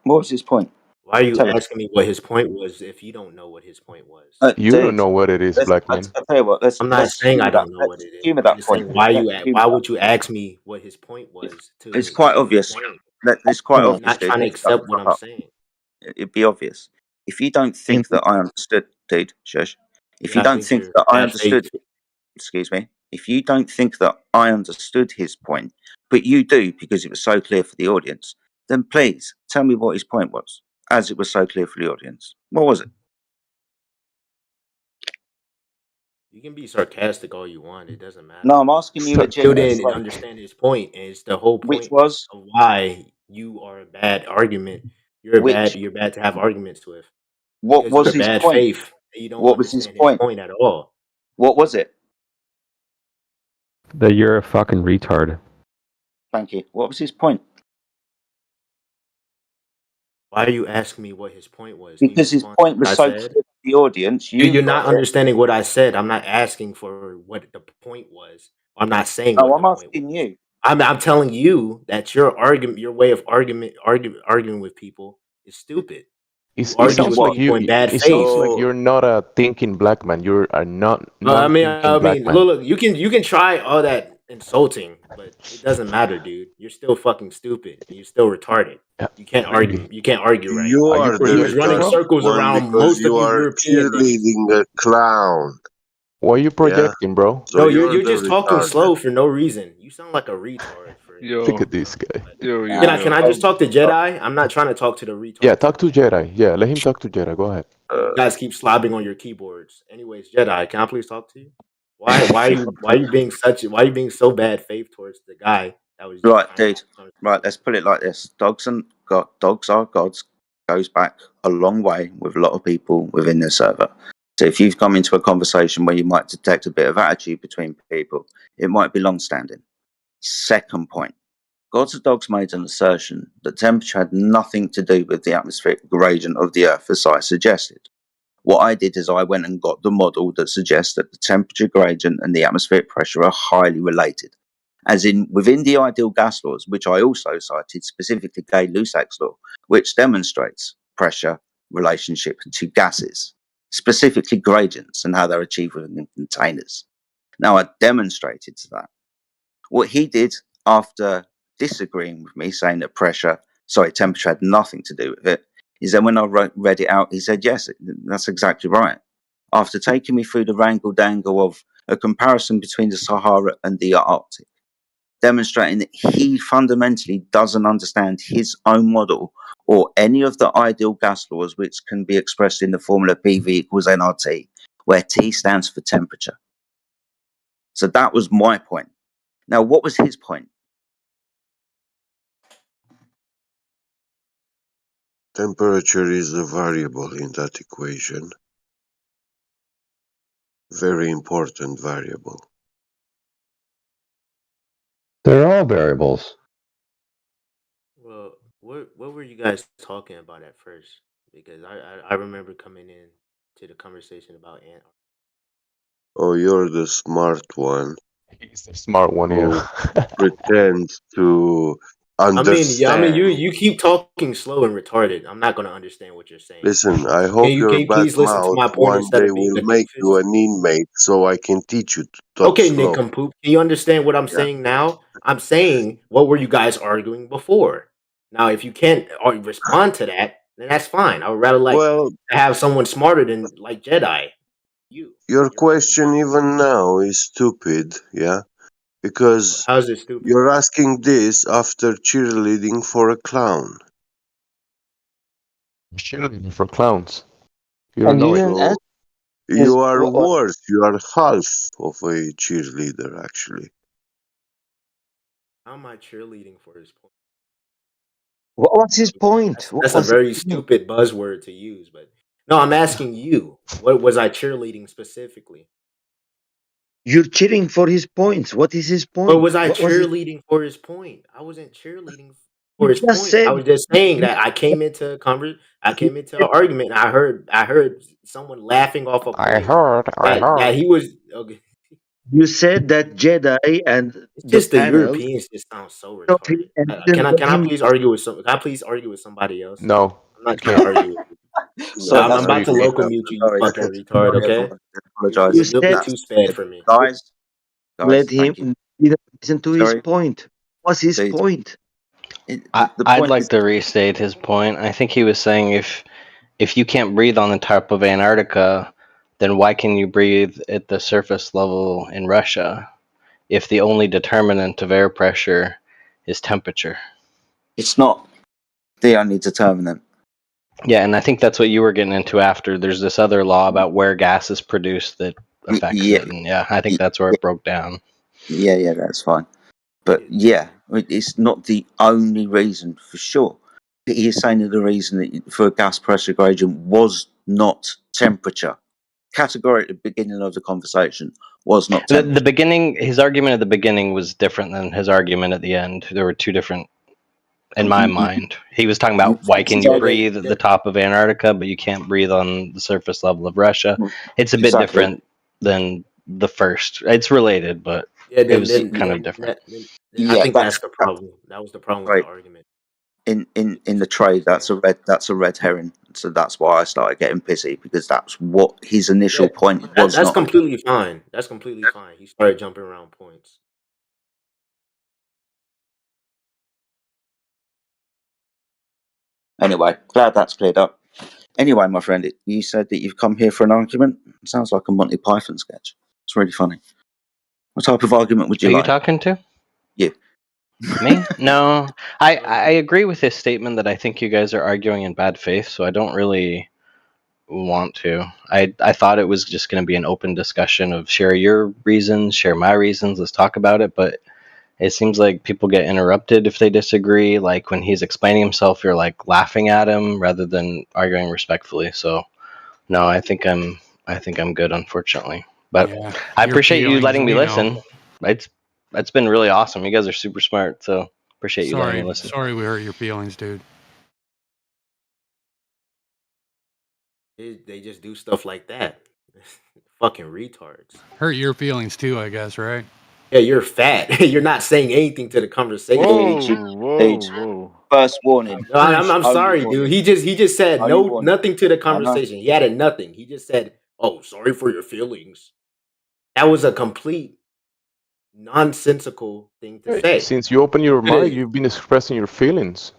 Speaker 7: What was his point?
Speaker 2: Why are you
Speaker 7: Tell us.
Speaker 2: asking me what his point was if you don't know what his point was?
Speaker 9: You don't know what it is, black man.
Speaker 7: I'll tell you what.
Speaker 2: I'm not
Speaker 7: Let's
Speaker 2: saying I
Speaker 7: humour that.
Speaker 2: don't know what
Speaker 7: Let's
Speaker 2: it is.
Speaker 7: humour
Speaker 2: I'm
Speaker 7: that
Speaker 2: just
Speaker 7: point.
Speaker 2: saying why
Speaker 7: Humour
Speaker 2: would you ask me what his point was to
Speaker 7: It's quite
Speaker 2: what I'm
Speaker 7: obvious.
Speaker 2: saying?
Speaker 7: It's quite
Speaker 2: You're
Speaker 7: obvious,
Speaker 2: not
Speaker 7: dude.
Speaker 2: trying to
Speaker 7: Let's shut the
Speaker 2: accept what
Speaker 7: fuck
Speaker 2: I'm
Speaker 7: up.
Speaker 2: saying.
Speaker 7: It'd be obvious. If you don't think that I understood, dude, shush. If you
Speaker 2: I
Speaker 7: don't
Speaker 2: think
Speaker 7: think
Speaker 2: you're
Speaker 7: that I
Speaker 2: bad faith.
Speaker 7: understood, excuse me, if you don't think that I understood his point, but you do because it was so clear for the audience, then please tell me what his point was, as it was so clear for the audience. What was it?
Speaker 2: You can be sarcastic all you want. It doesn't matter.
Speaker 7: No, I'm asking you
Speaker 2: You still
Speaker 7: legitimate.
Speaker 2: didn't understand his point, and it's the whole
Speaker 7: Which
Speaker 2: point
Speaker 7: was
Speaker 2: of why you are a bad argument.
Speaker 7: which?
Speaker 2: You're bad to have arguments with
Speaker 7: What
Speaker 2: because
Speaker 7: was
Speaker 2: you're
Speaker 7: his
Speaker 2: bad
Speaker 7: point?
Speaker 2: faith and you don't
Speaker 7: What was his
Speaker 2: understand his
Speaker 7: point?
Speaker 2: point at all.
Speaker 7: What was it?
Speaker 14: That you're a fucking retard.
Speaker 7: Thank you. What was his point?
Speaker 2: Why are you asking me what his point was? Can you
Speaker 7: Because his
Speaker 2: respond to
Speaker 7: point
Speaker 2: what
Speaker 7: was
Speaker 2: I
Speaker 7: so clear
Speaker 2: said?
Speaker 7: to the audience. You
Speaker 2: You're
Speaker 7: got
Speaker 2: not
Speaker 7: it.
Speaker 2: understanding what I said. I'm not asking for what the point was. I'm not saying
Speaker 7: Oh,
Speaker 2: what
Speaker 7: I'm
Speaker 2: the point
Speaker 7: asking
Speaker 2: was.
Speaker 7: you.
Speaker 2: I'm telling you that your argument, your way of arguing with people is stupid. You
Speaker 9: It
Speaker 2: argue
Speaker 9: sounds
Speaker 2: with
Speaker 9: like
Speaker 2: people in bad
Speaker 9: It sounds
Speaker 2: faith.
Speaker 9: like
Speaker 8: So,
Speaker 9: you're not a thinking black man. You're a non-thinking
Speaker 2: I
Speaker 9: black
Speaker 2: mean,
Speaker 9: man.
Speaker 2: look, you can try all that insulting, but it doesn't matter, dude. You're still fucking stupid and you're still retarded. You can't argue.
Speaker 9: Really?
Speaker 2: You can't argue right.
Speaker 8: you
Speaker 9: Are you
Speaker 8: are the
Speaker 2: You're just
Speaker 9: projecting,
Speaker 2: running
Speaker 8: retarded
Speaker 9: bro?
Speaker 2: circles
Speaker 8: one
Speaker 2: around
Speaker 8: because
Speaker 2: most of
Speaker 8: you
Speaker 2: you
Speaker 8: are
Speaker 2: European niggas.
Speaker 8: cheerleading a clown.
Speaker 9: Why are you
Speaker 8: Yeah?
Speaker 9: projecting, bro?
Speaker 8: So
Speaker 2: No,
Speaker 8: you're
Speaker 2: you're
Speaker 8: the
Speaker 2: just talking
Speaker 8: retarded.
Speaker 2: slow for no reason. You sound like a retard for
Speaker 9: Look
Speaker 21: Yo,
Speaker 9: at this guy.
Speaker 21: yo, yo,
Speaker 2: Can
Speaker 21: yo.
Speaker 2: I just talk to Jedi? I'm not trying to talk to the
Speaker 9: Yeah,
Speaker 2: retard for
Speaker 9: talk
Speaker 2: a
Speaker 9: to
Speaker 2: minute.
Speaker 9: Jedi. Yeah, let him talk to Jedi. Go ahead.
Speaker 2: You guys keep slobbing on your keyboards. Anyways, Jedi, can I please talk to you? Why are you being so bad faith towards the guy that was just
Speaker 7: Right,
Speaker 2: trying to
Speaker 7: dude.
Speaker 2: have a conversation?
Speaker 7: Right, let's put it like this: dogs are gods. Goes back a long way with a lot of people within the server. So if you've come into a conversation where you might detect a bit of attitude between people, it might be long-standing. Second point: gods of dogs made an assertion that temperature had nothing to do with the atmospheric gradient of the Earth, as I suggested. What I did is I went and got the model that suggests that the temperature gradient and the atmospheric pressure are highly related. As in, within the ideal gas laws, which I also cited, specifically Gay-Lussac's law, which demonstrates pressure relationship to gases, specifically gradients and how they're achieved within containers. Now, I demonstrated that. What he did after disagreeing with me, saying that temperature had nothing to do with it, is then when I read it out, he said, yes, that's exactly right. After taking me through the wrangle dangle of a comparison between the Sahara and the Arctic, demonstrating that he fundamentally doesn't understand his own model or any of the ideal gas laws, which can be expressed in the formula PV equals nRT, where T stands for temperature. So that was my point. Now, what was his point?
Speaker 8: Temperature is a variable in that equation. Very important variable.
Speaker 15: They're all variables.
Speaker 2: Well, what were you guys talking about at first? Because I remember coming in to the conversation about ant.
Speaker 8: Oh, you're the smart one
Speaker 9: He's the smart one,
Speaker 8: who
Speaker 9: yeah.
Speaker 8: pretends to understand.
Speaker 2: you keep talking slow and retarded. I'm not gonna understand what you're saying.
Speaker 8: Listen, I
Speaker 2: Can
Speaker 8: hope
Speaker 2: can
Speaker 8: your
Speaker 2: you
Speaker 8: bad
Speaker 2: please listen to
Speaker 8: mouth
Speaker 2: my point
Speaker 8: one
Speaker 2: instead
Speaker 8: day
Speaker 2: of being
Speaker 8: will
Speaker 2: a
Speaker 8: make you
Speaker 2: doofus?
Speaker 8: an inmate so I can teach you to talk
Speaker 2: Okay,
Speaker 8: slow.
Speaker 2: nincompoop. Can you understand what I'm
Speaker 8: Yeah.
Speaker 2: saying now? I'm saying what were you guys arguing before? Now, if you can't respond to that, then that's fine. I would rather like
Speaker 8: Well,
Speaker 2: to have someone smarter than like Jedi. You.
Speaker 8: your
Speaker 2: You're fucking
Speaker 8: question even now is stupid, yeah? Because
Speaker 2: how's it stupid?
Speaker 8: you're asking this after cheerleading for a clown.
Speaker 9: Cheerleading for clowns. You don't
Speaker 5: And you
Speaker 9: know it.
Speaker 5: didn't ask
Speaker 8: So you are
Speaker 5: what
Speaker 8: worse. You are half of a cheerleader, actually.
Speaker 2: How am I cheerleading for his point?
Speaker 5: what's his point?
Speaker 2: That's a
Speaker 5: What's his
Speaker 2: very
Speaker 5: point?
Speaker 2: stupid buzzword to use, but no, I'm asking you. What was I cheerleading specifically?
Speaker 5: You're cheering for his points. What is his
Speaker 2: Or
Speaker 5: point?
Speaker 2: was I
Speaker 5: What was his?
Speaker 2: cheerleading for his point? I wasn't cheerleading for
Speaker 5: You
Speaker 2: his
Speaker 5: just
Speaker 2: point. I
Speaker 5: said.
Speaker 2: was just saying
Speaker 5: You
Speaker 2: that I
Speaker 5: you
Speaker 2: came into
Speaker 5: said
Speaker 2: an argument and I heard someone laughing off a point
Speaker 9: I
Speaker 2: that
Speaker 9: heard.
Speaker 2: he was okay.
Speaker 5: you said that Jedi and
Speaker 2: It's
Speaker 5: the
Speaker 2: just the
Speaker 5: panel
Speaker 2: Europeans just sound so
Speaker 5: stopped him
Speaker 2: retarded.
Speaker 5: and didn't let
Speaker 2: Can I
Speaker 5: him.
Speaker 2: please argue with some? Can I please argue with somebody else?
Speaker 9: No,
Speaker 2: I'm not
Speaker 9: you
Speaker 2: trying to
Speaker 9: can't.
Speaker 2: argue with you.
Speaker 13: So
Speaker 2: I'm
Speaker 9: No,
Speaker 13: that's
Speaker 9: you
Speaker 2: about to
Speaker 13: okay.
Speaker 9: can't.
Speaker 2: local mute you, you
Speaker 13: Sorry,
Speaker 2: fucking retard.
Speaker 13: sorry,
Speaker 2: Okay,
Speaker 13: everyone. I
Speaker 5: You
Speaker 2: you're a
Speaker 13: apologise.
Speaker 2: little bit
Speaker 5: said
Speaker 2: too
Speaker 13: That's
Speaker 2: sped for me.
Speaker 13: guys,
Speaker 5: let
Speaker 13: guys.
Speaker 5: him
Speaker 13: Thank you.
Speaker 5: didn't listen to his
Speaker 13: Sorry,
Speaker 5: point. What's his
Speaker 13: dude.
Speaker 5: point?
Speaker 13: The
Speaker 11: I'd
Speaker 13: point
Speaker 11: like
Speaker 13: is,
Speaker 11: to restate his point. I think he was saying if you can't breathe on the top of Antarctica, then why can you breathe at the surface level in Russia if the only determinant of air pressure is temperature?
Speaker 13: it's not the only determinant.
Speaker 11: Yeah, and I think that's what you were getting into after. There's this other law about where gas is produced that affects
Speaker 13: Yeah,
Speaker 11: it, and yeah, I think that's where it broke down.
Speaker 13: yeah, that's fine. But yeah, it's not the only reason for sure. He is saying that the reason for a gas pressure gradient was not temperature. Categorically, at the beginning of the conversation was not
Speaker 11: The
Speaker 13: temperature.
Speaker 11: beginning, his argument at the beginning was different than his argument at the end. There were two different, in my mind. He was talking about why can you breathe at the top of Antarctica, but you can't breathe on the surface level of Russia. It's a bit
Speaker 13: Exactly.
Speaker 11: different than the first. It's related, but
Speaker 2: Yeah,
Speaker 11: it was kind of different.
Speaker 2: then I think that's the problem. That was the problem with the
Speaker 13: Right.
Speaker 2: argument.
Speaker 13: In the trade, that's a red herring. So that's why I started getting pissy, because that's what his initial
Speaker 2: Yeah,
Speaker 13: point was
Speaker 2: that's
Speaker 13: not.
Speaker 2: completely fine. That's completely fine. He started jumping around points.
Speaker 13: Anyway, glad that's cleared up. Anyway, my friend, you said that you've come here for an argument. It sounds like a Monty Python sketch. It's really funny. What type of argument would you
Speaker 11: Who are you
Speaker 13: like?
Speaker 11: talking to?
Speaker 13: You.
Speaker 11: Me? No. I agree with his statement that I think you guys are arguing in bad faith, so I don't really want to. I thought it was just going to be an open discussion of share your reasons, share my reasons, let's talk about it, but it seems like people get interrupted if they disagree. Like when he's explaining himself, you're like laughing at him rather than arguing respectfully. So no, I think I'm good, unfortunately. But
Speaker 3: Yeah,
Speaker 11: I
Speaker 3: your
Speaker 11: appreciate you
Speaker 3: feelings,
Speaker 11: letting me
Speaker 3: we know.
Speaker 11: listen. It's been really awesome. You guys are super smart, so appreciate you letting me listen.
Speaker 3: Sorry we hurt your feelings, dude.
Speaker 2: They just do stuff like that. Fucking retards.
Speaker 3: Hurt your feelings too, I guess, right?
Speaker 2: Yeah, you're fat. You're not saying anything to the conversation.
Speaker 21: Whoa.
Speaker 13: First warning.
Speaker 2: No, I'm
Speaker 13: Only
Speaker 2: sorry, dude.
Speaker 13: warning.
Speaker 2: He just said
Speaker 13: Only
Speaker 2: no
Speaker 13: warning.
Speaker 2: nothing to the
Speaker 13: I know.
Speaker 2: conversation. He added nothing. He just said, "Oh, sorry for your feelings." That was a complete nonsensical thing to
Speaker 9: Hey,
Speaker 2: say.
Speaker 9: since you open your mic,
Speaker 2: Could've-
Speaker 9: you've been expressing your feelings.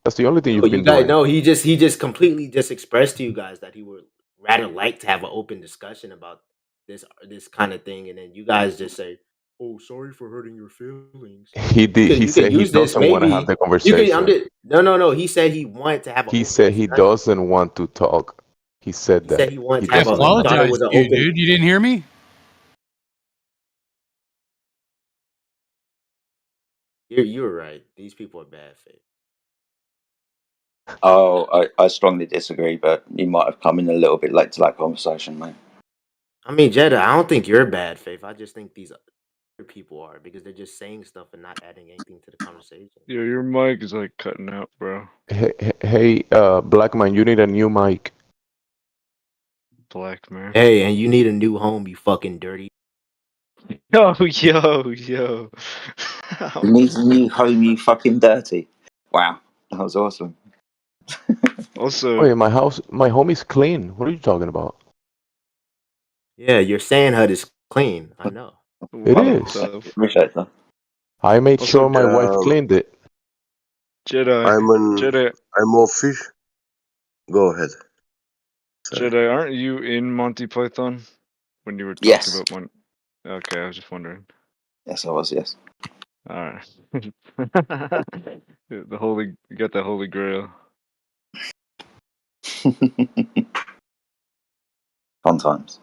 Speaker 9: That's the only thing
Speaker 2: No,
Speaker 9: you've
Speaker 2: you
Speaker 9: been
Speaker 2: guys,
Speaker 9: doing.
Speaker 2: no. He just completely just expressed to you guys that he would rather like to have an open discussion about this kind of thing, and then you guys just say, "Oh, sorry for hurting your feelings."
Speaker 9: He did. He
Speaker 2: You could
Speaker 9: said he
Speaker 2: use this
Speaker 9: doesn't want to have
Speaker 2: maybe.
Speaker 9: the
Speaker 2: You could. I'm
Speaker 9: conversation.
Speaker 2: just no. He said he wanted to have an
Speaker 9: He
Speaker 2: open
Speaker 9: said he
Speaker 2: discussion.
Speaker 9: doesn't want to talk. He said
Speaker 2: He said
Speaker 9: that
Speaker 2: he wanted
Speaker 9: he
Speaker 2: to
Speaker 3: I
Speaker 2: have
Speaker 9: doesn't
Speaker 2: a. He
Speaker 9: want
Speaker 2: thought
Speaker 9: to.
Speaker 2: it
Speaker 3: apologize
Speaker 2: was an
Speaker 3: to you,
Speaker 2: open.
Speaker 3: dude. You didn't hear me?
Speaker 2: You're right. These people are bad faith.
Speaker 13: Oh, I strongly disagree, but you might have come in a little bit late to that conversation, mate.
Speaker 2: I mean, Jeddah, I don't think you're bad faith. I just think these other people are because they're just saying stuff and not adding anything to the conversation.
Speaker 21: Yo, your mic is like cutting out, bro.
Speaker 9: Hey, Black man, you need a new mic.
Speaker 21: Black man.
Speaker 2: Hey, and you need a new home, you fucking dirty
Speaker 21: Yo.
Speaker 7: Who needs a new home, you fucking dirty? Wow, that was awesome.
Speaker 21: Also,
Speaker 9: Wait, my home is clean. What are you talking about?
Speaker 2: Yeah, your sand hut is clean. I know.
Speaker 9: It
Speaker 21: what
Speaker 9: is.
Speaker 21: the
Speaker 7: Appreciate that.
Speaker 9: I made
Speaker 21: Also,
Speaker 9: sure my wife
Speaker 8: Um,
Speaker 9: cleaned it.
Speaker 21: Jedi,
Speaker 8: I'm offish. Go ahead. Sorry.
Speaker 21: Jedi, aren't you in Monty Python when you were talking
Speaker 7: Yes.
Speaker 21: about one? Okay, I was just wondering.
Speaker 7: Yes, I was. Yes.
Speaker 21: All right. You got the Holy Grail.
Speaker 7: Fun times.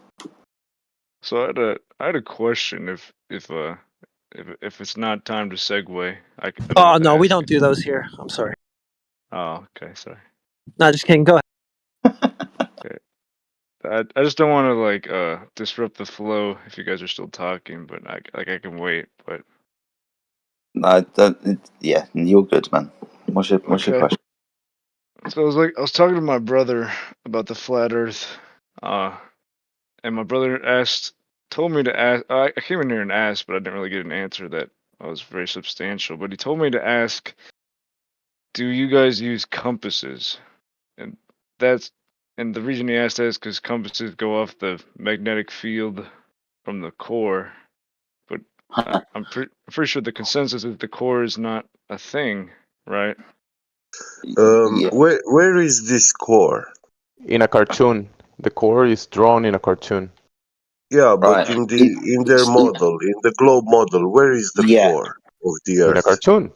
Speaker 21: So I had a question. If it's not time to segue, I don't
Speaker 1: Oh
Speaker 21: have to
Speaker 1: no, we
Speaker 21: ask.
Speaker 1: don't do those here. I'm sorry.
Speaker 21: Oh, okay, sorry.
Speaker 1: No, just kidding. Go ahead.
Speaker 21: Okay. I just don't want to disrupt the flow if you guys are still talking, but I can wait. But
Speaker 7: No, yeah, you're good, man. What's your
Speaker 21: okay.
Speaker 7: question?
Speaker 21: So I was talking to my brother about the flat Earth, and my brother told me to ask. I came in here and asked, but I didn't really get an answer that was very substantial. But he told me to ask, do you guys use compasses? And that's and the reason he asked that is because compasses go off the magnetic field from the core. But I'm pretty sure the consensus is the core is not a thing, right?
Speaker 7: Yeah.
Speaker 8: Where is this core?
Speaker 9: In a cartoon. The core is drawn in a cartoon.
Speaker 8: Yeah, but
Speaker 7: Right.
Speaker 8: in their model, in the globe model, where is the
Speaker 7: Yeah.
Speaker 8: core of the
Speaker 9: In a
Speaker 8: Earth?
Speaker 9: cartoon.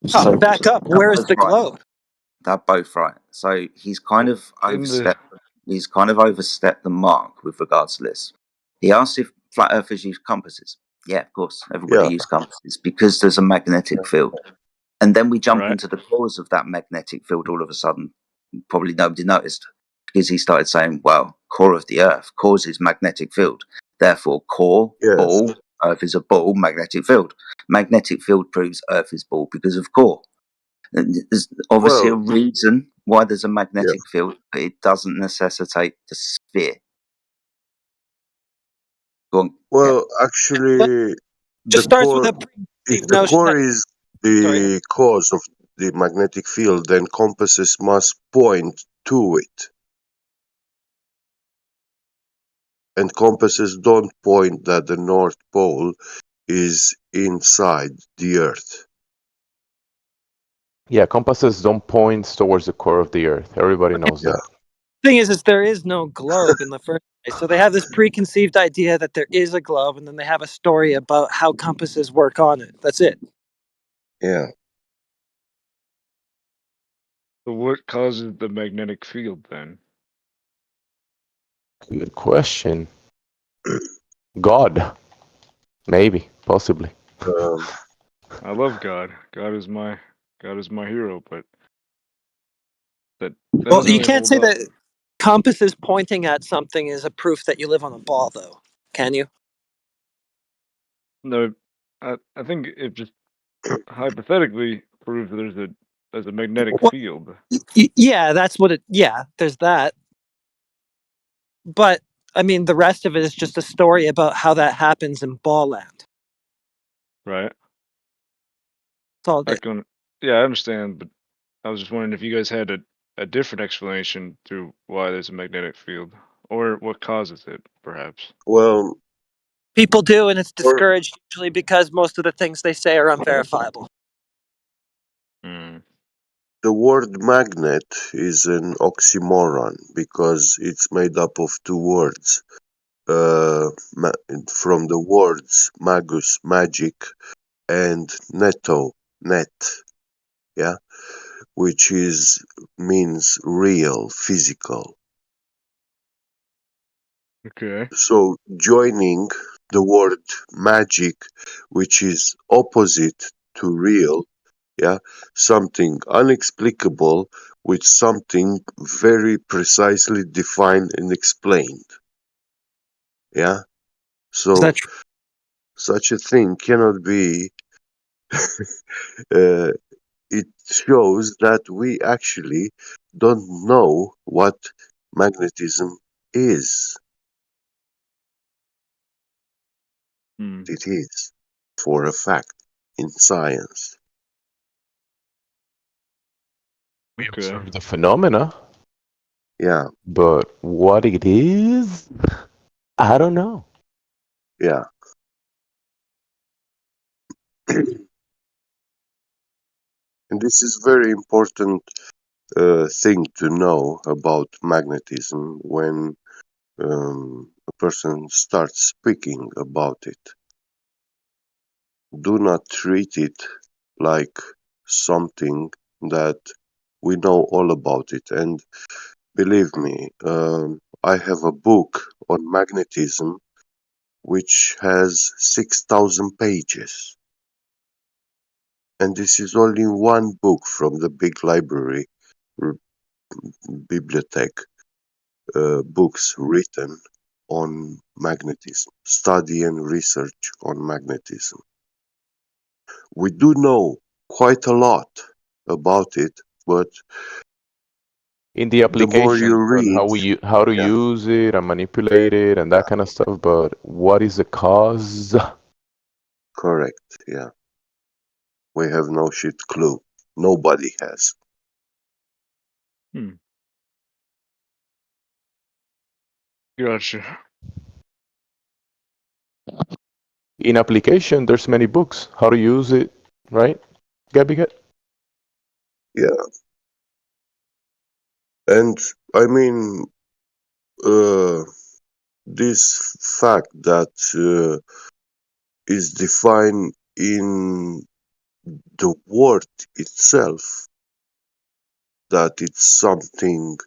Speaker 7: So
Speaker 1: Back up.
Speaker 7: they're
Speaker 1: Where's
Speaker 7: both
Speaker 1: the
Speaker 7: right.
Speaker 1: globe?
Speaker 7: They're both right. So he's kind of
Speaker 21: In the
Speaker 7: overstepped. He's kind of overstepped the mark with regards to this. He asked if flat earthers use compasses. Yeah, of course, everybody
Speaker 8: Yeah.
Speaker 7: uses compasses because there's a magnetic field. And then we jump
Speaker 21: right.
Speaker 7: into the cause of that magnetic field all of a sudden. Probably nobody noticed because he started saying, well, core of the Earth causes magnetic field. Therefore, core,
Speaker 8: Yes.
Speaker 7: ball, Earth is a ball, magnetic field. Magnetic field proves Earth is ball because of core. And there's obviously a
Speaker 8: Well,
Speaker 7: reason why there's a
Speaker 8: yeah.
Speaker 7: magnetic field, but it doesn't necessitate the sphere. Go on. Yeah.
Speaker 8: Well, actually, the
Speaker 1: Just starts with
Speaker 8: core.
Speaker 1: a
Speaker 8: If
Speaker 1: preconceived
Speaker 8: the
Speaker 1: notion
Speaker 8: core
Speaker 1: that.
Speaker 8: is
Speaker 1: Sorry.
Speaker 8: the cause of the magnetic field, then compasses must point to it, and compasses don't point that the North Pole is inside the Earth.
Speaker 9: Yeah, compasses don't point towards the core of the Earth. Everybody
Speaker 1: Okay.
Speaker 9: knows
Speaker 8: Yeah.
Speaker 9: that.
Speaker 1: Thing is there is no globe in the first place. So they have this preconceived idea that there is a globe, and then they have a story about how compasses work on it. That's it.
Speaker 8: Yeah.
Speaker 21: So what causes the magnetic field then?
Speaker 9: Good question. God. Maybe. Possibly.
Speaker 21: I love God. God is my hero, but that
Speaker 1: Well,
Speaker 21: doesn't
Speaker 1: you
Speaker 21: really
Speaker 1: can't
Speaker 21: hold
Speaker 1: say
Speaker 21: up.
Speaker 1: that compasses pointing at something is a proof that you live on a ball, though. Can you?
Speaker 21: No, I think it just hypothetically proves that there's a magnetic
Speaker 1: Well,
Speaker 21: field.
Speaker 1: yeah, that's what it. Yeah, there's that. But I mean, the rest of it is just a story about how that happens in ball land.
Speaker 21: Right?
Speaker 1: That's all it
Speaker 21: I
Speaker 1: is.
Speaker 21: can Yeah, I understand, but I was just wondering if you guys had a different explanation to why there's a magnetic field, or what causes it, perhaps.
Speaker 8: Well,
Speaker 1: People do, and it's
Speaker 8: or
Speaker 1: discouraged usually because most of the things they say are unverifiable.
Speaker 21: Mm.
Speaker 8: the word magnet is an oxymoron because it's made up of two words. From the words magus, magic, and neto, net, yeah, which means real, physical.
Speaker 21: Okay.
Speaker 8: So joining the word magic, which is opposite to real, yeah, something unexplicable with something very precisely defined and explained, yeah.
Speaker 1: Is that
Speaker 8: So
Speaker 1: true?
Speaker 8: such a thing cannot be. uh, it shows that we actually don't know what magnetism is. It is, for a fact, in science.
Speaker 3: We
Speaker 9: observe the phenomena.
Speaker 8: Yeah.
Speaker 9: But what it is, I don't know.
Speaker 8: Yeah. And this is very important thing to know about magnetism when a person starts speaking about it. Do not treat it like something that we know all about it. And believe me, I have a book on magnetism which has 6,000 pages. And this is only one book from the big library, bibliothèque, books written on magnetism, study and research on magnetism. We do know quite a lot about it, but
Speaker 9: In the
Speaker 8: the more you
Speaker 9: application,
Speaker 8: read,
Speaker 9: how to use it and manipulate it and that kind of stuff. But what is the cause?
Speaker 8: correct, yeah. We have no shit clue. Nobody has.
Speaker 21: Gotcha.
Speaker 9: In application, there's many books. How to use it, right? Gabby?
Speaker 8: Yeah. And I mean, this fact that is defined in the word itself, that it's something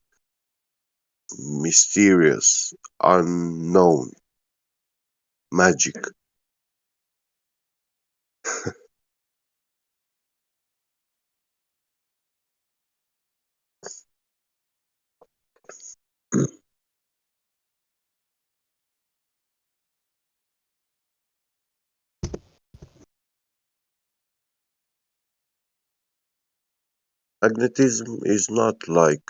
Speaker 8: mysterious, unknown, magic. Magnetism is not like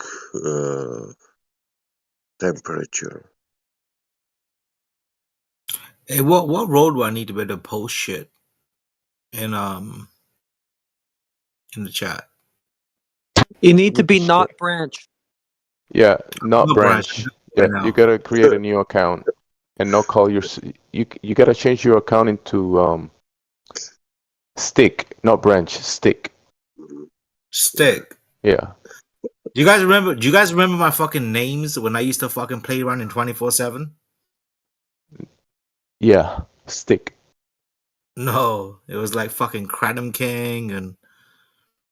Speaker 8: temperature.
Speaker 18: Hey, what role do I need to be able to post shit in the chat?
Speaker 1: You need to be not branch.
Speaker 9: Yeah, not
Speaker 18: No
Speaker 9: branch.
Speaker 18: right
Speaker 9: Yeah,
Speaker 18: now.
Speaker 9: you gotta create a new account and not call your. You gotta change your account into stick, not branch. Stick.
Speaker 18: Stick.
Speaker 9: Yeah.
Speaker 18: Do you guys remember? Do you guys remember my fucking names when I used to fucking play around in 24/7?
Speaker 9: Yeah. Stick.
Speaker 18: No, it was like fucking Kratom King and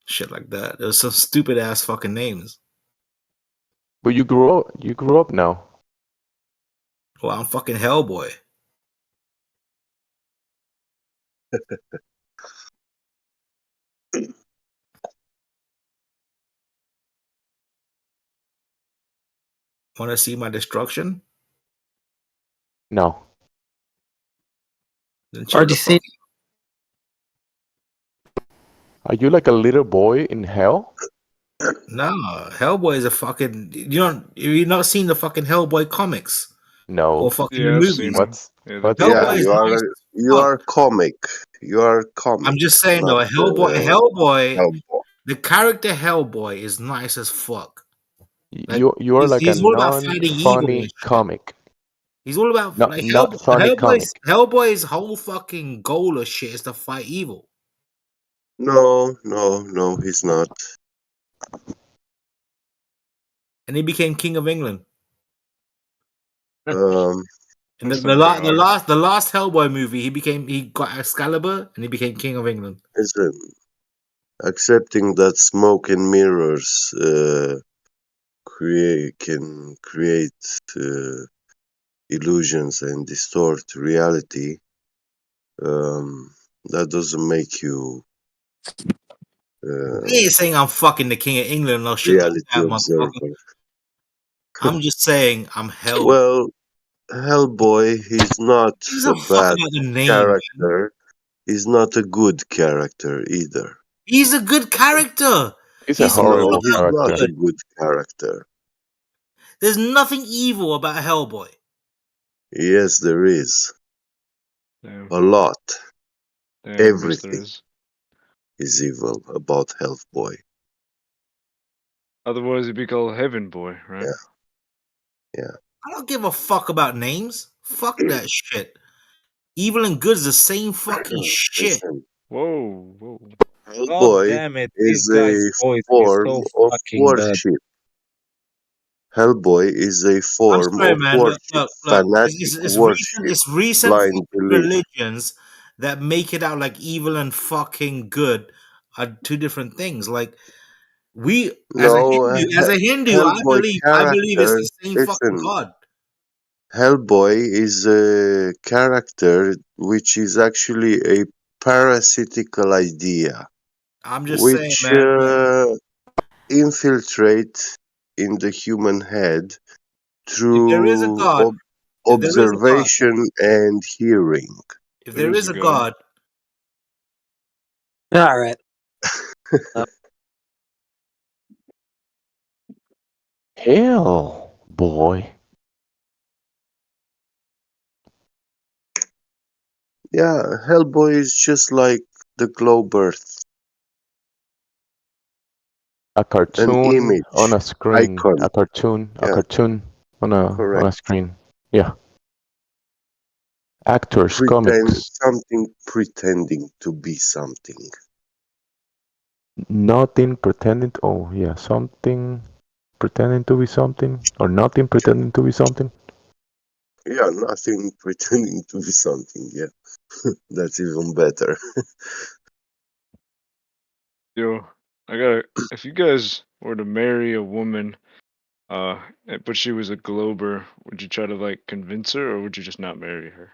Speaker 18: shit like that. It was some stupid ass fucking names.
Speaker 9: But you grew up. You grew up now.
Speaker 18: Well, I'm fucking Hellboy. Want to see my destruction?
Speaker 9: No.
Speaker 18: Then chill the fuck.
Speaker 9: Are you like a little boy in hell?
Speaker 18: No, Hellboy is a fucking. You not seen the fucking Hellboy comics?
Speaker 9: No.
Speaker 18: Or fucking
Speaker 21: Yeah, I've
Speaker 18: movies?
Speaker 21: seen
Speaker 9: What's
Speaker 18: Hellboy is nice.
Speaker 8: You are comic. You are comic.
Speaker 18: I'm just saying though,
Speaker 8: not,
Speaker 18: Hellboy, the character Hellboy is nice as fuck. Like,
Speaker 9: you are like a
Speaker 18: he's all about fighting evil and
Speaker 9: non-funny
Speaker 18: shit.
Speaker 9: comic.
Speaker 18: He's all about like
Speaker 9: Not funny comic.
Speaker 18: Hellboy's whole fucking goal of shit is to fight evil.
Speaker 8: No, he's not.
Speaker 18: And he became king of England.
Speaker 8: Um,
Speaker 18: And the last Hellboy movie, he got Excalibur and he became king of England.
Speaker 8: Listen, accepting that smoke and mirrors can create illusions and distort reality, that doesn't make you
Speaker 18: I ain't saying I'm fucking the king of England or shit like that, motherfucker. I'm just saying I'm Hellboy.
Speaker 8: Well, Hellboy, he's not a bad character.
Speaker 18: Man.
Speaker 8: He's not a good character either.
Speaker 18: He's a good character.
Speaker 9: He's a horrible
Speaker 8: he's
Speaker 9: character.
Speaker 8: Not a good character.
Speaker 18: There's nothing evil about Hellboy.
Speaker 8: Yes, there is.
Speaker 21: Damn.
Speaker 8: A lot.
Speaker 21: Damn, I guess there
Speaker 8: Everything
Speaker 21: is.
Speaker 8: is evil about Health Boy.
Speaker 21: Otherwise, he'd be called Heaven Boy, right?
Speaker 8: Yeah.
Speaker 18: I don't give a fuck about names. Fuck that shit. Evil and good is the same fucking shit.
Speaker 8: Listen,
Speaker 21: Whoa, whoa.
Speaker 14: God
Speaker 8: Hellboy
Speaker 14: damn it, these
Speaker 8: is
Speaker 14: guys'
Speaker 8: a
Speaker 14: voice is
Speaker 8: form
Speaker 14: so
Speaker 8: of
Speaker 14: fucking bad.
Speaker 8: worship. Hellboy is a
Speaker 18: I'm
Speaker 8: form
Speaker 18: sorry,
Speaker 8: of
Speaker 18: man.
Speaker 8: worship,
Speaker 18: Look.
Speaker 8: fanatic worship,
Speaker 18: It's recent
Speaker 8: blind
Speaker 18: fucking
Speaker 8: belief.
Speaker 18: religions that make it out like evil and fucking good are two different things. Like we,
Speaker 8: No,
Speaker 18: as a Hindu,
Speaker 8: Hellboy
Speaker 18: I believe it's
Speaker 8: character,
Speaker 18: the same fucking
Speaker 8: listen,
Speaker 18: God.
Speaker 8: Hellboy is a character which is actually a parasitical idea,
Speaker 18: I'm just saying,
Speaker 8: which
Speaker 18: man.
Speaker 8: infiltrate in the human head
Speaker 18: If there is a
Speaker 8: through
Speaker 18: God, if there is a God,
Speaker 8: observation and hearing.
Speaker 18: if there is a God,
Speaker 1: All right.
Speaker 9: Hell, boy.
Speaker 8: Yeah, Hellboy is just like the globe Earth.
Speaker 9: A
Speaker 8: An
Speaker 9: cartoon
Speaker 8: image,
Speaker 9: on a screen.
Speaker 8: icon.
Speaker 9: A cartoon
Speaker 8: Yeah,
Speaker 9: on a
Speaker 8: correct.
Speaker 9: screen. Yeah. Actors, comics.
Speaker 8: Something pretending to be something.
Speaker 9: Nothing pretending. Oh, yeah. Something pretending to be something. Or nothing pretending to be something.
Speaker 8: Yeah, nothing pretending to be something. Yeah, that's even better.
Speaker 21: Yo, if you guys were to marry a woman, but she was a glober, would you try to like convince her, or would you just not marry her?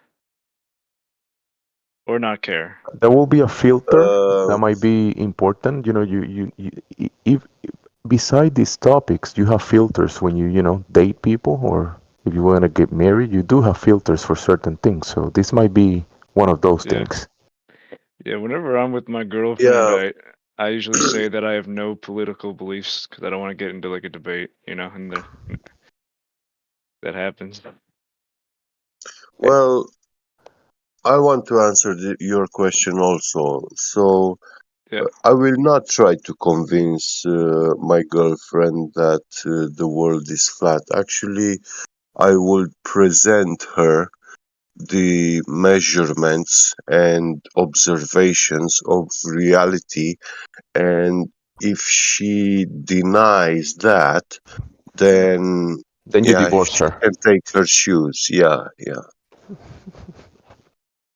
Speaker 21: Or not care?
Speaker 9: There will be a filter that might be important. You know, if beside these topics, you have filters when you date people, or if you want to get married, you do have filters for certain things. So this might be one of those
Speaker 21: Yeah.
Speaker 9: things.
Speaker 21: Yeah, whenever I'm with my girlfriend,
Speaker 8: Yeah,
Speaker 21: I usually say that I have no political beliefs because I don't want to get into like a debate, and that happens.
Speaker 8: well, I want to answer your question also. So
Speaker 21: Yeah.
Speaker 8: I will not try to convince my girlfriend that the world is flat. Actually, I will present her the measurements and observations of reality, and if she denies that, then
Speaker 9: Then you
Speaker 8: yeah,
Speaker 9: divorce
Speaker 8: she
Speaker 9: her.
Speaker 8: can take her shoes. Yeah.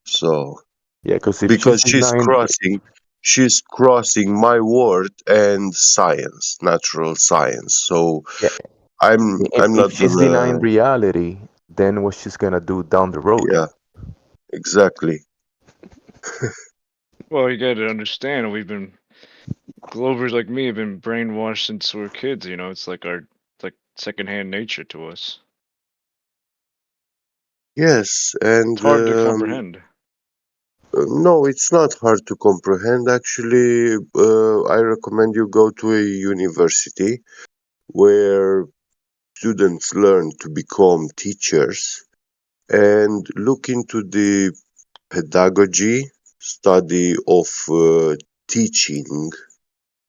Speaker 8: So
Speaker 9: Yeah, because if she's
Speaker 8: because
Speaker 9: denying,
Speaker 8: she's crossing my word and science, natural science. So
Speaker 9: yeah,
Speaker 8: I'm
Speaker 9: if
Speaker 8: not
Speaker 9: she's denying
Speaker 8: gonna.
Speaker 9: reality, then what she's gonna do down the road?
Speaker 8: Yeah, exactly.
Speaker 21: Well, you got to understand, Glovers like me have been brainwashed since we were kids. It's like secondhand nature to us.
Speaker 8: Yes,
Speaker 21: It's
Speaker 8: and
Speaker 21: hard to comprehend.
Speaker 8: no, it's not hard to comprehend. Actually, I recommend you go to a university where students learn to become teachers and look into the pedagogy, study of teaching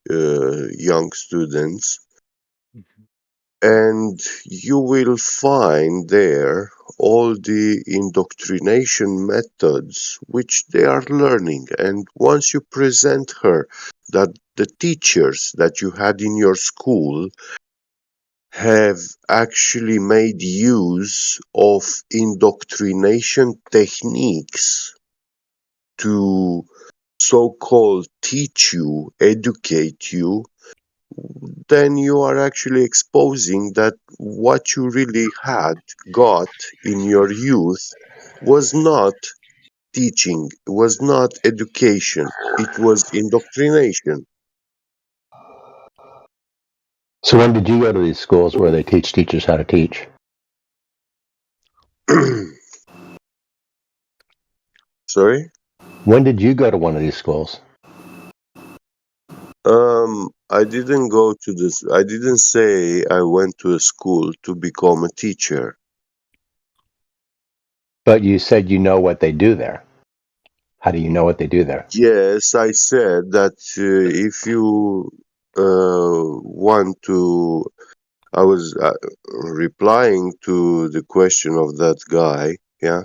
Speaker 8: young students, and you will find there all the indoctrination methods which they are learning. And once you present her that the teachers that you had in your school have actually made use of indoctrination techniques to so-called teach you, educate you, then you are actually exposing that what you really got in your youth was not teaching, was not education, it was indoctrination.
Speaker 15: So when did you go to these schools where they teach teachers how to teach?
Speaker 8: Sorry?
Speaker 15: When did you go to one of these schools?
Speaker 8: I didn't go to this. I didn't say I went to a school to become a teacher.
Speaker 15: But you said you know what they do there. How do you know what they do there?
Speaker 8: Yes, I said that if you want to, I was replying to the question of that guy. Yeah.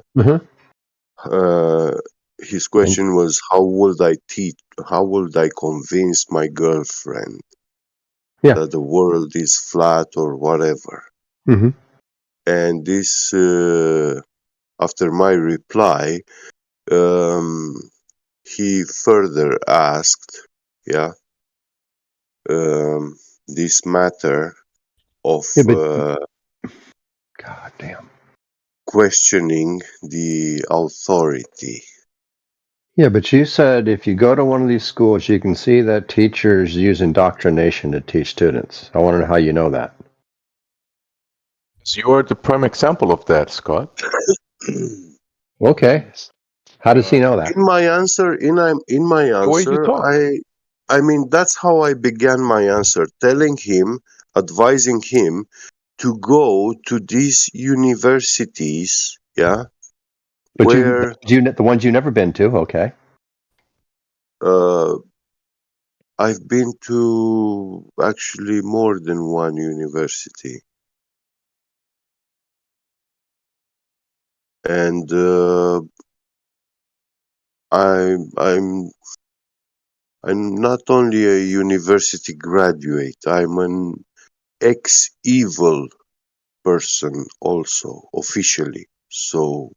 Speaker 8: His question was, how would I teach? How would I convince my girlfriend that the world is flat or whatever? And this, after my reply, he further asked, this matter of
Speaker 15: God damn.
Speaker 8: questioning the authority.
Speaker 15: Yeah, but you said if you go to one of these schools, you can see that teachers use indoctrination to teach students. I want to know how you know that.
Speaker 9: You are the prime example of that, Scott.
Speaker 15: Okay. How does he know that?
Speaker 8: In my answer,
Speaker 9: The way you talk.
Speaker 8: I mean, that's how I began my answer, telling him, advising him to go to these universities,
Speaker 15: But
Speaker 8: where
Speaker 15: the ones you never been to, okay.
Speaker 8: I've been to actually more than one university. And I'm not only a university graduate, I'm an ex-evil person also, officially. So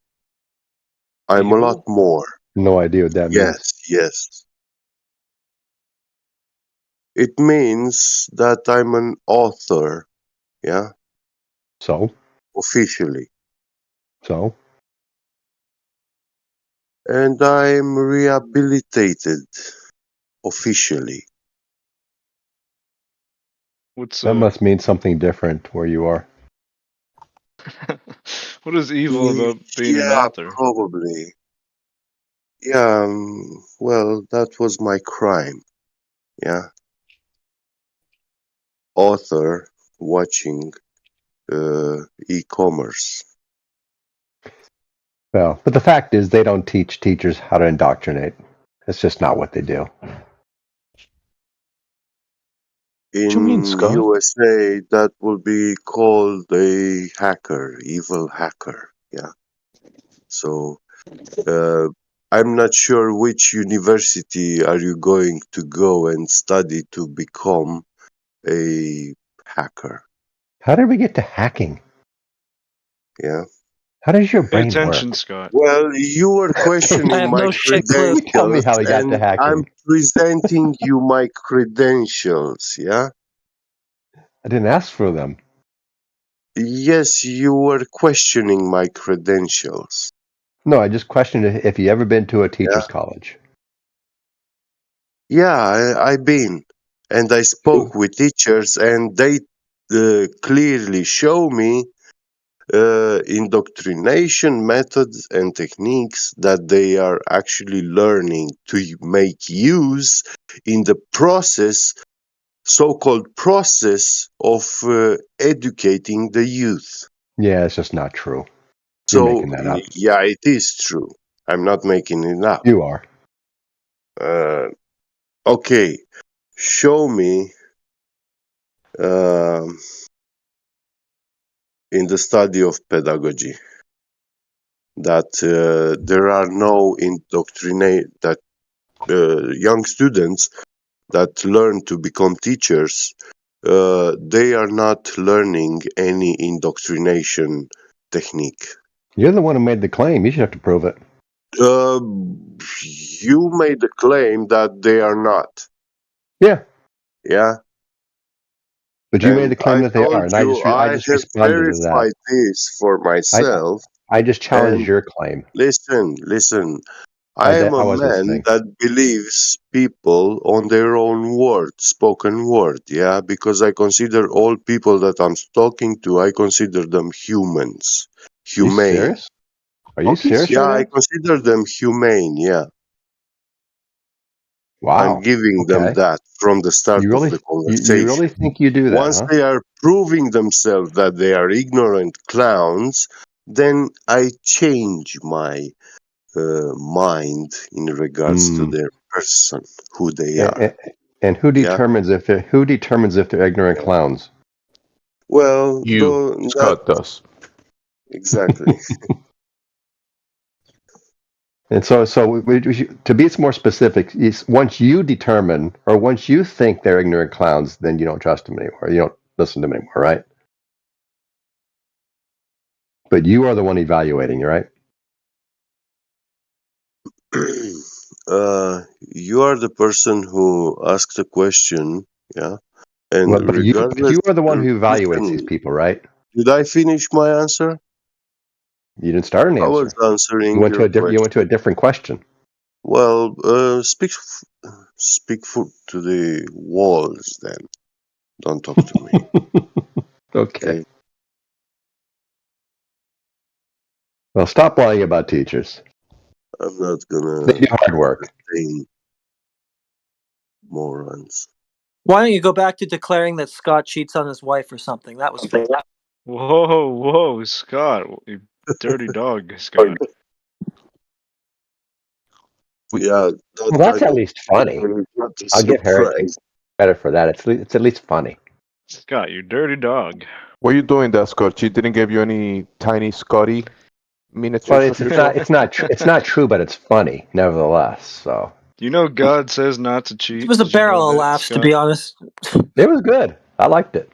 Speaker 8: I'm a lot more.
Speaker 15: No idea what that means.
Speaker 8: Yes. It means that I'm an author,
Speaker 15: So?
Speaker 8: Officially.
Speaker 15: So?
Speaker 8: And I'm rehabilitated, officially.
Speaker 15: That must mean something different where you are.
Speaker 21: What is evil about being an author?
Speaker 8: Probably. Yeah, well, that was my crime. Author watching e-commerce.
Speaker 15: Well, but the fact is they don't teach teachers how to indoctrinate. It's just not what they do.
Speaker 8: In USA, that will be called a hacker, evil hacker. So I'm not sure which university are you going to go and study to become a hacker.
Speaker 15: How did we get to hacking? How does your
Speaker 21: Pay
Speaker 15: brain
Speaker 21: attention,
Speaker 15: work?
Speaker 21: Scott.
Speaker 8: Well, you were questioning my
Speaker 15: You tell me
Speaker 8: credentials,
Speaker 15: how we got to
Speaker 8: and
Speaker 15: hacking.
Speaker 8: I'm presenting you my credentials,
Speaker 15: I didn't ask for them.
Speaker 8: Yes, you were questioning my credentials.
Speaker 15: No, I just questioned if you ever been to a teacher's college.
Speaker 8: Yeah, I've been. And I spoke with teachers, and they clearly show me indoctrination methods and techniques that they are actually learning to make use in the process, so-called process of educating the youth.
Speaker 15: Yeah, it's just not true. You're
Speaker 8: So,
Speaker 15: making that up.
Speaker 8: yeah, it is true. I'm not making it up.
Speaker 15: You are.
Speaker 8: Okay, show me in the study of pedagogy that there are no young students that learn to become teachers, they are not learning any indoctrination technique.
Speaker 15: You're the one who made the claim. You should have to prove it.
Speaker 8: You made the claim that they are not.
Speaker 15: Yeah.
Speaker 8: Yeah.
Speaker 15: But you made
Speaker 8: And
Speaker 15: the claim
Speaker 8: I
Speaker 15: that they are,
Speaker 8: told
Speaker 15: and
Speaker 8: you
Speaker 15: I
Speaker 8: I
Speaker 15: just
Speaker 8: have
Speaker 15: responded to that.
Speaker 8: verified this for myself.
Speaker 15: I just challenged
Speaker 8: And
Speaker 15: your claim.
Speaker 8: listen. I am a
Speaker 15: was
Speaker 8: man
Speaker 15: listening.
Speaker 8: that believes people on their own word, spoken word, because I consider all people that I'm talking to, I consider them humans,
Speaker 15: Are you
Speaker 8: humane.
Speaker 15: serious? Are you serious
Speaker 8: Yeah,
Speaker 15: right
Speaker 8: I
Speaker 15: now?
Speaker 8: consider them humane,
Speaker 15: Wow.
Speaker 8: I'm giving them that from the start
Speaker 15: You
Speaker 8: of
Speaker 15: really,
Speaker 8: the
Speaker 15: you really
Speaker 8: conversation.
Speaker 15: think you do that,
Speaker 8: Once
Speaker 15: huh?
Speaker 8: they are proving themselves that they are ignorant clowns, then I change my mind in regards to their person, who they are.
Speaker 15: And who determines if they're ignorant clowns?
Speaker 8: Well,
Speaker 9: Scott does.
Speaker 8: Exactly.
Speaker 15: And so to be more specific, once you determine or once you think they're ignorant clowns, then you don't trust them anymore. You don't listen to them anymore, right? But you are the one evaluating, right?
Speaker 8: You are the person who asked the question, yeah. And
Speaker 15: But
Speaker 8: regardless,
Speaker 15: you are the one who evaluates
Speaker 8: listen,
Speaker 15: these people, right?
Speaker 8: did I finish my answer?
Speaker 15: You didn't start an
Speaker 8: I was
Speaker 15: answer.
Speaker 8: answering
Speaker 15: You went
Speaker 8: your
Speaker 15: to you went to a
Speaker 8: question.
Speaker 15: different question.
Speaker 8: Well, speak to the walls then. Don't talk to me.
Speaker 15: Okay. Well, stop lying about teachers.
Speaker 8: I'm not gonna
Speaker 15: They do hard work.
Speaker 8: entertain morons.
Speaker 1: Why don't you go back to declaring that Scott cheats on his wife or something? That was fake.
Speaker 21: Whoa, Scott, you dirty dog, Scott.
Speaker 8: Yeah, that
Speaker 15: Well, that's
Speaker 8: type
Speaker 15: at
Speaker 8: of
Speaker 15: least funny.
Speaker 8: is not a
Speaker 15: I'll give Heretic
Speaker 8: surprise.
Speaker 15: credit for that. It's at least funny.
Speaker 21: Scott, you dirty dog.
Speaker 9: What are you doing there, Scott? She didn't give you any tiny Scotty miniatures
Speaker 15: Well,
Speaker 9: of yourself?
Speaker 15: it's not true, but it's funny nevertheless. So
Speaker 21: You know God says not to cheat.
Speaker 1: It was a
Speaker 21: Did you know
Speaker 1: barrel of
Speaker 21: that,
Speaker 1: laughs, to
Speaker 21: Scott?
Speaker 1: be honest.
Speaker 15: it was good. I liked it.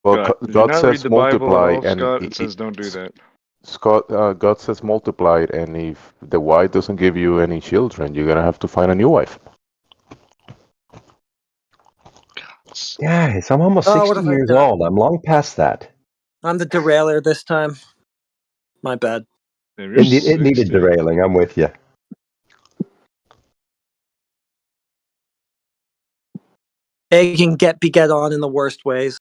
Speaker 9: Well,
Speaker 21: Scott, did you
Speaker 9: God
Speaker 21: not read
Speaker 9: says
Speaker 21: the Bible at
Speaker 9: multiply,
Speaker 21: all,
Speaker 9: and
Speaker 21: Scott? It says don't do that.
Speaker 9: Scott, God says multiply, and if the wife doesn't give you any children, you're gonna have to find a new wife.
Speaker 15: Yes, I'm almost
Speaker 1: Oh, what
Speaker 15: 60
Speaker 1: have I
Speaker 15: years
Speaker 1: done?
Speaker 15: old. I'm long past that.
Speaker 1: I'm the derailer this time. My bad.
Speaker 21: Damn,
Speaker 15: It needed derailing. I'm with you.
Speaker 1: It can get on in the worst ways.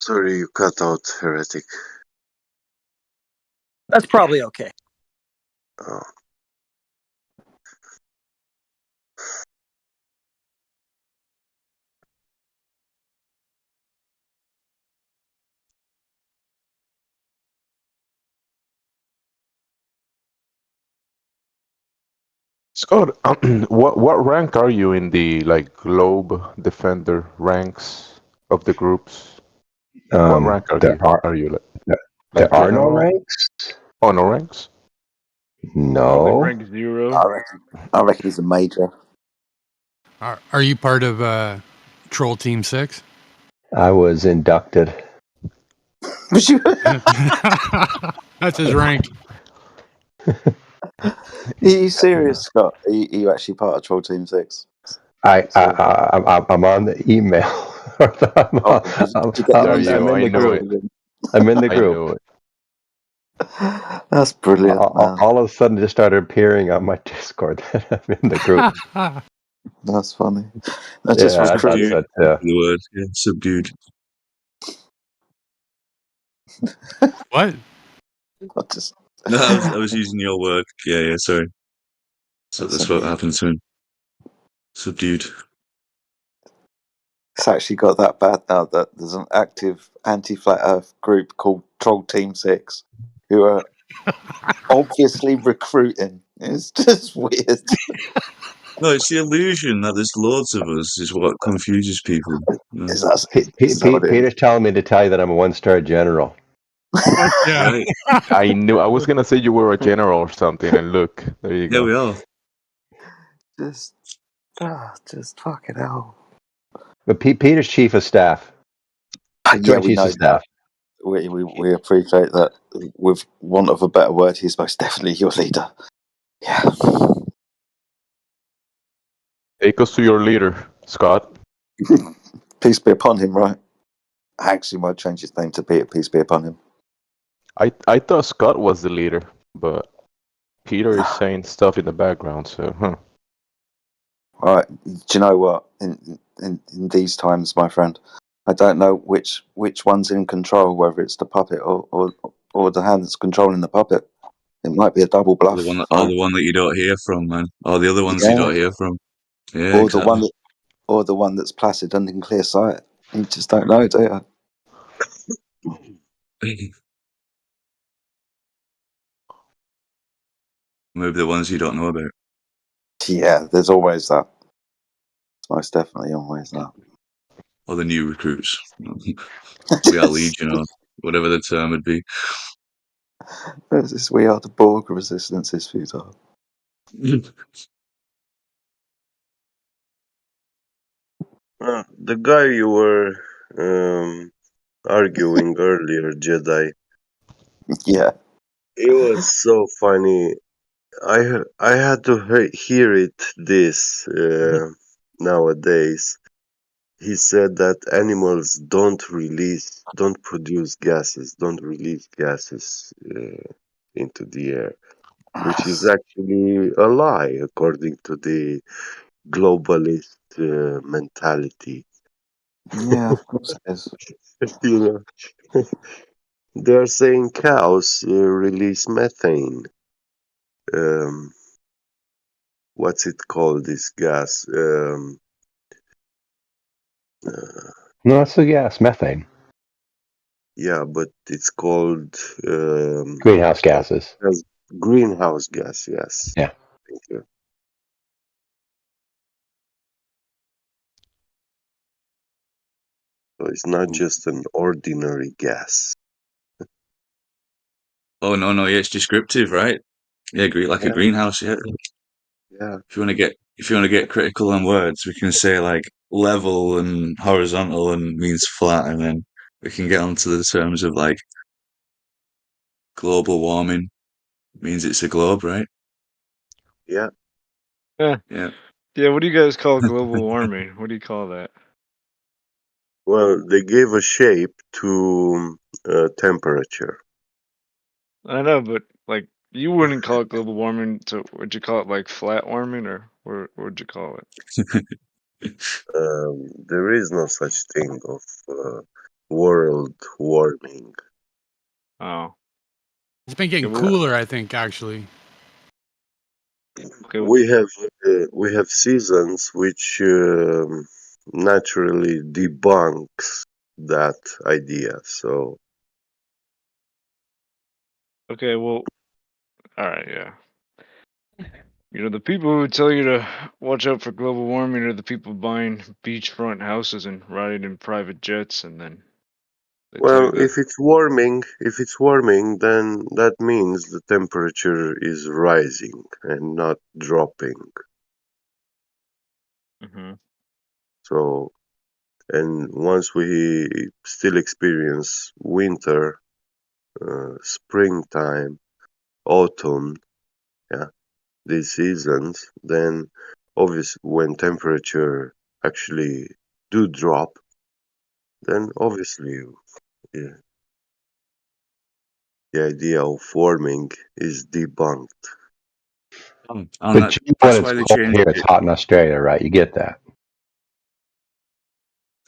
Speaker 8: Sorry, you cut out, Heretic.
Speaker 1: That's probably okay.
Speaker 8: Oh.
Speaker 9: Scott, what rank are you in the globe defender ranks of the groups? What rank are you?
Speaker 15: There are no
Speaker 9: general?
Speaker 15: ranks.
Speaker 9: Honor ranks?
Speaker 15: No.
Speaker 21: Rank 0.
Speaker 7: I reckon he's a major.
Speaker 3: Are you part of Troll Team 6?
Speaker 15: I was inducted.
Speaker 7: Was you?
Speaker 3: That's his rank.
Speaker 7: Are you serious, Scott? Are you actually part of Troll Team 6?
Speaker 15: I'm on the email. I'm in the group. I'm in the group.
Speaker 7: That's brilliant, man.
Speaker 15: All of a sudden, it just started appearing on my Discord that I'm in the group.
Speaker 7: That's funny. I just
Speaker 15: recruited.
Speaker 22: The word, yeah, subdued.
Speaker 3: What?
Speaker 22: No, I was using your word. Yeah, sorry. So that's what happened to him. Subdued.
Speaker 13: It's actually got that bad now that there's an active anti-flat Earth group called Troll Team 6 who are obviously recruiting. It's just weird.
Speaker 22: No, it's the illusion that there's loads of us is what confuses people.
Speaker 13: Is that what it
Speaker 15: Peter's telling me to tell you that I'm a 1-star general.
Speaker 3: Yeah.
Speaker 22: Right.
Speaker 9: I knew. I was gonna say you were a general or something, and look, there you go.
Speaker 22: Yeah, we are.
Speaker 13: Just fucking hell.
Speaker 15: But Peter's chief of staff.
Speaker 13: Yeah, we know that. We appreciate that. With want of a better word, he's most definitely your leader. Yeah.
Speaker 9: Take us to your leader, Scott.
Speaker 13: Peace be upon him, right? I actually might change his name to Peter. Peace be upon him.
Speaker 9: I thought Scott was the leader, but Peter is saying stuff in the background. So,
Speaker 13: All right. Do you know what? In these times, my friend, I don't know which one's in control, whether it's the puppet or the hand that's controlling the puppet. It might be a double bluff.
Speaker 22: The one that you don't hear from, man. Or the other ones you don't hear from. Yeah,
Speaker 13: or
Speaker 22: exactly.
Speaker 13: the one that's placid and in clear sight. You just don't know, do you?
Speaker 22: Maybe the ones you don't know about.
Speaker 13: Yeah, there's always that. It's most definitely always that.
Speaker 22: Or the new recruits. We are Legion, or whatever the term would be.
Speaker 13: We are the Borg resistance is futile.
Speaker 8: The guy you were arguing earlier, Jedi.
Speaker 13: Yeah.
Speaker 8: It was so funny. I had to hear it nowadays. He said that animals don't produce gases, don't release gases into the air, which is actually a lie according to the globalist mentality.
Speaker 13: Yeah, of course it is.
Speaker 8: You know, they're saying cows release methane. What's it called? This gas?
Speaker 15: No, that's the gas, methane.
Speaker 8: Yeah, but it's called
Speaker 15: Greenhouse gases.
Speaker 8: greenhouse gas. Yes.
Speaker 15: Yeah.
Speaker 8: Thank you. So it's not just an ordinary gas.
Speaker 22: Oh no, yeah, it's descriptive, right? Yeah, like a
Speaker 8: Yeah.
Speaker 22: greenhouse. Yeah.
Speaker 8: Yeah.
Speaker 22: If you want to get critical on words, we can say like level and horizontal and means flat, and then we can get onto the terms of like global warming means it's a globe, right?
Speaker 8: Yeah.
Speaker 21: Yeah.
Speaker 22: Yeah.
Speaker 21: Yeah, what do you guys call global warming? What do you call that?
Speaker 8: Well, they gave a shape to temperature.
Speaker 21: I know, but like you wouldn't call it global warming, so would you call it like flat warming or what would you call it?
Speaker 8: There is no such thing of world warming.
Speaker 21: Oh.
Speaker 3: It's been getting
Speaker 21: Okay, well,
Speaker 3: cooler, I think, actually.
Speaker 21: okay.
Speaker 8: We have seasons which naturally debunks that idea. So
Speaker 21: Okay, well, all right, yeah. You know, the people who tell you to watch out for global warming are the people buying beachfront houses and riding in private jets, and then they tell you
Speaker 8: well,
Speaker 21: that.
Speaker 8: if it's warming, then that means the temperature is rising and not dropping.
Speaker 21: Hmm.
Speaker 8: So, and once we still experience winter, springtime, autumn, yeah, these seasons, then obviously when temperature actually do drop, then obviously yeah, the idea of warming is debunked.
Speaker 22: And
Speaker 15: But when
Speaker 22: that's
Speaker 15: it's
Speaker 22: why they
Speaker 15: cold
Speaker 22: changed
Speaker 15: here, it's
Speaker 22: it.
Speaker 15: hot in Australia, right? You get that.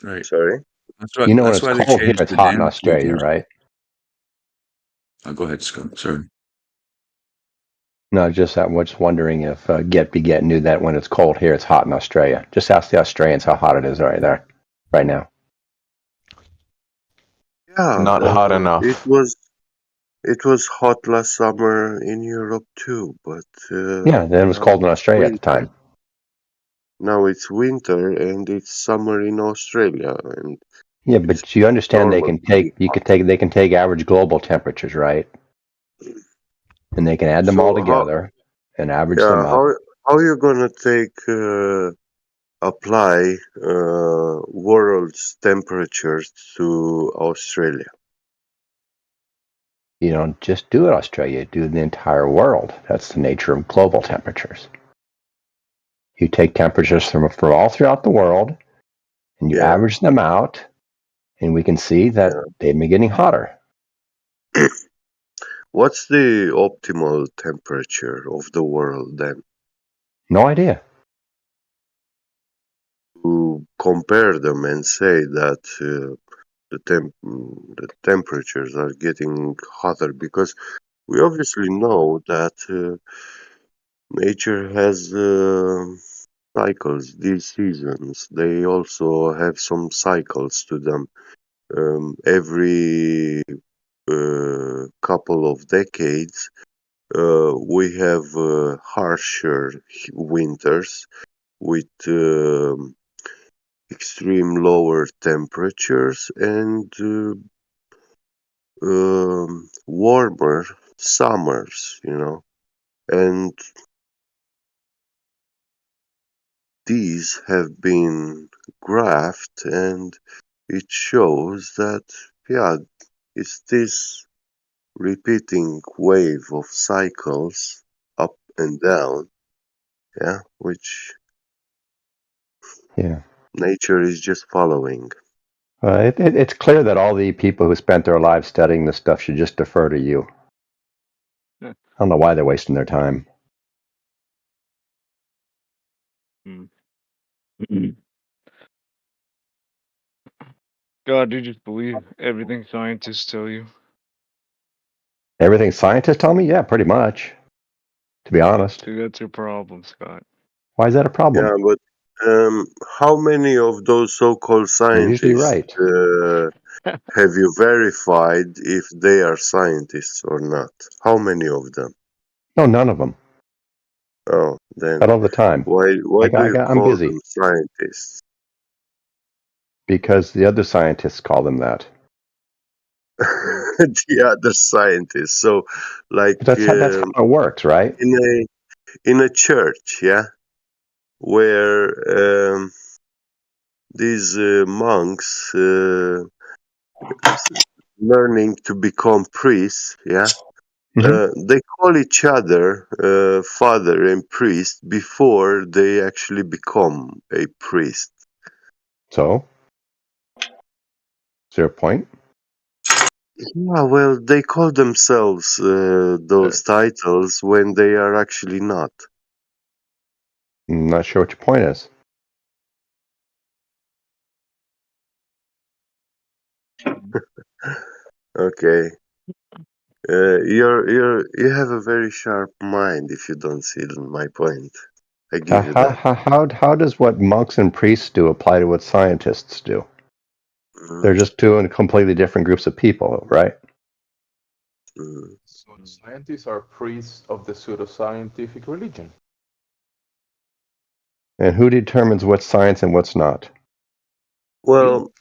Speaker 22: Right.
Speaker 8: Sorry?
Speaker 15: You know when
Speaker 22: That's
Speaker 15: it's
Speaker 22: why they
Speaker 15: cold here,
Speaker 22: changed
Speaker 15: it's
Speaker 22: the
Speaker 15: hot in
Speaker 22: name to
Speaker 15: Australia, right?
Speaker 22: Oh, go ahead, Scott. Sorry.
Speaker 15: No, just I was wondering if Get Beget knew that when it's cold here, it's hot in Australia. Just ask the Australians how hot it is right there, right now.
Speaker 8: Yeah,
Speaker 9: Not hot enough.
Speaker 8: it was hot last summer in Europe too, but
Speaker 15: Yeah, then it was
Speaker 8: now
Speaker 15: cold in
Speaker 8: it's
Speaker 15: Australia at the
Speaker 8: winter.
Speaker 15: time.
Speaker 8: Now it's winter and it's summer in Australia, and
Speaker 15: Yeah,
Speaker 8: it's
Speaker 15: but you understand
Speaker 8: normal to be hot.
Speaker 15: they can take average global temperatures, right? And they can add them all
Speaker 8: So
Speaker 15: together and average them up.
Speaker 8: how you gonna apply world's temperatures to Australia?
Speaker 15: You don't just do it Australia, you do the entire world. That's the nature of global temperatures. You take temperatures from all throughout the world and you
Speaker 8: Yeah,
Speaker 15: average them out, and we can see that they've been getting hotter.
Speaker 8: What's the optimal temperature of the world then?
Speaker 15: No idea.
Speaker 8: To compare them and say that the temperatures are getting hotter, because we obviously know that nature has cycles, these seasons. They also have some cycles to them. Every couple of decades, we have harsher winters with extreme lower temperatures and warmer summers, and these have been graphed, and it shows that, yeah, it's this repeating wave of cycles up and down, yeah, which
Speaker 15: Yeah.
Speaker 8: nature is just following.
Speaker 15: It's clear that all the people who spent their lives studying this stuff should just defer to you. I don't know why they're wasting their time.
Speaker 21: God, do you just believe everything scientists tell you?
Speaker 15: Everything scientists tell me? Yeah, pretty much. To be honest.
Speaker 21: See, that's your problem, Scott.
Speaker 15: Why is that a problem?
Speaker 8: Yeah, but how many of those so-called
Speaker 15: You're usually
Speaker 8: scientists
Speaker 15: right.
Speaker 8: have you verified if they are scientists or not? How many of them?
Speaker 15: No, none of them.
Speaker 8: Oh, then
Speaker 15: Not all the time.
Speaker 8: why do you
Speaker 15: I'm
Speaker 8: call
Speaker 15: busy.
Speaker 8: them scientists?
Speaker 15: Because the other scientists call them that.
Speaker 8: The other scientists. So, like
Speaker 15: That's how it works, right?
Speaker 8: in a church, yeah, where these monks learning to become priests, yeah, they call each other father and priest before they actually become a priest.
Speaker 15: So, is there a point?
Speaker 8: Yeah, well, they call themselves those titles when they are actually not.
Speaker 15: I'm not sure what your point is.
Speaker 8: Okay. You have a very sharp mind if you don't see my point. I give you that.
Speaker 15: How does what monks and priests do apply to what scientists do? They're just two completely different groups of people, right?
Speaker 9: So the scientists are priests of the pseudoscientific religion.
Speaker 15: And who determines what's science and what's not?
Speaker 8: Well,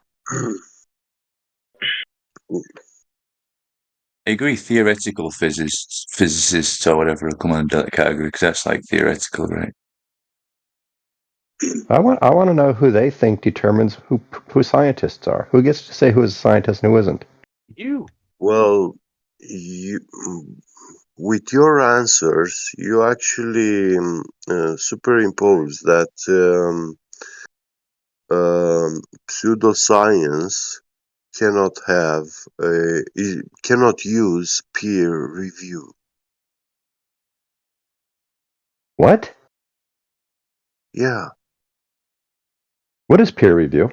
Speaker 22: I agree. Theoretical physicists or whatever will come under that category because that's like theoretical, right?
Speaker 15: I want to know who they think determines who scientists are. Who gets to say who is a scientist and who isn't?
Speaker 9: You.
Speaker 8: Well, with your answers, you actually superimpose that pseudoscience cannot use peer review.
Speaker 15: What?
Speaker 8: Yeah.
Speaker 15: What is peer review?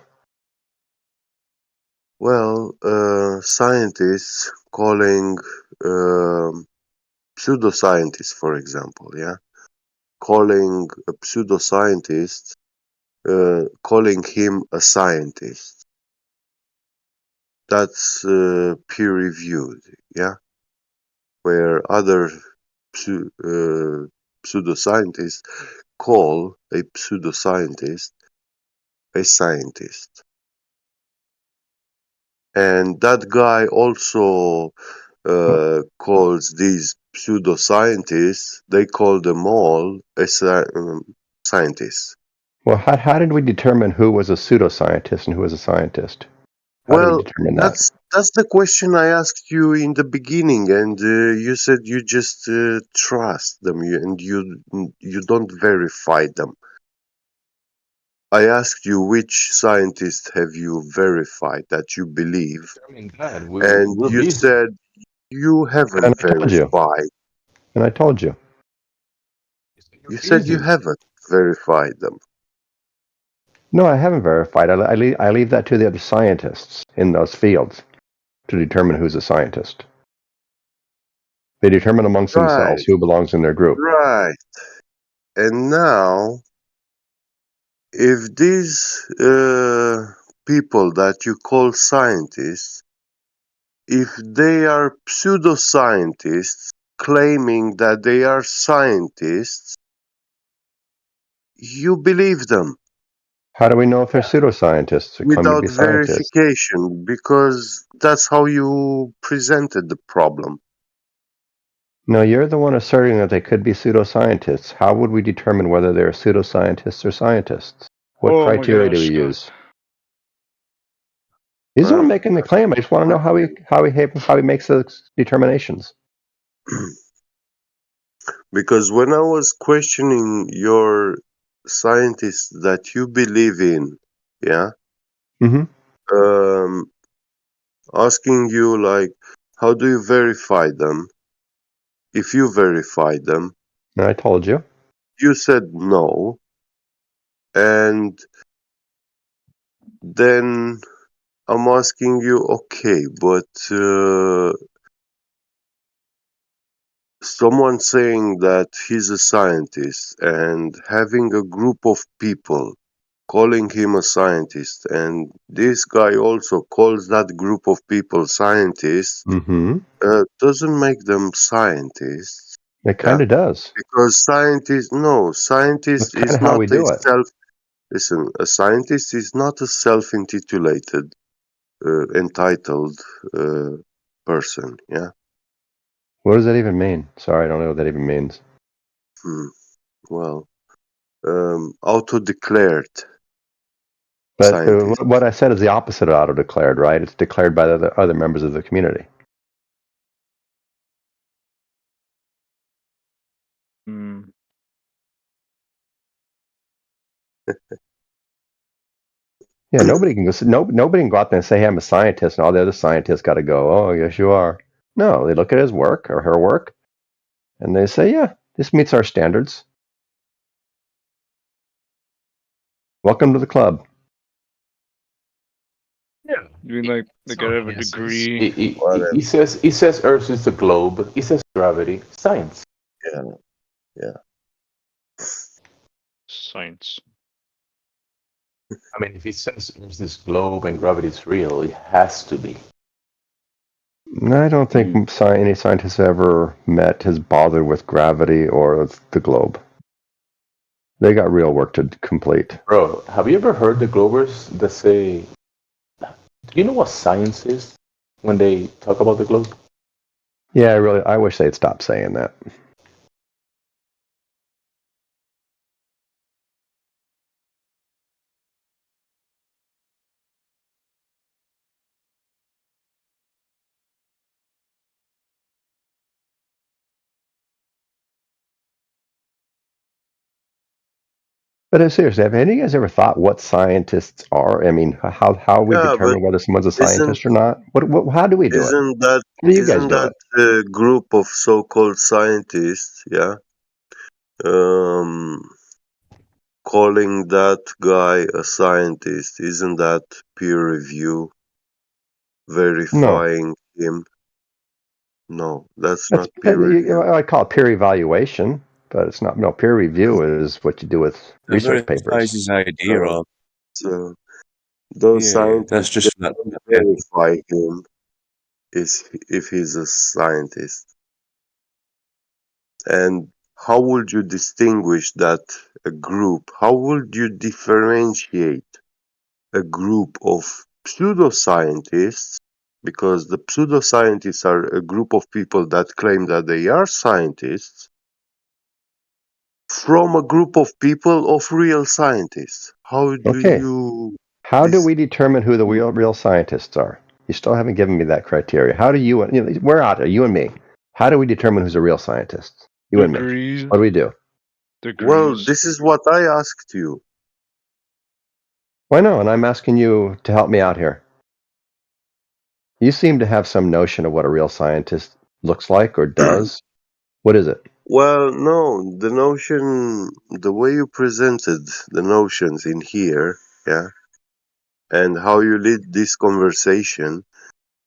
Speaker 8: Well, scientists calling pseudoscientists, for example, yeah, calling a pseudoscientist, calling him a scientist. That's peer reviewed, yeah, where other pseudoscientists call a pseudoscientist a scientist. And that guy also calls these pseudoscientists, they call them all scientists.
Speaker 15: Well, how did we determine who was a pseudoscientist and who was a scientist? How do we
Speaker 8: Well,
Speaker 15: determine that?
Speaker 8: that's the question I asked you in the beginning, and you said you just trust them and you don't verify them. I asked you which scientist have you verified that you believe, and
Speaker 9: We're
Speaker 8: you
Speaker 9: busy.
Speaker 8: said you haven't verified.
Speaker 15: And I told you.
Speaker 8: You said you haven't verified them.
Speaker 15: No, I haven't verified. I leave that to the other scientists in those fields to determine who's a scientist. They determine amongst themselves who belongs in their group.
Speaker 8: Right. And now, if these people that you call scientists, if they are pseudoscientists claiming that they are scientists, you believe them.
Speaker 15: How do we know if they're pseudoscientists or claim to
Speaker 8: Without
Speaker 15: be scientists?
Speaker 8: verification, because that's how you presented the problem.
Speaker 15: No, you're the one asserting that they could be pseudoscientists. How would we determine whether they're pseudoscientists or scientists? What
Speaker 21: Oh my
Speaker 15: criteria do
Speaker 21: gosh,
Speaker 15: we
Speaker 21: Scott.
Speaker 15: use? He's the one making the claim. I just want to know how he makes those determinations.
Speaker 8: Because when I was questioning your scientists that you believe in, yeah,
Speaker 15: Mm-hmm.
Speaker 8: asking you like, how do you verify them? If you verify them,
Speaker 15: I told you.
Speaker 8: You said no, and then I'm asking you, okay, but someone saying that he's a scientist and having a group of people calling him a scientist, and this guy also calls that group of people scientists, doesn't make them scientists.
Speaker 15: It kind of does.
Speaker 8: Because scientist
Speaker 15: That's kind
Speaker 8: is
Speaker 15: of how
Speaker 8: not
Speaker 15: we do it.
Speaker 8: listen, a scientist is not a self-intitulated, entitled person, yeah?
Speaker 15: What does that even mean? Sorry, I don't know what that even means.
Speaker 8: Well, auto-declared
Speaker 15: But
Speaker 8: scientist.
Speaker 15: what I said is the opposite of auto-declared, right? It's declared by the other members of the community. Yeah, nobody can go. Nobody can go out there and say, hey, "I'm a scientist," and all the other scientists got to go, "Oh, yes, you are." No, they look at his work or her work, and they say, "Yeah, this meets our standards. Welcome to the club."
Speaker 21: Yeah. You mean like they gotta have a degree?
Speaker 9: He says Earth is the globe. He says gravity. Science.
Speaker 8: Yeah.
Speaker 21: Science.
Speaker 9: I mean, if he says Earth is globe and gravity is real, it has to be.
Speaker 15: I don't think any scientist I've ever met has bothered with gravity or the globe. They got real work to complete.
Speaker 9: Bro, have you ever heard the globers that say, do you know what science is when they talk about the globe?
Speaker 15: Yeah, I wish they'd stop saying that. But seriously, have any of you guys ever thought what scientists are? I mean, how we
Speaker 8: Yeah, but
Speaker 15: determine whether someone's a
Speaker 8: isn't
Speaker 15: scientist or not? How do we do it?
Speaker 8: isn't that
Speaker 15: How do you guys
Speaker 8: isn't
Speaker 15: do
Speaker 8: that
Speaker 15: it?
Speaker 8: group of so-called scientists, yeah, calling that guy a scientist? Isn't that peer review verifying him? No, that's not peer review.
Speaker 15: I call it peer evaluation, but it's not. No, peer review is what you do with
Speaker 22: That
Speaker 15: research
Speaker 22: verifies
Speaker 15: papers.
Speaker 22: his idea, or
Speaker 8: So those
Speaker 22: yeah, that's
Speaker 8: scientists
Speaker 22: just
Speaker 8: they
Speaker 22: that.
Speaker 8: don't verify him if he's a scientist. And how would you distinguish that a group? How would you differentiate a group of pseudoscientists? Because the pseudoscientists are a group of people that claim that they are scientists from a group of people of real scientists. How do
Speaker 15: Okay.
Speaker 8: you
Speaker 15: How do we determine who the real scientists are? You still haven't given me that criteria. How do we're out there, you and me. How do we determine who's a real scientist? You and me.
Speaker 21: Degrees.
Speaker 15: What do we do?
Speaker 8: Well, this is what I asked you.
Speaker 15: Why no? And I'm asking you to help me out here. You seem to have some notion of what a real scientist looks like or does. What is it?
Speaker 8: Well, no, the notion, the way you presented the notions in here, yeah, and how you lead this conversation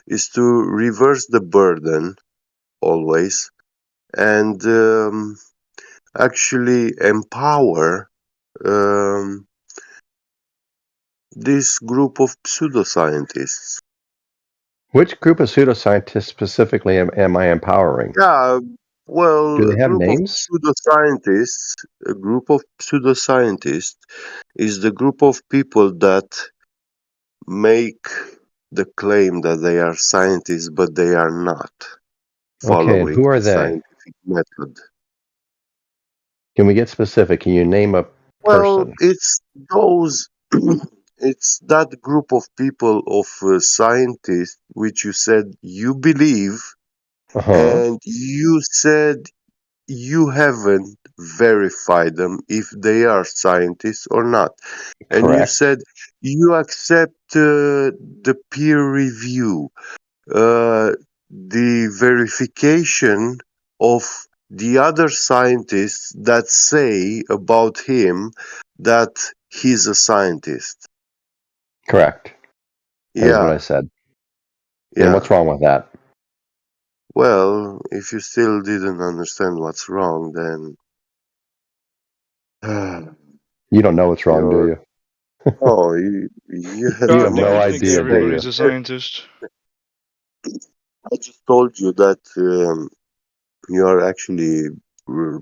Speaker 8: is to reverse the burden always and actually empower this group of pseudoscientists.
Speaker 15: Which group of pseudoscientists specifically am I empowering?
Speaker 8: Yeah, well,
Speaker 15: Do they have names?
Speaker 8: a group of pseudoscientists is the group of people that make the claim that they are scientists, but they are not
Speaker 15: Okay, and
Speaker 8: following
Speaker 15: who are
Speaker 8: the
Speaker 15: they?
Speaker 8: scientific method.
Speaker 15: Can we get specific? Can you name a
Speaker 8: Well,
Speaker 15: person?
Speaker 8: it's those, it's that group of people, of scientists, which you said you believe, and you said you haven't verified them if they are scientists or not. And you
Speaker 15: Correct.
Speaker 8: said you accept the peer review, the verification of the other scientists that say about him that he's a scientist.
Speaker 15: Correct. That is what I
Speaker 8: Yeah,
Speaker 15: said. And
Speaker 8: yeah.
Speaker 15: what's wrong with that?
Speaker 8: Well, if you still didn't understand what's wrong, then
Speaker 15: You don't know what's wrong, do
Speaker 8: you're
Speaker 15: you?
Speaker 8: oh, you have
Speaker 15: You
Speaker 21: God
Speaker 15: have
Speaker 8: no
Speaker 15: no
Speaker 21: damn,
Speaker 8: idea.
Speaker 21: think
Speaker 15: idea, do
Speaker 21: everybody's
Speaker 15: you?
Speaker 21: a scientist.
Speaker 8: I just told you that you are actually uh,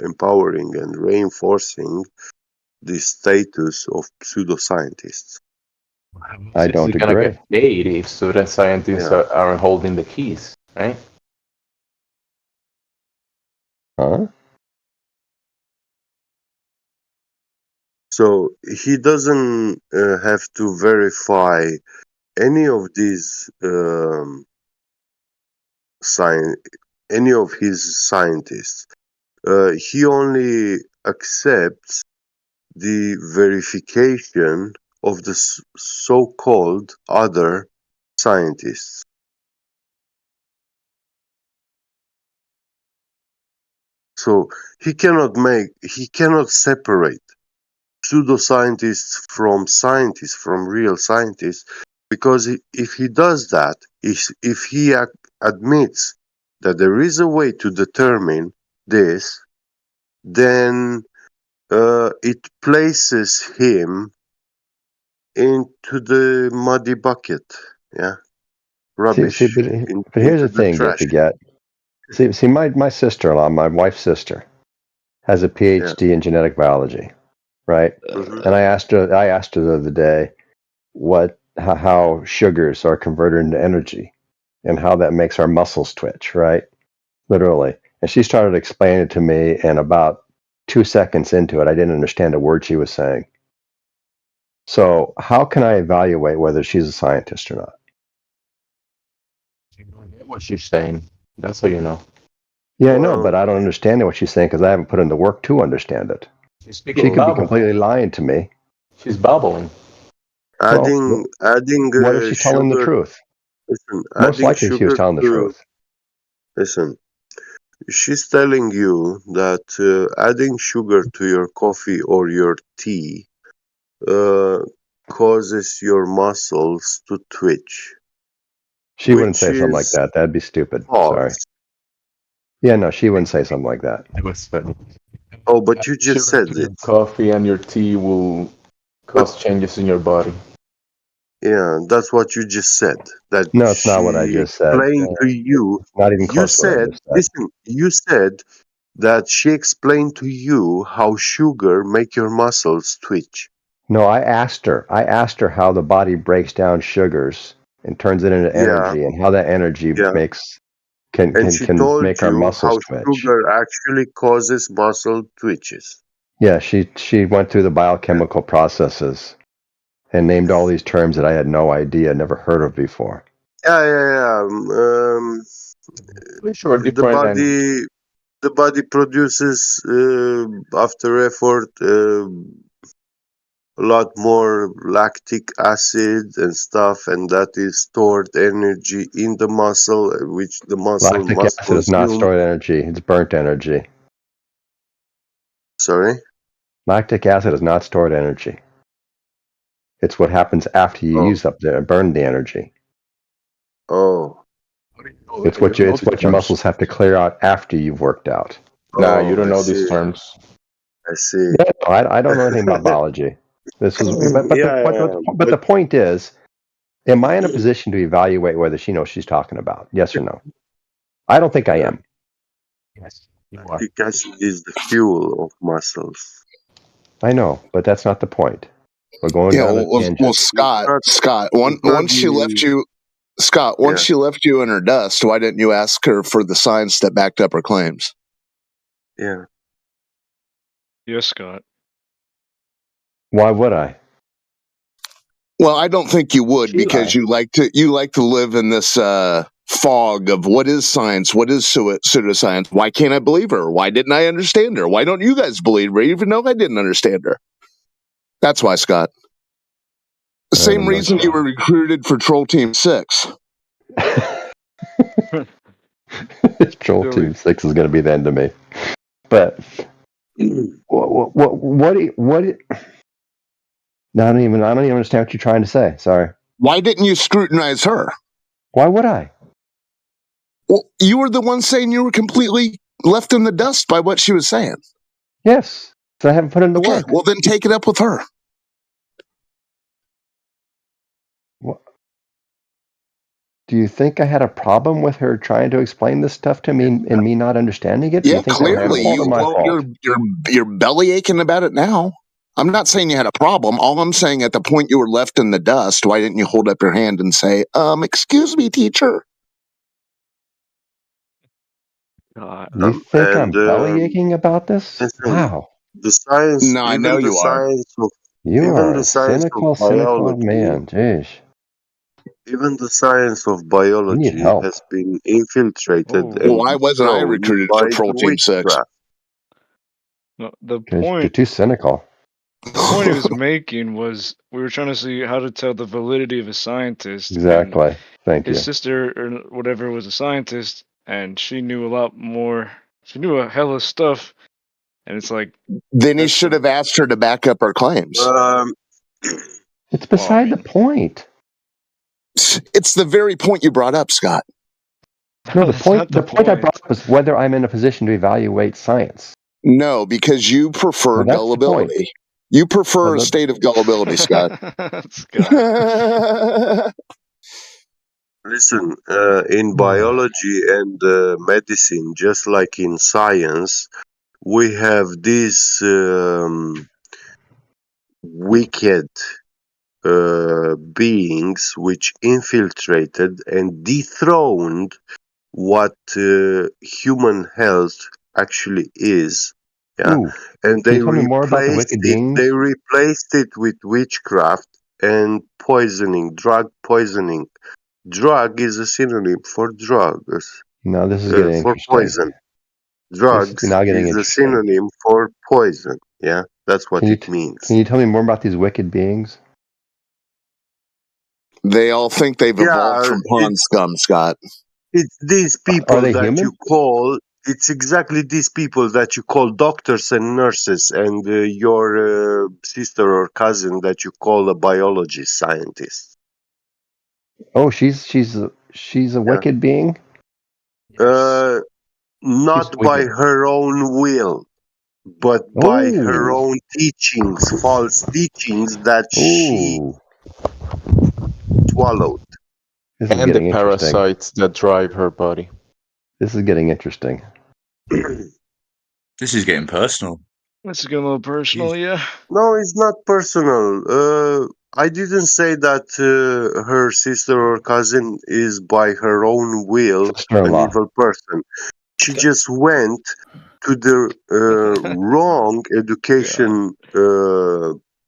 Speaker 8: empowering and reinforcing the status of pseudoscientists.
Speaker 15: I
Speaker 9: Is
Speaker 15: don't
Speaker 9: it gonna
Speaker 15: agree.
Speaker 9: get paid if student scientists
Speaker 8: Yeah.
Speaker 9: are holding the keys, right?
Speaker 15: Huh?
Speaker 8: So he doesn't have to verify any of these any of his scientists. He only accepts the verification of the so-called other scientists. So he cannot separate pseudoscientists from scientists, from real scientists, because if he does that, if he admits that there is a way to determine this, then it places him into the muddy bucket, yeah,
Speaker 15: See,
Speaker 8: rubbish,
Speaker 15: but here's
Speaker 8: into
Speaker 15: the
Speaker 8: the
Speaker 15: thing,
Speaker 8: trash.
Speaker 15: get. See, my sister-in-law, my wife's sister, has a
Speaker 8: Yeah.
Speaker 15: PhD in genetic biology, right?
Speaker 8: Mhm.
Speaker 15: And I asked her the other day how sugars are converted into energy and how that makes our muscles twitch, right? Literally. And she started explaining it to me, and about 2 seconds into it, I didn't understand a word she was saying. So how can I evaluate whether she's a scientist or not?
Speaker 9: What she's saying. That's how you know.
Speaker 15: Yeah, I know,
Speaker 8: Well,
Speaker 15: but I don't understand what she's saying because I haven't put in the work to understand it.
Speaker 9: She's
Speaker 15: She
Speaker 9: speaking
Speaker 15: could be
Speaker 9: babble.
Speaker 15: completely lying to me.
Speaker 9: She's babbling.
Speaker 15: Well,
Speaker 8: adding
Speaker 15: what if she's telling the
Speaker 8: sugar.
Speaker 15: truth?
Speaker 8: Listen,
Speaker 15: Most
Speaker 8: adding
Speaker 15: likely she was
Speaker 8: sugar
Speaker 15: telling the
Speaker 8: to
Speaker 15: truth.
Speaker 8: listen. She's telling you that adding sugar to your coffee or your tea uh, causes your muscles to twitch,
Speaker 15: She wouldn't
Speaker 8: which
Speaker 15: say something like
Speaker 8: is
Speaker 15: that. That'd be stupid. Sorry.
Speaker 8: false.
Speaker 15: Yeah, no, she wouldn't say something like that.
Speaker 9: It was funny.
Speaker 8: Oh, but you just
Speaker 9: Sugar
Speaker 8: said
Speaker 9: to
Speaker 8: it.
Speaker 9: your coffee and your tea will
Speaker 8: But
Speaker 9: cause changes in your body.
Speaker 8: yeah, that's what you just said. That
Speaker 15: No, it's not what I
Speaker 8: she
Speaker 15: just said.
Speaker 8: explained to you.
Speaker 15: It's not even
Speaker 8: You
Speaker 15: close to what I
Speaker 8: said,
Speaker 15: just said.
Speaker 8: listen. You said that she explained to you how sugar make your muscles twitch.
Speaker 15: No, I asked her. I asked her how the body breaks down sugars and turns it into
Speaker 8: Yeah,
Speaker 15: energy, and how that energy
Speaker 8: yeah.
Speaker 15: can
Speaker 8: And
Speaker 15: can
Speaker 8: she
Speaker 15: can
Speaker 8: told
Speaker 15: make our
Speaker 8: you
Speaker 15: muscles
Speaker 8: how
Speaker 15: twitch.
Speaker 8: sugar actually causes muscle twitches.
Speaker 15: Yeah, she went through the biochemical processes and named all these terms that I had no idea, never heard of before.
Speaker 8: Yeah.
Speaker 9: Pretty sure
Speaker 8: The
Speaker 9: different and
Speaker 8: body produces after effort a lot more lactic acid and stuff, and that is stored energy in the muscle, which the muscle
Speaker 15: Lactic
Speaker 8: must
Speaker 15: acid is not
Speaker 8: consume.
Speaker 15: stored energy; it's burnt energy.
Speaker 8: Sorry.
Speaker 15: Lactic acid is not stored energy. It's what happens after you
Speaker 8: Oh.
Speaker 15: use up the burn the energy.
Speaker 8: Oh.
Speaker 15: It's
Speaker 9: you
Speaker 15: what
Speaker 9: don't know these
Speaker 15: your
Speaker 9: terms.
Speaker 15: muscles have to clear out after you've worked out.
Speaker 9: Nah, you
Speaker 8: Oh,
Speaker 9: don't
Speaker 8: I
Speaker 9: know
Speaker 8: see.
Speaker 9: these terms.
Speaker 8: I see.
Speaker 15: Yeah, no, I don't know anything about biology. This was, but
Speaker 8: Yeah.
Speaker 15: the point is, Am I in a position to evaluate whether she knows what she's talking about? Yes or no? I don't think I am.
Speaker 9: Yes, you are.
Speaker 8: Lactic acid is the fuel of muscles.
Speaker 15: I know, but that's not the point. We're going down a tangent.
Speaker 14: Well, Scott, once she left you, Scott, once she left you in her dust, why didn't you ask her for the science that backed up her claims?
Speaker 8: Yeah.
Speaker 21: Yes, Scott.
Speaker 15: Why would I?
Speaker 14: Well, I don't think you would because you like to live in this fog of what is science, what is pseudoscience. Why can't I believe her? Why didn't I understand her? Why don't you guys believe her, even though I didn't understand her? That's why, Scott. The same reason you were recruited for Troll Team 6.
Speaker 15: Troll Team 6 is going to be the end of me. But what? No, I don't even understand what you're trying to say. Sorry.
Speaker 14: Why didn't you scrutinize her?
Speaker 15: Why would I?
Speaker 14: Well, you were the one saying you were completely left in the dust by what she was saying.
Speaker 15: Yes. So I haven't put in the work.
Speaker 14: Well, then take it up with her.
Speaker 15: What? Do you think I had a problem with her trying to explain this stuff to me and me not understanding it?
Speaker 14: Yeah, clearly. You're belly aching about it now. I'm not saying you had a problem. All I'm saying, at the point you were left in the dust, why didn't you hold up your hand and say, excuse me, teacher?
Speaker 15: You think I'm belly aching about this? Wow.
Speaker 8: The science.
Speaker 14: No, I know you are.
Speaker 15: You are a cynical man. Jeez.
Speaker 8: Even the science of biology has been infiltrated.
Speaker 14: Well, why wasn't I recruited for Troll Team 6?
Speaker 21: No, the
Speaker 15: You're
Speaker 21: point.
Speaker 15: too cynical.
Speaker 21: The point he was making was we were trying to see how to tell the validity of a scientist.
Speaker 15: Exactly. Thank you.
Speaker 21: His sister or whatever was a scientist, and she knew a lot more. She knew a hell of stuff, and it's like.
Speaker 14: Then he should have asked her to back up her claims.
Speaker 15: It's beside the point.
Speaker 14: It's the very point you brought up, Scott.
Speaker 15: No, the point I brought up was whether I'm in a position to evaluate science.
Speaker 14: No, because you prefer gullibility. You prefer a state of gullibility, Scott.
Speaker 8: Listen, in biology and medicine, just like in science, we have these wicked beings which infiltrated and dethroned what human health actually is. Yeah.
Speaker 15: Ooh.
Speaker 8: And
Speaker 15: Can you tell me more about the wicked beings?
Speaker 8: They replaced it with witchcraft and poisoning, drug poisoning. Drug is a synonym for drugs.
Speaker 15: No, this is getting
Speaker 8: for
Speaker 15: interesting.
Speaker 8: poison. Drugs is a synonym for poison. Yeah, that's what it means.
Speaker 15: Can you tell me more about these wicked beings?
Speaker 14: They all think they've evolved from pond scum, Scott.
Speaker 8: It's these people that you call. It's exactly these people that you call doctors and nurses, and your sister or cousin that you call a biology scientist.
Speaker 15: Oh, she's a wicked being.
Speaker 8: Not by her own will, but by her own teachings, false teachings that she swallowed.
Speaker 9: And the parasites that drive her body.
Speaker 15: This is getting interesting.
Speaker 22: This is getting personal.
Speaker 21: This is getting a little personal, yeah.
Speaker 8: No, it's not personal. I didn't say that her sister or cousin is by her own will an evil person. She just went to the wrong education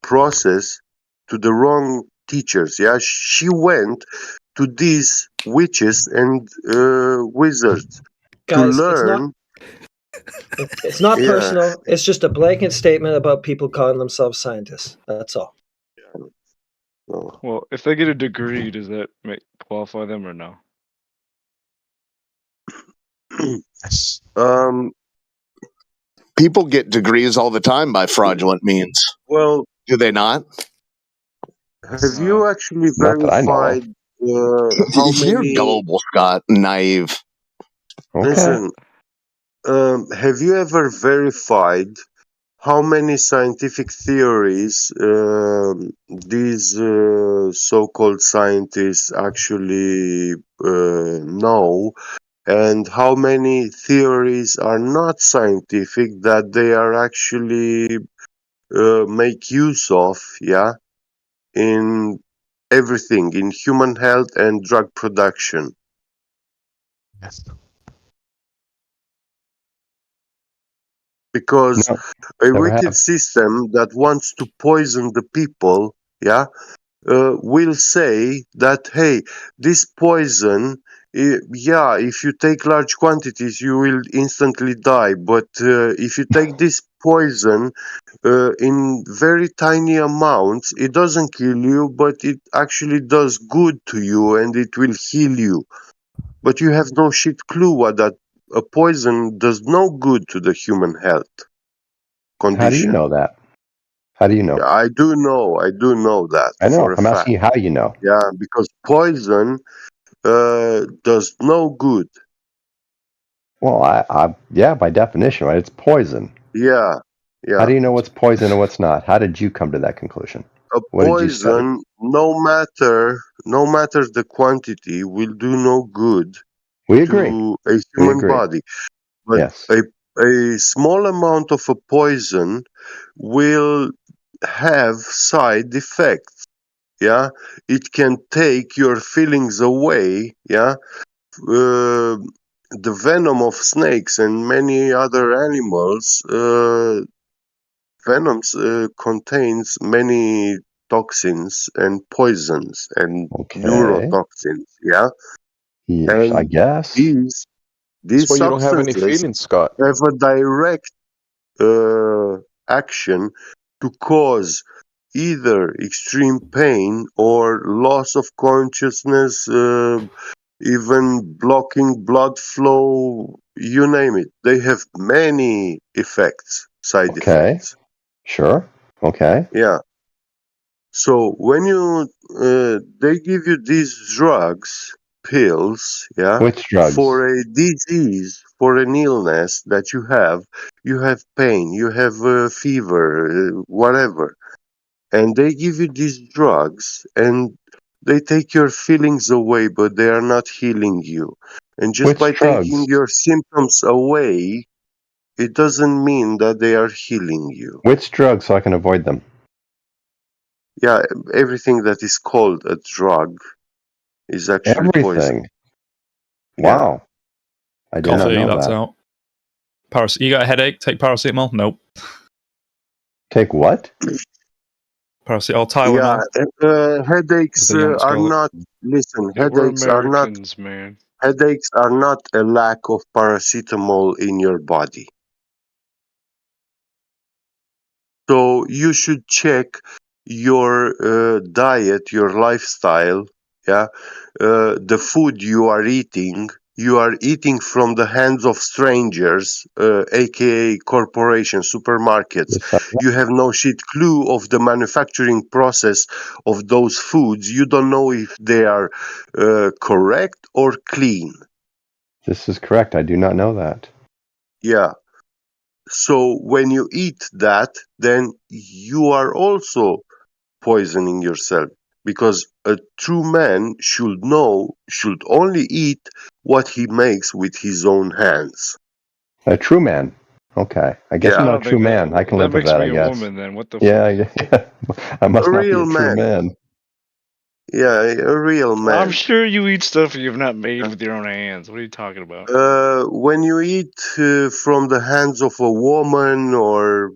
Speaker 8: process, to the wrong teachers. Yeah, she went to these witches and wizards to learn.
Speaker 1: It's not personal. It's just a blanket statement about people calling themselves scientists. That's all.
Speaker 21: Well, if they get a degree, does that qualify them or no?
Speaker 14: People get degrees all the time by fraudulent means.
Speaker 8: Well,
Speaker 14: do they not?
Speaker 8: Have you actually verified how many?
Speaker 14: You're gullible, Scott. Naive.
Speaker 8: Listen, have you ever verified how many scientific theories these so-called scientists actually know, and how many theories are not scientific that they are actually make use of, yeah, in everything, in human health and drug production.
Speaker 9: Yes.
Speaker 8: Because
Speaker 15: No,
Speaker 8: a
Speaker 15: never
Speaker 8: wicked
Speaker 15: have.
Speaker 8: system that wants to poison the people, yeah, will say that, hey, this poison, yeah, if you take large quantities, you will instantly die. But if you take this poison in very tiny amounts, it doesn't kill you, but it actually does good to you and it will heal you. But you have no shit clue what that a poison does no good to the human health
Speaker 15: How do you
Speaker 8: condition.
Speaker 15: know that? How do you know?
Speaker 8: Yeah, I do know that
Speaker 15: I
Speaker 8: for
Speaker 15: know.
Speaker 8: a
Speaker 15: I'm
Speaker 8: fact.
Speaker 15: asking you how you know.
Speaker 8: Yeah, because poison does no good.
Speaker 15: Well, yeah, by definition, right? It's poison.
Speaker 8: Yeah,
Speaker 15: How
Speaker 8: yeah.
Speaker 15: do you know what's poison and what's not? How did you come to that conclusion?
Speaker 8: A
Speaker 15: What did you study?
Speaker 8: poison, no matter the quantity, will do no good
Speaker 15: We agree.
Speaker 8: to a
Speaker 15: We
Speaker 8: human
Speaker 15: agree.
Speaker 8: body. But
Speaker 15: Yes.
Speaker 8: a small amount of a poison will have side effects. Yeah, it can take your feelings away. Yeah, the venom of snakes and many other animals, venoms contains many toxins and poisons and
Speaker 15: Okay.
Speaker 8: neurotoxins. Yeah,
Speaker 15: Yes, I
Speaker 8: and
Speaker 15: guess.
Speaker 8: these
Speaker 9: That's
Speaker 8: these
Speaker 9: why you don't have any
Speaker 8: substances
Speaker 9: feelings, Scott.
Speaker 8: have a direct action to cause either extreme pain or loss of consciousness, even blocking blood flow, you name it. They have many effects, side
Speaker 15: Okay.
Speaker 8: effects.
Speaker 15: Sure. Okay.
Speaker 8: Yeah. So when they give you these drugs, pills, yeah,
Speaker 15: Which drugs?
Speaker 8: for a disease, for an illness that you have pain, you have fever, whatever, and they give you these drugs and they take your feelings away, but they are not healing you. And just
Speaker 15: Which
Speaker 8: by taking
Speaker 15: drugs?
Speaker 8: your symptoms away, it doesn't mean that they are healing you.
Speaker 15: Which drugs so I can avoid them?
Speaker 8: Yeah, everything that is called a drug is actually poison.
Speaker 15: Everything.
Speaker 8: Yeah.
Speaker 15: Wow. I did not
Speaker 12: Coffee,
Speaker 15: know
Speaker 12: that's
Speaker 15: that.
Speaker 12: out. You got a headache? Take paracetamol? Nope.
Speaker 15: Take what?
Speaker 12: Paracetamol,
Speaker 8: Yeah,
Speaker 12: Tylenol, as
Speaker 8: headaches
Speaker 12: the Yanks
Speaker 8: are
Speaker 12: call it.
Speaker 8: not. Listen,
Speaker 21: Yeah, we're Americans, man.
Speaker 8: headaches are not a lack of paracetamol in your body. So you should check your diet, your lifestyle. Yeah, the food you are eating. You are eating from the hands of strangers, aka corporations, supermarkets.
Speaker 15: Yes, I
Speaker 8: You have no shit clue of the manufacturing process of those foods. You don't know if they are correct or clean.
Speaker 15: This is correct. I do not know that.
Speaker 8: Yeah. So when you eat that, then you are also poisoning yourself, because a true man should only eat what he makes with his own hands.
Speaker 15: A true man. Okay. I guess I'm
Speaker 8: Yeah,
Speaker 21: I
Speaker 15: not a
Speaker 21: don't
Speaker 15: true
Speaker 21: think
Speaker 15: man. I can
Speaker 21: that
Speaker 15: live with
Speaker 21: makes
Speaker 15: that, I
Speaker 21: me a
Speaker 15: guess.
Speaker 21: woman. Then what the
Speaker 15: Yeah,
Speaker 21: fuck?
Speaker 15: yeah. I
Speaker 8: a
Speaker 15: must not be
Speaker 8: real
Speaker 15: a true
Speaker 8: man.
Speaker 15: man.
Speaker 8: Yeah, a real
Speaker 21: I'm
Speaker 8: man.
Speaker 21: sure you eat stuff you've not made with your own hands. What are you talking about?
Speaker 8: When you eat from the hands of a woman or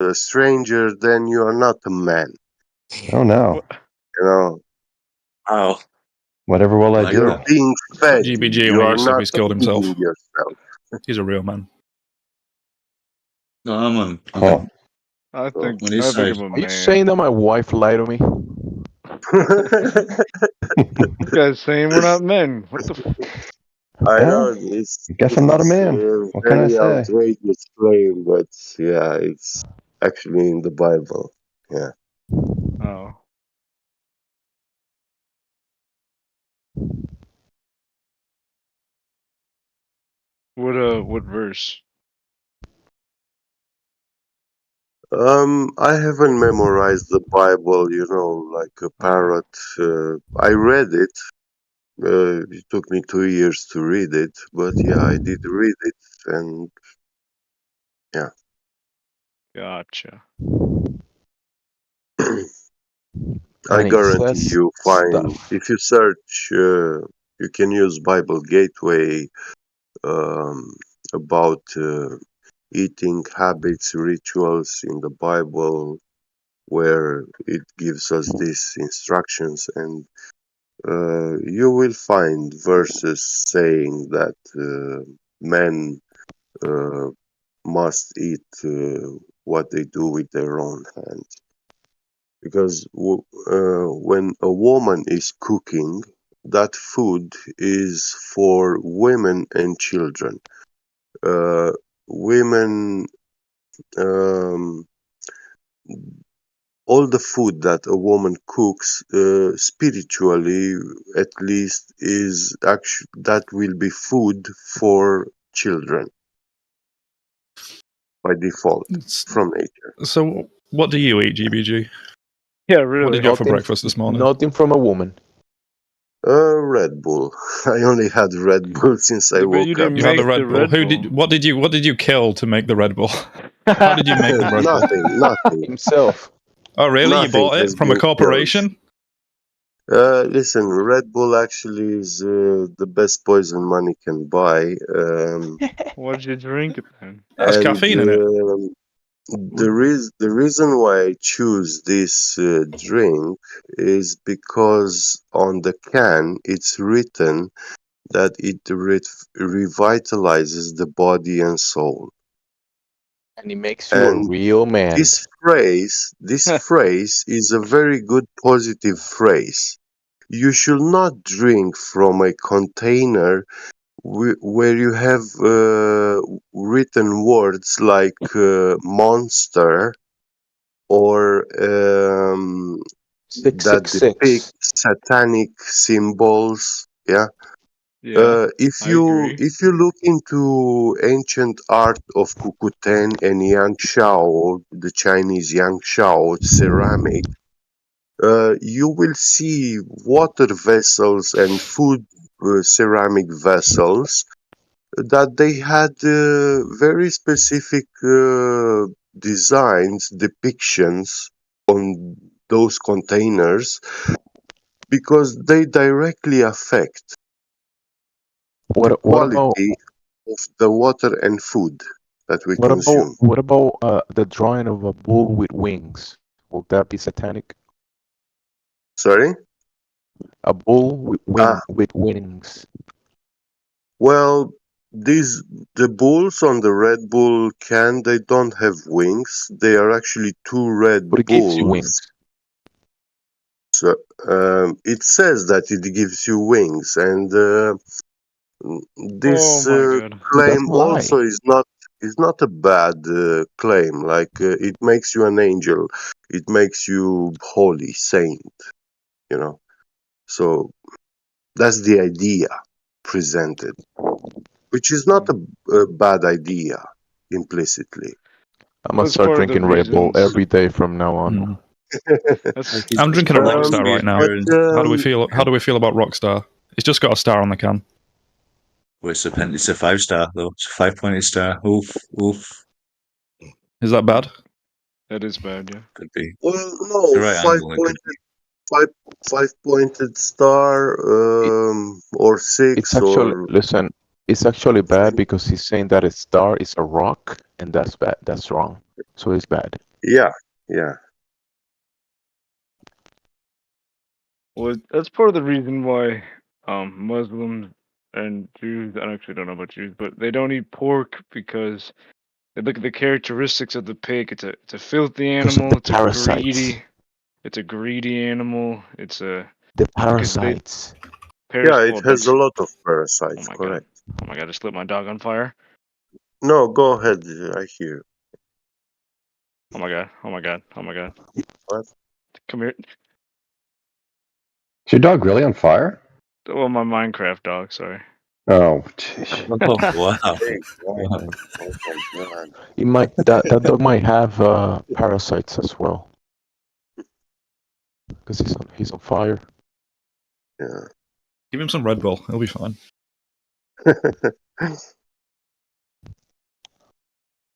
Speaker 8: a stranger, then you are not a man.
Speaker 15: Oh no.
Speaker 21: What?
Speaker 8: You know,
Speaker 19: Wow.
Speaker 15: Whatever will I
Speaker 19: Like
Speaker 8: you're
Speaker 15: do?
Speaker 19: that.
Speaker 8: being fed.
Speaker 12: GBG
Speaker 8: You
Speaker 12: only
Speaker 8: are
Speaker 12: eats stuff
Speaker 8: not
Speaker 12: he's killed himself.
Speaker 8: feeding yourself.
Speaker 12: He's a real man.
Speaker 19: No, I'm
Speaker 15: Oh.
Speaker 21: I think
Speaker 19: on his
Speaker 21: I think
Speaker 19: side.
Speaker 21: I'm a
Speaker 9: Are you
Speaker 21: man.
Speaker 9: saying that my wife lied to me?
Speaker 21: You guys saying we're not men? What the?
Speaker 8: I know
Speaker 15: Well, I guess I'm not a
Speaker 8: it's
Speaker 15: man.
Speaker 8: a
Speaker 15: What can I
Speaker 8: very
Speaker 15: say?
Speaker 8: outrageous claim, but yeah, it's actually in the Bible. Yeah.
Speaker 21: Oh, what verse?
Speaker 8: I haven't memorized the Bible, like a parrot. I read it. It took me 2 years to read it, but yeah, I did read it, and yeah.
Speaker 21: Gotcha.
Speaker 8: I
Speaker 9: And it
Speaker 8: guarantee
Speaker 9: says
Speaker 8: you find,
Speaker 9: stuff.
Speaker 8: if you search, you can use Bible Gateway um, about eating habits, rituals in the Bible, where it gives us these instructions, and you will find verses saying that men uh, must eat what they do with their own hands. Because when a woman is cooking, that food is for women and children. Women, um, all the food that a woman cooks, spiritually at least, is actually that will be food for children by default from nature.
Speaker 12: So, what do you eat, GBG?
Speaker 21: Yeah,
Speaker 12: What
Speaker 21: really.
Speaker 12: did you have for
Speaker 9: Nothing,
Speaker 12: breakfast this morning?
Speaker 9: nothing from a woman.
Speaker 8: Red Bull. I only had Red Bull since I
Speaker 21: Yeah, but you
Speaker 8: woke up.
Speaker 21: didn't
Speaker 12: You had a
Speaker 21: make the
Speaker 12: Red Bull.
Speaker 21: Red
Speaker 12: Who
Speaker 21: Bull.
Speaker 12: did? What did you kill to make the Red Bull? How did you make the Red Bull?
Speaker 8: Nothing.
Speaker 9: Himself.
Speaker 12: Oh, really? You
Speaker 8: Nothing
Speaker 12: bought
Speaker 8: has
Speaker 12: it from a
Speaker 8: been killed.
Speaker 12: corporation?
Speaker 8: Listen, Red Bull actually is the best poison money can buy.
Speaker 21: Why'd you drink it then?
Speaker 12: That's
Speaker 8: And
Speaker 12: caffeine in it.
Speaker 8: the reason why I choose this drink is because on the can it's written that it revitalizes the body and soul.
Speaker 9: And it makes you a
Speaker 8: And
Speaker 9: real man.
Speaker 8: this phrase is a very good positive phrase. You should not drink from a container where you have written words like monster or that depict
Speaker 9: 666.
Speaker 8: satanic symbols. Yeah.
Speaker 21: Yeah,
Speaker 8: If
Speaker 21: I
Speaker 8: you
Speaker 21: agree.
Speaker 8: if you look into ancient art of Kukuten and Yangshao, the Chinese Yangshao ceramic, you will see water vessels and food ceramic vessels that they had very specific designs, depictions on those containers because they directly affect the
Speaker 9: What about
Speaker 8: quality of the water and food that we consume.
Speaker 9: the drawing of a bull with wings? Will that be satanic?
Speaker 8: Sorry?
Speaker 9: A bull with
Speaker 8: Ah,
Speaker 9: wings.
Speaker 8: well, the bulls on the Red Bull can, they don't have wings. They are actually two Red
Speaker 9: But it gives you
Speaker 8: Bulls.
Speaker 9: wings.
Speaker 8: So it says that it gives you wings, and
Speaker 21: Oh
Speaker 8: this
Speaker 21: my god.
Speaker 9: So that's
Speaker 8: claim
Speaker 9: a
Speaker 8: also
Speaker 9: lie.
Speaker 8: is not a bad claim. Like it makes you an angel, it makes you holy saint. You know, so that's the idea presented, which is not a bad idea implicitly.
Speaker 9: I'm gonna
Speaker 21: That's
Speaker 9: start
Speaker 21: part of the
Speaker 9: drinking Red Bull
Speaker 21: reasons.
Speaker 9: every day from now on.
Speaker 12: Hmm.
Speaker 21: That's
Speaker 12: I'm drinking a
Speaker 21: part of the
Speaker 12: Rockstar right
Speaker 21: reason
Speaker 12: now.
Speaker 8: but
Speaker 21: you're
Speaker 12: How do we feel? How do we feel about Rockstar? It's just got a star on the can.
Speaker 22: Well, it's a 5-star though. It's a 5-pointed star. Oof, oof.
Speaker 12: Is that bad?
Speaker 21: that is bad, yeah.
Speaker 22: Could be.
Speaker 8: well,
Speaker 22: It's the
Speaker 8: no,
Speaker 22: right angle. It could be.
Speaker 8: five five pointed star
Speaker 9: It,
Speaker 8: or
Speaker 9: it's
Speaker 8: six
Speaker 9: actually
Speaker 8: or
Speaker 9: listen. It's actually bad because he's saying that a star is a rock, and that's bad. That's wrong. So it's bad.
Speaker 8: yeah, yeah.
Speaker 21: Well, that's part of the reason why Muslims and Jews, I actually don't know about Jews, but they don't eat pork because they look at the characteristics of the pig. It's a filthy
Speaker 9: Because of
Speaker 21: animal.
Speaker 9: the
Speaker 21: It's a
Speaker 9: parasites.
Speaker 21: greedy animal.
Speaker 9: The
Speaker 21: Because they
Speaker 9: parasites.
Speaker 8: Yeah,
Speaker 21: oh
Speaker 8: it has a
Speaker 21: that's
Speaker 8: lot of
Speaker 21: oh
Speaker 8: parasites,
Speaker 21: my god.
Speaker 8: correct.
Speaker 21: Oh my god, I just lit my dog on fire.
Speaker 8: No, go ahead, I hear.
Speaker 21: Oh my god. Oh my god. Oh my god.
Speaker 8: What?
Speaker 21: Come here.
Speaker 15: Is your dog really on fire?
Speaker 21: Well, my Minecraft dog, sorry.
Speaker 15: Oh, jeez.
Speaker 22: Oh wow!
Speaker 8: Hey, God.
Speaker 22: Wow.
Speaker 8: Oh my God.
Speaker 9: It might that dog might have parasites as well because he's on fire.
Speaker 8: Yeah.
Speaker 12: Give him some Red Bull. He'll be fine.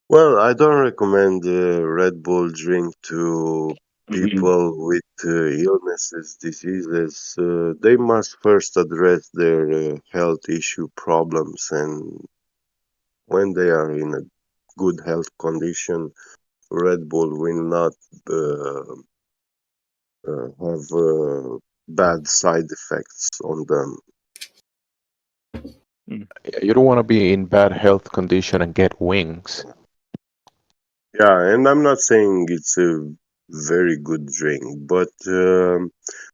Speaker 8: Well, I don't recommend Red Bull drink to people with illnesses, diseases. They must first address their health issue problems, and when they are in a good health condition, Red Bull will not uh, have bad side effects on them.
Speaker 9: You don't want to be in bad health condition and get wings.
Speaker 8: Yeah, and I'm not saying it's a very good drink, but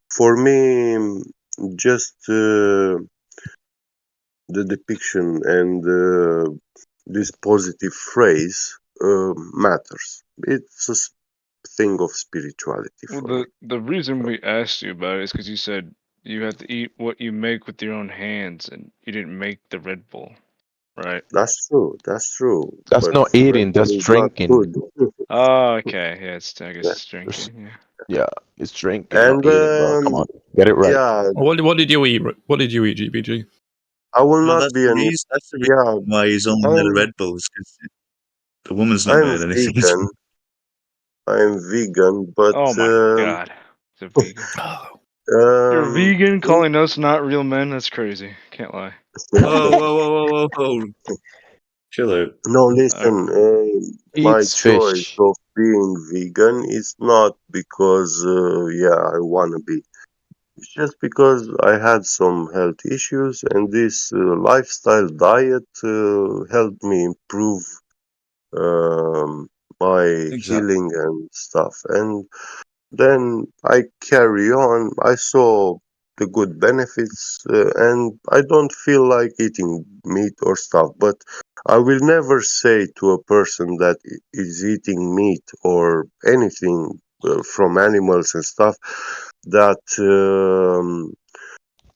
Speaker 8: for me, just the depiction and this positive phrase matters. It's a thing of spirituality
Speaker 21: Well,
Speaker 8: for me.
Speaker 21: the reason we asked you about it is because you said you have to eat what you make with your own hands, and you didn't make the Red Bull, right?
Speaker 8: That's true. That's true.
Speaker 9: That's
Speaker 8: But
Speaker 9: not
Speaker 8: Red
Speaker 9: eating. That's
Speaker 8: Bull is not
Speaker 9: drinking.
Speaker 8: good.
Speaker 21: Oh, okay. Yeah, I guess
Speaker 8: Yeah.
Speaker 21: it's drinking. Yeah.
Speaker 9: Yeah, it's drinking, not
Speaker 8: And
Speaker 9: eating, bro. Come on, get it right.
Speaker 8: yeah,
Speaker 12: What did you eat? What did you eat, GBG?
Speaker 8: I will
Speaker 22: Well,
Speaker 8: not be an
Speaker 22: that's the
Speaker 8: yeah.
Speaker 22: reason why he's only made a
Speaker 8: I'm
Speaker 22: Red Bull is because the woman's not
Speaker 8: I'm
Speaker 22: made anything.
Speaker 8: vegan. I'm vegan, but
Speaker 21: Oh my God, it's a vegan. You're a
Speaker 8: um,
Speaker 21: vegan calling us not real men? That's crazy. Can't lie.
Speaker 22: Whoa, whoa, whoa, whoa, whoa, whoa! Chill out.
Speaker 8: no, listen. My
Speaker 9: Eats
Speaker 8: choice
Speaker 9: fish.
Speaker 8: of being vegan is not because yeah, I wanna be. It's just because I had some health issues, and this lifestyle diet helped me improve um, my
Speaker 22: Exactly.
Speaker 8: healing and stuff. And then I carry on. I saw the good benefits, and I don't feel like eating meat or stuff. But I will never say to a person that is eating meat or anything from animals and stuff that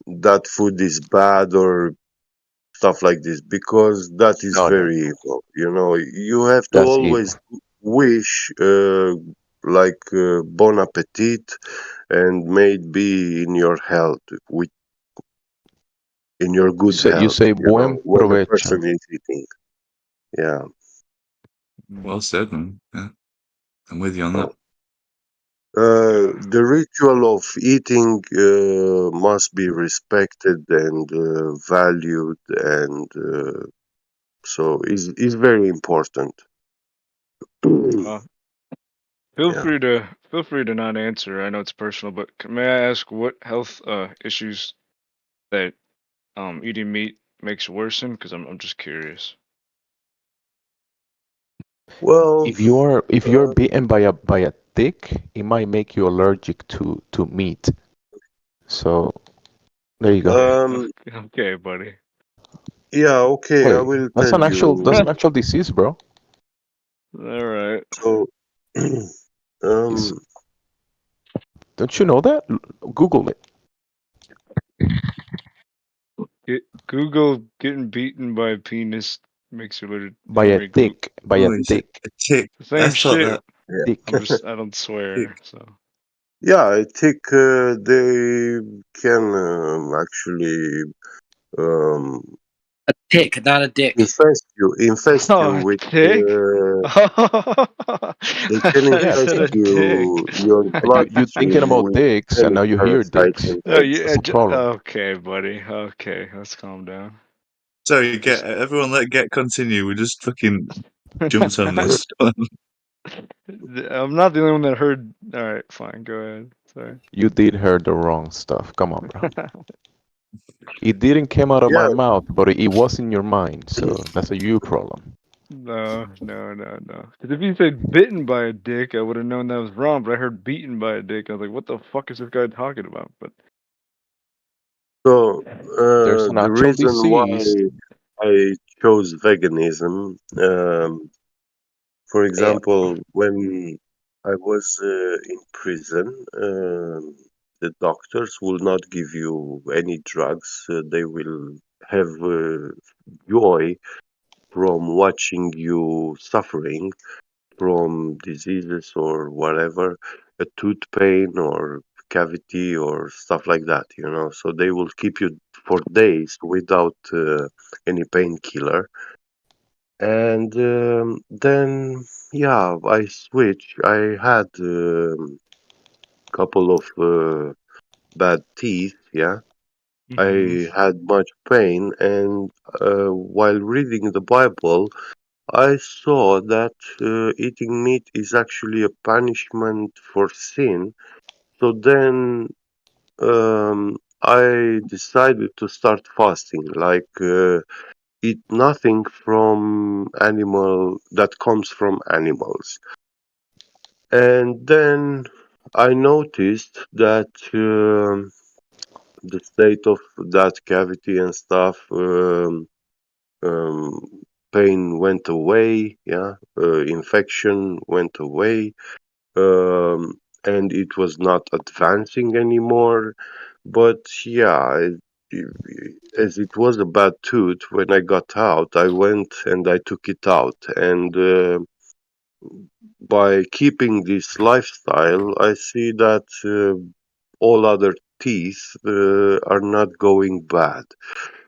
Speaker 8: that food is bad or stuff like this, because that is
Speaker 9: No, no,
Speaker 8: very evil. You know, you have to
Speaker 9: that's
Speaker 8: always
Speaker 9: evil.
Speaker 8: wish like bon appetit, and may it be in your health, with in your good
Speaker 9: You
Speaker 8: health,
Speaker 9: say
Speaker 8: you know,
Speaker 9: buen
Speaker 8: when a person
Speaker 9: provecho.
Speaker 8: is eating. Yeah.
Speaker 22: Well said, man. Yeah, I'm with you on that.
Speaker 8: The ritual of eating must be respected and valued, and so is very important.
Speaker 21: Uh,
Speaker 8: Yeah.
Speaker 21: feel free to not answer. I know it's personal, but may I ask what health issues that eating meat makes worsen? Because I'm just curious.
Speaker 8: Well,
Speaker 9: If you're bitten by a tick, it might make you allergic to meat. So there you go.
Speaker 21: Okay, buddy.
Speaker 8: yeah, okay, I
Speaker 9: Wait,
Speaker 8: will tell
Speaker 9: that's an
Speaker 8: you.
Speaker 9: actual disease, bro.
Speaker 21: All right.
Speaker 8: So,
Speaker 9: It's,
Speaker 8: um,
Speaker 9: don't you know that? Google it.
Speaker 21: Google getting beaten by a penis makes you allergic.
Speaker 9: By a tick. By a
Speaker 22: Oh, is it
Speaker 9: tick.
Speaker 22: a tick?
Speaker 21: Same
Speaker 22: I thought
Speaker 21: shit.
Speaker 22: that.
Speaker 8: yeah,
Speaker 9: Tick.
Speaker 21: I don't
Speaker 22: Tick.
Speaker 21: swear. So
Speaker 8: yeah, I think they can actually um,
Speaker 17: A tick, not a dick.
Speaker 8: infest you
Speaker 21: oh, a
Speaker 8: with.
Speaker 21: tick.
Speaker 8: They
Speaker 21: I
Speaker 8: can
Speaker 21: thought you
Speaker 9: Yeah,
Speaker 21: said
Speaker 8: infest
Speaker 21: a
Speaker 9: tick.
Speaker 8: you,
Speaker 21: dick.
Speaker 8: your
Speaker 9: You thinking
Speaker 8: bloodstream
Speaker 9: about
Speaker 8: with
Speaker 9: dicks, and
Speaker 8: any
Speaker 9: now you hear
Speaker 8: parasite
Speaker 9: dicks.
Speaker 8: and
Speaker 21: No,
Speaker 8: eggs.
Speaker 9: That's a problem.
Speaker 21: okay, buddy. Okay, let's calm down.
Speaker 22: Sorry, everyone. Let Get continue. We just fucking jumped on this.
Speaker 21: I'm not the only one that heard. All right, fine. Go ahead. Sorry.
Speaker 9: You did hear the wrong stuff. Come on, bro. It didn't come out of my
Speaker 8: Yeah.
Speaker 9: mouth, but it was in your mind. So that's a you problem.
Speaker 21: No. Because if you said bitten by a dick, I would have known that was wrong. But I heard beaten by a dick. I was like, what the fuck is this guy talking about? But
Speaker 8: So
Speaker 9: There's an
Speaker 8: the
Speaker 9: actual
Speaker 8: reason why
Speaker 9: disease.
Speaker 8: I chose veganism, for
Speaker 9: Damn.
Speaker 8: example, when I was in prison, the doctors will not give you any drugs. They will have joy from watching you suffering from diseases or whatever, a tooth pain or cavity or stuff like that, you know. So they will keep you for days without any painkiller. And then, yeah, I switched. I had couple of bad teeth, yeah. I had much pain, and while reading the Bible, I saw that eating meat is actually a punishment for sin. So then I decided to start fasting, like eat nothing from animal that comes from animals. And then I noticed that the state of that cavity and stuff, um, pain went away, yeah, infection went away, and it was not advancing anymore. But yeah, as it was a bad tooth, when I got out, I went and I took it out. And by keeping this lifestyle, I see that all other teeth are not going bad.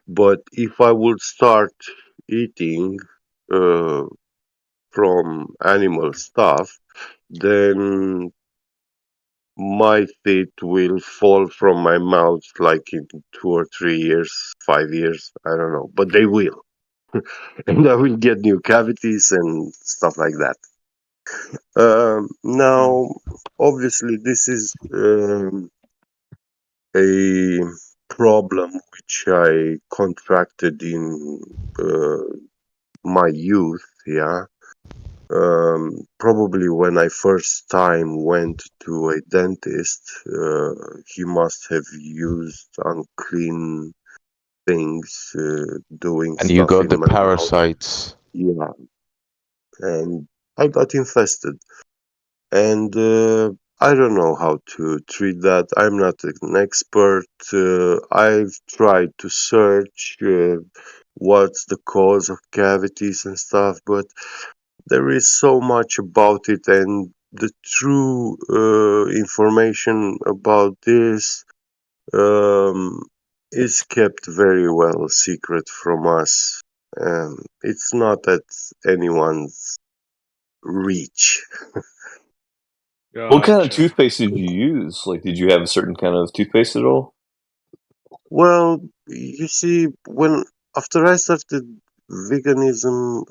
Speaker 8: But if I would start eating uh, from animal stuff, then my teeth will fall from my mouth like in 2 or 3 years, 5 years, I don't know, but they will. And I will get new cavities and stuff like that. Now, obviously, this is a problem which I contracted in my youth, yeah. Probably when I first time went to a dentist, he must have used unclean things, doing
Speaker 9: And you
Speaker 8: stuff
Speaker 9: got
Speaker 8: in
Speaker 9: the
Speaker 8: my mouth.
Speaker 9: parasites.
Speaker 8: Yeah, and I got infested. And I don't know how to treat that. I'm not an expert. I've tried to search what's the cause of cavities and stuff, but there is so much about it, and the true information about this is kept very well secret from us. It's not at anyone's reach.
Speaker 4: What kind of toothpaste did you use? Like, did you have a certain kind of toothpaste at all?
Speaker 8: Well, you see, when after I started veganism,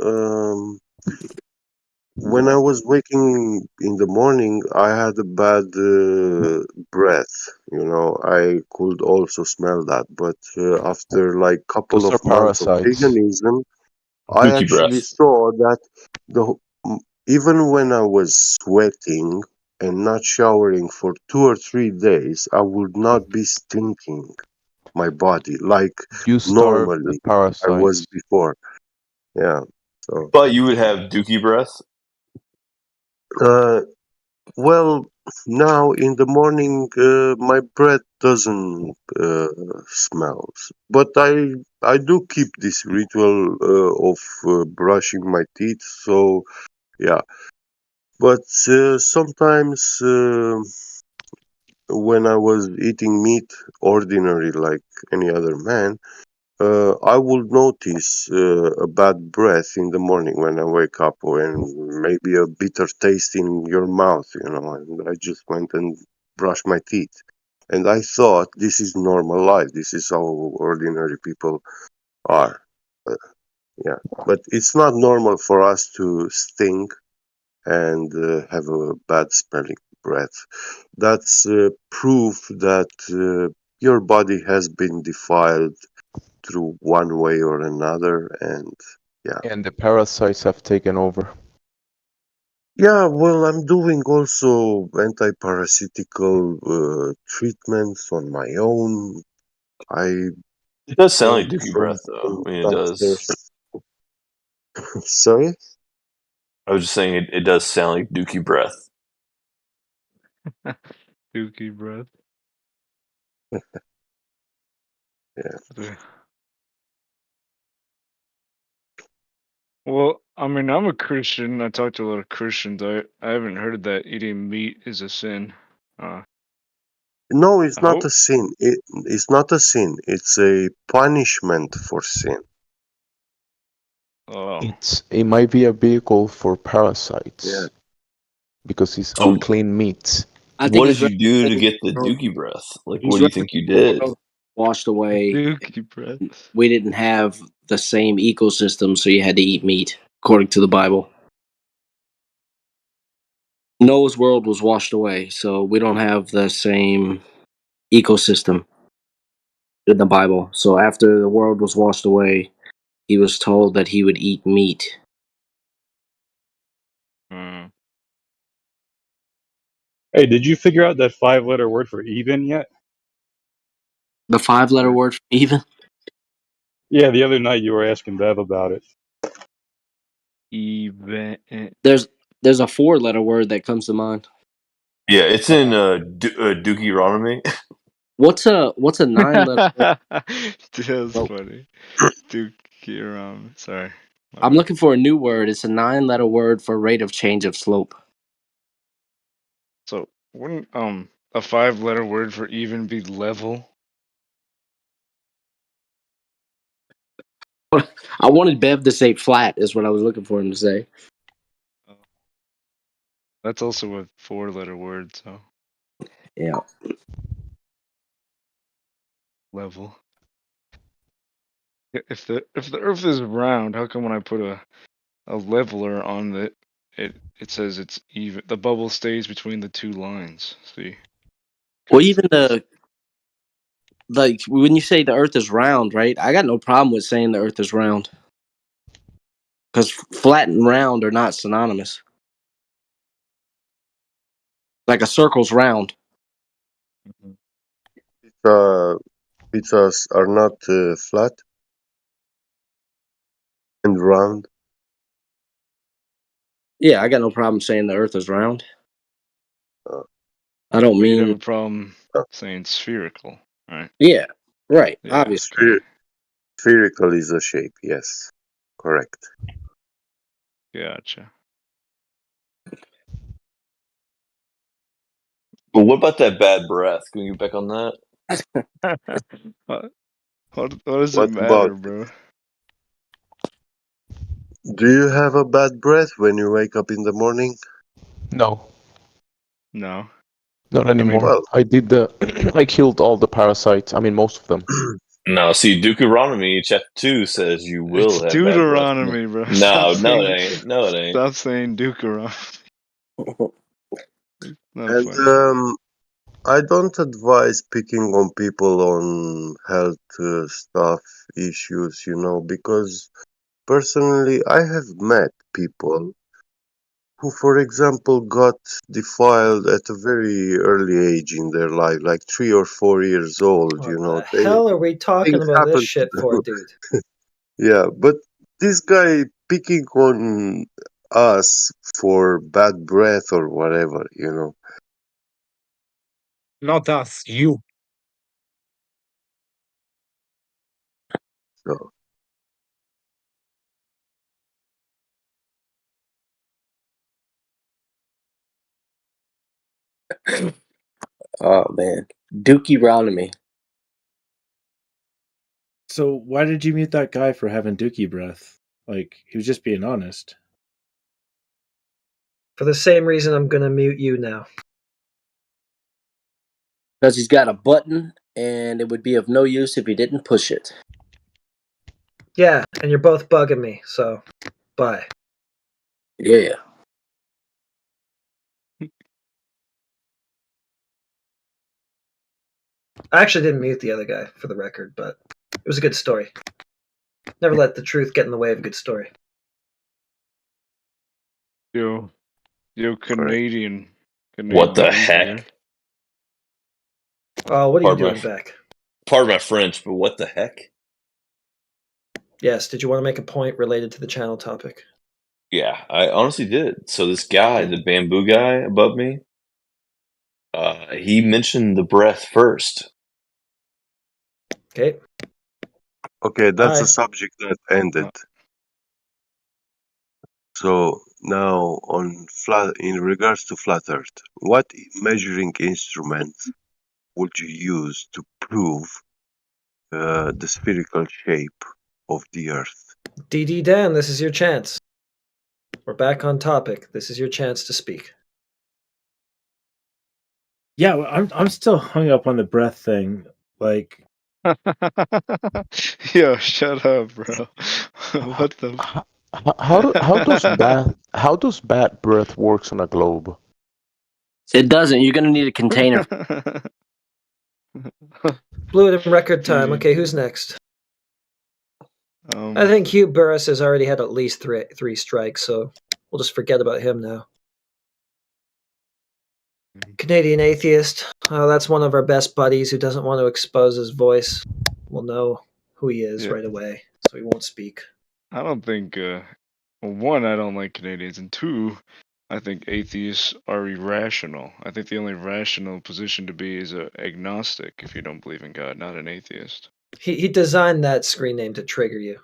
Speaker 8: when I was waking in the morning, I had a bad breath. You know, I could also smell that. But after like couple
Speaker 9: Those
Speaker 8: of
Speaker 9: are
Speaker 8: months of
Speaker 9: parasites.
Speaker 8: veganism, I
Speaker 4: Dookie
Speaker 8: actually
Speaker 4: breath.
Speaker 8: saw that even when I was sweating and not showering for 2 or 3 days, I would not be stinking my body like
Speaker 9: You starve the
Speaker 8: normally I was
Speaker 9: parasites.
Speaker 8: before. Yeah. So,
Speaker 4: But you would have dookie breath?
Speaker 8: uh, well, now in the morning, my breath doesn't smell, but I do keep this ritual of brushing my teeth. So yeah, but sometimes when I was eating meat, ordinary like any other man, I will notice a bad breath in the morning when I wake up, and maybe a bitter taste in your mouth, you know. And I just went and brushed my teeth, and I thought this is normal life. This is how ordinary people are. Uh, yeah, but it's not normal for us to stink and have a bad smelling breath. That's proof that your body has been defiled through one way or another, and yeah.
Speaker 9: And the parasites have taken over.
Speaker 8: Yeah, well, I'm doing also anti-parasitical treatments on my own. I
Speaker 4: It does sound like
Speaker 8: went
Speaker 4: dookie
Speaker 8: from
Speaker 4: breath, though.
Speaker 8: some
Speaker 4: I mean, it does.
Speaker 8: doctors. Sorry?
Speaker 4: I was just saying it does sound like dookie breath.
Speaker 21: Dookie breath.
Speaker 8: Yeah.
Speaker 21: Yeah. Well, I mean, I'm a Christian. I talk to a lot of Christians. I haven't heard that eating meat is a sin.
Speaker 8: No, it's
Speaker 21: I
Speaker 8: not
Speaker 21: hope.
Speaker 8: a sin. It's not a sin. It's a punishment for sin.
Speaker 21: Oh.
Speaker 9: It might be a vehicle for parasites.
Speaker 8: Yeah.
Speaker 9: Because it's
Speaker 4: So-
Speaker 9: unclean meat.
Speaker 4: What did you do to get the dookie breath? Like, what do you think you did?
Speaker 17: Washed away.
Speaker 21: Dookie breath.
Speaker 17: We didn't have the same ecosystem, so you had to eat meat, according to the Bible. Noah's world was washed away, so we don't have the same ecosystem in the Bible. So after the world was washed away, he was told that he would eat meat.
Speaker 12: Hey, did you figure out that 5-letter word for even yet?
Speaker 17: The 5-letter word for even?
Speaker 12: Yeah, the other night you were asking Bev about it.
Speaker 21: Even.
Speaker 17: There's a 4-letter word that comes to mind.
Speaker 4: Yeah, it's in Dookie-ronomy.
Speaker 17: What's a 9-letter word?
Speaker 21: That's funny. Dookie. Sorry.
Speaker 17: I'm looking for a new word. It's a 9-letter word for rate of change of slope.
Speaker 21: So wouldn't a 5-letter word for even be level?
Speaker 17: I wanted Bev to say flat is what I was looking for him to say.
Speaker 21: That's also a 4-letter word, so
Speaker 17: Yeah.
Speaker 21: level. If the Earth is round, how come when I put a leveler on it says it's even? The bubble stays between the two lines. See.
Speaker 17: Well, even like when you say the Earth is round, right? I got no problem with saying the Earth is round, because flat and round are not synonymous. Like a circle's round.
Speaker 8: Pizzas are not flat and round.
Speaker 17: Yeah, I got no problem saying the Earth is round. I don't
Speaker 21: You'd have
Speaker 17: mean.
Speaker 21: a problem saying spherical, right?
Speaker 17: Yeah, right.
Speaker 21: Yeah,
Speaker 17: Obviously.
Speaker 21: okay.
Speaker 8: Spherical is a shape. Yes, correct.
Speaker 21: Gotcha.
Speaker 4: But what about that bad breath? Can we get back on that?
Speaker 21: What does it
Speaker 8: What
Speaker 21: matter,
Speaker 8: about
Speaker 21: bro?
Speaker 8: Do you have a bad breath when you wake up in the morning?
Speaker 9: No.
Speaker 21: No.
Speaker 9: Not anymore.
Speaker 8: Well,
Speaker 9: I did I killed all the parasites. I mean, most of them.
Speaker 4: No, see, Deuteronomy chapter 2 says you will
Speaker 21: It's
Speaker 4: have bad breath.
Speaker 21: Deuteronomy, bro.
Speaker 4: No, it ain't. No, it ain't.
Speaker 21: Stop saying Deuteronomy. Not
Speaker 8: and
Speaker 21: funny.
Speaker 8: I don't advise picking on people on health stuff issues, because personally I have met people who, for example, got defiled at a very early age in their life, like 3 or 4 years old.
Speaker 1: What the hell are we talking
Speaker 8: Things
Speaker 1: about this
Speaker 8: happen to
Speaker 1: shit for,
Speaker 8: them.
Speaker 1: dude?
Speaker 8: Yeah, but this guy picking on us for bad breath or whatever.
Speaker 10: Not us, you.
Speaker 8: So
Speaker 17: Oh man, Dookie-ronomy.
Speaker 10: So why did you mute that guy for having dookie breath? Like, he was just being honest.
Speaker 1: For the same reason I'm gonna mute you now.
Speaker 17: Because he's got a button, and it would be of no use if he didn't push it.
Speaker 1: Yeah, and you're both bugging me, so bye.
Speaker 17: Yeah.
Speaker 1: I actually didn't mute the other guy, for the record, but it was a good story. Never let the truth get in the way of a good story.
Speaker 21: Yo, Canadian.
Speaker 4: What the
Speaker 21: easy,
Speaker 4: heck?
Speaker 21: right?
Speaker 1: Oh, what are you
Speaker 4: Pardon
Speaker 1: doing back?
Speaker 4: Pardon my French, but what the heck?
Speaker 1: Yes, did you want to make a point related to the channel topic?
Speaker 4: Yeah, I honestly did. So this guy, the bamboo guy above me, he mentioned the breath first.
Speaker 1: Okay.
Speaker 8: Okay, that's
Speaker 1: Bye.
Speaker 8: a subject that ended. So now in regards to flat Earth, what measuring instrument would you use to prove the spherical shape of the Earth?
Speaker 1: DD Dan, this is your chance. We're back on topic. This is your chance to speak.
Speaker 10: Yeah, I'm still hung up on the breath thing. Like,
Speaker 21: Yo, shut up, bro. What the?
Speaker 9: How does bat breath works on a globe?
Speaker 17: It doesn't. You're gonna need a container.
Speaker 1: Blew it in record time. Okay, who's next? I think Hugh Burris has already had at least three strikes, so we'll just forget about him now. Canadian atheist. That's one of our best buddies who doesn't want to expose his voice. We'll know who he is right away, so he won't speak.
Speaker 21: I don't think. One, I don't like Canadians, and two, I think atheists are irrational. I think the only rational position to be is an agnostic if you don't believe in God, not an atheist.
Speaker 1: He designed that screen name to trigger you.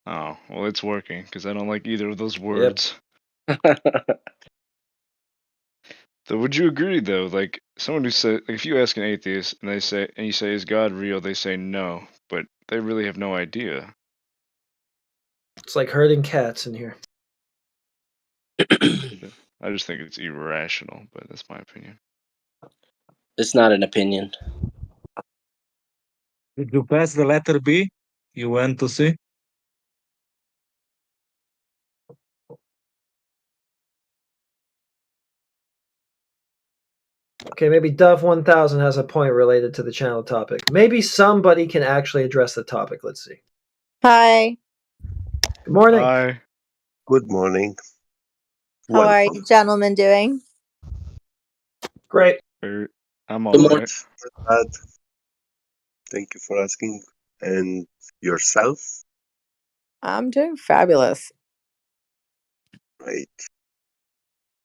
Speaker 21: Oh, well, it's working because I don't like either of those words. So would you agree though? Like someone who said, like, if you ask an atheist and you say, "Is God real?" They say no, but they really have no idea.
Speaker 1: It's like herding cats in here.
Speaker 21: I just think it's irrational, but that's my opinion.
Speaker 17: It's not an opinion.
Speaker 16: Did you pass the letter B? You went to C?
Speaker 1: Okay, maybe Dove 1000 has a point related to the channel topic. Maybe somebody can actually address the topic. Let's see.
Speaker 20: Hi.
Speaker 1: Good morning.
Speaker 21: Hi.
Speaker 8: Good morning.
Speaker 20: How are you gentlemen doing?
Speaker 1: Great.
Speaker 21: I'm all right.
Speaker 8: Thank you for asking. And yourself?
Speaker 20: I'm doing fabulous.
Speaker 8: Great.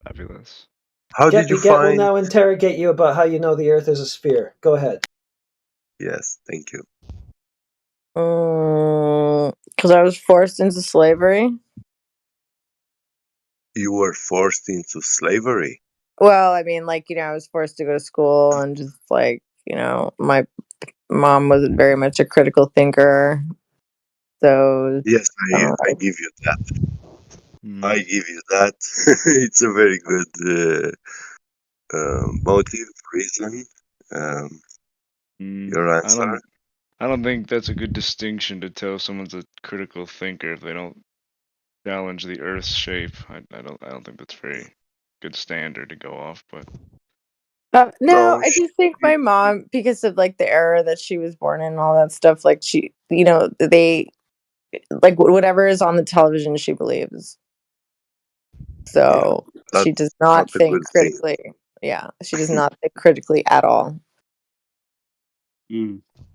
Speaker 21: Fabulous.
Speaker 8: How did you
Speaker 1: We'll
Speaker 8: find?
Speaker 1: now interrogate you about how you know the Earth is a sphere. Go ahead.
Speaker 8: Yes, thank you.
Speaker 20: Because I was forced into slavery.
Speaker 8: You were forced into slavery?
Speaker 20: Well, I mean, like, I was forced to go to school and just like, my mom wasn't very much a critical thinker. So
Speaker 8: Yes, I give you that. I give you that. It's a very good motive, reason. Your answer.
Speaker 21: I don't think that's a good distinction to tell someone's a critical thinker if they don't challenge the Earth's shape. I don't think that's very good standard to go off. But
Speaker 20: no, I just think my mom, because of like the era that she was born in and all that stuff, like she, they like whatever is on the television, she believes. So she does not think critically. Yeah, she does not think critically at all.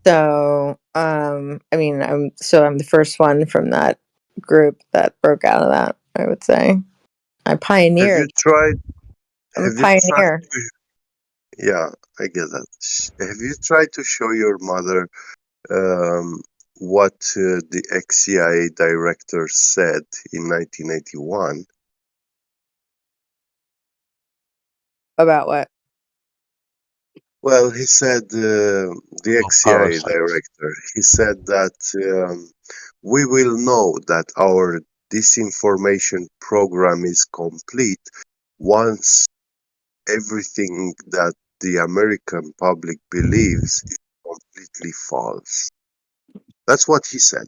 Speaker 20: So, I mean, I'm the first one from that group that broke out of that. I would say I pioneered.
Speaker 8: Have you tried?
Speaker 20: I'm a pioneer.
Speaker 8: Yeah, I get that. Have you tried to show your mother what the ex-CIA director said in 1981?
Speaker 20: About what?
Speaker 8: Well, he said, the ex-CIA director, he said that we will know that our disinformation program is complete once everything that the American public believes is completely false. That's what he said.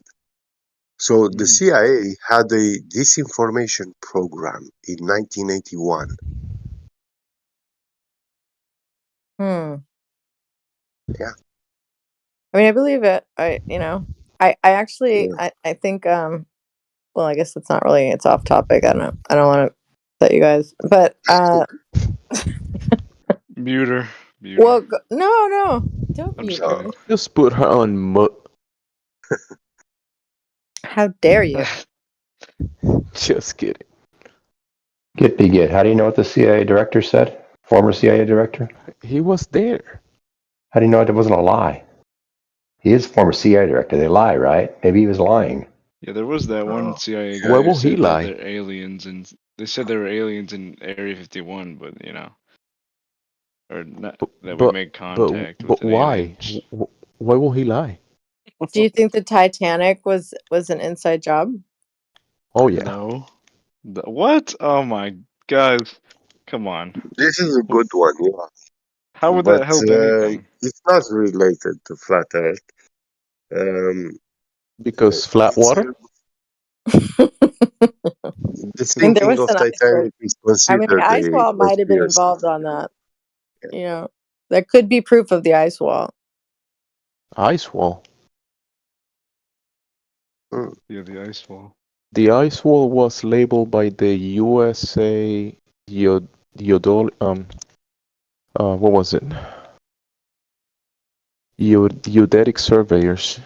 Speaker 8: So the CIA had a disinformation program in 1981. Yeah.
Speaker 20: I mean, I believe it. I actually, I think, well, I guess it's not really, it's off topic. I don't want to let you guys, but,
Speaker 21: mute her.
Speaker 20: Well, no, don't mute her.
Speaker 9: Just put her on mute.
Speaker 20: How dare you?
Speaker 9: Just kidding.
Speaker 15: Get. How do you know what the CIA director said? Former CIA director?
Speaker 9: He was there.
Speaker 15: How do you know it wasn't a lie? He is former CIA director. They lie, right? Maybe he was lying.
Speaker 21: Yeah, there was that one CIA
Speaker 9: Why
Speaker 21: guy who
Speaker 9: will he
Speaker 21: said that
Speaker 9: lie?
Speaker 21: they're aliens, and they said there were aliens in Area 51, but or not, that we
Speaker 9: But
Speaker 21: made contact with
Speaker 9: but
Speaker 21: an alien.
Speaker 9: why? Why will he lie?
Speaker 20: Do you think the Titanic was an inside job?
Speaker 9: Oh yeah.
Speaker 21: No. What? Oh my God! Come on.
Speaker 8: This is a good one, yeah.
Speaker 21: How would
Speaker 8: But
Speaker 21: that help anything?
Speaker 8: it's not related to flat Earth.
Speaker 9: Because flat
Speaker 8: It's
Speaker 9: water?
Speaker 8: the
Speaker 20: I mean, there
Speaker 8: sinking
Speaker 20: was
Speaker 8: of
Speaker 20: an iceberg.
Speaker 8: Titanic is
Speaker 20: I mean, the
Speaker 8: considered
Speaker 20: ice
Speaker 8: a
Speaker 20: wall might have been
Speaker 8: conspiracy.
Speaker 20: involved on that. That could be proof of the ice wall.
Speaker 9: Ice wall.
Speaker 21: Yeah, the ice wall.
Speaker 9: The ice wall was labeled by the USA what was it? Geodetic surveyors.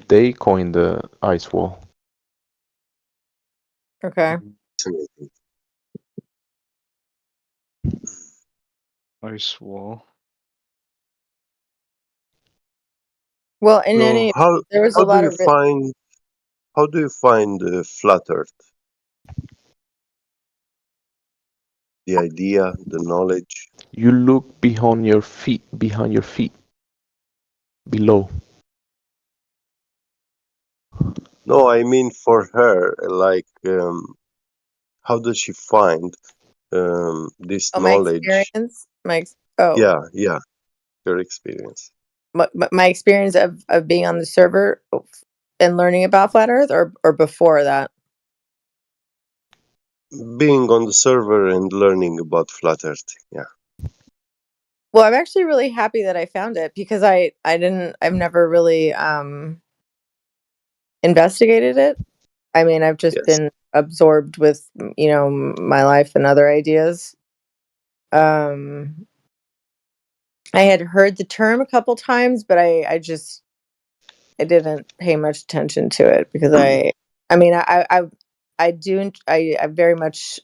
Speaker 9: They coined the ice wall.
Speaker 20: Okay.
Speaker 21: Ice wall.
Speaker 20: Well, in
Speaker 8: So
Speaker 20: any, there was a
Speaker 8: how do
Speaker 20: lot
Speaker 8: you
Speaker 20: of
Speaker 8: find flat Earth? The idea, the knowledge.
Speaker 9: You look behind your feet, below.
Speaker 8: No, I mean for her, like, how does she find this
Speaker 20: my
Speaker 8: knowledge?
Speaker 20: experience,
Speaker 8: Yeah, your experience.
Speaker 20: my experience of being on the server and learning about flat Earth, or before that.
Speaker 8: Being on the server and learning about flat Earth. Yeah.
Speaker 20: Well, I'm actually really happy that I found it because I've never really investigated it. I mean, I've just
Speaker 8: Yes.
Speaker 20: been absorbed with my life and other ideas. Um, I had heard the term a couple times, but I didn't pay much attention to it because I mean I very much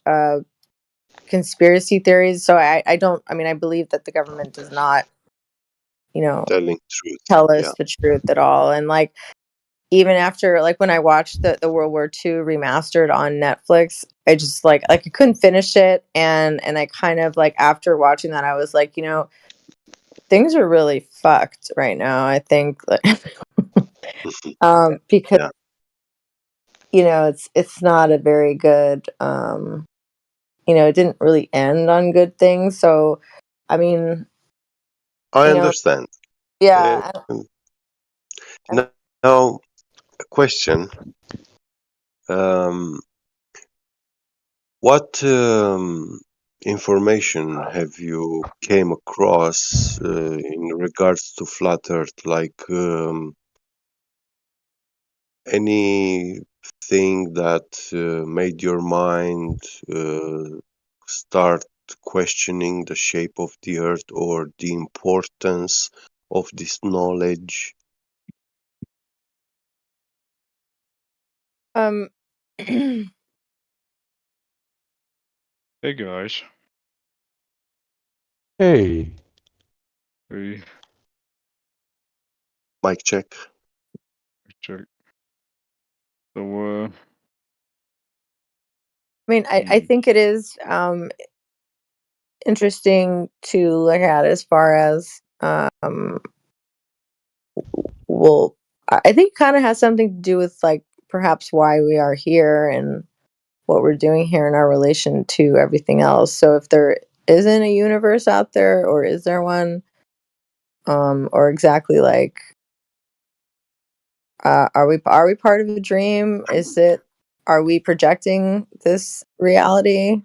Speaker 20: conspiracy theories. So I don't. I mean, I believe that the government does not
Speaker 8: Telling truth.
Speaker 20: tell us
Speaker 8: Yeah.
Speaker 20: the truth at all. And like even after like when I watched the World War II remastered on Netflix, I just like I couldn't finish it, and I kind of like after watching that I was like, things are really fucked right now. I think because
Speaker 8: Yeah.
Speaker 20: it's not a very good it didn't really end on good things. So I mean,
Speaker 8: I understand.
Speaker 20: yeah.
Speaker 8: Now, a question. What information have you came across in regards to flat Earth? Like anything that made your mind start questioning the shape of the Earth or the importance of this knowledge?
Speaker 21: Hey guys.
Speaker 9: Hey.
Speaker 21: Hey.
Speaker 8: Mic check.
Speaker 21: Check. So
Speaker 20: I mean, I think it is interesting to look at as far as well, I think kind of has something to do with like perhaps why we are here and what we're doing here in our relation to everything else. So if there isn't a universe out there, or is there one, or exactly like are we part of a dream? Are we projecting this reality?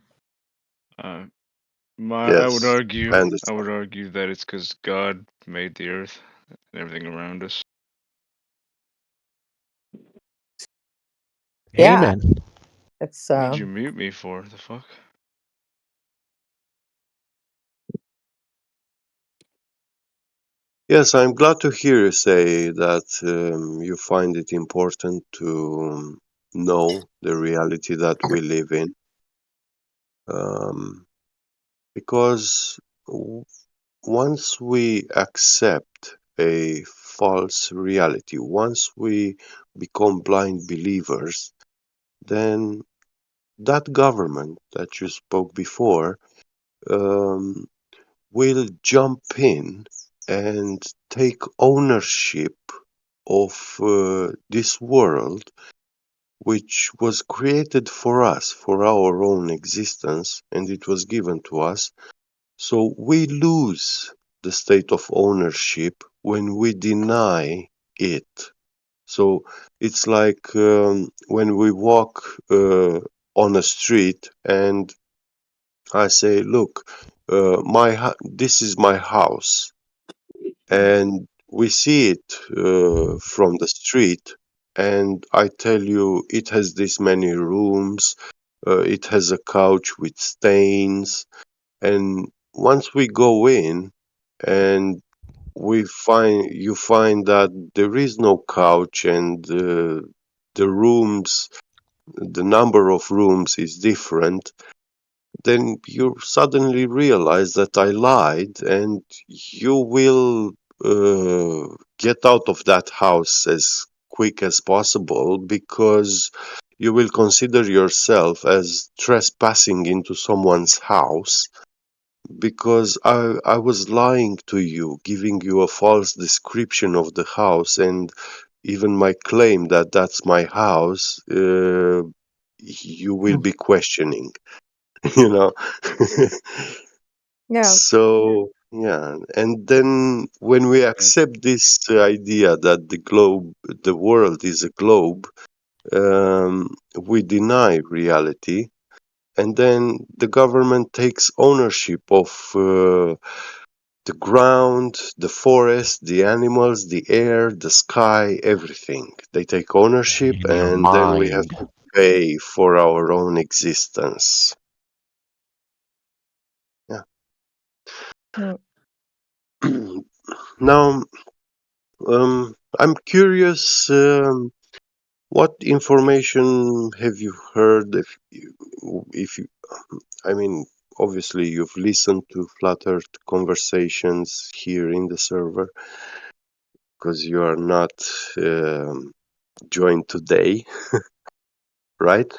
Speaker 21: I would
Speaker 8: Yes,
Speaker 21: argue
Speaker 8: I
Speaker 21: that it's because God made the earth and everything around us.
Speaker 20: Yeah,
Speaker 9: Amen.
Speaker 20: it's
Speaker 21: What did you mute me for? The fuck?
Speaker 8: Yes, I'm glad to hear you say that you find it important to know the reality that we live in. Because once we accept a false reality. Once we become blind believers, then that government that you spoke before um, will jump in and take ownership of this world, which was created for us, for our own existence, and it was given to us. So we lose the state of ownership when we deny it. So it's like when we walk on a street and I say, look, this is my house, and we see it from the street, and I tell you, it has this many rooms, it has a couch with stains, and once we go in and you find that there is no couch and the rooms, the number of rooms is different, then you suddenly realize that I lied, and you will get out of that house as quick as possible, because you will consider yourself as trespassing into someone's house, because I was lying to you, giving you a false description of the house, and even my claim that that's my house, you will be questioning. you know
Speaker 20: Yeah.
Speaker 8: So yeah, and then when we accept this idea that the world is a globe, we deny reality, and then the government takes ownership of the ground, the forest, the animals, the air, the sky, everything. They take ownership,
Speaker 9: In your
Speaker 8: and then we have
Speaker 9: mind.
Speaker 8: to pay for our own existence. Yeah. Now, I'm curious, what information have you heard? If you, I mean, obviously you've listened to Flat Earth conversations here in the server, because you are not joined today, right?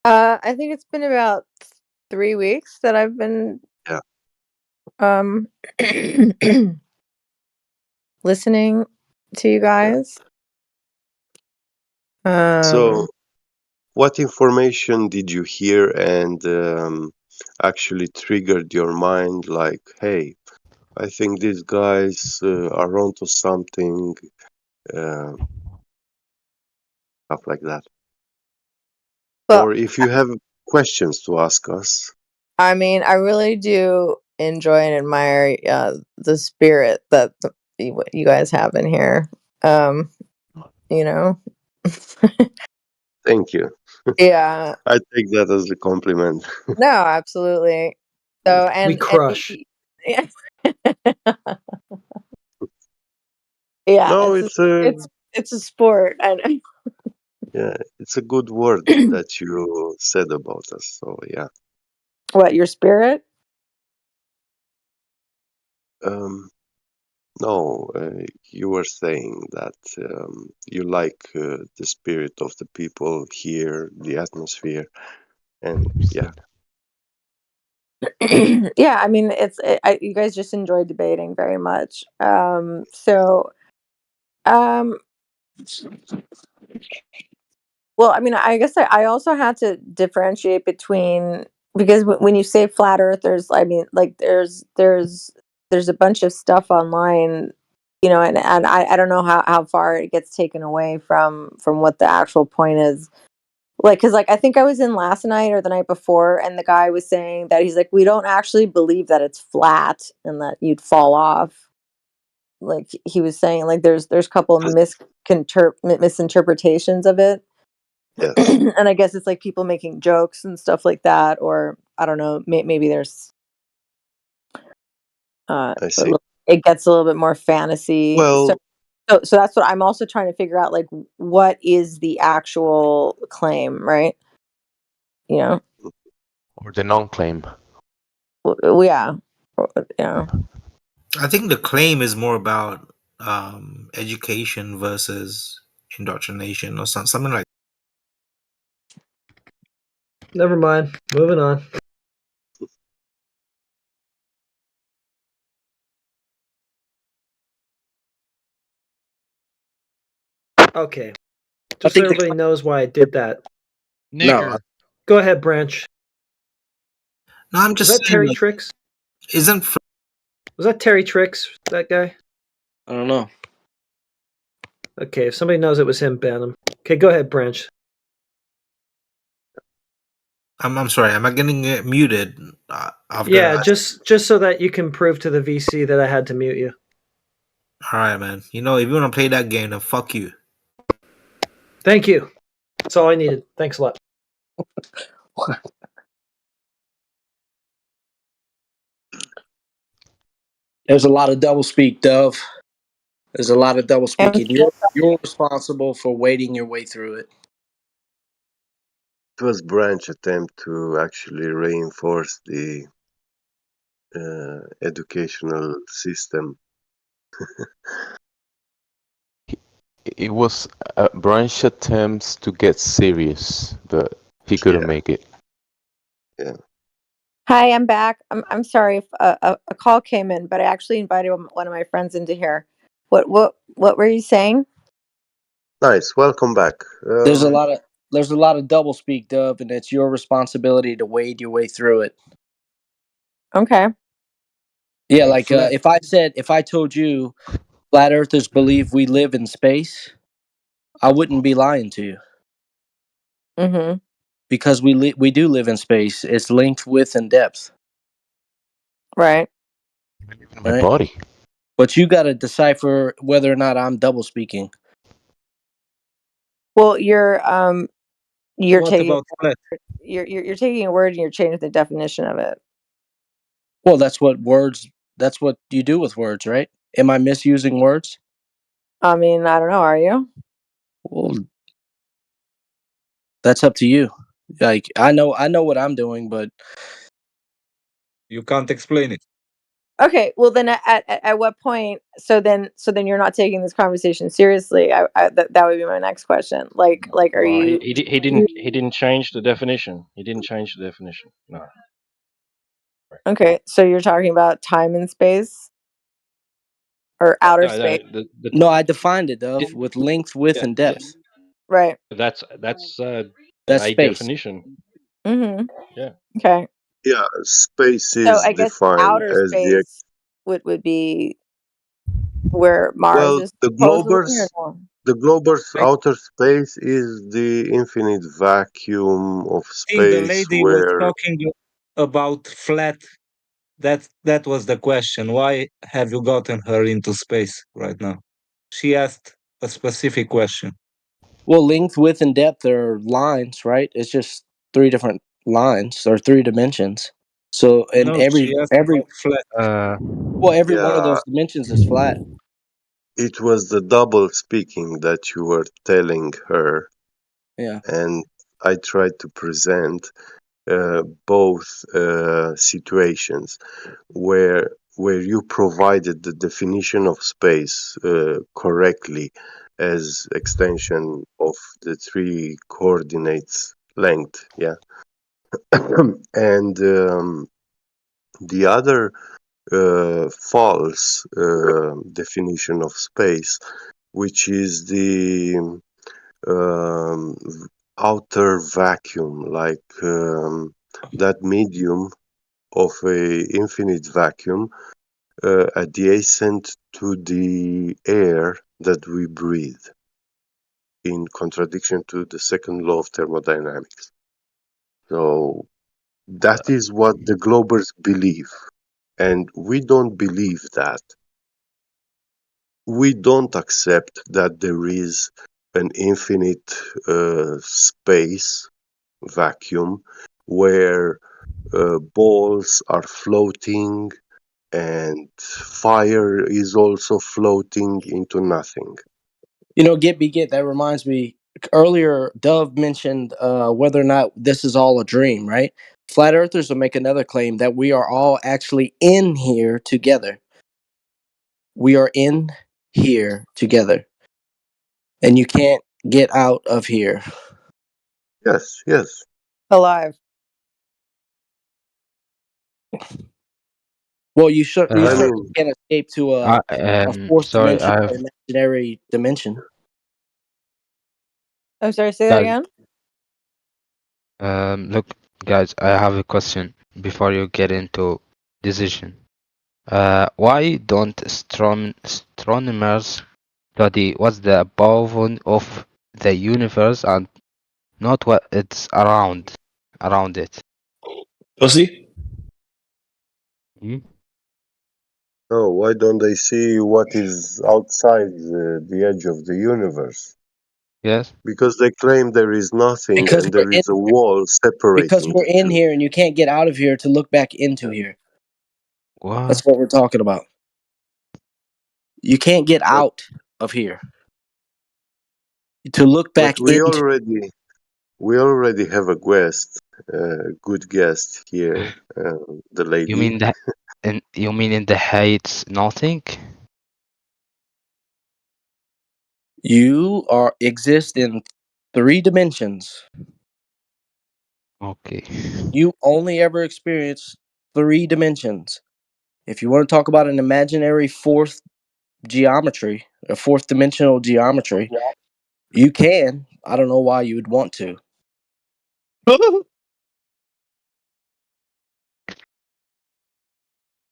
Speaker 20: I think it's been about 3 weeks that I've been
Speaker 8: Yeah.
Speaker 20: um listening to you guys.
Speaker 8: So, what information did you hear and actually triggered your mind? Like, hey, I think these guys are onto something, uh, stuff like that.
Speaker 20: Well,
Speaker 8: Or if you have questions to ask us.
Speaker 20: I mean, I really do enjoy and admire the spirit that you guys have in here. You know.
Speaker 8: Thank you.
Speaker 20: Yeah.
Speaker 8: I take that as a compliment.
Speaker 20: No, absolutely. So
Speaker 1: We
Speaker 20: and
Speaker 1: crush.
Speaker 20: yeah, yeah,
Speaker 8: No, it's a
Speaker 20: it's a sport. And
Speaker 8: yeah, it's a good word that you said about us. So yeah.
Speaker 20: what, your spirit?
Speaker 8: Um, no, you were saying that you like the spirit of the people here, the atmosphere, and yeah.
Speaker 20: Yeah, I mean, you guys just enjoy debating very much. So, um, well, I mean, I guess I also had to differentiate between, because when you say flat earthers, I mean, like there's a bunch of stuff online, and I don't know how far it gets taken away from what the actual point is. Like, because like I think I was in last night or the night before, and the guy was saying that he's like, we don't actually believe that it's flat and that you'd fall off. Like he was saying, like there's a couple of misinterpretations of it.
Speaker 8: Yes,
Speaker 20: And I guess it's like people making jokes and stuff like that, or I don't know, maybe there's
Speaker 8: I see.
Speaker 20: it gets a little bit more fantasy. So,
Speaker 8: Well,
Speaker 20: so that's what I'm also trying to figure out, like what is the actual claim, right? You know,
Speaker 9: Or the non-claim.
Speaker 20: yeah, yeah.
Speaker 18: I think the claim is more about education versus indoctrination or something like.
Speaker 1: Never mind. Moving on. Okay. Just so everybody knows why I did that.
Speaker 17: No.
Speaker 1: Go ahead, Branch.
Speaker 18: No, I'm just
Speaker 1: Was that
Speaker 18: saying,
Speaker 1: Terry
Speaker 18: like,
Speaker 1: Tricks?
Speaker 18: isn't
Speaker 1: Was that Terry Tricks, that guy?
Speaker 17: I don't know.
Speaker 1: Okay, if somebody knows it was him, ban him. Okay, go ahead, Branch.
Speaker 18: I'm sorry. Am I getting muted?
Speaker 1: Yeah, just so that you can prove to the VC that I had to mute you.
Speaker 18: All right, man. You know, if you want to play that game, then fuck you.
Speaker 1: Thank you. That's all I needed. Thanks a lot.
Speaker 17: There's a lot of doublespeak, Dove. There's a lot of doublespeaking. You're responsible for wading your way through it.
Speaker 8: It was Branch attempt to actually reinforce the educational system.
Speaker 9: It was Branch attempts to get serious, but he couldn't make it.
Speaker 8: Yeah.
Speaker 20: Hi, I'm back. I'm sorry if a call came in, but I actually invited one of my friends into here. What were you saying?
Speaker 8: Nice. Welcome back.
Speaker 17: There's a lot of doublespeak, Dove, and it's your responsibility to wade your way through it.
Speaker 20: Okay.
Speaker 17: Yeah, like if I told you flat earthers believe we live in space, I wouldn't be lying to you.
Speaker 20: Mm-hmm.
Speaker 17: Because we do live in space. It's length, width, and depth.
Speaker 20: Right.
Speaker 9: My body.
Speaker 17: But you got to decipher whether or not I'm double speaking.
Speaker 20: Well, you're
Speaker 16: What
Speaker 20: taking
Speaker 16: about flat?
Speaker 20: you're taking a word and you're changing the definition of it.
Speaker 17: Well, that's what you do with words, right? Am I misusing words?
Speaker 20: I mean, I don't know. Are you?
Speaker 17: Well, that's up to you. Like I know what I'm doing, but
Speaker 16: you can't explain it.
Speaker 20: Okay. Well, then at what point? So then you're not taking this conversation seriously. That would be my next question. Like are you?
Speaker 11: He didn't change the definition. He didn't change the definition. No.
Speaker 20: Okay. So you're talking about time and space, or outer space.
Speaker 17: No, I defined it, Dove, with length, width, and depth.
Speaker 20: Right.
Speaker 11: That's
Speaker 17: That's
Speaker 11: a
Speaker 17: space.
Speaker 11: definition.
Speaker 20: Mm-hmm.
Speaker 11: Yeah.
Speaker 20: Okay.
Speaker 8: Yeah, space
Speaker 20: So
Speaker 8: is
Speaker 20: I guess
Speaker 8: defined
Speaker 20: outer
Speaker 8: as the
Speaker 20: space would be where Mars is
Speaker 8: the
Speaker 20: supposedly, or
Speaker 8: glober's
Speaker 20: no?
Speaker 8: the glober's outer space is the infinite vacuum of
Speaker 16: I think the
Speaker 8: space
Speaker 16: lady was
Speaker 8: where
Speaker 16: talking about flat. That was the question. Why have you gotten her into space right now? She asked a specific question.
Speaker 17: Well, length, width, and depth are lines, right? It's just three different lines or three dimensions. So, and
Speaker 16: No, she asked about flat.
Speaker 17: well, every one of
Speaker 8: yeah,
Speaker 17: those dimensions is flat.
Speaker 8: it was the double speaking that you were telling her,
Speaker 17: Yeah.
Speaker 8: and I tried to present both situations where you provided the definition of space correctly as extension of the three coordinates length, yeah. And the other false definition of space, which is the um, outer vacuum, like that medium of a infinite vacuum adjacent to the air that we breathe, in contradiction to the second law of thermodynamics. So that is what the Globers believe, and we don't believe that. We don't accept that there is an infinite space vacuum where balls are floating and fire is also floating into nothing.
Speaker 17: You know, get that reminds me. Earlier, Dove mentioned whether or not this is all a dream, right? Flat earthers will make another claim that we are all actually in here together. we are in here together, and you can't get out of here.
Speaker 8: Yes, yes.
Speaker 20: Alive.
Speaker 17: Well, you certainly
Speaker 8: mean,
Speaker 17: can't escape to a fourth
Speaker 5: sorry,
Speaker 17: dimension
Speaker 5: I
Speaker 17: or
Speaker 5: have
Speaker 17: imaginary dimension.
Speaker 20: I'm sorry, say that
Speaker 5: guys.
Speaker 20: again.
Speaker 5: Look, guys, I have a question before you get into decision. Why don't astronomers study what's the above of the universe and not what it's around it?
Speaker 4: Pussy?
Speaker 8: oh, why don't they see what is outside the edge of the universe?
Speaker 5: Yes.
Speaker 8: Because they claim there is nothing
Speaker 17: Because
Speaker 8: and
Speaker 17: we're
Speaker 8: there
Speaker 17: in
Speaker 8: is a wall
Speaker 17: because
Speaker 8: separating
Speaker 17: we're
Speaker 8: the
Speaker 17: in
Speaker 8: two.
Speaker 17: here, and you can't get out of here to look back into here.
Speaker 5: What?
Speaker 17: That's what we're talking about. You can't get
Speaker 8: But
Speaker 17: out of here to look
Speaker 8: but
Speaker 17: back into.
Speaker 8: we already have a guest, good guest here, the
Speaker 5: You
Speaker 8: lady.
Speaker 5: mean that? And you mean in the heights nothing?
Speaker 17: You exist in 3 dimensions.
Speaker 5: Okay.
Speaker 17: You only ever experience 3 dimensions. If you want to talk about an imaginary fourth geometry, a fourth dimensional geometry, you can. I don't know why you would want to.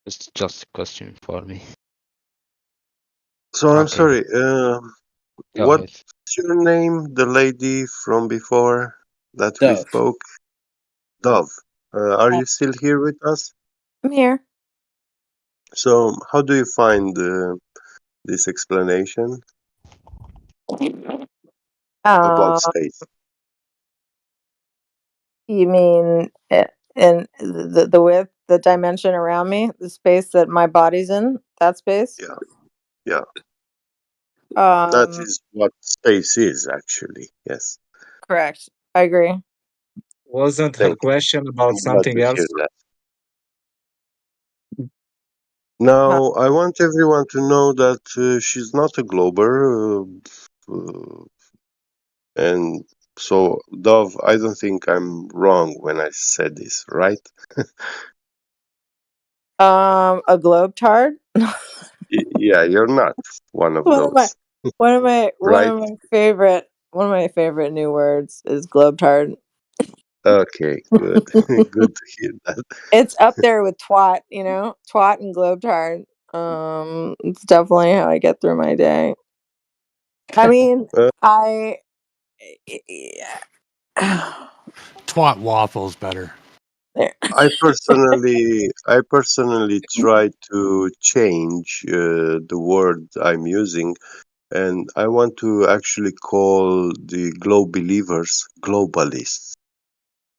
Speaker 5: It's just a question for me.
Speaker 8: So I'm
Speaker 5: Okay,
Speaker 8: sorry.
Speaker 5: go ahead.
Speaker 8: What's your name? The lady from before that we
Speaker 17: Dove.
Speaker 8: spoke. Dove. Are you still here with us?
Speaker 20: I'm here.
Speaker 8: So how do you find this explanation about
Speaker 20: Um,
Speaker 8: space?
Speaker 20: you mean in the width, the dimension around me, the space that my body's in, that space?
Speaker 8: Yeah, yeah. That
Speaker 20: Um,
Speaker 8: is what space is, actually. Yes.
Speaker 20: correct. I agree.
Speaker 16: Wasn't her
Speaker 8: Thank you.
Speaker 16: question about
Speaker 8: I'm glad
Speaker 16: something
Speaker 8: to hear
Speaker 16: else?
Speaker 8: that. Now, I want everyone to know that she's not a glober. And so, Dove, I don't think I'm wrong when I said this, right?
Speaker 20: A globe tard.
Speaker 8: Yeah, you're not one of
Speaker 20: One of my
Speaker 8: those,
Speaker 20: one
Speaker 8: right?
Speaker 20: of my favorite new words is globe tard.
Speaker 8: Okay, good. Good to hear that.
Speaker 20: It's up there with twat, twat and globe tard. It's definitely how I get through my day. I mean,
Speaker 8: Uh,
Speaker 20: I
Speaker 3: Twat waffles better.
Speaker 8: I personally try to change the word I'm using, and I want to actually call the globe believers globalists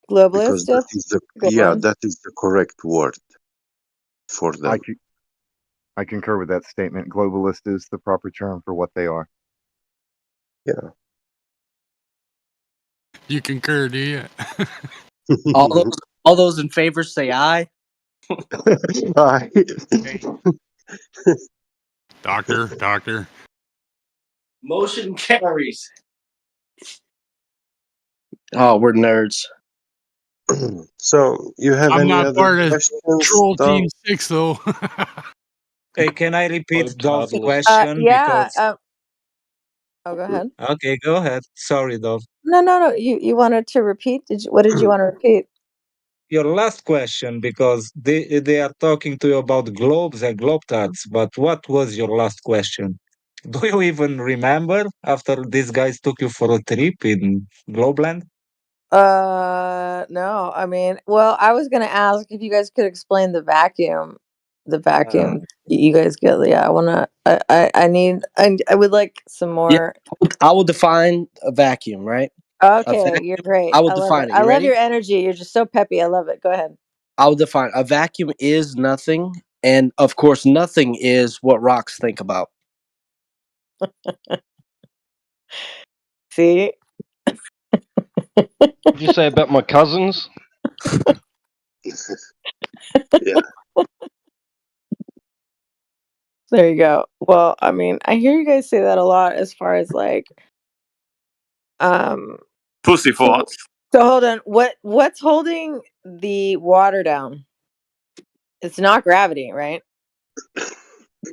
Speaker 8: because
Speaker 20: globalist.
Speaker 8: that
Speaker 20: That's
Speaker 8: is the
Speaker 20: a good one.
Speaker 8: that is the correct word for them.
Speaker 19: I concur with that statement. Globalist is the proper term for what they are.
Speaker 8: Yeah.
Speaker 3: You concur, do you?
Speaker 17: All those in favor say aye.
Speaker 8: Aye.
Speaker 3: Doctor.
Speaker 17: Motion carries. Oh, we're nerds.
Speaker 8: So, you have
Speaker 3: I'm
Speaker 8: any
Speaker 3: not
Speaker 8: other
Speaker 3: part of
Speaker 8: questions,
Speaker 3: Troll
Speaker 8: Dom?
Speaker 3: Team 6, though.
Speaker 16: Hey, can I repeat Dov's
Speaker 10: toddler.
Speaker 16: question?
Speaker 20: Yeah.
Speaker 16: Because
Speaker 20: Oh, go ahead.
Speaker 16: okay, go ahead. Sorry, Dov.
Speaker 20: No. You wanted to repeat? What did you want to repeat?
Speaker 16: Your last question, because they are talking to you about globes and globetrotters, but what was your last question? Do you even remember after these guys took you for a trip in Globeland?
Speaker 20: No. I mean, well, I was gonna ask if you guys could explain the vacuum. The vacuum. You guys get, yeah. I wanna. I need. I would like some
Speaker 17: Yeah,
Speaker 20: more.
Speaker 17: I will define a vacuum, right? A
Speaker 20: Okay, you're
Speaker 17: vacuum.
Speaker 20: great.
Speaker 17: I will
Speaker 20: I love it.
Speaker 17: define it.
Speaker 20: I
Speaker 17: You
Speaker 20: love your
Speaker 17: ready?
Speaker 20: energy. You're just so peppy. I love it. Go ahead.
Speaker 17: I will define a vacuum is nothing, and of course, nothing is what rocks think about.
Speaker 20: See?
Speaker 15: What'd you say about my cousins?
Speaker 8: Yeah.
Speaker 20: There you go. Well, I mean, I hear you guys say that a lot as far as like um
Speaker 2: pussy farts.
Speaker 20: So hold on. What's holding the water down? It's not gravity, right?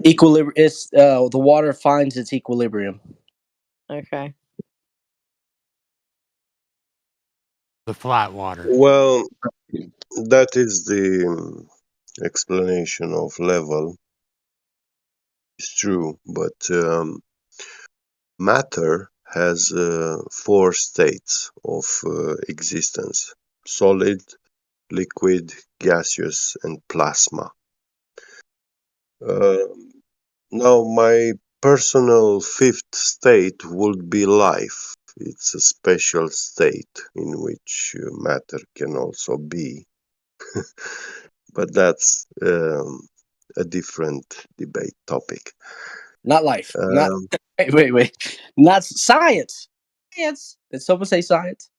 Speaker 17: Equilibrium. It's the water finds its equilibrium.
Speaker 20: Okay.
Speaker 3: The flat water.
Speaker 8: Well, that is the explanation of level. It's true, but matter has 4 states of existence: solid, liquid, gaseous, and plasma. Now, my personal 5th state would be life. It's a special state in which matter can also be. But that's a different debate topic.
Speaker 17: Not life. Not wait. Not science. Science. Did someone say science?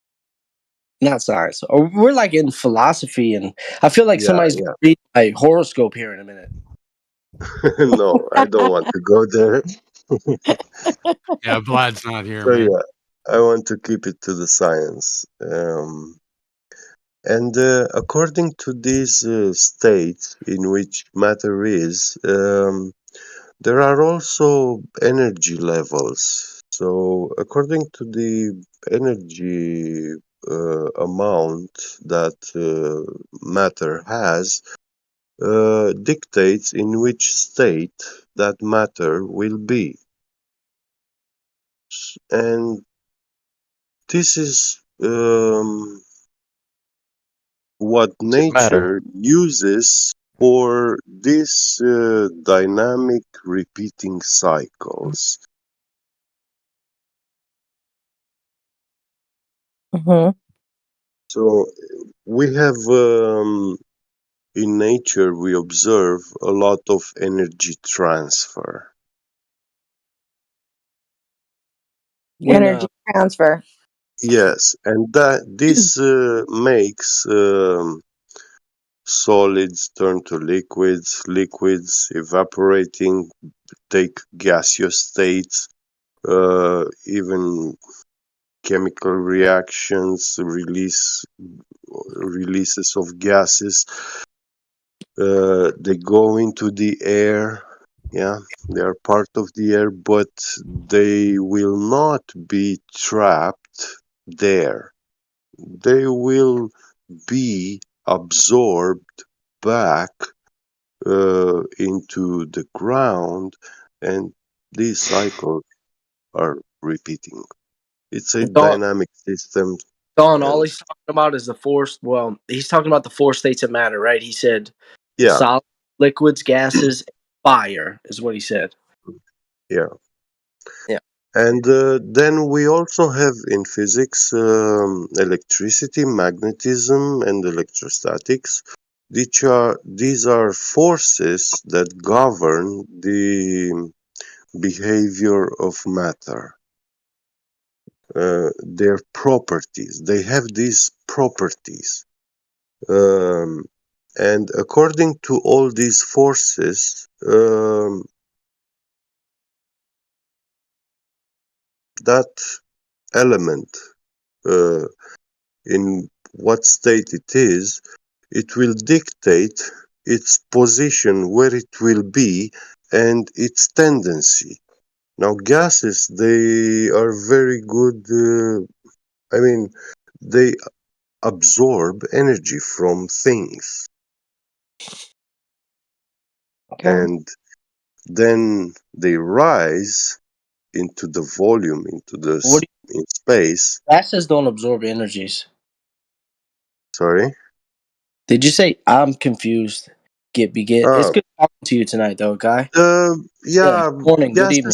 Speaker 17: Not science. Or we're like in philosophy, and I feel like somebody's gonna read my horoscope here in a minute.
Speaker 8: No, I don't want to go there.
Speaker 3: Yeah, Vlad's not here,
Speaker 8: So
Speaker 3: man.
Speaker 8: yeah, I want to keep it to the science. And according to these states in which matter is, there are also energy levels. So according to the energy amount that matter has, dictates in which state that matter will be. And this is what nature uses for these dynamic repeating cycles. So we have in nature we observe a lot of energy transfer.
Speaker 20: Energy transfer.
Speaker 8: Yes, and that this makes solids turn to liquids, liquids evaporating, take gaseous states, even chemical reactions, releases of gases. They go into the air. Yeah, they are part of the air, but they will not be trapped there. They will be absorbed back into the ground, and these cycles are repeating. It's a dynamic system.
Speaker 17: Don, all he's talking about is the four. Well, he's talking about the 4 states of matter, right? He said,
Speaker 8: Yeah.
Speaker 17: solid, liquids, gases, fire is what he said.
Speaker 8: Yeah.
Speaker 17: Yeah.
Speaker 8: And then we also have in physics electricity, magnetism, and electrostatics. These are forces that govern the behavior of matter. Their properties. They have these properties. And according to all these forces, that element, in what state it is, it will dictate its position, where it will be, and its tendency. Now, gases, they are very good, they absorb energy from things.
Speaker 20: Okay.
Speaker 8: And then they rise into the volume, in space.
Speaker 17: Gases don't absorb energies.
Speaker 8: Sorry?
Speaker 17: Did you say I'm confused? It's good talking to you tonight, though, guy.
Speaker 8: Yeah,
Speaker 17: Good morning, good evening.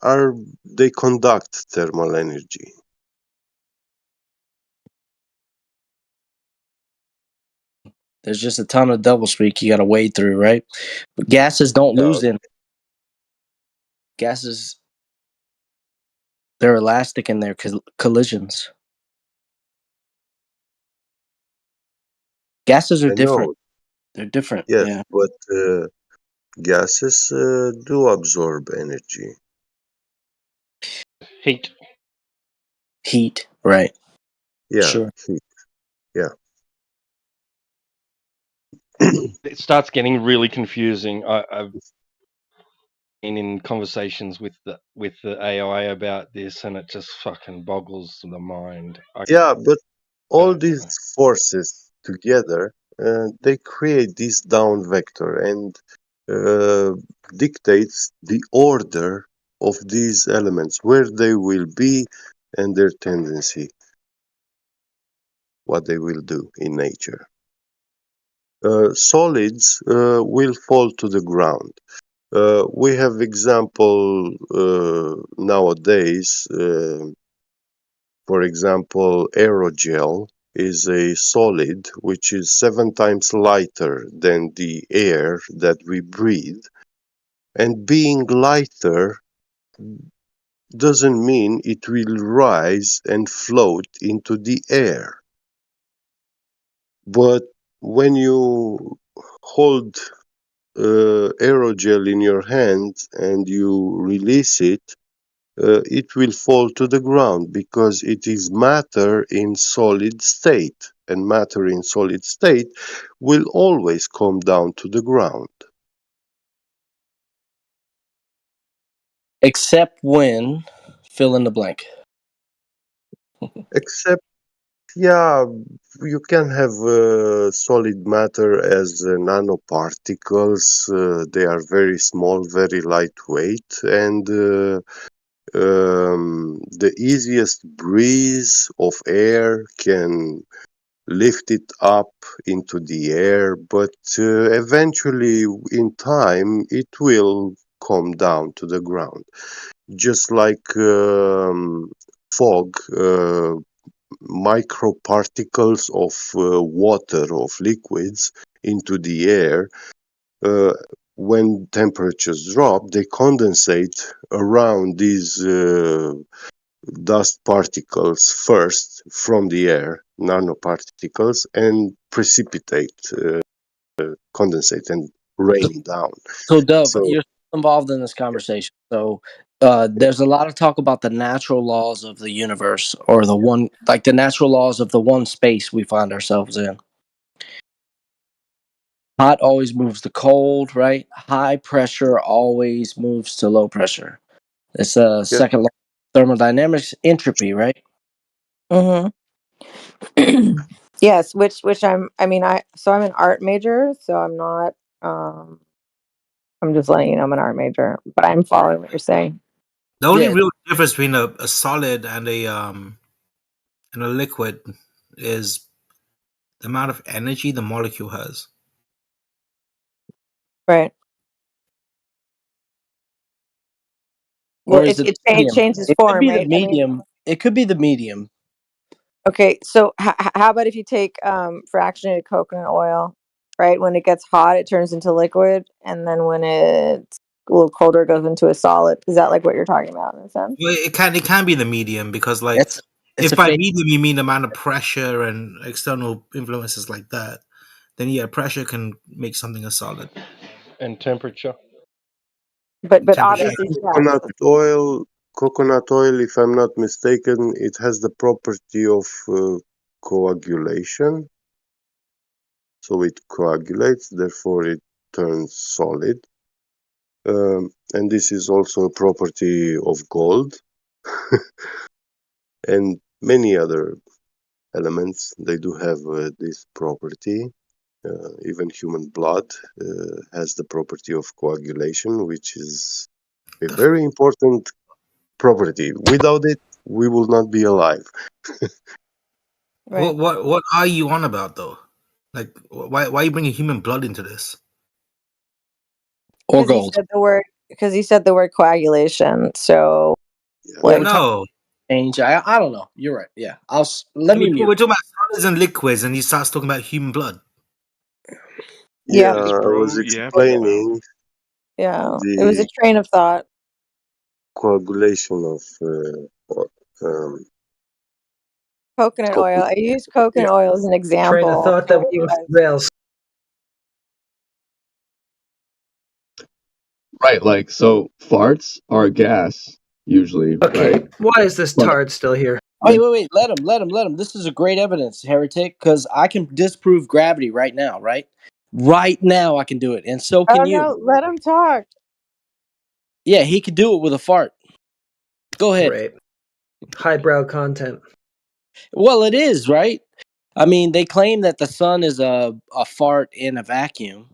Speaker 8: gases they conduct thermal energy.
Speaker 17: There's just a ton of doublespeak you got to wade through, right? But gases don't lose energy. Gases, they're elastic in their collisions. Gases are different. They're different.
Speaker 8: Yes,
Speaker 17: Yeah.
Speaker 8: but Gases do absorb energy.
Speaker 11: Heat.
Speaker 17: Heat, right?
Speaker 8: Yeah,
Speaker 17: Sure.
Speaker 8: heat. Yeah.
Speaker 2: It starts getting really confusing. I've been in conversations with the AI about this, and it just fucking boggles the mind.
Speaker 8: Yeah, but all these forces together, they create this down vector and uh, dictates the order of these elements, where they will be and their tendency, what they will do in nature. Solids will fall to the ground. We have example nowadays. For example, aerogel is a solid which is 7 times lighter than the air that we breathe. And being lighter doesn't mean it will rise and float into the air. But when you hold aerogel in your hand and you release it will fall to the ground because it is matter in solid state, and matter in solid state will always come down to the ground.
Speaker 17: Except when, fill in the blank.
Speaker 8: Except, yeah, you can have solid matter as nanoparticles. They are very small, very lightweight, and the easiest breeze of air can lift it up into the air, but eventually, in time, it will come down to the ground. Just like fog, microparticles of water, of liquids, into the air. Uh, when temperatures drop, they condensate around these dust particles first from the air, nanoparticles, and precipitate, condensate, and rain down.
Speaker 17: So, Dove,
Speaker 8: So,
Speaker 17: you're involved in this conversation. So, there's a lot of talk about the natural laws of the universe, or the one, like the natural laws of the one space we find ourselves in. Hot always moves to cold, right? High pressure always moves to low pressure. It's a
Speaker 8: yeah,
Speaker 17: second law of thermodynamics, entropy, right?
Speaker 20: Mm-hmm. Yes, which I mean I'm an art major, so I'm not I'm just letting you know I'm an art major, but I'm following what you're saying.
Speaker 18: The only
Speaker 17: Yeah.
Speaker 18: real difference between a solid and a liquid is the amount of energy the molecule has.
Speaker 20: Right. Well,
Speaker 17: Or is it medium?
Speaker 20: changes
Speaker 17: It could
Speaker 20: form,
Speaker 17: be the
Speaker 20: right? I mean,
Speaker 17: medium. It could be the medium.
Speaker 20: okay, so how about if you take fractionated coconut oil, right? When it gets hot, it turns into liquid, and then when it's a little colder, it goes into a solid. Is that like what you're talking about in a sense?
Speaker 18: Well, it can be the medium because like
Speaker 17: It's
Speaker 18: if
Speaker 17: a
Speaker 18: by
Speaker 17: phase.
Speaker 18: medium you mean the amount of pressure and external influences like that, then yeah, pressure can make something a solid.
Speaker 2: And temperature.
Speaker 20: But
Speaker 18: Temperature.
Speaker 20: obviously, yes.
Speaker 8: coconut oil, if I'm not mistaken, it has the property of coagulation. So it coagulates, therefore it turns solid. And this is also a property of gold and many other elements. They do have this property. Even human blood has the property of coagulation, which is a very important property. Without it, we will not be alive.
Speaker 20: Right.
Speaker 18: What are you on about though? Like why are you bringing human blood into this?
Speaker 17: Or gold.
Speaker 20: Because he said the word coagulation. So,
Speaker 17: Yeah,
Speaker 20: like,
Speaker 17: we're talking
Speaker 18: No,
Speaker 17: change. I don't know. You're right. Yeah. Let me mute.
Speaker 18: we're talking about solids and liquids, and he starts talking about human blood.
Speaker 20: yeah,
Speaker 8: I was explaining
Speaker 20: yeah, it was a
Speaker 8: the
Speaker 20: train of thought.
Speaker 8: coagulation of
Speaker 20: Coconut oil. I use coconut oil as an
Speaker 6: Train of
Speaker 20: example.
Speaker 6: thought that went off the rails.
Speaker 15: Right, like, so farts are gas, usually,
Speaker 6: Okay,
Speaker 15: right?
Speaker 6: why is this
Speaker 15: But
Speaker 6: tard still here?
Speaker 7: Wait. Let him. This is a great evidence, heretic, because I can disprove gravity right now, right? Right now I can do it, and so
Speaker 20: Oh
Speaker 7: can you.
Speaker 20: no, let him talk.
Speaker 7: Yeah, he could do it with a fart. Go ahead.
Speaker 6: Great. Highbrow content.
Speaker 7: Well, it is, right? I mean, they claim that the sun is a fart in a vacuum,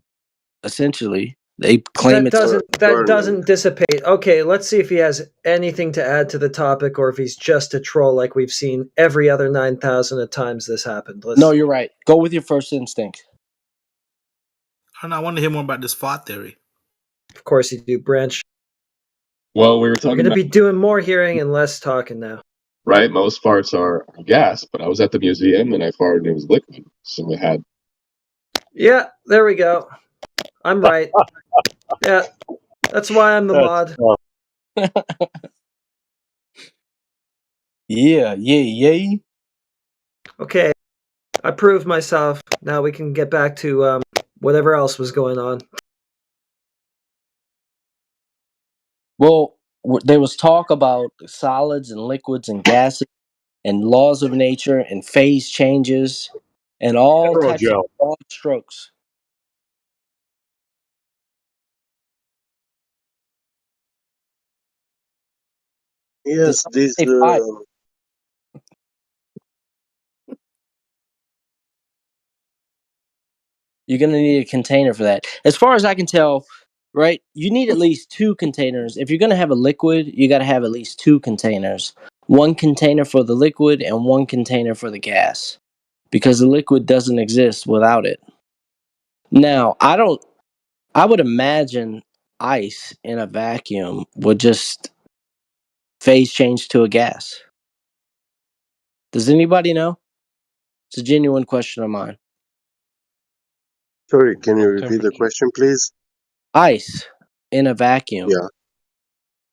Speaker 7: essentially. They claim
Speaker 6: That
Speaker 7: it's
Speaker 6: doesn't dissipate. Okay, let's see if he has anything to add to the topic or if he's just a troll like we've seen every other 9,000 times this happened.
Speaker 7: No, you're right. Go with your first instinct.
Speaker 18: I want to hear more about this fart theory.
Speaker 6: Of course you do, Branch.
Speaker 15: Well, we were
Speaker 6: We're
Speaker 15: talking
Speaker 6: going to
Speaker 15: about,
Speaker 6: be doing more hearing and less talking now.
Speaker 15: right, most farts are gas, but I was at the museum and I farted and it was liquid. So it had.
Speaker 6: Yeah, there we go. I'm right. Yeah, that's why I'm the mod.
Speaker 7: Yeah.
Speaker 6: Okay, I proved myself. Now we can get back to whatever else was going on.
Speaker 7: Well, there was talk about solids and liquids and gases and laws of nature and phase changes and all types of broad strokes.
Speaker 8: Yes, this.
Speaker 7: Say fire. You're going to need a container for that. As far as I can tell, right, you need at least two containers. If you're going to have a liquid, you got to have at least two containers. One container for the liquid and one container for the gas. Because the liquid doesn't exist without it. Now, I would imagine ice in a vacuum would just phase change to a gas. Does anybody know? It's a genuine question of mine.
Speaker 8: Sorry, can you repeat the question, please?
Speaker 7: Ice in a vacuum.
Speaker 8: Yeah.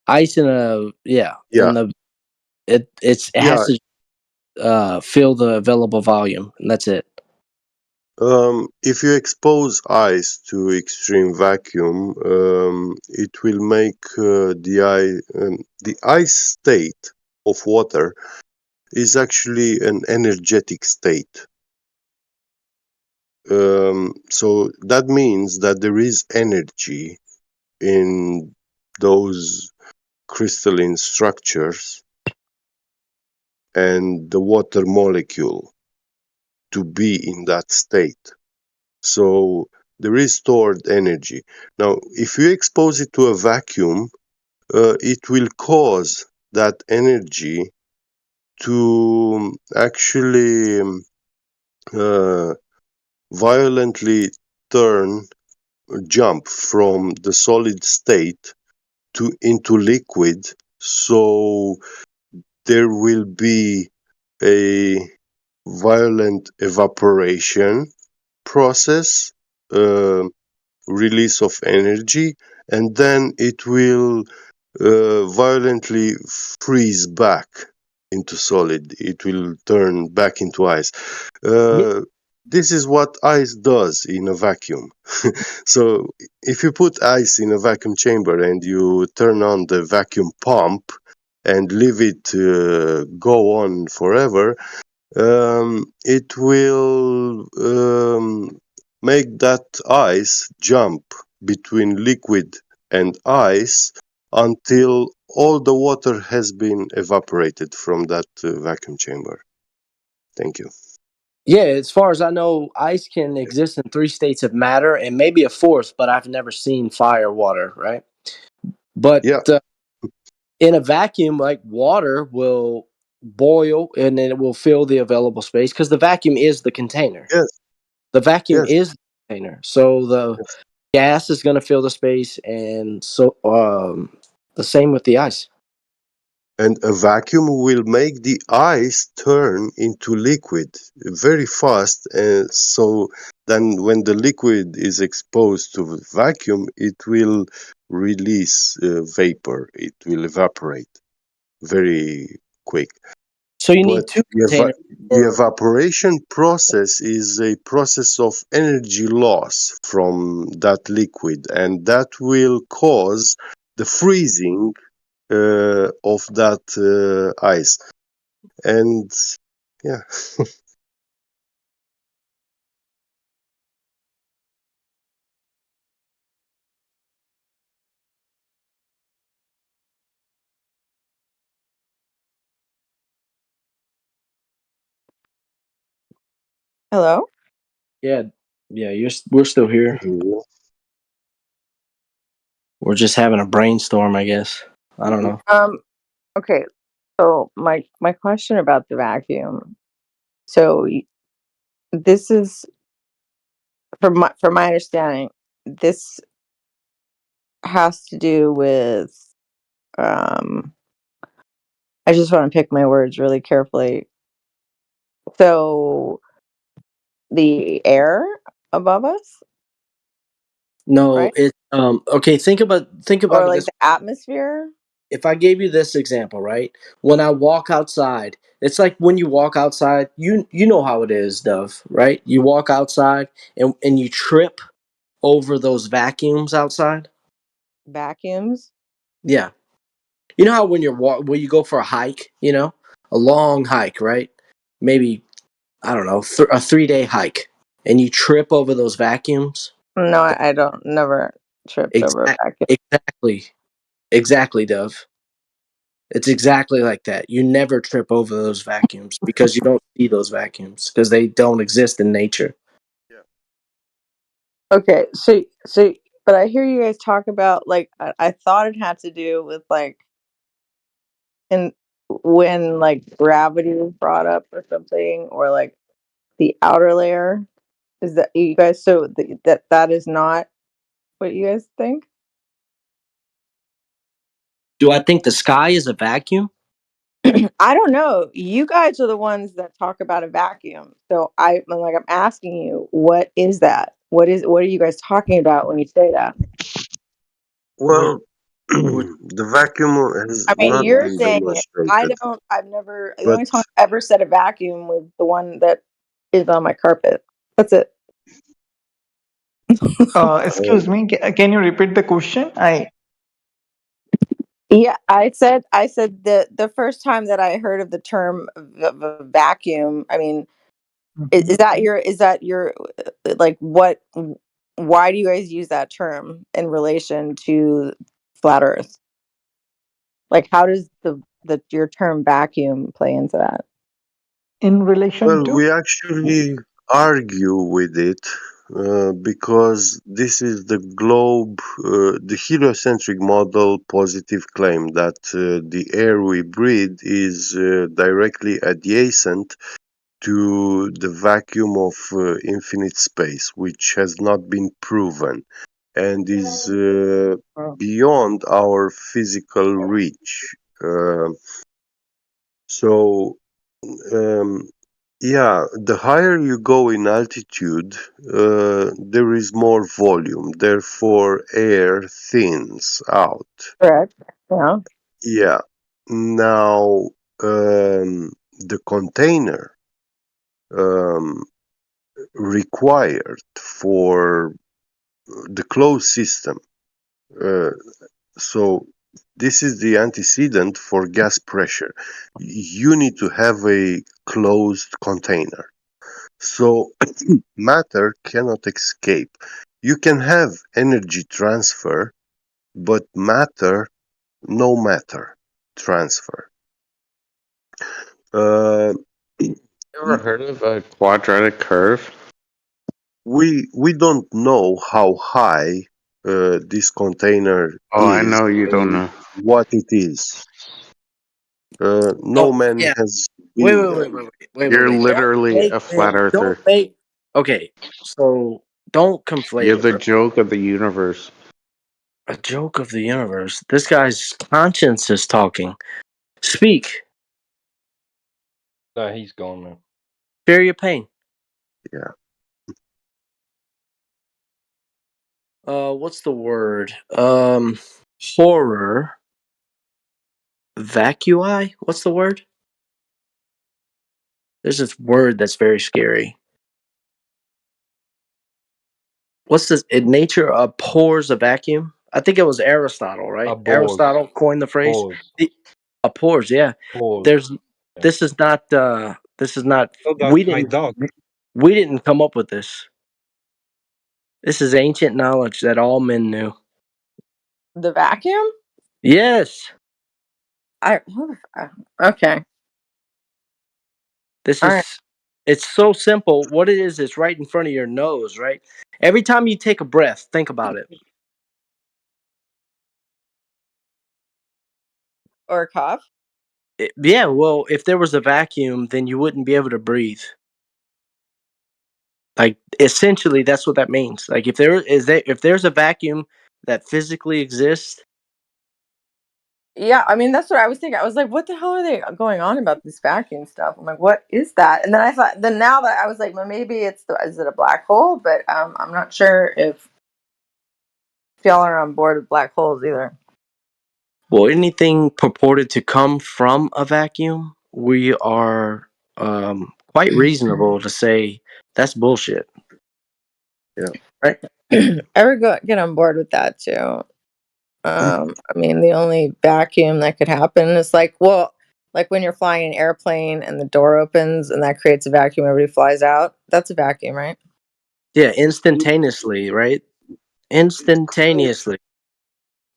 Speaker 7: Ice in a in the it has to fill the available volume, and that's it.
Speaker 8: If you expose ice to extreme vacuum, it will make the ice state of water is actually an energetic state. So that means that there is energy in those crystalline structures and the water molecule to be in that state. So there is stored energy. Now, if you expose it to a vacuum, it will cause that energy to actually violently jump from the solid state into liquid. So there will be a violent evaporation process, release of energy, and then it will violently freeze back into solid. It will turn back into ice. This is what ice does in a vacuum. So if you put ice in a vacuum chamber and you turn on the vacuum pump and leave it go on forever, it will make that ice jump between liquid and ice until all the water has been evaporated from that vacuum chamber. Thank you.
Speaker 7: Yeah, as far as I know, ice can exist in three states of matter and maybe a fourth, but I've never seen fire water, right? But in a vacuum, like water will boil and then it will fill the available space because the vacuum is the container.
Speaker 8: Yes.
Speaker 7: The vacuum is the container. So the gas is going to fill the space, and so the same with the ice.
Speaker 8: And a vacuum will make the ice turn into liquid very fast. And so then when the liquid is exposed to the vacuum, it will release vapor. It will evaporate very quick.
Speaker 7: So you need
Speaker 8: But
Speaker 7: two
Speaker 8: the,
Speaker 7: containers.
Speaker 8: the evaporation process is a process of energy loss from that liquid, and that will cause the freezing of that ice. And yeah.
Speaker 20: Hello?
Speaker 7: Yeah, we're still here. We're just having a brainstorm, I guess. I don't know.
Speaker 20: Okay. So my question about the vacuum. So this is from my understanding, this has to do with um I just want to pick my words really carefully. So the air above us,
Speaker 7: No,
Speaker 20: right?
Speaker 7: it's okay. Think about
Speaker 20: Or
Speaker 7: it
Speaker 20: like
Speaker 7: this.
Speaker 20: the atmosphere?
Speaker 7: If I gave you this example, right? When I walk outside, it's like when you walk outside, you know how it is, Dove, right? You walk outside and you trip over those vacuums outside.
Speaker 20: Vacuums?
Speaker 7: Yeah. You know how when you go for a hike, a long hike, right? Maybe I don't know, a 3-day hike, and you trip over those vacuums.
Speaker 20: No, I don't never tripped over a vacuum.
Speaker 7: Exactly, Dove. It's exactly like that. You never trip over those vacuums because you don't see those vacuums because they don't exist in nature.
Speaker 20: Okay, so but I hear you guys talk about like I thought it had to do with like and when like gravity was brought up or something or like the outer layer. Is that you guys so that is not what you guys think?
Speaker 7: Do I think the sky is a vacuum?
Speaker 20: I don't know. You guys are the ones that talk about a vacuum. So I'm asking you, what is that? What are you guys talking about when you say that?
Speaker 8: Well, the vacuum has
Speaker 20: I mean,
Speaker 8: not
Speaker 20: you're
Speaker 8: been
Speaker 20: saying it.
Speaker 8: demonstrated,
Speaker 20: The
Speaker 8: but
Speaker 20: only time I've ever said a vacuum was the one that is on my carpet. That's it.
Speaker 13: Excuse me, can you repeat the question?
Speaker 20: Yeah, I said the first time that I heard of the term vacuum. I mean, is that your like what? Why do you guys use that term in relation to flat Earth? Like, how does the your term vacuum play into that?
Speaker 13: in relation
Speaker 8: well,
Speaker 13: to?
Speaker 8: we actually argue with it because this is the globe, the heliocentric model positive claim that the air we breathe is directly adjacent to the vacuum of infinite space, which has not been proven and is beyond our physical reach. So, um, yeah, the higher you go in altitude, there is more volume, therefore, air thins out.
Speaker 20: Correct. Yeah.
Speaker 8: Yeah. Now, the container um, required for the closed system. Uh, so this is the antecedent for gas pressure. You need to have a closed container. So matter cannot escape. You can have energy transfer, but no matter transfer. Uh,
Speaker 14: You ever heard of a quadratic curve?
Speaker 8: we don't know how high this container
Speaker 14: Oh, I
Speaker 8: is
Speaker 14: know you don't
Speaker 8: and
Speaker 14: know.
Speaker 8: what it is. No
Speaker 7: Oh
Speaker 8: man
Speaker 7: yeah.
Speaker 8: has
Speaker 7: Wait,
Speaker 8: been
Speaker 7: wait,
Speaker 8: there.
Speaker 7: wait, wait, wait, wait,
Speaker 14: You're
Speaker 7: wait.
Speaker 14: literally a flat
Speaker 7: Don't
Speaker 14: earther.
Speaker 7: make. Okay, so don't conflate
Speaker 14: You're
Speaker 7: it.
Speaker 14: the joke of the universe.
Speaker 7: A joke of the universe. This guy's conscience is talking. Speak.
Speaker 2: No, he's gone now.
Speaker 7: Share your pain.
Speaker 8: Yeah.
Speaker 7: What's the word? Horror. Vacui? What's the word?
Speaker 17: There's this word that's very scary. What's this? Nature abhors a vacuum. I think it was Aristotle, right?
Speaker 2: Abhors.
Speaker 17: Aristotle coined the phrase. Abhors, yeah.
Speaker 2: Abhors.
Speaker 17: This is not. This is not.
Speaker 16: So that's
Speaker 17: We
Speaker 16: my
Speaker 17: didn't.
Speaker 16: dog.
Speaker 17: We didn't come up with this. This is ancient knowledge that all men knew.
Speaker 20: The vacuum?
Speaker 17: Yes.
Speaker 20: Okay.
Speaker 17: This
Speaker 20: All
Speaker 17: is.
Speaker 20: right.
Speaker 17: It's so simple. What it is, it's right in front of your nose, right? Every time you take a breath, think about it.
Speaker 20: Or a cough?
Speaker 17: Yeah, well, if there was a vacuum, then you wouldn't be able to breathe. Like essentially, that's what that means. Like if there's a vacuum that physically exists.
Speaker 20: Yeah, I mean that's what I was thinking. I was like, what the hell are they going on about this vacuum stuff? I'm like, what is that? And then I thought, then now that I was like, well, maybe is it a black hole? But I'm not sure if y'all are on board with black holes either.
Speaker 17: Well, anything purported to come from a vacuum, we are quite reasonable to say that's bullshit.
Speaker 8: Yeah.
Speaker 17: Right.
Speaker 20: I would get on board with that too. I mean, the only vacuum that could happen is like when you're flying an airplane and the door opens and that creates a vacuum, everybody flies out. That's a vacuum, right?
Speaker 17: Yeah, instantaneously, right? Instantaneously.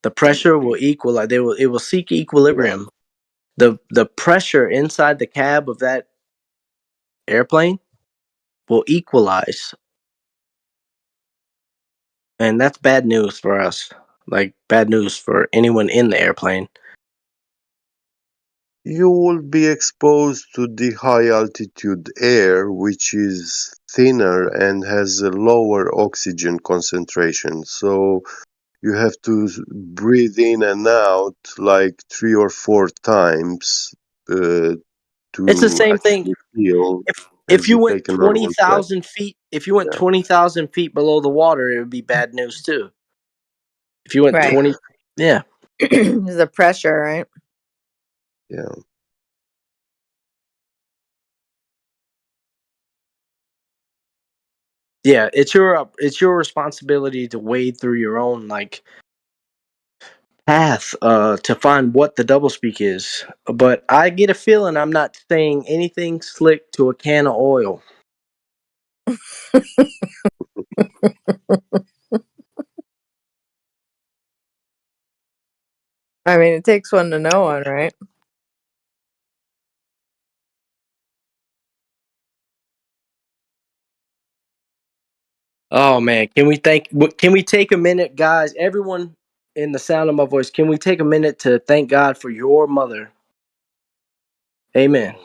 Speaker 17: The pressure will equalize. It will seek equilibrium. The pressure inside the cab of that airplane will equalize. And that's bad news for us. Like bad news for anyone in the airplane.
Speaker 8: You will be exposed to the high altitude air, which is thinner and has a lower oxygen concentration. So you have to breathe in and out like 3 or 4 times
Speaker 17: It's the
Speaker 8: to
Speaker 17: same thing.
Speaker 8: actually feel
Speaker 17: If
Speaker 8: as
Speaker 17: you
Speaker 8: you
Speaker 17: went
Speaker 8: take a normal breath.
Speaker 17: 20,000 feet, if you went
Speaker 8: Yeah.
Speaker 17: 20,000 feet below the water, it would be bad news too. If you went
Speaker 20: Right.
Speaker 17: 20, yeah.
Speaker 20: There's the pressure, right?
Speaker 8: Yeah.
Speaker 17: Yeah, it's your responsibility to wade through your own like path to find what the doublespeak is. But I get a feeling I'm not saying anything slick to a can of oil.
Speaker 20: I mean, it takes one to know one, right?
Speaker 17: Oh man, can we take a minute, guys? Everyone in the sound of my voice, can we take a minute to thank God for your mother? Amen.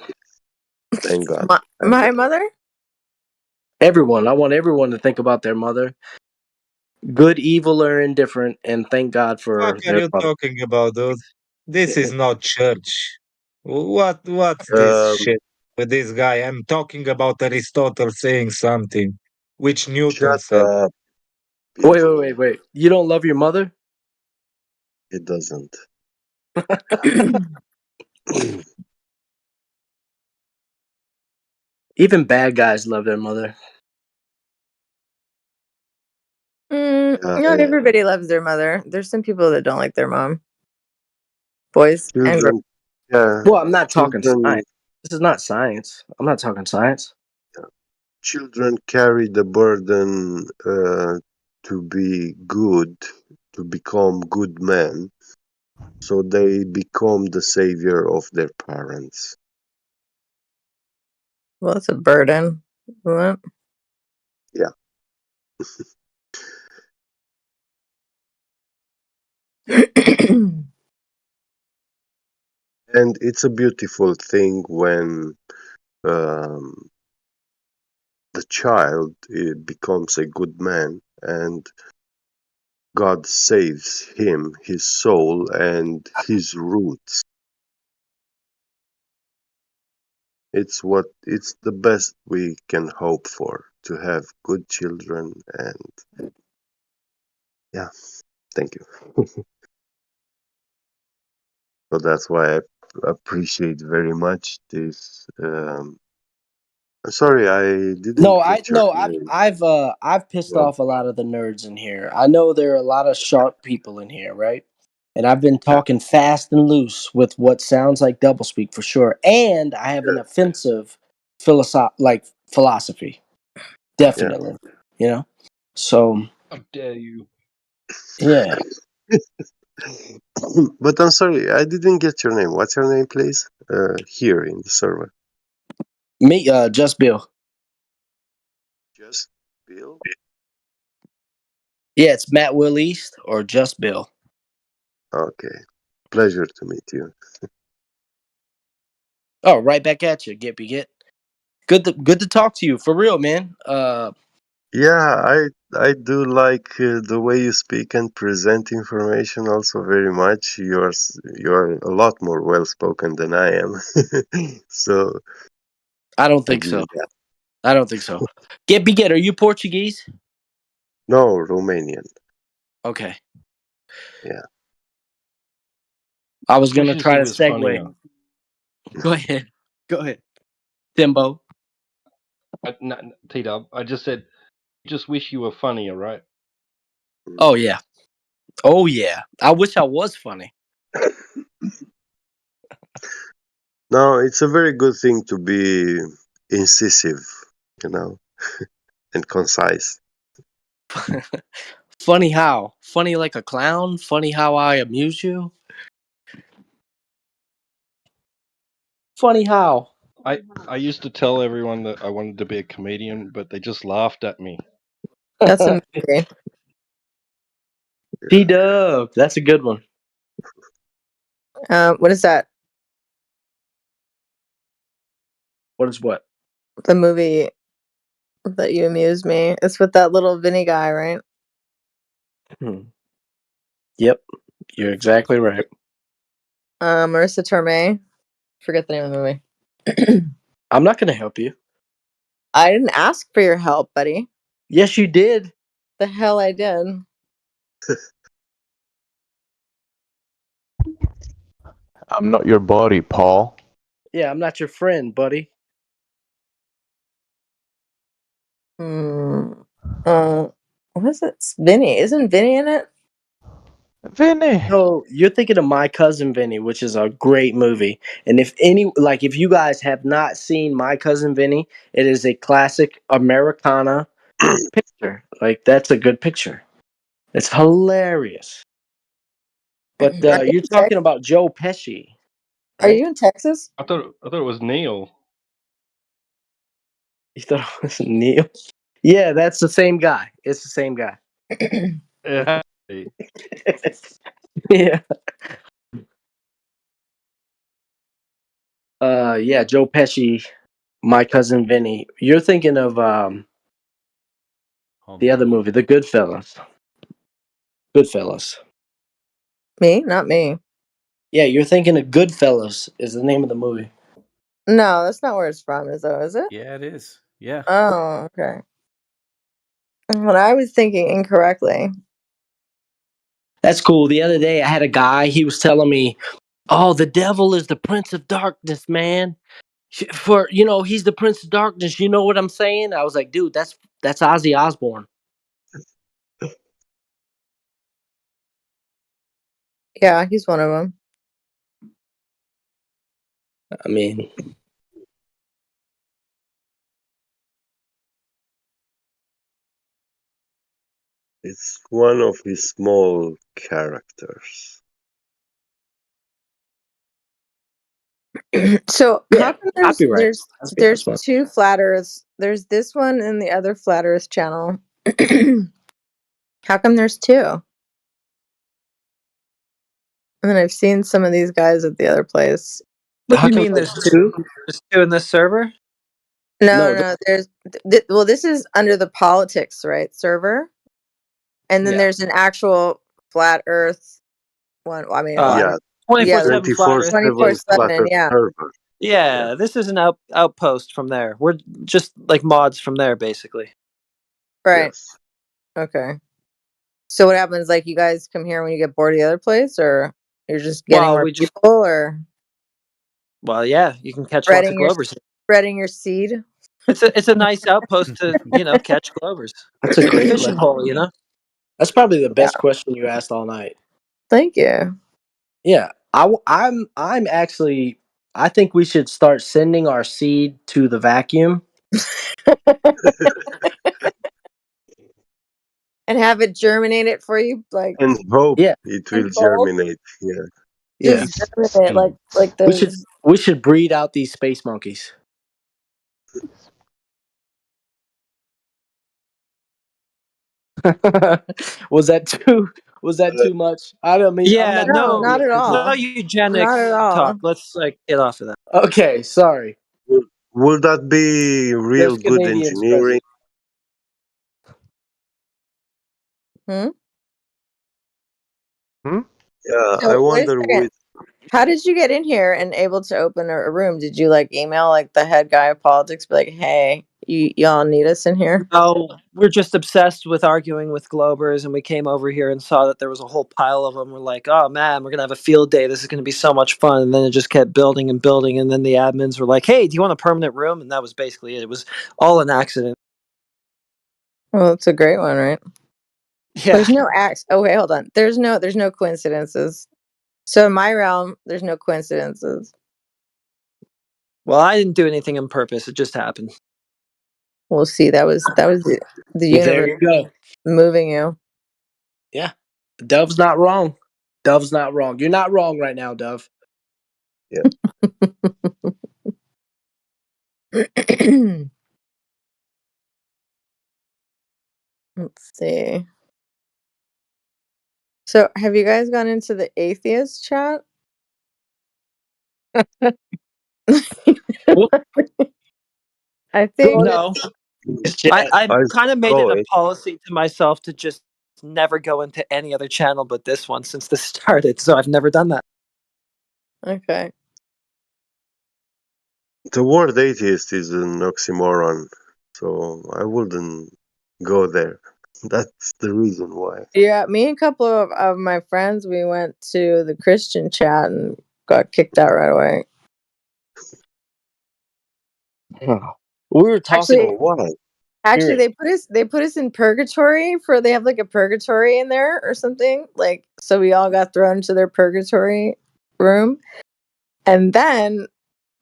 Speaker 8: Thank God.
Speaker 20: My mother?
Speaker 17: Everyone, I want everyone to think about their mother, good, evil, or indifferent, and thank God
Speaker 16: What
Speaker 17: for
Speaker 16: are
Speaker 17: their
Speaker 16: you
Speaker 17: mother.
Speaker 16: talking about, dude? This is not church. What's this
Speaker 8: Um,
Speaker 16: shit with this guy? I'm talking about Aristotle saying something, which Newton
Speaker 8: Shut
Speaker 16: said.
Speaker 8: up.
Speaker 17: Wait. You don't love your mother?
Speaker 8: It doesn't.
Speaker 17: Even bad guys love their mother.
Speaker 20: Not everybody loves their mother. There's some people that don't like their mom. Boys and girls.
Speaker 8: Children, yeah,
Speaker 17: Well, I'm not talking
Speaker 8: children,
Speaker 17: science. This is not science. I'm not talking science.
Speaker 8: children carry the burden to be good, to become good men, so they become the savior of their parents.
Speaker 20: Well, it's a burden, isn't
Speaker 8: Yeah.
Speaker 20: it?
Speaker 8: And it's a beautiful thing when um, the child becomes a good man and God saves him, his soul, and his roots. It's the best we can hope for, to have good children. And yeah, thank you. So that's why I appreciate very much this Sorry, I didn't
Speaker 7: No, I
Speaker 8: get your
Speaker 7: no,
Speaker 8: name.
Speaker 7: I've pissed off a lot of the nerds in here. I know there are a lot of sharp people in here, right? And I've been talking fast and loose with what sounds like doublespeak for sure. And I have an offensive philosophy, definitely. You know, so
Speaker 2: How dare you?
Speaker 7: yeah.
Speaker 8: But I'm sorry, I didn't get your name. What's your name, please? Here in the server.
Speaker 7: Me, just Bill.
Speaker 8: Just Bill?
Speaker 7: Yeah, it's Matt Will East or just Bill.
Speaker 8: Okay. Pleasure to meet you.
Speaker 7: Oh, right back at you, get. Good to talk to you for real, man.
Speaker 8: Yeah, I do like the way you speak and present information also very much. You're a lot more well spoken than I am. So
Speaker 7: I don't
Speaker 8: I
Speaker 7: think
Speaker 8: give
Speaker 7: so.
Speaker 8: you that.
Speaker 7: I don't think so. Get. Are you Portuguese?
Speaker 8: No, Romanian.
Speaker 7: Okay.
Speaker 8: Yeah.
Speaker 7: I was gonna
Speaker 2: Wishes
Speaker 7: try
Speaker 2: he
Speaker 7: to
Speaker 2: was funnier.
Speaker 7: segue. Go ahead. Go ahead. Timbo.
Speaker 2: T-Dub, I just said, just wish you were funnier, right?
Speaker 7: Oh yeah. Oh yeah. I wish I was funny.
Speaker 8: No, it's a very good thing to be incisive, you know, and concise.
Speaker 7: Funny how? Funny like a clown? Funny how I amuse you? Funny how?
Speaker 2: I used to tell everyone that I wanted to be a comedian, but they just laughed at me.
Speaker 20: That's a movie.
Speaker 7: T-Dub. That's a good one.
Speaker 20: What is that?
Speaker 7: What is what?
Speaker 20: The movie that you amuse me. It's with that little Vinny guy, right?
Speaker 7: Yep. You're exactly right.
Speaker 20: Marissa Tomei. Forget the name of the movie.
Speaker 7: I'm not gonna help you.
Speaker 20: I didn't ask for your help, buddy.
Speaker 7: Yes, you did.
Speaker 20: The hell I did.
Speaker 9: I'm not your buddy, Paul.
Speaker 7: Yeah, I'm not your friend, buddy.
Speaker 20: What is it? It's Vinny. Isn't Vinny in it?
Speaker 9: Vinny.
Speaker 7: So you're thinking of My Cousin Vinny, which is a great movie. And if you guys have not seen My Cousin Vinny, it is a classic Americana picture. Like that's a good picture. It's hilarious. But
Speaker 20: Are you
Speaker 7: you're
Speaker 20: in
Speaker 7: talking about Joe Pesci,
Speaker 20: Are
Speaker 7: right?
Speaker 20: you in Texas?
Speaker 2: I thought it was Neil.
Speaker 7: You thought it was Neil? Yeah, that's the same guy. It's the same guy.
Speaker 2: It has to be.
Speaker 7: Yeah. Yeah, Joe Pesci, My Cousin Vinny. You're thinking of the other movie, The Goodfellas. Goodfellas.
Speaker 20: Me? Not me.
Speaker 7: Yeah, you're thinking of Goodfellas is the name of the movie.
Speaker 20: No, that's not where it's from, is it?
Speaker 12: Yeah, it is. Yeah.
Speaker 20: Oh, okay. What I was thinking incorrectly.
Speaker 7: That's cool. The other day I had a guy, he was telling me, "Oh, the devil is the prince of darkness, man. He's the prince of darkness. You know what I'm saying?" I was like, "Dude, that's Ozzy Osbourne."
Speaker 20: Yeah, he's one of them.
Speaker 7: I mean,
Speaker 8: It's one of his small characters.
Speaker 20: So
Speaker 7: yeah,
Speaker 20: how come
Speaker 7: copyright.
Speaker 20: there's
Speaker 7: That's fine.
Speaker 20: two flat earths? There's this one and the other flat earth channel. How come there's two? I mean, I've seen some of these guys at the other place.
Speaker 1: What do
Speaker 7: How
Speaker 1: you
Speaker 7: come
Speaker 1: mean
Speaker 7: there's
Speaker 1: there's
Speaker 7: two?
Speaker 1: two in this server?
Speaker 20: No,
Speaker 7: No,
Speaker 20: no, there's well, this is under the politics, right, server, and then
Speaker 7: yeah.
Speaker 20: there's an actual flat Earth one. I mean, I
Speaker 1: Uh,
Speaker 20: don't.
Speaker 8: Yeah,
Speaker 20: Yeah,
Speaker 1: 24/7 flat Earth.
Speaker 8: 24/7 flat
Speaker 20: 24/7.
Speaker 8: earth
Speaker 20: Yeah,
Speaker 8: server. Yeah.
Speaker 1: Yeah, this is an outpost from there. We're just like mods from there, basically.
Speaker 20: right.
Speaker 8: Yes.
Speaker 20: Okay. So what happens? Like, you guys come here when you get bored of the other place, or you're just getting
Speaker 1: Well,
Speaker 20: more
Speaker 1: we just
Speaker 20: people, or
Speaker 1: yeah, you can catch lots of
Speaker 20: spreading your
Speaker 1: Glovers.
Speaker 20: spreading your seed?
Speaker 1: It's a nice outpost to catch glovers.
Speaker 7: That's a
Speaker 1: It's like a
Speaker 7: great
Speaker 1: fishing
Speaker 7: question.
Speaker 1: hole.
Speaker 7: That's probably the
Speaker 20: Yeah.
Speaker 7: best question you asked all night.
Speaker 20: Thank you.
Speaker 7: Yeah, I'm actually. I think we should start sending our seed to the vacuum.
Speaker 20: And have it germinate it for you, like
Speaker 8: And hope
Speaker 7: Yeah,
Speaker 8: it will
Speaker 20: tenfold.
Speaker 8: germinate. Yeah.
Speaker 7: yeah.
Speaker 20: Just germinate like
Speaker 7: We should
Speaker 20: those.
Speaker 7: we should breed out these space monkeys. was that too much? I don't mean I'm
Speaker 1: Yeah,
Speaker 7: not trying
Speaker 20: No,
Speaker 7: to be
Speaker 20: not at
Speaker 1: no
Speaker 20: all.
Speaker 1: eugenic
Speaker 20: Not at
Speaker 1: talk.
Speaker 20: all.
Speaker 1: Let's get off of that.
Speaker 7: Okay, sorry.
Speaker 8: Will that be real
Speaker 7: There's
Speaker 8: good
Speaker 7: Canadians
Speaker 8: engineering?
Speaker 7: present.
Speaker 20: Hmm?
Speaker 8: Yeah, I
Speaker 20: So wait a
Speaker 8: wonder
Speaker 20: second.
Speaker 8: with
Speaker 20: How did you get in here and able to open a room? Did you like email like the head guy of politics, be like, "Hey, y'all need us in here"?
Speaker 1: No, we're just obsessed with arguing with Globers, and we came over here and saw that there was a whole pile of them. We're like, oh man, we're gonna have a field day. This is gonna be so much fun. And then it just kept building and building, and then the admins were like, hey, do you want a permanent room? And that was basically it. It was all an accident.
Speaker 20: Well, it's a great one, right?
Speaker 1: Yeah.
Speaker 20: There's no acts. Oh wait, hold on. There's no coincidences. So in my realm, there's no coincidences.
Speaker 1: Well, I didn't do anything on purpose. It just happened.
Speaker 20: We'll see. That was the
Speaker 7: There
Speaker 20: universe
Speaker 7: you go.
Speaker 20: moving you.
Speaker 7: Yeah, Dove's not wrong. Dove's not wrong. You're not wrong right now, Dove.
Speaker 8: yeah.
Speaker 20: Let's see. So, have you guys gone into the atheist chat? I think
Speaker 1: No, I've kind of made it a policy to myself to just never go into any other channel but this one since this started. So I've never done that.
Speaker 20: okay.
Speaker 8: The word atheist is an oxymoron, so I wouldn't go there. That's the reason why.
Speaker 20: Yeah, me and a couple of my friends, we went to the Christian chat and got kicked out right away.
Speaker 7: We were talking.
Speaker 20: Actually,
Speaker 8: why?
Speaker 20: actually, they put us in purgatory for they have like a purgatory in there or something. Like, so we all got thrown into their purgatory room, and then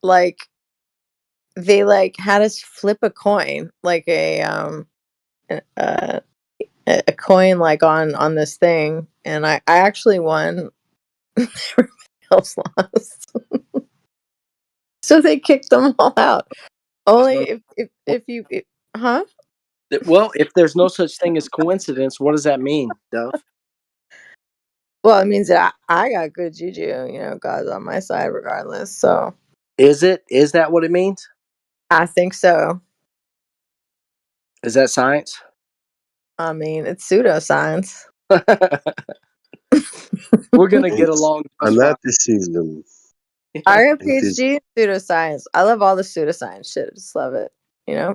Speaker 20: like they like had us flip a coin, like a a coin like on this thing, and I actually won. Everybody else lost. So they kicked them all out. Only if you huh?
Speaker 7: Well, if there's no such thing as coincidence, what does that mean, Dove?
Speaker 20: Well, it means that I got good juju. God's on my side regardless. So
Speaker 7: Is it? Is that what it means?
Speaker 20: I think so.
Speaker 7: Is that science?
Speaker 20: I mean, it's pseudoscience.
Speaker 7: We're gonna get
Speaker 8: It's
Speaker 7: along just fine.
Speaker 8: fanaticism.
Speaker 20: I got a
Speaker 8: It is.
Speaker 20: PhD in pseudoscience. I love all the pseudoscience shit. I just love it.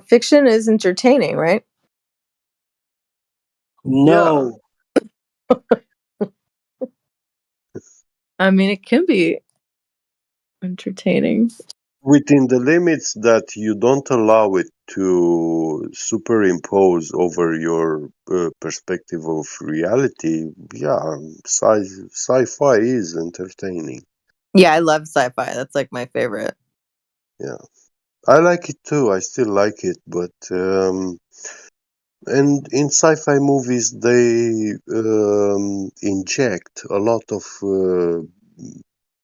Speaker 20: Fiction is entertaining, right?
Speaker 7: No.
Speaker 20: I mean, it can be entertaining.
Speaker 8: Within the limits that you don't allow it to superimpose over your perspective of reality, yeah, sci-fi is entertaining.
Speaker 20: Yeah, I love sci-fi. That's like my favorite.
Speaker 8: Yeah, I like it too. I still like it, but and in sci-fi movies they inject a lot of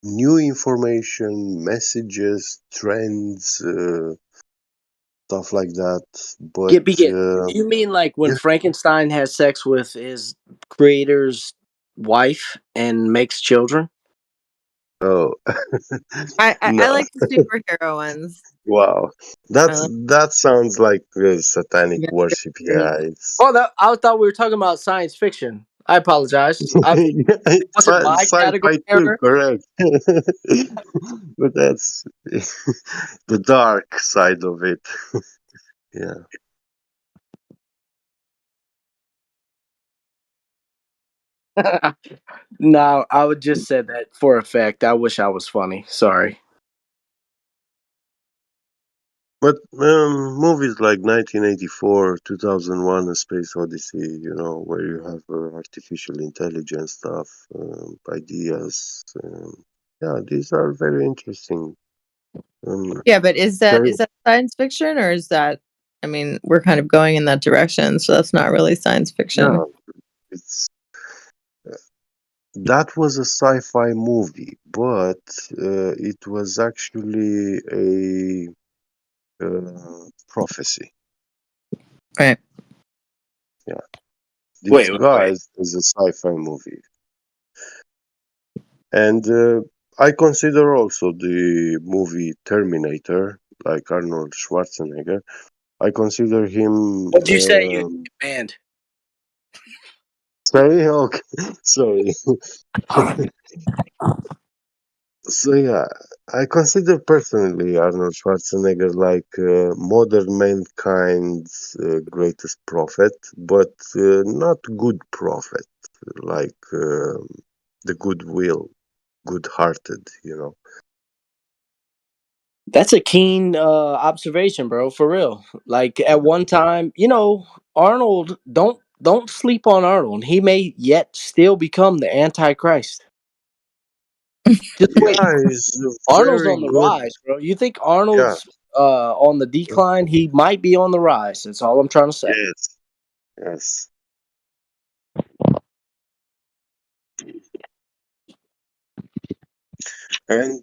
Speaker 8: new information, messages, trends, stuff like that. But
Speaker 7: Do you mean like when
Speaker 8: yeah,
Speaker 7: Frankenstein has sex with his creator's wife and makes children?
Speaker 8: oh
Speaker 20: I
Speaker 8: no,
Speaker 20: like the superhero ones.
Speaker 8: wow, that sounds like satanic
Speaker 20: Yeah,
Speaker 8: worship. Yeah, it's
Speaker 7: Oh, I thought we were talking about science fiction. I apologize.
Speaker 8: yeah,
Speaker 7: It
Speaker 8: it's
Speaker 7: wasn't my category
Speaker 8: sci-fi too,
Speaker 7: error.
Speaker 8: correct? But that's the dark side of it. Yeah.
Speaker 7: No, I would just say that for effect. I wish I was funny. Sorry.
Speaker 8: But movies like 1984, 2001, A Space Odyssey, where you have artificial intelligence stuff, ideas. Yeah, these are very interesting.
Speaker 20: Yeah, but is that
Speaker 8: Very,
Speaker 20: science fiction, or is that? I mean, we're kind of going in that direction, so that's not really science fiction.
Speaker 8: yeah, it's that was a sci-fi movie, but it was actually a prophecy.
Speaker 20: Right.
Speaker 8: Yeah,
Speaker 17: Wait.
Speaker 8: Disguised as a sci-fi movie. And I consider also the movie Terminator, like Arnold Schwarzenegger. I consider him.
Speaker 17: What'd you say? You banned.
Speaker 8: Sorry, okay, sorry. So yeah, I consider personally Arnold Schwarzenegger like modern mankind's greatest prophet, but not good prophet, like the goodwill, good-hearted.
Speaker 17: That's a keen observation, bro. For real. Like at one time, Arnold. Don't sleep on Arnold. He may yet still become the Antichrist. Just wait.
Speaker 8: Yeah, he's
Speaker 17: Arnold's
Speaker 8: very
Speaker 17: on the
Speaker 8: good.
Speaker 17: rise, bro. You think
Speaker 8: Yeah.
Speaker 17: Arnold's on the decline? He might be on the rise. That's all I'm trying to say.
Speaker 8: Yes. Yes. And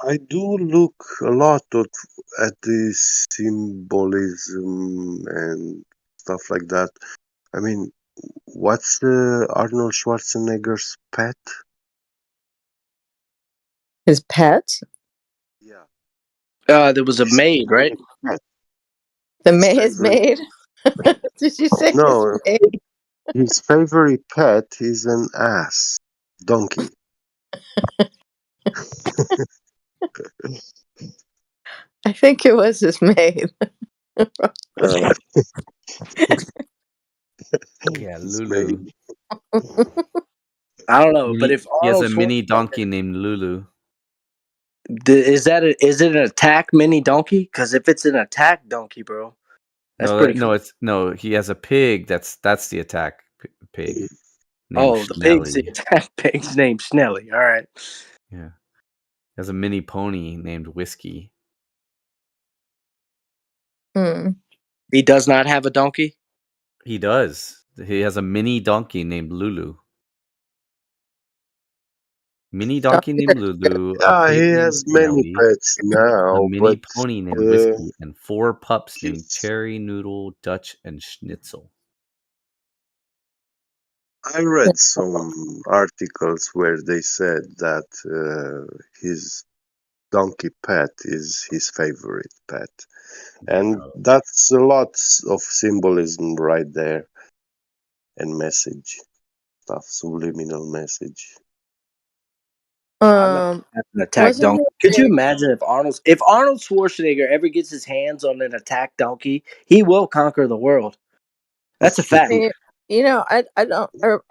Speaker 8: I do look a lot at the symbolism and stuff like that. I mean, what's Arnold Schwarzenegger's pet?
Speaker 20: His pet?
Speaker 8: Yeah.
Speaker 17: There was a maid, right?
Speaker 8: Pet.
Speaker 20: His maid. Did you say his
Speaker 8: No,
Speaker 20: maid?
Speaker 8: his favorite pet is an ass, donkey.
Speaker 20: I think it was his maid.
Speaker 12: Yeah,
Speaker 8: His
Speaker 12: Lulu.
Speaker 8: maid.
Speaker 17: I don't know, but if
Speaker 12: He has
Speaker 17: Arnold
Speaker 12: a mini
Speaker 17: Schwarzenegger
Speaker 12: donkey named Lulu.
Speaker 17: is it an attack mini donkey? Because if it's an attack donkey, bro, that's
Speaker 12: No,
Speaker 17: pretty cool.
Speaker 12: he has a pig. That's the attack pig named
Speaker 17: Oh, the pig's the
Speaker 12: Schnelly.
Speaker 17: attack pig's named Snelly. All right.
Speaker 12: Yeah, he has a mini pony named Whiskey.
Speaker 17: He does not have a donkey.
Speaker 12: He does. He has a mini donkey named Lulu. Mini donkey named Lulu, a
Speaker 8: Yeah,
Speaker 12: pig
Speaker 8: he
Speaker 12: named
Speaker 8: has many
Speaker 12: Snelly,
Speaker 8: pets
Speaker 12: a
Speaker 8: now,
Speaker 12: mini
Speaker 8: but
Speaker 12: pony named Whiskey, and 4 pups named
Speaker 8: he's
Speaker 12: Cherry, Noodle, Dutch, and Schnitzel.
Speaker 8: I read some articles where they said that his donkey pet is his favorite pet. And that's a lot of symbolism right there and message stuff, subliminal message.
Speaker 17: An attack
Speaker 20: Wasn't
Speaker 17: donkey.
Speaker 20: he
Speaker 17: Could you imagine if Arnold Schwarzenegger ever gets his hands on an attack donkey, he will conquer the world. That's a fact.
Speaker 20: I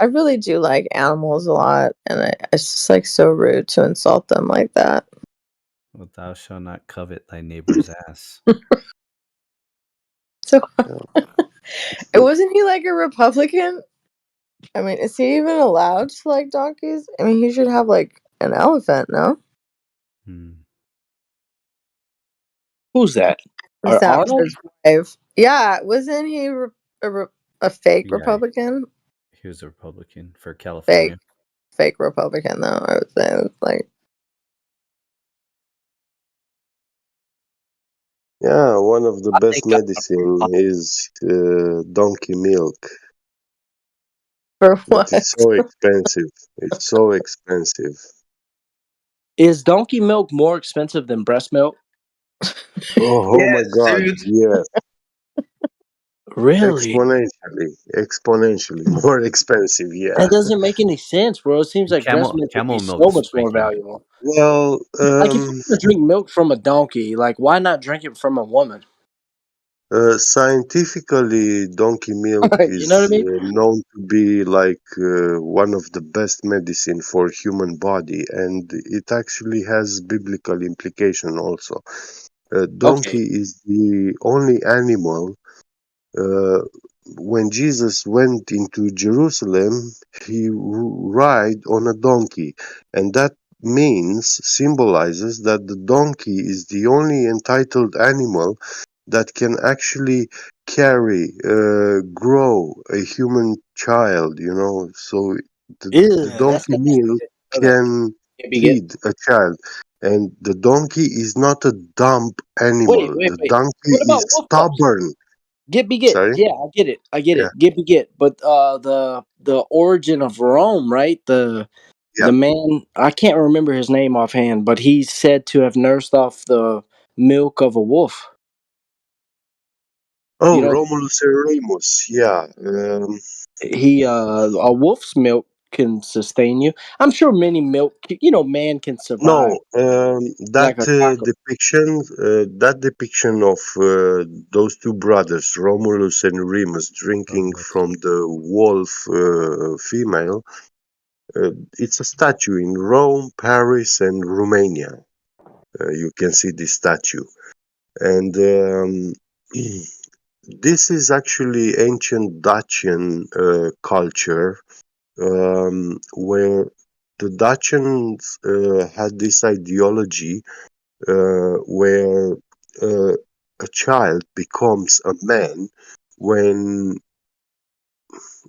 Speaker 20: really do like animals a lot, and it's just like so rude to insult them like that.
Speaker 12: Well, thou shalt not covet thy neighbor's ass.
Speaker 20: So, wasn't he like a Republican? I mean, is he even allowed to like donkeys? I mean, he should have like an elephant, no?
Speaker 17: Who's that?
Speaker 20: Is that
Speaker 17: Arnold?
Speaker 20: his wife? Yeah, wasn't he a fake
Speaker 12: Yeah,
Speaker 20: Republican?
Speaker 12: he was a Republican for California.
Speaker 20: Fake Republican, though. I would say it's like.
Speaker 8: Yeah, one of the best medicine is donkey milk.
Speaker 20: For
Speaker 8: But
Speaker 20: what?
Speaker 8: it's so expensive. It's so expensive.
Speaker 17: Is donkey milk more expensive than breast milk?
Speaker 8: Oh my God! Yes,
Speaker 17: Really?
Speaker 8: exponentially more expensive. Yeah.
Speaker 17: That doesn't make any sense, bro. It seems like breast milk would be so
Speaker 12: milk's
Speaker 17: much more
Speaker 12: spiking.
Speaker 17: valuable.
Speaker 8: Well,
Speaker 17: Like if you're gonna drink milk from a donkey, like why not drink it from a woman?
Speaker 8: scientifically, donkey milk
Speaker 17: You know what I
Speaker 8: is
Speaker 17: mean?
Speaker 8: known to be like one of the best medicine for human body, and it actually has biblical implication also. Donkey is the only animal. Uh, when Jesus went into Jerusalem, he ride on a donkey, and that symbolizes that the donkey is the only entitled animal that can actually grow a human child, so the
Speaker 7: Ew, that's
Speaker 8: donkey
Speaker 7: nasty.
Speaker 8: meal
Speaker 7: Know that.
Speaker 8: can
Speaker 7: Can't be good.
Speaker 8: feed a child. And the donkey is not a dumb
Speaker 7: Wait,
Speaker 8: animal.
Speaker 7: wait,
Speaker 8: The
Speaker 7: wait.
Speaker 8: donkey
Speaker 7: What about
Speaker 8: is
Speaker 7: wolf pups?
Speaker 8: stubborn.
Speaker 7: Get be get.
Speaker 8: Sorry?
Speaker 7: Yeah, I get it. I get
Speaker 8: Yeah.
Speaker 7: it. Get be get. But the origin of Rome, right?
Speaker 8: Yeah.
Speaker 7: The man, I can't remember his name offhand, but he's said to have nursed off the milk of a wolf.
Speaker 8: Oh,
Speaker 7: You know,
Speaker 8: Romulus and Remus. Yeah.
Speaker 7: a wolf's milk can sustain you. I'm sure many milk, man can survive
Speaker 8: No,
Speaker 7: like a chocolate.
Speaker 8: that depiction of those two brothers, Romulus and Remus, drinking from the wolf female, it's a statue in Rome, Paris, and Romania. You can see this statue. And this is actually ancient Dacian culture, where the Dacians had this ideology where a child becomes a man when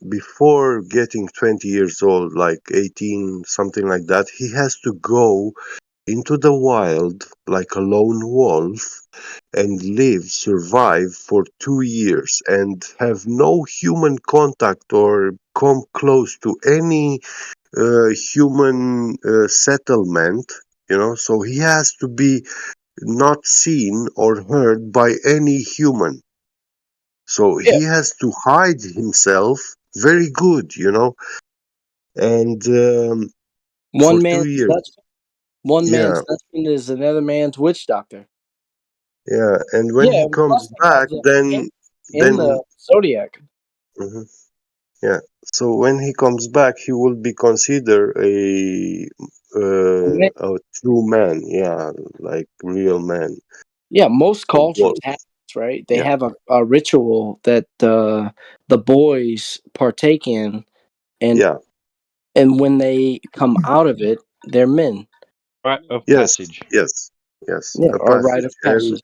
Speaker 8: before getting 20 years old, like 18, something like that, he has to go into the wild like a lone wolf and survive for 2 years and have no human contact or come close to any human settlement, so he has to be not seen or heard by any human. So
Speaker 7: Yeah,
Speaker 8: he has to hide himself very good, and for
Speaker 7: one
Speaker 8: 2 years. Yeah,
Speaker 7: man's husband is another man's witch doctor.
Speaker 8: yeah. And when
Speaker 7: Yeah,
Speaker 8: he
Speaker 7: and
Speaker 8: comes
Speaker 7: plus they have
Speaker 8: back,
Speaker 7: the king in
Speaker 8: then,
Speaker 7: the zodiac.
Speaker 8: mhm, yeah. So when he comes back, he will be considered a true man. Yeah, like real man,
Speaker 7: Yeah, most
Speaker 8: a
Speaker 7: cultures
Speaker 8: wolf.
Speaker 7: have this, right? They
Speaker 8: Yeah,
Speaker 7: have a ritual that the boys partake in, and
Speaker 8: yeah.
Speaker 7: when they come out of it, they're men.
Speaker 2: Rite of
Speaker 8: Yes,
Speaker 2: passage.
Speaker 8: yes, yes.
Speaker 7: Yeah,
Speaker 8: A
Speaker 7: or rite
Speaker 8: passage,
Speaker 7: of
Speaker 8: and
Speaker 7: passage.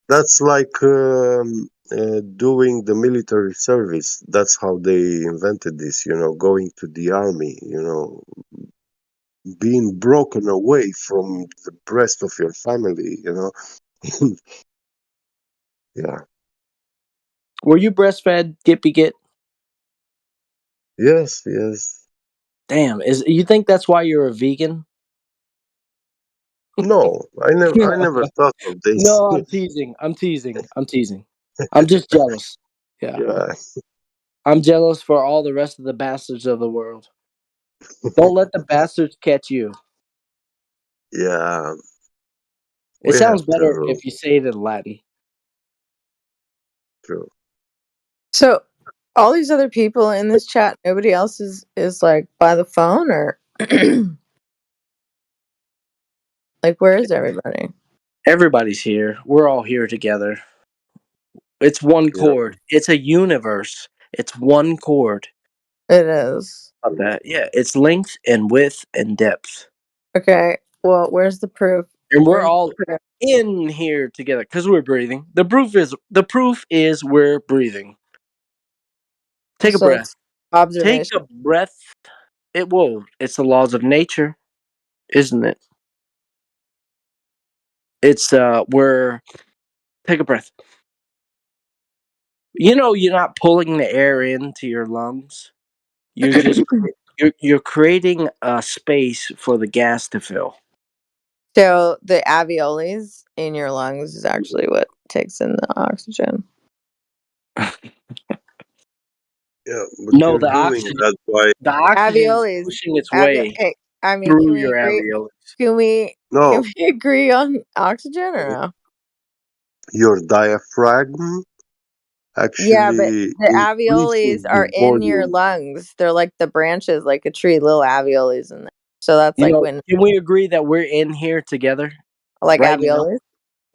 Speaker 8: that's like doing the military service. That's how they invented this, going to the army, being broken away from the rest of your family. Yeah.
Speaker 7: Were you breastfed, Gippy Git?
Speaker 8: Yes, yes.
Speaker 7: Damn, you think that's why you're a vegan?
Speaker 8: No, I never thought of this.
Speaker 7: No, I'm teasing. I'm teasing. I'm teasing. I'm just jealous. Yeah.
Speaker 8: Yeah,
Speaker 7: I'm jealous for all the rest of the bastards of the world. Don't let the bastards catch you.
Speaker 8: yeah.
Speaker 7: It
Speaker 8: We
Speaker 7: sounds
Speaker 8: have
Speaker 7: better
Speaker 8: to.
Speaker 7: if you say it in Latin.
Speaker 8: True.
Speaker 20: So all these other people in this chat, nobody else is like by the phone or like where is everybody?
Speaker 7: Everybody's here. We're all here together. It's one
Speaker 8: Yeah.
Speaker 7: chord. It's a universe. It's one chord.
Speaker 20: It is.
Speaker 7: Of that. Yeah, it's length and width and depth.
Speaker 20: Okay. Well, where's the proof?
Speaker 7: And we're
Speaker 20: Where's
Speaker 7: all
Speaker 20: the proof?
Speaker 7: in here together because we're breathing. The proof is we're breathing. Take a
Speaker 20: So
Speaker 7: breath.
Speaker 20: it's
Speaker 7: Take
Speaker 20: observation.
Speaker 7: a breath. It's the laws of nature, isn't it? It's we're take a breath. You're not pulling the air into your lungs. You're just you're creating a space for the gas to fill.
Speaker 20: So the alveoles in your lungs is actually what takes in the oxygen.
Speaker 8: Yeah, but
Speaker 7: No,
Speaker 8: you're
Speaker 7: the
Speaker 8: doing
Speaker 7: oxygen.
Speaker 8: that by
Speaker 7: The oxygen's
Speaker 20: Alveoles.
Speaker 7: pushing its way
Speaker 20: Hey, I mean, can
Speaker 7: through
Speaker 20: we
Speaker 7: your
Speaker 20: agree?
Speaker 7: alveoli.
Speaker 20: Can we
Speaker 8: no.
Speaker 20: agree on oxygen or no?
Speaker 8: Your diaphragm
Speaker 20: Yeah, but
Speaker 8: actually
Speaker 20: the
Speaker 8: increases
Speaker 20: alveoles are
Speaker 8: the
Speaker 20: in your
Speaker 8: volume.
Speaker 20: lungs. They're like the branches, like a tree, little alveoles in there. So that's like when,
Speaker 7: Can we agree that we're in here together
Speaker 20: like
Speaker 7: right now?
Speaker 20: alveoles.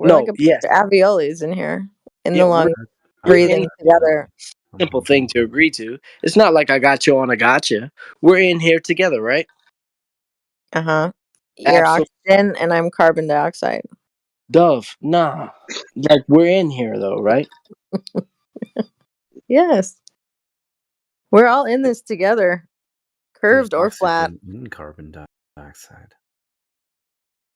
Speaker 20: We're like
Speaker 7: No,
Speaker 20: a bunch
Speaker 7: yes.
Speaker 20: of alveoles in here in
Speaker 7: Yeah,
Speaker 20: the
Speaker 7: we're
Speaker 20: lung,
Speaker 7: in
Speaker 20: breathing together.
Speaker 7: simple thing to agree to. It's not like I got you on a gotcha. We're in here together, right?
Speaker 20: Uh huh. You're
Speaker 7: Absolutely.
Speaker 20: oxygen, and I'm carbon dioxide.
Speaker 7: Dove, nah. Like we're in here though, right?
Speaker 20: Yes, we're all in this together,
Speaker 12: There's
Speaker 20: curved or flat.
Speaker 12: oxygen in carbon dioxide.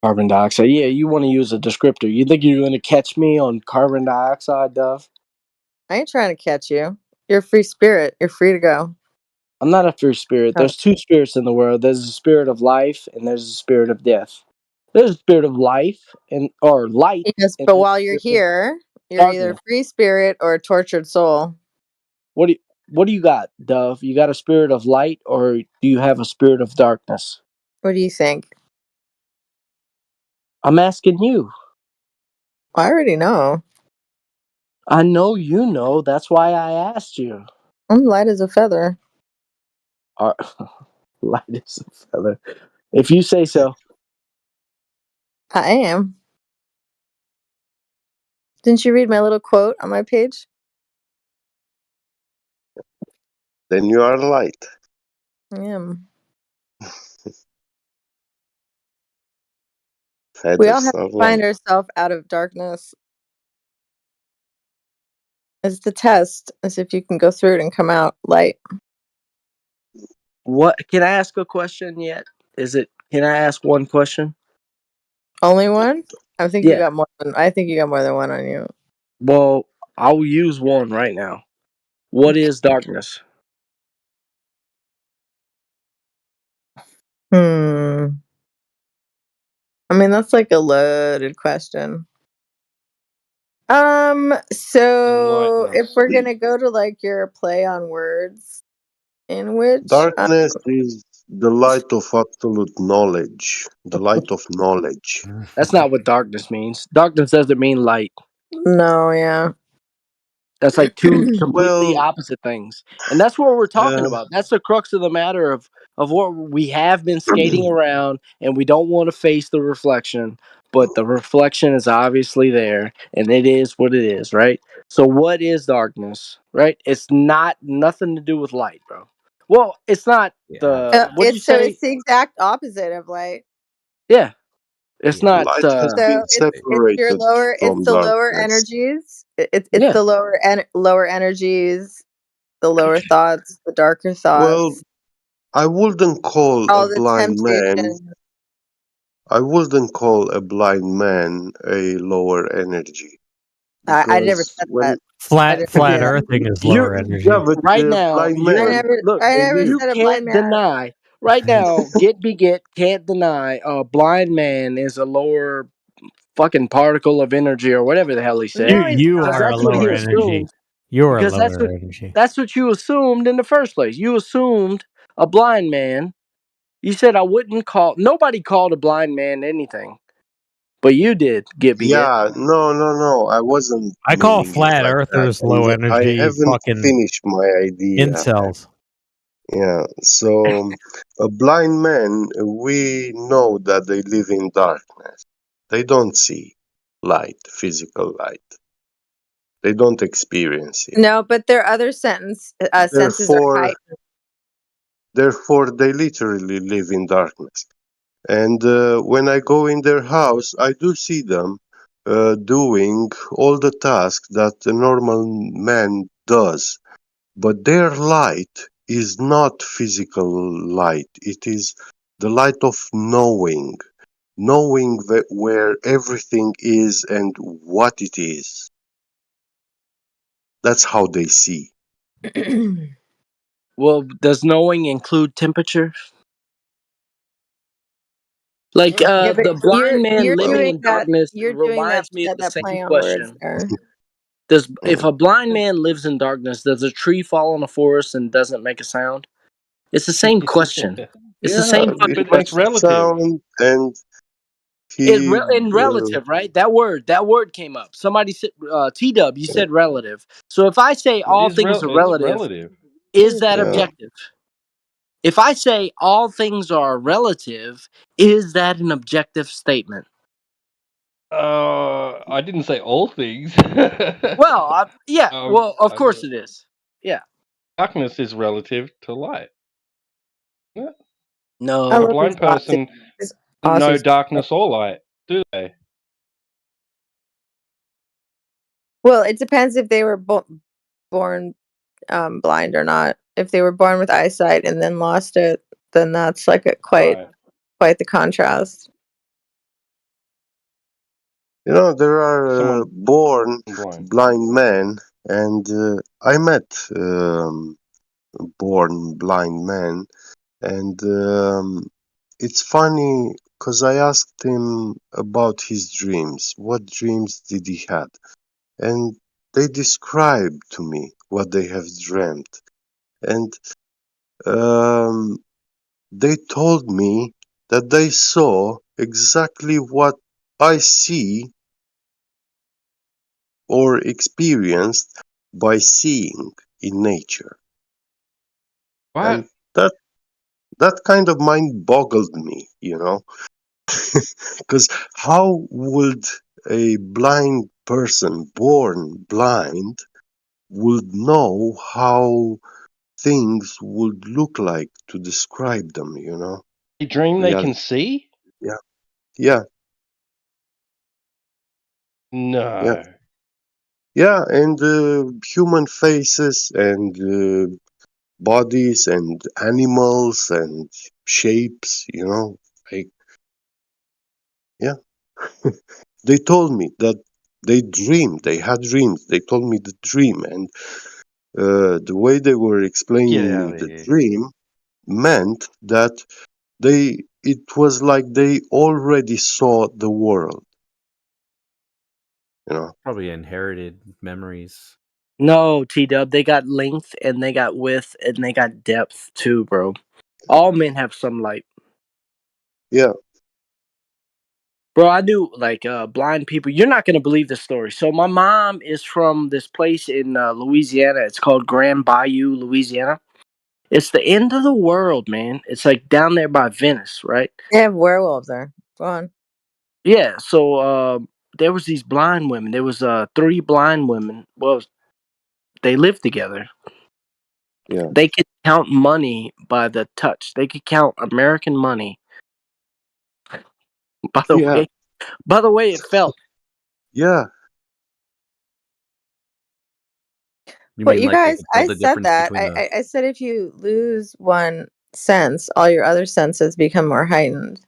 Speaker 7: Carbon dioxide. Yeah, you want to use a descriptor. You think you're going to catch me on carbon dioxide, Dove?
Speaker 20: I ain't trying to catch you. You're a free spirit. You're free to go.
Speaker 7: I'm not a free spirit.
Speaker 20: Oh.
Speaker 7: There's two spirits in the world. There's a spirit of life and there's a spirit of death. There's a spirit of life and or light
Speaker 20: Yes,
Speaker 7: and
Speaker 20: but
Speaker 7: there's a
Speaker 20: while you're
Speaker 7: spirit of
Speaker 20: here, you're either
Speaker 7: darkness.
Speaker 20: a free spirit or a tortured soul.
Speaker 7: What do you got, Dove? You got a spirit of light or do you have a spirit of darkness?
Speaker 20: What do you think?
Speaker 7: I'm asking you.
Speaker 20: I already know.
Speaker 7: I know you know. That's why I asked you.
Speaker 20: I'm light as a feather.
Speaker 7: Are light as a feather. If you say so.
Speaker 20: I am. Didn't you read my little quote on my page?
Speaker 8: Then you are light.
Speaker 20: I am. We all
Speaker 8: Feathers
Speaker 20: have
Speaker 8: are
Speaker 20: to find
Speaker 8: light.
Speaker 20: ourselves out of darkness. It's the test, as if you can go through it and come out light.
Speaker 7: What can I ask a question yet? Can I ask one question?
Speaker 20: Only one? I think you
Speaker 7: Yeah.
Speaker 20: got more than one on you.
Speaker 7: Well, I'll use one right now. What is darkness?
Speaker 20: Hmm. I mean, that's like a loaded question. So
Speaker 2: Enlighten
Speaker 20: if
Speaker 2: us.
Speaker 20: we're gonna go to like your play on words, in which
Speaker 8: Darkness is the light of absolute knowledge. The light of knowledge.
Speaker 7: That's not what darkness means. Darkness doesn't mean light.
Speaker 20: no, yeah.
Speaker 7: That's like two completely
Speaker 8: Well,
Speaker 7: opposite things. And that's what we're talking about. That's the crux of the matter of what we have been skating around and we don't want to face the reflection, but the reflection is obviously there and it is what it is, right? So what is darkness, right? It's not nothing to do with light, bro. Well, it's not the what do you say?
Speaker 20: It's the exact opposite of light.
Speaker 7: Yeah. It's not
Speaker 8: light has been
Speaker 20: So it's your
Speaker 8: separated
Speaker 20: lower it's
Speaker 8: from
Speaker 20: the lower
Speaker 8: darkness.
Speaker 20: energies. It's
Speaker 7: yeah.
Speaker 20: the lower energies, the lower thoughts, the darker
Speaker 8: Well,
Speaker 20: thoughts,
Speaker 8: I wouldn't call a
Speaker 20: all the
Speaker 8: blind man.
Speaker 20: temptations.
Speaker 8: I wouldn't call a blind man a lower energy
Speaker 20: I never
Speaker 8: because
Speaker 20: said
Speaker 8: when
Speaker 20: that. I didn't say
Speaker 3: Flat
Speaker 20: that.
Speaker 3: earthing is
Speaker 7: You're
Speaker 3: lower energy.
Speaker 8: yeah, but
Speaker 7: right now,
Speaker 8: blind
Speaker 20: I
Speaker 8: man,
Speaker 7: you're
Speaker 20: never
Speaker 7: look,
Speaker 20: I never
Speaker 8: they
Speaker 7: you
Speaker 20: said a blind
Speaker 7: can't
Speaker 20: man.
Speaker 7: deny right now, can't deny a blind man is a lower fucking particle of energy or whatever the hell he
Speaker 3: You
Speaker 7: said.
Speaker 20: No, he's
Speaker 3: you
Speaker 7: Because
Speaker 3: are
Speaker 20: not.
Speaker 3: a
Speaker 7: that's what he
Speaker 3: lower energy.
Speaker 7: assumed.
Speaker 3: You're a
Speaker 7: Because
Speaker 3: lower energy.
Speaker 7: that's what you assumed in the first place. You assumed a blind man. You said I wouldn't call nobody called a blind man anything. But you did, get.
Speaker 8: yeah, no, I wasn't
Speaker 3: I call
Speaker 8: meaning it
Speaker 3: flat
Speaker 8: like that,
Speaker 3: earthers
Speaker 8: and
Speaker 3: low
Speaker 8: I
Speaker 3: energy
Speaker 8: haven't
Speaker 3: fucking
Speaker 8: finished my idea.
Speaker 3: incels.
Speaker 8: Yeah, so a blind man, we know that they live in darkness. They don't see light, physical light. They don't experience it.
Speaker 20: No, but their other senses are
Speaker 8: Therefore,
Speaker 20: heightened.
Speaker 8: therefore, they literally live in darkness. And when I go in their house, I do see them doing all the tasks that a normal man does. But their light is not physical light. It is the light of knowing, knowing where everything is and what it is. That's how they see.
Speaker 7: Well, does knowing include temperature? Like
Speaker 20: Yeah, but
Speaker 7: the blind man
Speaker 20: you're
Speaker 7: living
Speaker 20: doing
Speaker 7: in
Speaker 20: that.
Speaker 7: darkness
Speaker 20: You're doing that
Speaker 7: reminds me of the
Speaker 20: that
Speaker 7: same
Speaker 20: play on words
Speaker 7: question.
Speaker 20: there.
Speaker 7: Does if a blind man lives in darkness, does a tree fall in a forest and doesn't make a sound? It's the same question. It's the
Speaker 8: Yeah,
Speaker 7: same fucking
Speaker 8: it
Speaker 2: But that's
Speaker 8: makes
Speaker 7: question.
Speaker 8: a
Speaker 2: relative.
Speaker 8: sound, and he.
Speaker 7: In relative, right? That word came up. Somebody said T Dub. You said relative. So if I say all things are
Speaker 2: It's
Speaker 7: relative,
Speaker 2: relative.
Speaker 7: is that
Speaker 8: Yeah.
Speaker 7: objective? If I say all things are relative, is that an objective statement?
Speaker 2: I didn't say all things.
Speaker 7: Well, yeah. Well, of
Speaker 2: I
Speaker 7: course
Speaker 2: said
Speaker 7: it is. Yeah.
Speaker 2: darkness is relative to light. Yeah.
Speaker 20: I
Speaker 7: No.
Speaker 2: A
Speaker 20: love these
Speaker 2: blind
Speaker 20: Aussie.
Speaker 2: person
Speaker 20: These
Speaker 2: doesn't know
Speaker 20: Aussies.
Speaker 2: darkness or light, do they?
Speaker 20: Well, it depends if they were born blind or not. If they were born with eyesight and then lost it, then that's like quite the contrast.
Speaker 8: You know, there are
Speaker 2: Someone
Speaker 8: born
Speaker 2: blind.
Speaker 8: blind men, and I met born blind men, and it's funny because I asked him about his dreams. What dreams did he had? And they described to me what they have dreamt, and they told me that they saw exactly what I see or experienced by seeing in nature. And
Speaker 2: What?
Speaker 8: that kind of mind boggled me, you know, because how would a blind person born blind would know how things would look like to describe them, you know?
Speaker 2: A dream they can see?
Speaker 8: Yeah, yeah, yeah.
Speaker 2: No.
Speaker 8: Yeah, and human faces and bodies and animals and shapes, you know, like, yeah. They told me that they dreamed, they had dreams. They told me the dream, and the way they were
Speaker 2: Get
Speaker 8: explaining me
Speaker 2: out of
Speaker 8: the
Speaker 2: here.
Speaker 8: dream meant that it was like they already saw the world, you know.
Speaker 12: Probably inherited memories.
Speaker 7: No, T-Dub. They got length and they got width and they got depth too, bro. All men have some light.
Speaker 8: Yeah.
Speaker 7: Bro, I knew like blind people. You're not gonna believe this story. So my mom is from this place in Louisiana. It's called Grand Bayou, Louisiana. It's the end of the world, man. It's like down there by Venice, right?
Speaker 20: They have werewolves there. Go on.
Speaker 7: Yeah. So there was these blind women. There was 3 blind women. Well, they lived together.
Speaker 8: Yeah.
Speaker 7: They could count money by the touch. They could count American money by the
Speaker 8: Yeah.
Speaker 7: way it felt.
Speaker 8: Yeah.
Speaker 12: You
Speaker 20: Well,
Speaker 12: mean
Speaker 20: you
Speaker 12: like they
Speaker 20: guys,
Speaker 12: could tell
Speaker 20: I
Speaker 12: the
Speaker 20: said
Speaker 12: difference
Speaker 20: that.
Speaker 12: between the
Speaker 20: I said if you lose one sense, all your other senses become more heightened.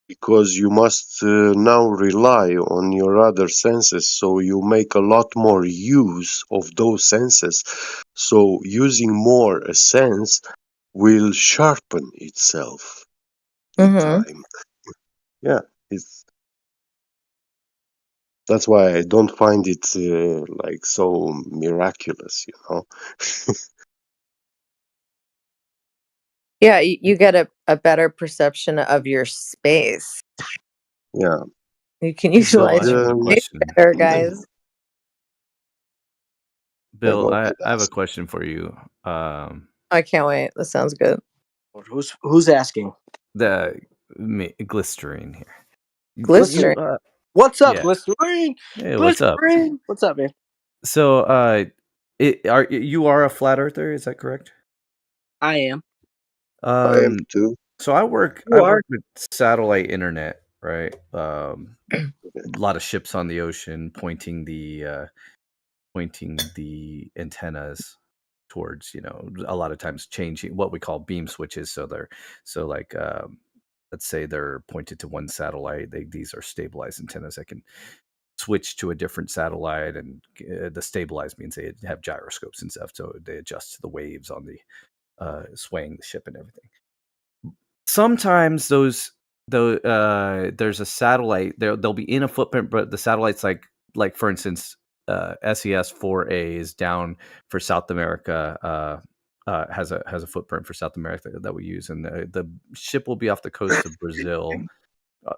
Speaker 8: Because you must now rely on your other senses, so you make a lot more use of those senses. So using more a sense will sharpen itself in time. Yeah, that's why I don't find it like so miraculous, you know.
Speaker 20: Yeah, you get a better perception of your space.
Speaker 8: Yeah.
Speaker 20: You can
Speaker 12: Hey, Bill,
Speaker 20: utilize
Speaker 12: I
Speaker 20: your
Speaker 12: have a
Speaker 20: space
Speaker 12: question.
Speaker 20: better, guys.
Speaker 12: Bill,
Speaker 8: go
Speaker 12: I
Speaker 8: ahead,
Speaker 12: have a
Speaker 8: ask.
Speaker 12: question for you.
Speaker 20: I can't wait. This sounds good.
Speaker 7: Who's asking?
Speaker 12: The glycerine here.
Speaker 20: Glycerin.
Speaker 7: What's up,
Speaker 12: Yeah.
Speaker 7: Glycerine?
Speaker 12: Hey, what's up?
Speaker 7: Glycerine. What's up, man?
Speaker 12: So, you are a flat earther? Is that correct?
Speaker 7: I am.
Speaker 8: I am too.
Speaker 12: So I work with satellite internet, right? A lot of ships on the ocean pointing the antennas towards, a lot of times changing what we call beam switches. So like let's say they're pointed to one satellite. These are stabilized antennas that can switch to a different satellite, and the stabilized means they have gyroscopes and stuff, so they adjust to the waves on the swaying the ship and everything. Sometimes there's a satellite, they'll be in a footprint, but the satellite's like for instance, SES-4A is down for South America. Has a footprint for South America that we use, and the ship will be off the coast of Brazil,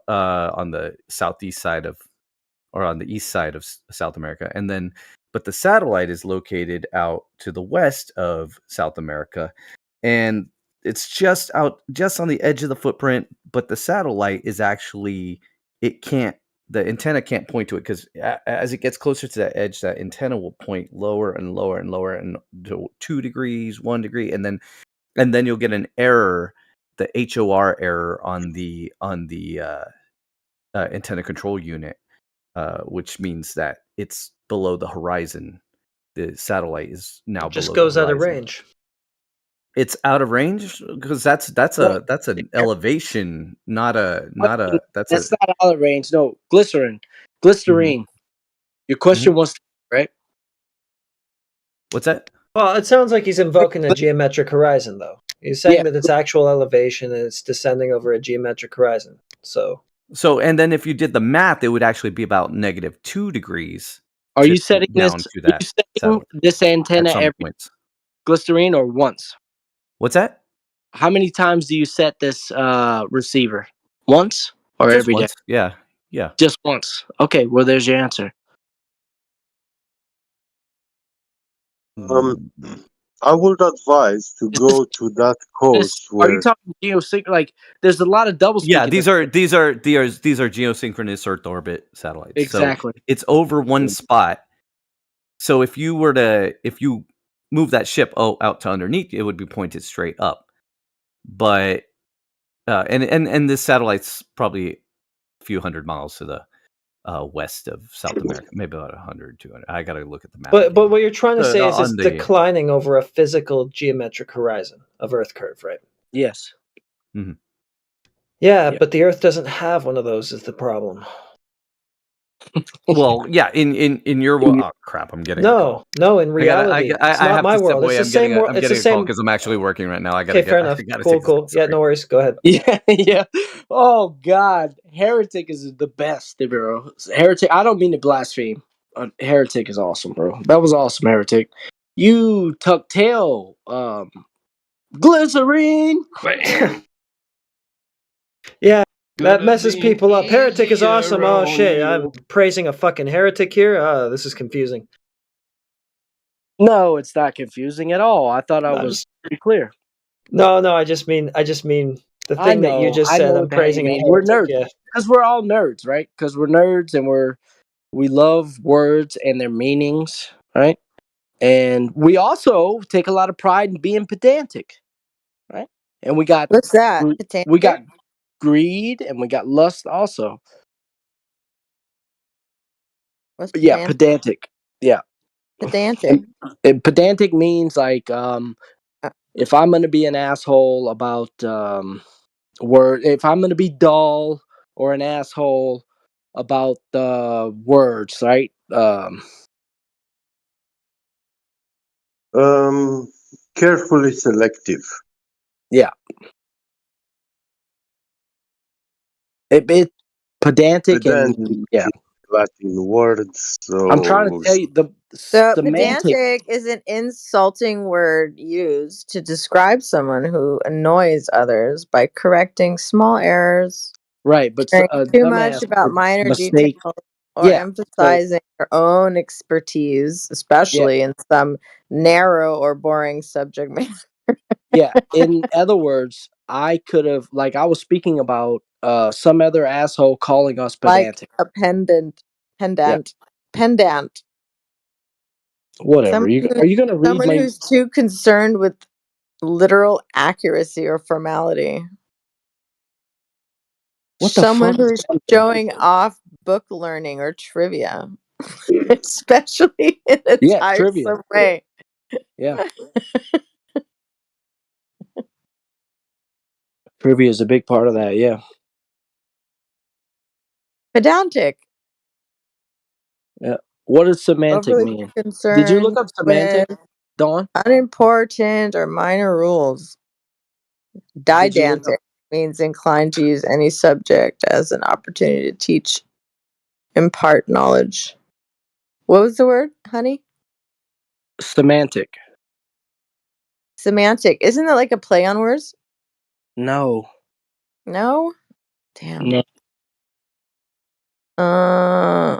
Speaker 12: on the southeast side of, or on the east side of South America, and then but the satellite is located out to the west of South America, and it's just out, just on the edge of the footprint, but the satellite is actually, the antenna can't point to it, because as it gets closer to that edge, that antenna will point lower and lower and lower, and to 2 degrees, 1 degree, and then you'll get an error, the HOR error on the antenna control unit, which means that it's below the horizon. The satellite is now
Speaker 6: It just
Speaker 12: below
Speaker 6: goes
Speaker 12: the
Speaker 6: out of
Speaker 12: horizon.
Speaker 6: range.
Speaker 12: It's out of range, because that's an elevation, not a that's
Speaker 7: not out of range. No, glycerine. Glycerine. Your question was right.
Speaker 12: What's that?
Speaker 6: Well, it sounds like he's invoking a geometric horizon, though. He's saying that it's actual elevation and it's descending over a geometric horizon. So,
Speaker 12: and then if you did the math, it would actually be about -2 degrees.
Speaker 7: Are you setting
Speaker 12: down
Speaker 7: this?
Speaker 12: to that?
Speaker 7: Are you setting this antenna
Speaker 12: at some
Speaker 7: every
Speaker 12: points.
Speaker 7: glycerine or once?
Speaker 12: What's that?
Speaker 7: How many times do you set this receiver? Once or
Speaker 12: Just
Speaker 7: every day?
Speaker 12: once. Yeah.
Speaker 7: Just once. Okay. Well, there's your answer.
Speaker 8: I would advise to go to that coast
Speaker 7: Are you
Speaker 8: where
Speaker 7: talking geosync? Like, there's a lot of double speak.
Speaker 12: Yeah,
Speaker 7: in
Speaker 12: these
Speaker 7: this.
Speaker 12: are geosynchronous Earth orbit satellites.
Speaker 7: Exactly.
Speaker 12: So it's over one spot. So if you move that ship out to underneath, it would be pointed straight up. But and this satellite's probably a few hundred miles to the west of South America, maybe about 100, 200. I got to look at the map.
Speaker 6: but what you're trying to say is it's
Speaker 12: on the-
Speaker 6: declining over a physical geometric horizon of Earth curve, right?
Speaker 7: Yes.
Speaker 12: Mhm.
Speaker 6: Yeah, but the Earth doesn't have one of those. Is the problem?
Speaker 12: Well, yeah, in your world. Oh crap! I'm getting a call.
Speaker 6: No. In reality,
Speaker 12: I
Speaker 6: it's not
Speaker 12: have
Speaker 6: my
Speaker 12: to step
Speaker 6: world.
Speaker 12: away.
Speaker 6: It's the same world.
Speaker 12: I'm
Speaker 6: It's the
Speaker 12: getting a call
Speaker 6: same.
Speaker 12: because I'm actually working right now. I gotta
Speaker 6: Okay, fair enough. Cool. Yeah, no worries. Go ahead.
Speaker 7: Yeah. Oh God, heretic is the best, bro. Heretic. I don't mean to blaspheme. Heretic is awesome, bro. That was awesome, heretic. You tuck tail, glycerine.
Speaker 6: Yeah, that messes people up. Heretic is awesome. Oh shit, I'm praising a fucking heretic here. This is confusing.
Speaker 7: No, it's not confusing at all. I thought I was pretty clear.
Speaker 6: No, I just mean the thing that you just
Speaker 7: I
Speaker 6: said.
Speaker 7: know
Speaker 6: I'm
Speaker 7: what
Speaker 6: praising
Speaker 7: you
Speaker 6: a
Speaker 7: mean. We're
Speaker 6: heretic.
Speaker 7: nerds
Speaker 6: Yeah.
Speaker 7: because we're all nerds, right? Because we're nerds and we love words and their meanings, right? And we also take a lot of pride in being pedantic, right? And we got
Speaker 20: What's that?
Speaker 7: we got
Speaker 20: Pedantic?
Speaker 7: greed and we got lust also.
Speaker 20: What's
Speaker 7: Yeah,
Speaker 20: pedantic?
Speaker 7: pedantic. Yeah.
Speaker 20: Pedantic.
Speaker 7: And pedantic means like if I'm gonna be an asshole about word, if I'm gonna be dull or an asshole about the words, right?
Speaker 8: Carefully selective.
Speaker 7: Yeah. It pedantic and yeah.
Speaker 8: Latin words. So
Speaker 7: I'm trying to tell you the
Speaker 20: So
Speaker 7: semantic.
Speaker 20: pedantic is an insulting word used to describe someone who annoys others by correcting small errors,
Speaker 7: Right, but
Speaker 20: caring
Speaker 7: a
Speaker 20: too much
Speaker 7: dumbass
Speaker 20: about
Speaker 7: would
Speaker 20: minor
Speaker 7: mistake.
Speaker 20: details, or
Speaker 7: Yeah. So
Speaker 20: emphasizing their own expertise, especially in some narrow or boring subject matter.
Speaker 7: yeah. In other words, I could have like I was speaking about some other asshole calling us
Speaker 20: Like
Speaker 7: pedantic.
Speaker 20: a
Speaker 7: Yeah.
Speaker 20: pendant.
Speaker 7: Whatever. Are you gonna read
Speaker 20: Someone
Speaker 7: my
Speaker 20: who's too concerned with literal accuracy or formality.
Speaker 7: what the
Speaker 20: Someone
Speaker 7: fuck?
Speaker 20: who's showing off book learning or trivia, especially in a
Speaker 7: Yeah, trivia.
Speaker 20: tiresome way.
Speaker 7: Yeah. Trivia is a big part of that, yeah.
Speaker 20: Pedantic.
Speaker 7: Yeah. What does semantic
Speaker 20: Overly
Speaker 7: mean? Did you look
Speaker 20: concerned
Speaker 7: up semantic,
Speaker 20: with
Speaker 7: Dawn?
Speaker 20: unimportant or minor rules.
Speaker 7: Did you look up
Speaker 20: Didantic means inclined to use any subject as an opportunity to teach, impart knowledge. What was the word, honey?
Speaker 7: semantic?
Speaker 20: Semantic. Isn't it like a play on words?
Speaker 7: No.
Speaker 20: No? Damn.
Speaker 7: No.
Speaker 20: Uh,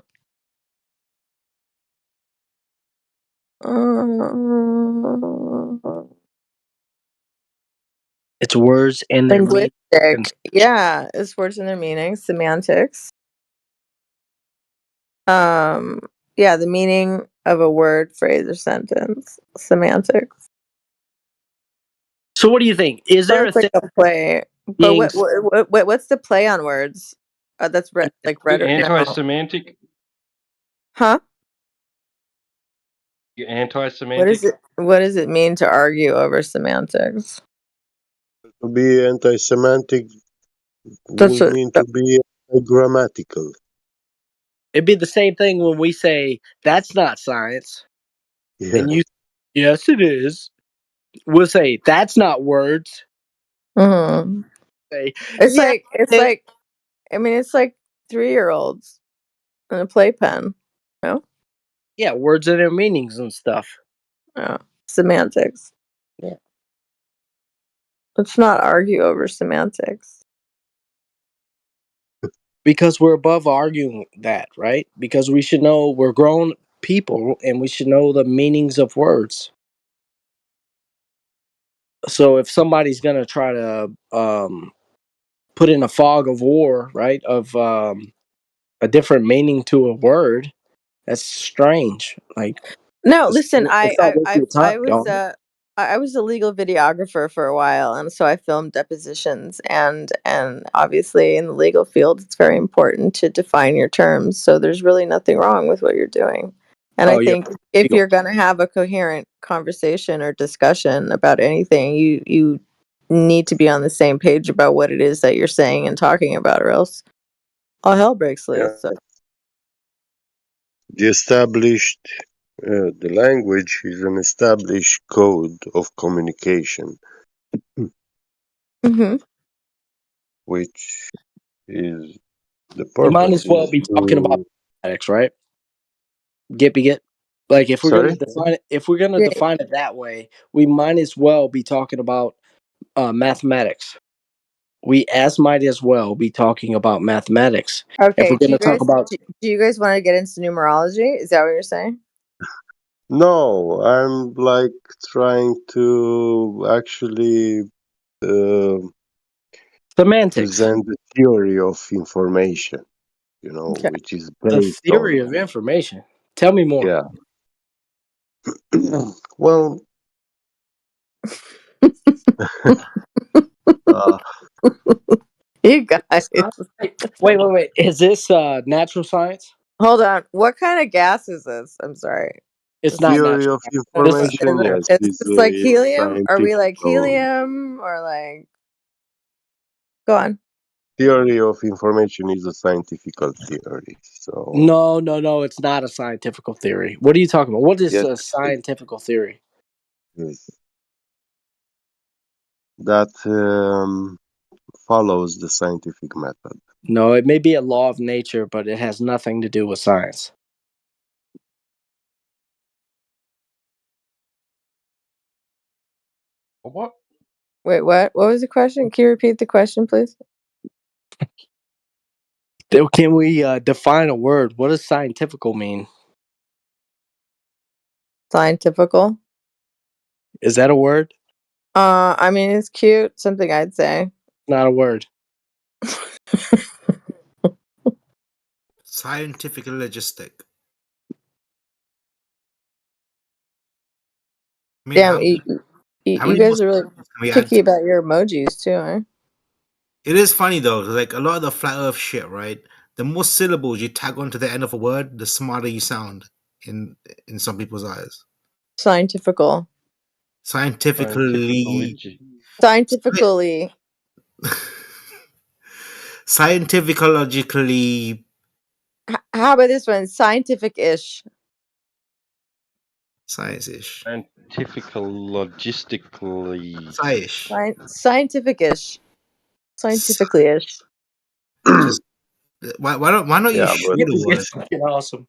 Speaker 7: It's words and their meaning.
Speaker 20: Linguistic. Yeah, it's words and their meaning. Semantics. Yeah, the meaning of a word, phrase, or sentence. Semantics.
Speaker 7: So what do you think? Is
Speaker 20: So
Speaker 7: there a
Speaker 20: it's like
Speaker 7: thing
Speaker 20: a play. But
Speaker 7: being
Speaker 20: what's the play on words? That's like
Speaker 2: You
Speaker 20: rhetoric. No.
Speaker 2: anti-Semantic?
Speaker 20: Huh?
Speaker 2: You anti-Semantic?
Speaker 20: What does it mean to argue over semantics?
Speaker 8: To be anti-semantic
Speaker 20: That's
Speaker 8: would
Speaker 20: what,
Speaker 8: mean to be grammatical.
Speaker 7: It'd be the same thing when we say that's not science.
Speaker 8: Yeah.
Speaker 7: And you yes it is. We'll say that's not words.
Speaker 20: Mhm.
Speaker 7: Say
Speaker 20: It's
Speaker 7: yeah.
Speaker 20: like I mean it's like 3-year-olds in a playpen. No?
Speaker 7: Yeah, words and their meanings and stuff.
Speaker 20: Oh, semantics.
Speaker 7: Yeah.
Speaker 20: Let's not argue over semantics.
Speaker 7: Because we're above arguing that, right? Because we should know we're grown people and we should know the meanings of words. So if somebody's gonna try to put in a fog of war, right, of a different meaning to a word, that's strange. Like
Speaker 20: No, listen,
Speaker 7: it's not worth your time, dog.
Speaker 20: I was a legal videographer for a while, and so I filmed depositions, and obviously in the legal field it's very important to define your terms. So there's really nothing wrong with what you're doing. And I
Speaker 7: Oh yeah,
Speaker 20: think if
Speaker 7: legal.
Speaker 20: you're going to have a coherent conversation or discussion about anything, you need to be on the same page about what it is that you're saying and talking about, or else all hell breaks loose. So.
Speaker 8: The language is an established code of communication,
Speaker 20: Mm-hmm.
Speaker 8: which is the
Speaker 7: You might
Speaker 8: purpose
Speaker 7: as well
Speaker 8: is
Speaker 7: be talking about
Speaker 8: to.
Speaker 7: mathematics, right? Get. Like if we're gonna
Speaker 8: Sorry?
Speaker 7: define it, if we're gonna
Speaker 20: Yeah.
Speaker 7: define it that way, we might as well be talking about mathematics. We might as well be talking about mathematics. If
Speaker 20: Okay.
Speaker 7: we're gonna talk about
Speaker 20: Do you guys want to get into numerology? Is that what you're saying?
Speaker 8: No, I'm like trying to actually
Speaker 7: semantics,
Speaker 8: present the theory of information,
Speaker 20: Okay.
Speaker 8: which is
Speaker 7: the
Speaker 8: based
Speaker 7: theory
Speaker 8: on.
Speaker 7: of information. Tell me more.
Speaker 8: Yeah. Well, uh,
Speaker 20: You guys.
Speaker 7: Wait. Is this natural science?
Speaker 20: Hold on. What kind of gas is this? I'm sorry.
Speaker 7: It's not
Speaker 8: theory
Speaker 7: natural.
Speaker 8: of
Speaker 7: This is
Speaker 8: information, yes,
Speaker 20: Is
Speaker 8: is
Speaker 20: this like
Speaker 8: is
Speaker 20: helium? Are we like
Speaker 8: scientific.
Speaker 20: helium or like? Go on.
Speaker 8: Theory of information is a scientific theory. So
Speaker 7: no. It's not a scientific theory. What are you talking about? What is
Speaker 8: yes,
Speaker 7: a scientific theory?
Speaker 8: yes. That follows the scientific method.
Speaker 7: No, it may be a law of nature, but it has nothing to do with science.
Speaker 2: What?
Speaker 20: Wait, what? What was the question? Can you repeat the question, please?
Speaker 7: Can we define a word? What does scientifical mean?
Speaker 20: Scientifical.
Speaker 7: Is that a word?
Speaker 20: I mean, it's cute. Something I'd say.
Speaker 7: Not a word.
Speaker 18: Scientific logistic. I mean,
Speaker 20: Damn,
Speaker 18: how
Speaker 20: you
Speaker 18: many more
Speaker 20: guys are really
Speaker 18: syllables can we add
Speaker 20: picky
Speaker 18: to
Speaker 20: about your emojis too, huh?
Speaker 18: it? Is funny though, 'cause, like a lot of the flat Earth shit, right? The more syllables you tag onto the end of a word, the smarter you sound in some people's eyes.
Speaker 20: Scientifical.
Speaker 18: Scientifically,
Speaker 20: Scientifically.
Speaker 18: scientifically,
Speaker 20: How about this one? Scientific-ish.
Speaker 18: science-ish,
Speaker 2: Scientifical, logistically.
Speaker 18: sci-ish.
Speaker 20: Scientific-ish. Scientifically-ish.
Speaker 18: Just why don't you
Speaker 8: Yeah, but
Speaker 18: shoot a word?
Speaker 7: It's fucking awesome.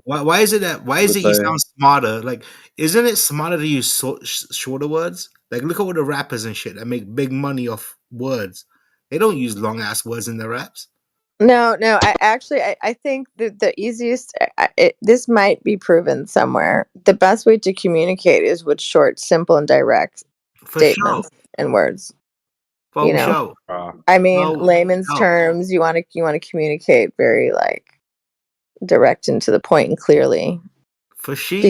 Speaker 18: Why is it you
Speaker 8: I
Speaker 18: sound smarter? Like, isn't it smarter to use shorter words? Like, look at all the rappers and shit that make big money off words. They don't use long ass words in their raps.
Speaker 20: No. I think that the easiest. This might be proven somewhere. The best way to communicate is with short, simple, and direct
Speaker 18: For sure.
Speaker 20: statements. in words.
Speaker 18: For
Speaker 20: You know,
Speaker 18: sure.
Speaker 20: I mean,
Speaker 18: For
Speaker 20: layman's
Speaker 18: sure.
Speaker 20: terms. You want to communicate very like direct and to the point and clearly.
Speaker 18: For she's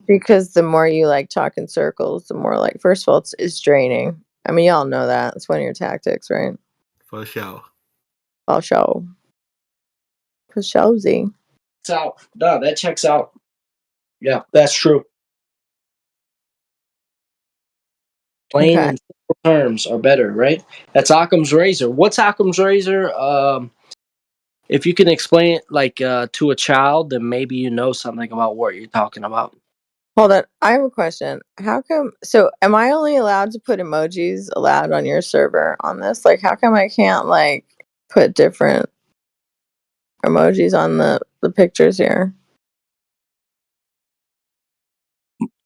Speaker 20: Because the more you like talk in circles, the more like first of all it's draining. I mean, y'all know that it's one of your tactics, right?
Speaker 18: For sure.
Speaker 20: I'll show. For showsy.
Speaker 7: It's out. No, that checks out. Yeah, that's true. Plain and simple terms are better, right? That's Occam's razor. What's Occam's razor? If you can explain it like to a child, then maybe you know something about what you're talking about.
Speaker 20: Hold on, I have a question. How come? So, am I only allowed to put emojis allowed on your server on this? Like, how come I can't like put different emojis on the pictures here?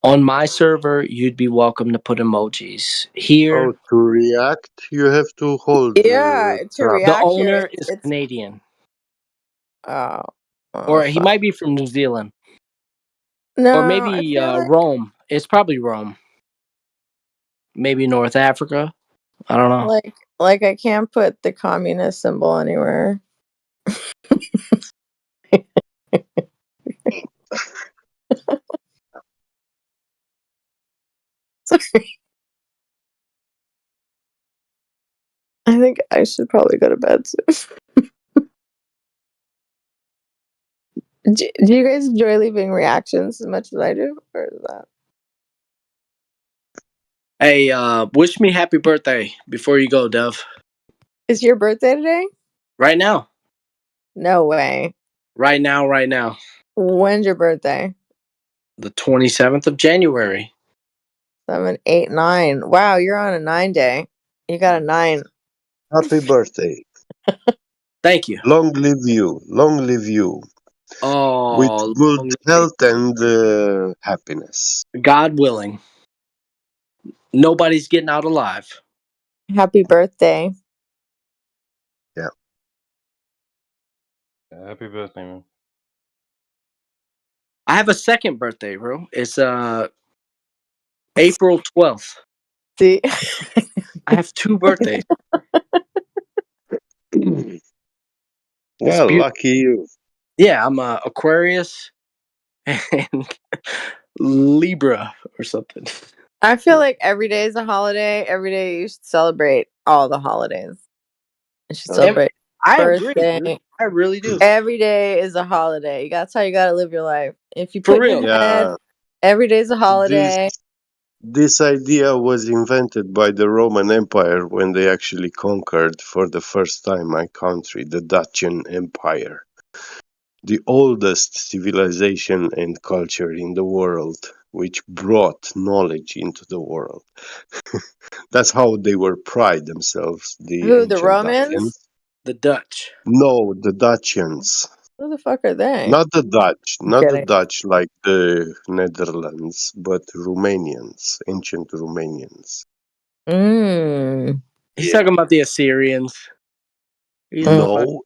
Speaker 7: On my server, you'd be welcome to put emojis. Here,
Speaker 8: Oh, to react, you have to hold
Speaker 20: Yeah, to
Speaker 8: tab.
Speaker 7: the
Speaker 20: react here,
Speaker 7: owner is
Speaker 20: it's
Speaker 7: Canadian,
Speaker 20: oh,
Speaker 7: or he
Speaker 20: fuck.
Speaker 7: might be from New Zealand,
Speaker 20: No,
Speaker 7: or
Speaker 20: I
Speaker 7: maybe
Speaker 20: feel like
Speaker 7: Rome. It's probably Rome. Maybe North Africa. I don't know.
Speaker 20: like I can't put the communist symbol anywhere. Sorry. I think I should probably go to bed soon. Do you guys enjoy leaving reactions as much as I do, or is that?
Speaker 7: Hey, wish me happy birthday before you go, Dev.
Speaker 20: Is your birthday today?
Speaker 7: Right now.
Speaker 20: No way.
Speaker 7: Right now, right now.
Speaker 20: When's your birthday?
Speaker 7: The 27th of January.
Speaker 20: 7, 8, 9. Wow, you're on a 9 day. You got a 9.
Speaker 8: Happy birthday.
Speaker 7: Thank you.
Speaker 8: Long live you. Long live you. With
Speaker 7: Oh,
Speaker 8: good health and happiness.
Speaker 7: God willing. Nobody's getting out alive.
Speaker 20: Happy birthday.
Speaker 8: Yeah.
Speaker 2: Happy birthday, man.
Speaker 7: I have a second birthday, bro. It's April 12th.
Speaker 20: See?
Speaker 7: I have 2 birthdays.
Speaker 8: Well, lucky you.
Speaker 7: Yeah, I'm Aquarius and Libra or something.
Speaker 20: I feel like every day is a holiday. Every day you should celebrate all the holidays. You should celebrate
Speaker 7: I agree,
Speaker 20: birthday.
Speaker 7: dude. I really do.
Speaker 20: Every day is a holiday. That's how you gotta live your life. If you
Speaker 7: For
Speaker 20: put in
Speaker 7: real.
Speaker 20: your head,
Speaker 8: Yeah.
Speaker 20: every day's a holiday.
Speaker 8: This idea was invented by the Roman Empire when they actually conquered for the first time my country, the Dacian Empire. The oldest civilization and culture in the world, which brought knowledge into the world. That's how they were pride themselves, the
Speaker 20: Who, the
Speaker 8: ancient
Speaker 20: Romans?
Speaker 8: Dacians.
Speaker 7: The Dutch.
Speaker 8: No, the Dacians.
Speaker 20: Who the fuck are they?
Speaker 8: Not the Dutch,
Speaker 20: I'm
Speaker 8: not the
Speaker 20: kidding.
Speaker 8: Dutch like the Netherlands, but Romanians, ancient Romanians.
Speaker 20: Mm.
Speaker 7: He's talking about the Assyrians.
Speaker 8: No,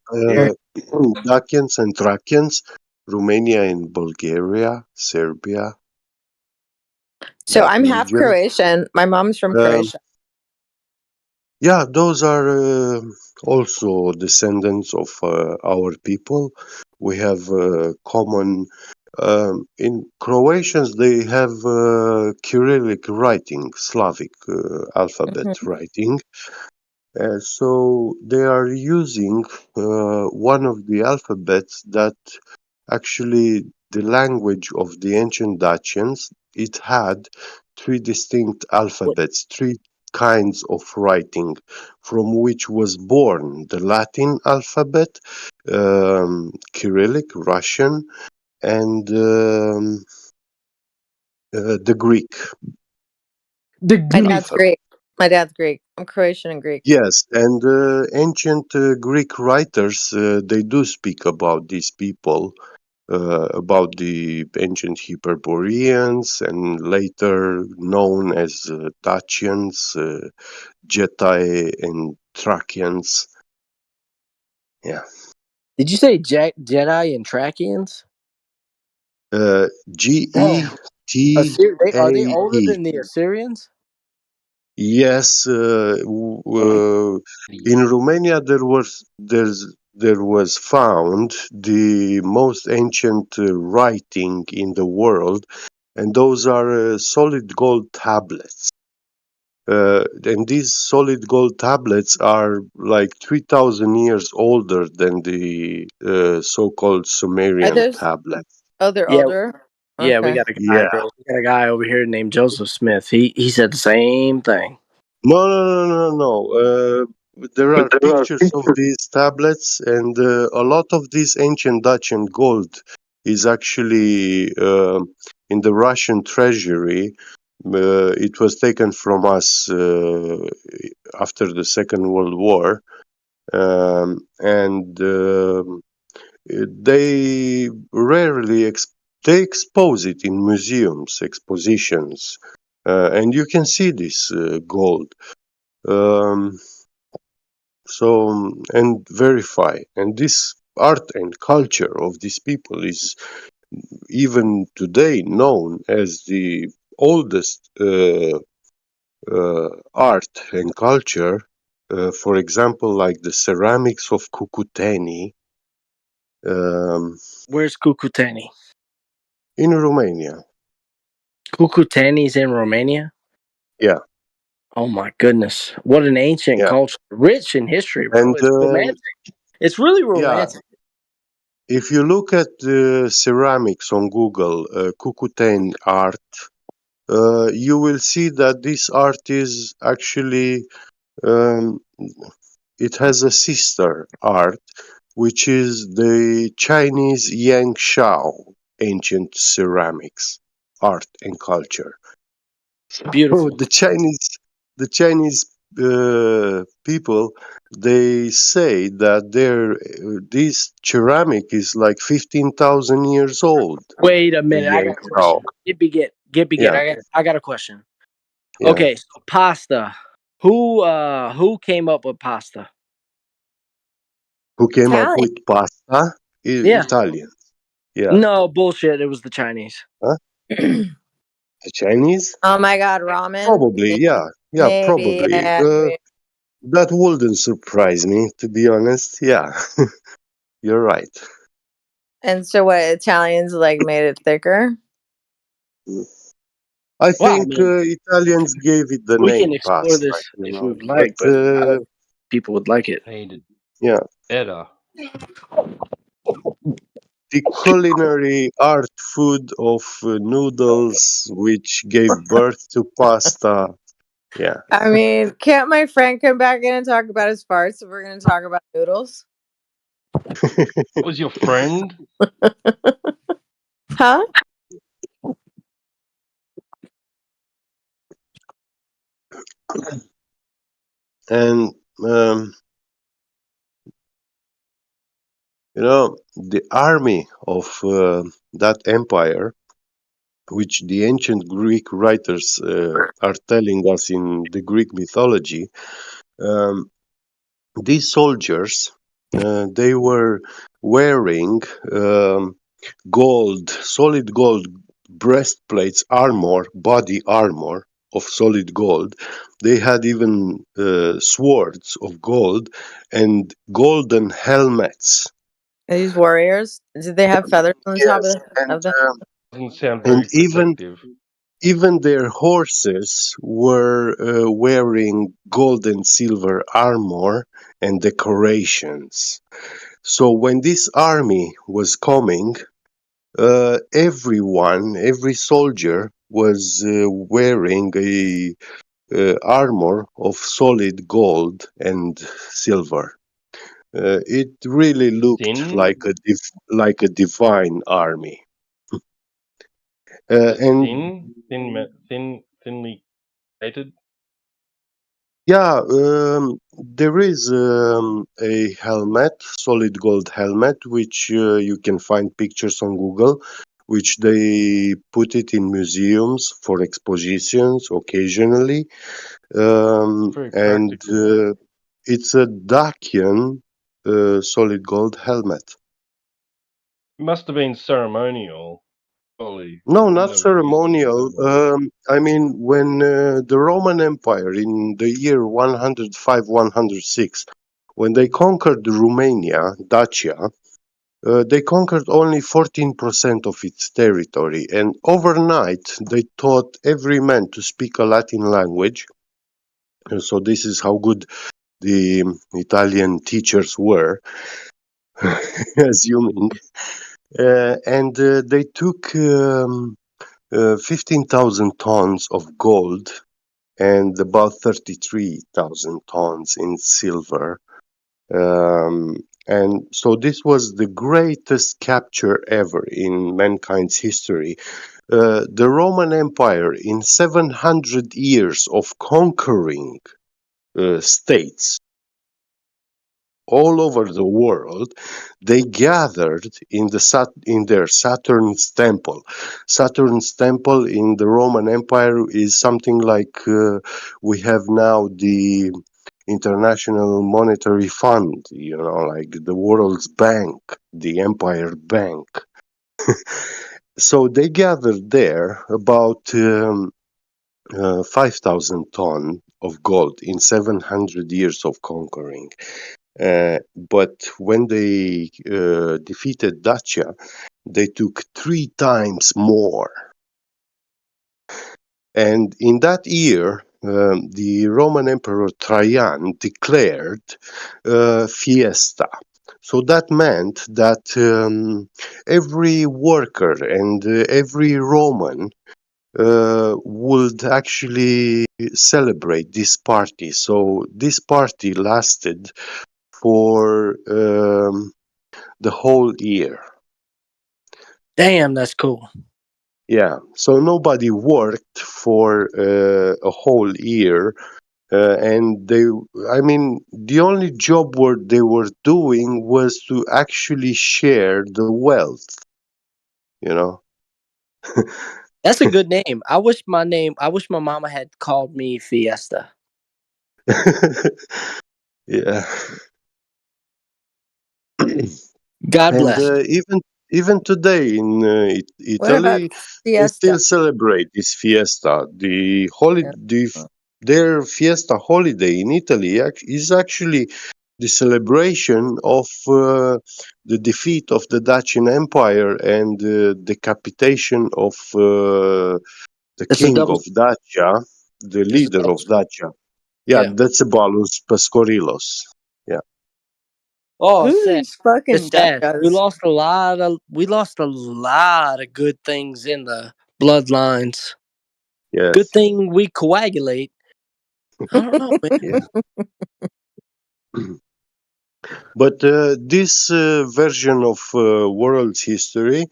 Speaker 8: Dacians and Thracians, Romania and Bulgaria, Serbia.
Speaker 20: So
Speaker 8: That
Speaker 20: I'm half
Speaker 8: region.
Speaker 20: Croatian. My mom's from Croatia.
Speaker 8: Yeah, those are also descendants of our people. We have common. In Croatians, they have Cyrillic writing, Slavic alphabet writing. So they are using one of the alphabets that actually the language of the ancient Dacians. It had 3 distinct alphabets, 3 kinds of writing, from which was born the Latin alphabet, Cyrillic, Russian, and the Greek.
Speaker 20: My dad's Greek. My dad's Greek. I'm Croatian and Greek.
Speaker 8: Yes, and ancient Greek writers, they do speak about these people, about the ancient Hyperboreans and later known as Dacians, Getae, and Thracians. Yeah.
Speaker 7: Did you say Jedi and Trakians?
Speaker 8: G-E-T-A-E.
Speaker 7: Are they older than the Assyrians?
Speaker 8: Yes, in Romania there was found the most ancient writing in the world, and those are solid gold tablets. And these solid gold tablets are like 3,000 years older than the so-called
Speaker 20: Are
Speaker 8: Sumerian
Speaker 20: those?
Speaker 8: tablets.
Speaker 20: Oh, they're
Speaker 17: Yeah,
Speaker 20: older.
Speaker 17: yeah, we
Speaker 20: Okay.
Speaker 17: got a guy,
Speaker 8: Yeah.
Speaker 17: bro. We got a guy over here named Joseph Smith. He said the same thing.
Speaker 8: No. There are pictures of these tablets, and a lot of this ancient Dutch and gold is actually in the Russian treasury. It was taken from us after the Second World War, and they rarely they expose it in museums, expositions, and you can see this gold. Um, and verify. And this art and culture of these people is even today known as the oldest art and culture. For example, like the ceramics of Cucuteni
Speaker 17: Where's Cucuteni?
Speaker 8: in Romania.
Speaker 17: Cucuteni's in Romania?
Speaker 8: Yeah.
Speaker 17: Oh my goodness. What an ancient
Speaker 8: Yeah.
Speaker 17: culture. Rich in history, bro.
Speaker 8: And
Speaker 17: It's romantic. It's really
Speaker 8: yeah,
Speaker 17: romantic.
Speaker 8: if you look at the ceramics on Google, Cucuteni art, you will see that this art is actually it has a sister art, which is the Chinese Yang Shao ancient ceramics art and culture.
Speaker 17: Beautiful.
Speaker 8: The Chinese people, they say that this ceramic is like 15,000 years old.
Speaker 17: Wait a
Speaker 8: The
Speaker 17: minute. I got
Speaker 8: Yang
Speaker 17: a
Speaker 8: Shao.
Speaker 17: question. Get
Speaker 8: Yeah,
Speaker 17: I got a question.
Speaker 8: yeah.
Speaker 17: Okay, so pasta. Who came up with pasta?
Speaker 8: Who came up
Speaker 20: Italian.
Speaker 8: with pasta?
Speaker 17: Yeah.
Speaker 8: Italian. Yeah.
Speaker 17: No, bullshit. It was the Chinese.
Speaker 8: Huh? The Chinese?
Speaker 20: Oh my God, ramen.
Speaker 8: Probably, yeah. Yeah,
Speaker 20: Maybe.
Speaker 8: probably.
Speaker 20: Yeah.
Speaker 8: That wouldn't surprise me, to be honest. Yeah, you're right.
Speaker 20: And so, what Italians like made it thicker?
Speaker 8: I
Speaker 17: Well, I
Speaker 8: think
Speaker 17: mean,
Speaker 8: Italians gave it the
Speaker 17: we
Speaker 8: name
Speaker 17: can explore
Speaker 8: pasta,
Speaker 17: this if we would
Speaker 8: But
Speaker 17: like, but I don't think people would like it.
Speaker 2: Made it
Speaker 8: yeah,
Speaker 2: better.
Speaker 8: the culinary art food of noodles, which gave birth to pasta. Yeah.
Speaker 20: I mean, can't my friend come back in and talk about his farts if we're going to talk about noodles?
Speaker 2: Was your friend?
Speaker 20: Huh?
Speaker 8: And the army of that empire, which the ancient Greek writers are telling us in the Greek mythology, these soldiers, they were wearing solid gold breastplates, body armor of solid gold. They had even swords of gold and golden helmets.
Speaker 20: Are these warriors? Did they have feathers on the top
Speaker 8: Yes,
Speaker 20: of the?
Speaker 2: Doesn't sound
Speaker 8: and
Speaker 2: very protective.
Speaker 8: even their horses were wearing gold and silver armor and decorations. So when this army was coming, every soldier was wearing a armor of solid gold and silver. It really looked
Speaker 2: Thin?
Speaker 8: like a divine army.
Speaker 2: Was it
Speaker 8: And
Speaker 2: thinly plated?
Speaker 8: yeah, there is a helmet, solid gold helmet, which you can find pictures on Google, which they put it in museums for expositions occasionally.
Speaker 2: Very
Speaker 8: And
Speaker 2: practical.
Speaker 8: it's a Dacian solid gold helmet.
Speaker 2: It must have been ceremonial. Holy,
Speaker 8: No,
Speaker 2: I've
Speaker 8: not
Speaker 2: never used any
Speaker 8: ceremonial.
Speaker 2: ceremony.
Speaker 8: I mean, when the Roman Empire in the year 105, 106, when they conquered Romania, Dacia, they conquered only 14% of its territory, and overnight they taught every man to speak a Latin language. So this is how good the Italian teachers were, assuming. And they took 15,000 tons of gold and about 33,000 tons in silver. And so this was the greatest capture ever in mankind's history. The Roman Empire, in 700 years of conquering states all over the world, they gathered in their Saturn's temple. Saturn's temple in the Roman Empire is something like we have now the International Monetary Fund, like the World's Bank, the Empire Bank. So they gathered there about 5,000 ton of gold in 700 years of conquering. But when they defeated Dacia, they took 3 times more. And in that year, the Roman Emperor Trajan declared fiesta. So that meant that every worker and every Roman would actually celebrate this party. So this party lasted for the whole year.
Speaker 7: Damn, that's cool.
Speaker 8: Yeah, so nobody worked for a whole year, and the only job they were doing was to actually share the wealth, you know.
Speaker 7: That's a good name. I wish my mama had called me Fiesta.
Speaker 8: Yeah.
Speaker 7: God
Speaker 8: And
Speaker 7: bless.
Speaker 8: even today in
Speaker 20: What about
Speaker 8: Italy, they
Speaker 20: siesta?
Speaker 8: still celebrate this fiesta.
Speaker 20: Yeah.
Speaker 8: Their fiesta holiday in Italy is actually the celebration of the defeat of the Dacian Empire and the decapitation of the
Speaker 7: It's a
Speaker 8: king
Speaker 7: double.
Speaker 8: of Dacia, the
Speaker 7: It's a
Speaker 8: leader
Speaker 7: double.
Speaker 8: of Dacia. Yeah,
Speaker 7: Yeah.
Speaker 8: Decebalus Pascorilos. Yeah.
Speaker 7: Oh,
Speaker 20: Who
Speaker 7: it's
Speaker 20: are
Speaker 7: sad.
Speaker 20: these fucking
Speaker 7: It's sad. We
Speaker 20: Dachas?
Speaker 7: lost a lot of good things in the bloodlines. Good
Speaker 8: Yes.
Speaker 7: thing we coagulate. I don't know, man.
Speaker 8: Yeah. But this version of world's history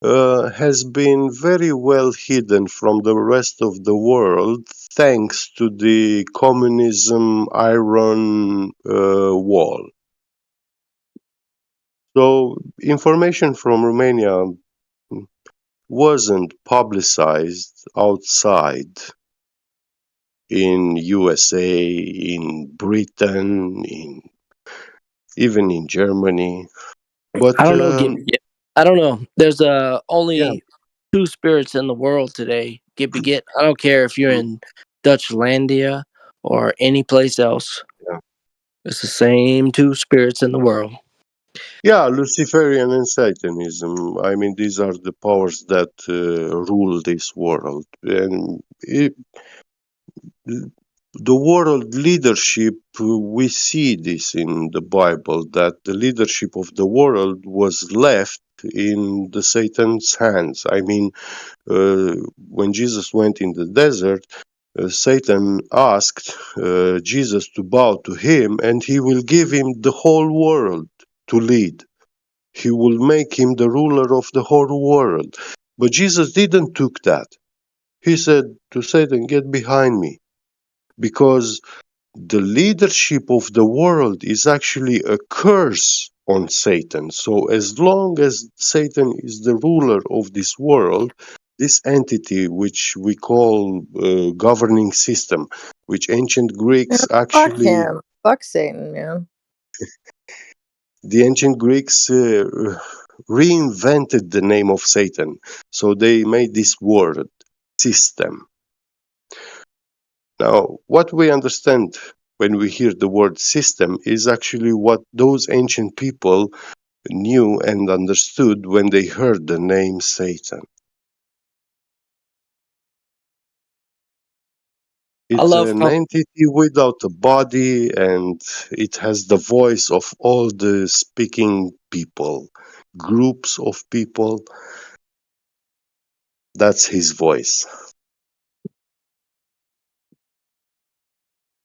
Speaker 8: has been very well hidden from the rest of the world thanks to the communism iron wall. So information from Romania wasn't publicized outside in USA, in Britain, even in Germany.
Speaker 7: I
Speaker 8: But
Speaker 7: don't know. I don't know. There's
Speaker 8: yeah,
Speaker 7: only two spirits in the world today. Get. I don't care if you're in Dutchlandia or any place else.
Speaker 8: yeah.
Speaker 7: It's the same two spirits in the world.
Speaker 8: Yeah, Luciferian and Satanism. I mean, these are the powers that rule this world. And the world leadership, we see this in the Bible, that the leadership of the world was left in the Satan's hands. I mean, when Jesus went in the desert, Satan asked Jesus to bow to him, and he will give him the whole world to lead. He will make him the ruler of the whole world. But Jesus didn't took that. He said to Satan, "Get behind me," because the leadership of the world is actually a curse on Satan. So as long as Satan is the ruler of this world, this entity which we call governing system, which ancient
Speaker 20: Yeah,
Speaker 8: Greeks
Speaker 20: fuck
Speaker 8: actually,
Speaker 20: him. Fuck Satan, man.
Speaker 8: the ancient Greeks reinvented the name of Satan. So they made this word, system. Now, what we understand when we hear the word system is actually what those ancient people knew and understood when they heard the name Satan.
Speaker 7: I
Speaker 8: It's
Speaker 7: love
Speaker 8: an
Speaker 7: how
Speaker 8: entity without a body, and it has the voice of all the speaking people, groups of people. That's his voice.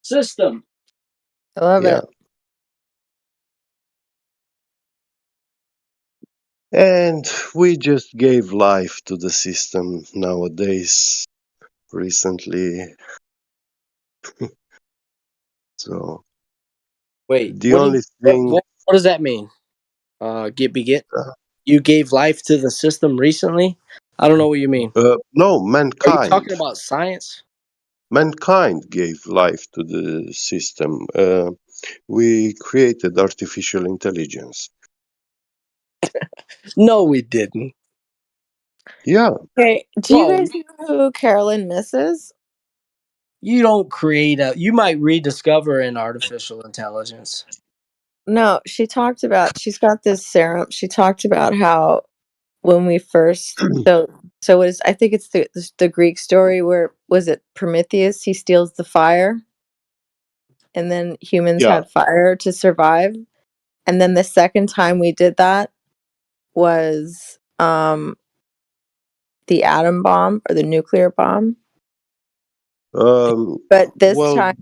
Speaker 7: system.
Speaker 20: I love
Speaker 8: Yeah.
Speaker 20: it.
Speaker 8: And we just gave life to the system nowadays, recently. So
Speaker 7: Wait,
Speaker 8: the only thing,
Speaker 7: what does that mean? Get.
Speaker 8: uh,
Speaker 7: You gave life to the system recently? I don't know what you mean.
Speaker 8: no,
Speaker 7: Are you talking about science?
Speaker 8: mankind gave life to the system. We created artificial intelligence.
Speaker 7: No, we didn't.
Speaker 8: Yeah.
Speaker 20: Okay, do you
Speaker 7: Well,
Speaker 20: guys know who Carolyn Miss is?
Speaker 7: you don't create you might rediscover an artificial intelligence.
Speaker 20: No, she's got this serum. She talked about how when we first so it is, I think it's the Greek story where was it Prometheus, he steals the fire and then humans
Speaker 8: Yeah.
Speaker 20: had fire to survive. And then the second time we did that was the atom bomb or the nuclear bomb. But
Speaker 8: Well,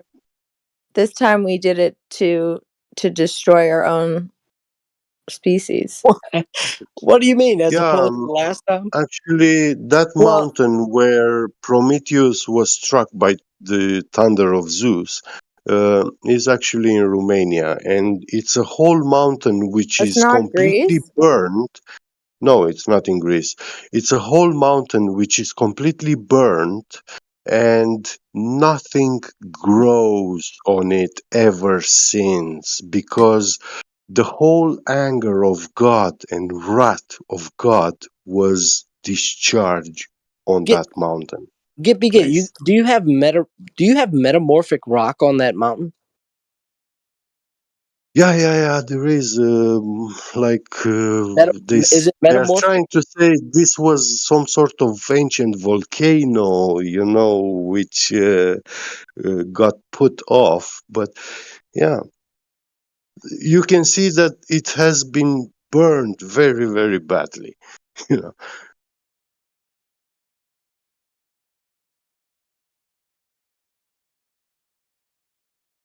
Speaker 20: this time we did it to destroy our own species.
Speaker 7: What do you mean, as
Speaker 8: yeah,
Speaker 7: opposed to the last time?
Speaker 8: actually, that
Speaker 7: Well,
Speaker 8: mountain where Prometheus was struck by the thunder of Zeus is actually in Romania, and it's a whole mountain which
Speaker 20: It's
Speaker 8: is
Speaker 20: not
Speaker 8: completely
Speaker 20: Greece.
Speaker 8: burned. No, it's not in Greece. It's a whole mountain which is completely burnt, and nothing grows on it ever since because the whole anger of God and wrath of God was discharged on
Speaker 7: get
Speaker 8: that mountain
Speaker 7: get you
Speaker 8: place.
Speaker 7: do you have metamorphic rock on that mountain?
Speaker 8: Yeah. There is like
Speaker 7: Is
Speaker 8: this.
Speaker 7: it
Speaker 8: They are
Speaker 7: metamorphic?
Speaker 8: trying to say this was some sort of ancient volcano, which got put off. But yeah, you can see that it has been burned very, very badly. You know.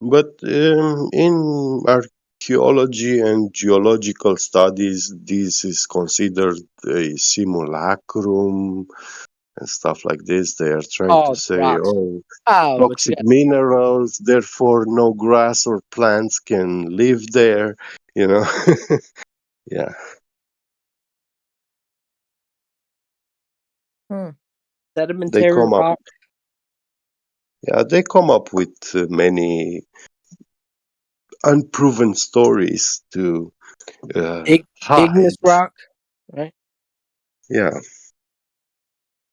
Speaker 8: But in archaeology and geological studies, this is considered a simulacrum and stuff like this. They are trying to
Speaker 7: Oh, the
Speaker 8: say,
Speaker 7: rocks.
Speaker 8: oh,
Speaker 7: Oh, but you
Speaker 8: toxic minerals, therefore no grass or plants can live there, you know? Yeah. They
Speaker 7: sedimentary
Speaker 8: come up,
Speaker 7: rock.
Speaker 8: yeah, they come up with many unproven stories to hide.
Speaker 7: Igneous rock, right?
Speaker 8: Yeah.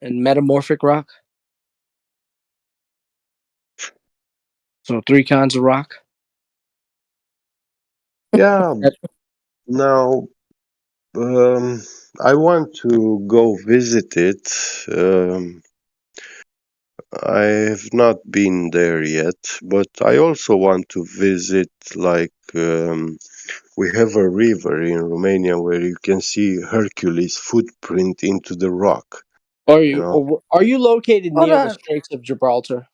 Speaker 7: And metamorphic rock. So 3 kinds of rock.
Speaker 8: Yeah. Now, I want to go visit it. I have not been there yet, but I also want to visit, like, we have a river in Romania where you can see Hercules' footprint into the rock, you know?
Speaker 7: Are you located
Speaker 20: Hold
Speaker 7: near the
Speaker 20: on.
Speaker 7: Straits of Gibraltar?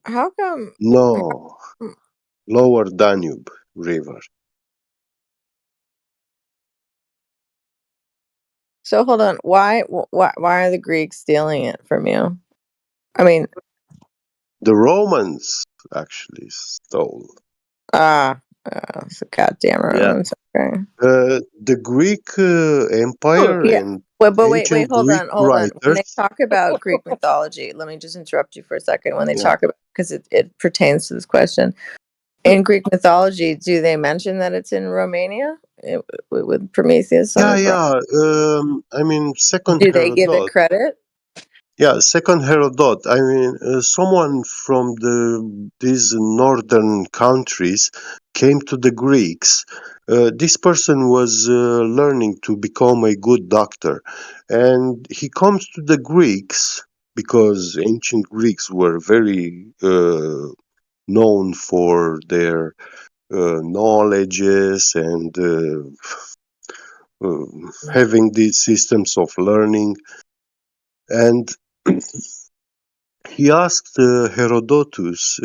Speaker 20: How come?
Speaker 8: No, Lower Danube River.
Speaker 20: So hold on. Why are the Greeks stealing it from you? I mean,
Speaker 8: The Romans actually stole.
Speaker 20: so goddamn
Speaker 8: Yeah.
Speaker 20: Romans. Okay.
Speaker 8: The Greek Empire
Speaker 20: Yeah.
Speaker 8: and
Speaker 20: Wait,
Speaker 8: ancient
Speaker 20: hold
Speaker 8: Greek
Speaker 20: on, hold on. When they
Speaker 8: writers.
Speaker 20: talk about Greek mythology, let me just interrupt you for a second. When they
Speaker 8: Yeah.
Speaker 20: talk about, because it pertains to this question, in Greek mythology, do they mention that it's in Romania? with Prometheus on
Speaker 8: Yeah,
Speaker 20: his rock?
Speaker 8: yeah. I mean, second
Speaker 20: Do they give it
Speaker 8: Herodot.
Speaker 20: credit?
Speaker 8: Yeah, second Herodot. I mean, someone from these northern countries came to the Greeks. This person was learning to become a good doctor, and he comes to the Greeks because ancient Greeks were very known for their knowledges and having these systems of learning. And he asked Herodotus,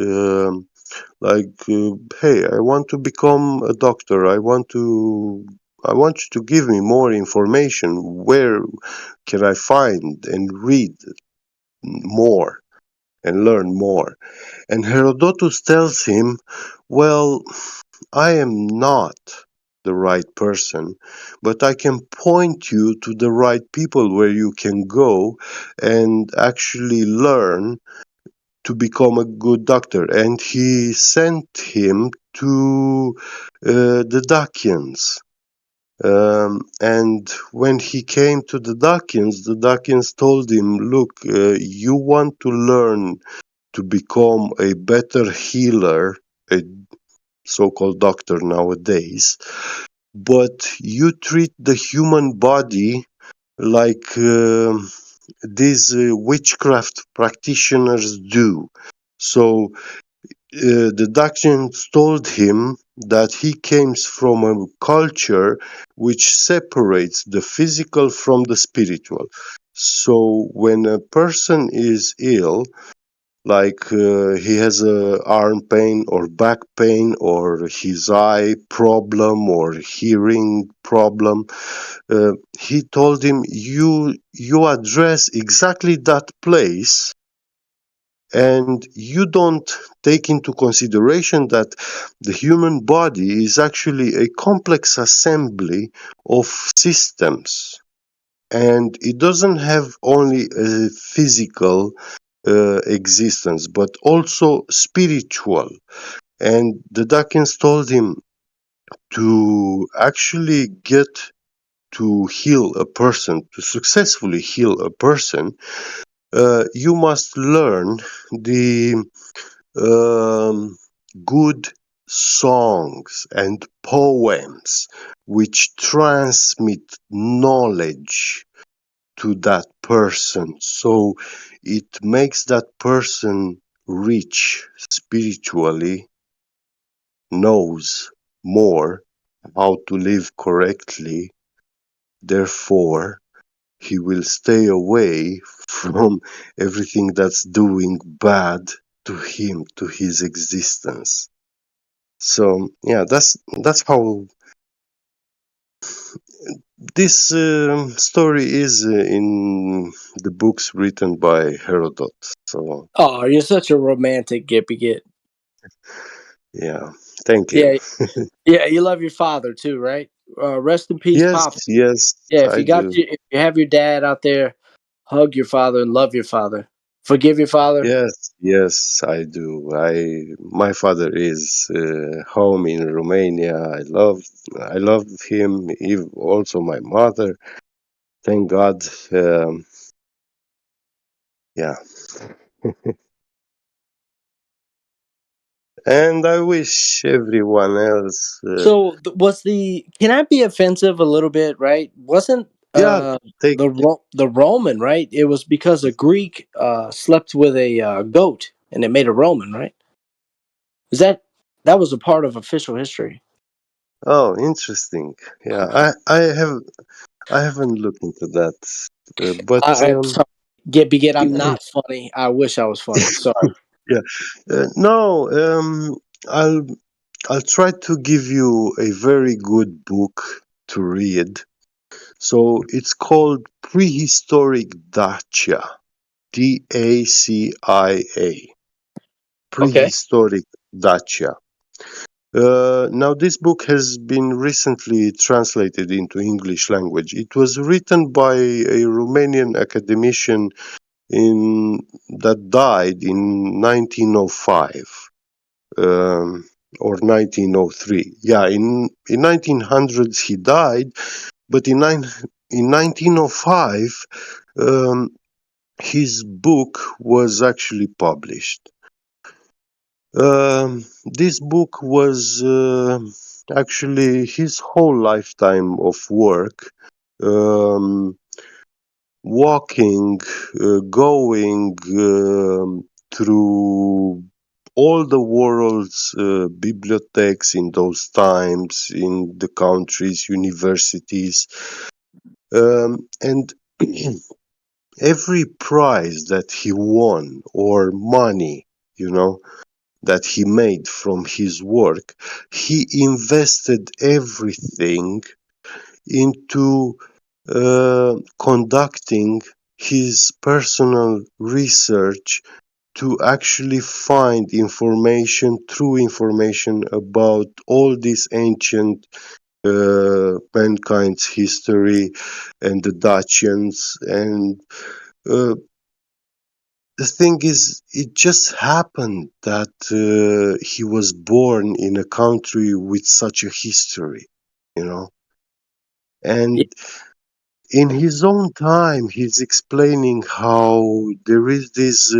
Speaker 8: "Hey, I want to become a doctor. I want you to give me more information. Where can I find and read more and learn more?" And Herodotus tells him, "Well, I am not the right person, but I can point you to the right people where you can go and actually learn to become a good doctor." And he sent him to the Dacians. And when he came to the Dacians told him, "Look, you want to learn to become a better healer, a so-called doctor nowadays, but you treat the human body like these witchcraft practitioners do." So the Dacians told him that he comes from a culture which separates the physical from the spiritual. So when a person is ill, like he has a arm pain or back pain or his eye problem or hearing problem, he told him, you address exactly that place, and you don't take into consideration that the human body is actually a complex assembly of systems, and it doesn't have only a physical existence, but also spiritual. And the Dacians told him to actually get to heal a person, to successfully heal a person, you must learn the good songs and poems which transmit knowledge to that person. So it makes that person rich spiritually, knows more how to live correctly. Therefore, he will stay away from everything that's doing bad to him, to his existence. So yeah, that's how this story is in the books written by Herodot. So
Speaker 7: Oh, you're such a romantic, Gippy Git.
Speaker 8: yeah, thank you.
Speaker 7: Yeah, yeah. You love your father too, right? Rest in peace,
Speaker 8: Yes,
Speaker 7: Papa.
Speaker 8: yes,
Speaker 7: Yeah,
Speaker 8: I do.
Speaker 7: if you have your dad out there, hug your father and love your father. Forgive your father.
Speaker 8: Yes, yes, I do. My father is home in Romania. I love him. Also my mother. Thank God. Yeah, and I wish everyone else.
Speaker 7: So was the? Can I be offensive a little bit? Right? Wasn't
Speaker 8: Yeah, take.
Speaker 7: the Roman right? It was because a Greek slept with a goat and it made a Roman, right? Is that was a part of official history?
Speaker 8: Oh, interesting. Yeah, I haven't looked into that, but
Speaker 7: I'm sorry. Get. I'm not funny. I wish I was funny. Sorry.
Speaker 8: yeah, no. I'll I'll try to give you a very good book to read. So it's called Prehistoric Dacia, Dacia,
Speaker 7: Okay.
Speaker 8: Prehistoric Dacia. Now, this book has been recently translated into English language. It was written by a Romanian academician that died in 1905. or 1903. Yeah, in 1900s he died, but in 1905 his book was actually published. This book was actually his whole lifetime of work, walking, going through all the world's bibliotheques in those times, in the countries, universities, and every prize that he won or money, that he made from his work, he invested everything into conducting his personal research to actually find true information about all this ancient mankind's history and the Dacians. And the thing is, it just happened that he was born in a country with such a history, and in his own time, he's explaining how there is this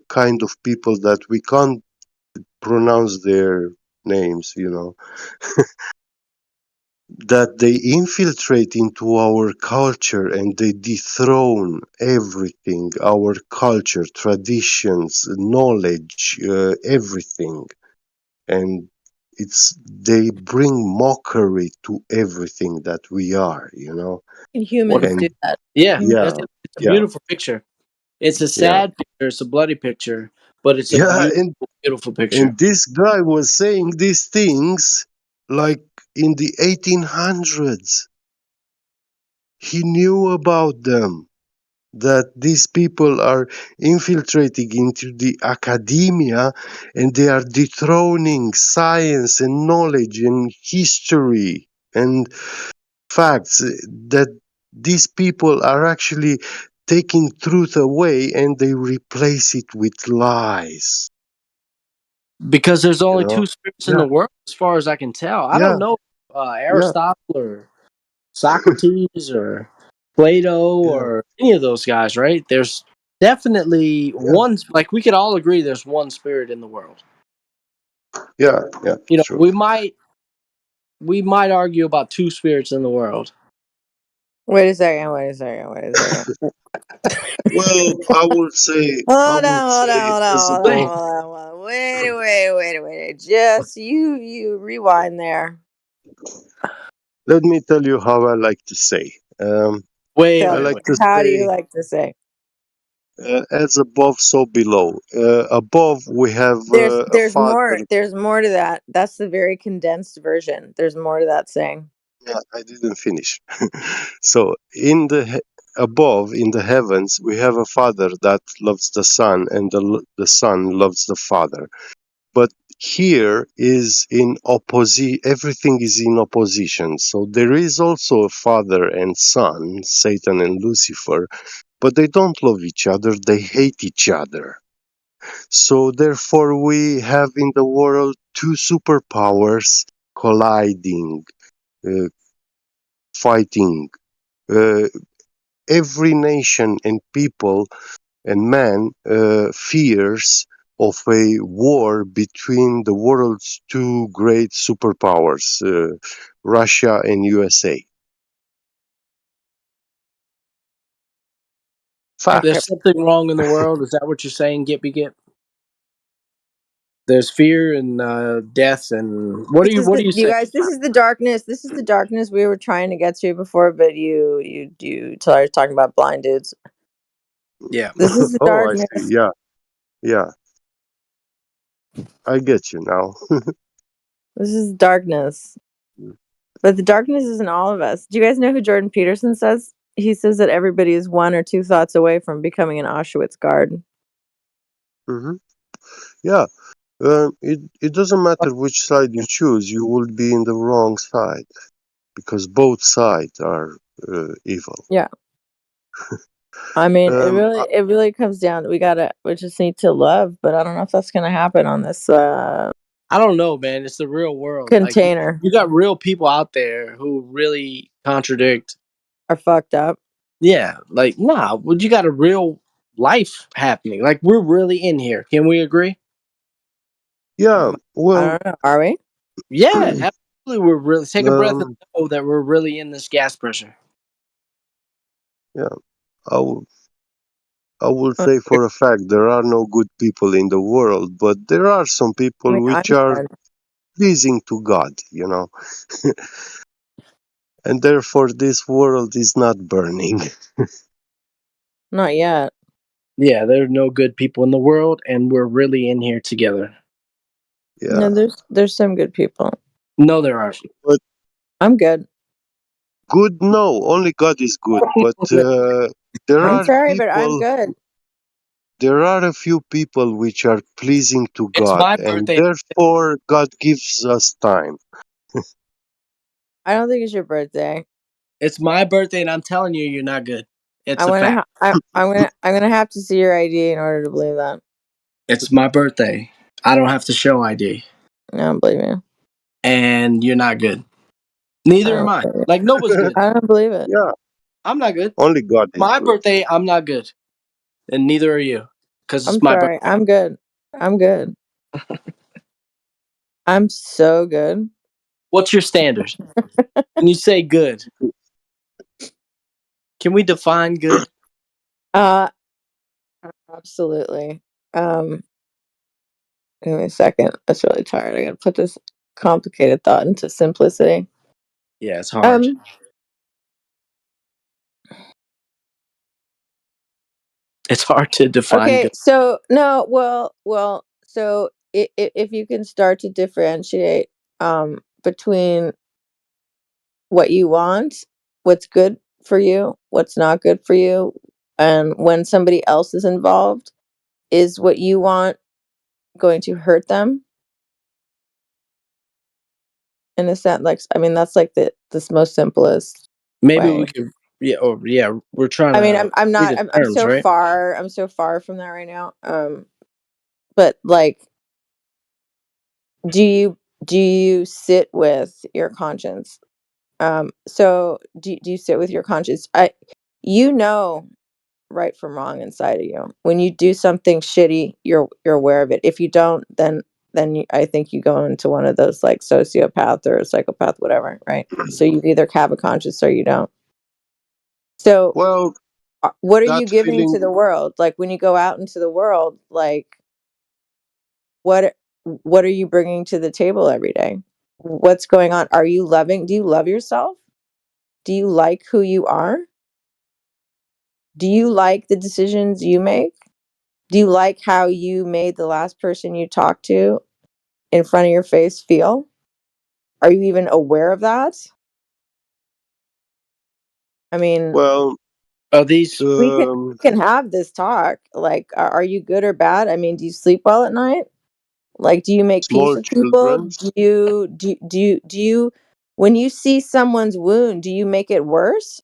Speaker 8: kind of people that we can't pronounce their names, that they infiltrate into our culture and they dethrone everything, our culture, traditions, knowledge, everything. And they bring mockery to everything that we are,
Speaker 20: And humans do that.
Speaker 17: Yeah,
Speaker 8: Yeah,
Speaker 17: it's a
Speaker 8: yeah,
Speaker 17: beautiful picture. It's a
Speaker 8: yeah.
Speaker 17: sad picture. It's a bloody picture, but it's a
Speaker 8: Yeah,
Speaker 17: beautiful, beautiful picture.
Speaker 8: and this guy was saying these things like in the 1800s. He knew about them, that these people are infiltrating into the academia and they are dethroning science and knowledge and history and facts, that these people are actually taking truth away and they replace it with lies.
Speaker 17: Because there's
Speaker 8: You
Speaker 17: only
Speaker 8: know?
Speaker 17: two spirits in the
Speaker 8: Yeah,
Speaker 17: world, as far as I can tell. I
Speaker 8: yeah,
Speaker 17: don't know
Speaker 8: yeah,
Speaker 17: Aristotle or Socrates or Plato
Speaker 8: yeah,
Speaker 17: or any of those guys, right? There's definitely
Speaker 8: yeah,
Speaker 17: one, like we could all agree there's one spirit in the world.
Speaker 8: yeah, yeah, true.
Speaker 17: We might argue about two spirits in the world.
Speaker 20: Wait a second. Wait a second. Wait a second.
Speaker 8: Well, I would say,
Speaker 20: Hold on. Hold on. Hold on.
Speaker 8: as
Speaker 20: Hold on.
Speaker 8: above.
Speaker 20: Hold on. Hold on. Wait. Just you rewind there.
Speaker 8: Let me tell you how I like to say.
Speaker 17: Wait,
Speaker 8: I
Speaker 20: Tell
Speaker 17: wait,
Speaker 20: me.
Speaker 8: like
Speaker 17: wait.
Speaker 8: to
Speaker 20: How do you
Speaker 8: say,
Speaker 20: like to say?
Speaker 8: as above, so below. Above, we have a
Speaker 20: There's
Speaker 8: father.
Speaker 20: more to that. That's the very condensed version. There's more to that saying.
Speaker 8: Yeah, I didn't finish. So, above, in the heavens, we have a father that loves the son, and the son loves the father. But here is in opposite, everything is in opposition. So there is also a father and son, Satan and Lucifer, but they don't love each other, they hate each other. So therefore we have in the world two superpowers colliding, uh, fighting. Uh, every nation and people and man fears of a war between the world's two great superpowers, Russia and USA.
Speaker 20: Okay.
Speaker 17: There's
Speaker 8: Fact.
Speaker 17: something wrong in the world. Is that what you're saying, Get? There's fear and death and what are you
Speaker 20: You
Speaker 17: saying?
Speaker 20: guys. This is the darkness. This is the darkness we were trying to get to before, but you started talking about blind dudes.
Speaker 17: Yeah.
Speaker 20: This is the
Speaker 8: Oh, I see.
Speaker 20: darkness.
Speaker 8: Yeah, yeah, I get you now.
Speaker 20: This is darkness. But the darkness is in all of us. Do you guys know who Jordan Peterson says? He says that everybody is one or two thoughts away from becoming an Auschwitz guard.
Speaker 8: Hmm. Yeah, it doesn't matter which side you choose, you will be in the wrong side because both sides are evil.
Speaker 20: Yeah. I mean,
Speaker 8: I,
Speaker 20: it really comes down. We just need to love, but I don't know if that's gonna happen on this
Speaker 7: I don't know, man. It's the real world. Like
Speaker 20: Container.
Speaker 7: you got real people out there who really contradict.
Speaker 20: Are fucked up.
Speaker 7: Yeah, like nah. But you got a real life happening. Like we're really in here. Can we agree?
Speaker 8: Yeah,
Speaker 20: I
Speaker 8: well,
Speaker 20: don't know. Are we?
Speaker 7: Yeah, absolutely. We're really take a breath and
Speaker 8: um,
Speaker 7: know that we're really in this gas pressure.
Speaker 8: yeah, I will say for a fact there are no good people in the world, but there are some
Speaker 20: I
Speaker 8: people
Speaker 20: mean, I'm
Speaker 8: which are
Speaker 20: good.
Speaker 8: pleasing to God, you know, and therefore this world is not burning.
Speaker 20: Not yet.
Speaker 7: Yeah, there's no good people in the world, and we're really in here together.
Speaker 20: No,
Speaker 8: Yeah,
Speaker 20: there's some good people.
Speaker 7: No, there aren't.
Speaker 8: but
Speaker 20: I'm good.
Speaker 8: good, no, only God is good. But there
Speaker 20: I'm
Speaker 8: are
Speaker 20: sorry, but I'm
Speaker 8: people,
Speaker 20: good.
Speaker 8: there are a few people which are pleasing to
Speaker 7: It's
Speaker 8: God,
Speaker 7: my
Speaker 8: and
Speaker 7: birthday.
Speaker 8: therefore God gives us time.
Speaker 20: I don't think it's your birthday.
Speaker 7: It's my birthday, and I'm telling you, you're not good. It's
Speaker 20: I
Speaker 7: a
Speaker 20: want
Speaker 7: fact.
Speaker 20: to. I'm gonna have to see your ID in order to believe that.
Speaker 7: It's my birthday. I don't have to show ID,
Speaker 20: I don't believe you.
Speaker 7: and you're not good.
Speaker 20: I
Speaker 7: Neither am
Speaker 20: don't
Speaker 7: I.
Speaker 20: believe it.
Speaker 7: Like nobody's good.
Speaker 20: I don't believe it.
Speaker 8: Yeah,
Speaker 7: I'm not good.
Speaker 8: only God is
Speaker 7: My
Speaker 8: good.
Speaker 7: birthday, I'm not good, and neither are you, because it's
Speaker 20: I'm
Speaker 7: my birthday.
Speaker 20: sorry. I'm good. I'm good. I'm so good.
Speaker 7: What's your standard? When you say good, can we define good?
Speaker 20: Uh, absolutely. Give me a second. That's really tired. I gotta put this complicated thought into simplicity.
Speaker 7: Yeah, it's hard.
Speaker 20: Um.
Speaker 7: It's hard to define
Speaker 20: Okay.
Speaker 7: good.
Speaker 20: So no. Well. So if you can start to differentiate between what you want, what's good for you, what's not good for you, and when somebody else is involved, is what you want going to hurt them? In a sense, like I mean, that's like the most simplest
Speaker 7: Maybe we
Speaker 20: way.
Speaker 7: could. Yeah, or yeah, we're trying
Speaker 20: I mean,
Speaker 7: to
Speaker 20: I'm
Speaker 7: see
Speaker 20: not
Speaker 7: the
Speaker 20: I'm
Speaker 7: terms,
Speaker 20: so
Speaker 7: right?
Speaker 20: far from that right now. But like, do you sit with your conscience? So do you sit with your conscience? You know right from wrong inside of you. When you do something shitty, you're aware of it. If you don't, I think you go into one of those like sociopath or psychopath, whatever, right? So you either have a conscience or you don't. So
Speaker 8: Well,
Speaker 20: what are you
Speaker 8: that
Speaker 20: giving
Speaker 8: feeling,
Speaker 20: to the world? Like when you go out into the world, like what are you bringing to the table every day? What's going on? Are you loving? Do you love yourself? Do you like who you are? Do you like the decisions you make? Do you like how you made the last person you talked to in front of your face feel? Are you even aware of that? I mean,
Speaker 8: well,
Speaker 7: Are these
Speaker 8: um,
Speaker 20: we can have this talk. Like, are you good or bad? I mean, do you sleep well at night? Like, do you make peace
Speaker 8: small
Speaker 20: with people?
Speaker 8: children.
Speaker 20: Do you when you see someone's wound, do you make it worse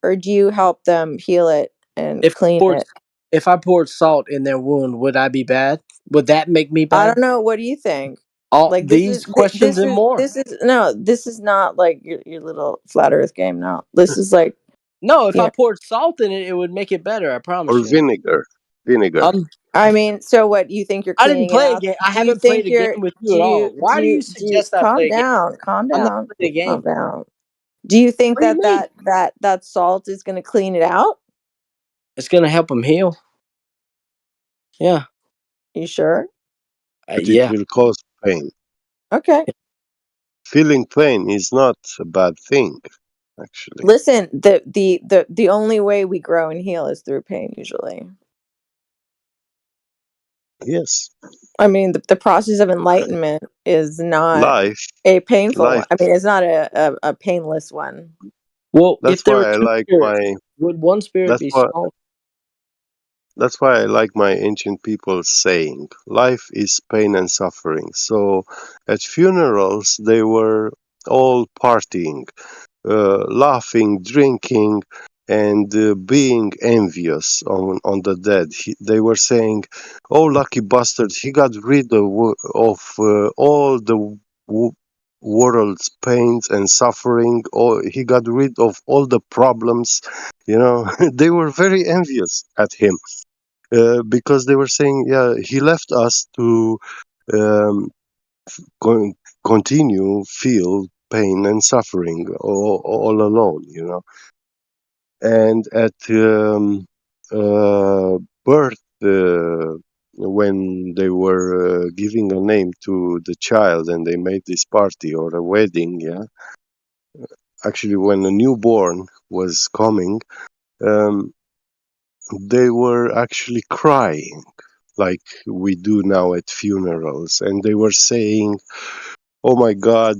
Speaker 20: or do you help them heal it and
Speaker 7: if I
Speaker 20: clean
Speaker 7: poured
Speaker 20: it?
Speaker 7: if I poured salt in their wound, would I be bad? Would that make me
Speaker 20: I
Speaker 7: bad?
Speaker 20: don't know. What do you think?
Speaker 7: All
Speaker 20: Like
Speaker 7: these questions and more.
Speaker 20: this is no, this is not like your little flat earth game. No, this is like,
Speaker 7: No, if
Speaker 20: you
Speaker 7: I
Speaker 20: know,
Speaker 7: poured salt in it, it would make it better. I promise
Speaker 8: Or
Speaker 7: you.
Speaker 8: vinegar. Vinegar.
Speaker 7: Um,
Speaker 20: I mean, so what, you think you're
Speaker 7: I didn't
Speaker 20: cleaning it
Speaker 7: play a
Speaker 20: out?
Speaker 7: game. I
Speaker 20: Do you
Speaker 7: haven't played
Speaker 20: think
Speaker 7: a game
Speaker 20: you're
Speaker 7: with you at all. Why do you
Speaker 20: do you
Speaker 7: suggest I play
Speaker 20: calm
Speaker 7: a game?
Speaker 20: down,
Speaker 7: I'm not playing a
Speaker 20: calm
Speaker 7: game.
Speaker 20: down. Do you think
Speaker 7: What do you
Speaker 20: that
Speaker 7: mean?
Speaker 20: that salt is going to clean it out?
Speaker 7: It's gonna help them heal. Yeah.
Speaker 20: You sure?
Speaker 8: But it
Speaker 7: Yeah.
Speaker 8: will cause pain.
Speaker 20: Okay.
Speaker 8: Feeling pain is not a bad thing, actually.
Speaker 20: Listen, the only way we grow and heal is through pain usually.
Speaker 8: Yes.
Speaker 20: I mean, the process of enlightenment is not
Speaker 8: Life,
Speaker 20: a painful one.
Speaker 8: life.
Speaker 20: I mean, it's not a painless one.
Speaker 7: Well,
Speaker 8: That's
Speaker 7: if there were
Speaker 8: why I
Speaker 7: two
Speaker 8: like
Speaker 7: spirits,
Speaker 8: my.
Speaker 7: would one spirit
Speaker 8: That's
Speaker 7: be
Speaker 8: why.
Speaker 7: salt?
Speaker 8: That's why I like my ancient people saying, life is pain and suffering. So at funerals, they were all partying, laughing, drinking, and being envious on the dead. They were saying, "Oh, lucky bastard! He got rid of all the world's pains and suffering. Or he got rid of all the problems." You know, they were very envious at him because they were saying, "Yeah, he left us to um, continue feel pain and suffering all alone." You know. And at birth, when they were giving a name to the child and they made this party or a wedding, yeah, actually when a newborn was coming, um, they were actually crying like we do now at funerals, and they were saying, "Oh my God,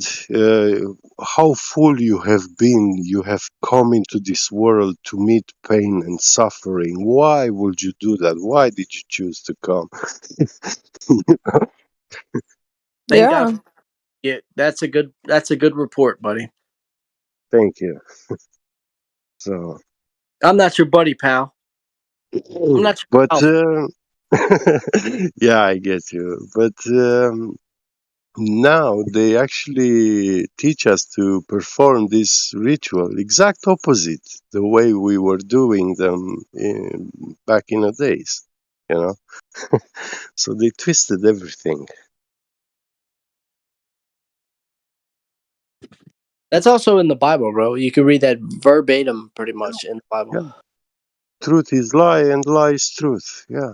Speaker 8: how fool you have been. You have come into this world to meet pain and suffering. Why would you do that? Why did you choose to come?"
Speaker 17: Thank
Speaker 20: Yeah.
Speaker 17: God. Yeah, that's a good report, buddy.
Speaker 8: Thank you. So,
Speaker 17: I'm not your buddy, pal. I'm not your
Speaker 8: but
Speaker 17: pal.
Speaker 8: yeah, I get you. But now they actually teach us to perform this ritual exact opposite the way we were doing them back in the days, you know. So they twisted everything.
Speaker 17: That's also in the Bible, bro. You can read that verbatim pretty much in the Bible.
Speaker 8: Yeah, truth is lie and lie is truth. Yeah.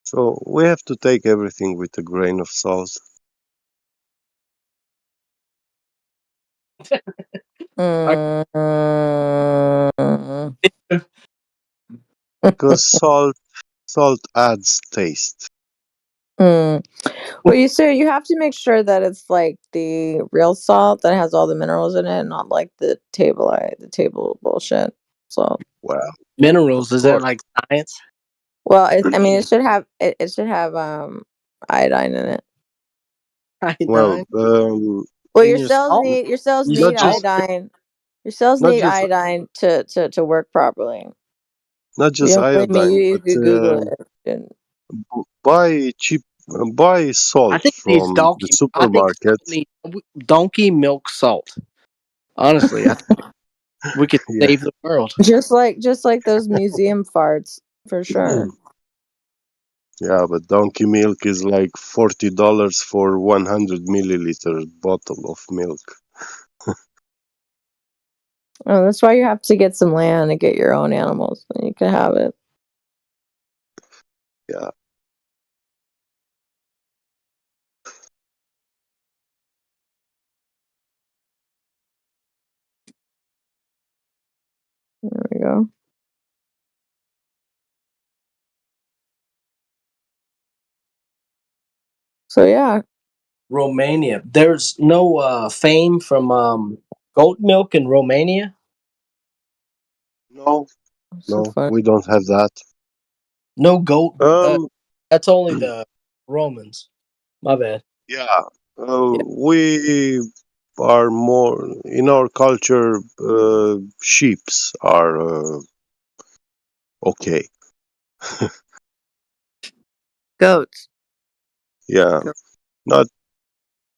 Speaker 8: So we have to take everything with a grain of salt.
Speaker 20: Mm.
Speaker 8: Because salt adds taste.
Speaker 20: Mm. Well, you have to make sure that it's like the real salt that has all the minerals in it, not like the table bullshit salt.
Speaker 8: Well,
Speaker 17: Minerals,
Speaker 8: of
Speaker 17: is that
Speaker 8: course.
Speaker 17: like science?
Speaker 20: Well, I mean, it should have iodine in it.
Speaker 8: Well,
Speaker 17: Iodine
Speaker 20: Well,
Speaker 17: in your salt?
Speaker 20: your cells
Speaker 17: Your
Speaker 20: need
Speaker 8: not just
Speaker 17: salt?
Speaker 20: iodine. Your cells
Speaker 8: not
Speaker 20: need
Speaker 8: just
Speaker 20: iodine to work properly.
Speaker 8: not
Speaker 20: If you
Speaker 8: just
Speaker 20: don't believe me,
Speaker 8: iodine,
Speaker 20: you
Speaker 8: but
Speaker 20: could Google it. And
Speaker 8: buy cheap, buy
Speaker 17: I
Speaker 8: salt
Speaker 17: think it needs
Speaker 8: from the
Speaker 17: donkey. I think
Speaker 8: supermarket.
Speaker 17: salt needs donkey milk salt. Honestly, I think we could
Speaker 8: Yeah.
Speaker 17: save the world.
Speaker 20: just like those museum farts, for sure.
Speaker 8: Yeah, but donkey milk is like $40 for 100 milliliter bottle of milk.
Speaker 20: Oh, that's why you have to get some land and get your own animals, and you can have it.
Speaker 8: Yeah.
Speaker 20: There we go. So yeah,
Speaker 17: Romania. There's no fame from goat milk in Romania.
Speaker 8: No,
Speaker 20: so
Speaker 8: no,
Speaker 20: fun.
Speaker 8: we don't have that.
Speaker 17: No goat.
Speaker 8: Um,
Speaker 17: That's only the Romans. My bad.
Speaker 8: yeah,
Speaker 17: Yeah.
Speaker 8: we are more in our culture. Sheeps are okay.
Speaker 20: Goats.
Speaker 8: Yeah, not.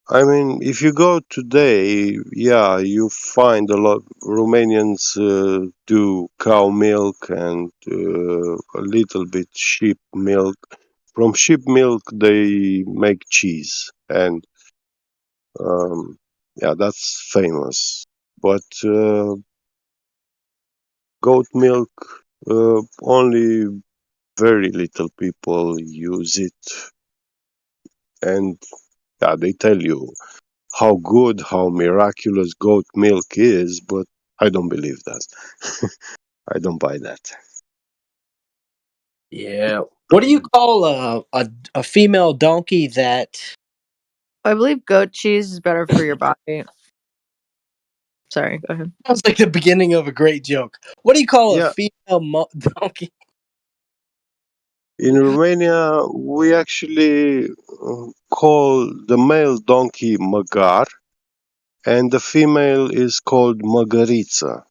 Speaker 8: I mean, if you go today, yeah, you find a lot. Romanians do cow milk and a little bit sheep milk. From sheep milk, they make cheese, and yeah, that's famous. But goat milk, only very little people use it, and yeah, they tell you how good, how miraculous goat milk is, but I don't believe that. I don't buy that.
Speaker 17: Yeah. What do you call a female donkey that
Speaker 20: I believe goat cheese is better for your body. Sorry, go ahead.
Speaker 17: sounds like the beginning of a great joke? What do you call a
Speaker 8: Yeah,
Speaker 17: female donkey?
Speaker 8: in Romania, we actually call the male donkey magar and the female is called Margaritza.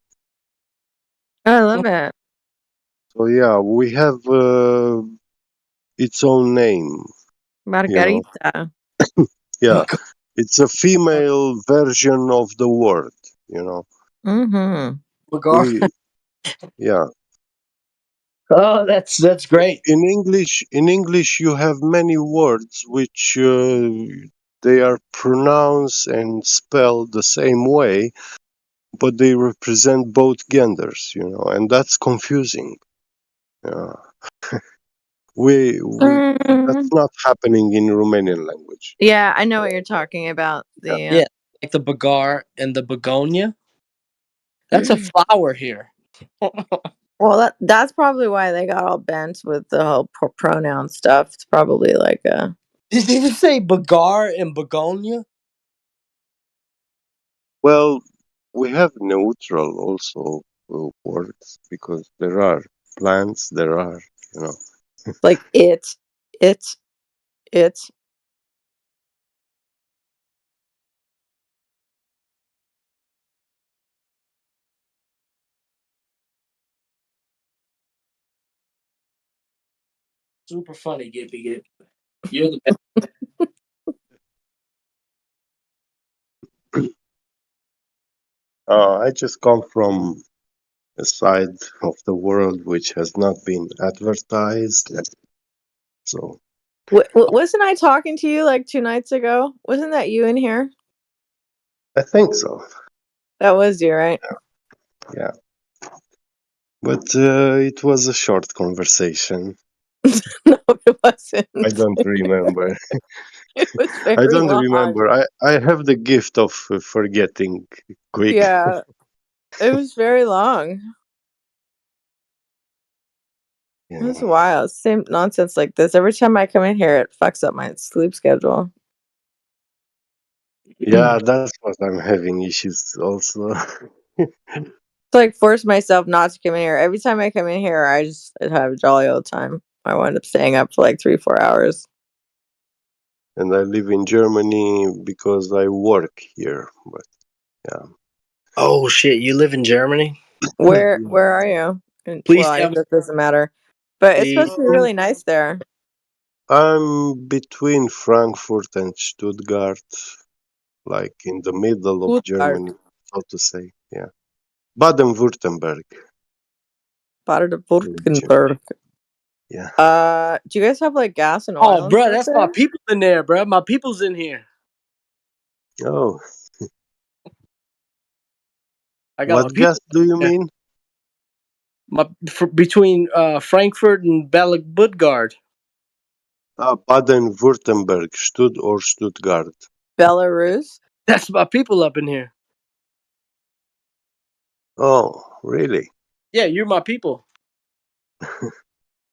Speaker 20: I love it.
Speaker 8: So yeah, we have its own name.
Speaker 20: Margarita.
Speaker 8: Yeah, it's a female version of the word.
Speaker 20: Mm-hmm.
Speaker 8: We yeah.
Speaker 7: Oh, that's great.
Speaker 8: In English, you have many words which they are pronounced and spelled the same way, but they represent both genders, and that's confusing. Yeah. we that's not happening in Romanian language.
Speaker 20: Yeah, I know what you're talking about. The
Speaker 7: Yeah, like the bagar and the begonia. That's a flower here.
Speaker 20: well, that's probably why they got all bent with the whole pronoun stuff. It's probably like a.
Speaker 7: Did you say bagar and begonia?
Speaker 8: Well, we have neutral also words because there are plants, there are,
Speaker 20: like it's.
Speaker 7: Super funny, Gippy. You're the best.
Speaker 8: I just come from a side of the world which has not been advertised. So
Speaker 20: Wasn't I talking to you like 2 nights ago? Wasn't that you in here?
Speaker 8: I think so.
Speaker 20: That was you, right?
Speaker 8: Yeah. But it was a short conversation.
Speaker 20: No, it wasn't.
Speaker 8: I don't remember.
Speaker 20: It was very
Speaker 8: I don't
Speaker 20: long.
Speaker 8: remember. I have the gift of forgetting quick.
Speaker 20: Yeah, it was very long.
Speaker 8: Yeah.
Speaker 20: It was wild. Same nonsense like this. Every time I come in here, it fucks up my sleep schedule.
Speaker 8: Yeah, that's what I'm having issues also.
Speaker 20: To like force myself not to come in here. Every time I come in here, I just have a jolly old time. I wind up staying up for like 3-4 hours.
Speaker 8: And I live in Germany because I work here. But yeah.
Speaker 7: Oh shit! You live in Germany?
Speaker 20: Where are you?
Speaker 7: Please
Speaker 20: Well, I
Speaker 7: tell
Speaker 20: guess
Speaker 7: me.
Speaker 20: that doesn't matter. But it's
Speaker 7: Please.
Speaker 20: supposed to be really nice there.
Speaker 8: I'm between Frankfurt and Stuttgart, like in the middle of
Speaker 20: Stuttgart.
Speaker 8: Germany, so to say. Yeah. Baden-Württemberg.
Speaker 20: Baden-Württemberg.
Speaker 8: Yeah.
Speaker 20: Do you guys have like gas and
Speaker 7: Oh,
Speaker 20: oil and
Speaker 7: bro,
Speaker 20: stuff
Speaker 7: that's my
Speaker 20: there?
Speaker 7: people in there, bro. My people's in here.
Speaker 8: Oh.
Speaker 7: I got
Speaker 8: What gas do you mean?
Speaker 7: Between Frankfurt and Budgard.
Speaker 8: Baden-Württemberg, Stuttgart.
Speaker 20: Belarus.
Speaker 7: That's my people up in here.
Speaker 8: Oh, really?
Speaker 7: Yeah, you're my people.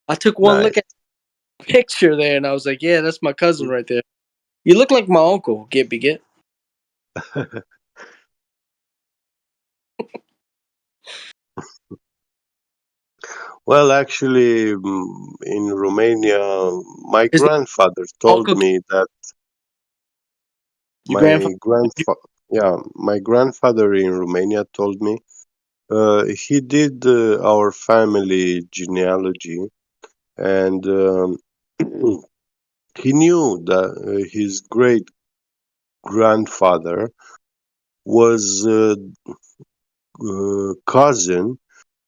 Speaker 7: I took one look at the picture there, and I was like, "Yeah, that's my cousin right there." You look like my uncle. Get.
Speaker 8: Well, actually, in Romania, my grandfather told
Speaker 7: Uncle,
Speaker 8: me that
Speaker 7: your grandfather.
Speaker 8: my grandfather in Romania told me he did our family genealogy, and he knew that his great grandfather was cousin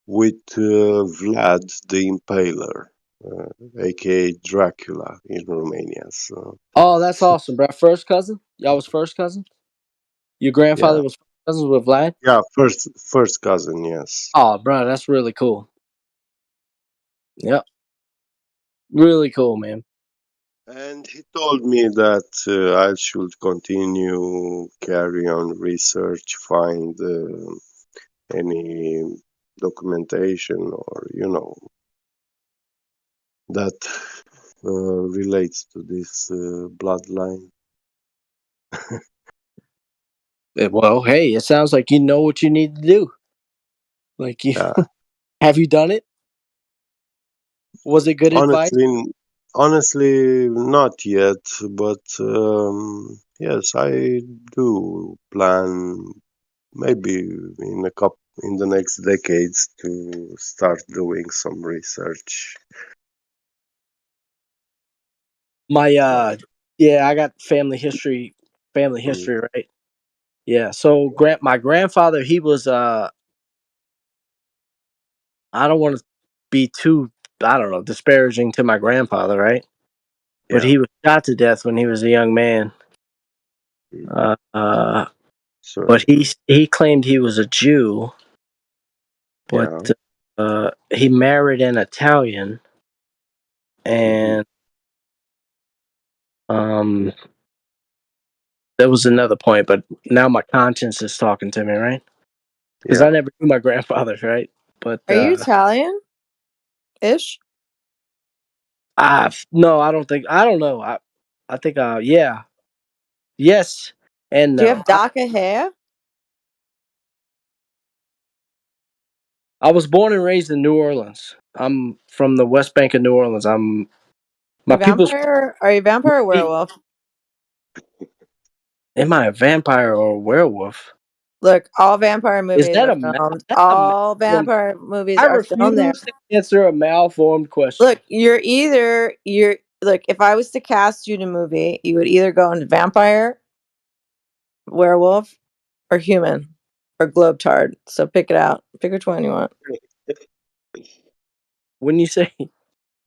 Speaker 8: with Vlad the Impaler, aka Dracula in Romania. So
Speaker 7: Oh, that's awesome, bro. First cousin? Y'all was first cousin? Your grandfather
Speaker 8: yeah,
Speaker 7: was first cousins with Vlad?
Speaker 8: yeah, first cousin, yes.
Speaker 7: Oh, bro, that's really cool. Yep. Really cool, man.
Speaker 8: And he told me that I should continue, carry on research, find any documentation or that relates to this bloodline.
Speaker 7: Well, hey, it sounds like you know what you need to do. Like you have you done it? Was it good advice?
Speaker 8: Honestly, not yet, but Yes, I do plan maybe in the next decades to start doing some research.
Speaker 7: My yeah, I got family history, right? Yeah. So my grandfather, he was I don't want to be too, I don't know, disparaging to my grandfather, right? But
Speaker 8: Yeah.
Speaker 7: he was shot to death when he was a young man. But
Speaker 8: So
Speaker 7: he claimed he was a Jew, but
Speaker 8: yeah.
Speaker 7: he married an Italian,
Speaker 8: Hmm.
Speaker 7: and there was another point. But now my conscience is talking to me, right? Because
Speaker 8: Yeah.
Speaker 7: I never knew my grandfather, right? But
Speaker 20: Are you Italian? Ish?
Speaker 7: no, I don't think. I don't know. I think. Yeah, yes, and
Speaker 20: Do you
Speaker 7: no.
Speaker 20: have DACA hair?
Speaker 7: I was born and raised in New Orleans. I'm from the West Bank of New Orleans. My people's.
Speaker 20: Are you a vampire or werewolf?
Speaker 7: Am I a vampire or a werewolf?
Speaker 20: Look, all vampire
Speaker 7: Is
Speaker 20: movies
Speaker 7: that
Speaker 20: are
Speaker 7: a
Speaker 20: filmed.
Speaker 7: that's a
Speaker 20: All
Speaker 7: malformed?
Speaker 20: vampire movies
Speaker 7: I
Speaker 20: are filmed there.
Speaker 7: refuse to answer a malformed question.
Speaker 20: Look, you're look, if I was to cast you in a movie, you would either go into vampire, werewolf, or human, or globetard. So pick it out. Pick which one you want.
Speaker 7: When you say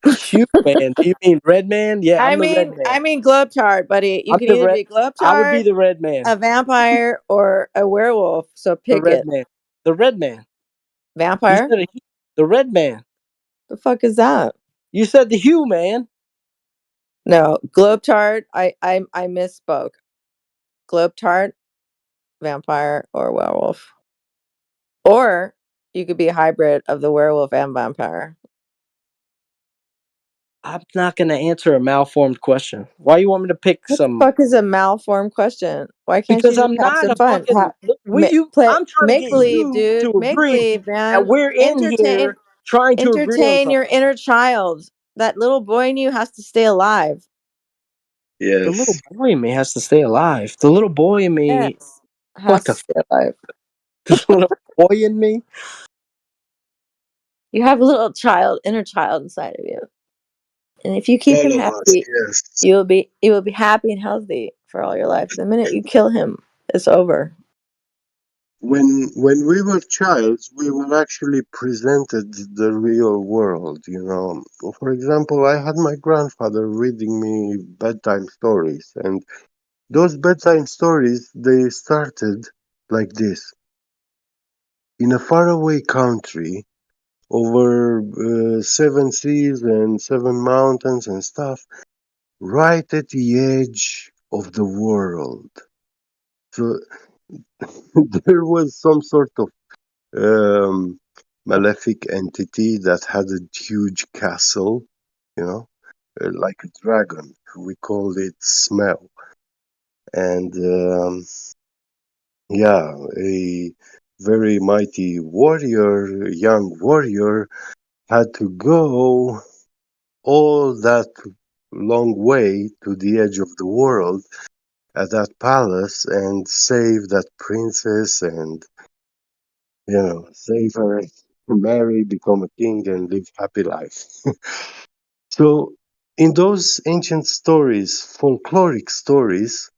Speaker 7: human, do you mean red man? Yeah, I'm the red
Speaker 20: I
Speaker 7: man.
Speaker 20: mean globetard, buddy. You
Speaker 7: I'm
Speaker 20: can
Speaker 7: the
Speaker 20: either
Speaker 7: red.
Speaker 20: be
Speaker 7: I would be
Speaker 20: globetard,
Speaker 7: the red man.
Speaker 20: a vampire, or a werewolf. So
Speaker 7: The
Speaker 20: pick
Speaker 7: red
Speaker 20: it.
Speaker 7: man. The red man. You
Speaker 20: Vampire?
Speaker 7: said the red man.
Speaker 20: The fuck is that?
Speaker 7: You said the human.
Speaker 20: No, globetard. I misspoke. Globetard, vampire, or werewolf. Or you could be a hybrid of the werewolf and vampire.
Speaker 7: I'm not going to answer a malformed question. Why you want me to pick
Speaker 20: What the
Speaker 7: some?
Speaker 20: fuck is a malformed question? Why can't you
Speaker 7: Because
Speaker 20: just
Speaker 7: I'm
Speaker 20: have
Speaker 7: not
Speaker 20: some
Speaker 7: a
Speaker 20: fun?
Speaker 7: fucking. I'm trying to
Speaker 20: Make
Speaker 7: get
Speaker 20: believe,
Speaker 7: you
Speaker 20: dude.
Speaker 7: to
Speaker 20: Make
Speaker 7: agree
Speaker 20: believe,
Speaker 7: that
Speaker 20: man.
Speaker 7: we're in here trying to agree on
Speaker 20: Entertain your
Speaker 7: something.
Speaker 20: inner child. That little boy in you has to stay alive.
Speaker 7: The little
Speaker 8: Yes.
Speaker 7: boy in me has to stay alive. The little boy in me.
Speaker 20: Yes.
Speaker 7: What
Speaker 20: Has to
Speaker 7: the?
Speaker 20: stay alive.
Speaker 7: The little boy in me.
Speaker 20: You have a little child, inner child inside of you. And if you keep him
Speaker 8: All of us,
Speaker 20: happy,
Speaker 8: yes.
Speaker 20: you will be happy and healthy for all your life. The minute you kill him, it's over.
Speaker 8: When we were childs, we were actually presented the real world, you know. For example, I had my grandfather reading me bedtime stories, and those bedtime stories, they started like this. In a faraway country, over 7 seas and 7 mountains and stuff, right at the edge of the world. So there was some sort of um, malefic entity that had a huge castle, you know, like a dragon. We called it Smell. And yeah, a very mighty warrior, young warrior, had to go all that long way to the edge of the world at that palace and save that princess and, you know, save her, marry, become a king, and live happy life. So, in those ancient stories, folkloric stories,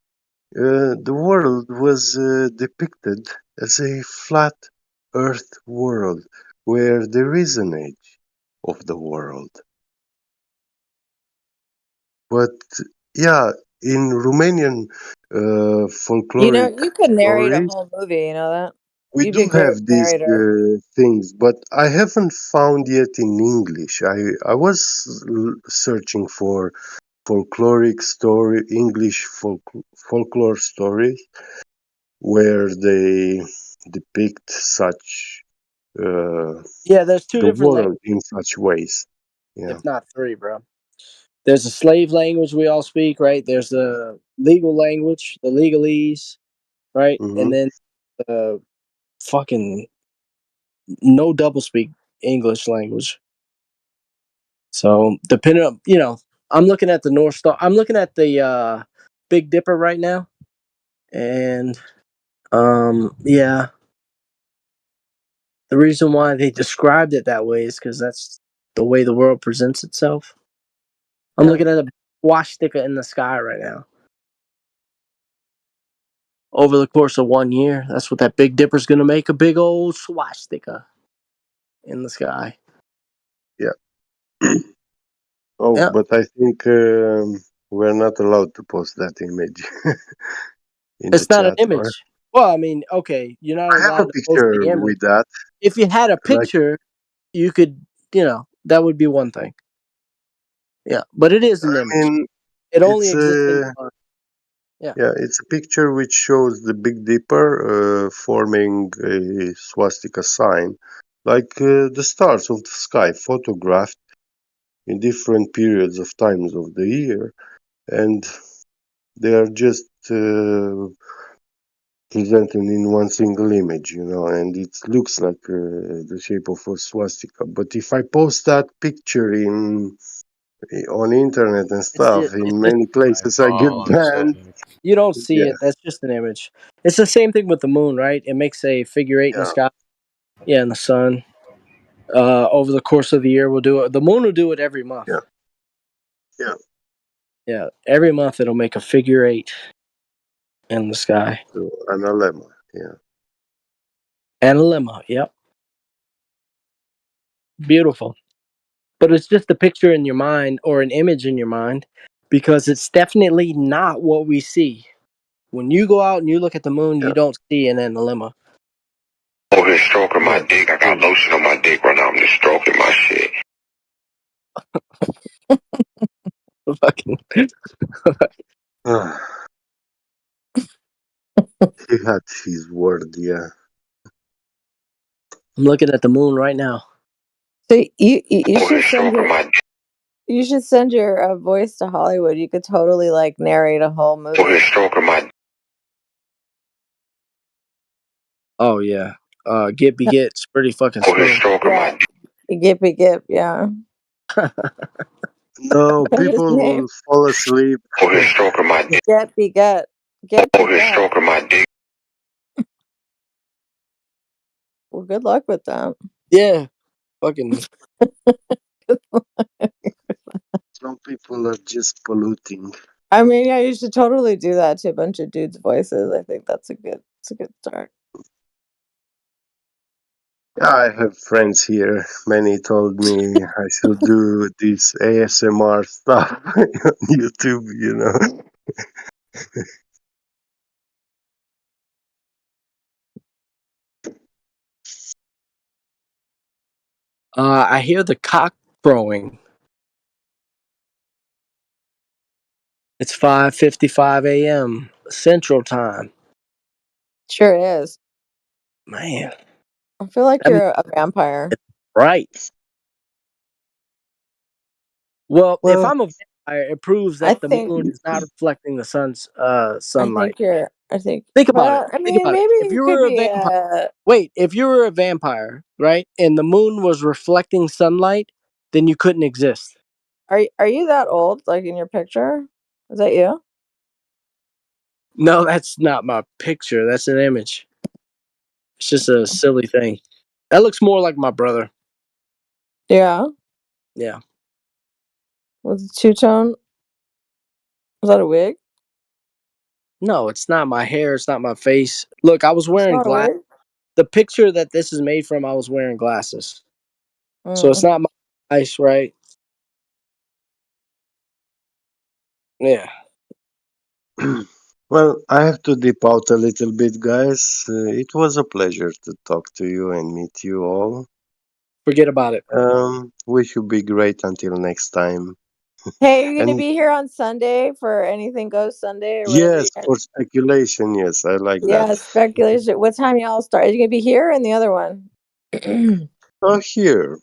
Speaker 8: the world was depicted as a flat earth world where there is an edge of the world. But yeah, in Romanian folkloric
Speaker 20: You could narrate a
Speaker 8: stories,
Speaker 20: whole movie, you know that?
Speaker 8: we
Speaker 20: You'd be
Speaker 8: do
Speaker 20: a great
Speaker 8: have these
Speaker 20: narrator.
Speaker 8: things, but I haven't found yet in English. I was searching for folkloric story, English folklore stories where they depict such
Speaker 7: Yeah, there's two
Speaker 8: the
Speaker 7: different languages,
Speaker 8: world in such ways. Yeah.
Speaker 7: if not three, bro. There's a slave language we all speak, right? There's the legal language, the legalese, right? And
Speaker 8: Hmm.
Speaker 7: then the fucking no double speak English language. So depending on I'm looking at the North Star. I'm looking at the Big Dipper right now. And yeah, the reason why they described it that way is because that's the way the world presents itself. I'm looking at a swastika in the sky right now. Over the course of 1 year, that's what that Big Dipper's going to make, a big old swastika in the sky.
Speaker 8: Yeah. Oh,
Speaker 7: Yeah.
Speaker 8: but I think we're not allowed to post that image in the
Speaker 7: It's not an
Speaker 8: chat, or
Speaker 7: image. Well, I mean, okay, you're not
Speaker 8: I have a
Speaker 7: allowed to post the
Speaker 8: picture
Speaker 7: image.
Speaker 8: with that.
Speaker 7: If you had a
Speaker 8: Like,
Speaker 7: picture, you could, that would be one thing. Yeah, but it is an
Speaker 8: I
Speaker 7: image.
Speaker 8: mean,
Speaker 7: It only
Speaker 8: it's
Speaker 7: exists in
Speaker 8: a
Speaker 7: your mind. Yeah.
Speaker 8: yeah, it's a picture which shows the Big Dipper forming a swastika sign, like the stars of the sky, photographed in different periods of times of the year, and they are just presented in one single image, and it looks like the shape of a swastika. But if I post that picture on internet and stuff,
Speaker 7: It's
Speaker 8: in
Speaker 7: just
Speaker 8: many places I get banned.
Speaker 7: you don't see
Speaker 8: Yeah,
Speaker 7: it. That's just an image. It's the same thing with the moon, right? It makes a figure 8 in the
Speaker 8: yeah,
Speaker 7: sky. Yeah, in the sun. Over the course of the year, we'll do it. The moon will do it every month.
Speaker 8: yeah, yeah.
Speaker 7: Yeah, every month it'll make a figure 8 in the sky.
Speaker 8: So, an lemma, yeah.
Speaker 7: And a lemma, yep. Beautiful. But it's just a picture in your mind or an image in your mind because it's definitely not what we see. When you go out and you look at the moon, you don't see an lemma.
Speaker 21: Oh, just stroking my dick. I got lotion on my dick right now. I'm just stroking my shit.
Speaker 7: Fucking.
Speaker 8: He had his word, yeah.
Speaker 7: I'm looking at the moon right now.
Speaker 20: So you should send your voice to Hollywood. You could totally like narrate a whole movie.
Speaker 7: Oh yeah, Get Be Get's pretty fucking smooth.
Speaker 20: Yeah. Gip, yeah.
Speaker 8: No,
Speaker 20: His
Speaker 8: people
Speaker 20: name.
Speaker 8: will fall asleep.
Speaker 20: Get be get. Get be get. Well, good luck with that.
Speaker 7: Yeah, fucking.
Speaker 8: Some people are just polluting.
Speaker 20: I mean, yeah, you should totally do that to a bunch of dudes' voices. I think it's a good start.
Speaker 8: Yeah, I have friends here. Many told me I should do this ASMR stuff on YouTube.
Speaker 7: I hear the cock crowing. It's 5:55 a.m. Central Time.
Speaker 20: Sure is.
Speaker 7: Man,
Speaker 20: I feel like
Speaker 7: that means
Speaker 20: you're a vampire.
Speaker 7: right. Well, if
Speaker 8: Well,
Speaker 7: I'm a vampire, it proves
Speaker 20: I
Speaker 7: that the
Speaker 20: think.
Speaker 7: moon is not reflecting the sun's
Speaker 20: I
Speaker 7: sunlight.
Speaker 20: think you're. I think.
Speaker 7: Think about it.
Speaker 20: Well, I
Speaker 7: Think
Speaker 20: mean,
Speaker 7: about it.
Speaker 20: maybe
Speaker 7: If
Speaker 20: you
Speaker 7: you
Speaker 20: could
Speaker 7: were a
Speaker 20: be.
Speaker 7: vampire, wait. If you were a vampire, right, and the moon was reflecting sunlight, then you couldn't exist.
Speaker 20: Are you that old? Like in your picture? Is that you?
Speaker 7: No, that's not my picture. That's an image. It's just a silly thing. That looks more like my brother.
Speaker 20: Yeah.
Speaker 7: Yeah.
Speaker 20: With a two-tone. Is that a wig?
Speaker 7: No, it's not my hair. It's not my face. Look, I was
Speaker 20: It's
Speaker 7: wearing
Speaker 20: not a
Speaker 7: glass.
Speaker 20: wig.
Speaker 7: The picture that this is made from, I was wearing glasses. So it's
Speaker 20: Mm.
Speaker 7: not my eyes, right? Yeah.
Speaker 8: Well, I have to dip out a little bit, guys. It was a pleasure to talk to you and meet you all.
Speaker 7: Forget about it.
Speaker 8: Wish you be great until next time.
Speaker 20: Hey, are you gonna
Speaker 8: And
Speaker 20: be here on Sunday for Anything Goes Sunday or whatever you
Speaker 8: yes,
Speaker 20: guys?
Speaker 8: for speculation, yes, I like that.
Speaker 20: Yeah, speculation. What time y'all start? Are you gonna be here and the other one?
Speaker 8: Here,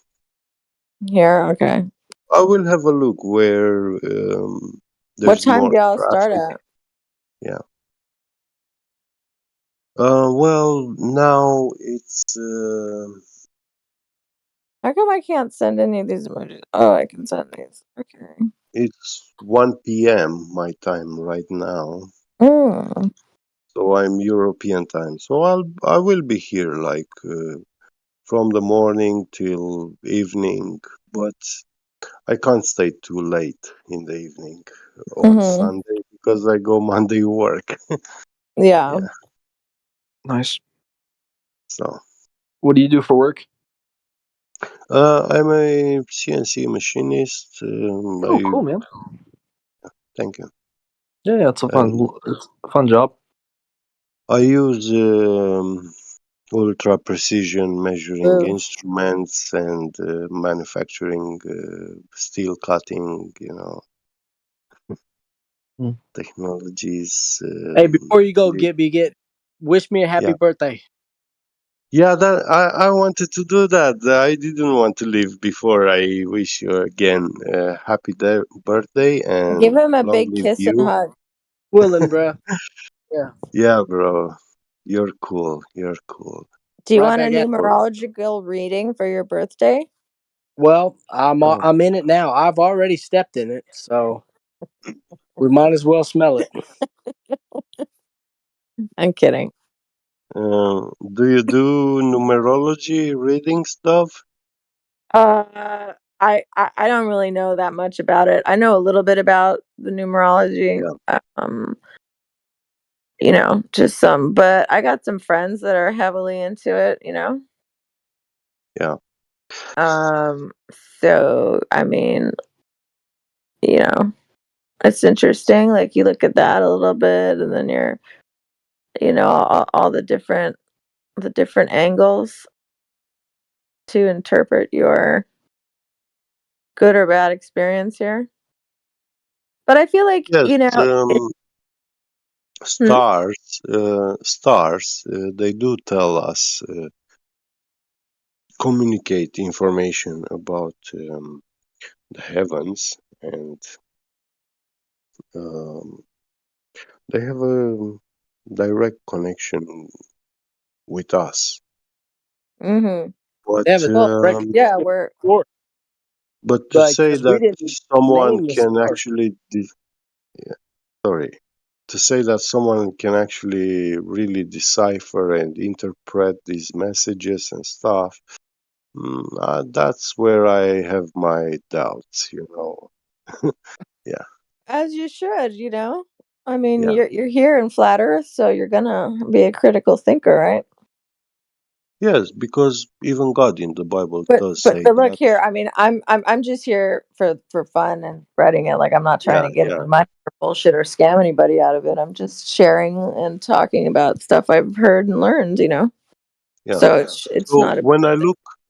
Speaker 20: Here, okay.
Speaker 8: I will have a look where
Speaker 20: What
Speaker 8: there's
Speaker 20: time
Speaker 8: more
Speaker 20: do y'all start
Speaker 8: traffic.
Speaker 20: at?
Speaker 8: Yeah. Well, now it's
Speaker 20: How come I can't send any of these emojis? Oh, I can send these. Okay.
Speaker 8: it's 1 p.m. my time right now.
Speaker 20: Mm.
Speaker 8: So I'm European time. So I will be here like from the morning till evening, but I can't stay too late in the evening on
Speaker 20: Mm-hmm.
Speaker 8: Sunday because I go Monday work.
Speaker 20: Yeah.
Speaker 8: Yeah.
Speaker 1: Nice.
Speaker 8: So
Speaker 1: What do you do for work?
Speaker 8: I'm a CNC machinist.
Speaker 1: Oh, cool, man.
Speaker 8: Thank you.
Speaker 1: Yeah, it's a fun job.
Speaker 8: I use ultra precision measuring
Speaker 20: Ooh.
Speaker 8: instruments and manufacturing steel cutting,
Speaker 1: Hmm.
Speaker 8: technologies.
Speaker 7: Hey, before you go, wish me a happy
Speaker 8: Yeah.
Speaker 7: birthday.
Speaker 8: Yeah, that I wanted to do that. I didn't want to leave before I wish you again happy birthday
Speaker 20: Give
Speaker 8: and
Speaker 20: him a
Speaker 8: long
Speaker 20: big
Speaker 8: live
Speaker 20: kiss and
Speaker 8: you.
Speaker 20: hug.
Speaker 7: Willing, bro. Yeah.
Speaker 8: Yeah, bro. You're cool. You're cool.
Speaker 20: Do you
Speaker 7: Right
Speaker 20: want a
Speaker 7: back at you.
Speaker 20: numerological reading for your birthday?
Speaker 7: Well,
Speaker 8: Oh.
Speaker 7: I'm in it now. I've already stepped in it, so we might as well smell it.
Speaker 20: I'm kidding.
Speaker 8: Do you do numerology reading stuff?
Speaker 20: I don't really know that much about it. I know a little bit about the numerology.
Speaker 8: Yeah.
Speaker 20: Just some, but I got some friends that are heavily into it.
Speaker 8: Yeah.
Speaker 20: So I mean, you know, it's interesting. Like you look at that a little bit, and then all the different angles to interpret your good or bad experience here. But I feel like,
Speaker 8: Yes.
Speaker 20: Hmm?
Speaker 8: Stars. They do tell us, communicate information about the heavens, and um, they have a direct connection with us.
Speaker 20: Mm-hmm.
Speaker 7: They have
Speaker 8: But
Speaker 7: a direct
Speaker 20: Yeah,
Speaker 7: connection
Speaker 20: we're
Speaker 7: with
Speaker 8: but to
Speaker 7: like
Speaker 8: say
Speaker 7: because we
Speaker 8: that
Speaker 7: didn't
Speaker 8: someone
Speaker 7: name the
Speaker 8: can
Speaker 7: stars.
Speaker 8: actually, sorry, to say that someone can actually really decipher and interpret these messages and stuff, that's where I have my doubts. Yeah,
Speaker 20: as you should. I mean,
Speaker 8: yeah.
Speaker 20: you're here in flat Earth, so you're gonna be a critical thinker, right?
Speaker 8: Yes, because even God in the Bible
Speaker 20: But
Speaker 8: does
Speaker 20: but
Speaker 8: say
Speaker 20: but look
Speaker 8: that.
Speaker 20: here. I mean, I'm just here for fun and spreading it. Like I'm not trying
Speaker 8: Yeah,
Speaker 20: to get
Speaker 8: yeah,
Speaker 20: any money or bullshit or scam anybody out of it. I'm just sharing and talking about stuff I've heard and learned.
Speaker 8: yeah.
Speaker 20: So it's
Speaker 8: So
Speaker 20: not a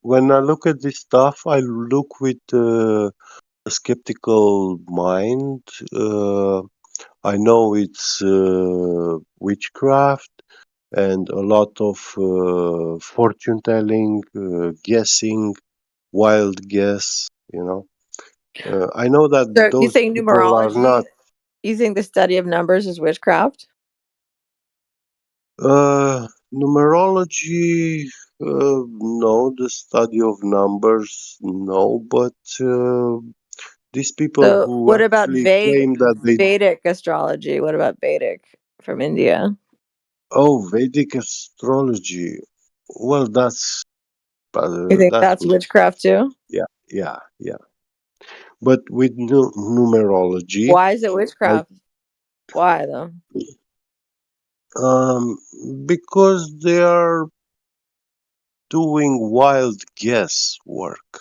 Speaker 8: when I look at this stuff, I look with a skeptical mind. Uh, I know it's witchcraft and a lot of fortune telling, guessing, wild guess. I know that
Speaker 20: So you
Speaker 8: those
Speaker 20: think
Speaker 8: people are
Speaker 20: numerology?
Speaker 8: not.
Speaker 20: You think the study of numbers is witchcraft?
Speaker 8: Numerology, no. The study of numbers, no. But these people
Speaker 20: So
Speaker 8: who
Speaker 20: what about
Speaker 8: actually claim that they.
Speaker 20: Vedic astrology? What about Vedic from India?
Speaker 8: Oh, Vedic astrology. Well, that's
Speaker 20: You think
Speaker 8: that's
Speaker 20: that's witchcraft too?
Speaker 8: yeah, yeah, yeah. But with numerology,
Speaker 20: Why is it
Speaker 8: I
Speaker 20: witchcraft? Why though?
Speaker 8: um because they are doing wild guesswork.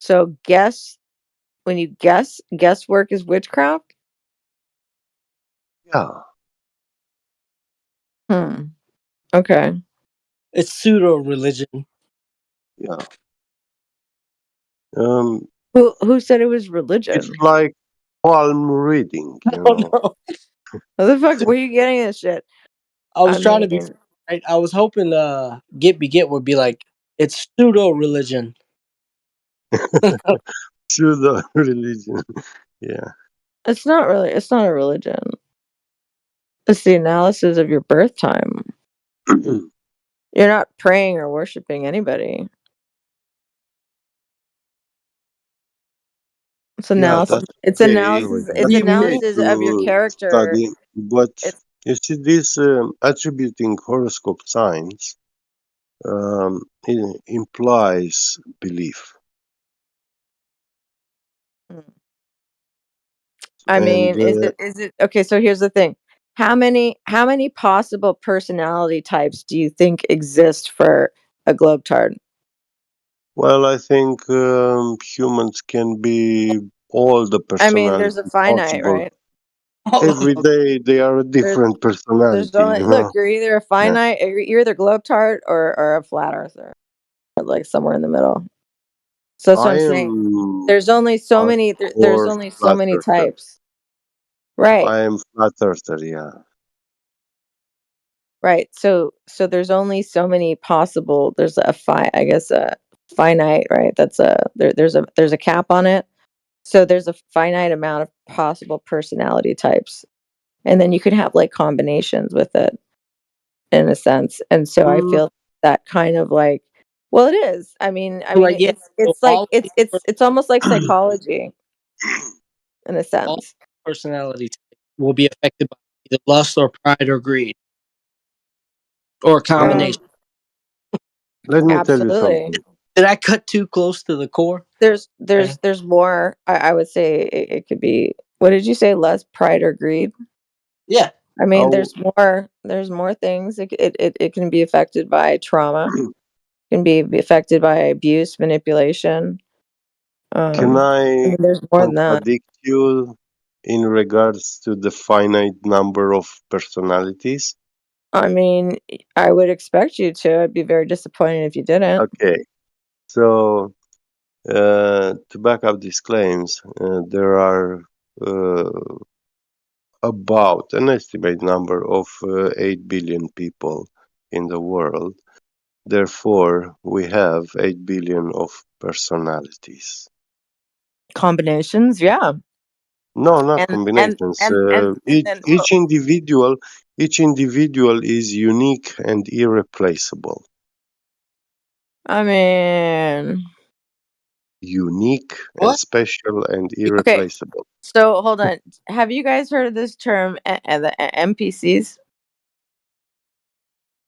Speaker 20: So when you guesswork is witchcraft?
Speaker 8: Yeah,
Speaker 20: Hmm. Okay.
Speaker 7: It's pseudo religion.
Speaker 8: yeah. Um,
Speaker 20: Who said it was
Speaker 8: it's
Speaker 20: religion?
Speaker 8: like palm reading,
Speaker 7: I
Speaker 8: you
Speaker 7: don't
Speaker 8: know.
Speaker 7: know.
Speaker 20: How the fuck were you getting this shit?
Speaker 7: I
Speaker 20: I
Speaker 7: was trying to be
Speaker 20: mean,
Speaker 7: right. I was hoping get would be like it's pseudo religion.
Speaker 8: Pseudo religion. Yeah.
Speaker 20: it's not a religion. It's the analysis of your birth time. You're not praying or worshiping anybody. It's
Speaker 8: Yeah,
Speaker 20: analysis.
Speaker 8: that's
Speaker 20: It's
Speaker 8: okay.
Speaker 20: analysis.
Speaker 7: What
Speaker 20: It's
Speaker 7: do you
Speaker 8: That's okay
Speaker 7: mean?
Speaker 20: analysis of your
Speaker 8: to
Speaker 20: character.
Speaker 8: study, but
Speaker 20: It's.
Speaker 8: you see, this attributing horoscope signs implies belief,
Speaker 20: Mm. I
Speaker 8: and
Speaker 20: mean, is it okay? So here's the thing: how many possible personality types do you think exist for a globetard?
Speaker 8: well, I think humans can be all the
Speaker 20: I mean,
Speaker 8: personality
Speaker 20: there's a finite,
Speaker 8: possible.
Speaker 20: right?
Speaker 8: Every day they are a
Speaker 20: There's
Speaker 8: different
Speaker 20: there's
Speaker 8: personality,
Speaker 20: only
Speaker 8: you
Speaker 20: look.
Speaker 8: know.
Speaker 20: You're either a
Speaker 8: Yeah,
Speaker 20: finite, you're either globetard or a flat earther, or like somewhere in the middle. So that's what
Speaker 8: I
Speaker 20: I'm saying.
Speaker 8: am
Speaker 20: There's only so many. There's
Speaker 8: hardcore
Speaker 20: only so
Speaker 8: flat
Speaker 20: many
Speaker 8: earther.
Speaker 20: types. Right.
Speaker 8: I am flat earther, yeah.
Speaker 20: Right. So there's only so many possible. There's I guess a finite, right? There's a cap on it. So there's a finite amount of possible personality types. And then you could have like combinations with it in a sense. And so I
Speaker 7: Mm,
Speaker 20: feel that kind of like, well, it is. I mean
Speaker 7: right. Yeah. So
Speaker 20: it's like it's almost like psychology in a
Speaker 7: all
Speaker 20: sense.
Speaker 7: personality types will be affected by either lust or pride or greed or a
Speaker 8: Well,
Speaker 7: combination.
Speaker 8: let me tell you
Speaker 20: Absolutely.
Speaker 8: something.
Speaker 7: Did I cut too close to the core?
Speaker 20: There's
Speaker 7: Okay.
Speaker 20: there's there's more. I would say it could be, what did you say, less pride or greed?
Speaker 7: Yeah.
Speaker 20: I mean,
Speaker 8: How
Speaker 20: there's more things. It can be affected by trauma, can be affected by abuse, manipulation.
Speaker 8: can
Speaker 20: I
Speaker 8: I
Speaker 20: mean, there's more than that.
Speaker 8: contradict you in regards to the finite number of personalities?
Speaker 20: I mean, I would expect you to. I'd be very disappointed if you didn't.
Speaker 8: Okay, so to back up these claims, there are uh, about an estimate number of 8 billion people in the world. Therefore, we have 8 billion of personalities.
Speaker 20: Combinations, yeah.
Speaker 8: No, not
Speaker 20: And and
Speaker 8: combinations.
Speaker 20: and and and then well,
Speaker 8: Each individual is unique and irreplaceable.
Speaker 20: I mean,
Speaker 8: Unique and
Speaker 7: What?
Speaker 8: special and
Speaker 20: okay.
Speaker 8: irreplaceable.
Speaker 20: So hold on. Have you guys heard of this term, the NPCs?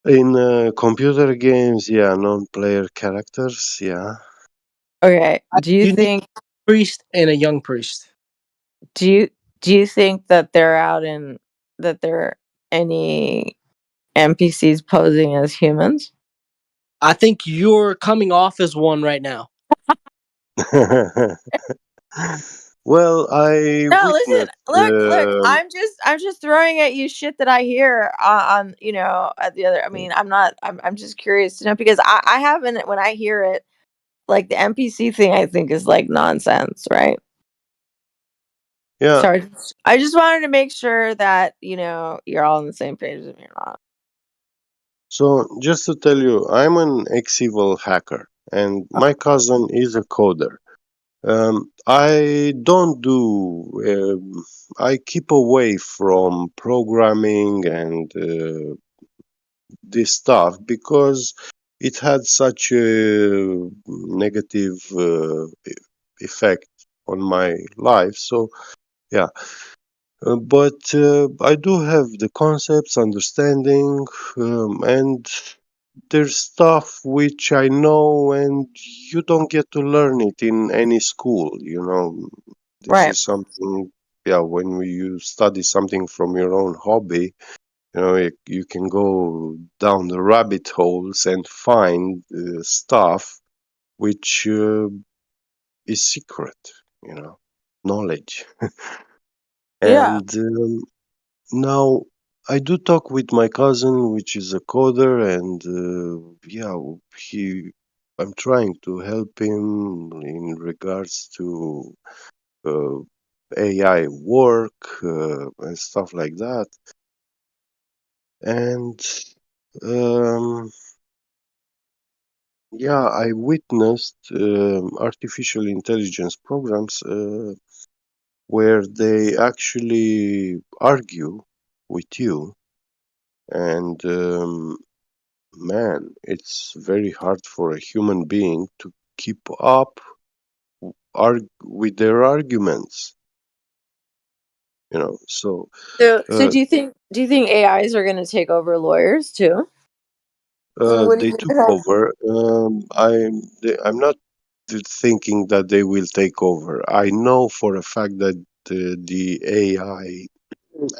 Speaker 8: In computer games, yeah, non-player characters, yeah.
Speaker 20: Okay. Do you
Speaker 7: You need
Speaker 20: think
Speaker 7: a priest and a young priest.
Speaker 20: do you do you think that there are any NPCs posing as humans?
Speaker 7: I think you're coming off as one right now.
Speaker 8: Well, I
Speaker 20: No, listen.
Speaker 8: witnessed.
Speaker 20: Look. I'm just throwing at you shit that I hear on at the other. I mean, I'm not. I'm just curious to know because I haven't, when I hear it, like the NPC thing, I think is like nonsense, right?
Speaker 8: Yeah.
Speaker 20: So I just wanted to make sure that you're all on the same page if you're not.
Speaker 8: So just to tell you, I'm an ex-evil hacker, and my cousin is a coder. I don't do. I keep away from programming and this stuff because it had such a negative effect on my life. So yeah, but I do have the concepts, understanding, and there's stuff which I know, and you don't get to learn it in any school. You know, this
Speaker 20: Right.
Speaker 8: is something. Yeah, when you study something from your own hobby, you can go down the rabbit holes and find stuff which is secret. Knowledge.
Speaker 20: Yeah.
Speaker 8: And now I do talk with my cousin, which is a coder, and yeah, he. I'm trying to help him in regards to uh, AI work and stuff like that. And um, yeah, I witnessed artificial intelligence programs where they actually argue with you, and man, it's very hard for a human being to keep up with their arguments. So
Speaker 20: So do you think AIs are going to take over lawyers too? What do
Speaker 8: they
Speaker 20: you
Speaker 8: took
Speaker 20: have?
Speaker 8: over. I'm not thinking that they will take over. I know for a fact that the AI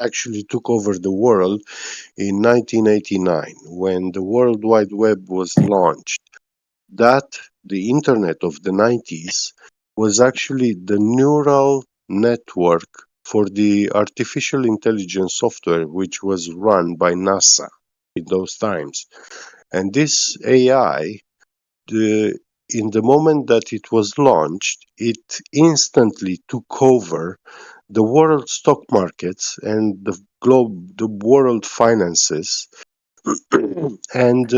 Speaker 8: actually took over the world in 1989 when the World Wide Web was launched. That the Internet of the 90s was actually the neural network for the artificial intelligence software which was run by NASA in those times. And this AI, in the moment that it was launched, it instantly took over the world stock markets and the world finances, and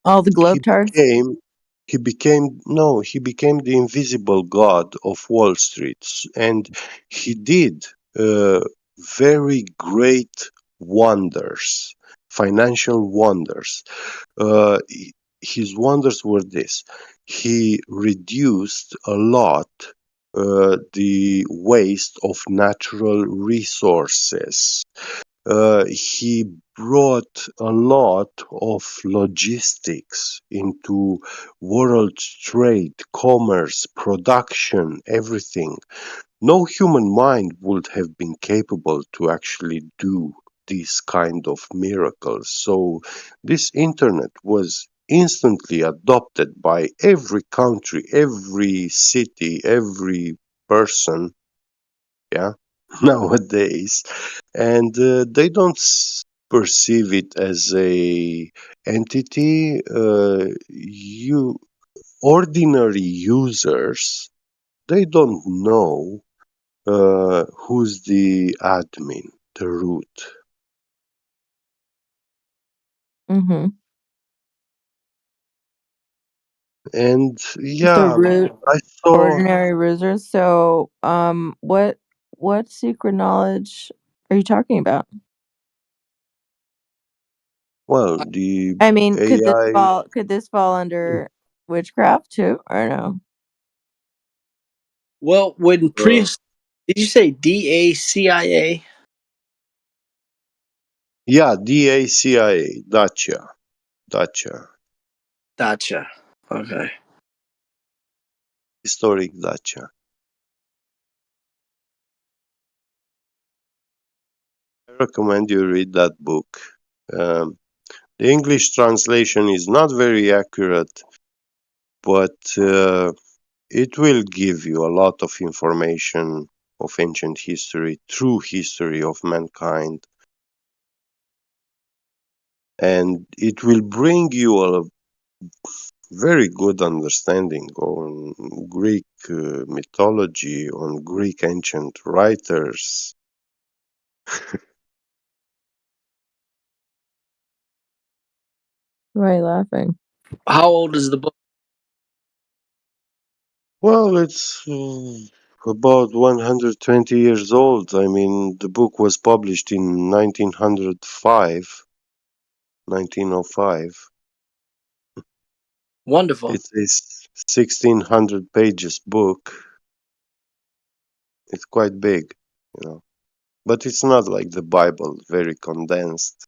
Speaker 20: All the
Speaker 8: he
Speaker 20: globetards?
Speaker 8: became he became the invisible god of Wall Street, and he did uh, very great wonders, financial wonders. uh, his wonders were this: he reduced a lot the waste of natural resources. He brought a lot of logistics into world trade, commerce, production, everything. No human mind would have been capable to actually do these kind of miracles. So this internet was instantly adopted by every country, every city, every person, yeah, nowadays, and they don't perceive it as a entity. You ordinary users, they don't know who's the admin, the root.
Speaker 20: Mm-hmm.
Speaker 8: And
Speaker 20: The
Speaker 8: yeah,
Speaker 20: root
Speaker 8: I saw,
Speaker 20: ordinary users. So, what secret knowledge are you talking about?
Speaker 8: well, the
Speaker 20: I mean,
Speaker 8: AI.
Speaker 20: could this fall under witchcraft too, or no?
Speaker 17: Well, when
Speaker 8: Uh,
Speaker 17: did you say DACIA?
Speaker 8: yeah, DACIA, Dacia,
Speaker 17: Gotcha. Okay.
Speaker 8: historic Dacia. I recommend you read that book. Um, the English translation is not very accurate, but it will give you a lot of information of ancient history, true history of mankind, and it will bring you a very good understanding on Greek mythology, on Greek ancient writers.
Speaker 20: Why are you laughing?
Speaker 17: How old is the book?
Speaker 8: Well, it's about 120 years old. I mean, the book was published in 1905.
Speaker 17: Wonderful.
Speaker 8: It's a 1600 pages book. It's quite big, but it's not like the Bible, very condensed.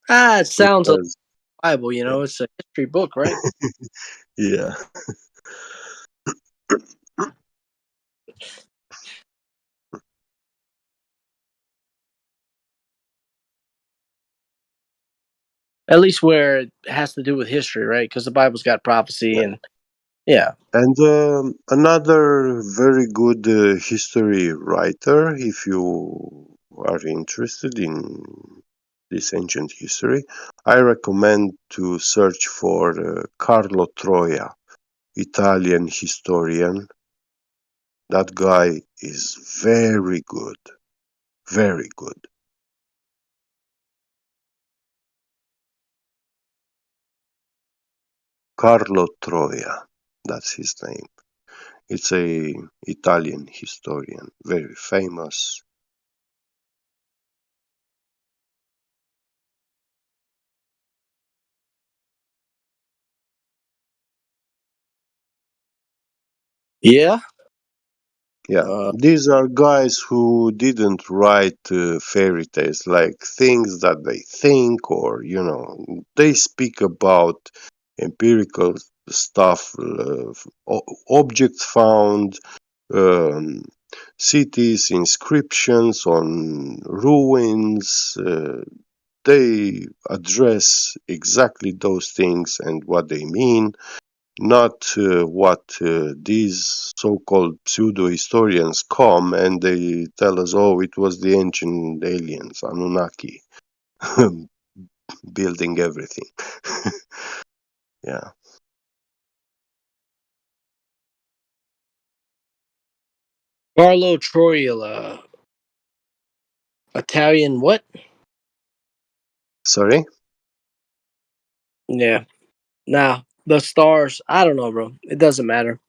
Speaker 17: It
Speaker 8: It
Speaker 17: sounds like
Speaker 8: has,
Speaker 17: the Bible.
Speaker 8: yeah,
Speaker 17: It's a history book, right?
Speaker 8: yeah.
Speaker 17: At least where it has to do with history, right? Because the Bible's got prophecy, and yeah.
Speaker 8: And another very good history writer, if you are interested in this ancient history, I recommend to search for Carlo Troia, Italian historian. That guy is very good, very good. Carlo Troia, that's his name. It's a Italian historian, very famous.
Speaker 17: Yeah.
Speaker 8: Yeah, these are guys who didn't write fairy tales, like things that they think, or they speak about empirical stuff, objects found, um, cities, inscriptions on ruins. They address exactly those things and what they mean, not what these so-called pseudo-historians come and they tell us, oh, it was the ancient aliens, Anunnaki, building everything. Yeah.
Speaker 7: Carlo Troila, Italian what?
Speaker 8: Sorry?
Speaker 7: Yeah. Nah, the stars. I don't know, bro. It doesn't matter.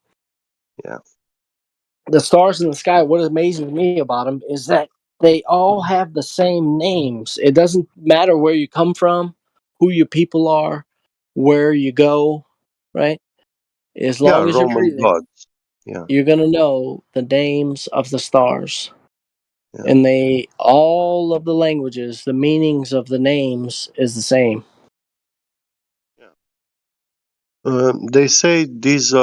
Speaker 8: Yeah.
Speaker 7: The stars in the sky. What amazes me about them is that they all have the same names. It doesn't matter where you come from, who your people are, where you go, right? As
Speaker 8: Yeah,
Speaker 7: long as you're
Speaker 8: Roman
Speaker 7: breathing,
Speaker 8: gods. Yeah.
Speaker 7: you're gonna know the names of the stars.
Speaker 8: Yeah.
Speaker 7: And they all of the languages, the meanings of the names is the same.
Speaker 8: They say these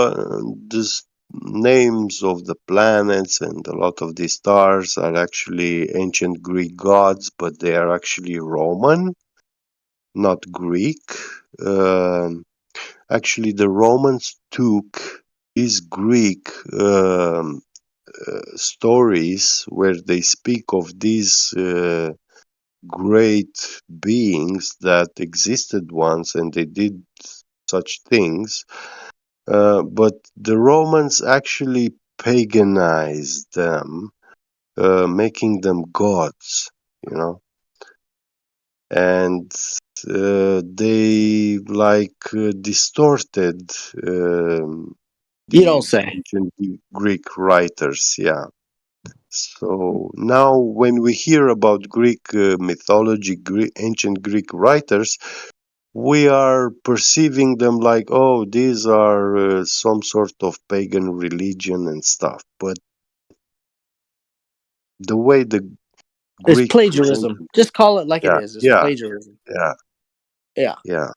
Speaker 8: names of the planets and a lot of these stars are actually ancient Greek gods, but they are actually Roman, not Greek. Actually, the Romans took these Greek stories where they speak of these great beings that existed once and they did such things. But the Romans actually paganized them, making them gods, and they distorted
Speaker 7: You don't
Speaker 8: these
Speaker 7: say.
Speaker 8: ancient Greek writers. Yeah. So now, when we hear about Greek mythology, ancient Greek writers, we are perceiving them like, oh, these are some sort of pagan religion and stuff. But the way the
Speaker 7: It's
Speaker 8: Greek
Speaker 7: plagiarism.
Speaker 8: presented it,
Speaker 7: Just call it like it
Speaker 8: yeah,
Speaker 7: is. It's
Speaker 8: yeah,
Speaker 7: plagiarism.
Speaker 8: yeah,
Speaker 7: Yeah.
Speaker 8: yeah.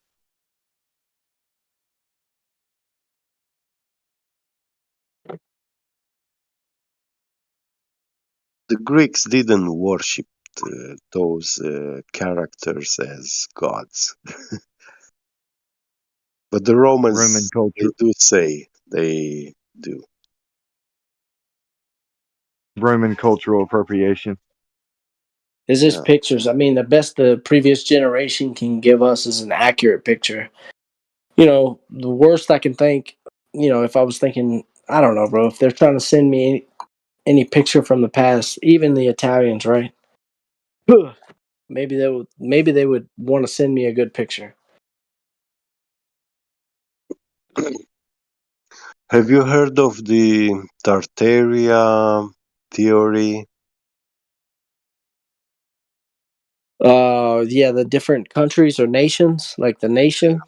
Speaker 8: The Greeks didn't worship those characters as gods. But the
Speaker 4: Roman
Speaker 8: Romans, they
Speaker 4: culture.
Speaker 8: do say they do.
Speaker 4: Roman cultural appropriation.
Speaker 7: It's just
Speaker 8: Yeah.
Speaker 7: pictures. I mean, the best the previous generation can give us is an accurate picture. The worst I can think, if I was thinking, I don't know, bro, if they're trying to send me any picture from the past, even the Italians, right? Maybe they would want to send me a good picture.
Speaker 8: Have you heard of the Tartaria theory?
Speaker 7: Yeah, the different countries or nations, like the nation.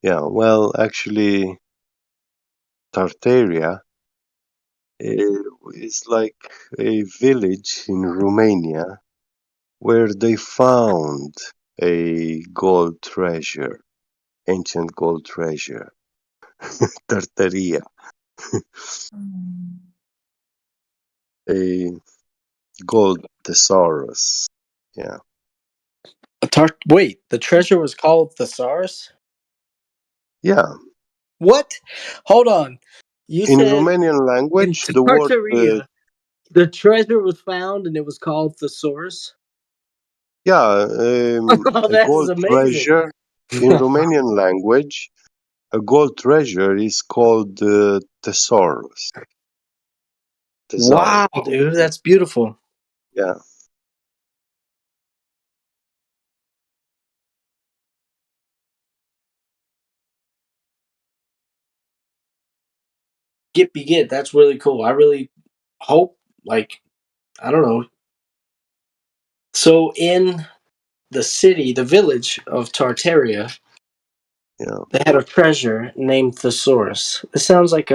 Speaker 8: Yeah, well, actually, Tartaria is like a village in Romania where they found a gold treasure, ancient gold treasure, Tartaria, a gold thesaurus. Yeah,
Speaker 7: Wait, the treasure was called thesaurus?
Speaker 8: yeah.
Speaker 7: What? Hold on. You
Speaker 8: In
Speaker 7: said
Speaker 8: Romanian
Speaker 7: in
Speaker 8: language, the word
Speaker 7: Tartaria, the treasure was found and it was called thesaurus?
Speaker 8: yeah,
Speaker 7: Oh,
Speaker 8: a
Speaker 7: that is
Speaker 8: gold
Speaker 7: amazing.
Speaker 8: treasure in Romanian language, a gold treasure is called thesaurus. Thesaurus.
Speaker 7: Wow, dude, that's beautiful.
Speaker 8: Yeah.
Speaker 7: Get. That's really cool. I really hope, I don't know. So in the city, the village of Tartaria,
Speaker 8: Yeah.
Speaker 7: they had a treasure named thesaurus. It sounds like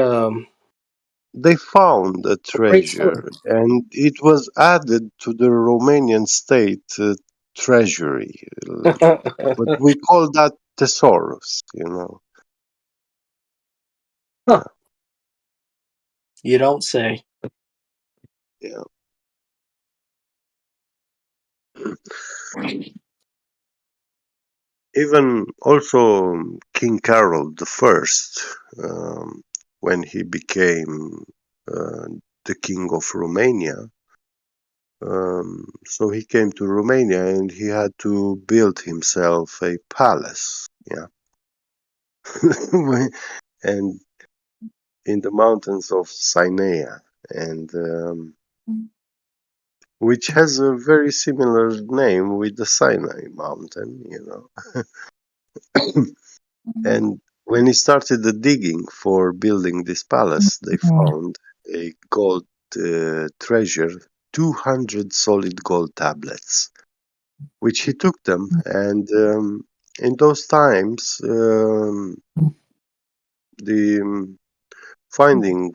Speaker 8: they found a
Speaker 17: Great story.
Speaker 8: treasure, and it was added to the Romanian state treasury. But we call that thesaurus, you know.
Speaker 17: Huh. You don't say.
Speaker 8: Yeah. Even also King Carol the First, when he became the king of Romania. So he came to Romania and he had to build himself a palace. Yeah. And in the mountains of Sinai, and which has a very similar name with the Sinai mountain, you know. And when he started the digging for building this palace, they found a gold treasure, 200 solid gold tablets, which he took them. And in those times, the finding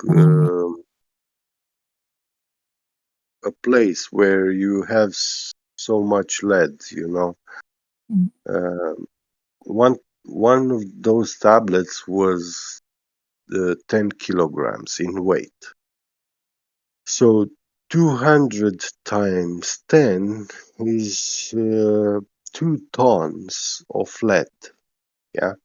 Speaker 8: a place where you have so much lead, you know, one one of those tablets was 10 kilograms in weight. So 200 times 10 is 2 tons of lead. Yeah.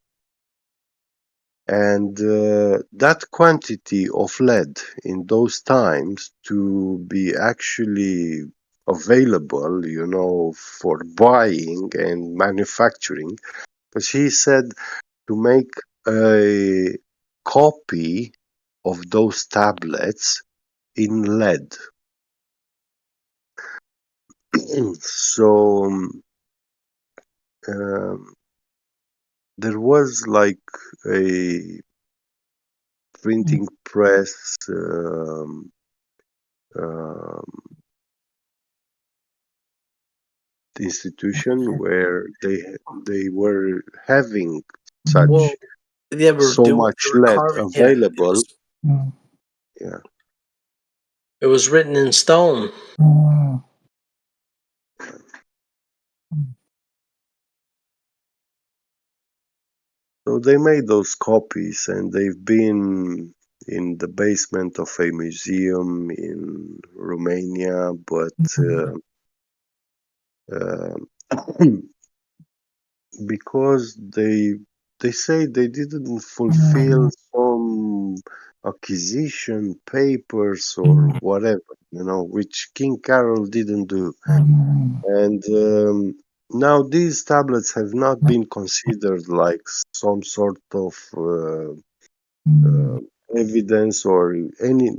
Speaker 8: And that quantity of lead in those times to be actually available, you know, for buying and manufacturing, because he said to make a copy of those tablets in lead. So there was like a printing press institution where they were having
Speaker 17: Well,
Speaker 8: such
Speaker 17: they were
Speaker 8: so
Speaker 17: doing.
Speaker 8: much
Speaker 17: They were
Speaker 8: lead
Speaker 17: carving. Yeah,
Speaker 8: available. Yeah.
Speaker 17: it was written in stone.
Speaker 8: So they made those copies and they've been in the basement of a museum in Romania, but because they say they didn't fulfill some acquisition papers or whatever, you know, which King Carol didn't do. And now these tablets have not been considered like some sort of evidence or any.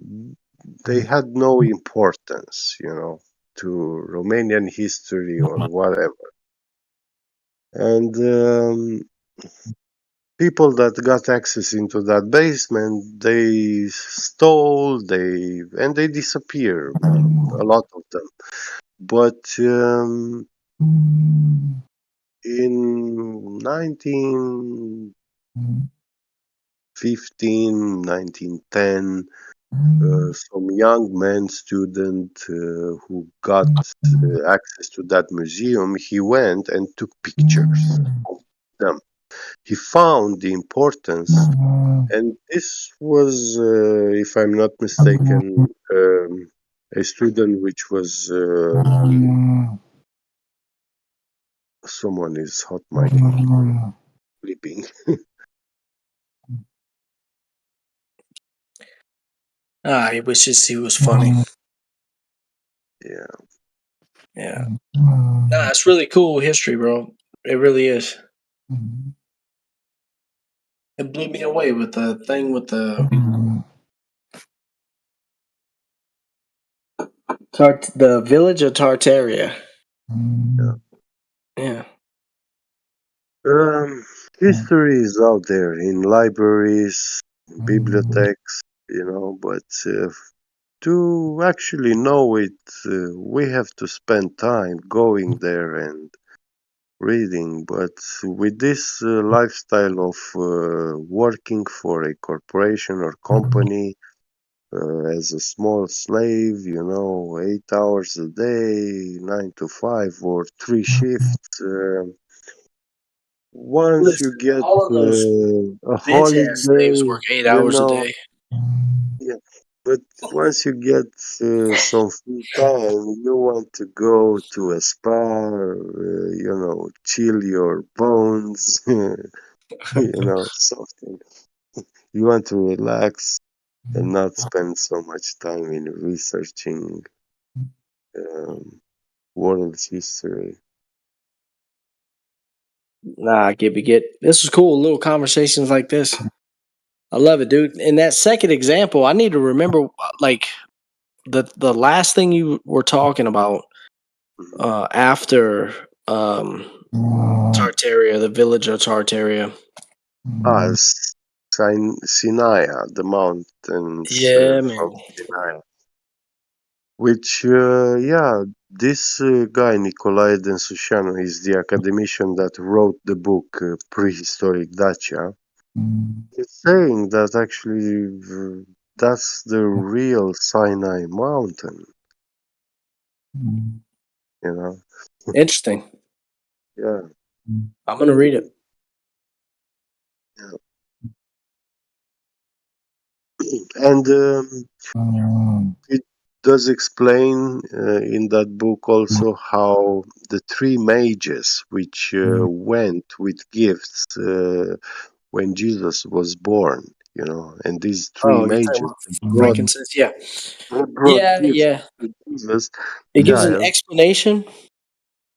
Speaker 8: They had no importance, you know, to Romanian history or whatever. And people that got access into that basement, they stole, they disappear, a lot of them. But in 1915, 1910, some young man student who got access to that museum, he went and took pictures of them. He found the importance, and this was, if I'm not mistaken, a student which was someone is hot micing me, sleeping.
Speaker 17: He wishes he was funny.
Speaker 8: Yeah.
Speaker 17: Yeah. Nah, it's really cool history, bro. It really is. It blew me away with the thing with the village of Tartaria.
Speaker 8: Yeah.
Speaker 17: Yeah.
Speaker 8: History is out there in libraries, bibliotheques, you know, but to actually know it, we have to spend time going there and reading. But with this lifestyle of working for a corporation or company, as a small slave, 8 hours a day, 9 to 5 or 3 shifts. Once you
Speaker 17: Listen,
Speaker 8: get
Speaker 17: all of those
Speaker 8: a
Speaker 17: bitch ass slaves
Speaker 8: holiday,
Speaker 17: work 8 hours a
Speaker 8: you
Speaker 17: day.
Speaker 8: yeah, but once you get some free time, you want to go to a spa, chill your bones, something. You want to relax and not spend so much time in researching um, world history.
Speaker 17: Nah, get. This is cool. Little conversations like this. I love it, dude. In that second example, I need to remember like the last thing you were talking about after Tartaria, the village of Tartaria.
Speaker 8: Ah, Sinai, the mountains
Speaker 17: Yeah,
Speaker 8: from
Speaker 17: man.
Speaker 8: Sinai. Which, this guy, Nicolae Densușanu, is the academician that wrote the book Prehistoric Dacia. He's saying that actually that's the real Sinai mountain, you know?
Speaker 17: Interesting.
Speaker 8: Yeah.
Speaker 17: I'm gonna read it.
Speaker 8: Yeah. And it does explain in that book also how the three mages which went with gifts when Jesus was born, and these three
Speaker 17: Oh, you're talking
Speaker 8: mages
Speaker 17: about
Speaker 8: brought,
Speaker 17: frankincense? Yeah.
Speaker 8: they brought
Speaker 17: Yeah,
Speaker 8: gifts
Speaker 17: yeah.
Speaker 8: to Jesus.
Speaker 17: It gives
Speaker 8: Yeah,
Speaker 17: an
Speaker 8: yeah.
Speaker 17: explanation.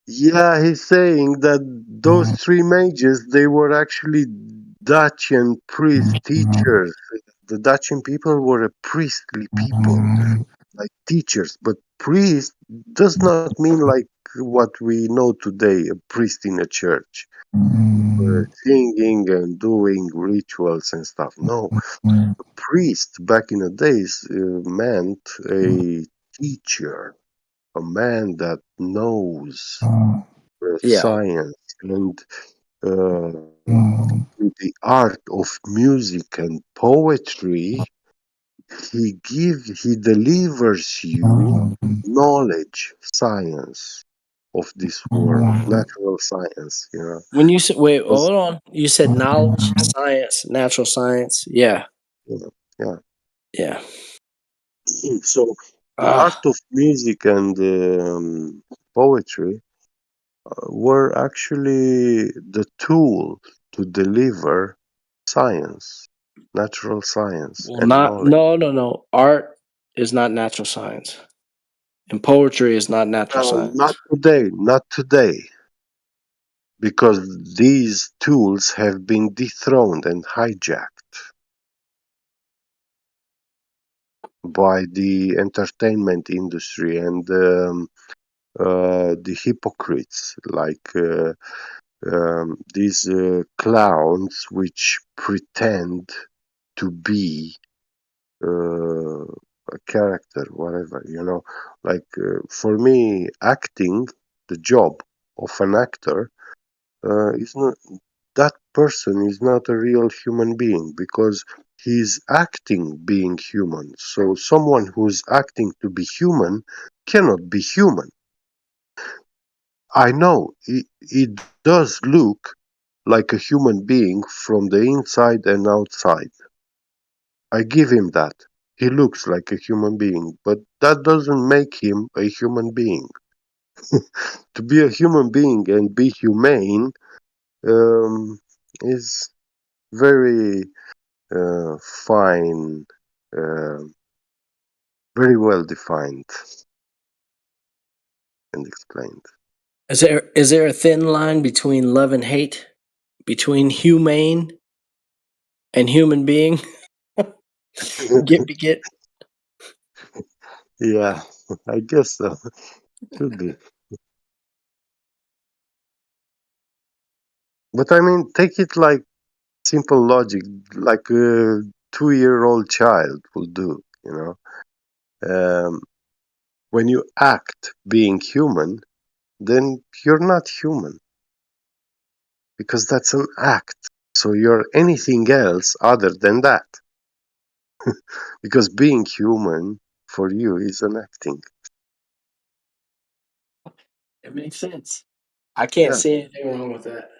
Speaker 8: Yeah, he's saying that those three mages, they were actually Dacian priest teachers. The Dacian people were a priestly people, like teachers. But priest does not mean like what we know today, a priest in a church, singing and doing rituals and stuff. No, a priest back in the days meant a teacher, a man that knows
Speaker 17: Yeah.
Speaker 8: science and uh, the art of music and poetry. He delivers you knowledge, science of this world, natural science.
Speaker 17: When you said, wait,
Speaker 8: 'Cause,
Speaker 17: hold on. You said knowledge, science, natural science. Yeah.
Speaker 8: yeah.
Speaker 17: Yeah.
Speaker 8: So the art
Speaker 17: Ah,
Speaker 8: of music and poetry were actually the tool to deliver science, natural science,
Speaker 17: well,
Speaker 8: and
Speaker 17: not,
Speaker 8: knowledge.
Speaker 17: no. Art is not natural science, and poetry is not natural
Speaker 8: Not
Speaker 17: science.
Speaker 8: today, not today, because these tools have been dethroned and hijacked by the entertainment industry and the hypocrites like these clowns which pretend to be a character, whatever, Like for me, acting, the job of an actor, is not that person is not a real human being because he's acting being human. So someone who's acting to be human cannot be human. I know it does look like a human being from the inside and outside. I give him that. He looks like a human being, but that doesn't make him a human being. To be a human being and be humane is very fine, uh, very well defined and explained.
Speaker 17: Is there a thin line between love and hate, between humane and human being? Get.
Speaker 8: Yeah, I guess so. Should be. But I mean, take it like simple logic, like a 2-year-old child will do, When you act being human, then you're not human because that's an act. So you're anything else other than that. Because being human for you is an acting.
Speaker 7: It makes sense. I can't
Speaker 8: Yeah.
Speaker 7: see anything wrong with that.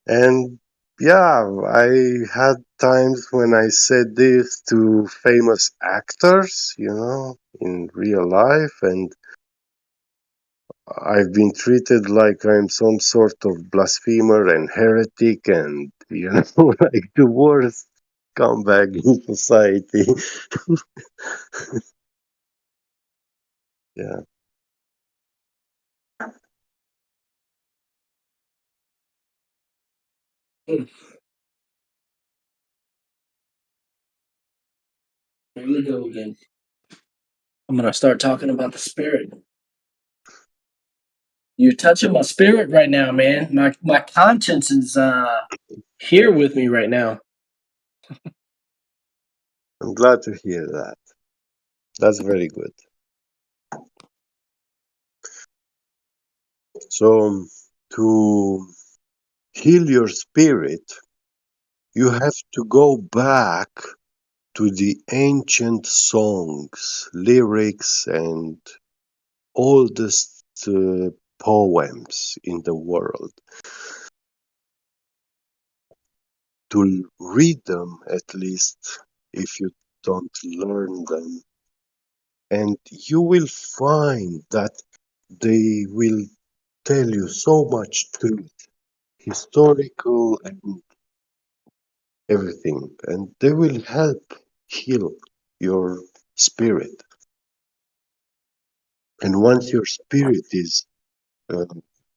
Speaker 8: And yeah, I had times when I said this to famous actors, in real life, and I've been treated like I'm some sort of blasphemer and heretic and, like the worst scumbag in society. Yeah.
Speaker 7: Here we go again. I'm gonna start talking about the spirit. You're touching my spirit right now, man. My conscience is here with me right now.
Speaker 8: I'm glad to hear that. That's very good. So, to heal your spirit, you have to go back to the ancient songs, lyrics, and oldest poems in the world. To read them, at least, if you don't learn them. And you will find that they will tell you so much truth, historical and everything. And they will help heal your spirit. And once your spirit is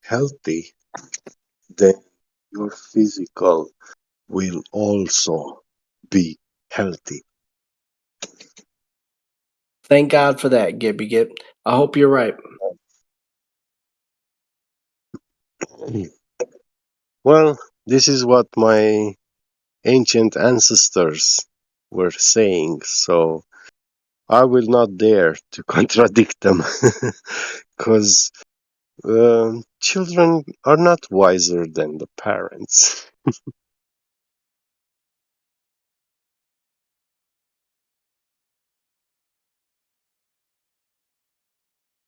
Speaker 8: healthy, then your physical will also be healthy.
Speaker 7: Thank God for that, Gibby Gip. I hope you're right.
Speaker 8: Well, this is what my ancient ancestors were saying, so I will not dare to contradict them, because children are not wiser than the parents.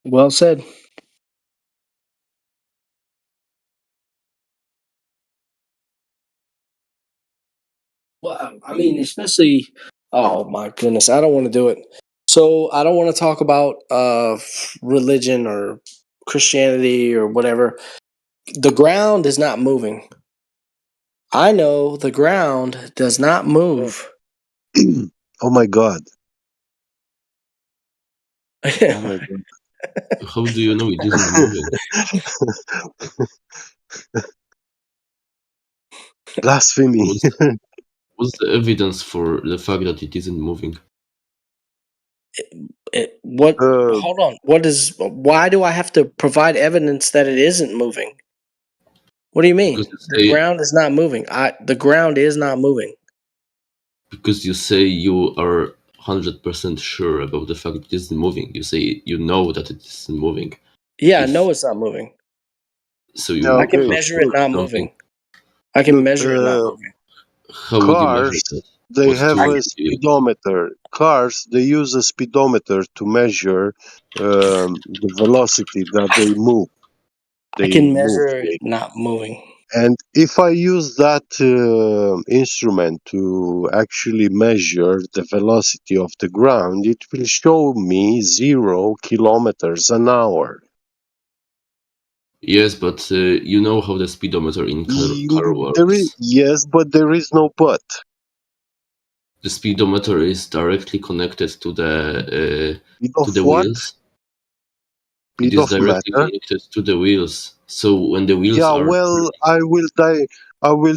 Speaker 7: Well said. Well, I mean, especially. Oh my goodness, I don't want to do it. So I don't want to talk about religion or Christianity or whatever. The ground is not moving. I know the ground does not move.
Speaker 8: Oh my god. Oh my god.
Speaker 5: How do you know it isn't moving?
Speaker 8: Blasphemy.
Speaker 5: What's the evidence for the fact that it isn't moving?
Speaker 7: What? Hold on. What is? Why do I have to provide evidence that it isn't moving? What do you mean? The ground is not moving. The ground is not moving.
Speaker 5: Because you say you are 100% sure about the fact it isn't moving. You say you know that it isn't moving.
Speaker 7: Yeah, I know it's not moving.
Speaker 5: So you
Speaker 7: I can
Speaker 5: have
Speaker 7: measure it not
Speaker 5: something.
Speaker 7: moving. I can measure it not
Speaker 8: Look,
Speaker 7: moving.
Speaker 5: How would you measure
Speaker 8: cars,
Speaker 5: that?
Speaker 8: they
Speaker 5: What's
Speaker 8: have
Speaker 5: too
Speaker 8: a speedometer. Cars, they use a speedometer to measure the velocity that they move.
Speaker 7: I can measure it not moving.
Speaker 8: And if I use that instrument to actually measure the velocity of the ground, it will show me 0 kilometers an hour.
Speaker 5: Yes, but you know how the speedometer in car works.
Speaker 8: Yes, but there is no but.
Speaker 5: The speedometer is directly connected to the
Speaker 8: Of what?
Speaker 5: wheels. It
Speaker 8: Speed
Speaker 5: is
Speaker 8: of
Speaker 5: directly
Speaker 8: matter.
Speaker 5: connected to the wheels. So when the wheels
Speaker 8: Yeah,
Speaker 5: are
Speaker 8: well, I will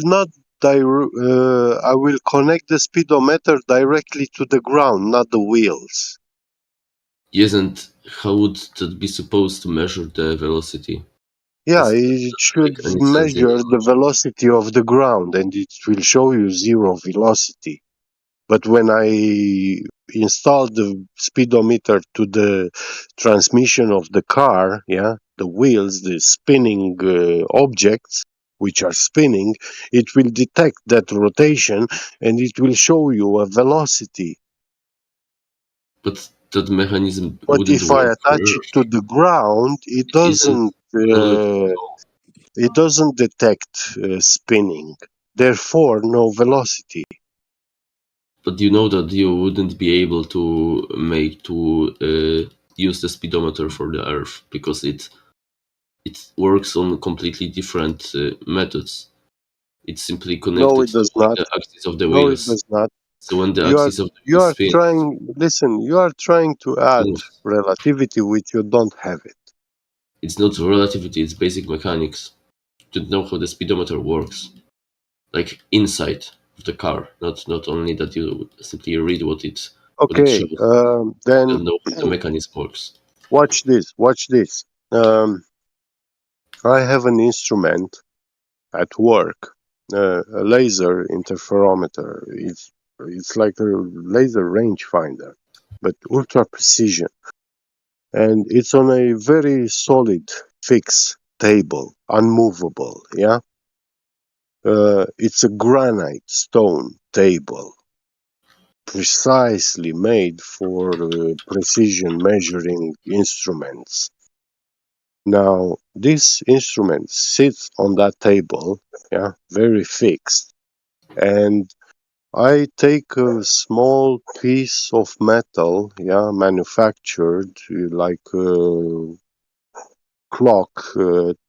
Speaker 8: not I will connect the speedometer directly to the ground, not the wheels.
Speaker 5: yes, and how would that be supposed to measure the velocity?
Speaker 8: Yeah,
Speaker 5: Does
Speaker 8: it should
Speaker 5: make any sense in
Speaker 8: measure the velocity of the ground and it will show you 0 velocity. But when I install the speedometer to the transmission of the car, yeah, the wheels, the spinning objects, which are spinning, it will detect that rotation and it will show you a velocity.
Speaker 5: But that mechanism
Speaker 8: But
Speaker 5: wouldn't
Speaker 8: if I
Speaker 5: work for
Speaker 8: attach it
Speaker 5: Earth.
Speaker 8: to the ground, it
Speaker 5: Isn't
Speaker 8: doesn't detect spinning. Therefore, no velocity.
Speaker 5: But you know that you wouldn't be able to use the speedometer for the Earth because it works on completely different methods. It's simply
Speaker 8: No,
Speaker 5: connected
Speaker 8: it
Speaker 5: to
Speaker 8: does not.
Speaker 5: the axis of the
Speaker 8: No, it
Speaker 5: wheels.
Speaker 8: does not.
Speaker 5: So when the
Speaker 8: You are
Speaker 5: axis of the
Speaker 8: you
Speaker 5: wheels
Speaker 8: are
Speaker 5: spins,
Speaker 8: trying. Listen, you are trying to
Speaker 5: it
Speaker 8: add
Speaker 5: moves.
Speaker 8: relativity which you don't have it.
Speaker 5: It's not relativity, it's basic mechanics. To know how the speedometer works. Like inside of the car, not only that you simply read what it
Speaker 8: Okay,
Speaker 5: shows,
Speaker 8: then
Speaker 5: and know how the mechanism works.
Speaker 8: watch this. Watch this. I have an instrument at work, a laser interferometer. It's like a laser rangefinder, but ultra precision, and it's on a very solid, fixed table, unmovable. Yeah, it's a granite stone table, precisely made for precision measuring instruments. Now, this instrument sits on that table, yeah, very fixed, and I take a small piece of metal, yeah, manufactured like a clock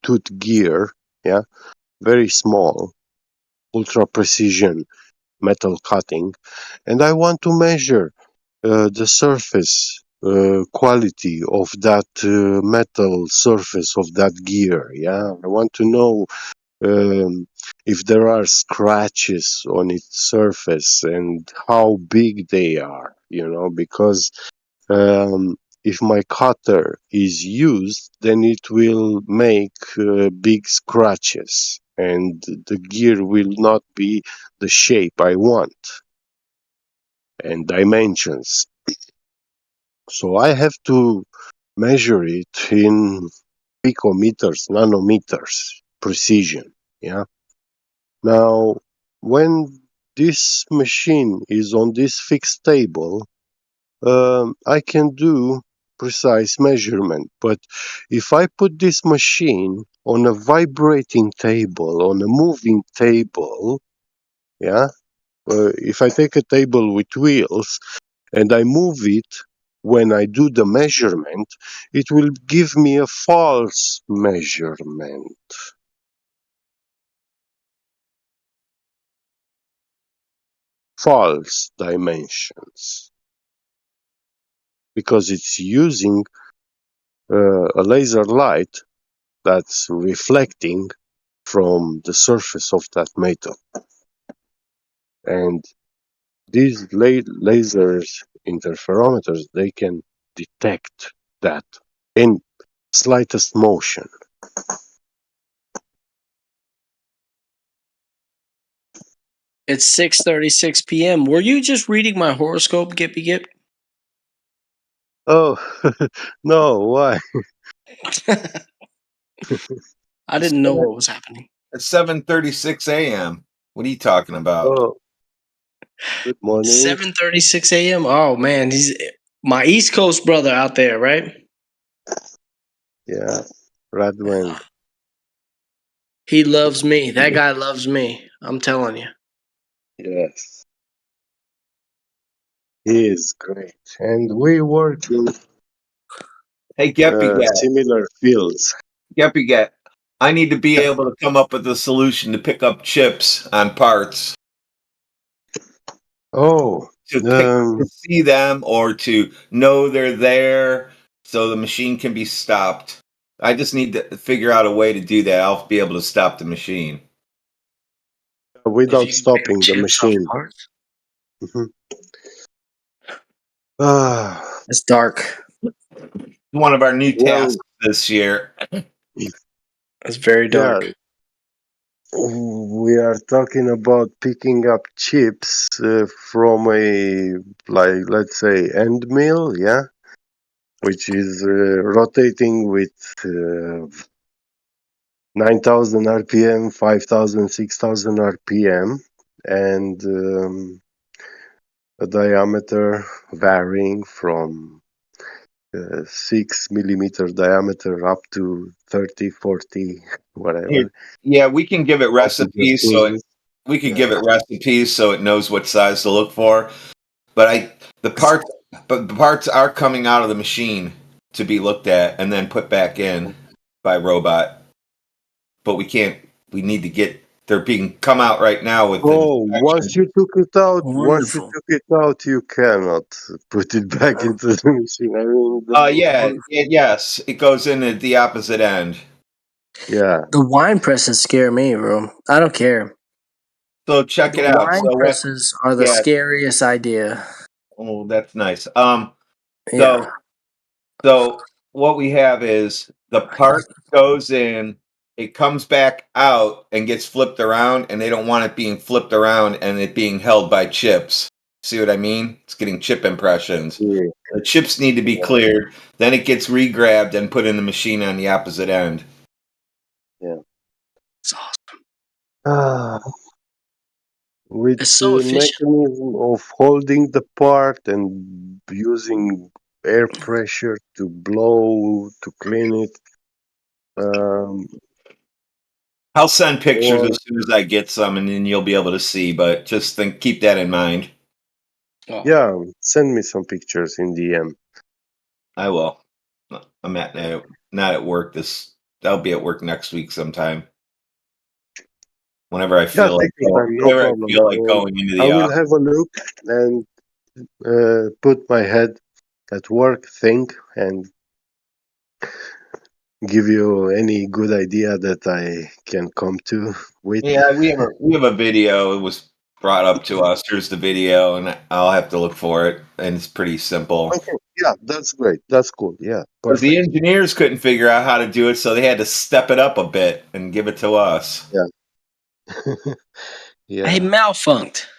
Speaker 8: tooth gear, yeah, very small, ultra precision metal cutting, and I want to measure the surface quality of that metal surface of that gear. Yeah, I want to know if there are scratches on its surface and how big they are. Because if my cutter is used, then it will make big scratches, and the gear will not be the shape I want and dimensions. So I have to measure it in picometers, nanometers precision. Yeah. Now, when this machine is on this fixed table, I can do precise measurement. But if I put this machine on a vibrating table, on a moving table, yeah, if I take a table with wheels and I move it, when I do the measurement, it will give me a false measurement. False dimensions. Because it's using a laser light that's reflecting from the surface of that metal. And these lasers, interferometers, they can detect that in slightest motion.
Speaker 7: It's 6:36 p.m. Were you just reading my horoscope, Gippy Gip?
Speaker 8: Oh, no, why?
Speaker 7: I didn't know what was happening.
Speaker 19: It's 7:36 a.m. What are you talking about?
Speaker 8: Oh, good morning.
Speaker 7: 7:36 a.m. Oh man, he's my East Coast brother out there, right?
Speaker 8: Yeah, Radwin.
Speaker 7: He loves me. That guy loves me. I'm telling you.
Speaker 8: Yes, he is great. And we work in
Speaker 19: Hey, Geppy
Speaker 8: similar fields.
Speaker 19: Geppy, I need to be able to come up with a solution to pick up chips on parts.
Speaker 8: Oh,
Speaker 19: To see them or to know they're there so the machine can be stopped. I just need to figure out a way to do that. I'll be able to stop the machine.
Speaker 8: without stopping the machine. Mhm.
Speaker 7: It's dark.
Speaker 19: One of our new
Speaker 8: Well,
Speaker 19: tasks this year.
Speaker 7: It's very
Speaker 8: yeah,
Speaker 7: dark.
Speaker 8: we are talking about picking up chips from a, like, let's say, end mill, yeah, which is rotating with 9,000 RPM, 5,000, 6,000 RPM, and a diameter varying from 6 millimeter diameter up to 30, 40, whatever.
Speaker 19: Yeah, we can give it
Speaker 8: Also just
Speaker 19: recipes
Speaker 8: cruises.
Speaker 19: give it recipes so it knows what size to look for. But the parts are coming out of the machine to be looked at and then put back in by robot. But we need to get they're being come out right now with
Speaker 8: Oh, once you took it out,
Speaker 7: Wonderful.
Speaker 8: you cannot put it back into the machine. I mean,
Speaker 19: yes, it goes in at the opposite end.
Speaker 8: yeah.
Speaker 7: The wine presses scare me, bro. I don't care.
Speaker 19: So check it out.
Speaker 7: Wine
Speaker 19: So
Speaker 7: presses are the scariest idea.
Speaker 19: Oh, that's nice.
Speaker 7: Yeah.
Speaker 19: So what we have is the part goes in, it comes back out and gets flipped around, and they don't want it being flipped around and it being held by chips. See what I mean? It's getting chip impressions.
Speaker 8: Yeah.
Speaker 19: The chips need to be cleared. Then it gets re-grabbed and put in the machine on the opposite end.
Speaker 8: Yeah.
Speaker 7: It's awesome.
Speaker 8: With
Speaker 7: It's so
Speaker 8: the
Speaker 7: efficient.
Speaker 8: mechanism of holding the part and using air pressure to blow to clean it.
Speaker 19: I'll send pictures
Speaker 8: Or
Speaker 19: as soon as I get some, and then you'll be able to see. But just keep that in mind.
Speaker 8: yeah, send me some pictures in DM.
Speaker 19: I will. I'm not at work I'll be at work next week sometime. Whenever I
Speaker 8: Yeah,
Speaker 19: feel
Speaker 8: take your time, no
Speaker 19: whenever I
Speaker 8: problem.
Speaker 19: feel like going into
Speaker 8: I
Speaker 19: the
Speaker 8: will
Speaker 19: office.
Speaker 8: have a look and put my head at work, think, and give you any good idea that I can come to with.
Speaker 19: Yeah, we have a video. It was brought up to us. Here's the video, and I'll have to look for it. And it's pretty simple.
Speaker 8: Okay, yeah, that's great. That's cool. Yeah,
Speaker 19: But the
Speaker 8: perfect.
Speaker 19: engineers couldn't figure out how to do it, so they had to step it up a bit and give it to us.
Speaker 8: Yeah. Yeah.
Speaker 7: Hey, malfunct.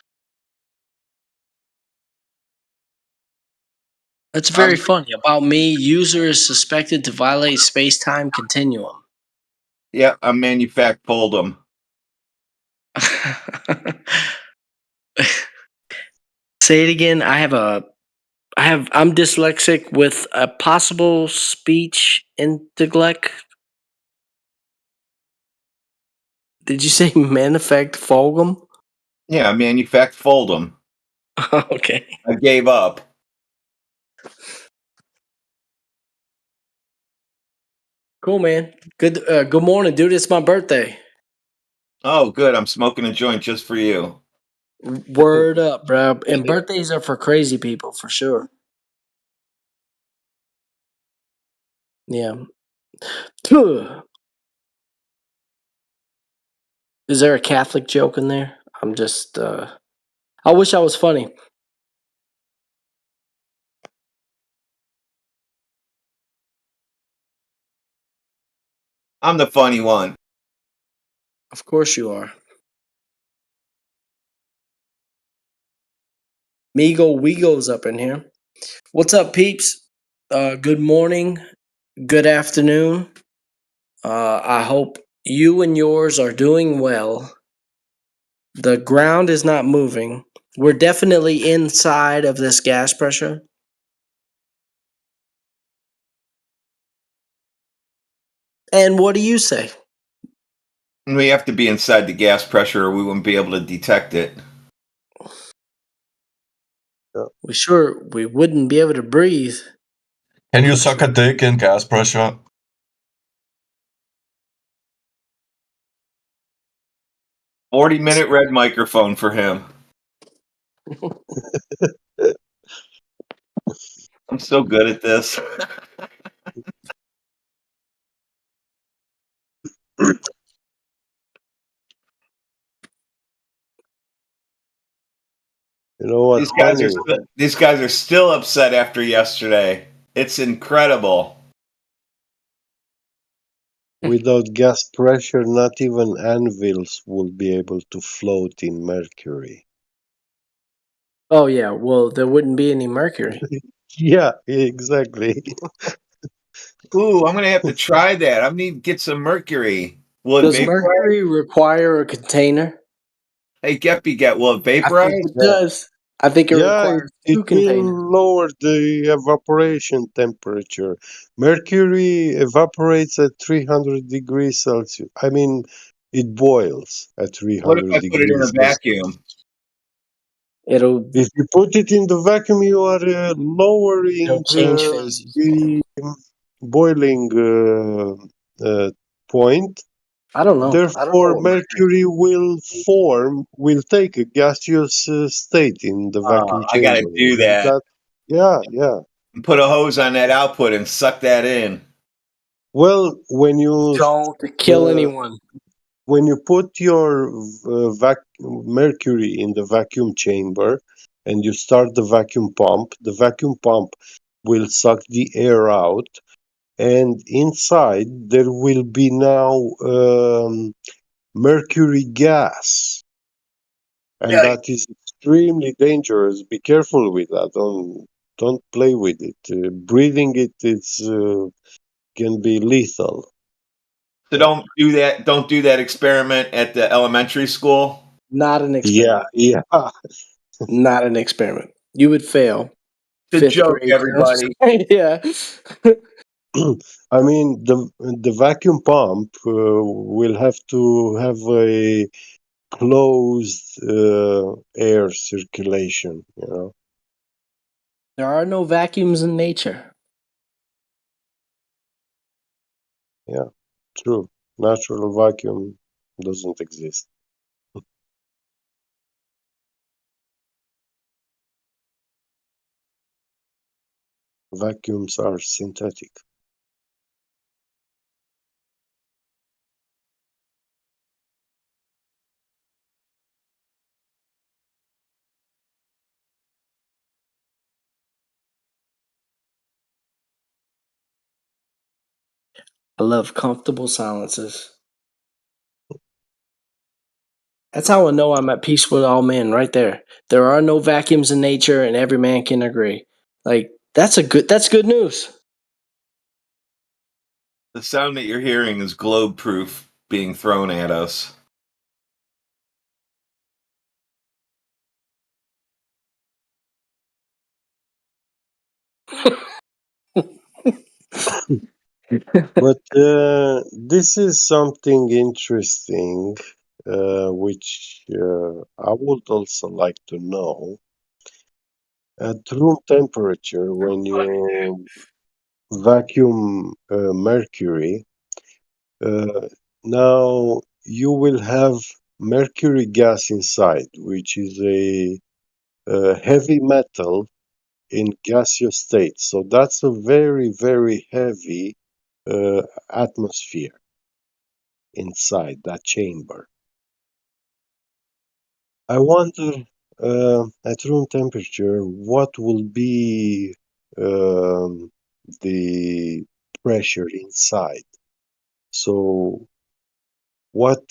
Speaker 7: That's very funny. About me, user is suspected to violate space-time continuum.
Speaker 19: Yeah, I pulled them.
Speaker 7: Say it again. I'm dyslexic with a possible speech intellect. Did you say manifest fulgum?
Speaker 19: Yeah, fold them.
Speaker 7: Okay.
Speaker 19: I gave up.
Speaker 7: Cool, man. Good morning, dude. It's my birthday.
Speaker 19: Oh, good. I'm smoking a joint just for you.
Speaker 7: Word up, bro. And birthdays are for crazy people, for sure. Yeah. Is there a Catholic joke in there? I'm just, I wish I was funny.
Speaker 19: I'm the funny one.
Speaker 7: Of course you are. Migo Wego's up in here. What's up, peeps? Good morning. Good afternoon. I hope you and yours are doing well. The ground is not moving. We're definitely inside of this gas pressure. And what do you say?
Speaker 19: We have to be inside the gas pressure or we wouldn't be able to detect it.
Speaker 7: We wouldn't be able to breathe.
Speaker 10: Can you suck a dick in gas pressure?
Speaker 19: $40-minute red microphone for him. I'm so good at this.
Speaker 8: You know what?
Speaker 19: These guys are still upset after yesterday. It's incredible.
Speaker 8: Without gas pressure, not even anvils will be able to float in mercury.
Speaker 7: Oh, yeah. Well, there wouldn't be any mercury.
Speaker 8: Yeah, exactly.
Speaker 19: Ooh, I'm going to have to try that. I need to get some mercury. Will it
Speaker 7: Does
Speaker 19: vaporize?
Speaker 7: mercury require a container?
Speaker 19: Hey, Geppy, will it
Speaker 7: I think
Speaker 19: vaporize?
Speaker 7: it does. I think it
Speaker 8: Yeah,
Speaker 7: requires
Speaker 8: it
Speaker 7: two containers.
Speaker 8: will lower the evaporation temperature. Mercury evaporates at 300 degrees Celsius. I mean, it boils at
Speaker 19: What if
Speaker 8: 300
Speaker 19: I put it in a
Speaker 8: degrees Celsius.
Speaker 19: vacuum?
Speaker 7: It'll
Speaker 8: If you put it in the vacuum, you are lowering
Speaker 7: change phases.
Speaker 8: the boiling point.
Speaker 7: I don't know. I don't know
Speaker 8: Therefore,
Speaker 7: what mercury.
Speaker 8: mercury will take a gaseous state in the vacuum
Speaker 19: I got to
Speaker 8: chamber.
Speaker 19: do that.
Speaker 8: Yeah, yeah.
Speaker 19: Put a hose on that output and suck that in.
Speaker 8: Well, when you
Speaker 7: Don't kill anyone.
Speaker 8: put your mercury in the vacuum chamber and you start the vacuum pump will suck the air out, and inside there will be now mercury gas, and
Speaker 19: Yeah.
Speaker 8: that is extremely dangerous. Be careful with that. Don't play with it. Breathing it can be lethal.
Speaker 19: So don't do that. Don't do that experiment at the elementary school.
Speaker 7: Not an
Speaker 8: Yeah,
Speaker 7: experiment.
Speaker 8: yeah.
Speaker 7: Not an experiment. You would fail.
Speaker 19: It's a
Speaker 7: Fifth
Speaker 19: joke,
Speaker 7: grade
Speaker 19: everybody.
Speaker 7: chemistry. Yeah.
Speaker 8: I mean, the vacuum pump will have to have a closed air circulation. You know.
Speaker 7: There are no vacuums in nature.
Speaker 8: Yeah, true. Natural vacuum doesn't exist. Vacuums are synthetic.
Speaker 7: I love comfortable silences. That's how I know I'm at peace with all men right there. There are no vacuums in nature and every man can agree. Like that's good news.
Speaker 19: The sound that you're hearing is globe proof being thrown at us.
Speaker 8: But this is something interesting, which I would also like to know. At room temperature, when you vacuum mercury, uh, now you will have mercury gas inside, which is a heavy metal in gaseous state. So that's a very, very heavy atmosphere inside that chamber. I wonder, at room temperature, what will be the pressure inside. So, what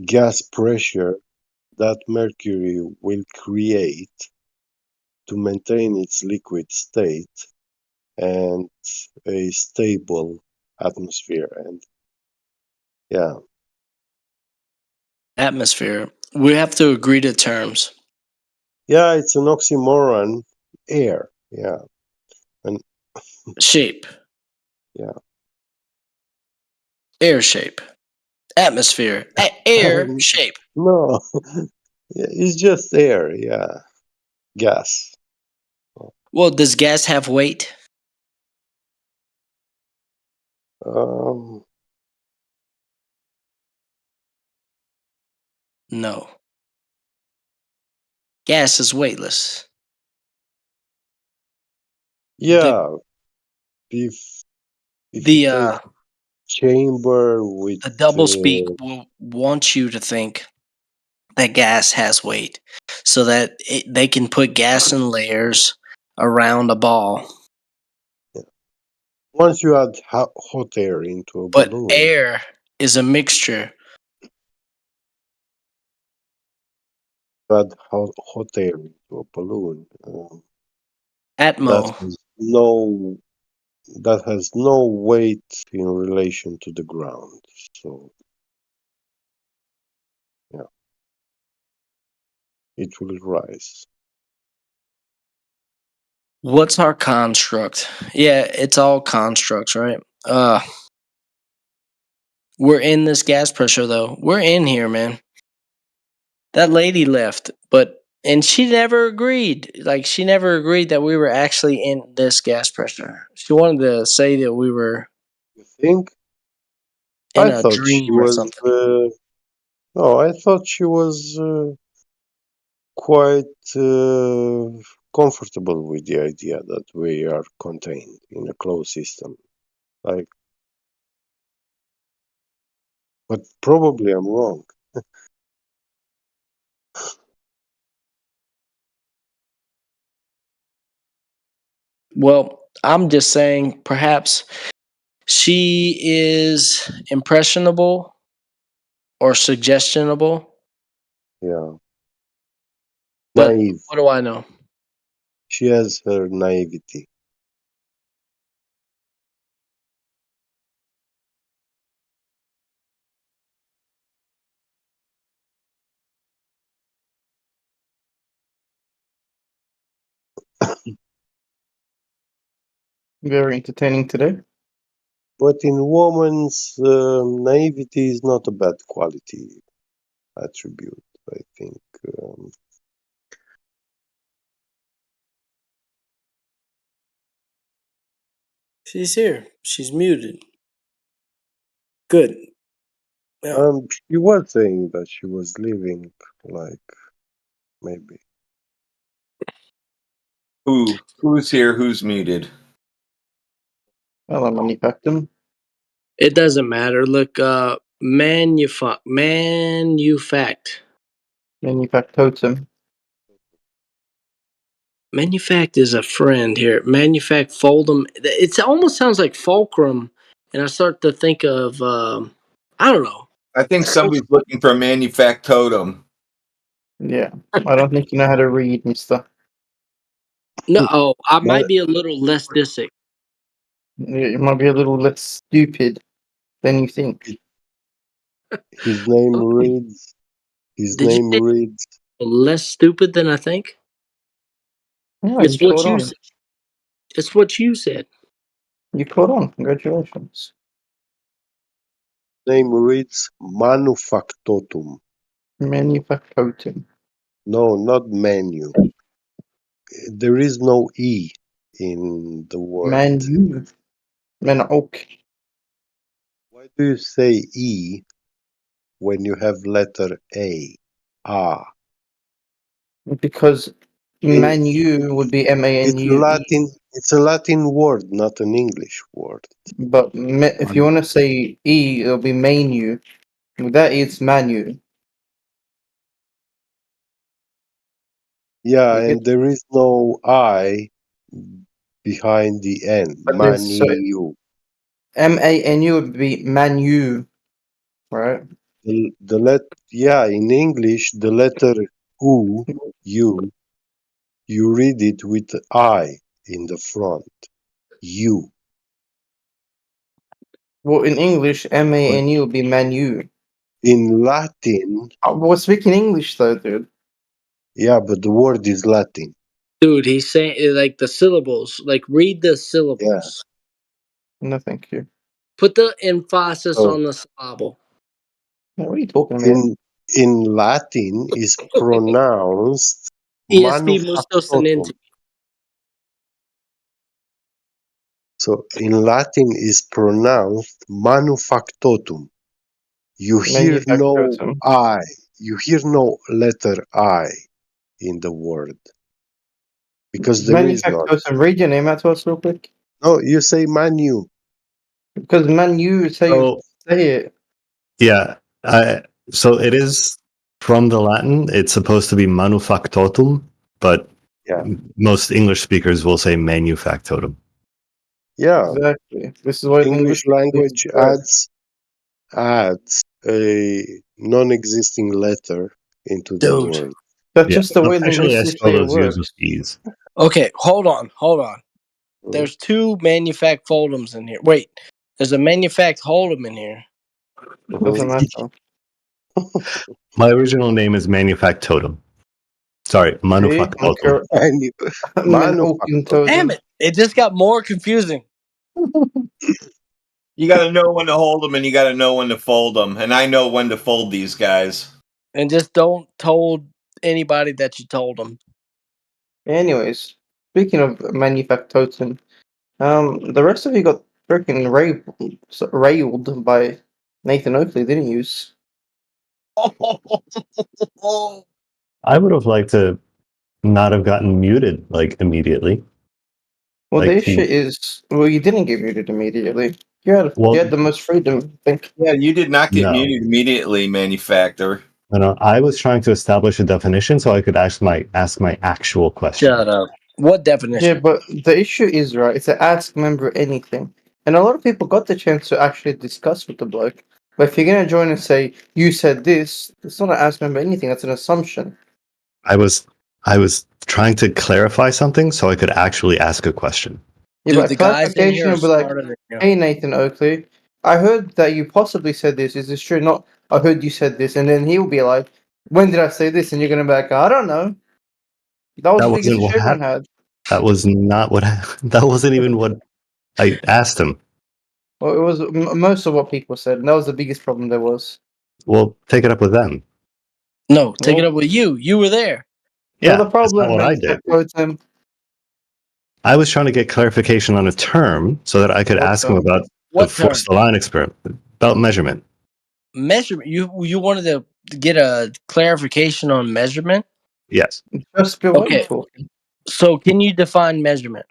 Speaker 8: gas pressure that mercury will create to maintain its liquid state and a stable atmosphere? And yeah,
Speaker 7: Atmosphere. We have to agree to terms.
Speaker 8: yeah, it's an oxymoron. Air, yeah, and
Speaker 7: Shape.
Speaker 8: yeah.
Speaker 7: Air shape. Atmosphere. Air shape.
Speaker 8: No, it's just air, yeah, gas.
Speaker 7: Well, does gas have weight?
Speaker 8: Um,
Speaker 7: No. Gas is weightless.
Speaker 8: yeah, if you
Speaker 7: The
Speaker 8: take chamber with
Speaker 7: the doublespeak will want you to think that gas has weight, so that they can put gas in layers around a ball.
Speaker 8: once you add hot air into a
Speaker 7: But
Speaker 8: balloon,
Speaker 7: air is a mixture.
Speaker 8: hot air into a balloon, that
Speaker 7: Atmo.
Speaker 8: has no that has no weight in relation to the ground. So, yeah, it will rise.
Speaker 7: What's our construct? Yeah, it's all constructs, right? We're in this gas pressure though. We're in here, man. That lady left, and she never agreed. Like she never agreed that we were actually in this gas pressure. She wanted to say that we were
Speaker 8: You think?
Speaker 7: in
Speaker 8: I
Speaker 7: a
Speaker 8: thought she
Speaker 7: dream or
Speaker 8: was.
Speaker 7: something.
Speaker 8: No, I thought she was quite comfortable with the idea that we are contained in a closed system. Like, but probably I'm wrong.
Speaker 7: Well, I'm just saying perhaps she is impressionable or suggestionable.
Speaker 8: Yeah,
Speaker 7: But
Speaker 8: naive.
Speaker 7: what do I know?
Speaker 8: She has her naivety.
Speaker 11: Very entertaining today.
Speaker 8: But in woman's naivety is not a bad quality attribute, I think.
Speaker 7: She's here. She's muted. Good. Yeah.
Speaker 8: She was saying that she was leaving, like, maybe.
Speaker 19: Who's here? Who's muted?
Speaker 11: Well, I'm manufactum.
Speaker 7: It doesn't matter. Look, manufactotum.
Speaker 11: Manufactotum.
Speaker 7: Manufact is a friend here. Manufact foldum. It almost sounds like fulcrum, and I start to think of I don't know.
Speaker 19: I think somebody's looking for a manufactotum.
Speaker 11: Yeah, I don't think you know how to read, mister.
Speaker 7: No, I might be a little less disic.
Speaker 11: You might be a little less stupid than you think.
Speaker 8: His name reads. His
Speaker 7: Did you
Speaker 8: name
Speaker 7: say
Speaker 8: reads.
Speaker 7: less stupid than I think?
Speaker 11: Yeah,
Speaker 7: It's
Speaker 11: you
Speaker 7: what
Speaker 11: caught
Speaker 7: you
Speaker 11: on.
Speaker 7: said. It's what you said.
Speaker 11: You caught on. Congratulations.
Speaker 8: Name reads manufactotum.
Speaker 11: Manufactotum.
Speaker 8: No, not menu. There is no E in the word.
Speaker 11: Manu. Manok.
Speaker 8: Why do you say E when you have letter A? Ah.
Speaker 11: Because manu would be M-A-N-U-E.
Speaker 8: It's a Latin word, not an English word.
Speaker 11: But if you want to say E, it'll be manu. With that, it's manu.
Speaker 8: Yeah,
Speaker 11: You get,
Speaker 8: and there is no I behind the N.
Speaker 11: but there's
Speaker 8: Manu.
Speaker 11: M-A-N-U would be manu, right?
Speaker 8: Yeah, in English, the letter U, you read it with I in the front. U.
Speaker 11: Well, in English,
Speaker 8: But
Speaker 11: M-A-N-U would be manu.
Speaker 8: in Latin,
Speaker 11: We're speaking English though, dude.
Speaker 8: yeah, but the word is Latin.
Speaker 7: Dude, he's saying like the syllables. Like read the syllables.
Speaker 11: No, thank you.
Speaker 7: Put the emphasis
Speaker 8: So
Speaker 7: on the syllable.
Speaker 11: What are you talking about?
Speaker 8: in Latin is pronounced
Speaker 7: ESP musto
Speaker 8: manufactotum. So in Latin is pronounced manufactotum. You hear no
Speaker 11: Manufactotum.
Speaker 8: I. You hear no letter I in the word because there is none.
Speaker 11: Manufactotum. Read your name out to us real quick.
Speaker 8: No, you say manu.
Speaker 11: Because manu is how you
Speaker 22: So
Speaker 11: say it.
Speaker 22: yeah, so it is from the Latin. It's supposed to be manufactotum, but
Speaker 8: Yeah,
Speaker 22: most English speakers will say manufactotum.
Speaker 8: yeah.
Speaker 11: Exactly. This is why
Speaker 8: English language adds a non-existing letter into the
Speaker 7: Dude.
Speaker 8: word.
Speaker 11: That's
Speaker 22: Yeah.
Speaker 11: just the way
Speaker 22: Actually, I
Speaker 11: linguistics
Speaker 22: spell
Speaker 11: say it
Speaker 22: those U's
Speaker 11: works.
Speaker 22: with E's.
Speaker 7: Okay, hold on. There's two manufact foldums in here. Wait, there's a manufact hold'em in here.
Speaker 11: It doesn't matter.
Speaker 22: My original name is Manufact Totem. Sorry,
Speaker 11: See?
Speaker 22: Manufact Totem.
Speaker 7: Damn it! It just got more confusing.
Speaker 19: You got to know when to hold them and you got to know when to fold them. And I know when to fold these guys.
Speaker 7: And just don't told anybody that you told them.
Speaker 11: Anyways, speaking of manufactoten, the rest of you got freaking railed by Nathan Oakley, didn't you?
Speaker 22: I would have liked to not have gotten muted like immediately.
Speaker 11: Well, the
Speaker 22: Like,
Speaker 11: issue is, well, you didn't get muted immediately. You had the most freedom, I think.
Speaker 19: Yeah, you did not get
Speaker 22: No.
Speaker 19: muted immediately, manufacturer.
Speaker 22: I was trying to establish a definition so I could ask my actual question.
Speaker 7: Shut up. What definition?
Speaker 11: Yeah, but the issue is, right, it's a ask member anything. And a lot of people got the chance to actually discuss with the bloke. But if you're going to join and say, you said this, it's not an ask member anything, that's an assumption.
Speaker 22: I was trying to clarify something so I could actually ask a question.
Speaker 11: Yeah,
Speaker 7: Dude,
Speaker 11: but
Speaker 7: the guys in
Speaker 11: clarification
Speaker 7: here are
Speaker 11: would be like,
Speaker 7: smarter than you.
Speaker 11: hey, Nathan Oakley, I heard that you possibly said this. Is this true? Not, I heard you said this. And then he'll be like, when did I say this? And you're going to be like, I don't know. That was the biggest
Speaker 22: wasn't what
Speaker 11: issue everyone had.
Speaker 22: That was not what. That wasn't even what I asked him.
Speaker 11: Well, it was most of what people said. And that was the biggest problem there was.
Speaker 22: Well, take it up with them.
Speaker 7: No, take it up with you. You were there.
Speaker 22: Yeah,
Speaker 11: the problem,
Speaker 22: that's not what I did.
Speaker 11: Totem,
Speaker 22: I was trying to get clarification on a term so that I could ask him about
Speaker 7: What
Speaker 22: the force the line experiment, about measurement.
Speaker 7: Measurement. You wanted to get a clarification on measurement?
Speaker 22: Yes.
Speaker 11: Just
Speaker 7: Okay. So can you define measurement?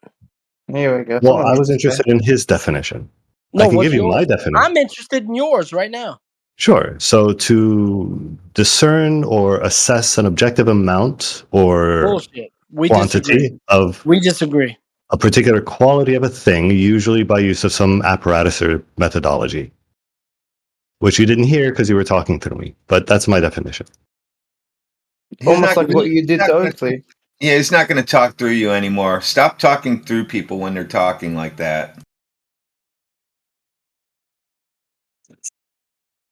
Speaker 11: Here we go.
Speaker 22: Well, I was interested in his definition.
Speaker 7: No,
Speaker 22: I can
Speaker 7: what's
Speaker 22: give you my
Speaker 7: yours?
Speaker 22: definition.
Speaker 7: I'm interested in yours right now.
Speaker 22: Sure. So to discern or assess an objective amount or
Speaker 7: Bullshit. We
Speaker 22: quantity
Speaker 7: disagree.
Speaker 22: of
Speaker 7: We disagree.
Speaker 22: a particular quality of a thing, usually by use of some apparatus or methodology, which you didn't hear because you were talking through me. But that's my definition.
Speaker 11: Almost like what you did to Oakley.
Speaker 19: Yeah, he's not going to talk through you anymore. Stop talking through people when they're talking like that.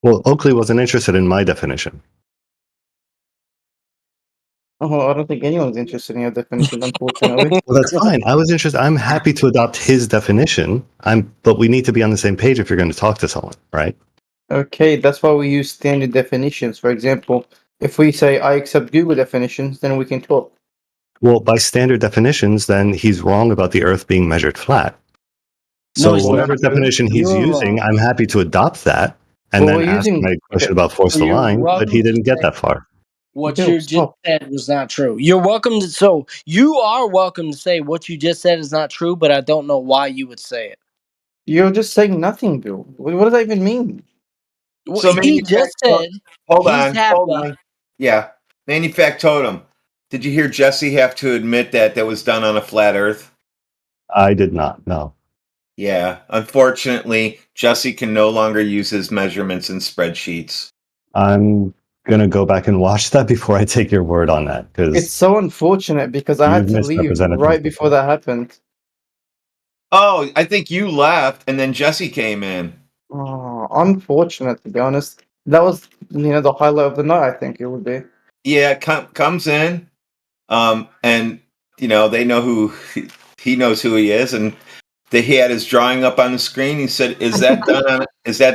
Speaker 22: Well, Oakley wasn't interested in my definition.
Speaker 11: Oh, I don't think anyone's interested in your definition, unfortunately.
Speaker 22: Well, that's fine. I was interested. I'm happy to adopt his definition. But we need to be on the same page if you're going to talk to someone, right?
Speaker 11: Okay, that's why we use standard definitions. For example, if we say I accept Google definitions, then we can talk.
Speaker 22: Well, by standard definitions, then he's wrong about the Earth being measured flat. So
Speaker 11: No,
Speaker 22: whatever definition he's
Speaker 11: You're
Speaker 22: using,
Speaker 11: wrong.
Speaker 22: I'm happy to adopt that and
Speaker 11: Well,
Speaker 22: then
Speaker 11: we're
Speaker 22: ask
Speaker 11: using-
Speaker 22: my question about force the
Speaker 7: You're
Speaker 22: line, but
Speaker 7: welcome
Speaker 22: he didn't
Speaker 7: to
Speaker 22: get
Speaker 7: say
Speaker 22: that far.
Speaker 7: What
Speaker 11: Bill,
Speaker 7: you just said was not true. You're welcome to. So you are welcome to say what you just said is not true, but I don't know why you would say it.
Speaker 11: You're just saying nothing, Bill. What does that even mean?
Speaker 19: So
Speaker 7: He just said.
Speaker 19: Hold
Speaker 7: he's
Speaker 19: on.
Speaker 7: happy.
Speaker 19: Yeah. Manufactotum. Did you hear Jesse have to admit that was done on a flat Earth?
Speaker 22: I did not, no.
Speaker 19: Yeah. Unfortunately, Jesse can no longer use his measurements in spreadsheets.
Speaker 22: I'm going to go back and watch that before I take your word on that.
Speaker 11: It's
Speaker 22: Because
Speaker 11: so unfortunate because I had to leave
Speaker 22: misrepresented
Speaker 11: right
Speaker 22: things
Speaker 11: before that happened.
Speaker 19: Oh, I think you left and then Jesse came in.
Speaker 11: Oh, unfortunate, to be honest. That was, the highlight of the night, I think it would be.
Speaker 19: Yeah, comes in. And, they know who he knows who he is. And he had his drawing up on the screen. He said, is that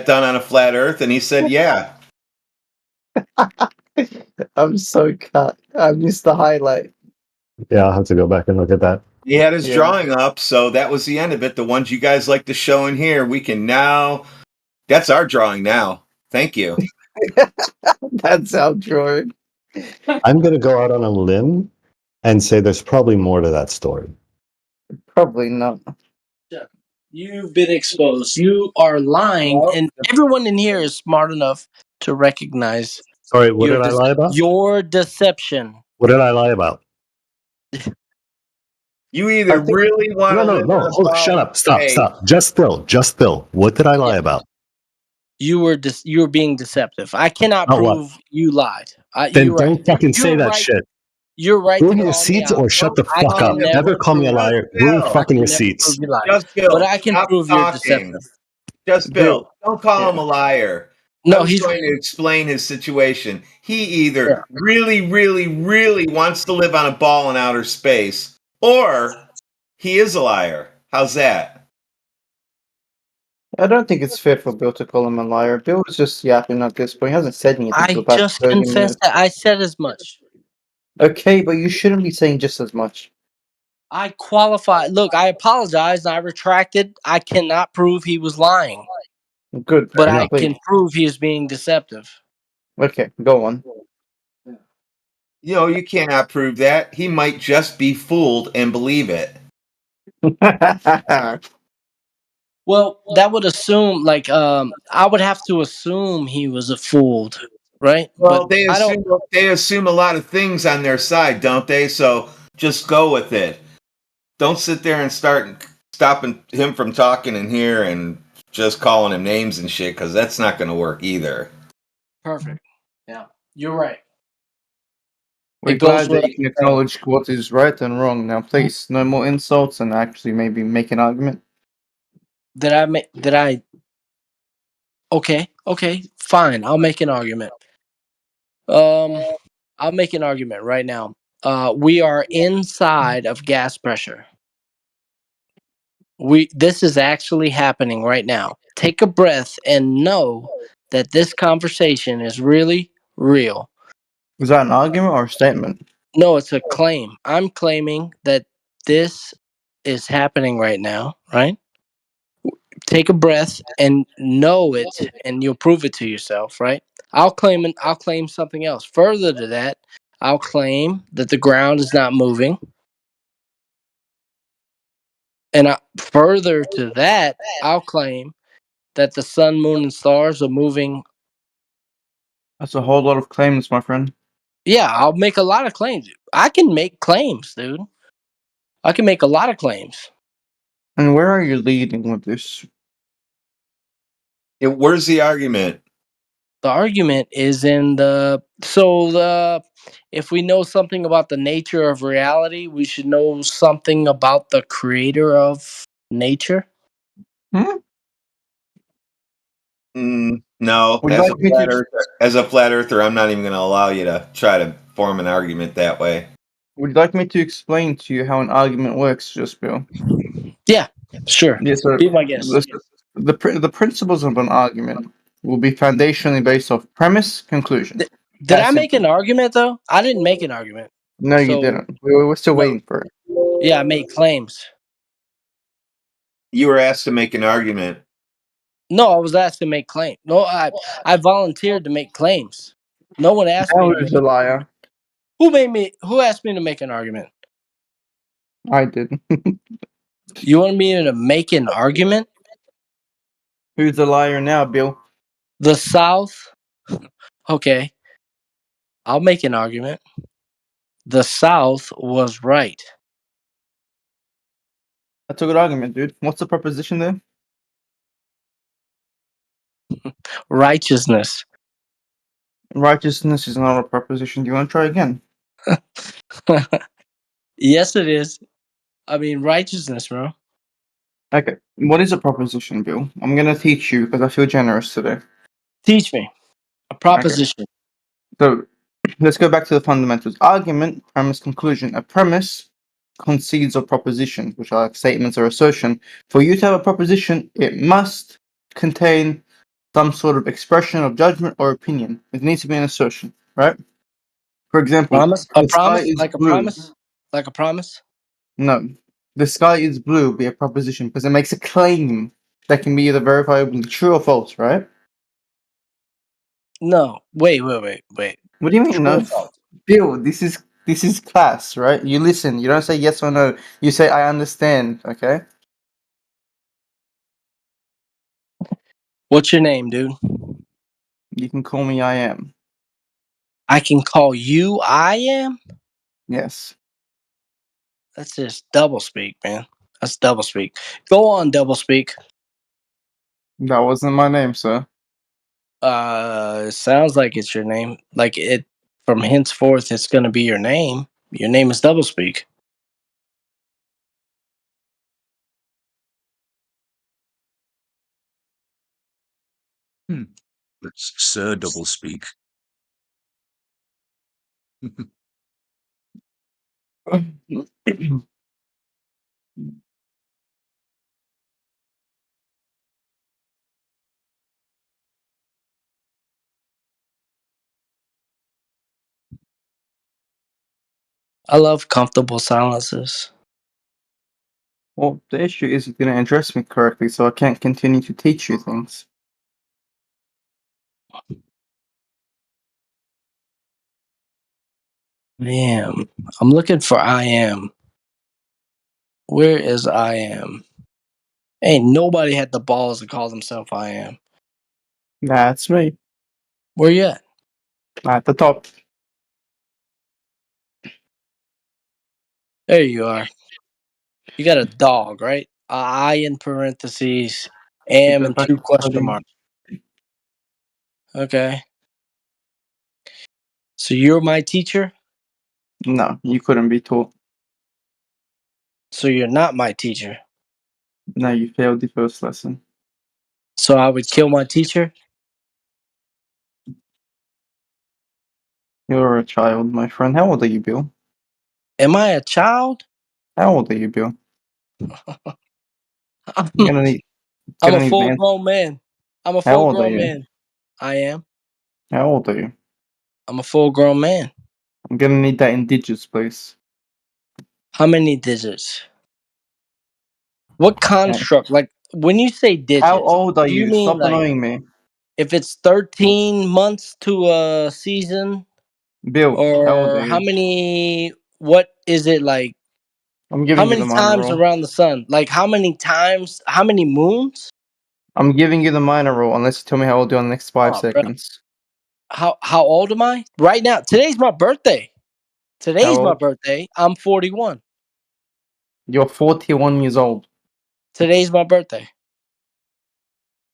Speaker 19: done on a flat Earth? And he said, yeah.
Speaker 11: I'm so cut. I missed the highlight.
Speaker 22: yeah, I'll have to go back and look at that.
Speaker 19: He had his
Speaker 11: Yeah.
Speaker 19: drawing up, so that was the end of it. The ones you guys like to show in here, we can now. That's our drawing now. Thank you.
Speaker 11: That's our drawing.
Speaker 22: I'm going to go out on a limb and say there's probably more to that story.
Speaker 11: Probably not.
Speaker 7: You've been exposed. You are lying, and everyone in here is smart enough to recognize.
Speaker 22: Sorry, what did I lie about?
Speaker 7: Your deception.
Speaker 22: What did I lie about?
Speaker 19: You either really want to live
Speaker 22: No. Hold on, shut up. Stop. Just Bill. What did I lie about?
Speaker 7: You were being deceptive. I cannot
Speaker 22: About what?
Speaker 7: prove you lied.
Speaker 22: Then
Speaker 7: you're
Speaker 22: don't
Speaker 7: right.
Speaker 22: fucking say
Speaker 7: You're
Speaker 22: that
Speaker 7: right.
Speaker 22: shit.
Speaker 7: You're right
Speaker 22: Prove
Speaker 7: to
Speaker 22: your
Speaker 7: call me
Speaker 22: receipts
Speaker 7: out.
Speaker 22: or shut the
Speaker 7: I
Speaker 22: fuck
Speaker 7: can
Speaker 22: up. Never
Speaker 7: never
Speaker 22: call me a
Speaker 7: prove.
Speaker 22: liar. Prove
Speaker 19: Bill,
Speaker 7: I
Speaker 22: fucking
Speaker 7: can never
Speaker 22: receipts.
Speaker 7: prove you liar,
Speaker 19: just
Speaker 7: but
Speaker 19: Bill,
Speaker 7: I can
Speaker 19: stop
Speaker 7: prove you're
Speaker 19: talking.
Speaker 7: deceptive.
Speaker 19: Just Bill,
Speaker 11: Bill.
Speaker 19: don't call him
Speaker 11: Yeah.
Speaker 19: a liar. I
Speaker 7: No,
Speaker 19: was
Speaker 7: he's
Speaker 19: going to explain his situation. He
Speaker 7: yeah.
Speaker 19: either really, really, really wants to live on a ball in outer space, or he is a liar. How's that?
Speaker 11: I don't think it's fair for Bill to call him a liar. Bill was just yapping at this point. He hasn't said anything for
Speaker 7: I
Speaker 11: the past
Speaker 7: just
Speaker 11: 30
Speaker 7: confessed
Speaker 11: minutes.
Speaker 7: that I said as much.
Speaker 11: Okay, but you shouldn't be saying just as much.
Speaker 7: I qualify. Look, I apologized. I retracted. I cannot prove he was lying,
Speaker 11: Good.
Speaker 7: but
Speaker 22: Fair
Speaker 7: I
Speaker 22: enough.
Speaker 7: can prove he is being deceptive.
Speaker 11: Okay, go on.
Speaker 19: You know, you cannot prove that. He might just be fooled and believe it.
Speaker 7: Well, that would assume, like, I would have to assume he was a fooled, right?
Speaker 19: Well,
Speaker 7: But I don't.
Speaker 19: they assume a lot of things on their side, don't they? So just go with it. Don't sit there and start stopping him from talking in here and just calling him names and shit, because that's not going to work either.
Speaker 7: Perfect. Yeah, you're right.
Speaker 11: We're
Speaker 7: It goes
Speaker 11: glad that
Speaker 7: without
Speaker 11: you can
Speaker 7: saying.
Speaker 11: acknowledge what is right and wrong. Now, please, no more insults and actually maybe make an argument.
Speaker 7: Did I make? Did I? Okay. Okay. Fine. I'll make an argument. Um, I'll make an argument right now. We are inside of gas pressure. This is actually happening right now. Take a breath and know that this conversation is really real.
Speaker 11: Is that an argument or a statement?
Speaker 7: No, it's a claim. I'm claiming that this is happening right now, right? Take a breath and know it, and you'll prove it to yourself, right? I'll claim something else. Further to that, I'll claim that the ground is not moving. And further to that, I'll claim that the sun, moon, and stars are moving.
Speaker 11: That's a whole lot of claims, my friend.
Speaker 7: Yeah, I'll make a lot of claims. I can make claims, dude. I can make a lot of claims.
Speaker 11: And where are you leading with this?
Speaker 19: Where's the argument?
Speaker 7: The argument is in if we know something about the nature of reality, we should know something about the creator of nature.
Speaker 19: No,
Speaker 11: Would you like me to?
Speaker 19: as a flat earther, I'm not even going to allow you to try to form an argument that way.
Speaker 11: Would you like me to explain to you how an argument works, just Bill?
Speaker 7: Yeah, sure.
Speaker 11: Yes, sir.
Speaker 7: Be my guest.
Speaker 11: The principles of an argument will be foundationally based off premise, conclusion.
Speaker 7: Did I
Speaker 11: That's
Speaker 7: make
Speaker 11: simple.
Speaker 7: an argument though? I didn't make an argument.
Speaker 11: No, you
Speaker 7: So
Speaker 11: didn't. We're still
Speaker 7: no.
Speaker 11: waiting for it.
Speaker 7: Yeah, I made claims.
Speaker 19: You were asked to make an argument.
Speaker 7: No, I was asked to make claims. No, I volunteered to make claims. No one asked me
Speaker 11: Now
Speaker 7: to
Speaker 11: who's
Speaker 7: make.
Speaker 11: a liar?
Speaker 7: Who asked me to make an argument?
Speaker 11: I did.
Speaker 7: You want me to make an argument?
Speaker 11: Who's a liar now, Bill?
Speaker 7: The South. Okay, I'll make an argument. The South was right.
Speaker 11: That's a good argument, dude. What's the proposition there?
Speaker 7: Righteousness.
Speaker 11: Righteousness is not a proposition. Do you want to try again?
Speaker 7: Yes, it is. I mean, righteousness, bro.
Speaker 11: Okay. What is a proposition, Bill? I'm gonna teach you because I feel generous today.
Speaker 7: Teach me a proposition.
Speaker 11: So let's go back to the fundamentals. Argument, premise, conclusion. A premise concedes of propositions, which are like statements or assertion. For you to have a proposition, it must contain some sort of expression of judgment or opinion. It needs to be an assertion, right? For example,
Speaker 7: Promise? A
Speaker 11: the sky
Speaker 7: promise?
Speaker 11: is
Speaker 7: Like a
Speaker 11: blue.
Speaker 7: promise? Like a promise?
Speaker 11: No, the sky is blue will be a proposition because it makes a claim that can be either verifiably true or false, right?
Speaker 7: No. Wait.
Speaker 11: What do you mean,
Speaker 7: True
Speaker 11: no?
Speaker 7: or false?
Speaker 11: Bill, this is class, right? You listen. You don't say yes or no. You say I understand. Okay.
Speaker 7: What's your name, dude?
Speaker 11: You can call me I am.
Speaker 7: I can call you I am?
Speaker 11: Yes.
Speaker 7: That's just double speak, man. That's double speak. Go on, double speak.
Speaker 11: That wasn't my name, sir.
Speaker 7: It sounds like it's your name. Like it from henceforth it's gonna be your name. Your name is Doublespeak.
Speaker 13: That's Sir Doublespeak.
Speaker 7: I love comfortable silences.
Speaker 11: Well, the issue is you didn't address me correctly, so I can't continue to teach you things.
Speaker 7: Man, I'm looking for I am. Where is I am? Ain't nobody had the balls to call themselves I am.
Speaker 11: That's me.
Speaker 7: Where you at?
Speaker 11: At the top.
Speaker 7: There you are. You got a dog, right? I in parentheses, am and
Speaker 11: Back
Speaker 7: two
Speaker 11: to
Speaker 7: question
Speaker 11: studying.
Speaker 7: marks. Okay. So you're my teacher?
Speaker 11: No, you couldn't be taught.
Speaker 7: So you're not my teacher.
Speaker 11: No, you failed the first lesson.
Speaker 7: So I would kill my teacher?
Speaker 11: You're a child, my friend. How old are you, Bill?
Speaker 7: Am I a child?
Speaker 11: How old are you, Bill?
Speaker 7: I'm
Speaker 11: I'm
Speaker 7: a
Speaker 11: gonna need an
Speaker 7: full
Speaker 11: answer.
Speaker 7: grown man. I'm a
Speaker 11: How
Speaker 7: full
Speaker 11: old are
Speaker 7: grown
Speaker 11: you?
Speaker 7: man. I am.
Speaker 11: How old are you?
Speaker 7: I'm a full grown man.
Speaker 11: I'm gonna need that in digits, please.
Speaker 7: How many digits? What
Speaker 11: Okay.
Speaker 7: construct? Like when you say
Speaker 11: How
Speaker 7: digits,
Speaker 11: old are
Speaker 7: do you
Speaker 11: you?
Speaker 7: mean
Speaker 11: Stop
Speaker 7: like
Speaker 11: annoying me.
Speaker 7: if it's 13 months to a season?
Speaker 11: Bill, how old are
Speaker 7: Or how
Speaker 11: you?
Speaker 7: many, what is it like?
Speaker 11: I'm
Speaker 7: How
Speaker 11: giving you the
Speaker 7: many
Speaker 11: minor
Speaker 7: times
Speaker 11: role.
Speaker 7: around the sun? Like how many times, how many moons?
Speaker 11: I'm giving you the minor role unless you tell me how old you are in the next 5
Speaker 7: Oh, bro.
Speaker 11: seconds.
Speaker 7: How old am I? Right now, today's my birthday.
Speaker 11: How
Speaker 7: Today's my
Speaker 11: old?
Speaker 7: birthday. I'm 41.
Speaker 11: You're 41 years old.
Speaker 7: Today's my birthday.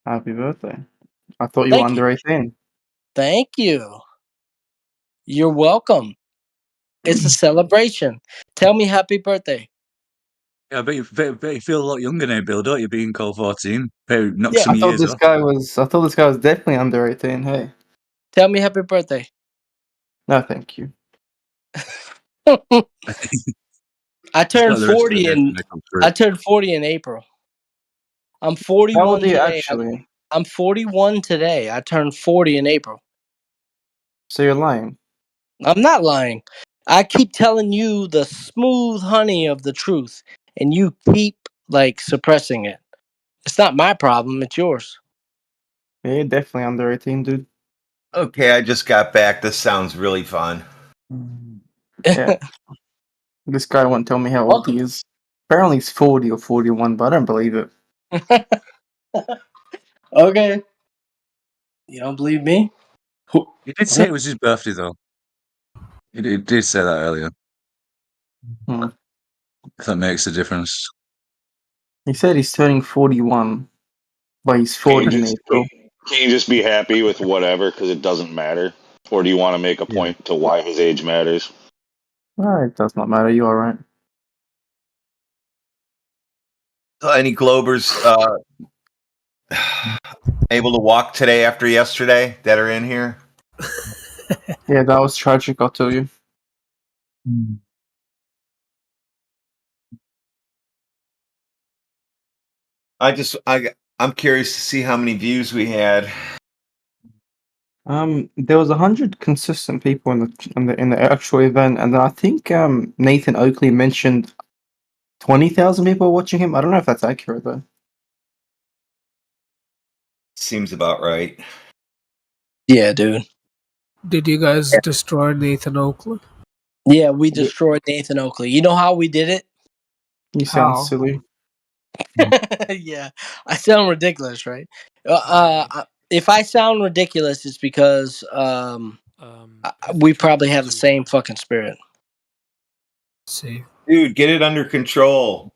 Speaker 11: Happy birthday. I thought you were
Speaker 7: Thank you.
Speaker 11: under 18.
Speaker 7: Thank you. You're welcome. It's a celebration. Tell me happy birthday.
Speaker 13: Yeah, I bet you feel a lot younger now, Bill, don't you, being called 14? Bet knock
Speaker 7: Yeah.
Speaker 13: some years off.
Speaker 11: I thought this guy was definitely under 18. Hey.
Speaker 7: Tell me happy birthday.
Speaker 11: No, thank you.
Speaker 7: I
Speaker 13: It's
Speaker 7: turned
Speaker 13: like the rest of
Speaker 7: 40
Speaker 13: it
Speaker 7: in
Speaker 13: when they come through.
Speaker 7: I turned 40 in April. I'm
Speaker 11: How old
Speaker 7: 41
Speaker 11: are you
Speaker 7: today.
Speaker 11: actually?
Speaker 7: I'm 41 today. I turned 40 in April.
Speaker 11: So you're lying.
Speaker 7: I'm not lying. I keep telling you the smooth honey of the truth, and you keep like suppressing it. It's not my problem, it's yours.
Speaker 11: Yeah, you're definitely under 18, dude.
Speaker 19: Okay, I just got back. This sounds really fun.
Speaker 11: Yeah. This guy won't tell me how old he
Speaker 7: Welcome.
Speaker 11: is. Apparently he's 40 or 41, but I don't believe it.
Speaker 7: Okay. You don't believe me?
Speaker 13: He did say it was his birthday, though. He did say that earlier.
Speaker 11: Hmm.
Speaker 13: If that makes a difference.
Speaker 11: He said he's turning 41, but he's 40 in April.
Speaker 14: Can you just be happy with whatever because it doesn't matter? Or do you want to make a point to why his age matters?
Speaker 11: It does not matter. You are right.
Speaker 19: Any Globers able to walk today after yesterday that are in here?
Speaker 11: Yeah, that was tragic, I'll tell you.
Speaker 19: I'm curious to see how many views we had.
Speaker 11: There was 100 consistent people in the actual event, and then I think Nathan Oakley mentioned 20,000 people watching him. I don't know if that's accurate though.
Speaker 19: Seems about right.
Speaker 7: Yeah, dude.
Speaker 15: Did you guys destroy Nathan Oakley?
Speaker 7: Yeah, we destroyed Nathan Oakley. You know how we did it?
Speaker 11: You sound
Speaker 15: How?
Speaker 11: silly.
Speaker 7: Yeah, I sound ridiculous, right? If I sound ridiculous, it's because we probably have the same fucking spirit.
Speaker 15: See.
Speaker 19: Dude, get it under control.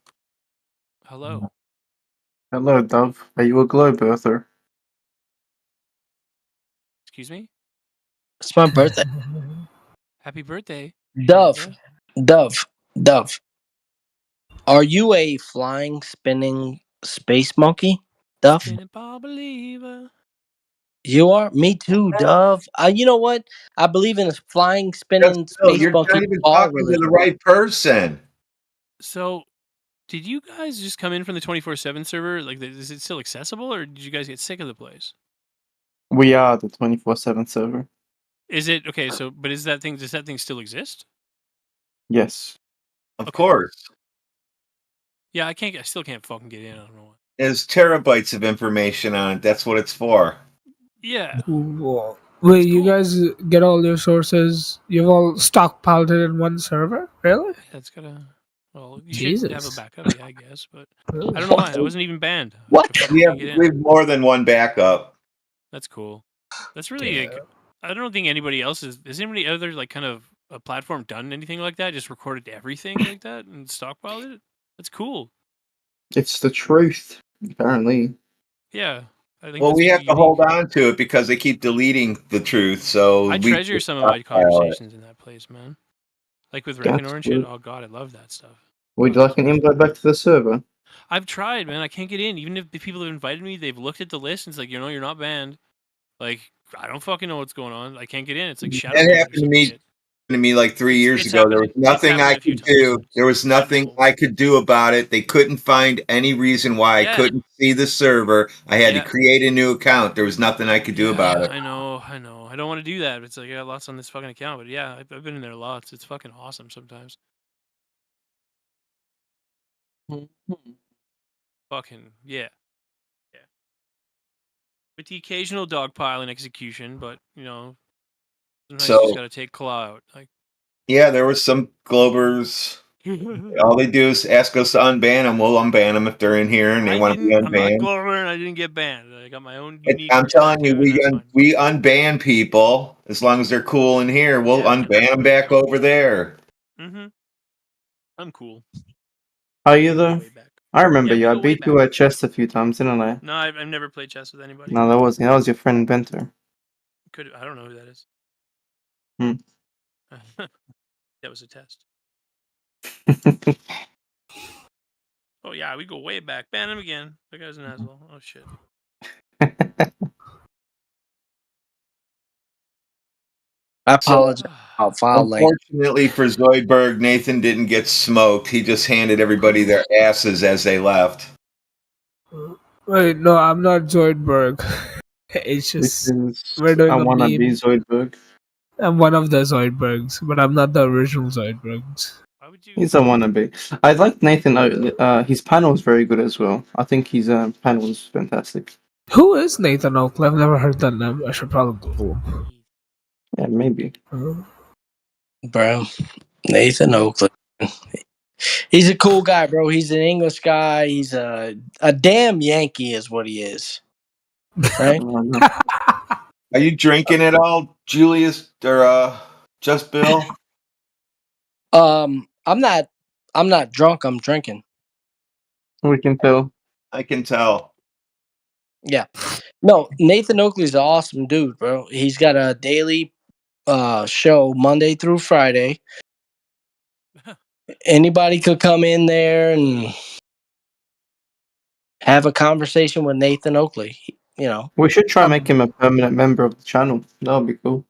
Speaker 23: Hello.
Speaker 11: Hello, Dove. Are you a globe earther?
Speaker 23: Excuse me?
Speaker 7: It's my birthday.
Speaker 23: Happy birthday.
Speaker 7: Dove,
Speaker 23: Amanda.
Speaker 7: Dove, are you a flying, spinning space monkey, Dove?
Speaker 23: Spinning ball believer.
Speaker 7: You are? Me too, Dove. You know what? I believe in a flying, spinning
Speaker 19: Bill,
Speaker 7: space
Speaker 19: you're
Speaker 7: monkey
Speaker 19: not even
Speaker 7: ball
Speaker 19: talking to the
Speaker 7: religion.
Speaker 19: right person.
Speaker 23: So, did you guys just come in from the 24/7 server? Like, is it still accessible, or did you guys get sick of the place?
Speaker 11: We are the 24/7 server.
Speaker 23: Is it okay? So, but does that thing still exist?
Speaker 11: Yes.
Speaker 19: Of course.
Speaker 23: Yeah, I still can't fucking get in. I don't know why.
Speaker 19: There's terabytes of information on it. That's what it's for.
Speaker 23: Yeah.
Speaker 15: Whoa. Wait, you guys get all your sources? You've all stockpiled it in one server? Really?
Speaker 23: That's gotta. Well, you should have a
Speaker 15: Jesus.
Speaker 23: backup, yeah, I guess. But I don't know why. I wasn't even banned.
Speaker 7: What?
Speaker 23: I fucking
Speaker 19: We
Speaker 23: can't get in.
Speaker 19: have more than one backup.
Speaker 23: That's cool. That's really. Like, I don't think anybody else is. Has anybody other like kind of a platform done anything like that? Just recorded everything like that and stockpiled it. That's cool.
Speaker 11: It's the truth, apparently.
Speaker 23: Yeah, I think.
Speaker 19: Well,
Speaker 23: That's
Speaker 19: we have
Speaker 23: unique.
Speaker 19: to hold on to it because they keep deleting the truth. So
Speaker 23: I
Speaker 19: we
Speaker 23: treasure some of my conversations in that place, man. Like with
Speaker 11: That's
Speaker 23: Reckonor and shit.
Speaker 11: good.
Speaker 23: Oh god, I love that stuff.
Speaker 11: Would you like an invite back to the server?
Speaker 23: I've tried, man. I can't get in. Even if the people have invited me, they've looked at the list and it's like, you're not banned. Like, I don't fucking know what's going on. I can't get in. It's like shadow
Speaker 19: That
Speaker 23: banned or
Speaker 19: happened to
Speaker 23: some
Speaker 19: me.
Speaker 23: shit.
Speaker 19: To me like 3 years
Speaker 23: It's
Speaker 19: ago. There was
Speaker 23: happened. It's
Speaker 19: nothing I
Speaker 23: happened a few
Speaker 19: could do.
Speaker 23: times.
Speaker 19: There was nothing I could do about it. They couldn't find any reason why I couldn't see the server. I had to create a new account. There was nothing I could do about it.
Speaker 23: I know. I don't want to do that. It's like I got lots on this fucking account, but yeah, I've been in there lots. It's fucking awesome sometimes. Fucking yeah. With the occasional dogpile and execution, but sometimes you just
Speaker 19: So
Speaker 23: gotta take claw out. Like,
Speaker 19: yeah, there was some Globers. All they do is ask us to unban them. We'll unban them if they're in here and they want to be
Speaker 23: I'm not
Speaker 19: unbanned.
Speaker 23: Glover and I didn't get banned. I got my own unique.
Speaker 19: I'm telling you,
Speaker 23: account,
Speaker 19: we unban people as long as they're cool in here. We'll unban them back over there.
Speaker 23: Mm-hmm. I'm cool.
Speaker 11: Are you though? I remember you. I beat you at chess a few times, didn't I?
Speaker 23: No, I've never played chess with anybody.
Speaker 11: No, that was your friend Benter.
Speaker 23: I don't know who that is. That was a test. Oh yeah, we go way back. Ban him again. That guy's an asshole. Oh shit.
Speaker 7: I apologize.
Speaker 19: Unfortunately for Zoidberg, Nathan didn't get smoked. He just handed everybody their asses as they left.
Speaker 15: Wait, no, I'm not Zoidberg. It's just we're doing
Speaker 11: I
Speaker 15: a
Speaker 11: wanna be
Speaker 15: meme.
Speaker 11: Zoidberg.
Speaker 15: I'm one of the Zoidbergs, but I'm not the original Zoidbergs.
Speaker 11: He's a wannabe. I like Nathan. His panel is very good as well. I think his panel is fantastic.
Speaker 15: Who is Nathan Oakley? I've never heard that name. I should probably Google him.
Speaker 11: Yeah, maybe.
Speaker 7: Bro, Nathan Oakley. He's a cool guy, bro. He's an English guy. He's a damn Yankee is what he is. Right?
Speaker 19: Are you drinking at all, Julius or just Bill?
Speaker 7: I'm not drunk, I'm drinking.
Speaker 11: We can tell.
Speaker 19: I can tell.
Speaker 7: Yeah. No, Nathan Oakley's an awesome dude, bro. He's got a daily show Monday through Friday. Anybody could come in there and have a conversation with Nathan Oakley.
Speaker 11: We should try make him a permanent member of the channel. That would be cool.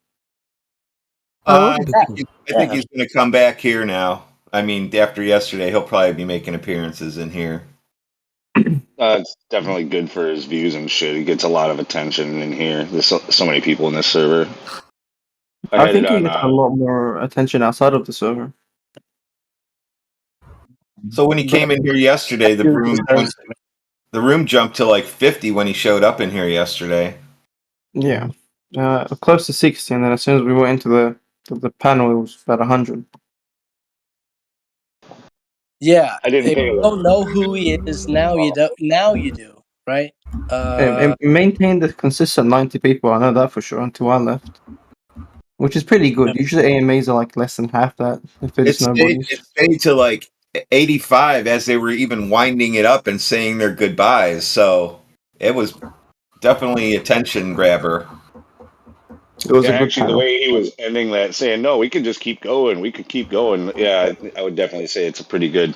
Speaker 19: I think he's going to come back here now. I mean, after yesterday, he'll probably be making appearances in here.
Speaker 14: It's definitely good for his views and shit. He gets a lot of attention in here. There's so many people in this server.
Speaker 11: I think he gets a lot more attention outside of the server.
Speaker 19: So when he came in here yesterday, the room jumped to like 50 when he showed up in here yesterday.
Speaker 11: Yeah, close to 60, and then as soon as we went into the panel, it was about 100.
Speaker 7: Yeah.
Speaker 14: I didn't
Speaker 7: if you don't know who he is, now you do. Now you do, right?
Speaker 11: It maintained a consistent 90 people. I know that for sure until I left, which is pretty good. Usually AMAs are like less than half that if it's nobody.
Speaker 19: It stayed to like 85 as they were even winding it up and saying their goodbyes. So it was definitely attention grabber.
Speaker 11: It was
Speaker 14: Yeah,
Speaker 11: a good
Speaker 14: actually, the
Speaker 11: panel.
Speaker 14: way he was ending that, saying, "No, we could just keep going. We could keep going." Yeah, I would definitely say it's a pretty good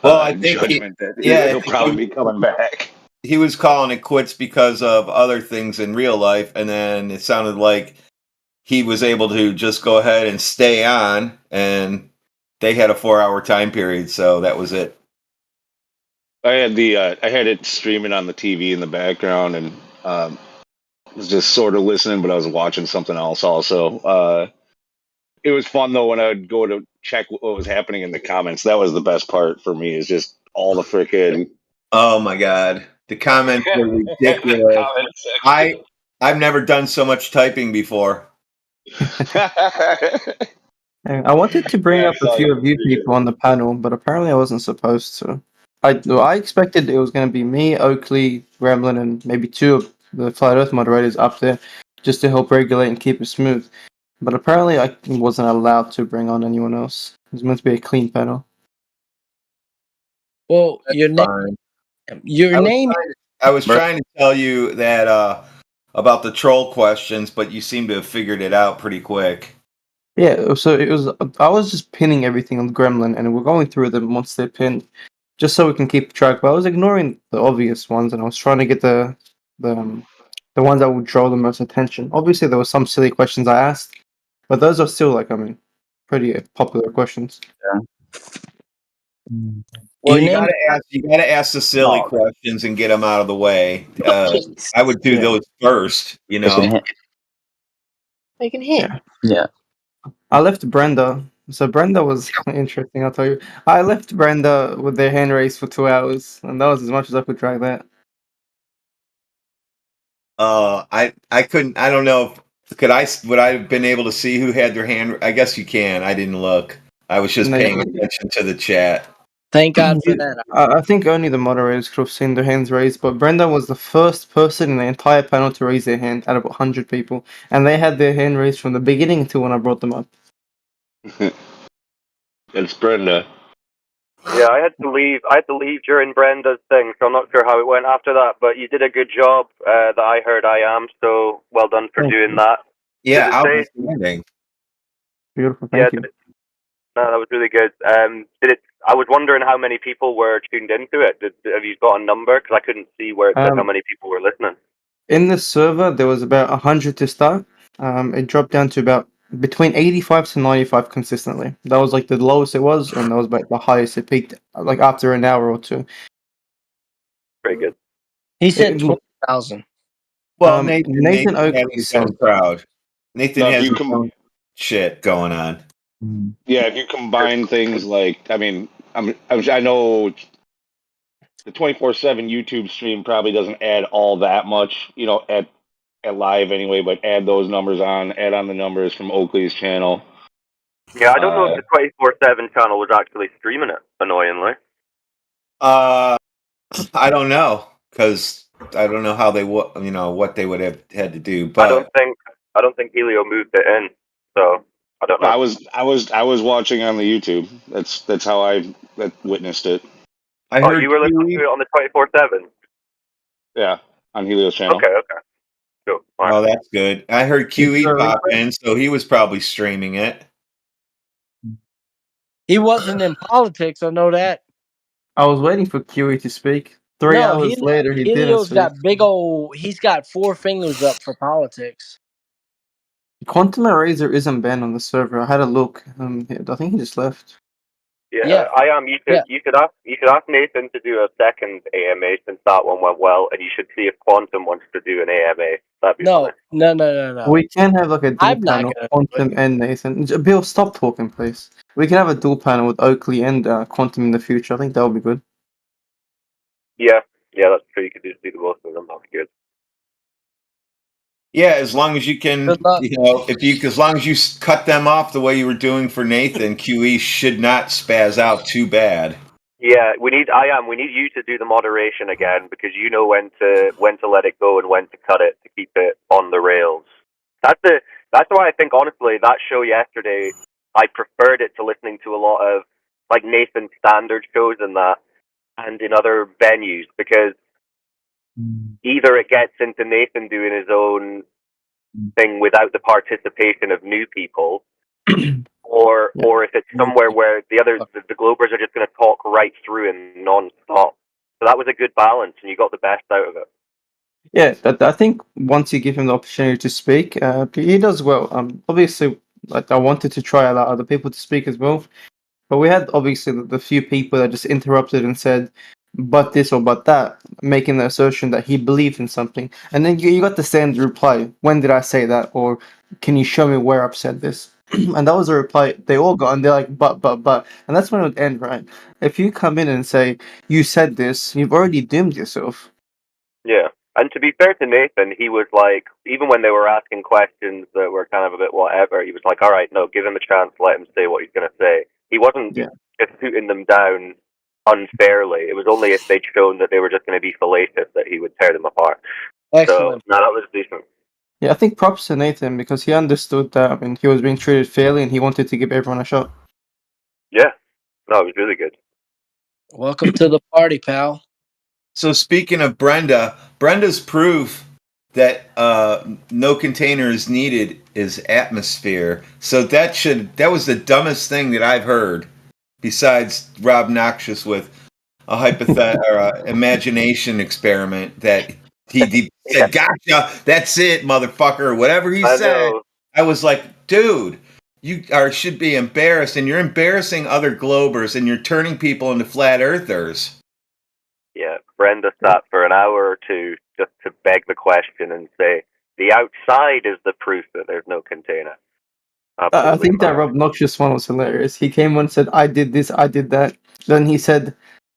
Speaker 19: Well, I think
Speaker 14: judgment that
Speaker 19: yeah, I
Speaker 14: he'll
Speaker 19: think
Speaker 14: probably be coming back.
Speaker 19: he was calling it quits because of other things in real life, and then it sounded like he was able to just go ahead and stay on, and they had a 4-hour time period, so that was it.
Speaker 14: I had it streaming on the TV in the background, and was just sort of listening, but I was watching something else also. It was fun though when I would go to check what was happening in the comments. That was the best part for me. Is just all the freaking
Speaker 19: Oh my god, the comments were
Speaker 14: the
Speaker 19: ridiculous.
Speaker 14: comment section.
Speaker 19: I've never done so much typing before.
Speaker 11: I wanted to bring
Speaker 14: Yeah, I
Speaker 11: up a
Speaker 14: saw
Speaker 11: few
Speaker 14: you
Speaker 11: of you
Speaker 14: read it.
Speaker 11: people on the panel, but apparently I wasn't supposed to. I expected it was going to be me, Oakley, Gremlin, and maybe two of the Flat Earth moderators up there just to help regulate and keep it smooth. But apparently I wasn't allowed to bring on anyone else. It was meant to be a clean panel.
Speaker 7: Well,
Speaker 19: That's
Speaker 7: your name,
Speaker 19: fine.
Speaker 7: your name.
Speaker 19: I was trying to tell you that about the troll questions, but you seem to have figured it out pretty quick.
Speaker 11: Yeah, so it was. I was just pinning everything on Gremlin, and we're going through them once they're pinned, just so we can keep track. But I was ignoring the obvious ones, and I was trying to get the the ones that would draw the most attention. Obviously, there were some silly questions I asked, but those are still pretty popular questions.
Speaker 19: Yeah.
Speaker 7: Your
Speaker 19: Well, you
Speaker 7: name.
Speaker 19: gotta ask the silly
Speaker 11: Oh.
Speaker 19: questions and get them out of the way. I would do
Speaker 11: Yeah.
Speaker 19: those first, you
Speaker 20: They can
Speaker 19: know.
Speaker 20: hit. They can hit.
Speaker 11: Yeah.
Speaker 20: Yeah.
Speaker 11: I left Brenda. So Brenda was interesting. I'll tell you. I left Brenda with their hand raised for 2 hours, and that was as much as I could drag that.
Speaker 19: I couldn't. I don't know. Would I have been able to see who had their hand? I guess you can. I didn't look. I was just
Speaker 11: No,
Speaker 19: paying attention to the chat.
Speaker 7: Thank God for that.
Speaker 11: I think only the moderators could have seen their hands raised, but Brenda was the first person in the entire panel to raise their hand out of 100 people, and they had their hand raised from the beginning until when I brought them up.
Speaker 14: It's Brenda.
Speaker 3: Yeah, I had to leave. I had to leave during Brenda's thing, so I'm not sure how it went after that. But you did a good job. That I heard. I am so well done for
Speaker 11: Thank
Speaker 3: doing
Speaker 11: you.
Speaker 3: that.
Speaker 19: Yeah,
Speaker 3: Did it say?
Speaker 19: outstanding.
Speaker 11: Beautiful,
Speaker 3: Yeah,
Speaker 11: thank you.
Speaker 3: no, that was really good. Did it? I was wondering how many people were tuned into it. Have you got a number? Because I couldn't see where it said how many people were listening.
Speaker 11: In the server, there was about 100 to start. It dropped down to about between 85 to 95 consistently. That was like the lowest it was, and that was like the highest it peaked, like after an hour or two.
Speaker 3: Pretty good.
Speaker 7: He said
Speaker 11: It-
Speaker 7: 20,000.
Speaker 19: Well,
Speaker 11: Nathan
Speaker 19: has
Speaker 11: Oakley
Speaker 19: his own
Speaker 11: said.
Speaker 19: crowd. Nathan
Speaker 14: No, if
Speaker 19: has
Speaker 14: you
Speaker 19: his own shit going on.
Speaker 14: Yeah, if you combine things like, I mean, I know the 24/7 YouTube stream probably doesn't add all that much, at live anyway, but add those numbers on, add on the numbers from Oakley's channel.
Speaker 3: Yeah, I don't know if the 24/7 channel was actually streaming it. Annoyingly.
Speaker 19: I don't know because I don't know how they what they would have had to do,
Speaker 3: I don't
Speaker 19: but
Speaker 3: think Helio moved it in, so I don't know.
Speaker 14: I was watching on the YouTube. That's how I witnessed it.
Speaker 19: I
Speaker 3: Oh,
Speaker 19: heard
Speaker 3: you were listening to it on the 24/7.
Speaker 14: Yeah, on Helio's channel.
Speaker 3: Okay. Cool. All right.
Speaker 19: Oh, that's good. I heard QE pop in, so he was probably streaming it.
Speaker 7: He wasn't in politics, I know that.
Speaker 11: I was waiting for QE to speak. 3
Speaker 7: No,
Speaker 11: hours later, he didn't
Speaker 7: Helio's
Speaker 11: speak.
Speaker 7: got big old. He's got 4 fingers up for politics.
Speaker 11: Quantum Eraser isn't banned on the server. I had a look. I think he just left.
Speaker 3: Yeah, I am. You should ask Nathan to do a second AMA since that one went well, and you should see if Quantum wants to do an AMA. That'd be funny.
Speaker 7: No.
Speaker 11: We can have like a dual
Speaker 7: I'm not
Speaker 11: panel,
Speaker 7: gonna
Speaker 11: Quantum and Nathan. Bill, stop talking, please. We can have a dual panel with Oakley and Quantum in the future. I think that would be good.
Speaker 3: Yeah, that's true. You could just do the both of them. That'd be good.
Speaker 19: Yeah, as long as you can, as long as you cut them off the way you were doing for Nathan, QE should not spaz out too bad.
Speaker 3: Yeah, we need you to do the moderation again because you know when to let it go and when to cut it to keep it on the rails. That's why I think honestly that show yesterday I preferred it to listening to a lot of like Nathan standard shows and that and in other venues because either it gets into Nathan doing his own thing without the participation of new people, or if it's somewhere where the Globers are just going to talk right through and non-stop. So that was a good balance, and you got the best out of it.
Speaker 11: Yeah, I think once you give him the opportunity to speak, he does well. Obviously, like I wanted to try allow other people to speak as well, but we had obviously the few people that just interrupted and said, "But this or but that," making the assertion that he believed in something, and then you got the same reply. When did I say that? Or can you show me where I've said this? And that was a reply they all got, and they're like, but, and that's when it would end, right? If you come in and say you said this, you've already doomed yourself.
Speaker 3: Yeah. And to be fair to Nathan, he was like, even when they were asking questions that were kind of a bit whatever, he was like, all right, no, give him a chance, let him say what he's going to say. He wasn't
Speaker 11: Yeah.
Speaker 3: just putting them down unfairly. It was only if they'd shown that they were just going to be fallacious that he would tear them apart.
Speaker 7: Excellent.
Speaker 3: So, no, that was decent.
Speaker 11: Yeah, I think props to Nathan because he understood that. I mean, he was being treated fairly, and he wanted to give everyone a shot.
Speaker 3: Yeah. No, it was really good.
Speaker 7: Welcome to the party, pal.
Speaker 19: So speaking of Brenda's proof that no container is needed is atmosphere. So that was the dumbest thing that I've heard, besides Rob Noxious with a or a imagination experiment that he said, "Gotcha, that's it, motherfucker," or whatever he said. I was like, dude, you should be embarrassed, and you're embarrassing other Globers, and you're turning people into flat earthers.
Speaker 3: Yeah, Brenda sat for an hour or two just to beg the question and say, the outside is the proof that there's no container.
Speaker 11: I think that Rob Noxious one was hilarious. He came on and said, "I did this, I did that." Then he said,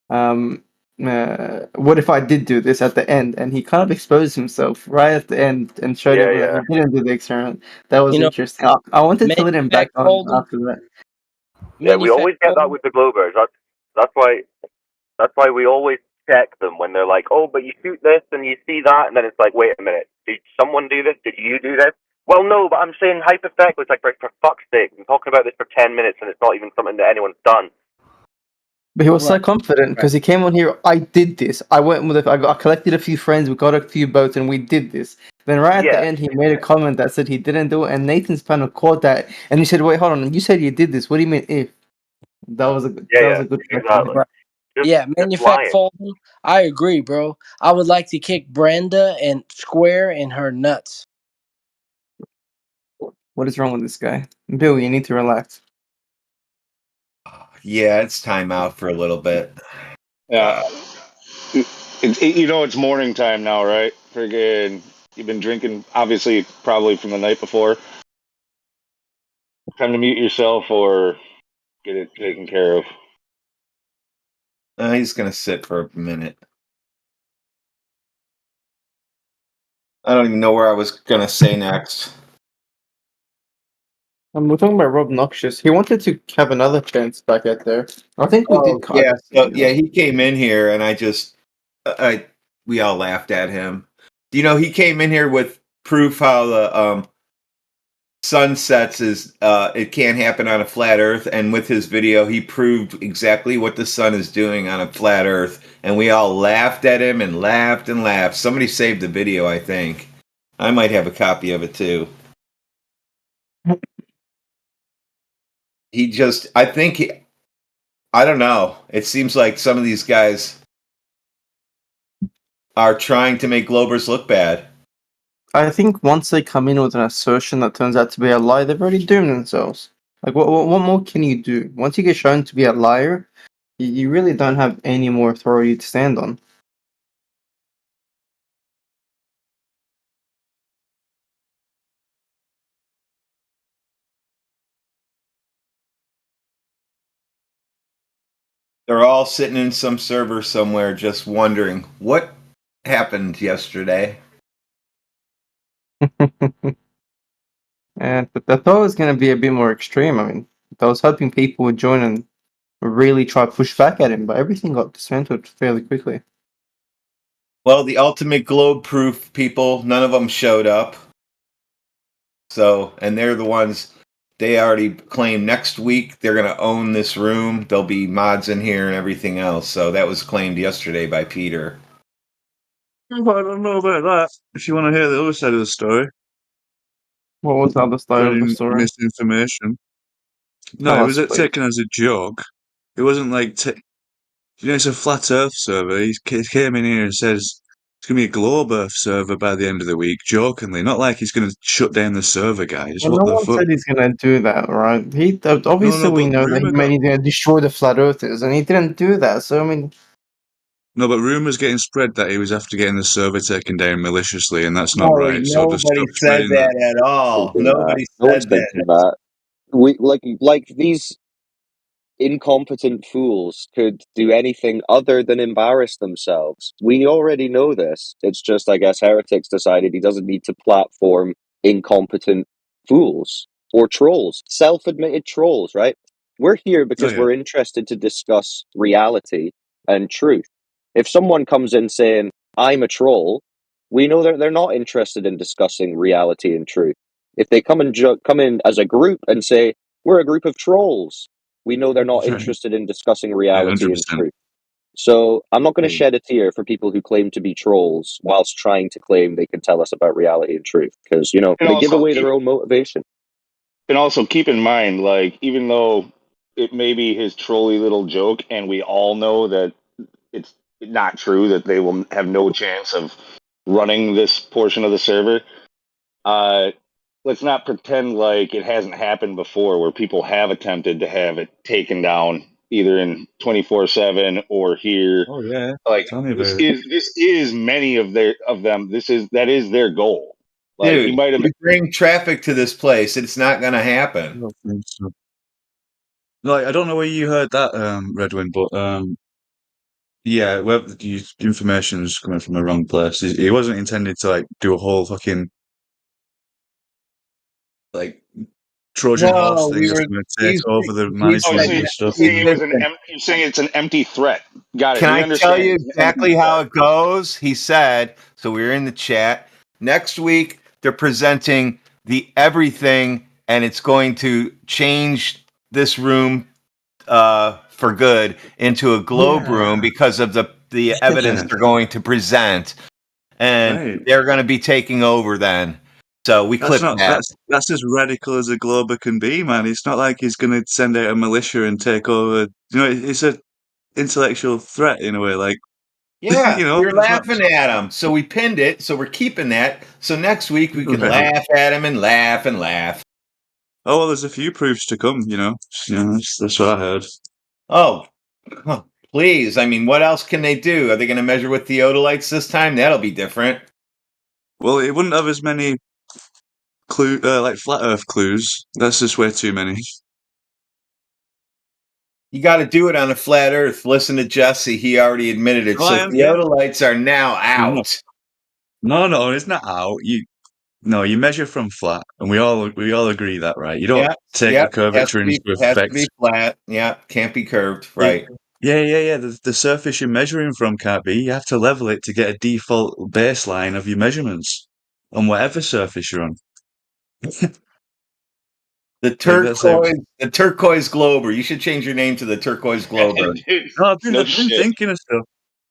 Speaker 11: "What if I did do this?" at the end, and he kind of exposed himself right at the end and showed everyone that he didn't do the experiment. That was interesting. I wanted to let him back on after that.
Speaker 3: Yeah, we always get that with the Globers. That's why we always check them when they're like, oh, but you shoot this and you see that, and then it's like, wait a minute, did someone do this? Did you do this? Well, no, but I'm saying hypothetically. It's like, for fuck's sake, I'm talking about this for 10 minutes and it's not even something that anyone's done.
Speaker 11: But he was so confident because he came on here. I did this. I went with. I collected a few friends. We got a few boats, and we did this. Then right at the end, he made a comment that said he didn't do it, and Nathan's panel caught that, and he said, "Wait, hold on. You said you did this. What do you mean if?" That was a good. That was a good question.
Speaker 7: Yeah, Manufactured Fulton, I agree, bro. I would like to kick Brenda and square in her nuts.
Speaker 11: What is wrong with this guy? Bill, you need to relax.
Speaker 19: Yeah, it's time out for a little bit.
Speaker 14: Yeah. It's morning time now, right? Friggin', you've been drinking, obviously, probably from the night before. Time to mute yourself or get it taken care of.
Speaker 19: He's going to sit for a minute. I don't even know where I was going to say next.
Speaker 11: We're talking about Rob Noxious. He wanted to have another chance back at there. I think we did.
Speaker 19: Yeah, he came in here, and we all laughed at him. He came in here with proof how the sun sets it can't happen on a flat Earth, and with his video, he proved exactly what the sun is doing on a flat Earth, and we all laughed at him and laughed and laughed. Somebody saved the video, I think. I might have a copy of it too. I don't know. It seems like some of these guys are trying to make Globers look bad.
Speaker 11: I think once they come in with an assertion that turns out to be a lie, they've already doomed themselves. Like, what more can you do? Once you get shown to be a liar, you really don't have any more authority to stand on.
Speaker 19: They're all sitting in some server somewhere just wondering what happened yesterday.
Speaker 11: But I thought it was going to be a bit more extreme. I mean, I was hoping people would join and really try to push back at him, but everything got dismantled fairly quickly.
Speaker 19: Well, the ultimate globe proof people, none of them showed up. So, and they're the ones, they already claimed next week they're going to own this room. There'll be mods in here and everything else. So that was claimed yesterday by Peter.
Speaker 13: Well, I don't know about that. If you want to hear the other side of the story.
Speaker 11: What was the other side of the
Speaker 13: spreading
Speaker 11: story?
Speaker 13: misinformation. No,
Speaker 11: Tell
Speaker 13: it
Speaker 11: us,
Speaker 13: was
Speaker 11: please.
Speaker 13: taken as a joke. It wasn't like, it's a flat Earth server. He came in here and says it's going to be a globe Earth server by the end of the week, jokingly. Not like he's going to shut down the server, guys.
Speaker 11: Well,
Speaker 13: What
Speaker 11: no
Speaker 13: the
Speaker 11: one
Speaker 13: fuck?
Speaker 11: said he's gonna do that, right? He obviously
Speaker 13: No,
Speaker 11: we
Speaker 13: but
Speaker 11: know that
Speaker 13: rumor
Speaker 11: he's gonna destroy the flat earthers, and he didn't do that. So I mean,
Speaker 13: No, but rumors getting spread that he was after getting the server taken down maliciously, and that's not
Speaker 9: No,
Speaker 13: right. So just
Speaker 9: nobody
Speaker 13: stop
Speaker 9: said
Speaker 13: spreading that.
Speaker 9: that at all.
Speaker 12: Thinking that.
Speaker 9: Nobody
Speaker 12: No one's
Speaker 9: said
Speaker 12: thinking
Speaker 9: that.
Speaker 12: that. We like these incompetent fools could do anything other than embarrass themselves. We already know this. It's just, I guess, Heretics decided he doesn't need to platform incompetent fools or trolls, self-admitted trolls, right? We're here
Speaker 13: Oh
Speaker 12: because
Speaker 13: yeah.
Speaker 12: we're interested to discuss reality and truth. If someone comes in saying, I'm a troll, we know that they're not interested in discussing reality and truth. If they come in as a group and say, we're a group of trolls, we know they're not
Speaker 13: Right.
Speaker 12: interested in discussing
Speaker 13: Yeah,
Speaker 12: reality and
Speaker 13: 100%.
Speaker 12: truth. So I'm not going to
Speaker 13: Yeah.
Speaker 12: shed a tear for people who claim to be trolls whilst trying to claim they can tell us about reality and truth, because
Speaker 14: And
Speaker 12: they give
Speaker 14: also
Speaker 12: away
Speaker 14: keep
Speaker 12: their own motivation.
Speaker 14: and also keep in mind, like, even though it may be his trolly little joke, and we all know that it's not true, that they will have no chance of running this portion of the server. Uh, let's not pretend like it hasn't happened before, where people have attempted to have it taken down, either in 24/7 or here.
Speaker 13: Oh yeah.
Speaker 14: Like,
Speaker 13: Tell me
Speaker 14: this
Speaker 13: about it.
Speaker 14: is many of them. That is their goal. Like, he
Speaker 9: Dude,
Speaker 14: might have.
Speaker 9: you bring traffic to this place, it's not gonna
Speaker 13: I
Speaker 9: happen.
Speaker 13: don't think so. Like, I don't know where you heard that, Redwin, but yeah, well, the information's coming from the wrong place. He wasn't intended to like do a whole fucking like Trojan horse
Speaker 9: No,
Speaker 13: thing that's going to take over the
Speaker 9: he's
Speaker 14: Oh,
Speaker 13: management
Speaker 9: saying
Speaker 14: so
Speaker 13: and stuff.
Speaker 14: you're saying
Speaker 9: listen,
Speaker 14: you're saying it's an empty threat. Got it.
Speaker 9: can
Speaker 14: We
Speaker 9: I tell
Speaker 14: understand
Speaker 9: you
Speaker 14: it's an empty
Speaker 9: exactly how
Speaker 14: threat.
Speaker 9: it goes? He said, so we were in the chat. Next week, they're presenting the everything, and it's going to change this room for good into a globe
Speaker 13: Yeah.
Speaker 9: room because of the evidence
Speaker 13: Yeah.
Speaker 9: they're going to present. And
Speaker 13: Right.
Speaker 9: they're going to be taking over then. So we
Speaker 13: That's
Speaker 9: clipped
Speaker 13: not
Speaker 9: that.
Speaker 13: that's as radical as a glober can be, man. It's not like he's going to send out a militia and take over. You know, it's a intellectual threat in a way. Like,
Speaker 9: Yeah,
Speaker 13: you know,
Speaker 9: you're
Speaker 13: it's not.
Speaker 9: laughing at him. So we pinned it. So we're keeping that. So next week we can
Speaker 13: Right.
Speaker 9: laugh at him and laugh and laugh.
Speaker 13: Oh well, there's a few proofs to come. That's what I heard.
Speaker 9: Oh, please. I mean, what else can they do? Are they going to measure with theodolites this time? That'll be different.
Speaker 13: Well, it wouldn't have as many like flat Earth clues. That's just way too many.
Speaker 9: You got to do it on a flat Earth. Listen to Jesse. He already admitted it.
Speaker 13: Oh,
Speaker 9: So
Speaker 13: yeah.
Speaker 9: theodolites are now out.
Speaker 13: No, it's not out. You measure from flat, and we all agree that, right? You don't
Speaker 9: Yeah,
Speaker 13: take the
Speaker 9: yep.
Speaker 13: curvature into
Speaker 9: Has to be
Speaker 13: effect.
Speaker 9: flat. Yeah, can't be curved.
Speaker 13: Yeah,
Speaker 9: Right.
Speaker 13: yeah. The surface you're measuring from can't be. You have to level it to get a default baseline of your measurements on whatever surface you're on.
Speaker 9: The
Speaker 13: Like that's like
Speaker 9: turquoise glober. You should change your name to the turquoise glober.
Speaker 14: Dude,
Speaker 13: no,
Speaker 14: no
Speaker 13: I've been
Speaker 14: shit.
Speaker 13: thinking of stuff,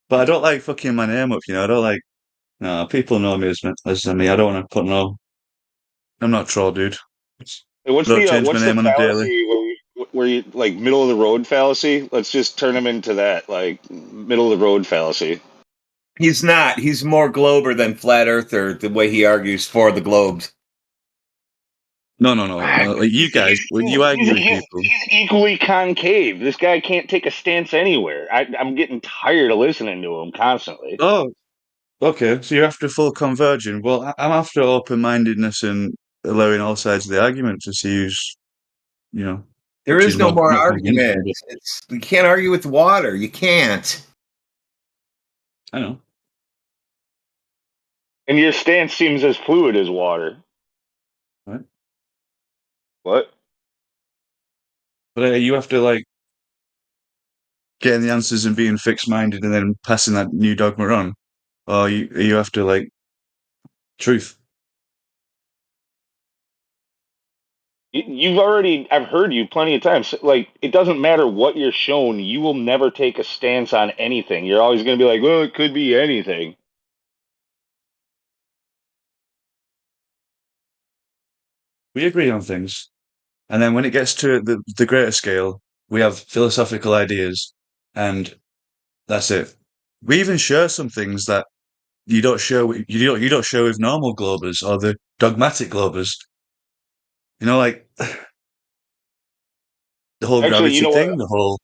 Speaker 13: but I don't like fucking my name up. I don't like. No, people know me as me. I don't want to put no. I'm not a troll, dude.
Speaker 14: Hey,
Speaker 13: I don't change my
Speaker 14: what's the
Speaker 13: name on a daily.
Speaker 14: fallacy where you like middle of the road fallacy? Let's just turn him into that, like, middle of the road fallacy.
Speaker 9: He's not. He's more glober than flat earther. The way he argues for the globes.
Speaker 13: No. Like you guys, when you argue with
Speaker 14: He's
Speaker 13: people.
Speaker 14: equally concave. This guy can't take a stance anywhere. I'm getting tired of listening to him constantly.
Speaker 13: Oh, okay. So you're after full converging. Well, I'm after open-mindedness and allowing all sides of the argument to see
Speaker 9: There
Speaker 13: which
Speaker 9: is
Speaker 13: is
Speaker 9: no more
Speaker 13: more
Speaker 9: argument.
Speaker 13: convincing.
Speaker 9: You can't argue with water. You can't.
Speaker 13: I know.
Speaker 14: And your stance seems as fluid as water.
Speaker 13: Right.
Speaker 14: What?
Speaker 13: But you have to like getting the answers and being fixed-minded and then passing that new dogma on, or you have to like truth.
Speaker 14: You've already, I've heard you plenty of times. Like, it doesn't matter what you're shown, you will never take a stance on anything. You're always going to be like, well, it could be anything.
Speaker 13: We agree on things. And then when it gets to the greater scale, we have philosophical ideas, and that's it. We even share some things that you don't share with normal globers or the dogmatic globers. You know, like the whole
Speaker 14: Actually, you
Speaker 13: gravity
Speaker 14: know what?
Speaker 13: thing, the whole.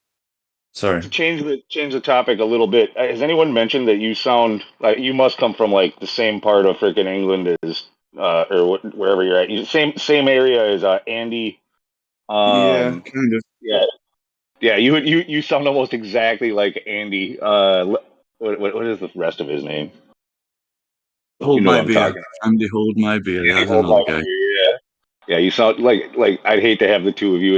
Speaker 13: Sorry.
Speaker 14: To change the topic a little bit, has anyone mentioned that you sound like you must come from like the same part of freaking England as or wherever you're at? Same area as Andy.
Speaker 13: Yeah, kind of.
Speaker 14: Yeah, yeah. You sound almost exactly like Andy. What is the rest of his name? You
Speaker 13: Hold
Speaker 14: know
Speaker 13: my
Speaker 14: what I'm
Speaker 13: beer.
Speaker 14: talking about.
Speaker 13: Andy, hold my beer.
Speaker 14: Andy,
Speaker 13: There's
Speaker 14: hold
Speaker 13: another
Speaker 14: my
Speaker 13: guy.
Speaker 14: beer. Yeah, yeah. You sound like I'd hate to have the two of you